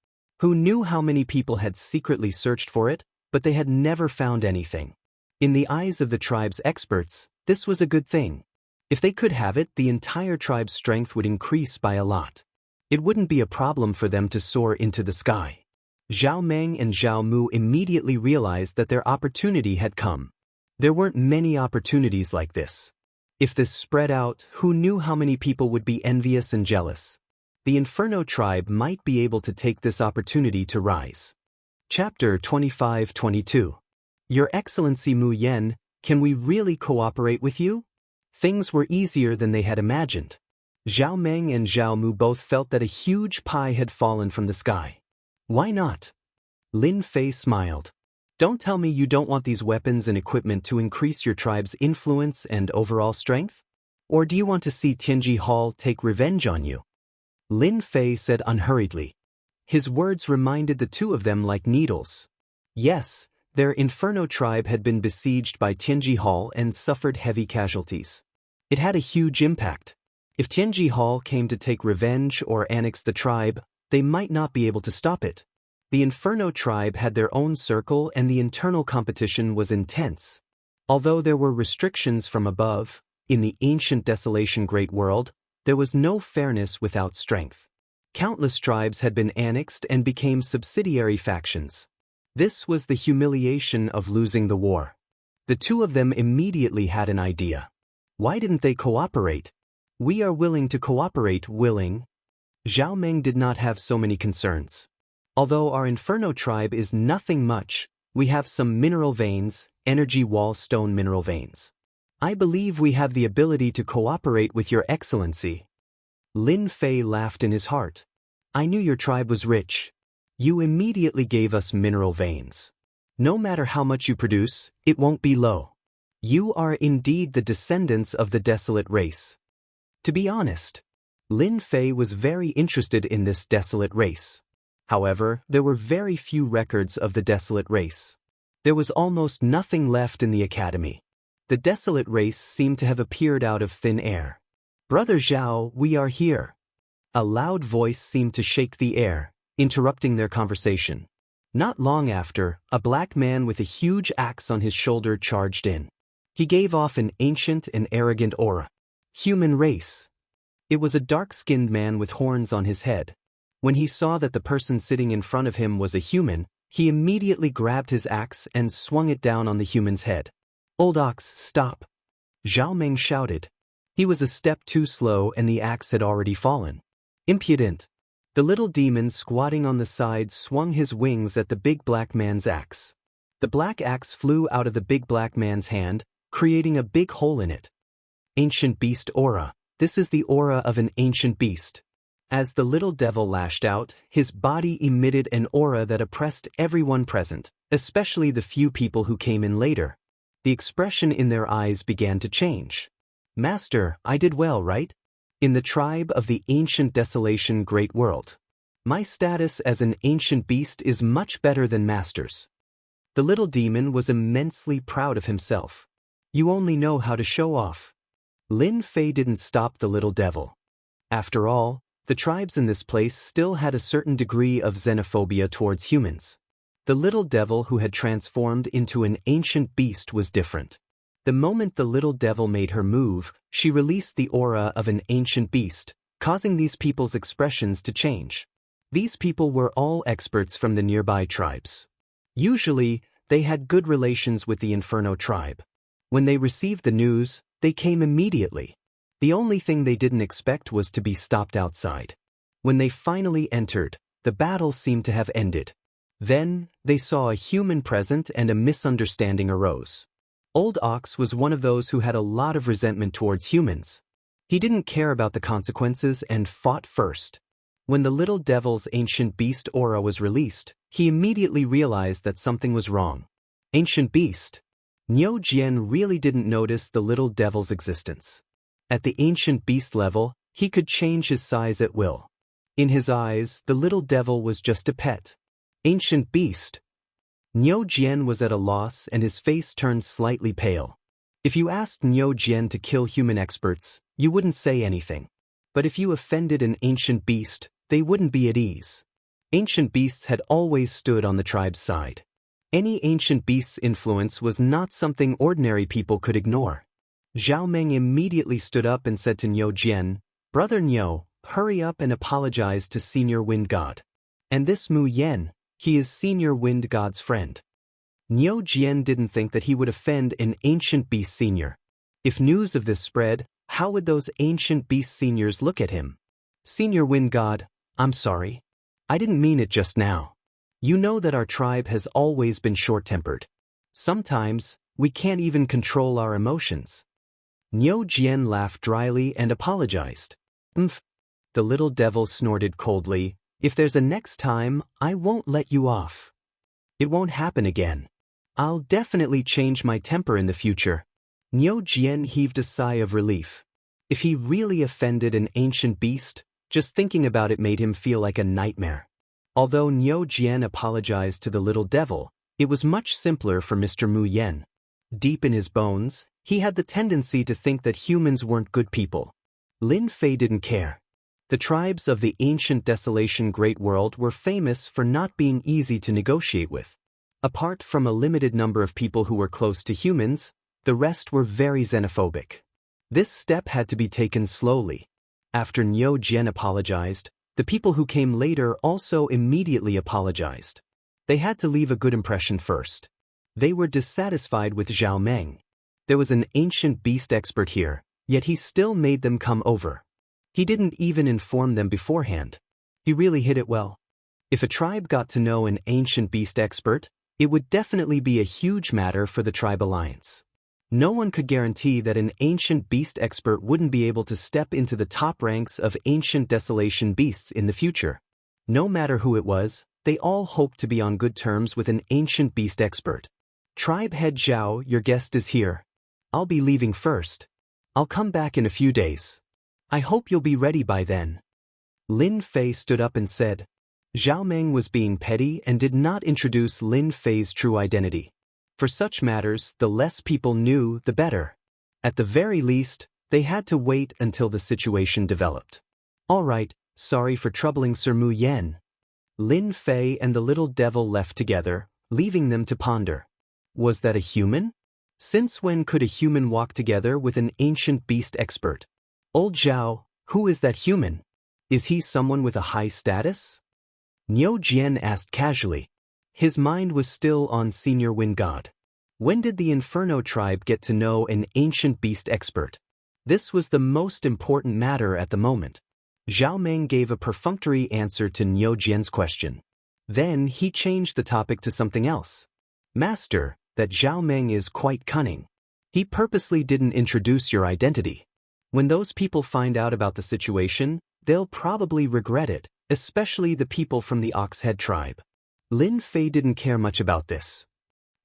Who knew how many people had secretly searched for it, but they had never found anything. In the eyes of the tribe's experts, this was a good thing. If they could have it, the entire tribe's strength would increase by a lot. It wouldn't be a problem for them to soar into the sky. Zhao Meng and Zhao Mu immediately realized that their opportunity had come. There weren't many opportunities like this. If this spread out, who knew how many people would be envious and jealous? The Inferno tribe might be able to take this opportunity to rise. Chapter 25-22. Your Excellency Mu Yen, can we really cooperate with you? Things were easier than they had imagined. Zhao Meng and Zhao Mu both felt that a huge pie had fallen from the sky. Why not? Lin Fei smiled. Don't tell me you don't want these weapons and equipment to increase your tribe's influence and overall strength? Or do you want to see Tianji Hall take revenge on you? Lin Fei said unhurriedly. His words reminded the two of them like needles. Yes, their Inferno tribe had been besieged by Tianji Hall and suffered heavy casualties. It had a huge impact. If Tianji Hall came to take revenge or annex the tribe, they might not be able to stop it. The Inferno tribe had their own circle and the internal competition was intense. Although there were restrictions from above, in the ancient desolation great world, there was no fairness without strength. Countless tribes had been annexed and became subsidiary factions. This was the humiliation of losing the war. The two of them immediately had an idea. Why didn't they cooperate? We are willing to cooperate, willing. Zhao Meng did not have so many concerns. Although our Inferno tribe is nothing much, we have some mineral veins, energy wall stone mineral veins. I believe we have the ability to cooperate with your Excellency. Lin Fei laughed in his heart. I knew your tribe was rich. You immediately gave us mineral veins. No matter how much you produce, it won't be low. You are indeed the descendants of the desolate race. To be honest, Lin Fei was very interested in this desolate race. However, there were very few records of the desolate race. There was almost nothing left in the academy. The desolate race seemed to have appeared out of thin air. "Brother Zhao, we are here." A loud voice seemed to shake the air, interrupting their conversation. Not long after, a black man with a huge axe on his shoulder charged in. He gave off an ancient and arrogant aura. Human race. It was a dark-skinned man with horns on his head. When he saw that the person sitting in front of him was a human, he immediately grabbed his axe and swung it down on the human's head. "Old ox, stop!" Zhao Meng shouted. He was a step too slow and the axe had already fallen. "Impudent!" The little demon squatting on the side swung his wings at the big black man's axe. The black axe flew out of the big black man's hand, creating a big hole in it. Ancient beast aura. This is the aura of an ancient beast. As the little devil lashed out, his body emitted an aura that oppressed everyone present, especially the few people who came in later. The expression in their eyes began to change. "Master, I did well, right? In the tribe of the ancient desolation great world. My status as an ancient beast is much better than Master's." The little demon was immensely proud of himself. "You only know how to show off." Lin Fei didn't stop the little devil. After all, the tribes in this place still had a certain degree of xenophobia towards humans. The little devil who had transformed into an ancient beast was different. The moment the little devil made her move, she released the aura of an ancient beast, causing these people's expressions to change. These people were all experts from the nearby tribes. Usually, they had good relations with the Inferno tribe. When they received the news, they came immediately. The only thing they didn't expect was to be stopped outside. When they finally entered, the battle seemed to have ended. Then, they saw a human present and a misunderstanding arose. Old Ox was one of those who had a lot of resentment towards humans. He didn't care about the consequences and fought first. When the little devil's ancient beast aura was released, he immediately realized that something was wrong. Ancient beast. Niu Jian really didn't notice the little devil's existence. At the ancient beast level, he could change his size at will. In his eyes, the little devil was just a pet. Ancient beast. Niu Jian was at a loss and his face turned slightly pale. If you asked Niu Jian to kill human experts, you wouldn't say anything. But if you offended an ancient beast, they wouldn't be at ease. Ancient beasts had always stood on the tribe's side. Any ancient beast's influence was not something ordinary people could ignore. Zhao Meng immediately stood up and said to Niu Jian, "Brother Niu, hurry up and apologize to Senior Wind God. And this Mu Yen, he is Senior Wind God's friend." Niu Jian didn't think that he would offend an ancient beast senior. If news of this spread, how would those ancient beast seniors look at him? "Senior Wind God, I'm sorry. I didn't mean it just now. You know that our tribe has always been short-tempered. Sometimes, we can't even control our emotions." Niu Jian laughed dryly and apologized. "Umph." The little devil snorted coldly, "If there's a next time, I won't let you off. It won't happen again. I'll definitely change my temper in the future." Niu Jian heaved a sigh of relief. If he really offended an ancient beast, just thinking about it made him feel like a nightmare. Although Niu Jian apologized to the little devil, it was much simpler for Mr. Mu Yen. Deep in his bones, he had the tendency to think that humans weren't good people. Lin Fei didn't care. The tribes of the ancient desolation great world were famous for not being easy to negotiate with. Apart from a limited number of people who were close to humans, the rest were very xenophobic. This step had to be taken slowly. After Niu Jian apologized, the people who came later also immediately apologized. They had to leave a good impression first. They were dissatisfied with Zhao Meng. There was an ancient beast expert here, yet he still made them come over. He didn't even inform them beforehand. He really hid it well. If a tribe got to know an ancient beast expert, it would definitely be a huge matter for the tribe alliance. No one could guarantee that an ancient beast expert wouldn't be able to step into the top ranks of ancient desolation beasts in the future. No matter who it was, they all hoped to be on good terms with an ancient beast expert. "Tribe head Zhao, your guest is here. I'll be leaving first. I'll come back in a few days. I hope you'll be ready by then." Lin Fei stood up and said. Zhao Meng was being petty and did not introduce Lin Fei's true identity. For such matters, the less people knew, the better. At the very least, they had to wait until the situation developed. All right, sorry for troubling Sir Mu Yen. Lin Fei and the little devil left together, leaving them to ponder. Was that a human? Since when could a human walk together with an ancient beast expert? Old Zhao, who is that human? Is he someone with a high status? Niu Jian asked casually. His mind was still on Senior Wind God. When did the Inferno tribe get to know an ancient beast expert? This was the most important matter at the moment. Zhao Meng gave a perfunctory answer to Niu Jian's question. Then he changed the topic to something else. Master, that Zhao Meng is quite cunning. He purposely didn't introduce your identity. When those people find out about the situation, they'll probably regret it, especially the people from the Oxhead tribe. Lin Fei didn't care much about this.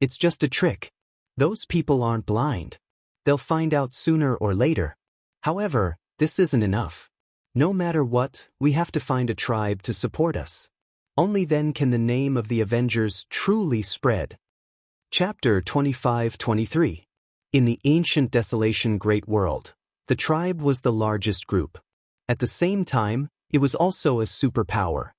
It's just a trick. Those people aren't blind. They'll find out sooner or later. However, this isn't enough. No matter what, we have to find a tribe to support us. Only then can the name of the Avengers truly spread. Chapter 25-23. In the ancient desolation great world, the tribe was the largest group. At the same time, it was also a superpower.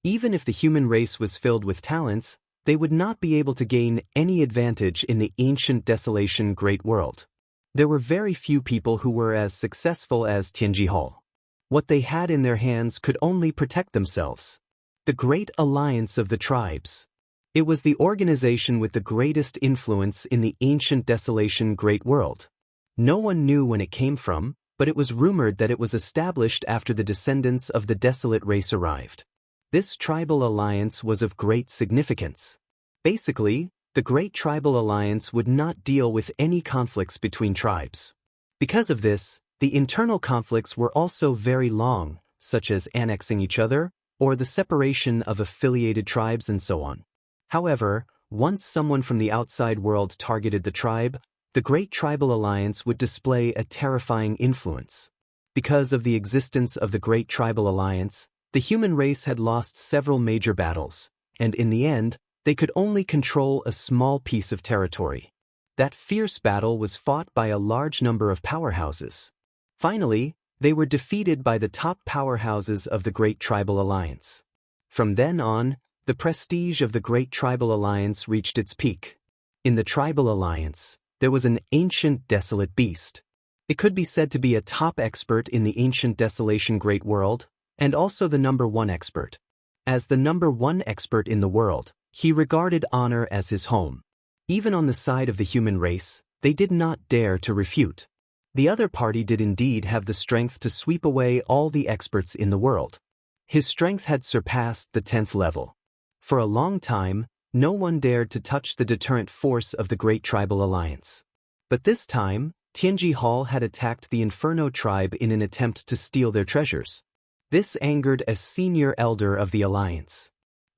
Even if the human race was filled with talents, they would not be able to gain any advantage in the ancient desolation great world. There were very few people who were as successful as Tianji Hall. What they had in their hands could only protect themselves. The Great Alliance of the Tribes. It was the organization with the greatest influence in the ancient desolation great world. No one knew when it came from, but it was rumored that it was established after the descendants of the desolate race arrived. This tribal alliance was of great significance. Basically, the Great Tribal Alliance would not deal with any conflicts between tribes. Because of this, the internal conflicts were also very long, such as annexing each other, or the separation of affiliated tribes and so on. However, once someone from the outside world targeted the tribe, the Great Tribal Alliance would display a terrifying influence. Because of the existence of the Great Tribal Alliance, the human race had lost several major battles, and in the end, they could only control a small piece of territory. That fierce battle was fought by a large number of powerhouses. Finally, they were defeated by the top powerhouses of the Great Tribal Alliance. From then on, the prestige of the Great Tribal Alliance reached its peak. In the Tribal Alliance, there was an ancient desolate beast. It could be said to be a top expert in the ancient desolation great world, and also the #1 expert. As the #1 expert in the world, he regarded honor as his home. Even on the side of the human race, they did not dare to refute. The other party did indeed have the strength to sweep away all the experts in the world. His strength had surpassed the 10th level. For a long time, no one dared to touch the deterrent force of the Great Tribal Alliance. But this time, Tianji Hall had attacked the Inferno tribe in an attempt to steal their treasures. This angered a senior elder of the Alliance.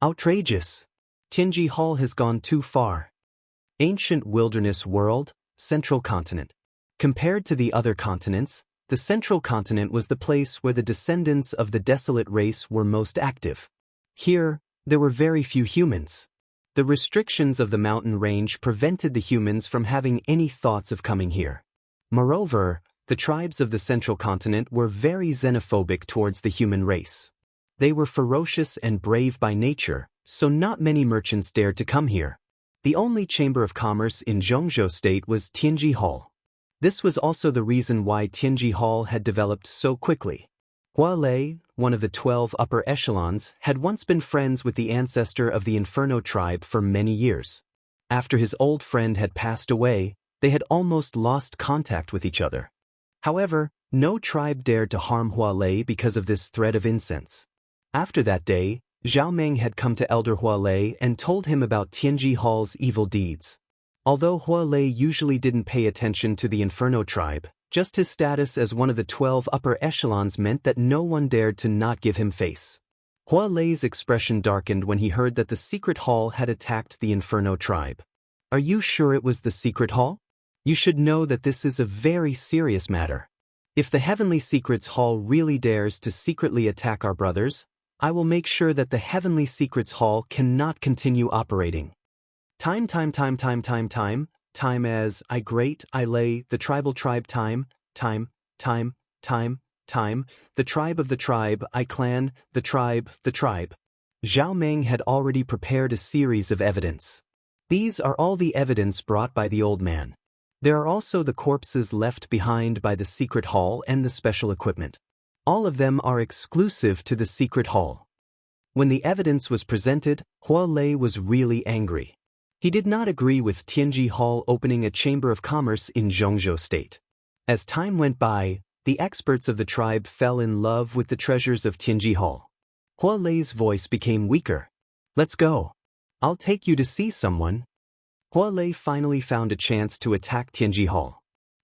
Outrageous! Tianji Hall has gone too far. Ancient wilderness world, central continent. Compared to the other continents, the central continent was the place where the descendants of the desolate race were most active. Here, there were very few humans. The restrictions of the mountain range prevented the humans from having any thoughts of coming here. Moreover, the tribes of the central continent were very xenophobic towards the human race. They were ferocious and brave by nature, so not many merchants dared to come here. The only chamber of commerce in Zhongzhou State was Tianji Hall. This was also the reason why Tianji Hall had developed so quickly. Hua Lei, one of the 12 upper echelons, had once been friends with the ancestor of the Inferno tribe for many years. After his old friend had passed away, they had almost lost contact with each other. However, no tribe dared to harm Hua Lei because of this thread of incense. After that day, Zhao Meng had come to Elder Hua Lei and told him about Tianji Hall's evil deeds. Although Hua Lei usually didn't pay attention to the Inferno tribe, just his status as one of the 12 upper echelons meant that no one dared to not give him face. Hua Lei's expression darkened when he heard that the secret hall had attacked the Inferno tribe. Are you sure it was the secret hall? You should know that this is a very serious matter. If the Heavenly Secrets Hall really dares to secretly attack our brothers, I will make sure that the Heavenly Secrets Hall cannot continue operating. Time as I great, I lay, the tribal tribe time, the tribe of the tribe, I clan, the tribe. Zhao Meng had already prepared a series of evidence. These are all the evidence brought by the old man. There are also the corpses left behind by the secret hall and the special equipment. All of them are exclusive to the secret hall. When the evidence was presented, Hua Lei was really angry. He did not agree with Tianji Hall opening a chamber of commerce in Zhongzhou State. As time went by, the experts of the tribe fell in love with the treasures of Tianji Hall. Hua Lei's voice became weaker. Let's go. I'll take you to see someone. Hua Lei finally found a chance to attack Tianji Hall.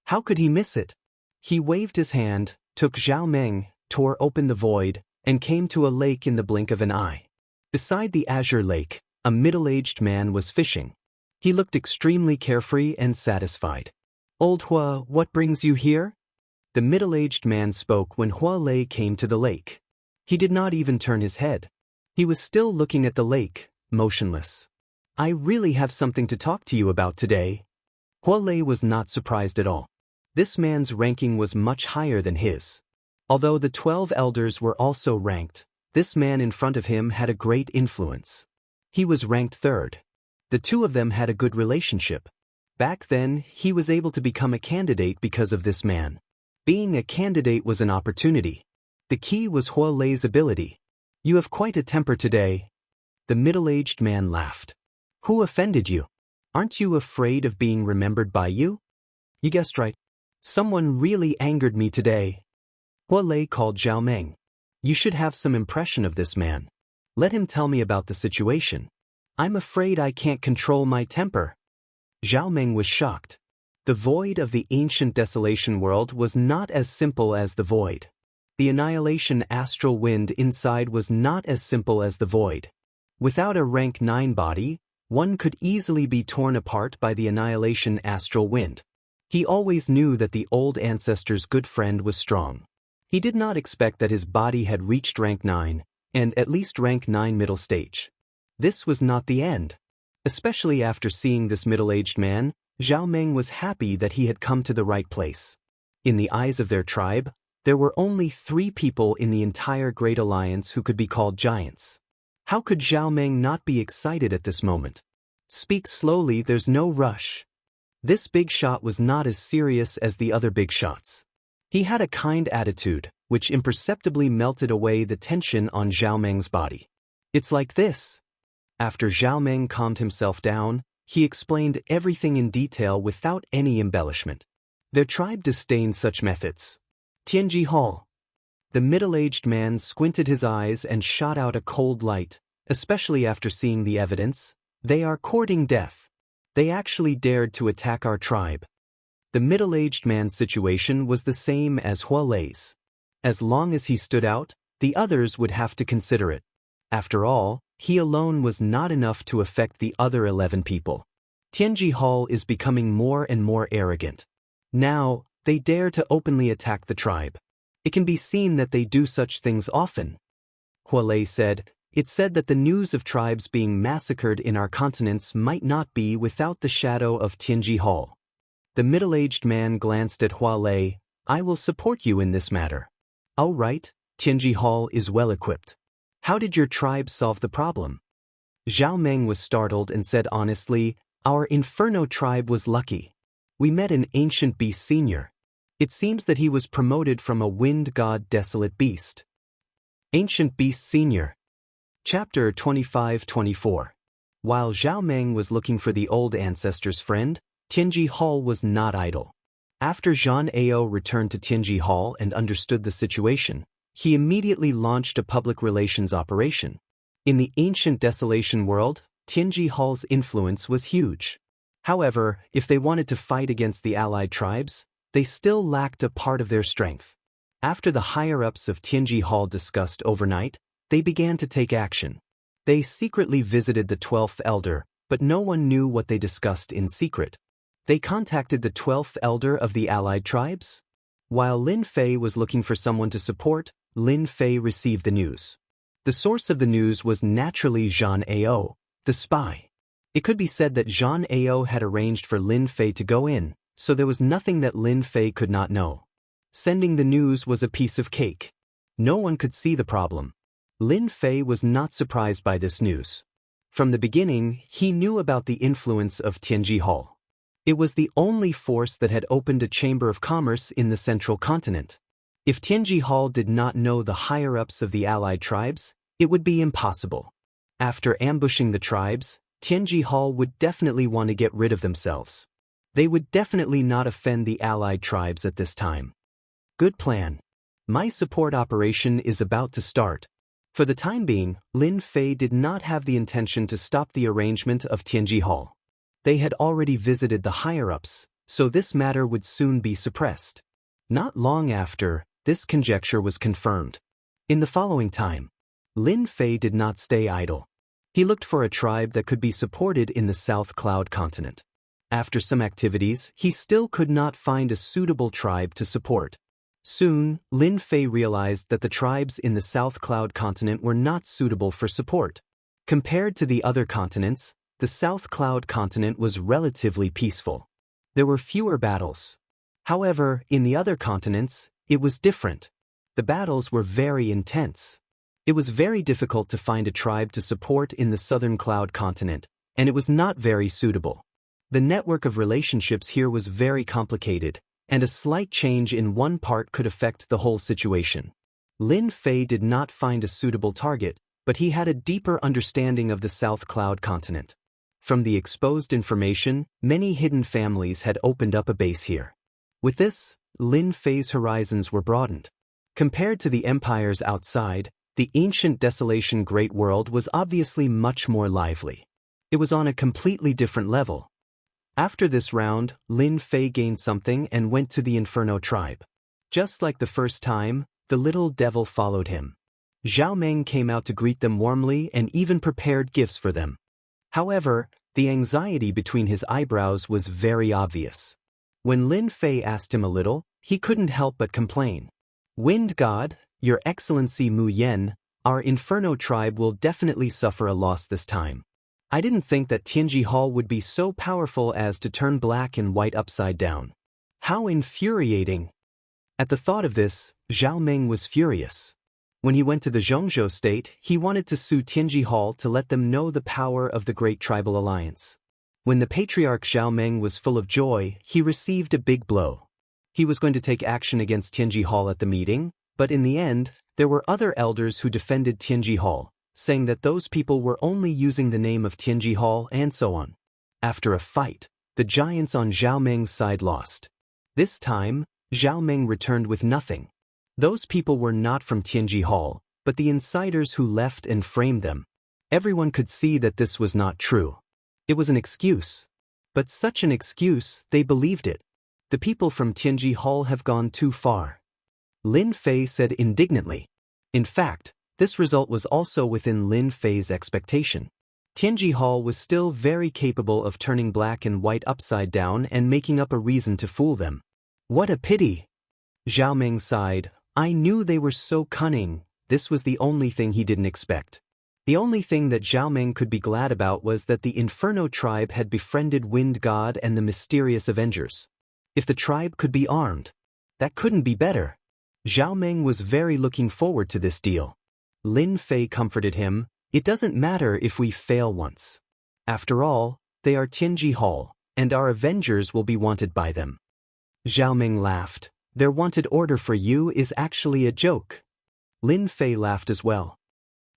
How could he miss it? He waved his hand, took Zhao Meng, tore open the void, and came to a lake in the blink of an eye. Beside the azure lake, a middle-aged man was fishing. He looked extremely carefree and satisfied. Old Hua, what brings you here? The middle-aged man spoke when Hua Lei came to the lake. He did not even turn his head. He was still looking at the lake, motionless. I really have something to talk to you about today. Hua Lei was not surprised at all. This man's ranking was much higher than his. Although the 12 elders were also ranked, this man in front of him had a great influence. He was ranked third. The two of them had a good relationship. Back then, he was able to become a candidate because of this man. Being a candidate was an opportunity. The key was Hua Lei's ability. You have quite a temper today. The middle-aged man laughed. Who offended you? Aren't you afraid of being remembered by you? You guessed right. Someone really angered me today. Hua Lei called Zhao Meng. You should have some impression of this man. Let him tell me about the situation. I'm afraid I can't control my temper. Zhao Meng was shocked. The void of the ancient desolation world was not as simple as the void. The annihilation astral wind inside was not as simple as the void. Without a rank 9 body, one could easily be torn apart by the annihilation astral wind. He always knew that the old ancestor's good friend was strong. He did not expect that his body had reached rank 9, and at least rank 9 middle stage. This was not the end. Especially after seeing this middle-aged man, Zhao Meng was happy that he had come to the right place. In the eyes of their tribe, there were only 3 people in the entire Great Alliance who could be called giants. How could Zhao Meng not be excited at this moment? Speak slowly, there's no rush. This big shot was not as serious as the other big shots. He had a kind attitude, which imperceptibly melted away the tension on Zhao Meng's body. It's like this. After Zhao Meng calmed himself down, he explained everything in detail without any embellishment. Their tribe disdained such methods. Tianji Hall. The middle-aged man squinted his eyes and shot out a cold light, especially after seeing the evidence. They are courting death. They actually dared to attack our tribe. The middle-aged man's situation was the same as Hua Lei's. As long as he stood out, the others would have to consider it. After all, he alone was not enough to affect the other 11 people. Tianji Hall is becoming more and more arrogant. Now, they dare to openly attack the tribe. It can be seen that they do such things often. Hua Lei said, It's said that the news of tribes being massacred in our continents might not be without the shadow of Tianji Hall. The middle-aged man glanced at Hua Lei. I will support you in this matter. Oh right, Tianji Hall is well equipped. How did your tribe solve the problem? Zhao Meng was startled and said honestly, Our Inferno tribe was lucky. We met an ancient beast senior. It seems that he was promoted from a wind god desolate beast. Ancient Beast Senior. Chapter 25-24. While Zhao Meng was looking for the old ancestor's friend, Tianji Hall was not idle. After Zhan Ao returned to Tianji Hall and understood the situation, he immediately launched a public relations operation. In the ancient desolation world, Tianji Hall's influence was huge. However, if they wanted to fight against the allied tribes, they still lacked a part of their strength. After the higher-ups of Tianji Hall discussed overnight, they began to take action. They secretly visited the 12th elder, but no one knew what they discussed in secret. They contacted the 12th elder of the allied tribes. While Lin Fei was looking for someone to support, Lin Fei received the news. The source of the news was naturally Zhan Ao, the spy. It could be said that Zhang Ao had arranged for Lin Fei to go in, so there was nothing that Lin Fei could not know. Sending the news was a piece of cake. No one could see the problem. Lin Fei was not surprised by this news. From the beginning, he knew about the influence of Tianji Hall. It was the only force that had opened a chamber of commerce in the central continent. If Tianji Hall did not know the higher-ups of the allied tribes, it would be impossible. After ambushing the tribes, Tianji Hall would definitely want to get rid of themselves. They would definitely not offend the allied tribes at this time. Good plan. My support operation is about to start. For the time being, Lin Fei did not have the intention to stop the arrangement of Tianji Hall. They had already visited the higher-ups, so this matter would soon be suppressed. Not long after, this conjecture was confirmed. In the following time, Lin Fei did not stay idle. He looked for a tribe that could be supported in the South Cloud continent. After some activities, he still could not find a suitable tribe to support. Soon, Lin Fei realized that the tribes in the South Cloud continent were not suitable for support. Compared to the other continents, the South Cloud continent was relatively peaceful. There were fewer battles. However, in the other continents, it was different. The battles were very intense. It was very difficult to find a tribe to support in the Southern Cloud continent, and it was not very suitable. The network of relationships here was very complicated, and a slight change in one part could affect the whole situation. Lin Fei did not find a suitable target, but he had a deeper understanding of the South Cloud continent. From the exposed information, many hidden families had opened up a base here. With this, Lin Fei's horizons were broadened. Compared to the empires outside, the ancient desolation great world was obviously much more lively. It was on a completely different level. After this round, Lin Fei gained something and went to the Inferno tribe. Just like the first time, the little devil followed him. Zhao Meng came out to greet them warmly and even prepared gifts for them. However, the anxiety between his eyebrows was very obvious. When Lin Fei asked him a little, he couldn't help but complain. Wind God, Your Excellency Mu Yen, our Inferno tribe will definitely suffer a loss this time. I didn't think that Tianji Hall would be so powerful as to turn black and white upside down. How infuriating! At the thought of this, Zhao Meng was furious. When he went to the Zhongzhou state, he wanted to sue Tianji Hall to let them know the power of the Great Tribal Alliance. When the patriarch Zhao Meng was full of joy, he received a big blow. He was going to take action against Tianji Hall at the meeting, but in the end, there were other elders who defended Tianji Hall, saying that those people were only using the name of Tianji Hall and so on. After a fight, the giants on Zhao Meng's side lost. This time, Zhao Meng returned with nothing. Those people were not from Tianji Hall, but the insiders who left and framed them. Everyone could see that this was not true. It was an excuse. But such an excuse, they believed it. The people from Tianji Hall have gone too far. Lin Fei said indignantly. In fact, this result was also within Lin Fei's expectation. Tianji Hall was still very capable of turning black and white upside down and making up a reason to fool them. What a pity! Zhao Meng sighed. I knew they were so cunning. This was the only thing he didn't expect. The only thing that Zhao Meng could be glad about was that the Inferno tribe had befriended Wind God and the mysterious Avengers. If the tribe could be armed, that couldn't be better. Zhao Meng was very looking forward to this deal. Lin Fei comforted him. It doesn't matter if we fail once. After all, they are Tianji Hall, and our Avengers will be wanted by them. Zhao Meng laughed. Their wanted order for you is actually a joke. Lin Fei laughed as well.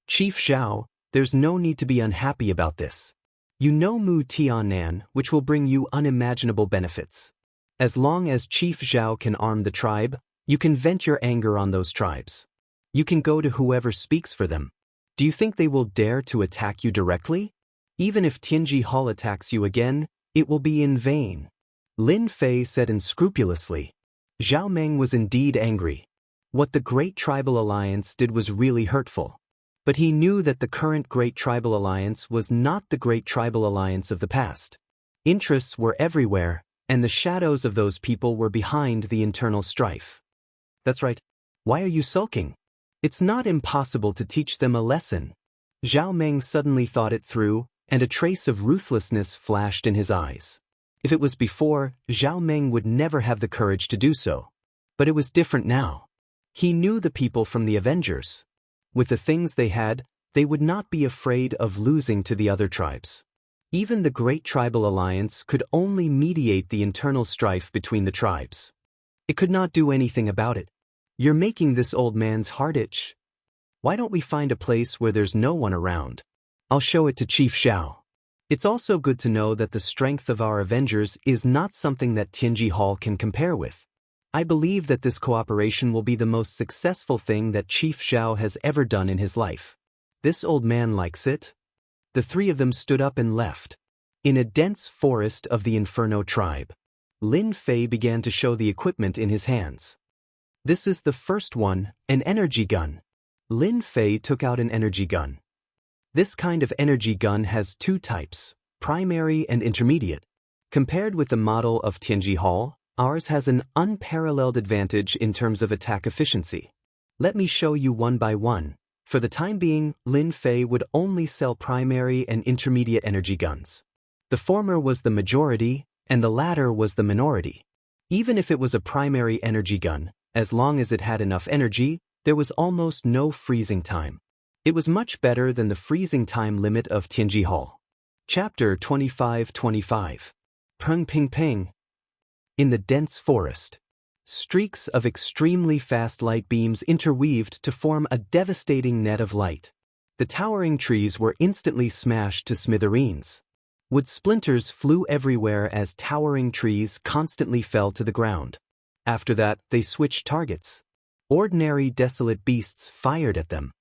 Chief Zhao, there's no need to be unhappy about this. You know Mu Tianan, which will bring you unimaginable benefits. As long as Chief Zhao can arm the tribe, you can vent your anger on those tribes. You can go to whoever speaks for them. Do you think they will dare to attack you directly? Even if Tianji Hall attacks you again, it will be in vain. Lin Fei said unscrupulously. Zhao Meng was indeed angry. What the Great Tribal Alliance did was really hurtful. But he knew that the current Great Tribal Alliance was not the Great Tribal Alliance of the past. Interests were everywhere, and the shadows of those people were behind the internal strife. That's right. Why are you sulking? It's not impossible to teach them a lesson. Zhao Meng suddenly thought it through. and a trace of ruthlessness flashed in his eyes. If it was before, Zhao Meng would never have the courage to do so. But it was different now. He knew the people from the Avengers. With the things they had, they would not be afraid of losing to the other tribes. Even the Great Tribal Alliance could only mediate the internal strife between the tribes. It could not do anything about it. You're making this old man's heart itch. Why don't we find a place where there's no one around? I'll show it to Chief Xiao. It's also good to know that the strength of our Avengers is not something that Tianji Hall can compare with. I believe that this cooperation will be the most successful thing that Chief Xiao has ever done in his life. This old man likes it. The three of them stood up and left. In a dense forest of the Inferno tribe, Lin Fei began to show the equipment in his hands. This is the first one, an energy gun. Lin Fei took out an energy gun. This kind of energy gun has two types, primary and intermediate. Compared with the model of Tianji Hall, ours has an unparalleled advantage in terms of attack efficiency. Let me show you one by one. For the time being, Lin Fei would only sell primary and intermediate energy guns. The former was the majority, and the latter was the minority. Even if it was a primary energy gun, as long as it had enough energy, there was almost no freezing time. It was much better than the freezing time limit of Tianji Hall. Chapter 25-25. Peng Ping Ping. In the dense forest, streaks of extremely fast light beams interweaved to form a devastating net of light. The towering trees were instantly smashed to smithereens. Wood splinters flew everywhere as towering trees constantly fell to the ground. After that, they switched targets. Ordinary desolate beasts fired at them.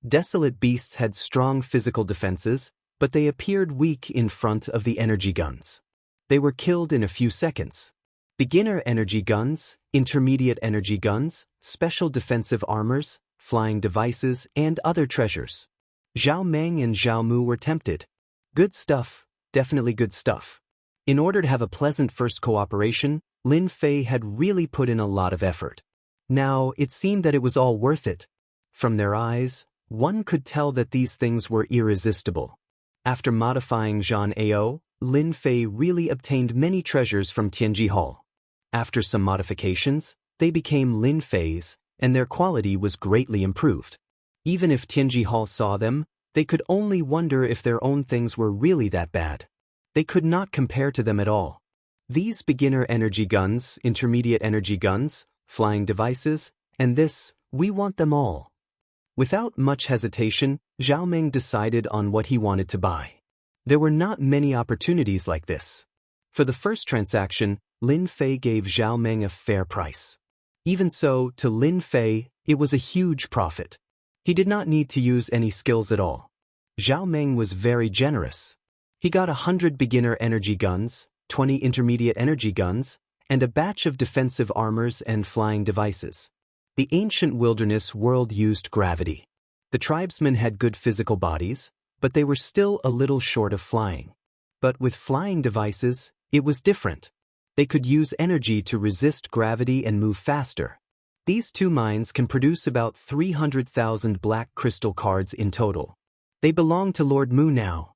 Desolate beasts had strong physical defenses, but they appeared weak in front of the energy guns. They were killed in a few seconds. Beginner energy guns, intermediate energy guns, special defensive armors, flying devices, and other treasures. Zhao Meng and Zhao Mu were tempted. Good stuff, definitely good stuff. In order to have a pleasant first cooperation, Lin Fei had really put in a lot of effort. Now, it seemed that it was all worth it. From their eyes, one could tell that these things were irresistible. After modifying Zhan Ao, Lin Fei really obtained many treasures from Tianji Hall. After some modifications, they became Lin Fei's, and their quality was greatly improved. Even if Tianji Hall saw them, they could only wonder if their own things were really that bad. They could not compare to them at all. These beginner energy guns, intermediate energy guns, flying devices, and this, we want them all. Without much hesitation, Zhao Meng decided on what he wanted to buy. There were not many opportunities like this. For the first transaction, Lin Fei gave Zhao Meng a fair price. Even so, to Lin Fei, it was a huge profit. He did not need to use any skills at all. Zhao Meng was very generous. He got 100 beginner energy guns, 20 intermediate energy guns, and a batch of defensive armors and flying devices. The ancient wilderness world used gravity. The tribesmen had good physical bodies, but they were still a little short of flying. But with flying devices, it was different. They could use energy to resist gravity and move faster. These two mines can produce about 300,000 black crystal cards in total. They belong to Lord Mu now.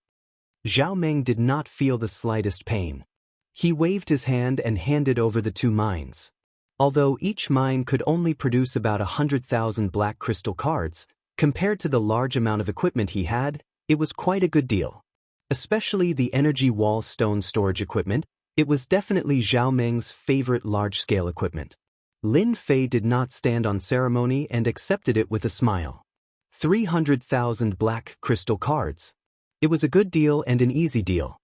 Zhao Meng did not feel the slightest pain. He waved his hand and handed over the two mines. Although each mine could only produce about 100,000 black crystal cards, compared to the large amount of equipment he had, it was quite a good deal. Especially the energy wall stone storage equipment, it was definitely Zhao Meng's favorite large-scale equipment. Lin Fei did not stand on ceremony and accepted it with a smile. 300,000 black crystal cards. It was a good deal and an easy deal.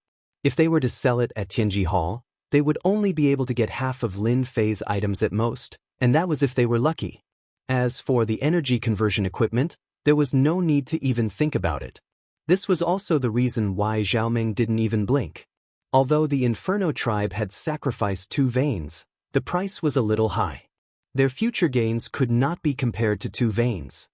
If they were to sell it at Tianji Hall, they would only be able to get half of Lin Fei's items at most, and that was if they were lucky. As for the energy conversion equipment, there was no need to even think about it. This was also the reason why Zhao Meng didn't even blink. Although the Inferno tribe had sacrificed 2 veins, the price was a little high. Their future gains could not be compared to 2 veins.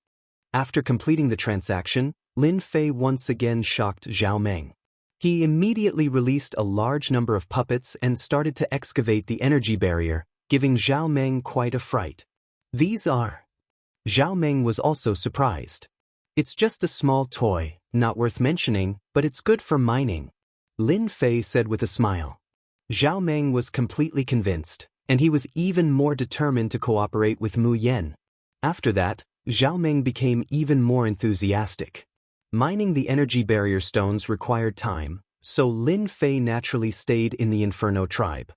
After completing the transaction, Lin Fei once again shocked Zhao Meng. He immediately released a large number of puppets and started to excavate the energy barrier, giving Zhao Meng quite a fright. These are... Zhao Meng was also surprised. It's just a small toy, not worth mentioning, but it's good for mining, Lin Fei said with a smile. Zhao Meng was completely convinced, and he was even more determined to cooperate with Mu Yan. After that, Zhao Meng became even more enthusiastic. Mining the energy barrier stones required time, so Lin Fei naturally stayed in the Inferno tribe.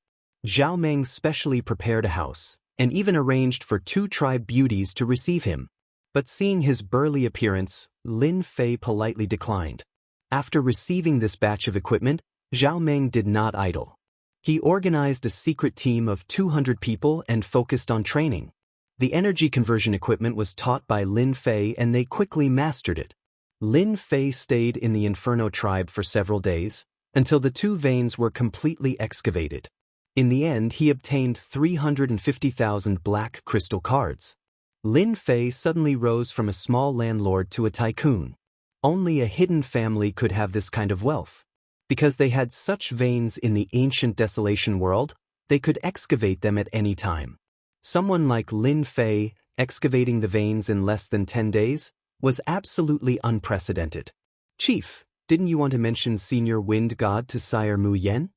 Zhao Meng specially prepared a house, and even arranged for 2 tribe beauties to receive him. But seeing his burly appearance, Lin Fei politely declined. After receiving this batch of equipment, Zhao Meng did not idle. He organized a secret team of 200 people and focused on training. The energy conversion equipment was taught by Lin Fei and they quickly mastered it. Lin Fei stayed in the Inferno tribe for several days, until the 2 veins were completely excavated. In the end, he obtained 350,000 black crystal cards. Lin Fei suddenly rose from a small landlord to a tycoon. Only a hidden family could have this kind of wealth. Because they had such veins in the ancient desolation world, they could excavate them at any time. Someone like Lin Fei, excavating the veins in less than 10 days, was absolutely unprecedented. Chief, didn't you want to mention Senior Wind God to Sire Mu Yan?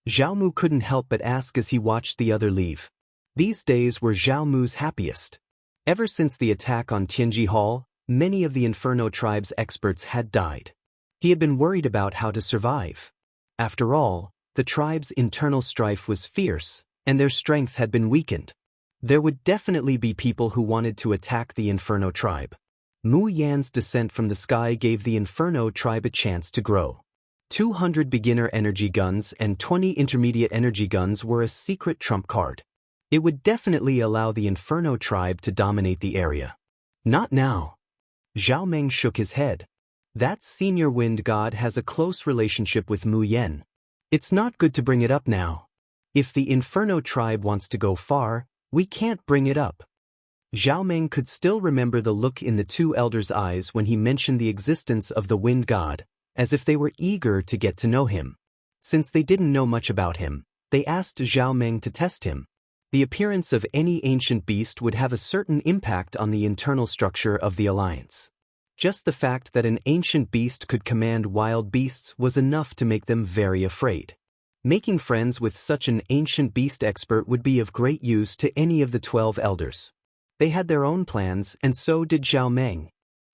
Zhao Mu couldn't help but ask as he watched the other leave. These days were Zhao Mu's happiest. Ever since the attack on Tianji Hall, many of the Inferno tribe's experts had died. He had been worried about how to survive. After all, the tribe's internal strife was fierce, and their strength had been weakened. There would definitely be people who wanted to attack the Inferno tribe. Mu Yan's descent from the sky gave the Inferno tribe a chance to grow. 200 beginner energy guns and 20 intermediate energy guns were a secret trump card. It would definitely allow the Inferno tribe to dominate the area. Not now. Zhao Meng shook his head. That senior wind god has a close relationship with Mu Yan. It's not good to bring it up now. If the Inferno tribe wants to go far, we can't bring it up. Zhao Meng could still remember the look in the 2 elders' eyes when he mentioned the existence of the wind god, as if they were eager to get to know him. Since they didn't know much about him, they asked Zhao Meng to test him. The appearance of any ancient beast would have a certain impact on the internal structure of the alliance. Just the fact that an ancient beast could command wild beasts was enough to make them very afraid. Making friends with such an ancient beast expert would be of great use to any of the 12 elders. They had their own plans, and so did Zhao Meng.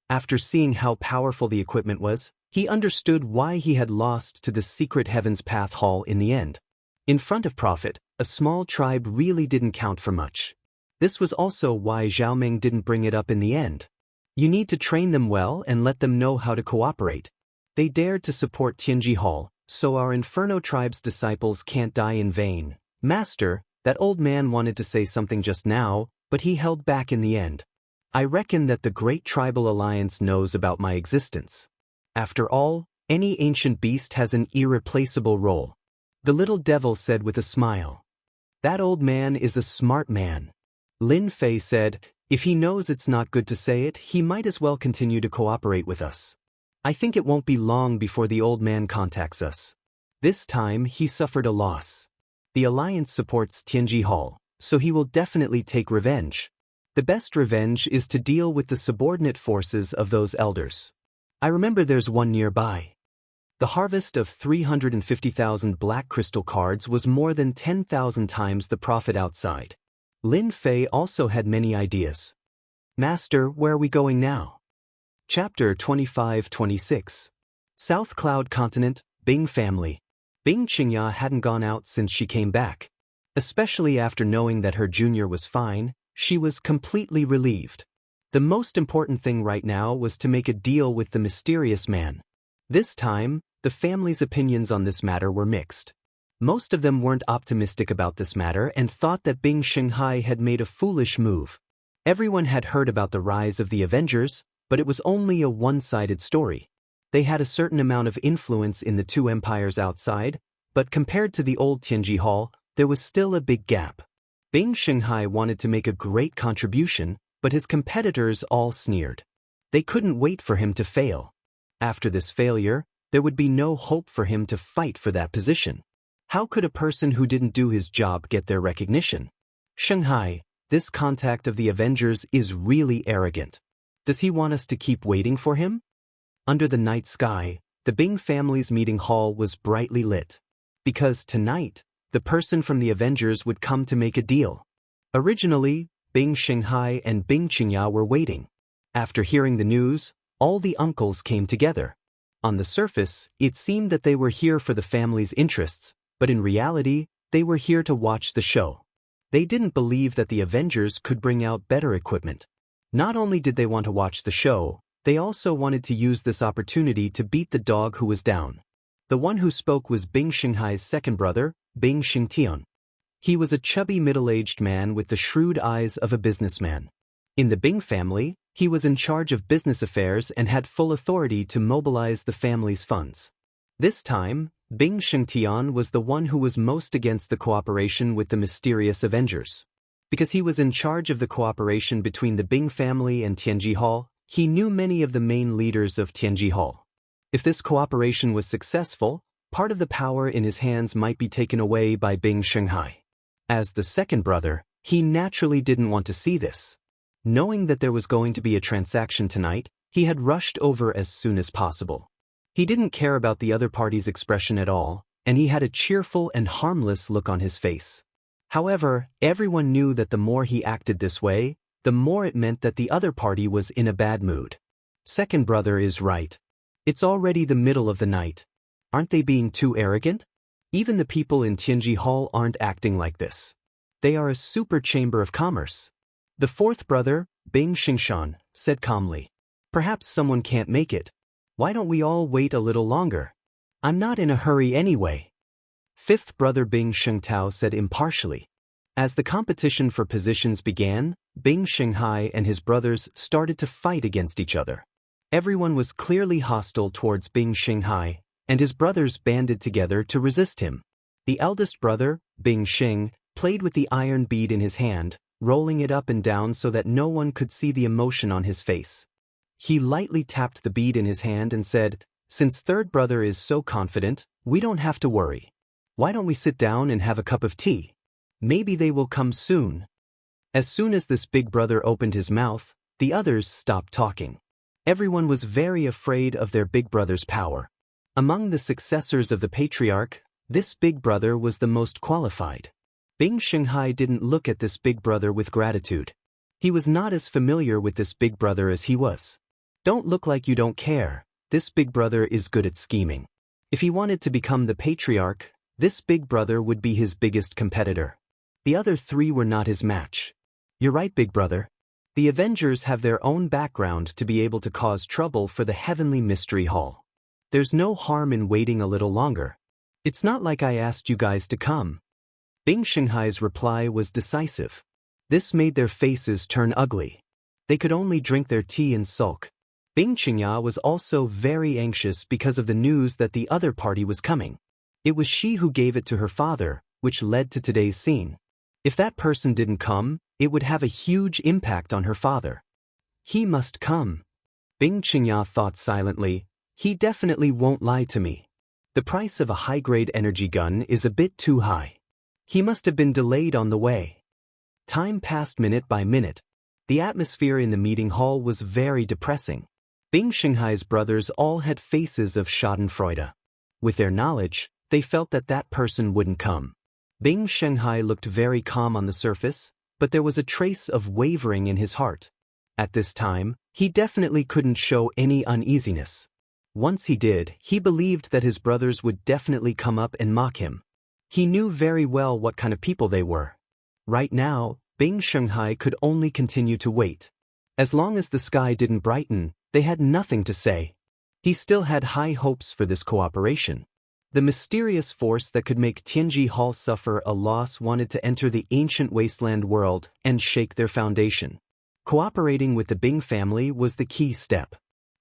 After seeing how powerful the equipment was, he understood why he had lost to the secret Heaven's Path Hall in the end. In front of Prophet, a small tribe really didn't count for much. This was also why Zhao Meng didn't bring it up in the end. You need to train them well and let them know how to cooperate. They dared to support Tianji Hall, so our Inferno tribe's disciples can't die in vain. Master, that old man wanted to say something just now, but he held back in the end. I reckon that the Great Tribal Alliance knows about my existence. After all, any ancient beast has an irreplaceable role. The little devil said with a smile. That old man is a smart man. Lin Fei said, if he knows it's not good to say it, he might as well continue to cooperate with us. I think it won't be long before the old man contacts us. This time he suffered a loss. The Alliance supports Tianji Hall, so he will definitely take revenge. The best revenge is to deal with the subordinate forces of those elders. I remember there's one nearby. The harvest of 350,000 black crystal cards was more than 10,000 times the profit outside. Lin Fei also had many ideas. Master, where are we going now? Chapter 25-26. South Cloud Continent, Bing Family. Bing Qingya hadn't gone out since she came back. Especially after knowing that her junior was fine, she was completely relieved. The most important thing right now was to make a deal with the mysterious man. This time, the family's opinions on this matter were mixed. Most of them weren't optimistic about this matter and thought that Bing Shanghai had made a foolish move. Everyone had heard about the rise of the Avengers, but it was only a one-sided story. They had a certain amount of influence in the 2 empires outside, but compared to the old Tianji Hall, there was still a big gap. Bing Shanghai wanted to make a great contribution, but his competitors all sneered. They couldn't wait for him to fail. After this failure, there would be no hope for him to fight for that position. How could a person who didn't do his job get their recognition? Shanghai, this contact of the Avengers is really arrogant. Does he want us to keep waiting for him? Under the night sky, the Bing family's meeting hall was brightly lit. Because tonight, the person from the Avengers would come to make a deal. Originally, Bing Shanghai and Bing Qingya were waiting. After hearing the news, all the uncles came together. On the surface, it seemed that they were here for the family's interests, but in reality, they were here to watch the show. They didn't believe that the Avengers could bring out better equipment. Not only did they want to watch the show, they also wanted to use this opportunity to beat the dog who was down. The one who spoke was Bing Shanghai's second brother, Bing Xingtian. He was a chubby middle-aged man with the shrewd eyes of a businessman. In the Bing family, he was in charge of business affairs and had full authority to mobilize the family's funds. This time, Bing Xingtian was the one who was most against the cooperation with the mysterious Avengers. Because he was in charge of the cooperation between the Bing family and Tianji Hall, he knew many of the main leaders of Tianji Hall. If this cooperation was successful, part of the power in his hands might be taken away by Bing Shanghai. As the second brother, he naturally didn't want to see this. Knowing that there was going to be a transaction tonight, he had rushed over as soon as possible. He didn't care about the other party's expression at all, and he had a cheerful and harmless look on his face. However, everyone knew that the more he acted this way, the more it meant that the other party was in a bad mood. Second brother is right. It's already the middle of the night. Aren't they being too arrogant? Even the people in Tianji Hall aren't acting like this. They are a super chamber of commerce. The fourth brother, Bing Xingshan, said calmly. Perhaps someone can't make it. Why don't we all wait a little longer? I'm not in a hurry anyway. Fifth brother Bing Shengtao said impartially. As the competition for positions began, Bing Shanghai and his brothers started to fight against each other. Everyone was clearly hostile towards Bing Shanghai, and his brothers banded together to resist him. The eldest brother, Bing Xing, played with the iron bead in his hand, rolling it up and down so that no one could see the emotion on his face. He lightly tapped the bead in his hand and said, "Since third brother is so confident, we don't have to worry. Why don't we sit down and have a cup of tea? Maybe they will come soon." As soon as this big brother opened his mouth, the others stopped talking. Everyone was very afraid of their big brother's power. Among the successors of the patriarch, this big brother was the most qualified. Bing Shanghai didn't look at this big brother with gratitude. He was not as familiar with this big brother as he was. Don't look like you don't care. This big brother is good at scheming. If he wanted to become the patriarch, this big brother would be his biggest competitor. The other three were not his match. You're right, big brother. The Avengers have their own background to be able to cause trouble for the Heavenly Mystery Hall. There's no harm in waiting a little longer. It's not like I asked you guys to come. Bing Shanghai's reply was decisive. This made their faces turn ugly. They could only drink their tea and sulk. Bing Qingya was also very anxious because of the news that the other party was coming. It was she who gave it to her father, which led to today's scene. If that person didn't come, it would have a huge impact on her father. He must come. Bing Qingya thought silently, he definitely won't lie to me. The price of a high-grade energy gun is a bit too high. He must have been delayed on the way. Time passed minute by minute. The atmosphere in the meeting hall was very depressing. Bing Shanghai's brothers all had faces of schadenfreude. With their knowledge, they felt that that person wouldn't come. Bing Shanghai looked very calm on the surface, but there was a trace of wavering in his heart. At this time, he definitely couldn't show any uneasiness. Once he did, he believed that his brothers would definitely come up and mock him. He knew very well what kind of people they were. Right now, Bing Shanghai could only continue to wait. As long as the sky didn't brighten, they had nothing to say. He still had high hopes for this cooperation. The mysterious force that could make Tianji Hall suffer a loss wanted to enter the ancient wasteland world and shake their foundation. Cooperating with the Bing family was the key step.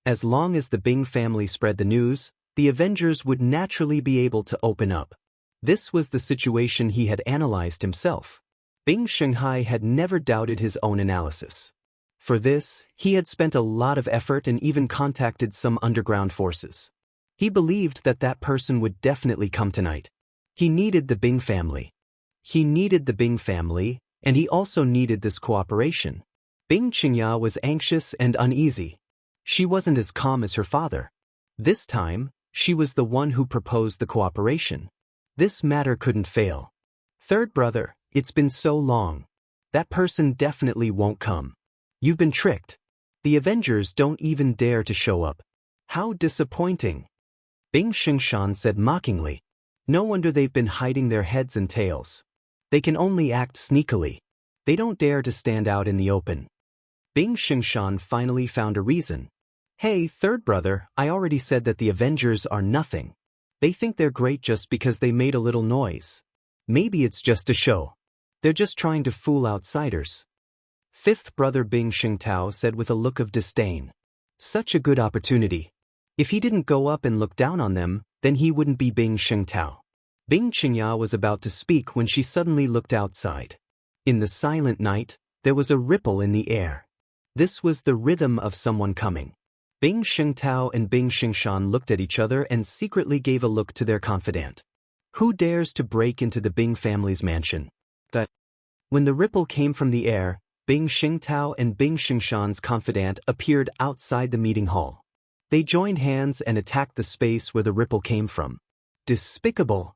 As long as the Bing family spread the news, the Avengers would naturally be able to open up. This was the situation he had analyzed himself. Bing Shanghai had never doubted his own analysis. For this, he had spent a lot of effort and even contacted some underground forces. He believed that that person would definitely come tonight. He needed the Bing family. He needed the Bing family, and he also needed this cooperation. Bing Qingya was anxious and uneasy. She wasn't as calm as her father. This time, she was the one who proposed the cooperation. This matter couldn't fail. Third brother, it's been so long. That person definitely won't come. You've been tricked. The Avengers don't even dare to show up. How disappointing. Bing Xingshan said mockingly. No wonder they've been hiding their heads and tails. They can only act sneakily. They don't dare to stand out in the open. Bing Xingshan finally found a reason. Hey, third brother, I already said that the Avengers are nothing. They think they're great just because they made a little noise. Maybe it's just a show. They're just trying to fool outsiders. Fifth brother Bing Xingtao said with a look of disdain. Such a good opportunity. If he didn't go up and look down on them, then he wouldn't be Bing Xingtao. Bing Qingya was about to speak when she suddenly looked outside. In the silent night, there was a ripple in the air. This was the rhythm of someone coming. Bing Xingtao and Bing Xingshan looked at each other and secretly gave a look to their confidant. Who dares to break into the Bing family's mansion? When the ripple came from the air, Bing Xingtao and Bing Xingshan's confidant appeared outside the meeting hall. They joined hands and attacked the space where the ripple came from. Despicable!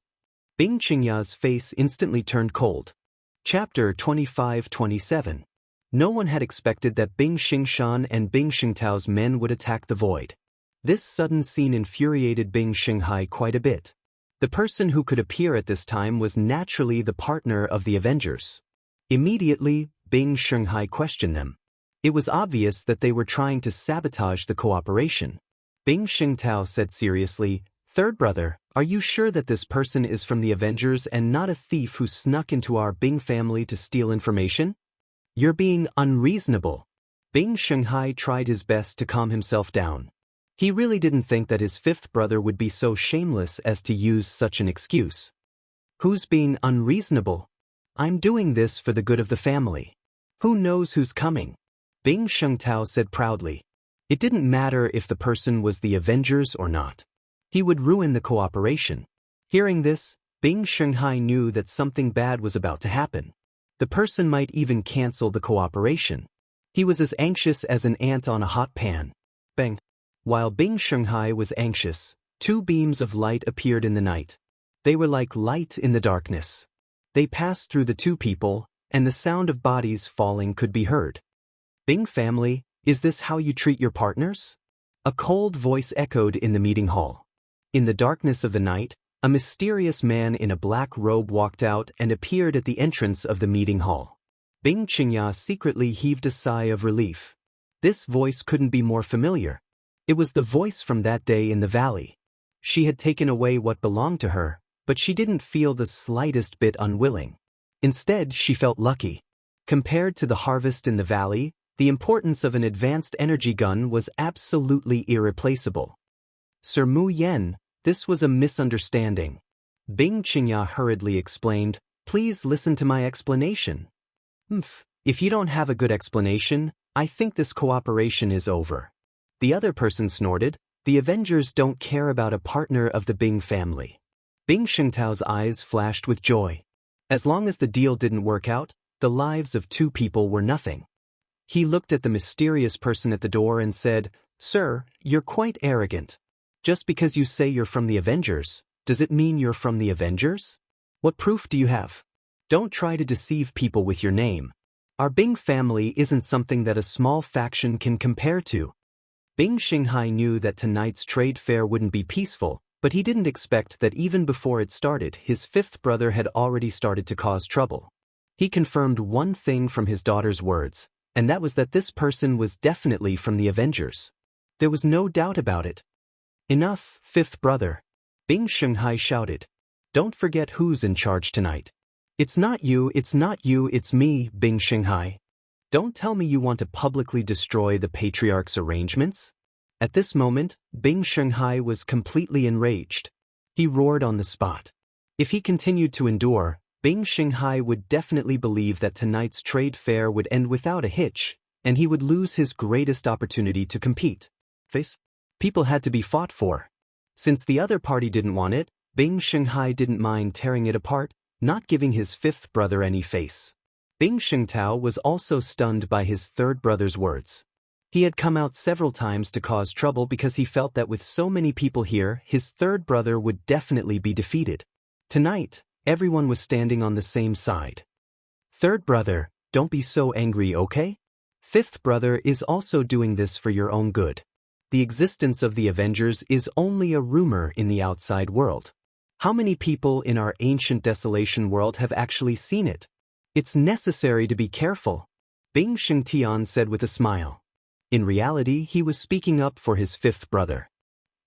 Bing Qingya's face instantly turned cold. Chapter 25-27. No one had expected that Bing Xingshan and Bing Xingtao's men would attack the void. This sudden scene infuriated Bing Xinghai quite a bit. The person who could appear at this time was naturally the partner of the Avengers. Immediately, Bing Xinghai questioned them. It was obvious that they were trying to sabotage the cooperation. Bing Xingtao said seriously, "Third brother, are you sure that this person is from the Avengers and not a thief who snuck into our Bing family to steal information? You're being unreasonable." Bing Xinghai tried his best to calm himself down. He really didn't think that his fifth brother would be so shameless as to use such an excuse. Who's being unreasonable? I'm doing this for the good of the family. Who knows who's coming? Bing Xingtao said proudly. It didn't matter if the person was the Avengers or not. He would ruin the cooperation. Hearing this, Bing Xinghai knew that something bad was about to happen. The person might even cancel the cooperation. He was as anxious as an ant on a hot pan. Bang! While Bing Xinghai was anxious, two beams of light appeared in the night. They were like light in the darkness. They passed through the two people, and the sound of bodies falling could be heard. Bing family, is this how you treat your partners? A cold voice echoed in the meeting hall. In the darkness of the night, a mysterious man in a black robe walked out and appeared at the entrance of the meeting hall. Bing Qingya secretly heaved a sigh of relief. This voice couldn't be more familiar. It was the voice from that day in the valley. She had taken away what belonged to her, but she didn't feel the slightest bit unwilling. Instead, she felt lucky. Compared to the harvest in the valley, the importance of an advanced energy gun was absolutely irreplaceable. Sir Mu Yen, this was a misunderstanding. Bing Qingya hurriedly explained, please listen to my explanation. If you don't have a good explanation, I think this cooperation is over. The other person snorted, the Avengers don't care about a partner of the Bing family. Bing Xingtao's eyes flashed with joy. As long as the deal didn't work out, the lives of two people were nothing. He looked at the mysterious person at the door and said, Sir, you're quite arrogant. Just because you say you're from the Avengers, does it mean you're from the Avengers? What proof do you have? Don't try to deceive people with your name. Our Bing family isn't something that a small faction can compare to. Bing Xinghai knew that tonight's trade fair wouldn't be peaceful, but he didn't expect that even before it started, his fifth brother had already started to cause trouble. He confirmed one thing from his daughter's words, and that was that this person was definitely from the Avengers. There was no doubt about it. Enough, fifth brother. Bing Xinghai shouted. Don't forget who's in charge tonight. It's not you, it's me, Bing Xinghai. Don't tell me you want to publicly destroy the patriarch's arrangements? At this moment, Bing Xinghai was completely enraged. He roared on the spot. If he continued to endure, Bing Xinghai would definitely believe that tonight's trade fair would end without a hitch, and he would lose his greatest opportunity to compete. People had to be fought for. Since the other party didn't want it, Bing Xinghai didn't mind tearing it apart, not giving his fifth brother any face. Bing Shengtao was also stunned by his third brother's words. He had come out several times to cause trouble because he felt that with so many people here, his third brother would definitely be defeated. Tonight, everyone was standing on the same side. Third brother, don't be so angry, okay? Fifth brother is also doing this for your own good. The existence of the Avengers is only a rumor in the outside world. How many people in our ancient desolation world have actually seen it? It's necessary to be careful, Bing Shengtian said with a smile. In reality, he was speaking up for his fifth brother.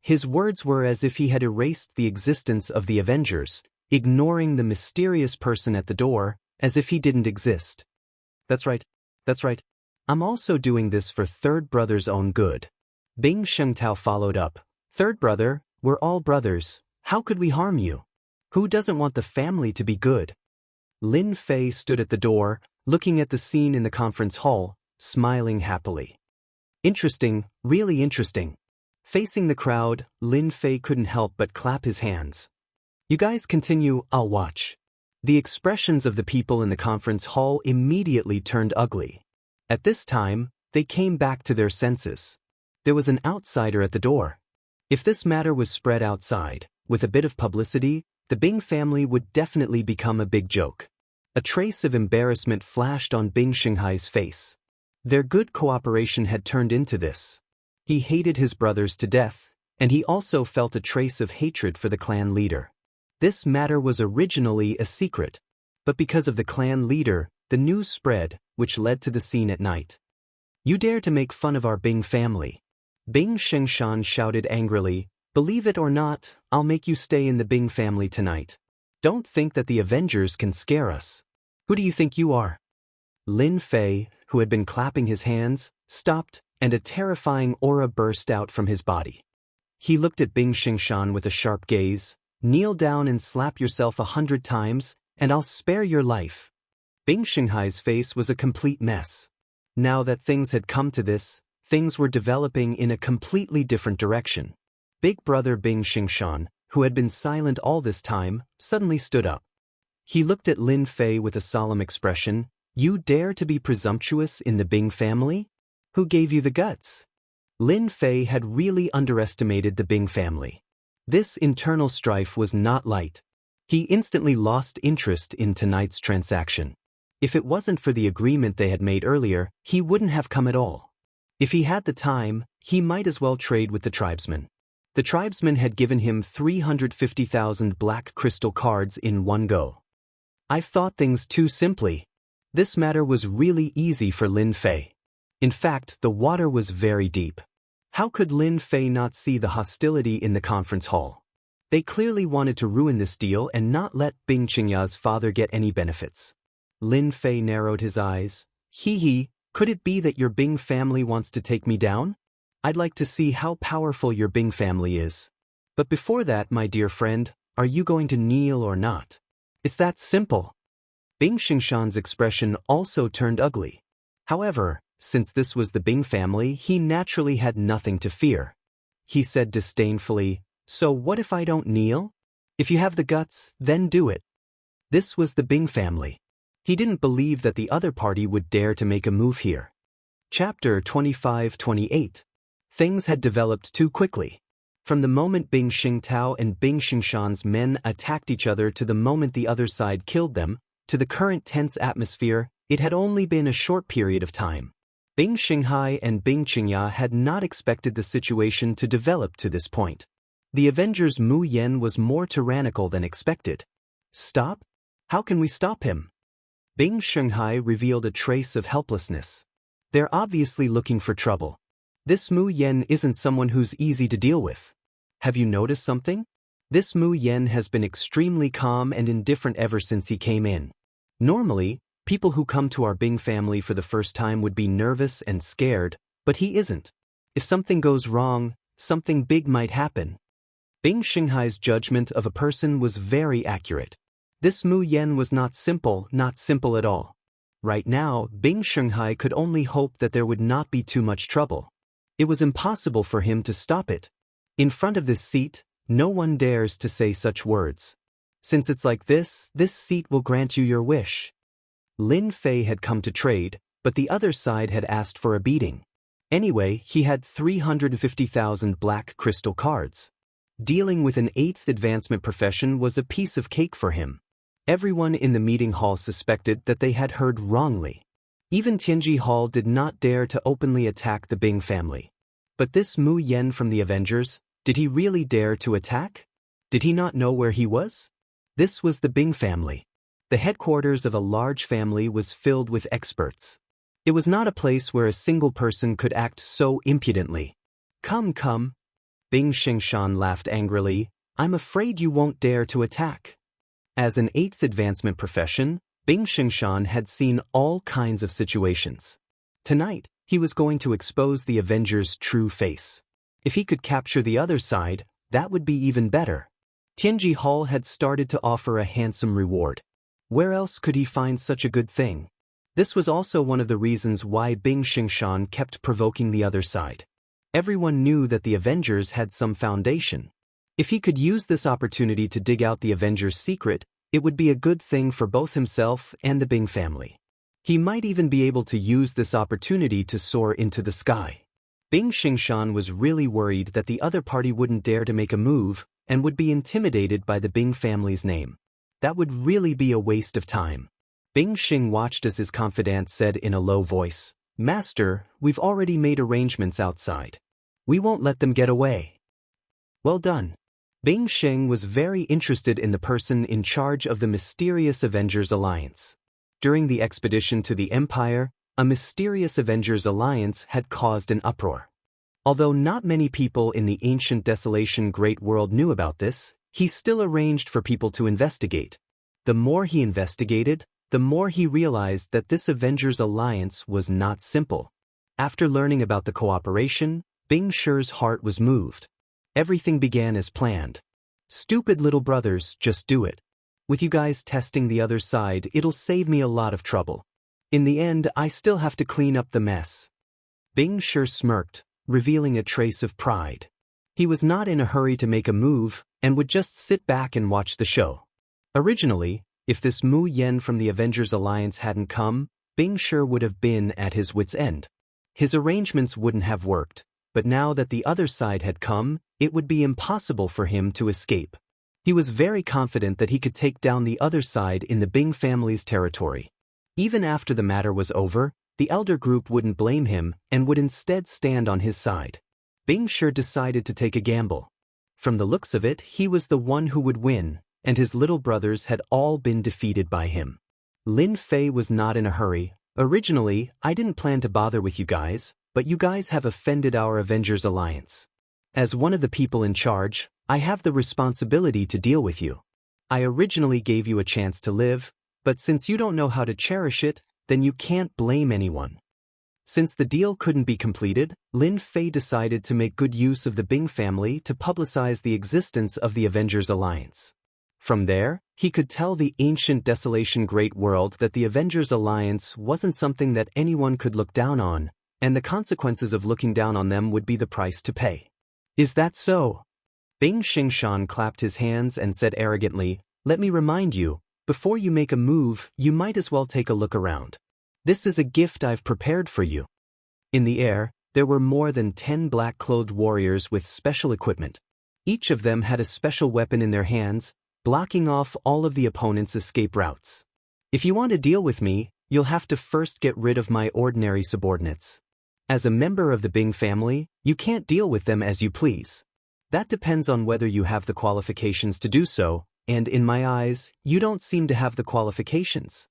His words were as if he had erased the existence of the Avengers, ignoring the mysterious person at the door, as if he didn't exist. That's right. I'm also doing this for third brother's own good. Bing Shengtao followed up. Third brother, we're all brothers. How could we harm you? Who doesn't want the family to be good? Lin Fei stood at the door, looking at the scene in the conference hall, smiling happily. Interesting, really interesting. Facing the crowd, Lin Fei couldn't help but clap his hands. You guys continue, I'll watch. The expressions of the people in the conference hall immediately turned ugly. At this time, they came back to their senses. There was an outsider at the door. If this matter was spread outside, with a bit of publicity, the Bing family would definitely become a big joke. A trace of embarrassment flashed on Bing Shanghai's face. Their good cooperation had turned into this. He hated his brothers to death, and he also felt a trace of hatred for the clan leader. This matter was originally a secret, but because of the clan leader, the news spread, which led to the scene at night. You dare to make fun of our Bing family? Bing Shengshan shouted angrily, believe it or not, I'll make you stay in the Bing family tonight. Don't think that the Avengers can scare us. Who do you think you are? Lin Fei, who had been clapping his hands, stopped, and a terrifying aura burst out from his body. He looked at Bing Shengshan with a sharp gaze. Kneel down and slap yourself 100 times, and I'll spare your life. Bing Shanghai's face was a complete mess. Now that things had come to this, things were developing in a completely different direction. Big brother Bing Shengshan, who had been silent all this time, suddenly stood up. He looked at Lin Fei with a solemn expression. You dare to be presumptuous in the Bing family? Who gave you the guts? Lin Fei had really underestimated the Bing family. This internal strife was not light. He instantly lost interest in tonight's transaction. If it wasn't for the agreement they had made earlier, he wouldn't have come at all. If he had the time, he might as well trade with the tribesmen. The tribesmen had given him 350,000 black crystal cards in one go. I've thought things too simply. This matter was really easy for Lin Fei. In fact, the water was very deep. How could Lin Fei not see the hostility in the conference hall? They clearly wanted to ruin this deal and not let Bing Qingya's father get any benefits. Lin Fei narrowed his eyes. Hee, could it be that your Bing family wants to take me down? I'd like to see how powerful your Bing family is. But before that, my dear friend, are you going to kneel or not? It's that simple. Bing Xingshan's expression also turned ugly. However, since this was the Bing family, he naturally had nothing to fear. He said disdainfully, so what if I don't kneel? If you have the guts, then do it. This was the Bing family. He didn't believe that the other party would dare to make a move here. Chapter 25-28. Things had developed too quickly. From the moment Bing Xingtao and Bing Xingshan's men attacked each other to the moment the other side killed them, to the current tense atmosphere, it had only been a short period of time. Bing Xinghai and Bing Qingya had not expected the situation to develop to this point. The Avengers Mu Yen was more tyrannical than expected. Stop? How can we stop him? Bing Xinghai revealed a trace of helplessness. They're obviously looking for trouble. This Mu Yen isn't someone who's easy to deal with. Have you noticed something? This Mu Yen has been extremely calm and indifferent ever since he came in. Normally, people who come to our Bing family for the first time would be nervous and scared, but he isn't. If something goes wrong, something big might happen. Bing Xinghai's judgment of a person was very accurate. This Mu Yen was not simple at all. Right now, Bing Xinghai could only hope that there would not be too much trouble. It was impossible for him to stop it. In front of this seat, no one dares to say such words. Since it's like this seat will grant you your wish. Lin Fei had come to trade, but the other side had asked for a beating. Anyway, he had 350,000 black crystal cards. Dealing with an 8th advancement profession was a piece of cake for him. Everyone in the meeting hall suspected that they had heard wrongly. Even Tianji Hall did not dare to openly attack the Bing family. But this Mu Yen from the Avengers, did he really dare to attack? Did he not know where he was? This was the Bing family. The headquarters of a large family was filled with experts. It was not a place where a single person could act so impudently. Come. Bing Xingshan laughed angrily. I'm afraid you won't dare to attack. As an 8th advancement profession, Bing Xingshan had seen all kinds of situations. Tonight, he was going to expose the Avengers' true face. If he could capture the other side, that would be even better. Tianji Hall had started to offer a handsome reward. Where else could he find such a good thing? This was also one of the reasons why Bing Xingshan kept provoking the other side. Everyone knew that the Avengers had some foundation. If he could use this opportunity to dig out the Avengers' secret, it would be a good thing for both himself and the Bing family. He might even be able to use this opportunity to soar into the sky. Bing Xingshan was really worried that the other party wouldn't dare to make a move and would be intimidated by the Bing family's name. That would really be a waste of time. Bing Xing watched as his confidant said in a low voice, Master, we've already made arrangements outside. We won't let them get away. Well done. Bing Xing was very interested in the person in charge of the mysterious Avengers Alliance. During the expedition to the Empire, a mysterious Avengers Alliance had caused an uproar. Although not many people in the ancient desolation great world knew about this, he still arranged for people to investigate. The more he investigated, the more he realized that this Avengers Alliance was not simple. After learning about the cooperation, Bing Shi's heart was moved. Everything began as planned. Stupid little brothers, just do it. With you guys testing the other side, it'll save me a lot of trouble. In the end, I still have to clean up the mess. Bing Shi smirked, revealing a trace of pride. He was not in a hurry to make a move and would just sit back and watch the show. Originally, if this Mu Yen from the Avengers Alliance hadn't come, Bing Shi would have been at his wit's end. His arrangements wouldn't have worked, but now that the other side had come, it would be impossible for him to escape. He was very confident that he could take down the other side in the Bing family's territory. Even after the matter was over, the elder group wouldn't blame him and would instead stand on his side. Bing Shi decided to take a gamble. From the looks of it, he was the one who would win, and his little brothers had all been defeated by him. Lin Fei was not in a hurry. Originally, I didn't plan to bother with you guys, but you guys have offended our Avengers Alliance. As one of the people in charge, I have the responsibility to deal with you. I originally gave you a chance to live, but since you don't know how to cherish it, then you can't blame anyone. Since the deal couldn't be completed, Lin Fei decided to make good use of the Bing family to publicize the existence of the Avengers Alliance. From there, he could tell the ancient desolation great world that the Avengers Alliance wasn't something that anyone could look down on, and the consequences of looking down on them would be the price to pay. Is that so? Bing Xingshan clapped his hands and said arrogantly, Let me remind you, before you make a move, you might as well take a look around. This is a gift I've prepared for you. In the air, there were more than 10 black-clothed warriors with special equipment. Each of them had a special weapon in their hands, blocking off all of the opponent's escape routes. If you want to deal with me, you'll have to first get rid of my ordinary subordinates. As a member of the Bing family, you can't deal with them as you please. That depends on whether you have the qualifications to do so, and in my eyes, you don't seem to have the qualifications.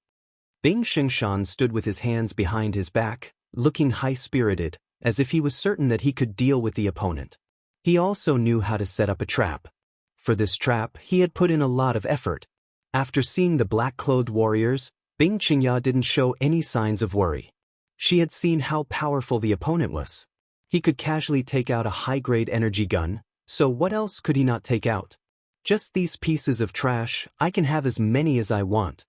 Bing Xingshan stood with his hands behind his back, looking high-spirited, as if he was certain that he could deal with the opponent. He also knew how to set up a trap. For this trap, he had put in a lot of effort. After seeing the black-clothed warriors, Bing Qingya didn't show any signs of worry. She had seen how powerful the opponent was. He could casually take out a high-grade energy gun, so what else could he not take out? Just these pieces of trash, I can have as many as I want.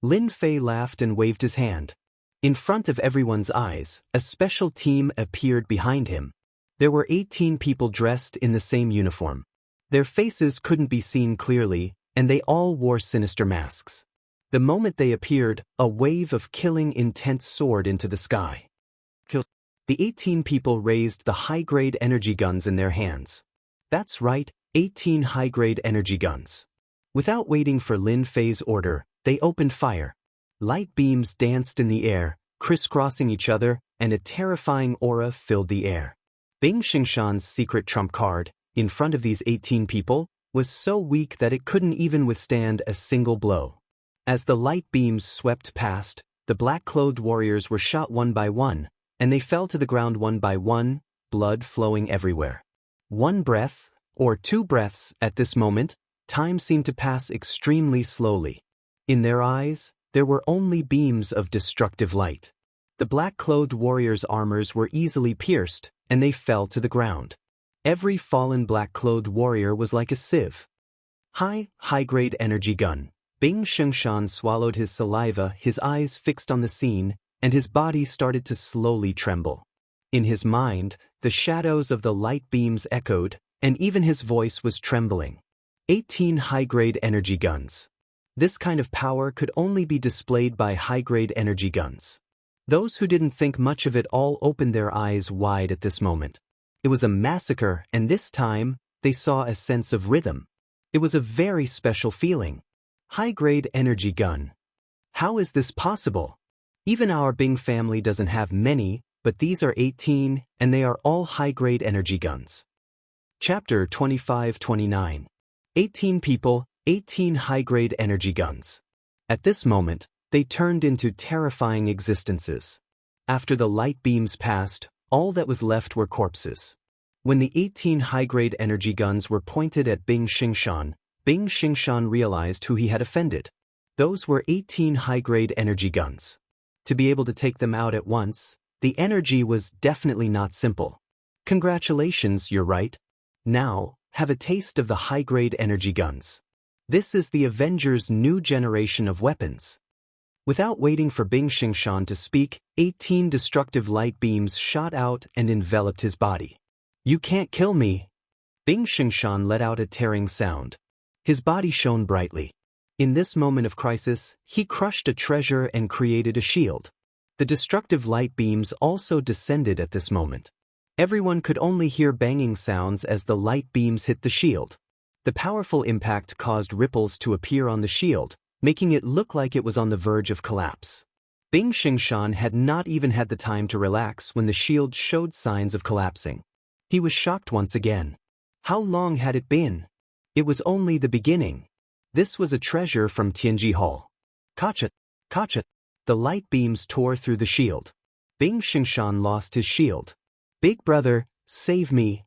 Lin Fei laughed and waved his hand. In front of everyone's eyes, a special team appeared behind him. There were 18 people dressed in the same uniform. Their faces couldn't be seen clearly, and they all wore sinister masks. The moment they appeared, a wave of killing intent soared into the sky. The 18 people raised the high-grade energy guns in their hands. That's right, 18 high-grade energy guns. Without waiting for Lin Fei's order, they opened fire. Light beams danced in the air, crisscrossing each other, and a terrifying aura filled the air. Bing Xingshan's secret trump card, in front of these 18 people, was so weak that it couldn't even withstand a single blow. As the light beams swept past, the black-clothed warriors were shot one by one, and they fell to the ground one by one, blood flowing everywhere. One breath, or two breaths, at this moment, time seemed to pass extremely slowly. In their eyes, there were only beams of destructive light. The black-clothed warriors' armors were easily pierced, and they fell to the ground. Every fallen black-clothed warrior was like a sieve. High-grade energy gun. Bing Xingshan swallowed his saliva, his eyes fixed on the scene, and his body started to slowly tremble. In his mind, the shadows of the light beams echoed, and even his voice was trembling. 18 high-grade energy guns. This kind of power could only be displayed by high-grade energy guns. Those who didn't think much of it all opened their eyes wide at this moment. It was a massacre, and this time, they saw a sense of rhythm. It was a very special feeling. High-grade energy gun. How is this possible? Even our Bing family doesn't have many, but these are 18, and they are all high-grade energy guns. Chapter 25-29. 18 people, 18 high-grade energy guns. At this moment, they turned into terrifying existences. After the light beams passed, all that was left were corpses. When the 18 high-grade energy guns were pointed at Bing Xingshan realized who he had offended. Those were 18 high-grade energy guns. To be able to take them out at once, the energy was definitely not simple. Congratulations, you're right. Now, have a taste of the high-grade energy guns. This is the Avengers' new generation of weapons. Without waiting for Bing Xingshan to speak, 18 destructive light beams shot out and enveloped his body. You can't kill me. Bing Xingshan let out a tearing sound. His body shone brightly. In this moment of crisis, he crushed a treasure and created a shield. The destructive light beams also descended at this moment. Everyone could only hear banging sounds as the light beams hit the shield. The powerful impact caused ripples to appear on the shield, making it look like it was on the verge of collapse. Bing Xingshan had not even had the time to relax when the shield showed signs of collapsing. He was shocked once again. How long had it been? It was only the beginning. This was a treasure from Tianji Hall. Kachat! Kachat! The light beams tore through the shield. Bing Xingshan lost his shield. Big brother, save me!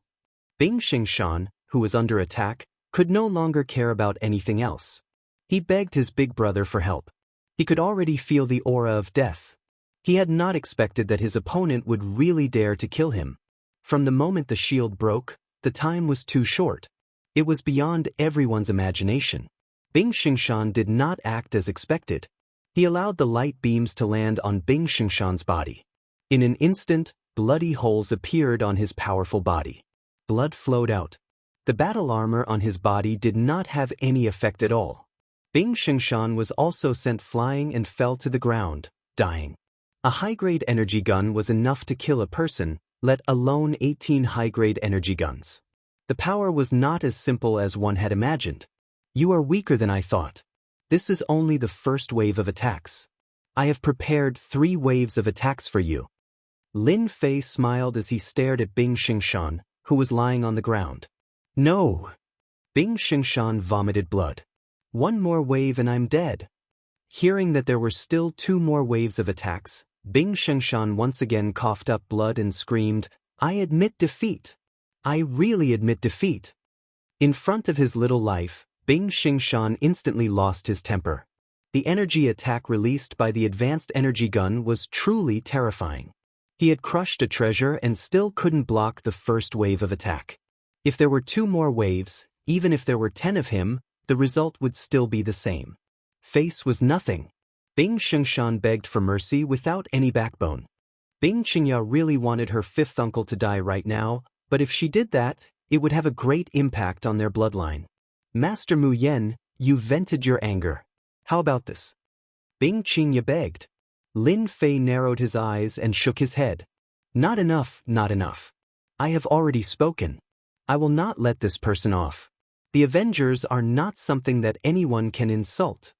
Bing Xingshan, who was under attack, could no longer care about anything else. He begged his big brother for help. He could already feel the aura of death. He had not expected that his opponent would really dare to kill him. From the moment the shield broke, the time was too short. It was beyond everyone's imagination. Bing Xingshan did not act as expected. He allowed the light beams to land on Bing Xingshan's body. In an instant, bloody holes appeared on his powerful body. Blood flowed out. The battle armor on his body did not have any effect at all. Bing Xingshan was also sent flying and fell to the ground, dying. A high-grade energy gun was enough to kill a person, let alone 18 high-grade energy guns. The power was not as simple as one had imagined. You are weaker than I thought. This is only the first wave of attacks. I have prepared 3 waves of attacks for you. Lin Fei smiled as he stared at Bing Xingshan, who was lying on the ground. No! Bing Xingshan vomited blood. 1 more wave and I'm dead. Hearing that there were still 2 more waves of attacks, Bing Xingshan once again coughed up blood and screamed, I admit defeat. I really admit defeat. In front of his little life, Bing Xingshan instantly lost his temper. The energy attack released by the advanced energy gun was truly terrifying. He had crushed a treasure and still couldn't block the first wave of attack. If there were 2 more waves, even if there were 10 of him, the result would still be the same. Face was nothing. Bing Xingshan begged for mercy without any backbone. Bing Qingya really wanted her 5th uncle to die right now, but if she did that, it would have a great impact on their bloodline. Master Mu Yen, you vented your anger. How about this? Bing Qingya begged. Lin Fei narrowed his eyes and shook his head. Not enough, not enough. I have already spoken. I will not let this person off. The Avengers are not something that anyone can insult.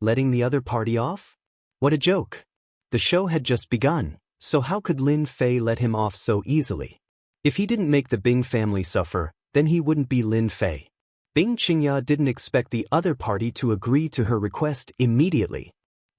Letting the other party off? What a joke. The show had just begun, so how could Lin Fei let him off so easily? If he didn't make the Bing family suffer, then he wouldn't be Lin Fei. Bing Qingya didn't expect the other party to agree to her request immediately.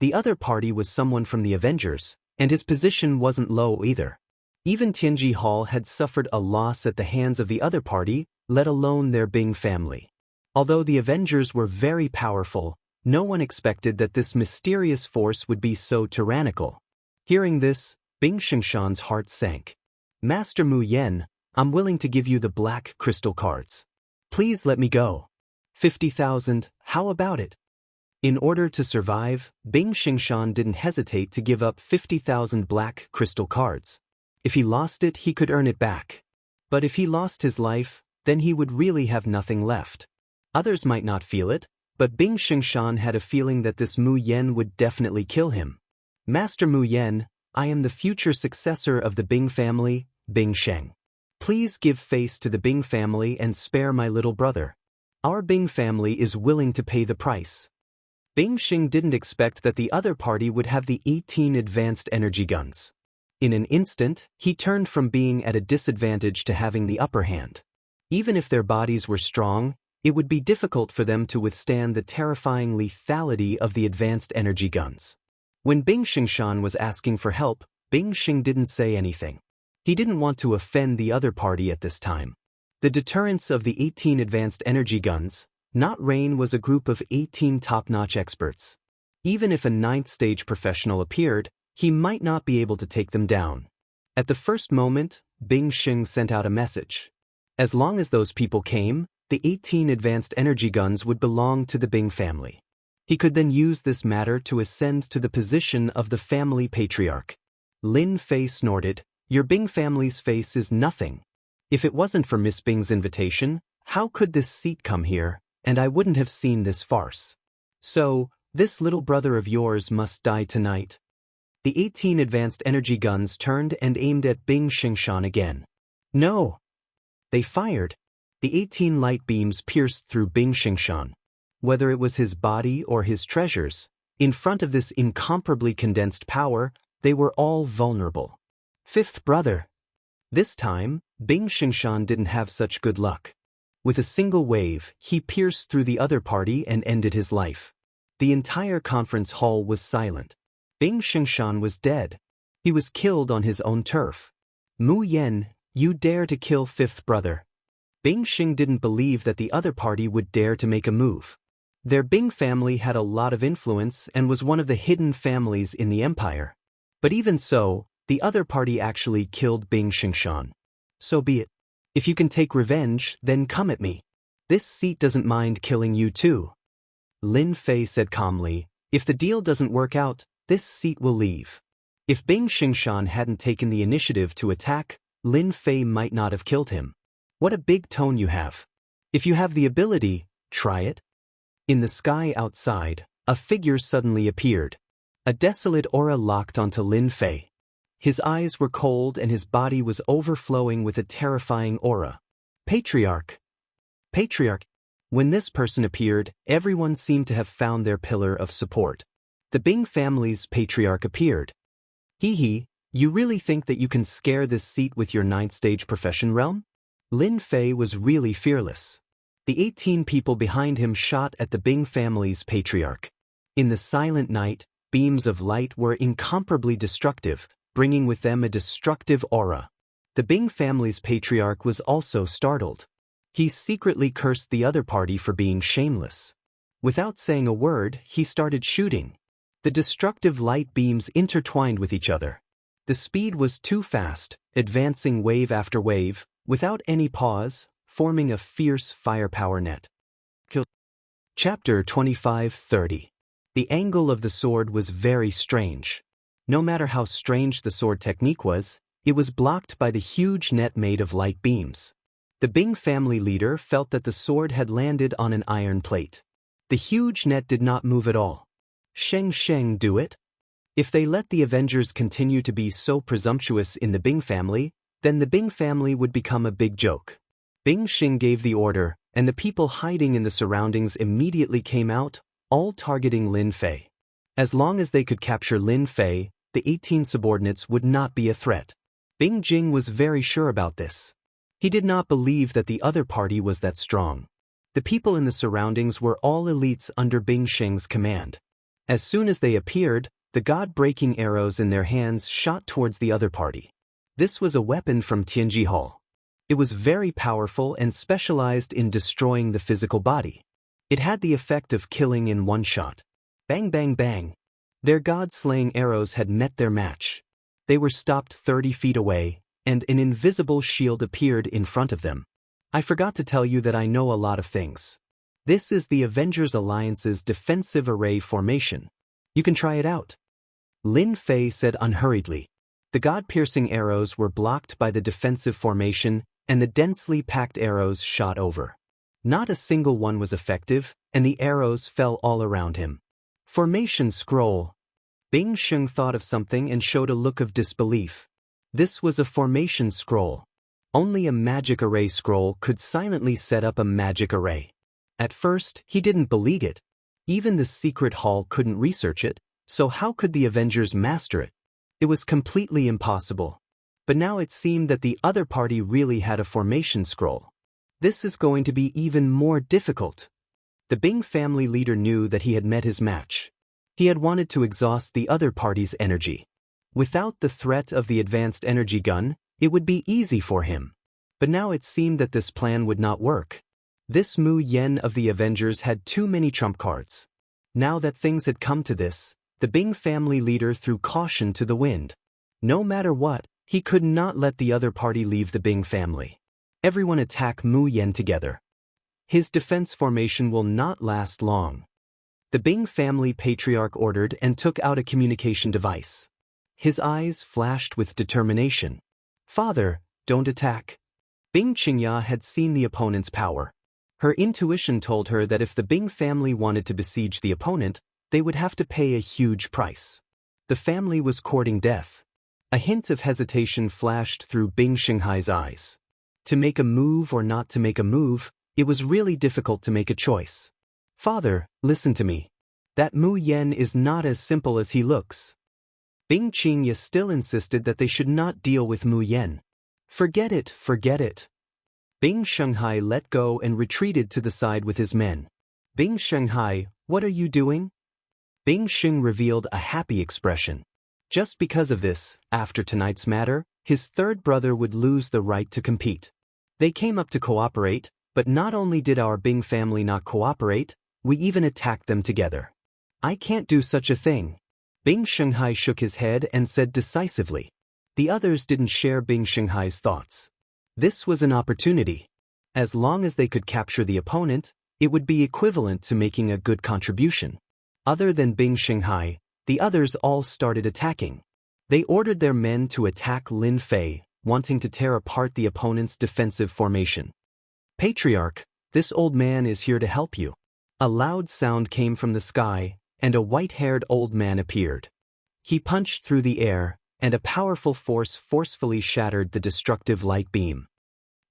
The other party was someone from the Avengers, and his position wasn't low either. Even Tianji Hall had suffered a loss at the hands of the other party, let alone their Bing family. Although the Avengers were very powerful, no one expected that this mysterious force would be so tyrannical. Hearing this, Bing Xingshan's heart sank. Master Mu Yen, I'm willing to give you the black crystal cards. Please let me go. 50,000, how about it? In order to survive, Bing Xingshan didn't hesitate to give up 50,000 black crystal cards. If he lost it, he could earn it back. But if he lost his life, then he would really have nothing left. Others might not feel it, but Bing Xingshan had a feeling that this Mu Yen would definitely kill him. Master Mu Yen, I am the future successor of the Bing family, Bing Sheng. Please give face to the Bing family and spare my little brother. Our Bing family is willing to pay the price. Bing Sheng didn't expect that the other party would have the 18 advanced energy guns. In an instant, he turned from being at a disadvantage to having the upper hand. Even if their bodies were strong, it would be difficult for them to withstand the terrifying lethality of the advanced energy guns. When Bing Xingshan was asking for help, Bing Sheng didn't say anything. He didn't want to offend the other party at this time. The deterrence of the 18 advanced energy guns, Not Rain was a group of 18 top-notch experts. Even if a 9th stage professional appeared, he might not be able to take them down. At the first moment, Bing Sheng sent out a message. As long as those people came, the 18 advanced energy guns would belong to the Bing family. He could then use this matter to ascend to the position of the family patriarch. Lin Fei snorted, Your Bing family's face is nothing. If it wasn't for Miss Bing's invitation, how could this seat come here, and I wouldn't have seen this farce. So, this little brother of yours must die tonight. The 18 advanced energy guns turned and aimed at Bing Xingshan again. No! They fired. The 18 light beams pierced through Bing Xingshan. Whether it was his body or his treasures, in front of this incomparably condensed power, they were all vulnerable. Fifth brother. This time, Bing Xingshan didn't have such good luck. With a single wave, he pierced through the other party and ended his life. The entire conference hall was silent. Bing Xingshan was dead. He was killed on his own turf. Mu Yen, you dare to kill fifth brother. Bing Xing didn't believe that the other party would dare to make a move. Their Bing family had a lot of influence and was one of the hidden families in the empire. But even so, the other party actually killed Bing Xingshan. So be it. If you can take revenge, then come at me. This seat doesn't mind killing you too. Lin Fei said calmly, if the deal doesn't work out, this seat will leave. If Bing Xingshan hadn't taken the initiative to attack, Lin Fei might not have killed him. What a big tone you have. If you have the ability, try it. In the sky outside, a figure suddenly appeared. A desolate aura locked onto Lin Fei. His eyes were cold and his body was overflowing with a terrifying aura. Patriarch. Patriarch. When this person appeared, everyone seemed to have found their pillar of support. The Bing family's patriarch appeared. Hee, you really think that you can scare this seat with your 9th stage profession realm? Lin Fei was really fearless. The 18 people behind him shot at the Bing family's patriarch. In the silent night, beams of light were incomparably destructive, bringing with them a destructive aura. The Bing family's patriarch was also startled. He secretly cursed the other party for being shameless. Without saying a word, he started shooting. The destructive light beams intertwined with each other. The speed was too fast, advancing wave after wave, without any pause, forming a fierce firepower net. Chapter 25-30. The angle of the sword was very strange. No matter how strange the sword technique was, it was blocked by the huge net made of light beams. The Bing family leader felt that the sword had landed on an iron plate. The huge net did not move at all. Sheng do it? If they let the Avengers continue to be so presumptuous in the Bing family, then the Bing family would become a big joke. Bing Xing gave the order, and the people hiding in the surroundings immediately came out, all targeting Lin Fei. As long as they could capture Lin Fei, the 18 subordinates would not be a threat. Bing Jing was very sure about this. He did not believe that the other party was that strong. The people in the surroundings were all elites under Bing Xing's command. As soon as they appeared, the god-breaking arrows in their hands shot towards the other party. This was a weapon from Tianji Hall. It was very powerful and specialized in destroying the physical body. It had the effect of killing in one shot. Bang bang bang. Their god-slaying arrows had met their match. They were stopped 30 feet away, and an invisible shield appeared in front of them. I forgot to tell you that I know a lot of things. This is the Avengers Alliance's defensive array formation. You can try it out. Lin Fei said unhurriedly. The god-piercing arrows were blocked by the defensive formation, and the densely packed arrows shot over. Not a single one was effective, and the arrows fell all around him. Formation scroll. Bing Xing thought of something and showed a look of disbelief. This was a formation scroll. Only a magic array scroll could silently set up a magic array. At first, he didn't believe it. Even the secret hall couldn't research it, so how could the Avengers master it? It was completely impossible. But now it seemed that the other party really had a formation scroll. This is going to be even more difficult. The Bing family leader knew that he had met his match. He had wanted to exhaust the other party's energy. Without the threat of the advanced energy gun, it would be easy for him. But now it seemed that this plan would not work. This Mu Yen of the Avengers had too many trump cards. Now that things had come to this, the Bing family leader threw caution to the wind. No matter what, he could not let the other party leave the Bing family. Everyone attack Mu Yen together. His defense formation will not last long. The Bing family patriarch ordered and took out a communication device. His eyes flashed with determination. Father, don't attack. Bing Qingya had seen the opponent's power. Her intuition told her that if the Bing family wanted to besiege the opponent, they would have to pay a huge price. The family was courting death. A hint of hesitation flashed through Bing Xinghai's eyes. To make a move or not to make a move, it was really difficult to make a choice. Father, listen to me. That Mu Yen is not as simple as he looks. Bing Qingya still insisted that they should not deal with Mu Yen. Forget it, forget it. Bing Shanghai let go and retreated to the side with his men. Bing Shanghai, what are you doing? Bing Xing revealed a happy expression. Just because of this, after tonight's matter, his third brother would lose the right to compete. They came up to cooperate, but not only did our Bing family not cooperate, we even attacked them together. I can't do such a thing. Bing Shanghai shook his head and said decisively. The others didn't share Bing Shanghai's thoughts. This was an opportunity. As long as they could capture the opponent, it would be equivalent to making a good contribution. Other than Bing Shanghai, the others all started attacking. They ordered their men to attack Lin Fei, wanting to tear apart the opponent's defensive formation. Patriarch, this old man is here to help you. A loud sound came from the sky, and a white-haired old man appeared. He punched through the air, and a powerful force forcefully shattered the destructive light beam.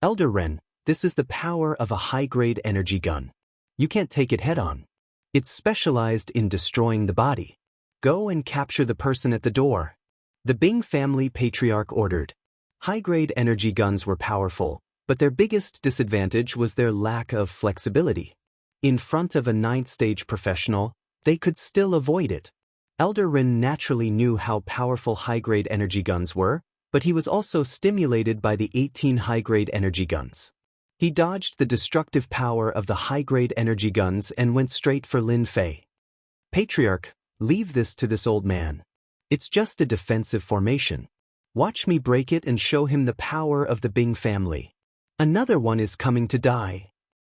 Elder Ren, this is the power of a high-grade energy gun. You can't take it head-on. It's specialized in destroying the body. Go and capture the person at the door. The Bing family patriarch ordered. High-grade energy guns were powerful, but their biggest disadvantage was their lack of flexibility. In front of a ninth-stage professional, they could still avoid it. Elder Rin naturally knew how powerful high-grade energy guns were, but he was also stimulated by the 18 high-grade energy guns. He dodged the destructive power of the high-grade energy guns and went straight for Lin Fei. Patriarch, leave this to this old man. It's just a defensive formation. Watch me break it and show him the power of the Bing family. Another one is coming to die.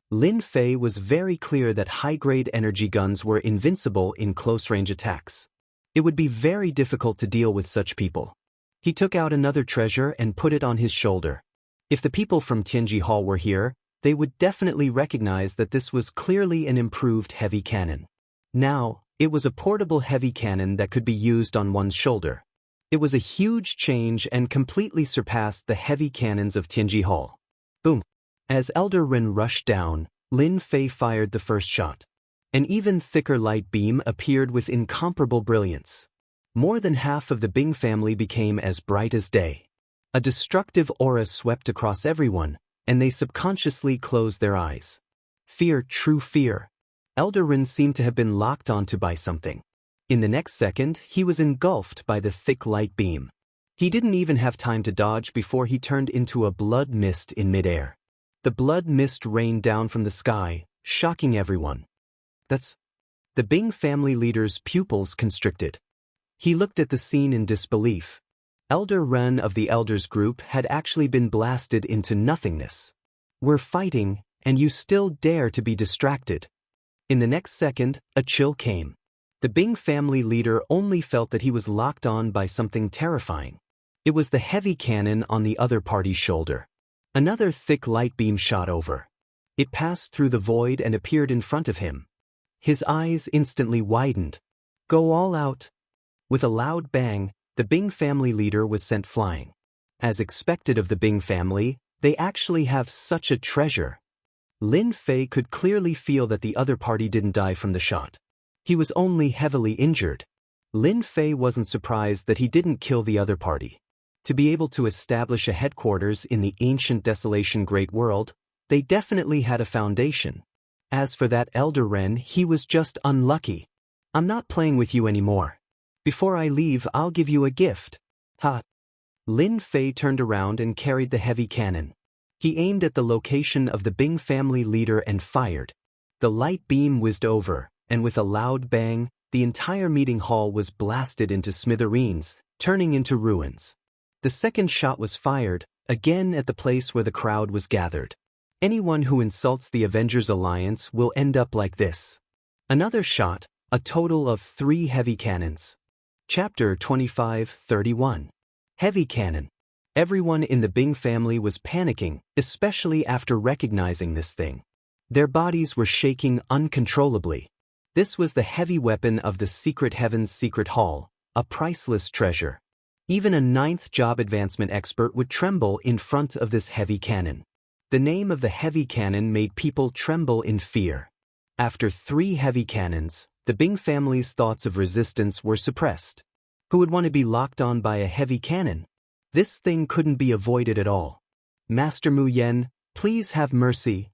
Lin Fei was very clear that high-grade energy guns were invincible in close-range attacks. It would be very difficult to deal with such people. He took out another treasure and put it on his shoulder. If the people from Tianji Hall were here, they would definitely recognize that this was clearly an improved heavy cannon. Now, It was a portable heavy cannon that could be used on one's shoulder. It was a huge change and completely surpassed the heavy cannons of Tianji Hall. Boom! As Elder Ren rushed down, Lin Fei fired the first shot. An even thicker light beam appeared with incomparable brilliance. More than half of the Bing family became as bright as day. A destructive aura swept across everyone, and they subconsciously closed their eyes. Fear, true fear. Elder Ren seemed to have been locked onto by something. In the next second, he was engulfed by the thick light beam. He didn't even have time to dodge before he turned into a blood mist in midair. The blood mist rained down from the sky, shocking everyone. The Bing family leader's pupils constricted. He looked at the scene in disbelief. Elder Ren of the Elders group had actually been blasted into nothingness. We're fighting, and you still dare to be distracted. In the next second, a chill came. The Bing family leader only felt that he was locked on by something terrifying. It was the heavy cannon on the other party's shoulder. Another thick light beam shot over. It passed through the void and appeared in front of him. His eyes instantly widened. Go all out. With a loud bang, the Bing family leader was sent flying. As expected of the Bing family, they actually have such a treasure. Lin Fei could clearly feel that the other party didn't die from the shot. He was only heavily injured. Lin Fei wasn't surprised that he didn't kill the other party. To be able to establish a headquarters in the ancient desolation great world, they definitely had a foundation. As for that Elder Ren, he was just unlucky. I'm not playing with you anymore. Before I leave, I'll give you a gift. Ha! Lin Fei turned around and carried the heavy cannon. He aimed at the location of the Bing family leader and fired. The light beam whizzed over, and with a loud bang, the entire meeting hall was blasted into smithereens, turning into ruins. The second shot was fired, again at the place where the crowd was gathered. Anyone who insults the Avengers Alliance will end up like this. Another shot, a total of 3 heavy cannons. Chapter 25:31. Heavy Cannon. Everyone in the Bing family was panicking, especially after recognizing this thing. Their bodies were shaking uncontrollably. This was the heavy weapon of the Secret Heaven's Secret Hall, a priceless treasure. Even a 9th job advancement expert would tremble in front of this heavy cannon. The name of the heavy cannon made people tremble in fear. After 3 heavy cannons, the Bing family's thoughts of resistance were suppressed. Who would want to be locked on by a heavy cannon? This thing couldn't be avoided at all. Master Mu Yen, please have mercy.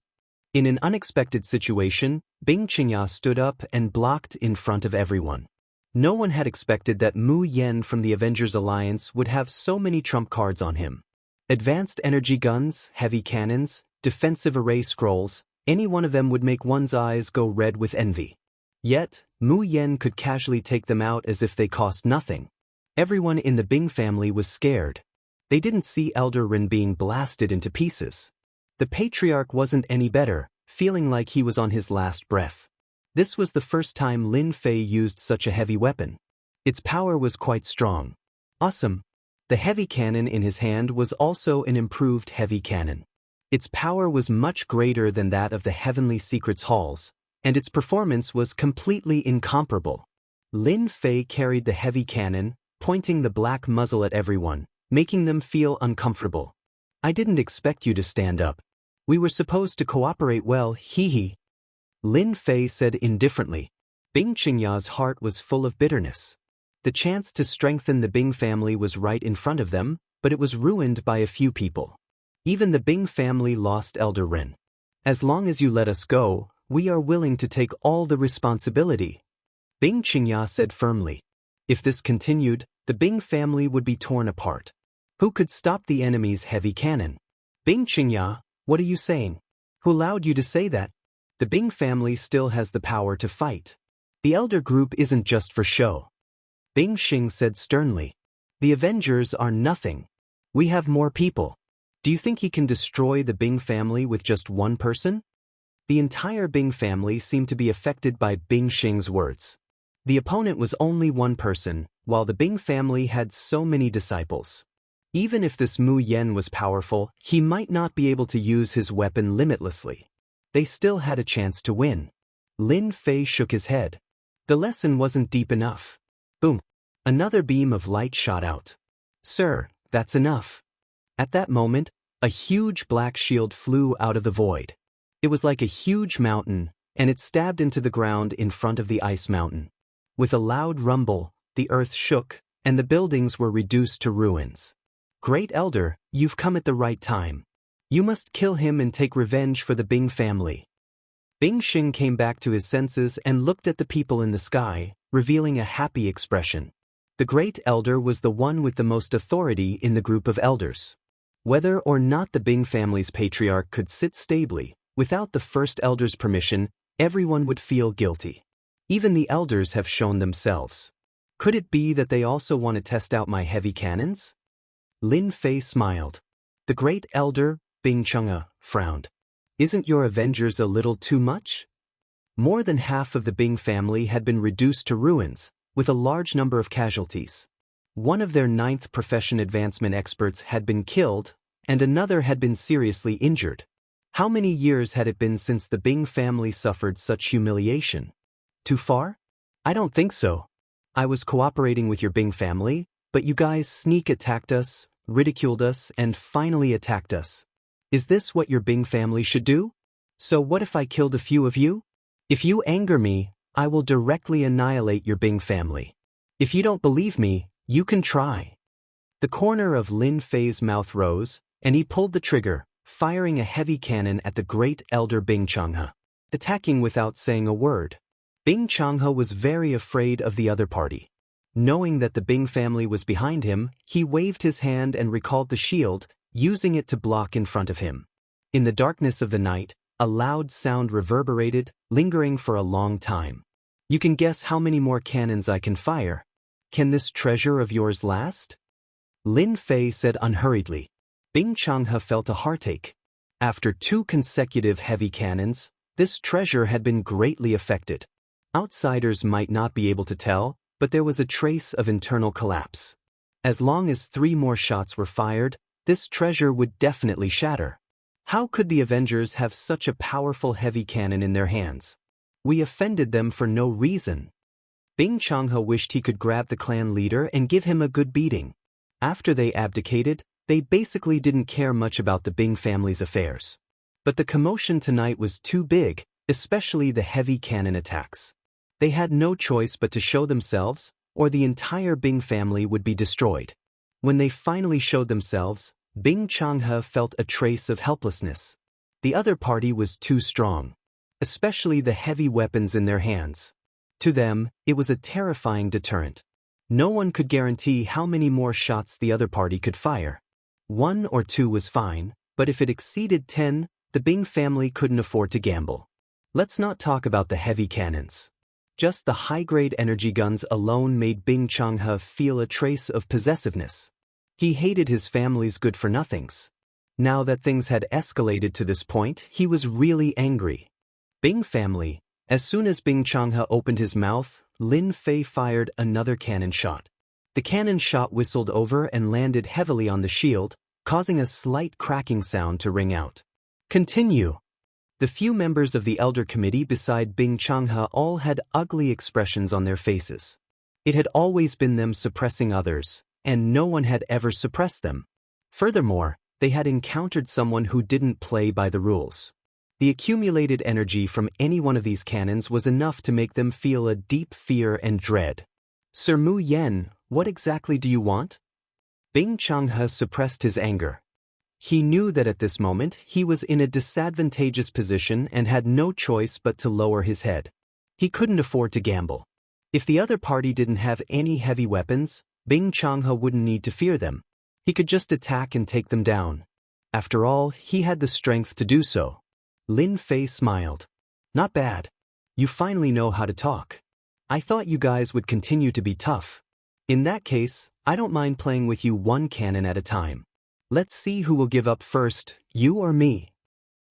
In an unexpected situation, Bing Qingya stood up and blocked in front of everyone. No one had expected that Mu Yen from the Avengers Alliance would have so many trump cards on him. Advanced energy guns, heavy cannons, defensive array scrolls, any one of them would make one's eyes go red with envy. Yet, Mu Yen could casually take them out as if they cost nothing. Everyone in the Bing family was scared. They didn't see Elder Ren being blasted into pieces. The patriarch wasn't any better, feeling like he was on his last breath. This was the first time Lin Fei used such a heavy weapon. Its power was quite strong. Awesome. The heavy cannon in his hand was also an improved heavy cannon. Its power was much greater than that of the Heavenly Secrets halls, and its performance was completely incomparable. Lin Fei carried the heavy cannon, pointing the black muzzle at everyone, making them feel uncomfortable. I didn't expect you to stand up. We were supposed to cooperate well, hee. Lin Fei said indifferently. Bing Qingya's heart was full of bitterness. The chance to strengthen the Bing family was right in front of them, but it was ruined by a few people. Even the Bing family lost Elder Ren. As long as you let us go, we are willing to take all the responsibility, Bing Qingya said firmly. If this continued, the Bing family would be torn apart. Who could stop the enemy's heavy cannon? Bing Qingya, what are you saying? Who allowed you to say that? The Bing family still has the power to fight. The elder group isn't just for show. Bing Xing said sternly. The Avengers are nothing. We have more people. Do you think he can destroy the Bing family with just one person? The entire Bing family seemed to be affected by Bing Xing's words. The opponent was only one person, while the Bing family had so many disciples. Even if this Mu Yen was powerful, he might not be able to use his weapon limitlessly. They still had a chance to win. Lin Fei shook his head. The lesson wasn't deep enough. Boom. Another beam of light shot out. Sir, that's enough. At that moment, a huge black shield flew out of the void. It was like a huge mountain, and it stabbed into the ground in front of the ice mountain. With a loud rumble, the earth shook, and the buildings were reduced to ruins. Great Elder, you've come at the right time. You must kill him and take revenge for the Bing family. Bing Xing came back to his senses and looked at the people in the sky, revealing a happy expression. The Great Elder was the one with the most authority in the group of elders. Whether or not the Bing family's patriarch could sit stably, without the first elder's permission, everyone would feel guilty. Even the elders have shown themselves. Could it be that they also want to test out my heavy cannons? Lin Fei smiled. The Great Elder, Bing Chang'e, frowned. Isn't your Avengers a little too much? More than half of the Bing family had been reduced to ruins, with a large number of casualties. One of their 9th profession advancement experts had been killed, and another had been seriously injured. How many years had it been since the Bing family suffered such humiliation? Too far? I don't think so. I was cooperating with your Bing family, but you guys sneak attacked us, ridiculed us, and finally attacked us. Is this what your Bing family should do? So what if I killed a few of you? If you anger me, I will directly annihilate your Bing family. If you don't believe me, you can try. The corner of Lin Fei's mouth rose, and he pulled the trigger, firing a heavy cannon at the Great Elder Bing Chang'e, attacking without saying a word. Bing Chang'e was very afraid of the other party. Knowing that the Bing family was behind him, he waved his hand and recalled the shield, using it to block in front of him. In the darkness of the night, a loud sound reverberated, lingering for a long time. You can guess how many more cannons I can fire. Can this treasure of yours last? Lin Fei said unhurriedly. Bing Chang'e felt a heartache. After 2 consecutive heavy cannons, this treasure had been greatly affected. Outsiders might not be able to tell, but there was a trace of internal collapse. As long as 3 more shots were fired, this treasure would definitely shatter. How could the Avengers have such a powerful heavy cannon in their hands? We offended them for no reason. Bing Chang'e wished he could grab the clan leader and give him a good beating. After they abdicated, they basically didn't care much about the Bing family's affairs. But the commotion tonight was too big, especially the heavy cannon attacks. They had no choice but to show themselves, or the entire Bing family would be destroyed. When they finally showed themselves, Bing Chang'e felt a trace of helplessness. The other party was too strong, especially the heavy weapons in their hands. To them, it was a terrifying deterrent. No one could guarantee how many more shots the other party could fire. 1 or 2 was fine, but if it exceeded 10, the Bing family couldn't afford to gamble. Let's not talk about the heavy cannons. Just the high-grade energy guns alone made Bing Chang'e feel a trace of possessiveness. He hated his family's good-for-nothings. Now that things had escalated to this point, he was really angry. Bing family. As soon as Bing Chang'e opened his mouth, Lin Fei fired another cannon shot. The cannon shot whistled over and landed heavily on the shield, causing a slight cracking sound to ring out. Continue. The few members of the Elder Committee beside Bing Chang'e all had ugly expressions on their faces. It had always been them suppressing others, and no one had ever suppressed them. Furthermore, they had encountered someone who didn't play by the rules. The accumulated energy from any one of these cannons was enough to make them feel a deep fear and dread. Sir Mu Yen, what exactly do you want? Bing Chang'e suppressed his anger. He knew that at this moment he was in a disadvantageous position and had no choice but to lower his head. He couldn't afford to gamble. If the other party didn't have any heavy weapons, Bing Chang'e wouldn't need to fear them. He could just attack and take them down. After all, he had the strength to do so. Lin Fei smiled. Not bad. You finally know how to talk. I thought you guys would continue to be tough. In that case, I don't mind playing with you 1 cannon at a time. Let's see who will give up first, you or me.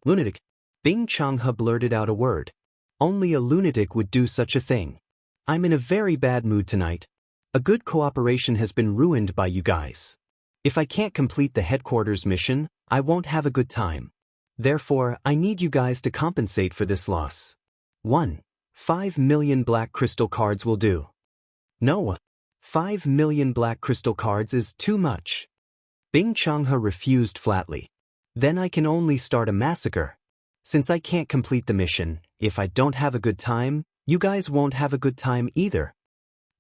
Lunatic. Bing Chang'e blurted out a word. Only a lunatic would do such a thing. I'm in a very bad mood tonight. A good cooperation has been ruined by you guys. If I can't complete the headquarters mission, I won't have a good time. Therefore, I need you guys to compensate for this loss. 1. 5 million black crystal cards will do. No. 5 million black crystal cards is too much. Bing Changhe refused flatly. Then I can only start a massacre. Since I can't complete the mission, if I don't have a good time, you guys won't have a good time either.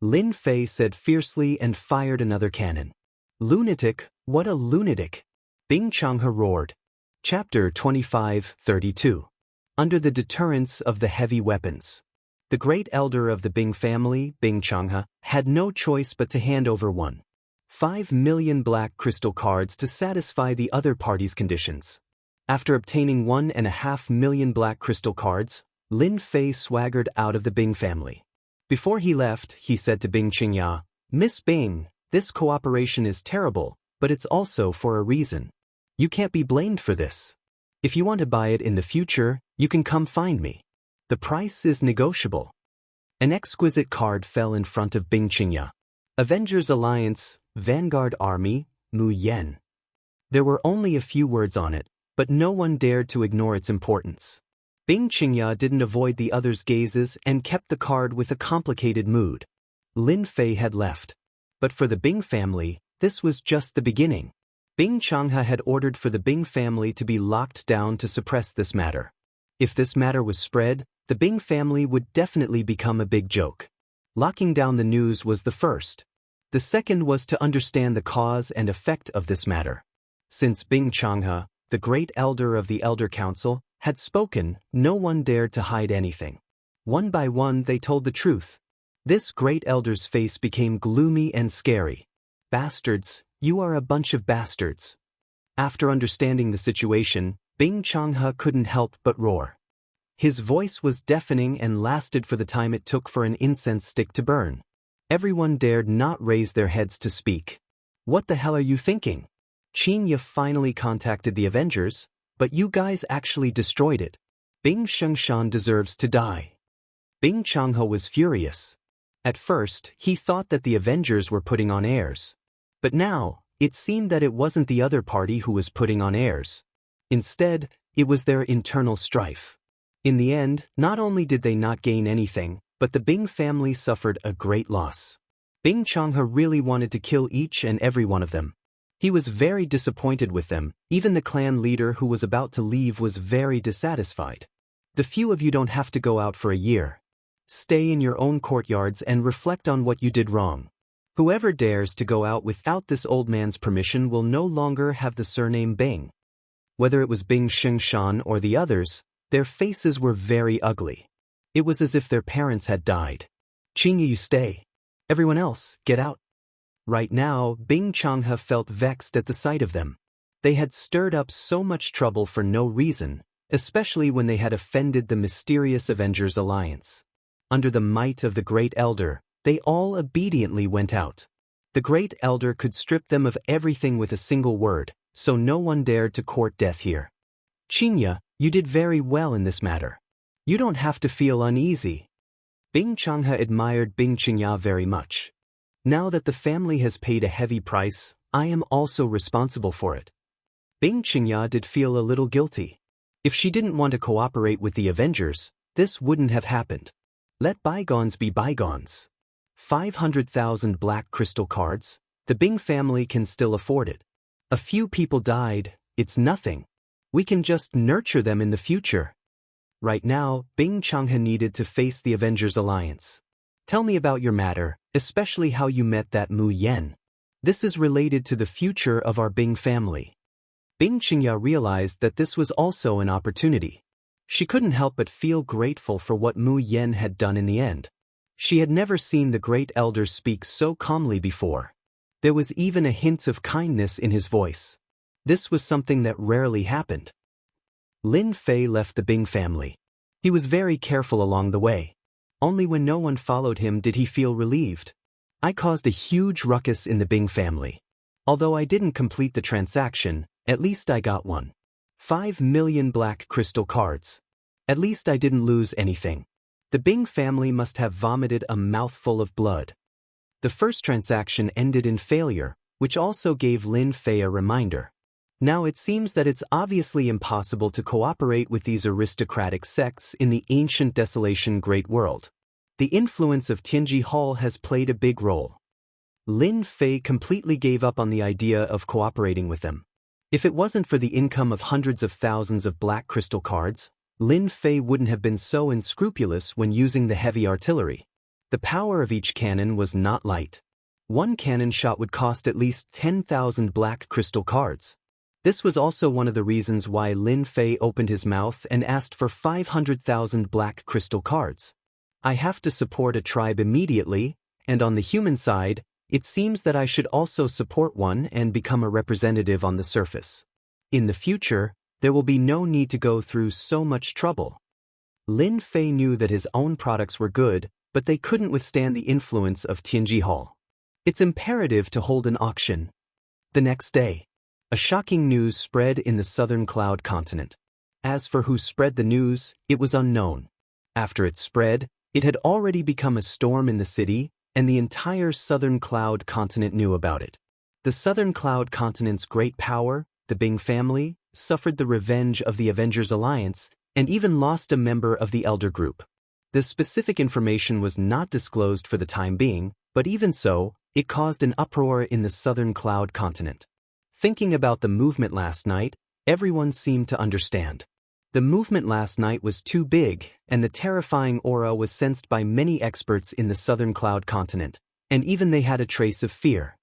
Lin Fei said fiercely and fired another cannon. Lunatic, what a lunatic! Bing Changhe roared. Chapter 25:32. Under the deterrence of the heavy weapons. The great elder of the Bing family, Bing Changhe, had no choice but to hand over 1.5 million black crystal cards to satisfy the other party's conditions. After obtaining 1.5 million black crystal cards, Lin Fei swaggered out of the Bing family. Before he left, he said to Bing Qingya, "Miss Bing, this cooperation is terrible, but it's also for a reason. You can't be blamed for this. If you want to buy it in the future, you can come find me. The price is negotiable." An exquisite card fell in front of Bing Qingya. Avengers Alliance, Vanguard Army, Mu Yen. There were only a few words on it, but no one dared to ignore its importance. Bing Qingya didn't avoid the others' gazes and kept the card with a complicated mood. Lin Fei had left. But for the Bing family, this was just the beginning. Bing Changhe had ordered for the Bing family to be locked down to suppress this matter. If this matter was spread, the Bing family would definitely become a big joke. Locking down the news was the first. The second was to understand the cause and effect of this matter. Since Bing Changhe, the great elder of the Elder Council, had spoken, no one dared to hide anything. One by one they told the truth. This great elder's face became gloomy and scary. "Bastards, you are a bunch of bastards." After understanding the situation, Bing Changhe couldn't help but roar. His voice was deafening and lasted for the time it took for an incense stick to burn. Everyone dared not raise their heads to speak. "What the hell are you thinking? Qingya finally contacted the Avengers, but you guys actually destroyed it. Bing Shengshan deserves to die." Bing Changhe was furious. At first, he thought that the Avengers were putting on airs. But now, it seemed that it wasn't the other party who was putting on airs. Instead, it was their internal strife. In the end, not only did they not gain anything, but the Bing family suffered a great loss. Bing Changhe really wanted to kill each and every one of them. He was very disappointed with them. Even the clan leader who was about to leave was very dissatisfied. "The few of you don't have to go out for a year. Stay in your own courtyards and reflect on what you did wrong. Whoever dares to go out without this old man's permission will no longer have the surname Bing." Whether it was Bing Shengshan or the others, their faces were very ugly. It was as if their parents had died. "Qingya, you stay. Everyone else, get out." Right now, Bing Changhe felt vexed at the sight of them. They had stirred up so much trouble for no reason, especially when they had offended the mysterious Avengers Alliance. Under the might of the Great Elder, they all obediently went out. The Great Elder could strip them of everything with a single word, so no one dared to court death here. "Qingya, you did very well in this matter. You don't have to feel uneasy." Bing Changhe admired Bing Qingya very much. "Now that the family has paid a heavy price, I am also responsible for it." Bing Qingya did feel a little guilty. If she didn't want to cooperate with the Avengers, this wouldn't have happened. Let bygones be bygones. 500,000 black crystal cards, the Bing family can still afford it. A few people died, it's nothing. We can just nurture them in the future. Right now, Bing Changhe needed to face the Avengers Alliance. "Tell me about your matter, especially how you met that Mu Yen. This is related to the future of our Bing family." Bing Qingya realized that this was also an opportunity. She couldn't help but feel grateful for what Mu Yen had done in the end. She had never seen the Great Elder speak so calmly before. There was even a hint of kindness in his voice. This was something that rarely happened. Lin Fei left the Bing family. He was very careful along the way. Only when no one followed him did he feel relieved. "I caused a huge ruckus in the Bing family. Although I didn't complete the transaction, at least I got 1.5 million black crystal cards. At least I didn't lose anything." The Bing family must have vomited a mouthful of blood. The first transaction ended in failure, which also gave Lin Fei a reminder. Now it seems that it's obviously impossible to cooperate with these aristocratic sects in the ancient desolation great world. The influence of Tianji Hall has played a big role. Lin Fei completely gave up on the idea of cooperating with them. If it wasn't for the income of hundreds of thousands of black crystal cards, Lin Fei wouldn't have been so unscrupulous when using the heavy artillery. The power of each cannon was not light. One cannon shot would cost at least 10,000 black crystal cards. This was also one of the reasons why Lin Fei opened his mouth and asked for 500,000 black crystal cards. I have to support a tribe immediately, and on the human side, it seems that I should also support one and become a representative on the surface. In the future, there will be no need to go through so much trouble. Lin Fei knew that his own products were good, but they couldn't withstand the influence of Tianji Hall. It's imperative to hold an auction. The next day, a shocking news spread in the southern cloud continent. As for who spread the news, it was unknown. After it spread, it had already become a storm in the city, and the entire southern cloud continent knew about it. The southern cloud continent's great power, the Bing family, suffered the revenge of the Avengers Alliance, and even lost a member of the Elder Group. The specific information was not disclosed for the time being, but even so, it caused an uproar in the southern cloud continent. Thinking about the movement last night, everyone seemed to understand. The movement last night was too big, and the terrifying aura was sensed by many experts in the southern cloud continent, and even they had a trace of fear.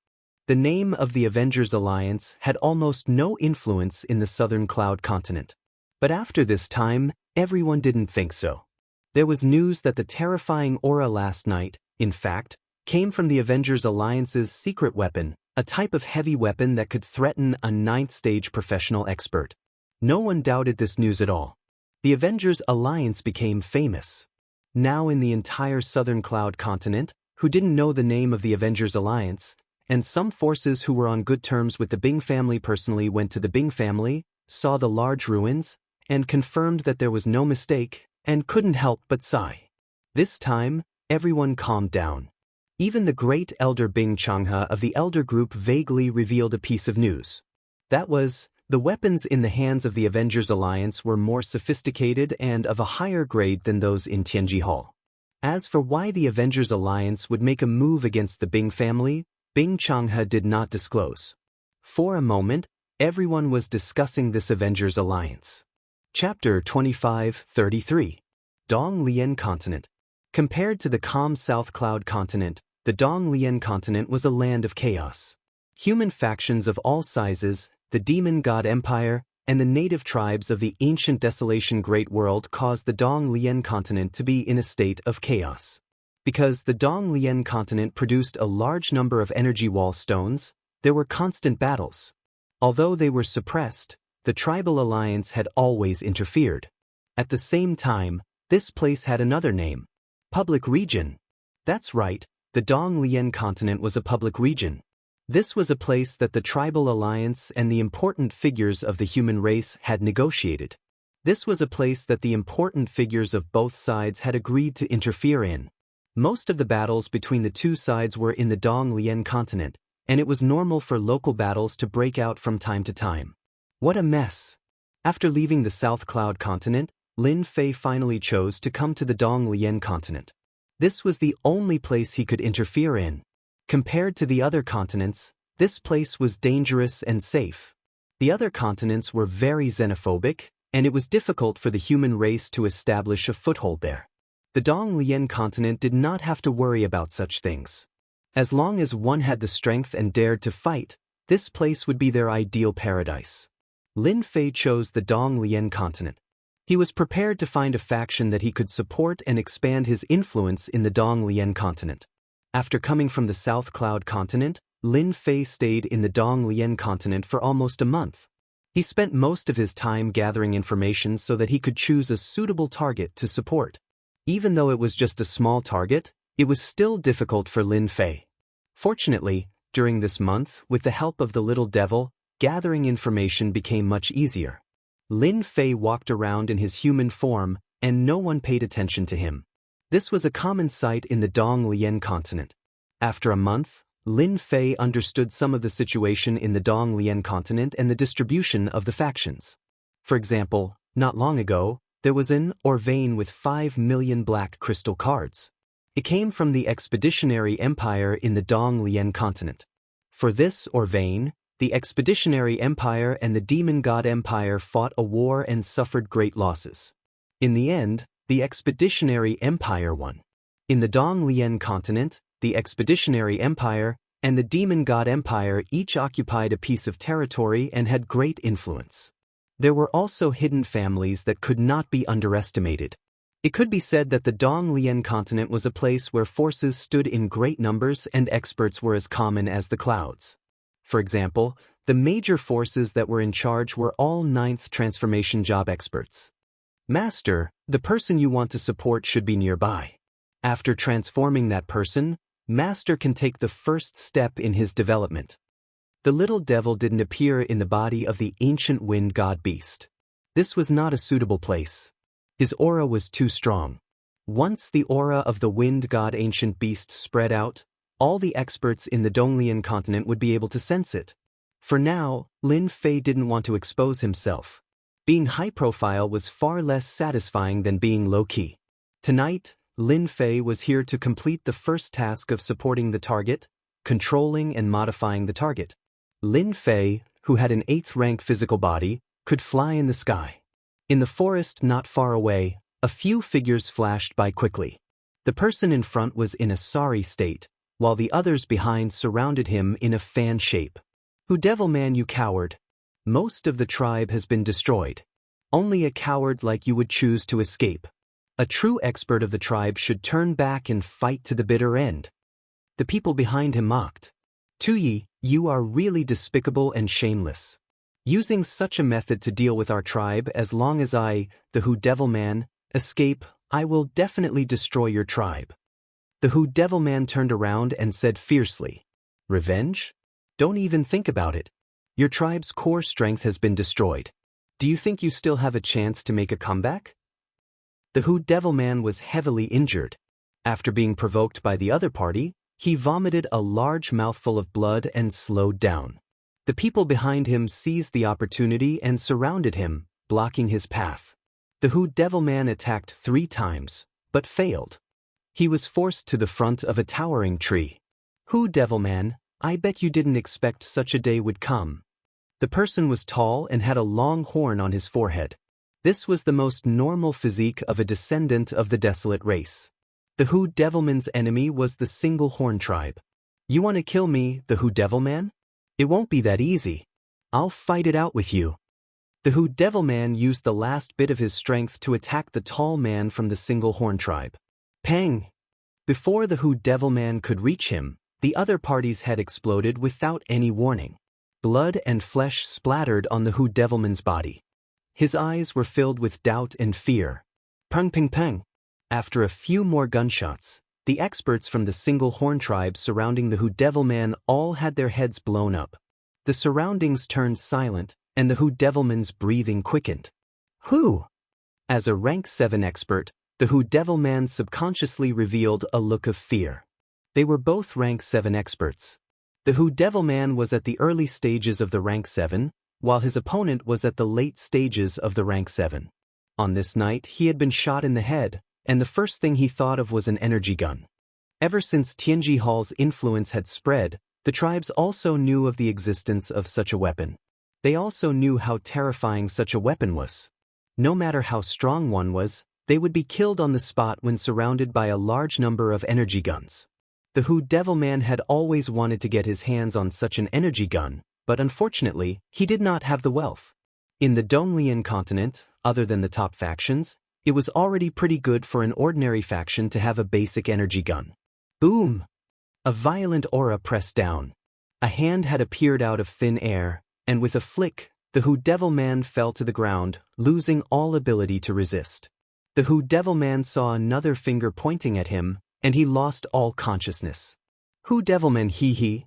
The name of the Avengers Alliance had almost no influence in the southern cloud continent. But after this time, everyone didn't think so. There was news that the terrifying aura last night, in fact, came from the Avengers Alliance's secret weapon, a type of heavy weapon that could threaten a 9th-stage professional expert. No one doubted this news at all. The Avengers Alliance became famous. Now in the entire southern cloud continent, who didn't know the name of the Avengers Alliance, and some forces who were on good terms with the Bing family personally went to the Bing family, saw the large ruins, and confirmed that there was no mistake, and couldn't help but sigh. This time, everyone calmed down. Even the great elder Bing Changhe of the Elder Group vaguely revealed a piece of news. That was, the weapons in the hands of the Avengers Alliance were more sophisticated and of a higher grade than those in Tianji Hall. As for why the Avengers Alliance would make a move against the Bing family, Bing Changhe did not disclose. For a moment, everyone was discussing this Avengers Alliance. Chapter 25-33. Dong Lian Continent. Compared to the calm South Cloud Continent, the Dong Lian Continent was a land of chaos. Human factions of all sizes, the Demon God Empire, and the native tribes of the ancient desolation great world caused the Dong Lian Continent to be in a state of chaos. Because the Dong Lian Continent produced a large number of energy wall stones, there were constant battles. Although they were suppressed, the tribal alliance had always interfered. At the same time, this place had another name. Public region. That's right, the Dong Lian Continent was a public region. This was a place that the tribal alliance and the important figures of the human race had negotiated. This was a place that the important figures of both sides had agreed to interfere in. Most of the battles between the two sides were in the Dong Lian Continent, and it was normal for local battles to break out from time to time. What a mess! After leaving the South Cloud Continent, Lin Fei finally chose to come to the Dong Lian Continent. This was the only place he could interfere in. Compared to the other continents, this place was dangerous and safe. The other continents were very xenophobic, and it was difficult for the human race to establish a foothold there. The Dong Lian Continent did not have to worry about such things. As long as one had the strength and dared to fight, this place would be their ideal paradise. Lin Fei chose the Dong Lian Continent. He was prepared to find a faction that he could support and expand his influence in the Dong Lian Continent. After coming from the South Cloud Continent, Lin Fei stayed in the Dong Lian Continent for almost a month. He spent most of his time gathering information so that he could choose a suitable target to support. Even though it was just a small target, it was still difficult for Lin Fei. Fortunately, during this month, with the help of the little devil, gathering information became much easier. Lin Fei walked around in his human form, and no one paid attention to him. This was a common sight in the Dong Lian Continent. After a month, Lin Fei understood some of the situation in the Donglian continent and the distribution of the factions. For example, not long ago, there was an vein with 5 million black crystal cards. It came from the Expeditionary Empire in the Donglian continent. For this vein, the Expeditionary Empire and the Demon God Empire fought a war and suffered great losses. In the end, the Expeditionary Empire won. In the Donglian continent, the Expeditionary Empire and the Demon God Empire each occupied a piece of territory and had great influence. There were also hidden families that could not be underestimated. It could be said that the Donglian continent was a place where forces stood in great numbers and experts were as common as the clouds. For example, the major forces that were in charge were all 9th transformation job experts. Master, the person you want to support should be nearby. After transforming that person, Master can take the first step in his development. The little devil didn't appear in the body of the ancient wind god beast. This was not a suitable place. His aura was too strong. Once the aura of the wind god ancient beast spread out, all the experts in the Donglian continent would be able to sense it. For now, Lin Fei didn't want to expose himself. Being high profile was far less satisfying than being low-key. Tonight, Lin Fei was here to complete the first task of supporting the target, controlling and modifying the target. Lin Fei, who had an 8th rank physical body, could fly in the sky. In the forest not far away, a few figures flashed by quickly. The person in front was in a sorry state, while the others behind surrounded him in a fan shape. "Who devil man, you coward? Most of the tribe has been destroyed. Only a coward like you would choose to escape. A true expert of the tribe should turn back and fight to the bitter end." The people behind him mocked. "Tuyi, you are really despicable and shameless. Using such a method to deal with our tribe, as long as I, the Who Devil Man, escape, I will definitely destroy your tribe." The Who Devil Man turned around and said fiercely, "Revenge? Don't even think about it. Your tribe's core strength has been destroyed. Do you think you still have a chance to make a comeback?" The Who Devil Man was heavily injured. After being provoked by the other party, he vomited a large mouthful of blood and slowed down. The people behind him seized the opportunity and surrounded him, blocking his path. The Who Devil Man attacked 3 times, but failed. He was forced to the front of a towering tree. "Who Devil Man, I bet you didn't expect such a day would come." The person was tall and had a long horn on his forehead. This was the most normal physique of a descendant of the desolate race. The Who Devilman's enemy was the Single Horn tribe. "You want to kill me, the Who Devil Man? It won't be that easy. I'll fight it out with you." The Who Devil Man used the last bit of his strength to attack the tall man from the Single Horn tribe. Pang! Before the Who Devil Man could reach him, the other party's head exploded without any warning. Blood and flesh splattered on the Who Devilman's body. His eyes were filled with doubt and fear. Pang ping pang! After a few more gunshots, the experts from the Single Horn tribe surrounding the Who Devil Man all had their heads blown up. The surroundings turned silent, and the Who Devilman's breathing quickened. "Who?" As a rank 7 expert, the Who Devil Man subconsciously revealed a look of fear. They were both rank 7 experts. The Who Devil Man was at the early stages of the rank 7, while his opponent was at the late stages of the rank 7. On this night, he had been shot in the head, and the first thing he thought of was an energy gun. Ever since Tianji Hall's influence had spread, the tribes also knew of the existence of such a weapon. They also knew how terrifying such a weapon was. No matter how strong one was, they would be killed on the spot when surrounded by a large number of energy guns. The Who Devil Man had always wanted to get his hands on such an energy gun, but unfortunately, he did not have the wealth. In the Donglian continent, other than the top factions, it was already pretty good for an ordinary faction to have a basic energy gun. Boom! A violent aura pressed down. A hand had appeared out of thin air, and with a flick, the Who Devil Man fell to the ground, losing all ability to resist. The Who Devil Man saw another finger pointing at him, and he lost all consciousness. "Who Devil Man, hee."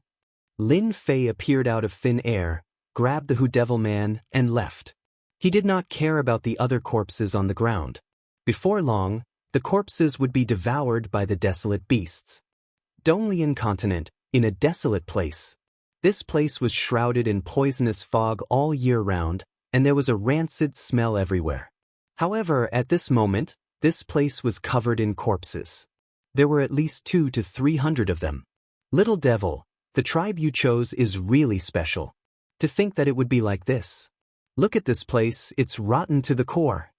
Lin Fei appeared out of thin air, grabbed the Who Devil Man, and left. He did not care about the other corpses on the ground. Before long, the corpses would be devoured by the desolate beasts. Donglian continent, in a desolate place. This place was shrouded in poisonous fog all year round, and there was a rancid smell everywhere. However, at this moment, this place was covered in corpses. There were at least 200 to 300 of them. Little devil, the tribe you chose is really special. To think that it would be like this. Look at this place, it's rotten to the core.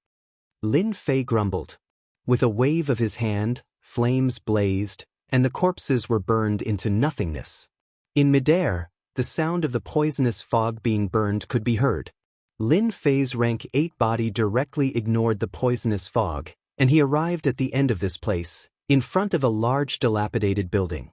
Lin Fei grumbled. With a wave of his hand, flames blazed, and the corpses were burned into nothingness. In midair, the sound of the poisonous fog being burned could be heard. Lin Fei's rank 8 body directly ignored the poisonous fog, and he arrived at the end of this place, in front of a large dilapidated building.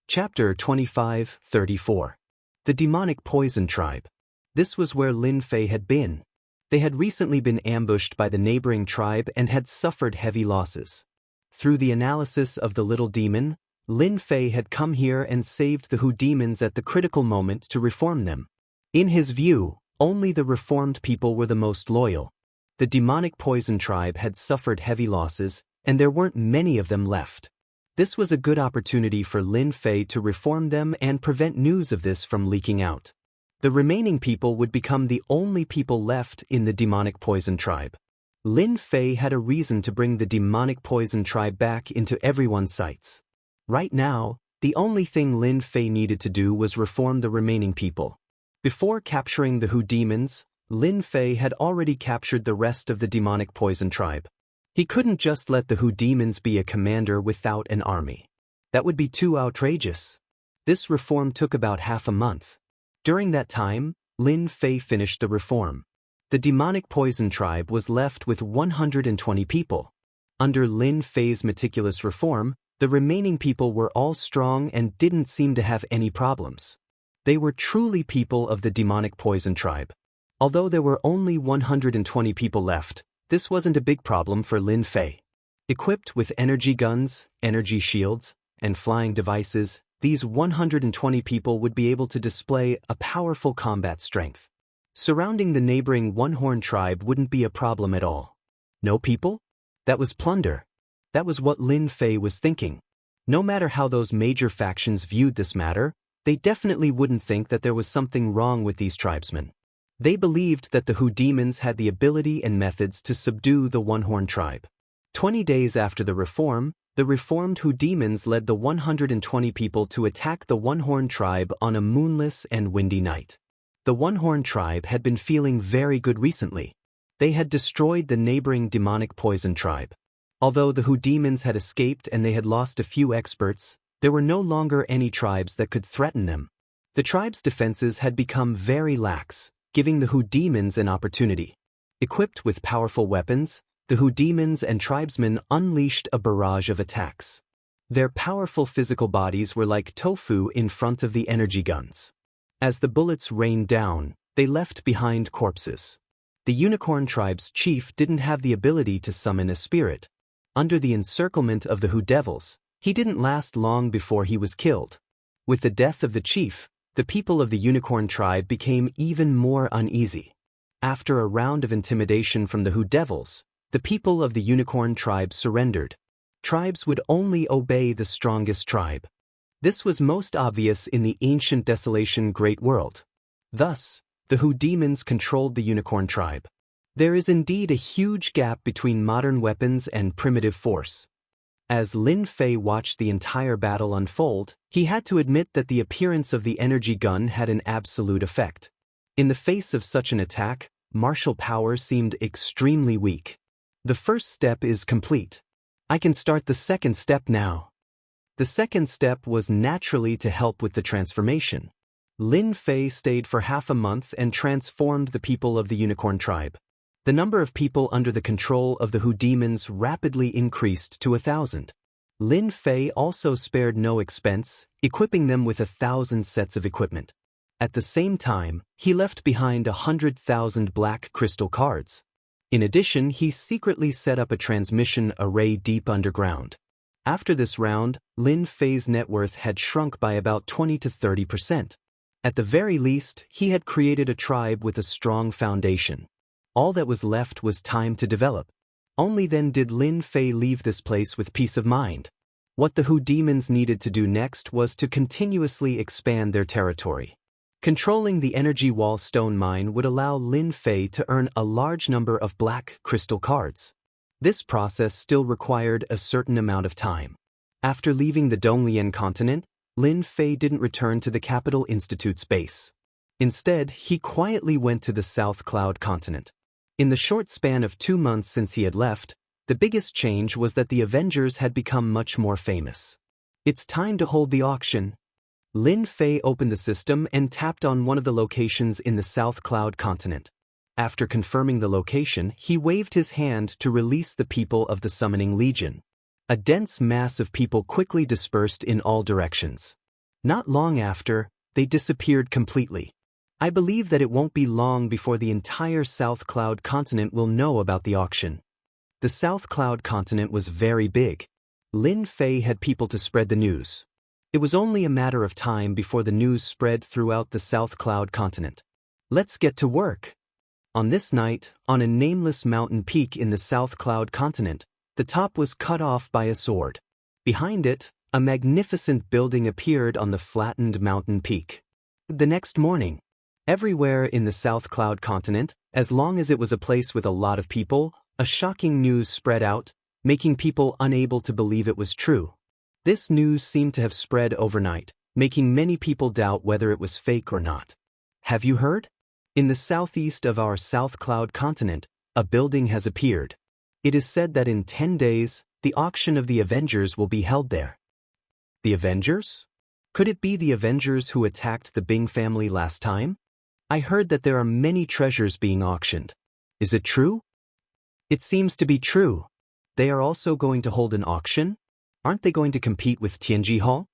Chapter 25:34. The Demonic Poison Tribe. This was where Lin Fei had been. They had recently been ambushed by the neighboring tribe and had suffered heavy losses. Through the analysis of the little demon, Lin Fei had come here and saved the Hu demons at the critical moment to reform them. In his view, only the reformed people were the most loyal. The demonic poison tribe had suffered heavy losses, and there weren't many of them left. This was a good opportunity for Lin Fei to reform them and prevent news of this from leaking out. The remaining people would become the only people left in the demonic poison tribe. Lin Fei had a reason to bring the demonic poison tribe back into everyone's sights. Right now, the only thing Lin Fei needed to do was reform the remaining people. Before capturing the Hu demons, Lin Fei had already captured the rest of the demonic poison tribe. He couldn't just let the Hu demons be a commander without an army. That would be too outrageous. This reform took about half a month. During that time, Lin Fei finished the reform. The demonic poison tribe was left with 120 people. Under Lin Fei's meticulous reform, the remaining people were all strong and didn't seem to have any problems. They were truly people of the demonic poison tribe. Although there were only 120 people left, this wasn't a big problem for Lin Fei. Equipped with energy guns, energy shields, and flying devices, these 120 people would be able to display a powerful combat strength. Surrounding the neighboring one-horn tribe wouldn't be a problem at all. No people? That was plunder. That was what Lin Fei was thinking. No matter how those major factions viewed this matter, they definitely wouldn't think that there was something wrong with these tribesmen. They believed that the Hu demons had the ability and methods to subdue the one-horn tribe. 20 days after the reform, the reformed Hu demons led the 120 people to attack the one-horn tribe on a moonless and windy night. The one-horn tribe had been feeling very good recently. They had destroyed the neighboring demonic poison tribe. Although the Hu demons had escaped and they had lost a few experts, there were no longer any tribes that could threaten them. The tribe's defenses had become very lax, giving the Hu demons an opportunity. Equipped with powerful weapons, the Hu demons and tribesmen unleashed a barrage of attacks. Their powerful physical bodies were like tofu in front of the energy guns. As the bullets rained down, they left behind corpses. The unicorn tribe's chief didn't have the ability to summon a spirit. Under the encirclement of the Hu devils, he didn't last long before he was killed. With the death of the chief, the people of the unicorn tribe became even more uneasy. After a round of intimidation from the Hu devils, the people of the unicorn tribe surrendered. Tribes would only obey the strongest tribe. This was most obvious in the ancient desolation great world. Thus, the Hu demons controlled the unicorn tribe. There is indeed a huge gap between modern weapons and primitive force. As Lin Fei watched the entire battle unfold, he had to admit that the appearance of the energy gun had an absolute effect. In the face of such an attack, martial power seemed extremely weak. The first step is complete. I can start the second step now. The second step was naturally to help with the transformation. Lin Fei stayed for half a month and transformed the people of the unicorn tribe. The number of people under the control of the Hu demons rapidly increased to 1,000. Lin Fei also spared no expense, equipping them with 1,000 sets of equipment. At the same time, he left behind 100,000 black crystal cards. In addition, he secretly set up a transmission array deep underground. After this round, Lin Fei's net worth had shrunk by about 20 to 30%. At the very least, he had created a tribe with a strong foundation. All that was left was time to develop. Only then did Lin Fei leave this place with peace of mind. What the Hu demons needed to do next was to continuously expand their territory. Controlling the energy wall stone mine would allow Lin Fei to earn a large number of black crystal cards. This process still required a certain amount of time. After leaving the Donglian continent, Lin Fei didn't return to the Capital Institute's base. Instead, he quietly went to the South Cloud continent. In the short span of 2 months since he had left, the biggest change was that the Avengers had become much more famous. It's time to hold the auction. Lin Fei opened the system and tapped on one of the locations in the South Cloud continent. After confirming the location, he waved his hand to release the people of the Summoning Legion. A dense mass of people quickly dispersed in all directions. Not long after, they disappeared completely. I believe that it won't be long before the entire South Cloud continent will know about the auction. The South Cloud continent was very big. Lin Fei had people to spread the news. It was only a matter of time before the news spread throughout the South Cloud continent. Let's get to work. On this night, on a nameless mountain peak in the South Cloud continent, the top was cut off by a sword. Behind it, a magnificent building appeared on the flattened mountain peak. The next morning, everywhere in the South Cloud continent, as long as it was a place with a lot of people, a shocking news spread out, making people unable to believe it was true. This news seemed to have spread overnight, making many people doubt whether it was fake or not. Have you heard? In the southeast of our South Cloud continent, a building has appeared. It is said that in 10 days, the auction of the Avengers will be held there. The Avengers? Could it be the Avengers who attacked the Bing family last time? I heard that there are many treasures being auctioned. Is it true? It seems to be true. They are also going to hold an auction? Aren't they going to compete with Tianji Hall?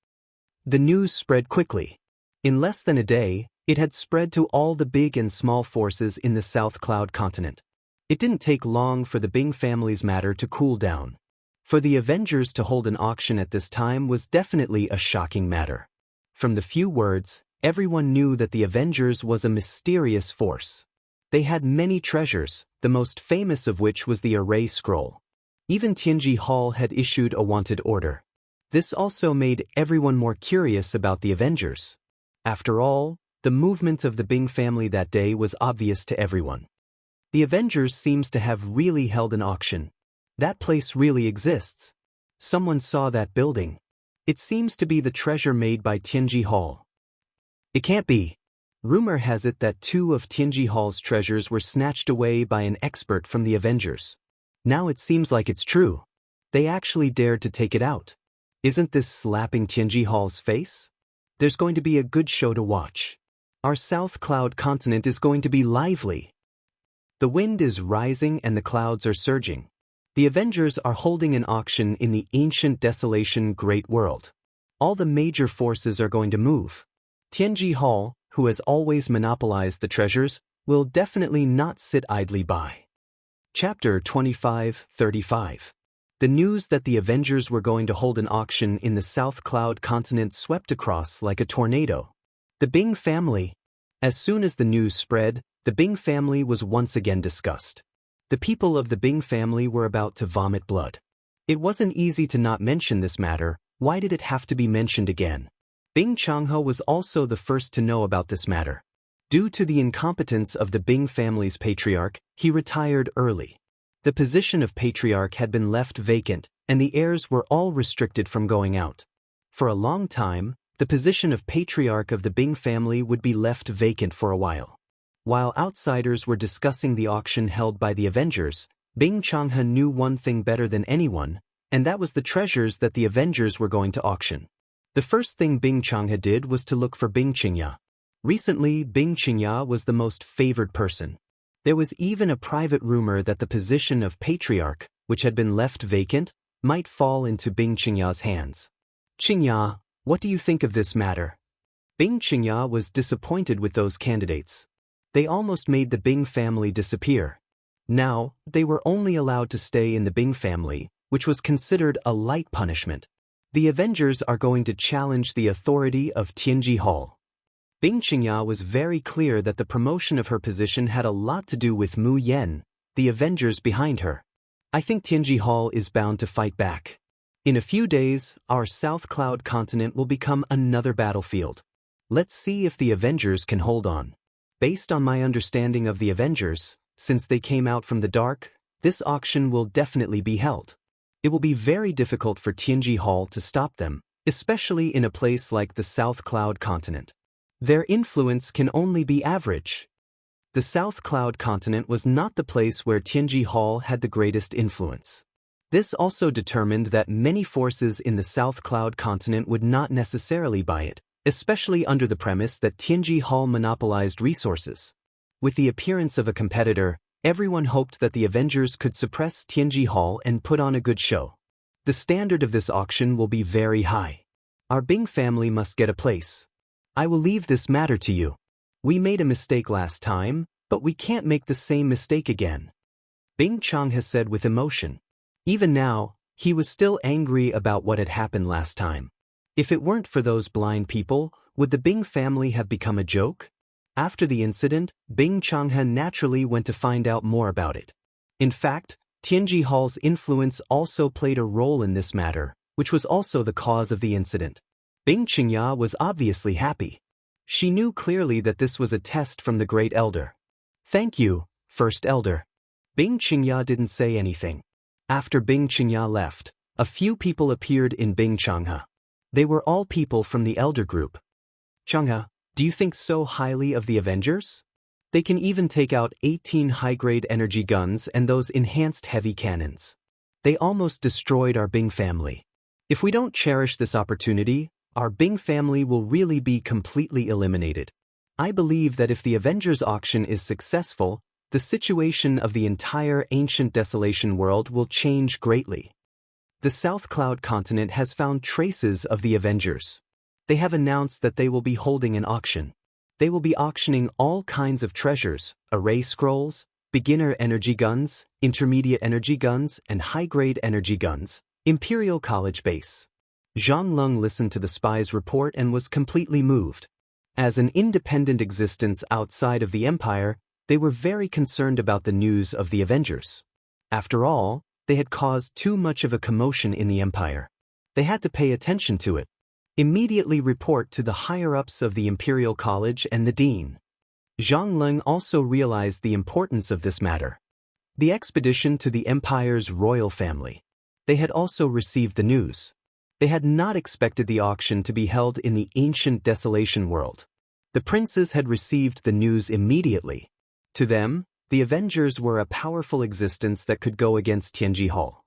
The news spread quickly. In less than a day, it had spread to all the big and small forces in the South Cloud continent. It didn't take long for the Bing family's matter to cool down. For the Avengers to hold an auction at this time was definitely a shocking matter. From the few words, everyone knew that the Avengers was a mysterious force. They had many treasures, the most famous of which was the Array Scroll. Even Tianji Hall had issued a wanted order. This also made everyone more curious about the Avengers. After all, the movement of the Bing family that day was obvious to everyone. The Avengers seems to have really held an auction. That place really exists. Someone saw that building. It seems to be the treasure made by Tianji Hall. It can't be. Rumor has it that 2 of Tianji Hall's treasures were snatched away by an expert from the Avengers. Now it seems like it's true. They actually dared to take it out. Isn't this slapping Tianji Hall's face? There's going to be a good show to watch. Our South Cloud continent is going to be lively. The wind is rising and the clouds are surging. The Avengers are holding an auction in the ancient desolation great world. All the major forces are going to move. Tianji Hall, who has always monopolized the treasures, will definitely not sit idly by. Chapter 25-35. The news that the Avengers were going to hold an auction in the South Cloud continent swept across like a tornado. The Bing family. As soon as the news spread, the Bing family was once again discussed. The people of the Bing family were about to vomit blood. It wasn't easy to not mention this matter. Why did it have to be mentioned again? Bing Changhe was also the first to know about this matter. Due to the incompetence of the Bing family's patriarch, he retired early. The position of patriarch had been left vacant, and the heirs were all restricted from going out. For a long time, the position of patriarch of the Bing family would be left vacant for a while. While outsiders were discussing the auction held by the Avengers, Bing Changhe knew one thing better than anyone, and that was the treasures that the Avengers were going to auction. The first thing Bing Changhe did was to look for Bing Qingya. Recently, Bing Qingya was the most favored person. There was even a private rumor that the position of patriarch, which had been left vacant, might fall into Bing Qingya's hands. Qingya, what do you think of this matter? Bing Qingya was disappointed with those candidates. They almost made the Bing family disappear. Now, they were only allowed to stay in the Bing family, which was considered a light punishment. The Avengers are going to challenge the authority of Tianji Hall. Bing Qingya was very clear that the promotion of her position had a lot to do with Mu Yan, the Avengers behind her. I think Tianji Hall is bound to fight back. In a few days, our South Cloud continent will become another battlefield. Let's see if the Avengers can hold on. Based on my understanding of the Avengers, since they came out from the dark, this auction will definitely be held. It will be very difficult for Tianji Hall to stop them, especially in a place like the South Cloud continent. Their influence can only be average. The South Cloud continent was not the place where Tianji Hall had the greatest influence. This also determined that many forces in the South Cloud continent would not necessarily buy it, especially under the premise that Tianji Hall monopolized resources. With the appearance of a competitor, everyone hoped that the Avengers could suppress Tianji Hall and put on a good show. The standard of this auction will be very high. Our Bing family must get a place. I will leave this matter to you. We made a mistake last time, but we can't make the same mistake again. Bing Chang has said with emotion. Even now, he was still angry about what had happened last time. If it weren't for those blind people, would the Bing family have become a joke? After the incident, Bing Changhe naturally went to find out more about it. In fact, Tianji Hall's influence also played a role in this matter, which was also the cause of the incident. Bing Qingya was obviously happy. She knew clearly that this was a test from the Great Elder. Thank you, First Elder. Bing Qingya didn't say anything. After Bing Qingya left, a few people appeared in Bing Changhe. They were all people from the Elder Group. Changhe, do you think so highly of the Avengers? They can even take out 18 high-grade energy guns and those enhanced heavy cannons. They almost destroyed our Bing family. If we don't cherish this opportunity, our Bing family will really be completely eliminated. I believe that if the Avengers auction is successful, the situation of the entire ancient desolation world will change greatly. The South Cloud continent has found traces of the Avengers. They have announced that they will be holding an auction. They will be auctioning all kinds of treasures, array scrolls, beginner energy guns, intermediate energy guns, and high-grade energy guns, Imperial College base. Zhang Lung listened to the spy's report and was completely moved. As an independent existence outside of the Empire, they were very concerned about the news of the Avengers. After all, they had caused too much of a commotion in the Empire. They had to pay attention to it. Immediately report to the higher-ups of the Imperial College and the Dean. Zhang Lung also realized the importance of this matter. The expedition to the Empire's royal family. They had also received the news. They had not expected the auction to be held in the ancient desolation world. The princes had received the news immediately. To them, the Avengers were a powerful existence that could go against Tianji Hall.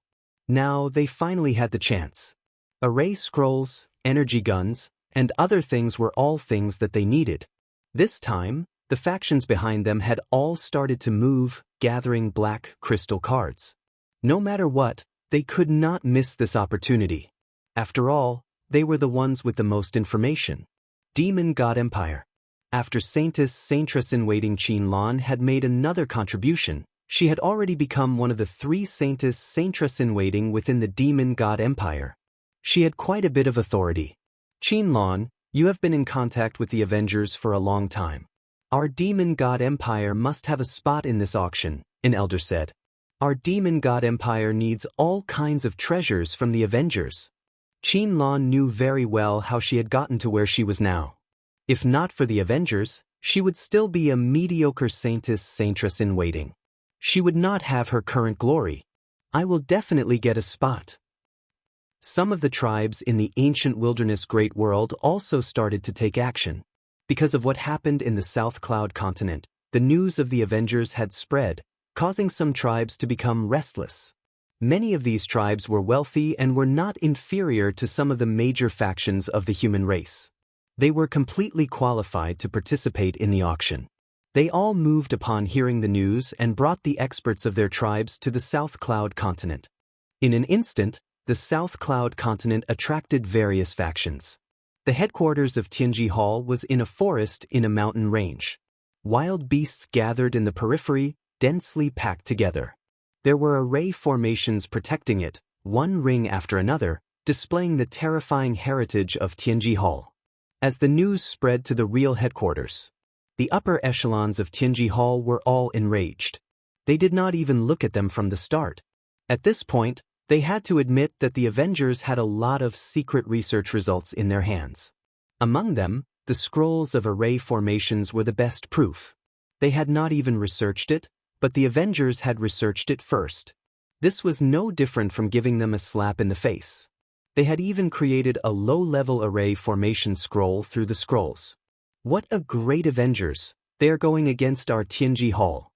Now they finally had the chance. Array scrolls, energy guns, and other things were all things that they needed. This time, the factions behind them had all started to move, gathering black crystal cards. No matter what, they could not miss this opportunity. After all, they were the ones with the most information. Demon God Empire. After Saintess-in-Waiting Qin had made another contribution, she had already become one of the 3 Saintess-in-Waiting within the Demon God Empire. She had quite a bit of authority. Qin, you have been in contact with the Avengers for a long time. Our Demon God Empire must have a spot in this auction, an elder said. Our Demon God Empire needs all kinds of treasures from the Avengers. Qin knew very well how she had gotten to where she was now. If not for the Avengers, she would still be a mediocre Saintess-in-Waiting. She would not have her current glory. I will definitely get a spot. Some of the tribes in the ancient wilderness Great World also started to take action. Because of what happened in the South Cloud continent, the news of the Avengers had spread, causing some tribes to become restless. Many of these tribes were wealthy and were not inferior to some of the major factions of the human race. They were completely qualified to participate in the auction. They all moved upon hearing the news and brought the experts of their tribes to the South Cloud continent. In an instant, the South Cloud continent attracted various factions. The headquarters of Tianji Hall was in a forest in a mountain range. Wild beasts gathered in the periphery, densely packed together. There were array formations protecting it, one ring after another, displaying the terrifying heritage of Tianji Hall. As the news spread to the real headquarters, the upper echelons of Tianji Hall were all enraged. They did not even look at them from the start. At this point, They had to admit that the Avengers had a lot of secret research results in their hands. Among them, the scrolls of array formations were the best proof. They had not even researched it, but the Avengers had researched it first. This was no different from giving them a slap in the face. They had even created a low-level array formation scroll through the scrolls. What a great Avengers! They are going against our Tianji Hall.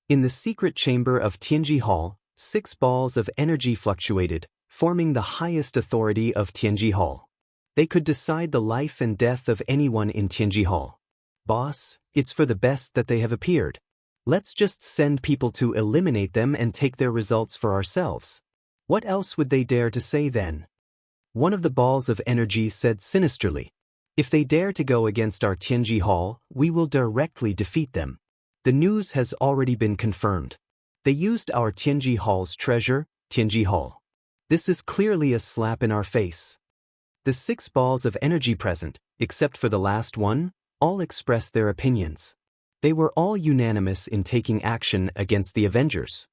In the secret chamber of Tianji Hall, 6 balls of energy fluctuated, forming the highest authority of Tianji Hall. They could decide the life and death of anyone in Tianji Hall. Boss, it's for the best that they have appeared. Let's just send people to eliminate them and take their results for ourselves. What else would they dare to say then? One of the balls of energy said sinisterly, if they dare to go against our Tianji Hall, we will directly defeat them. The news has already been confirmed. They used our Tianji Hall's treasure, Tianji Hall. This is clearly a slap in our face. The 6 balls of energy present, except for the last one, all expressed their opinions. They were all unanimous in taking action against the Avengers.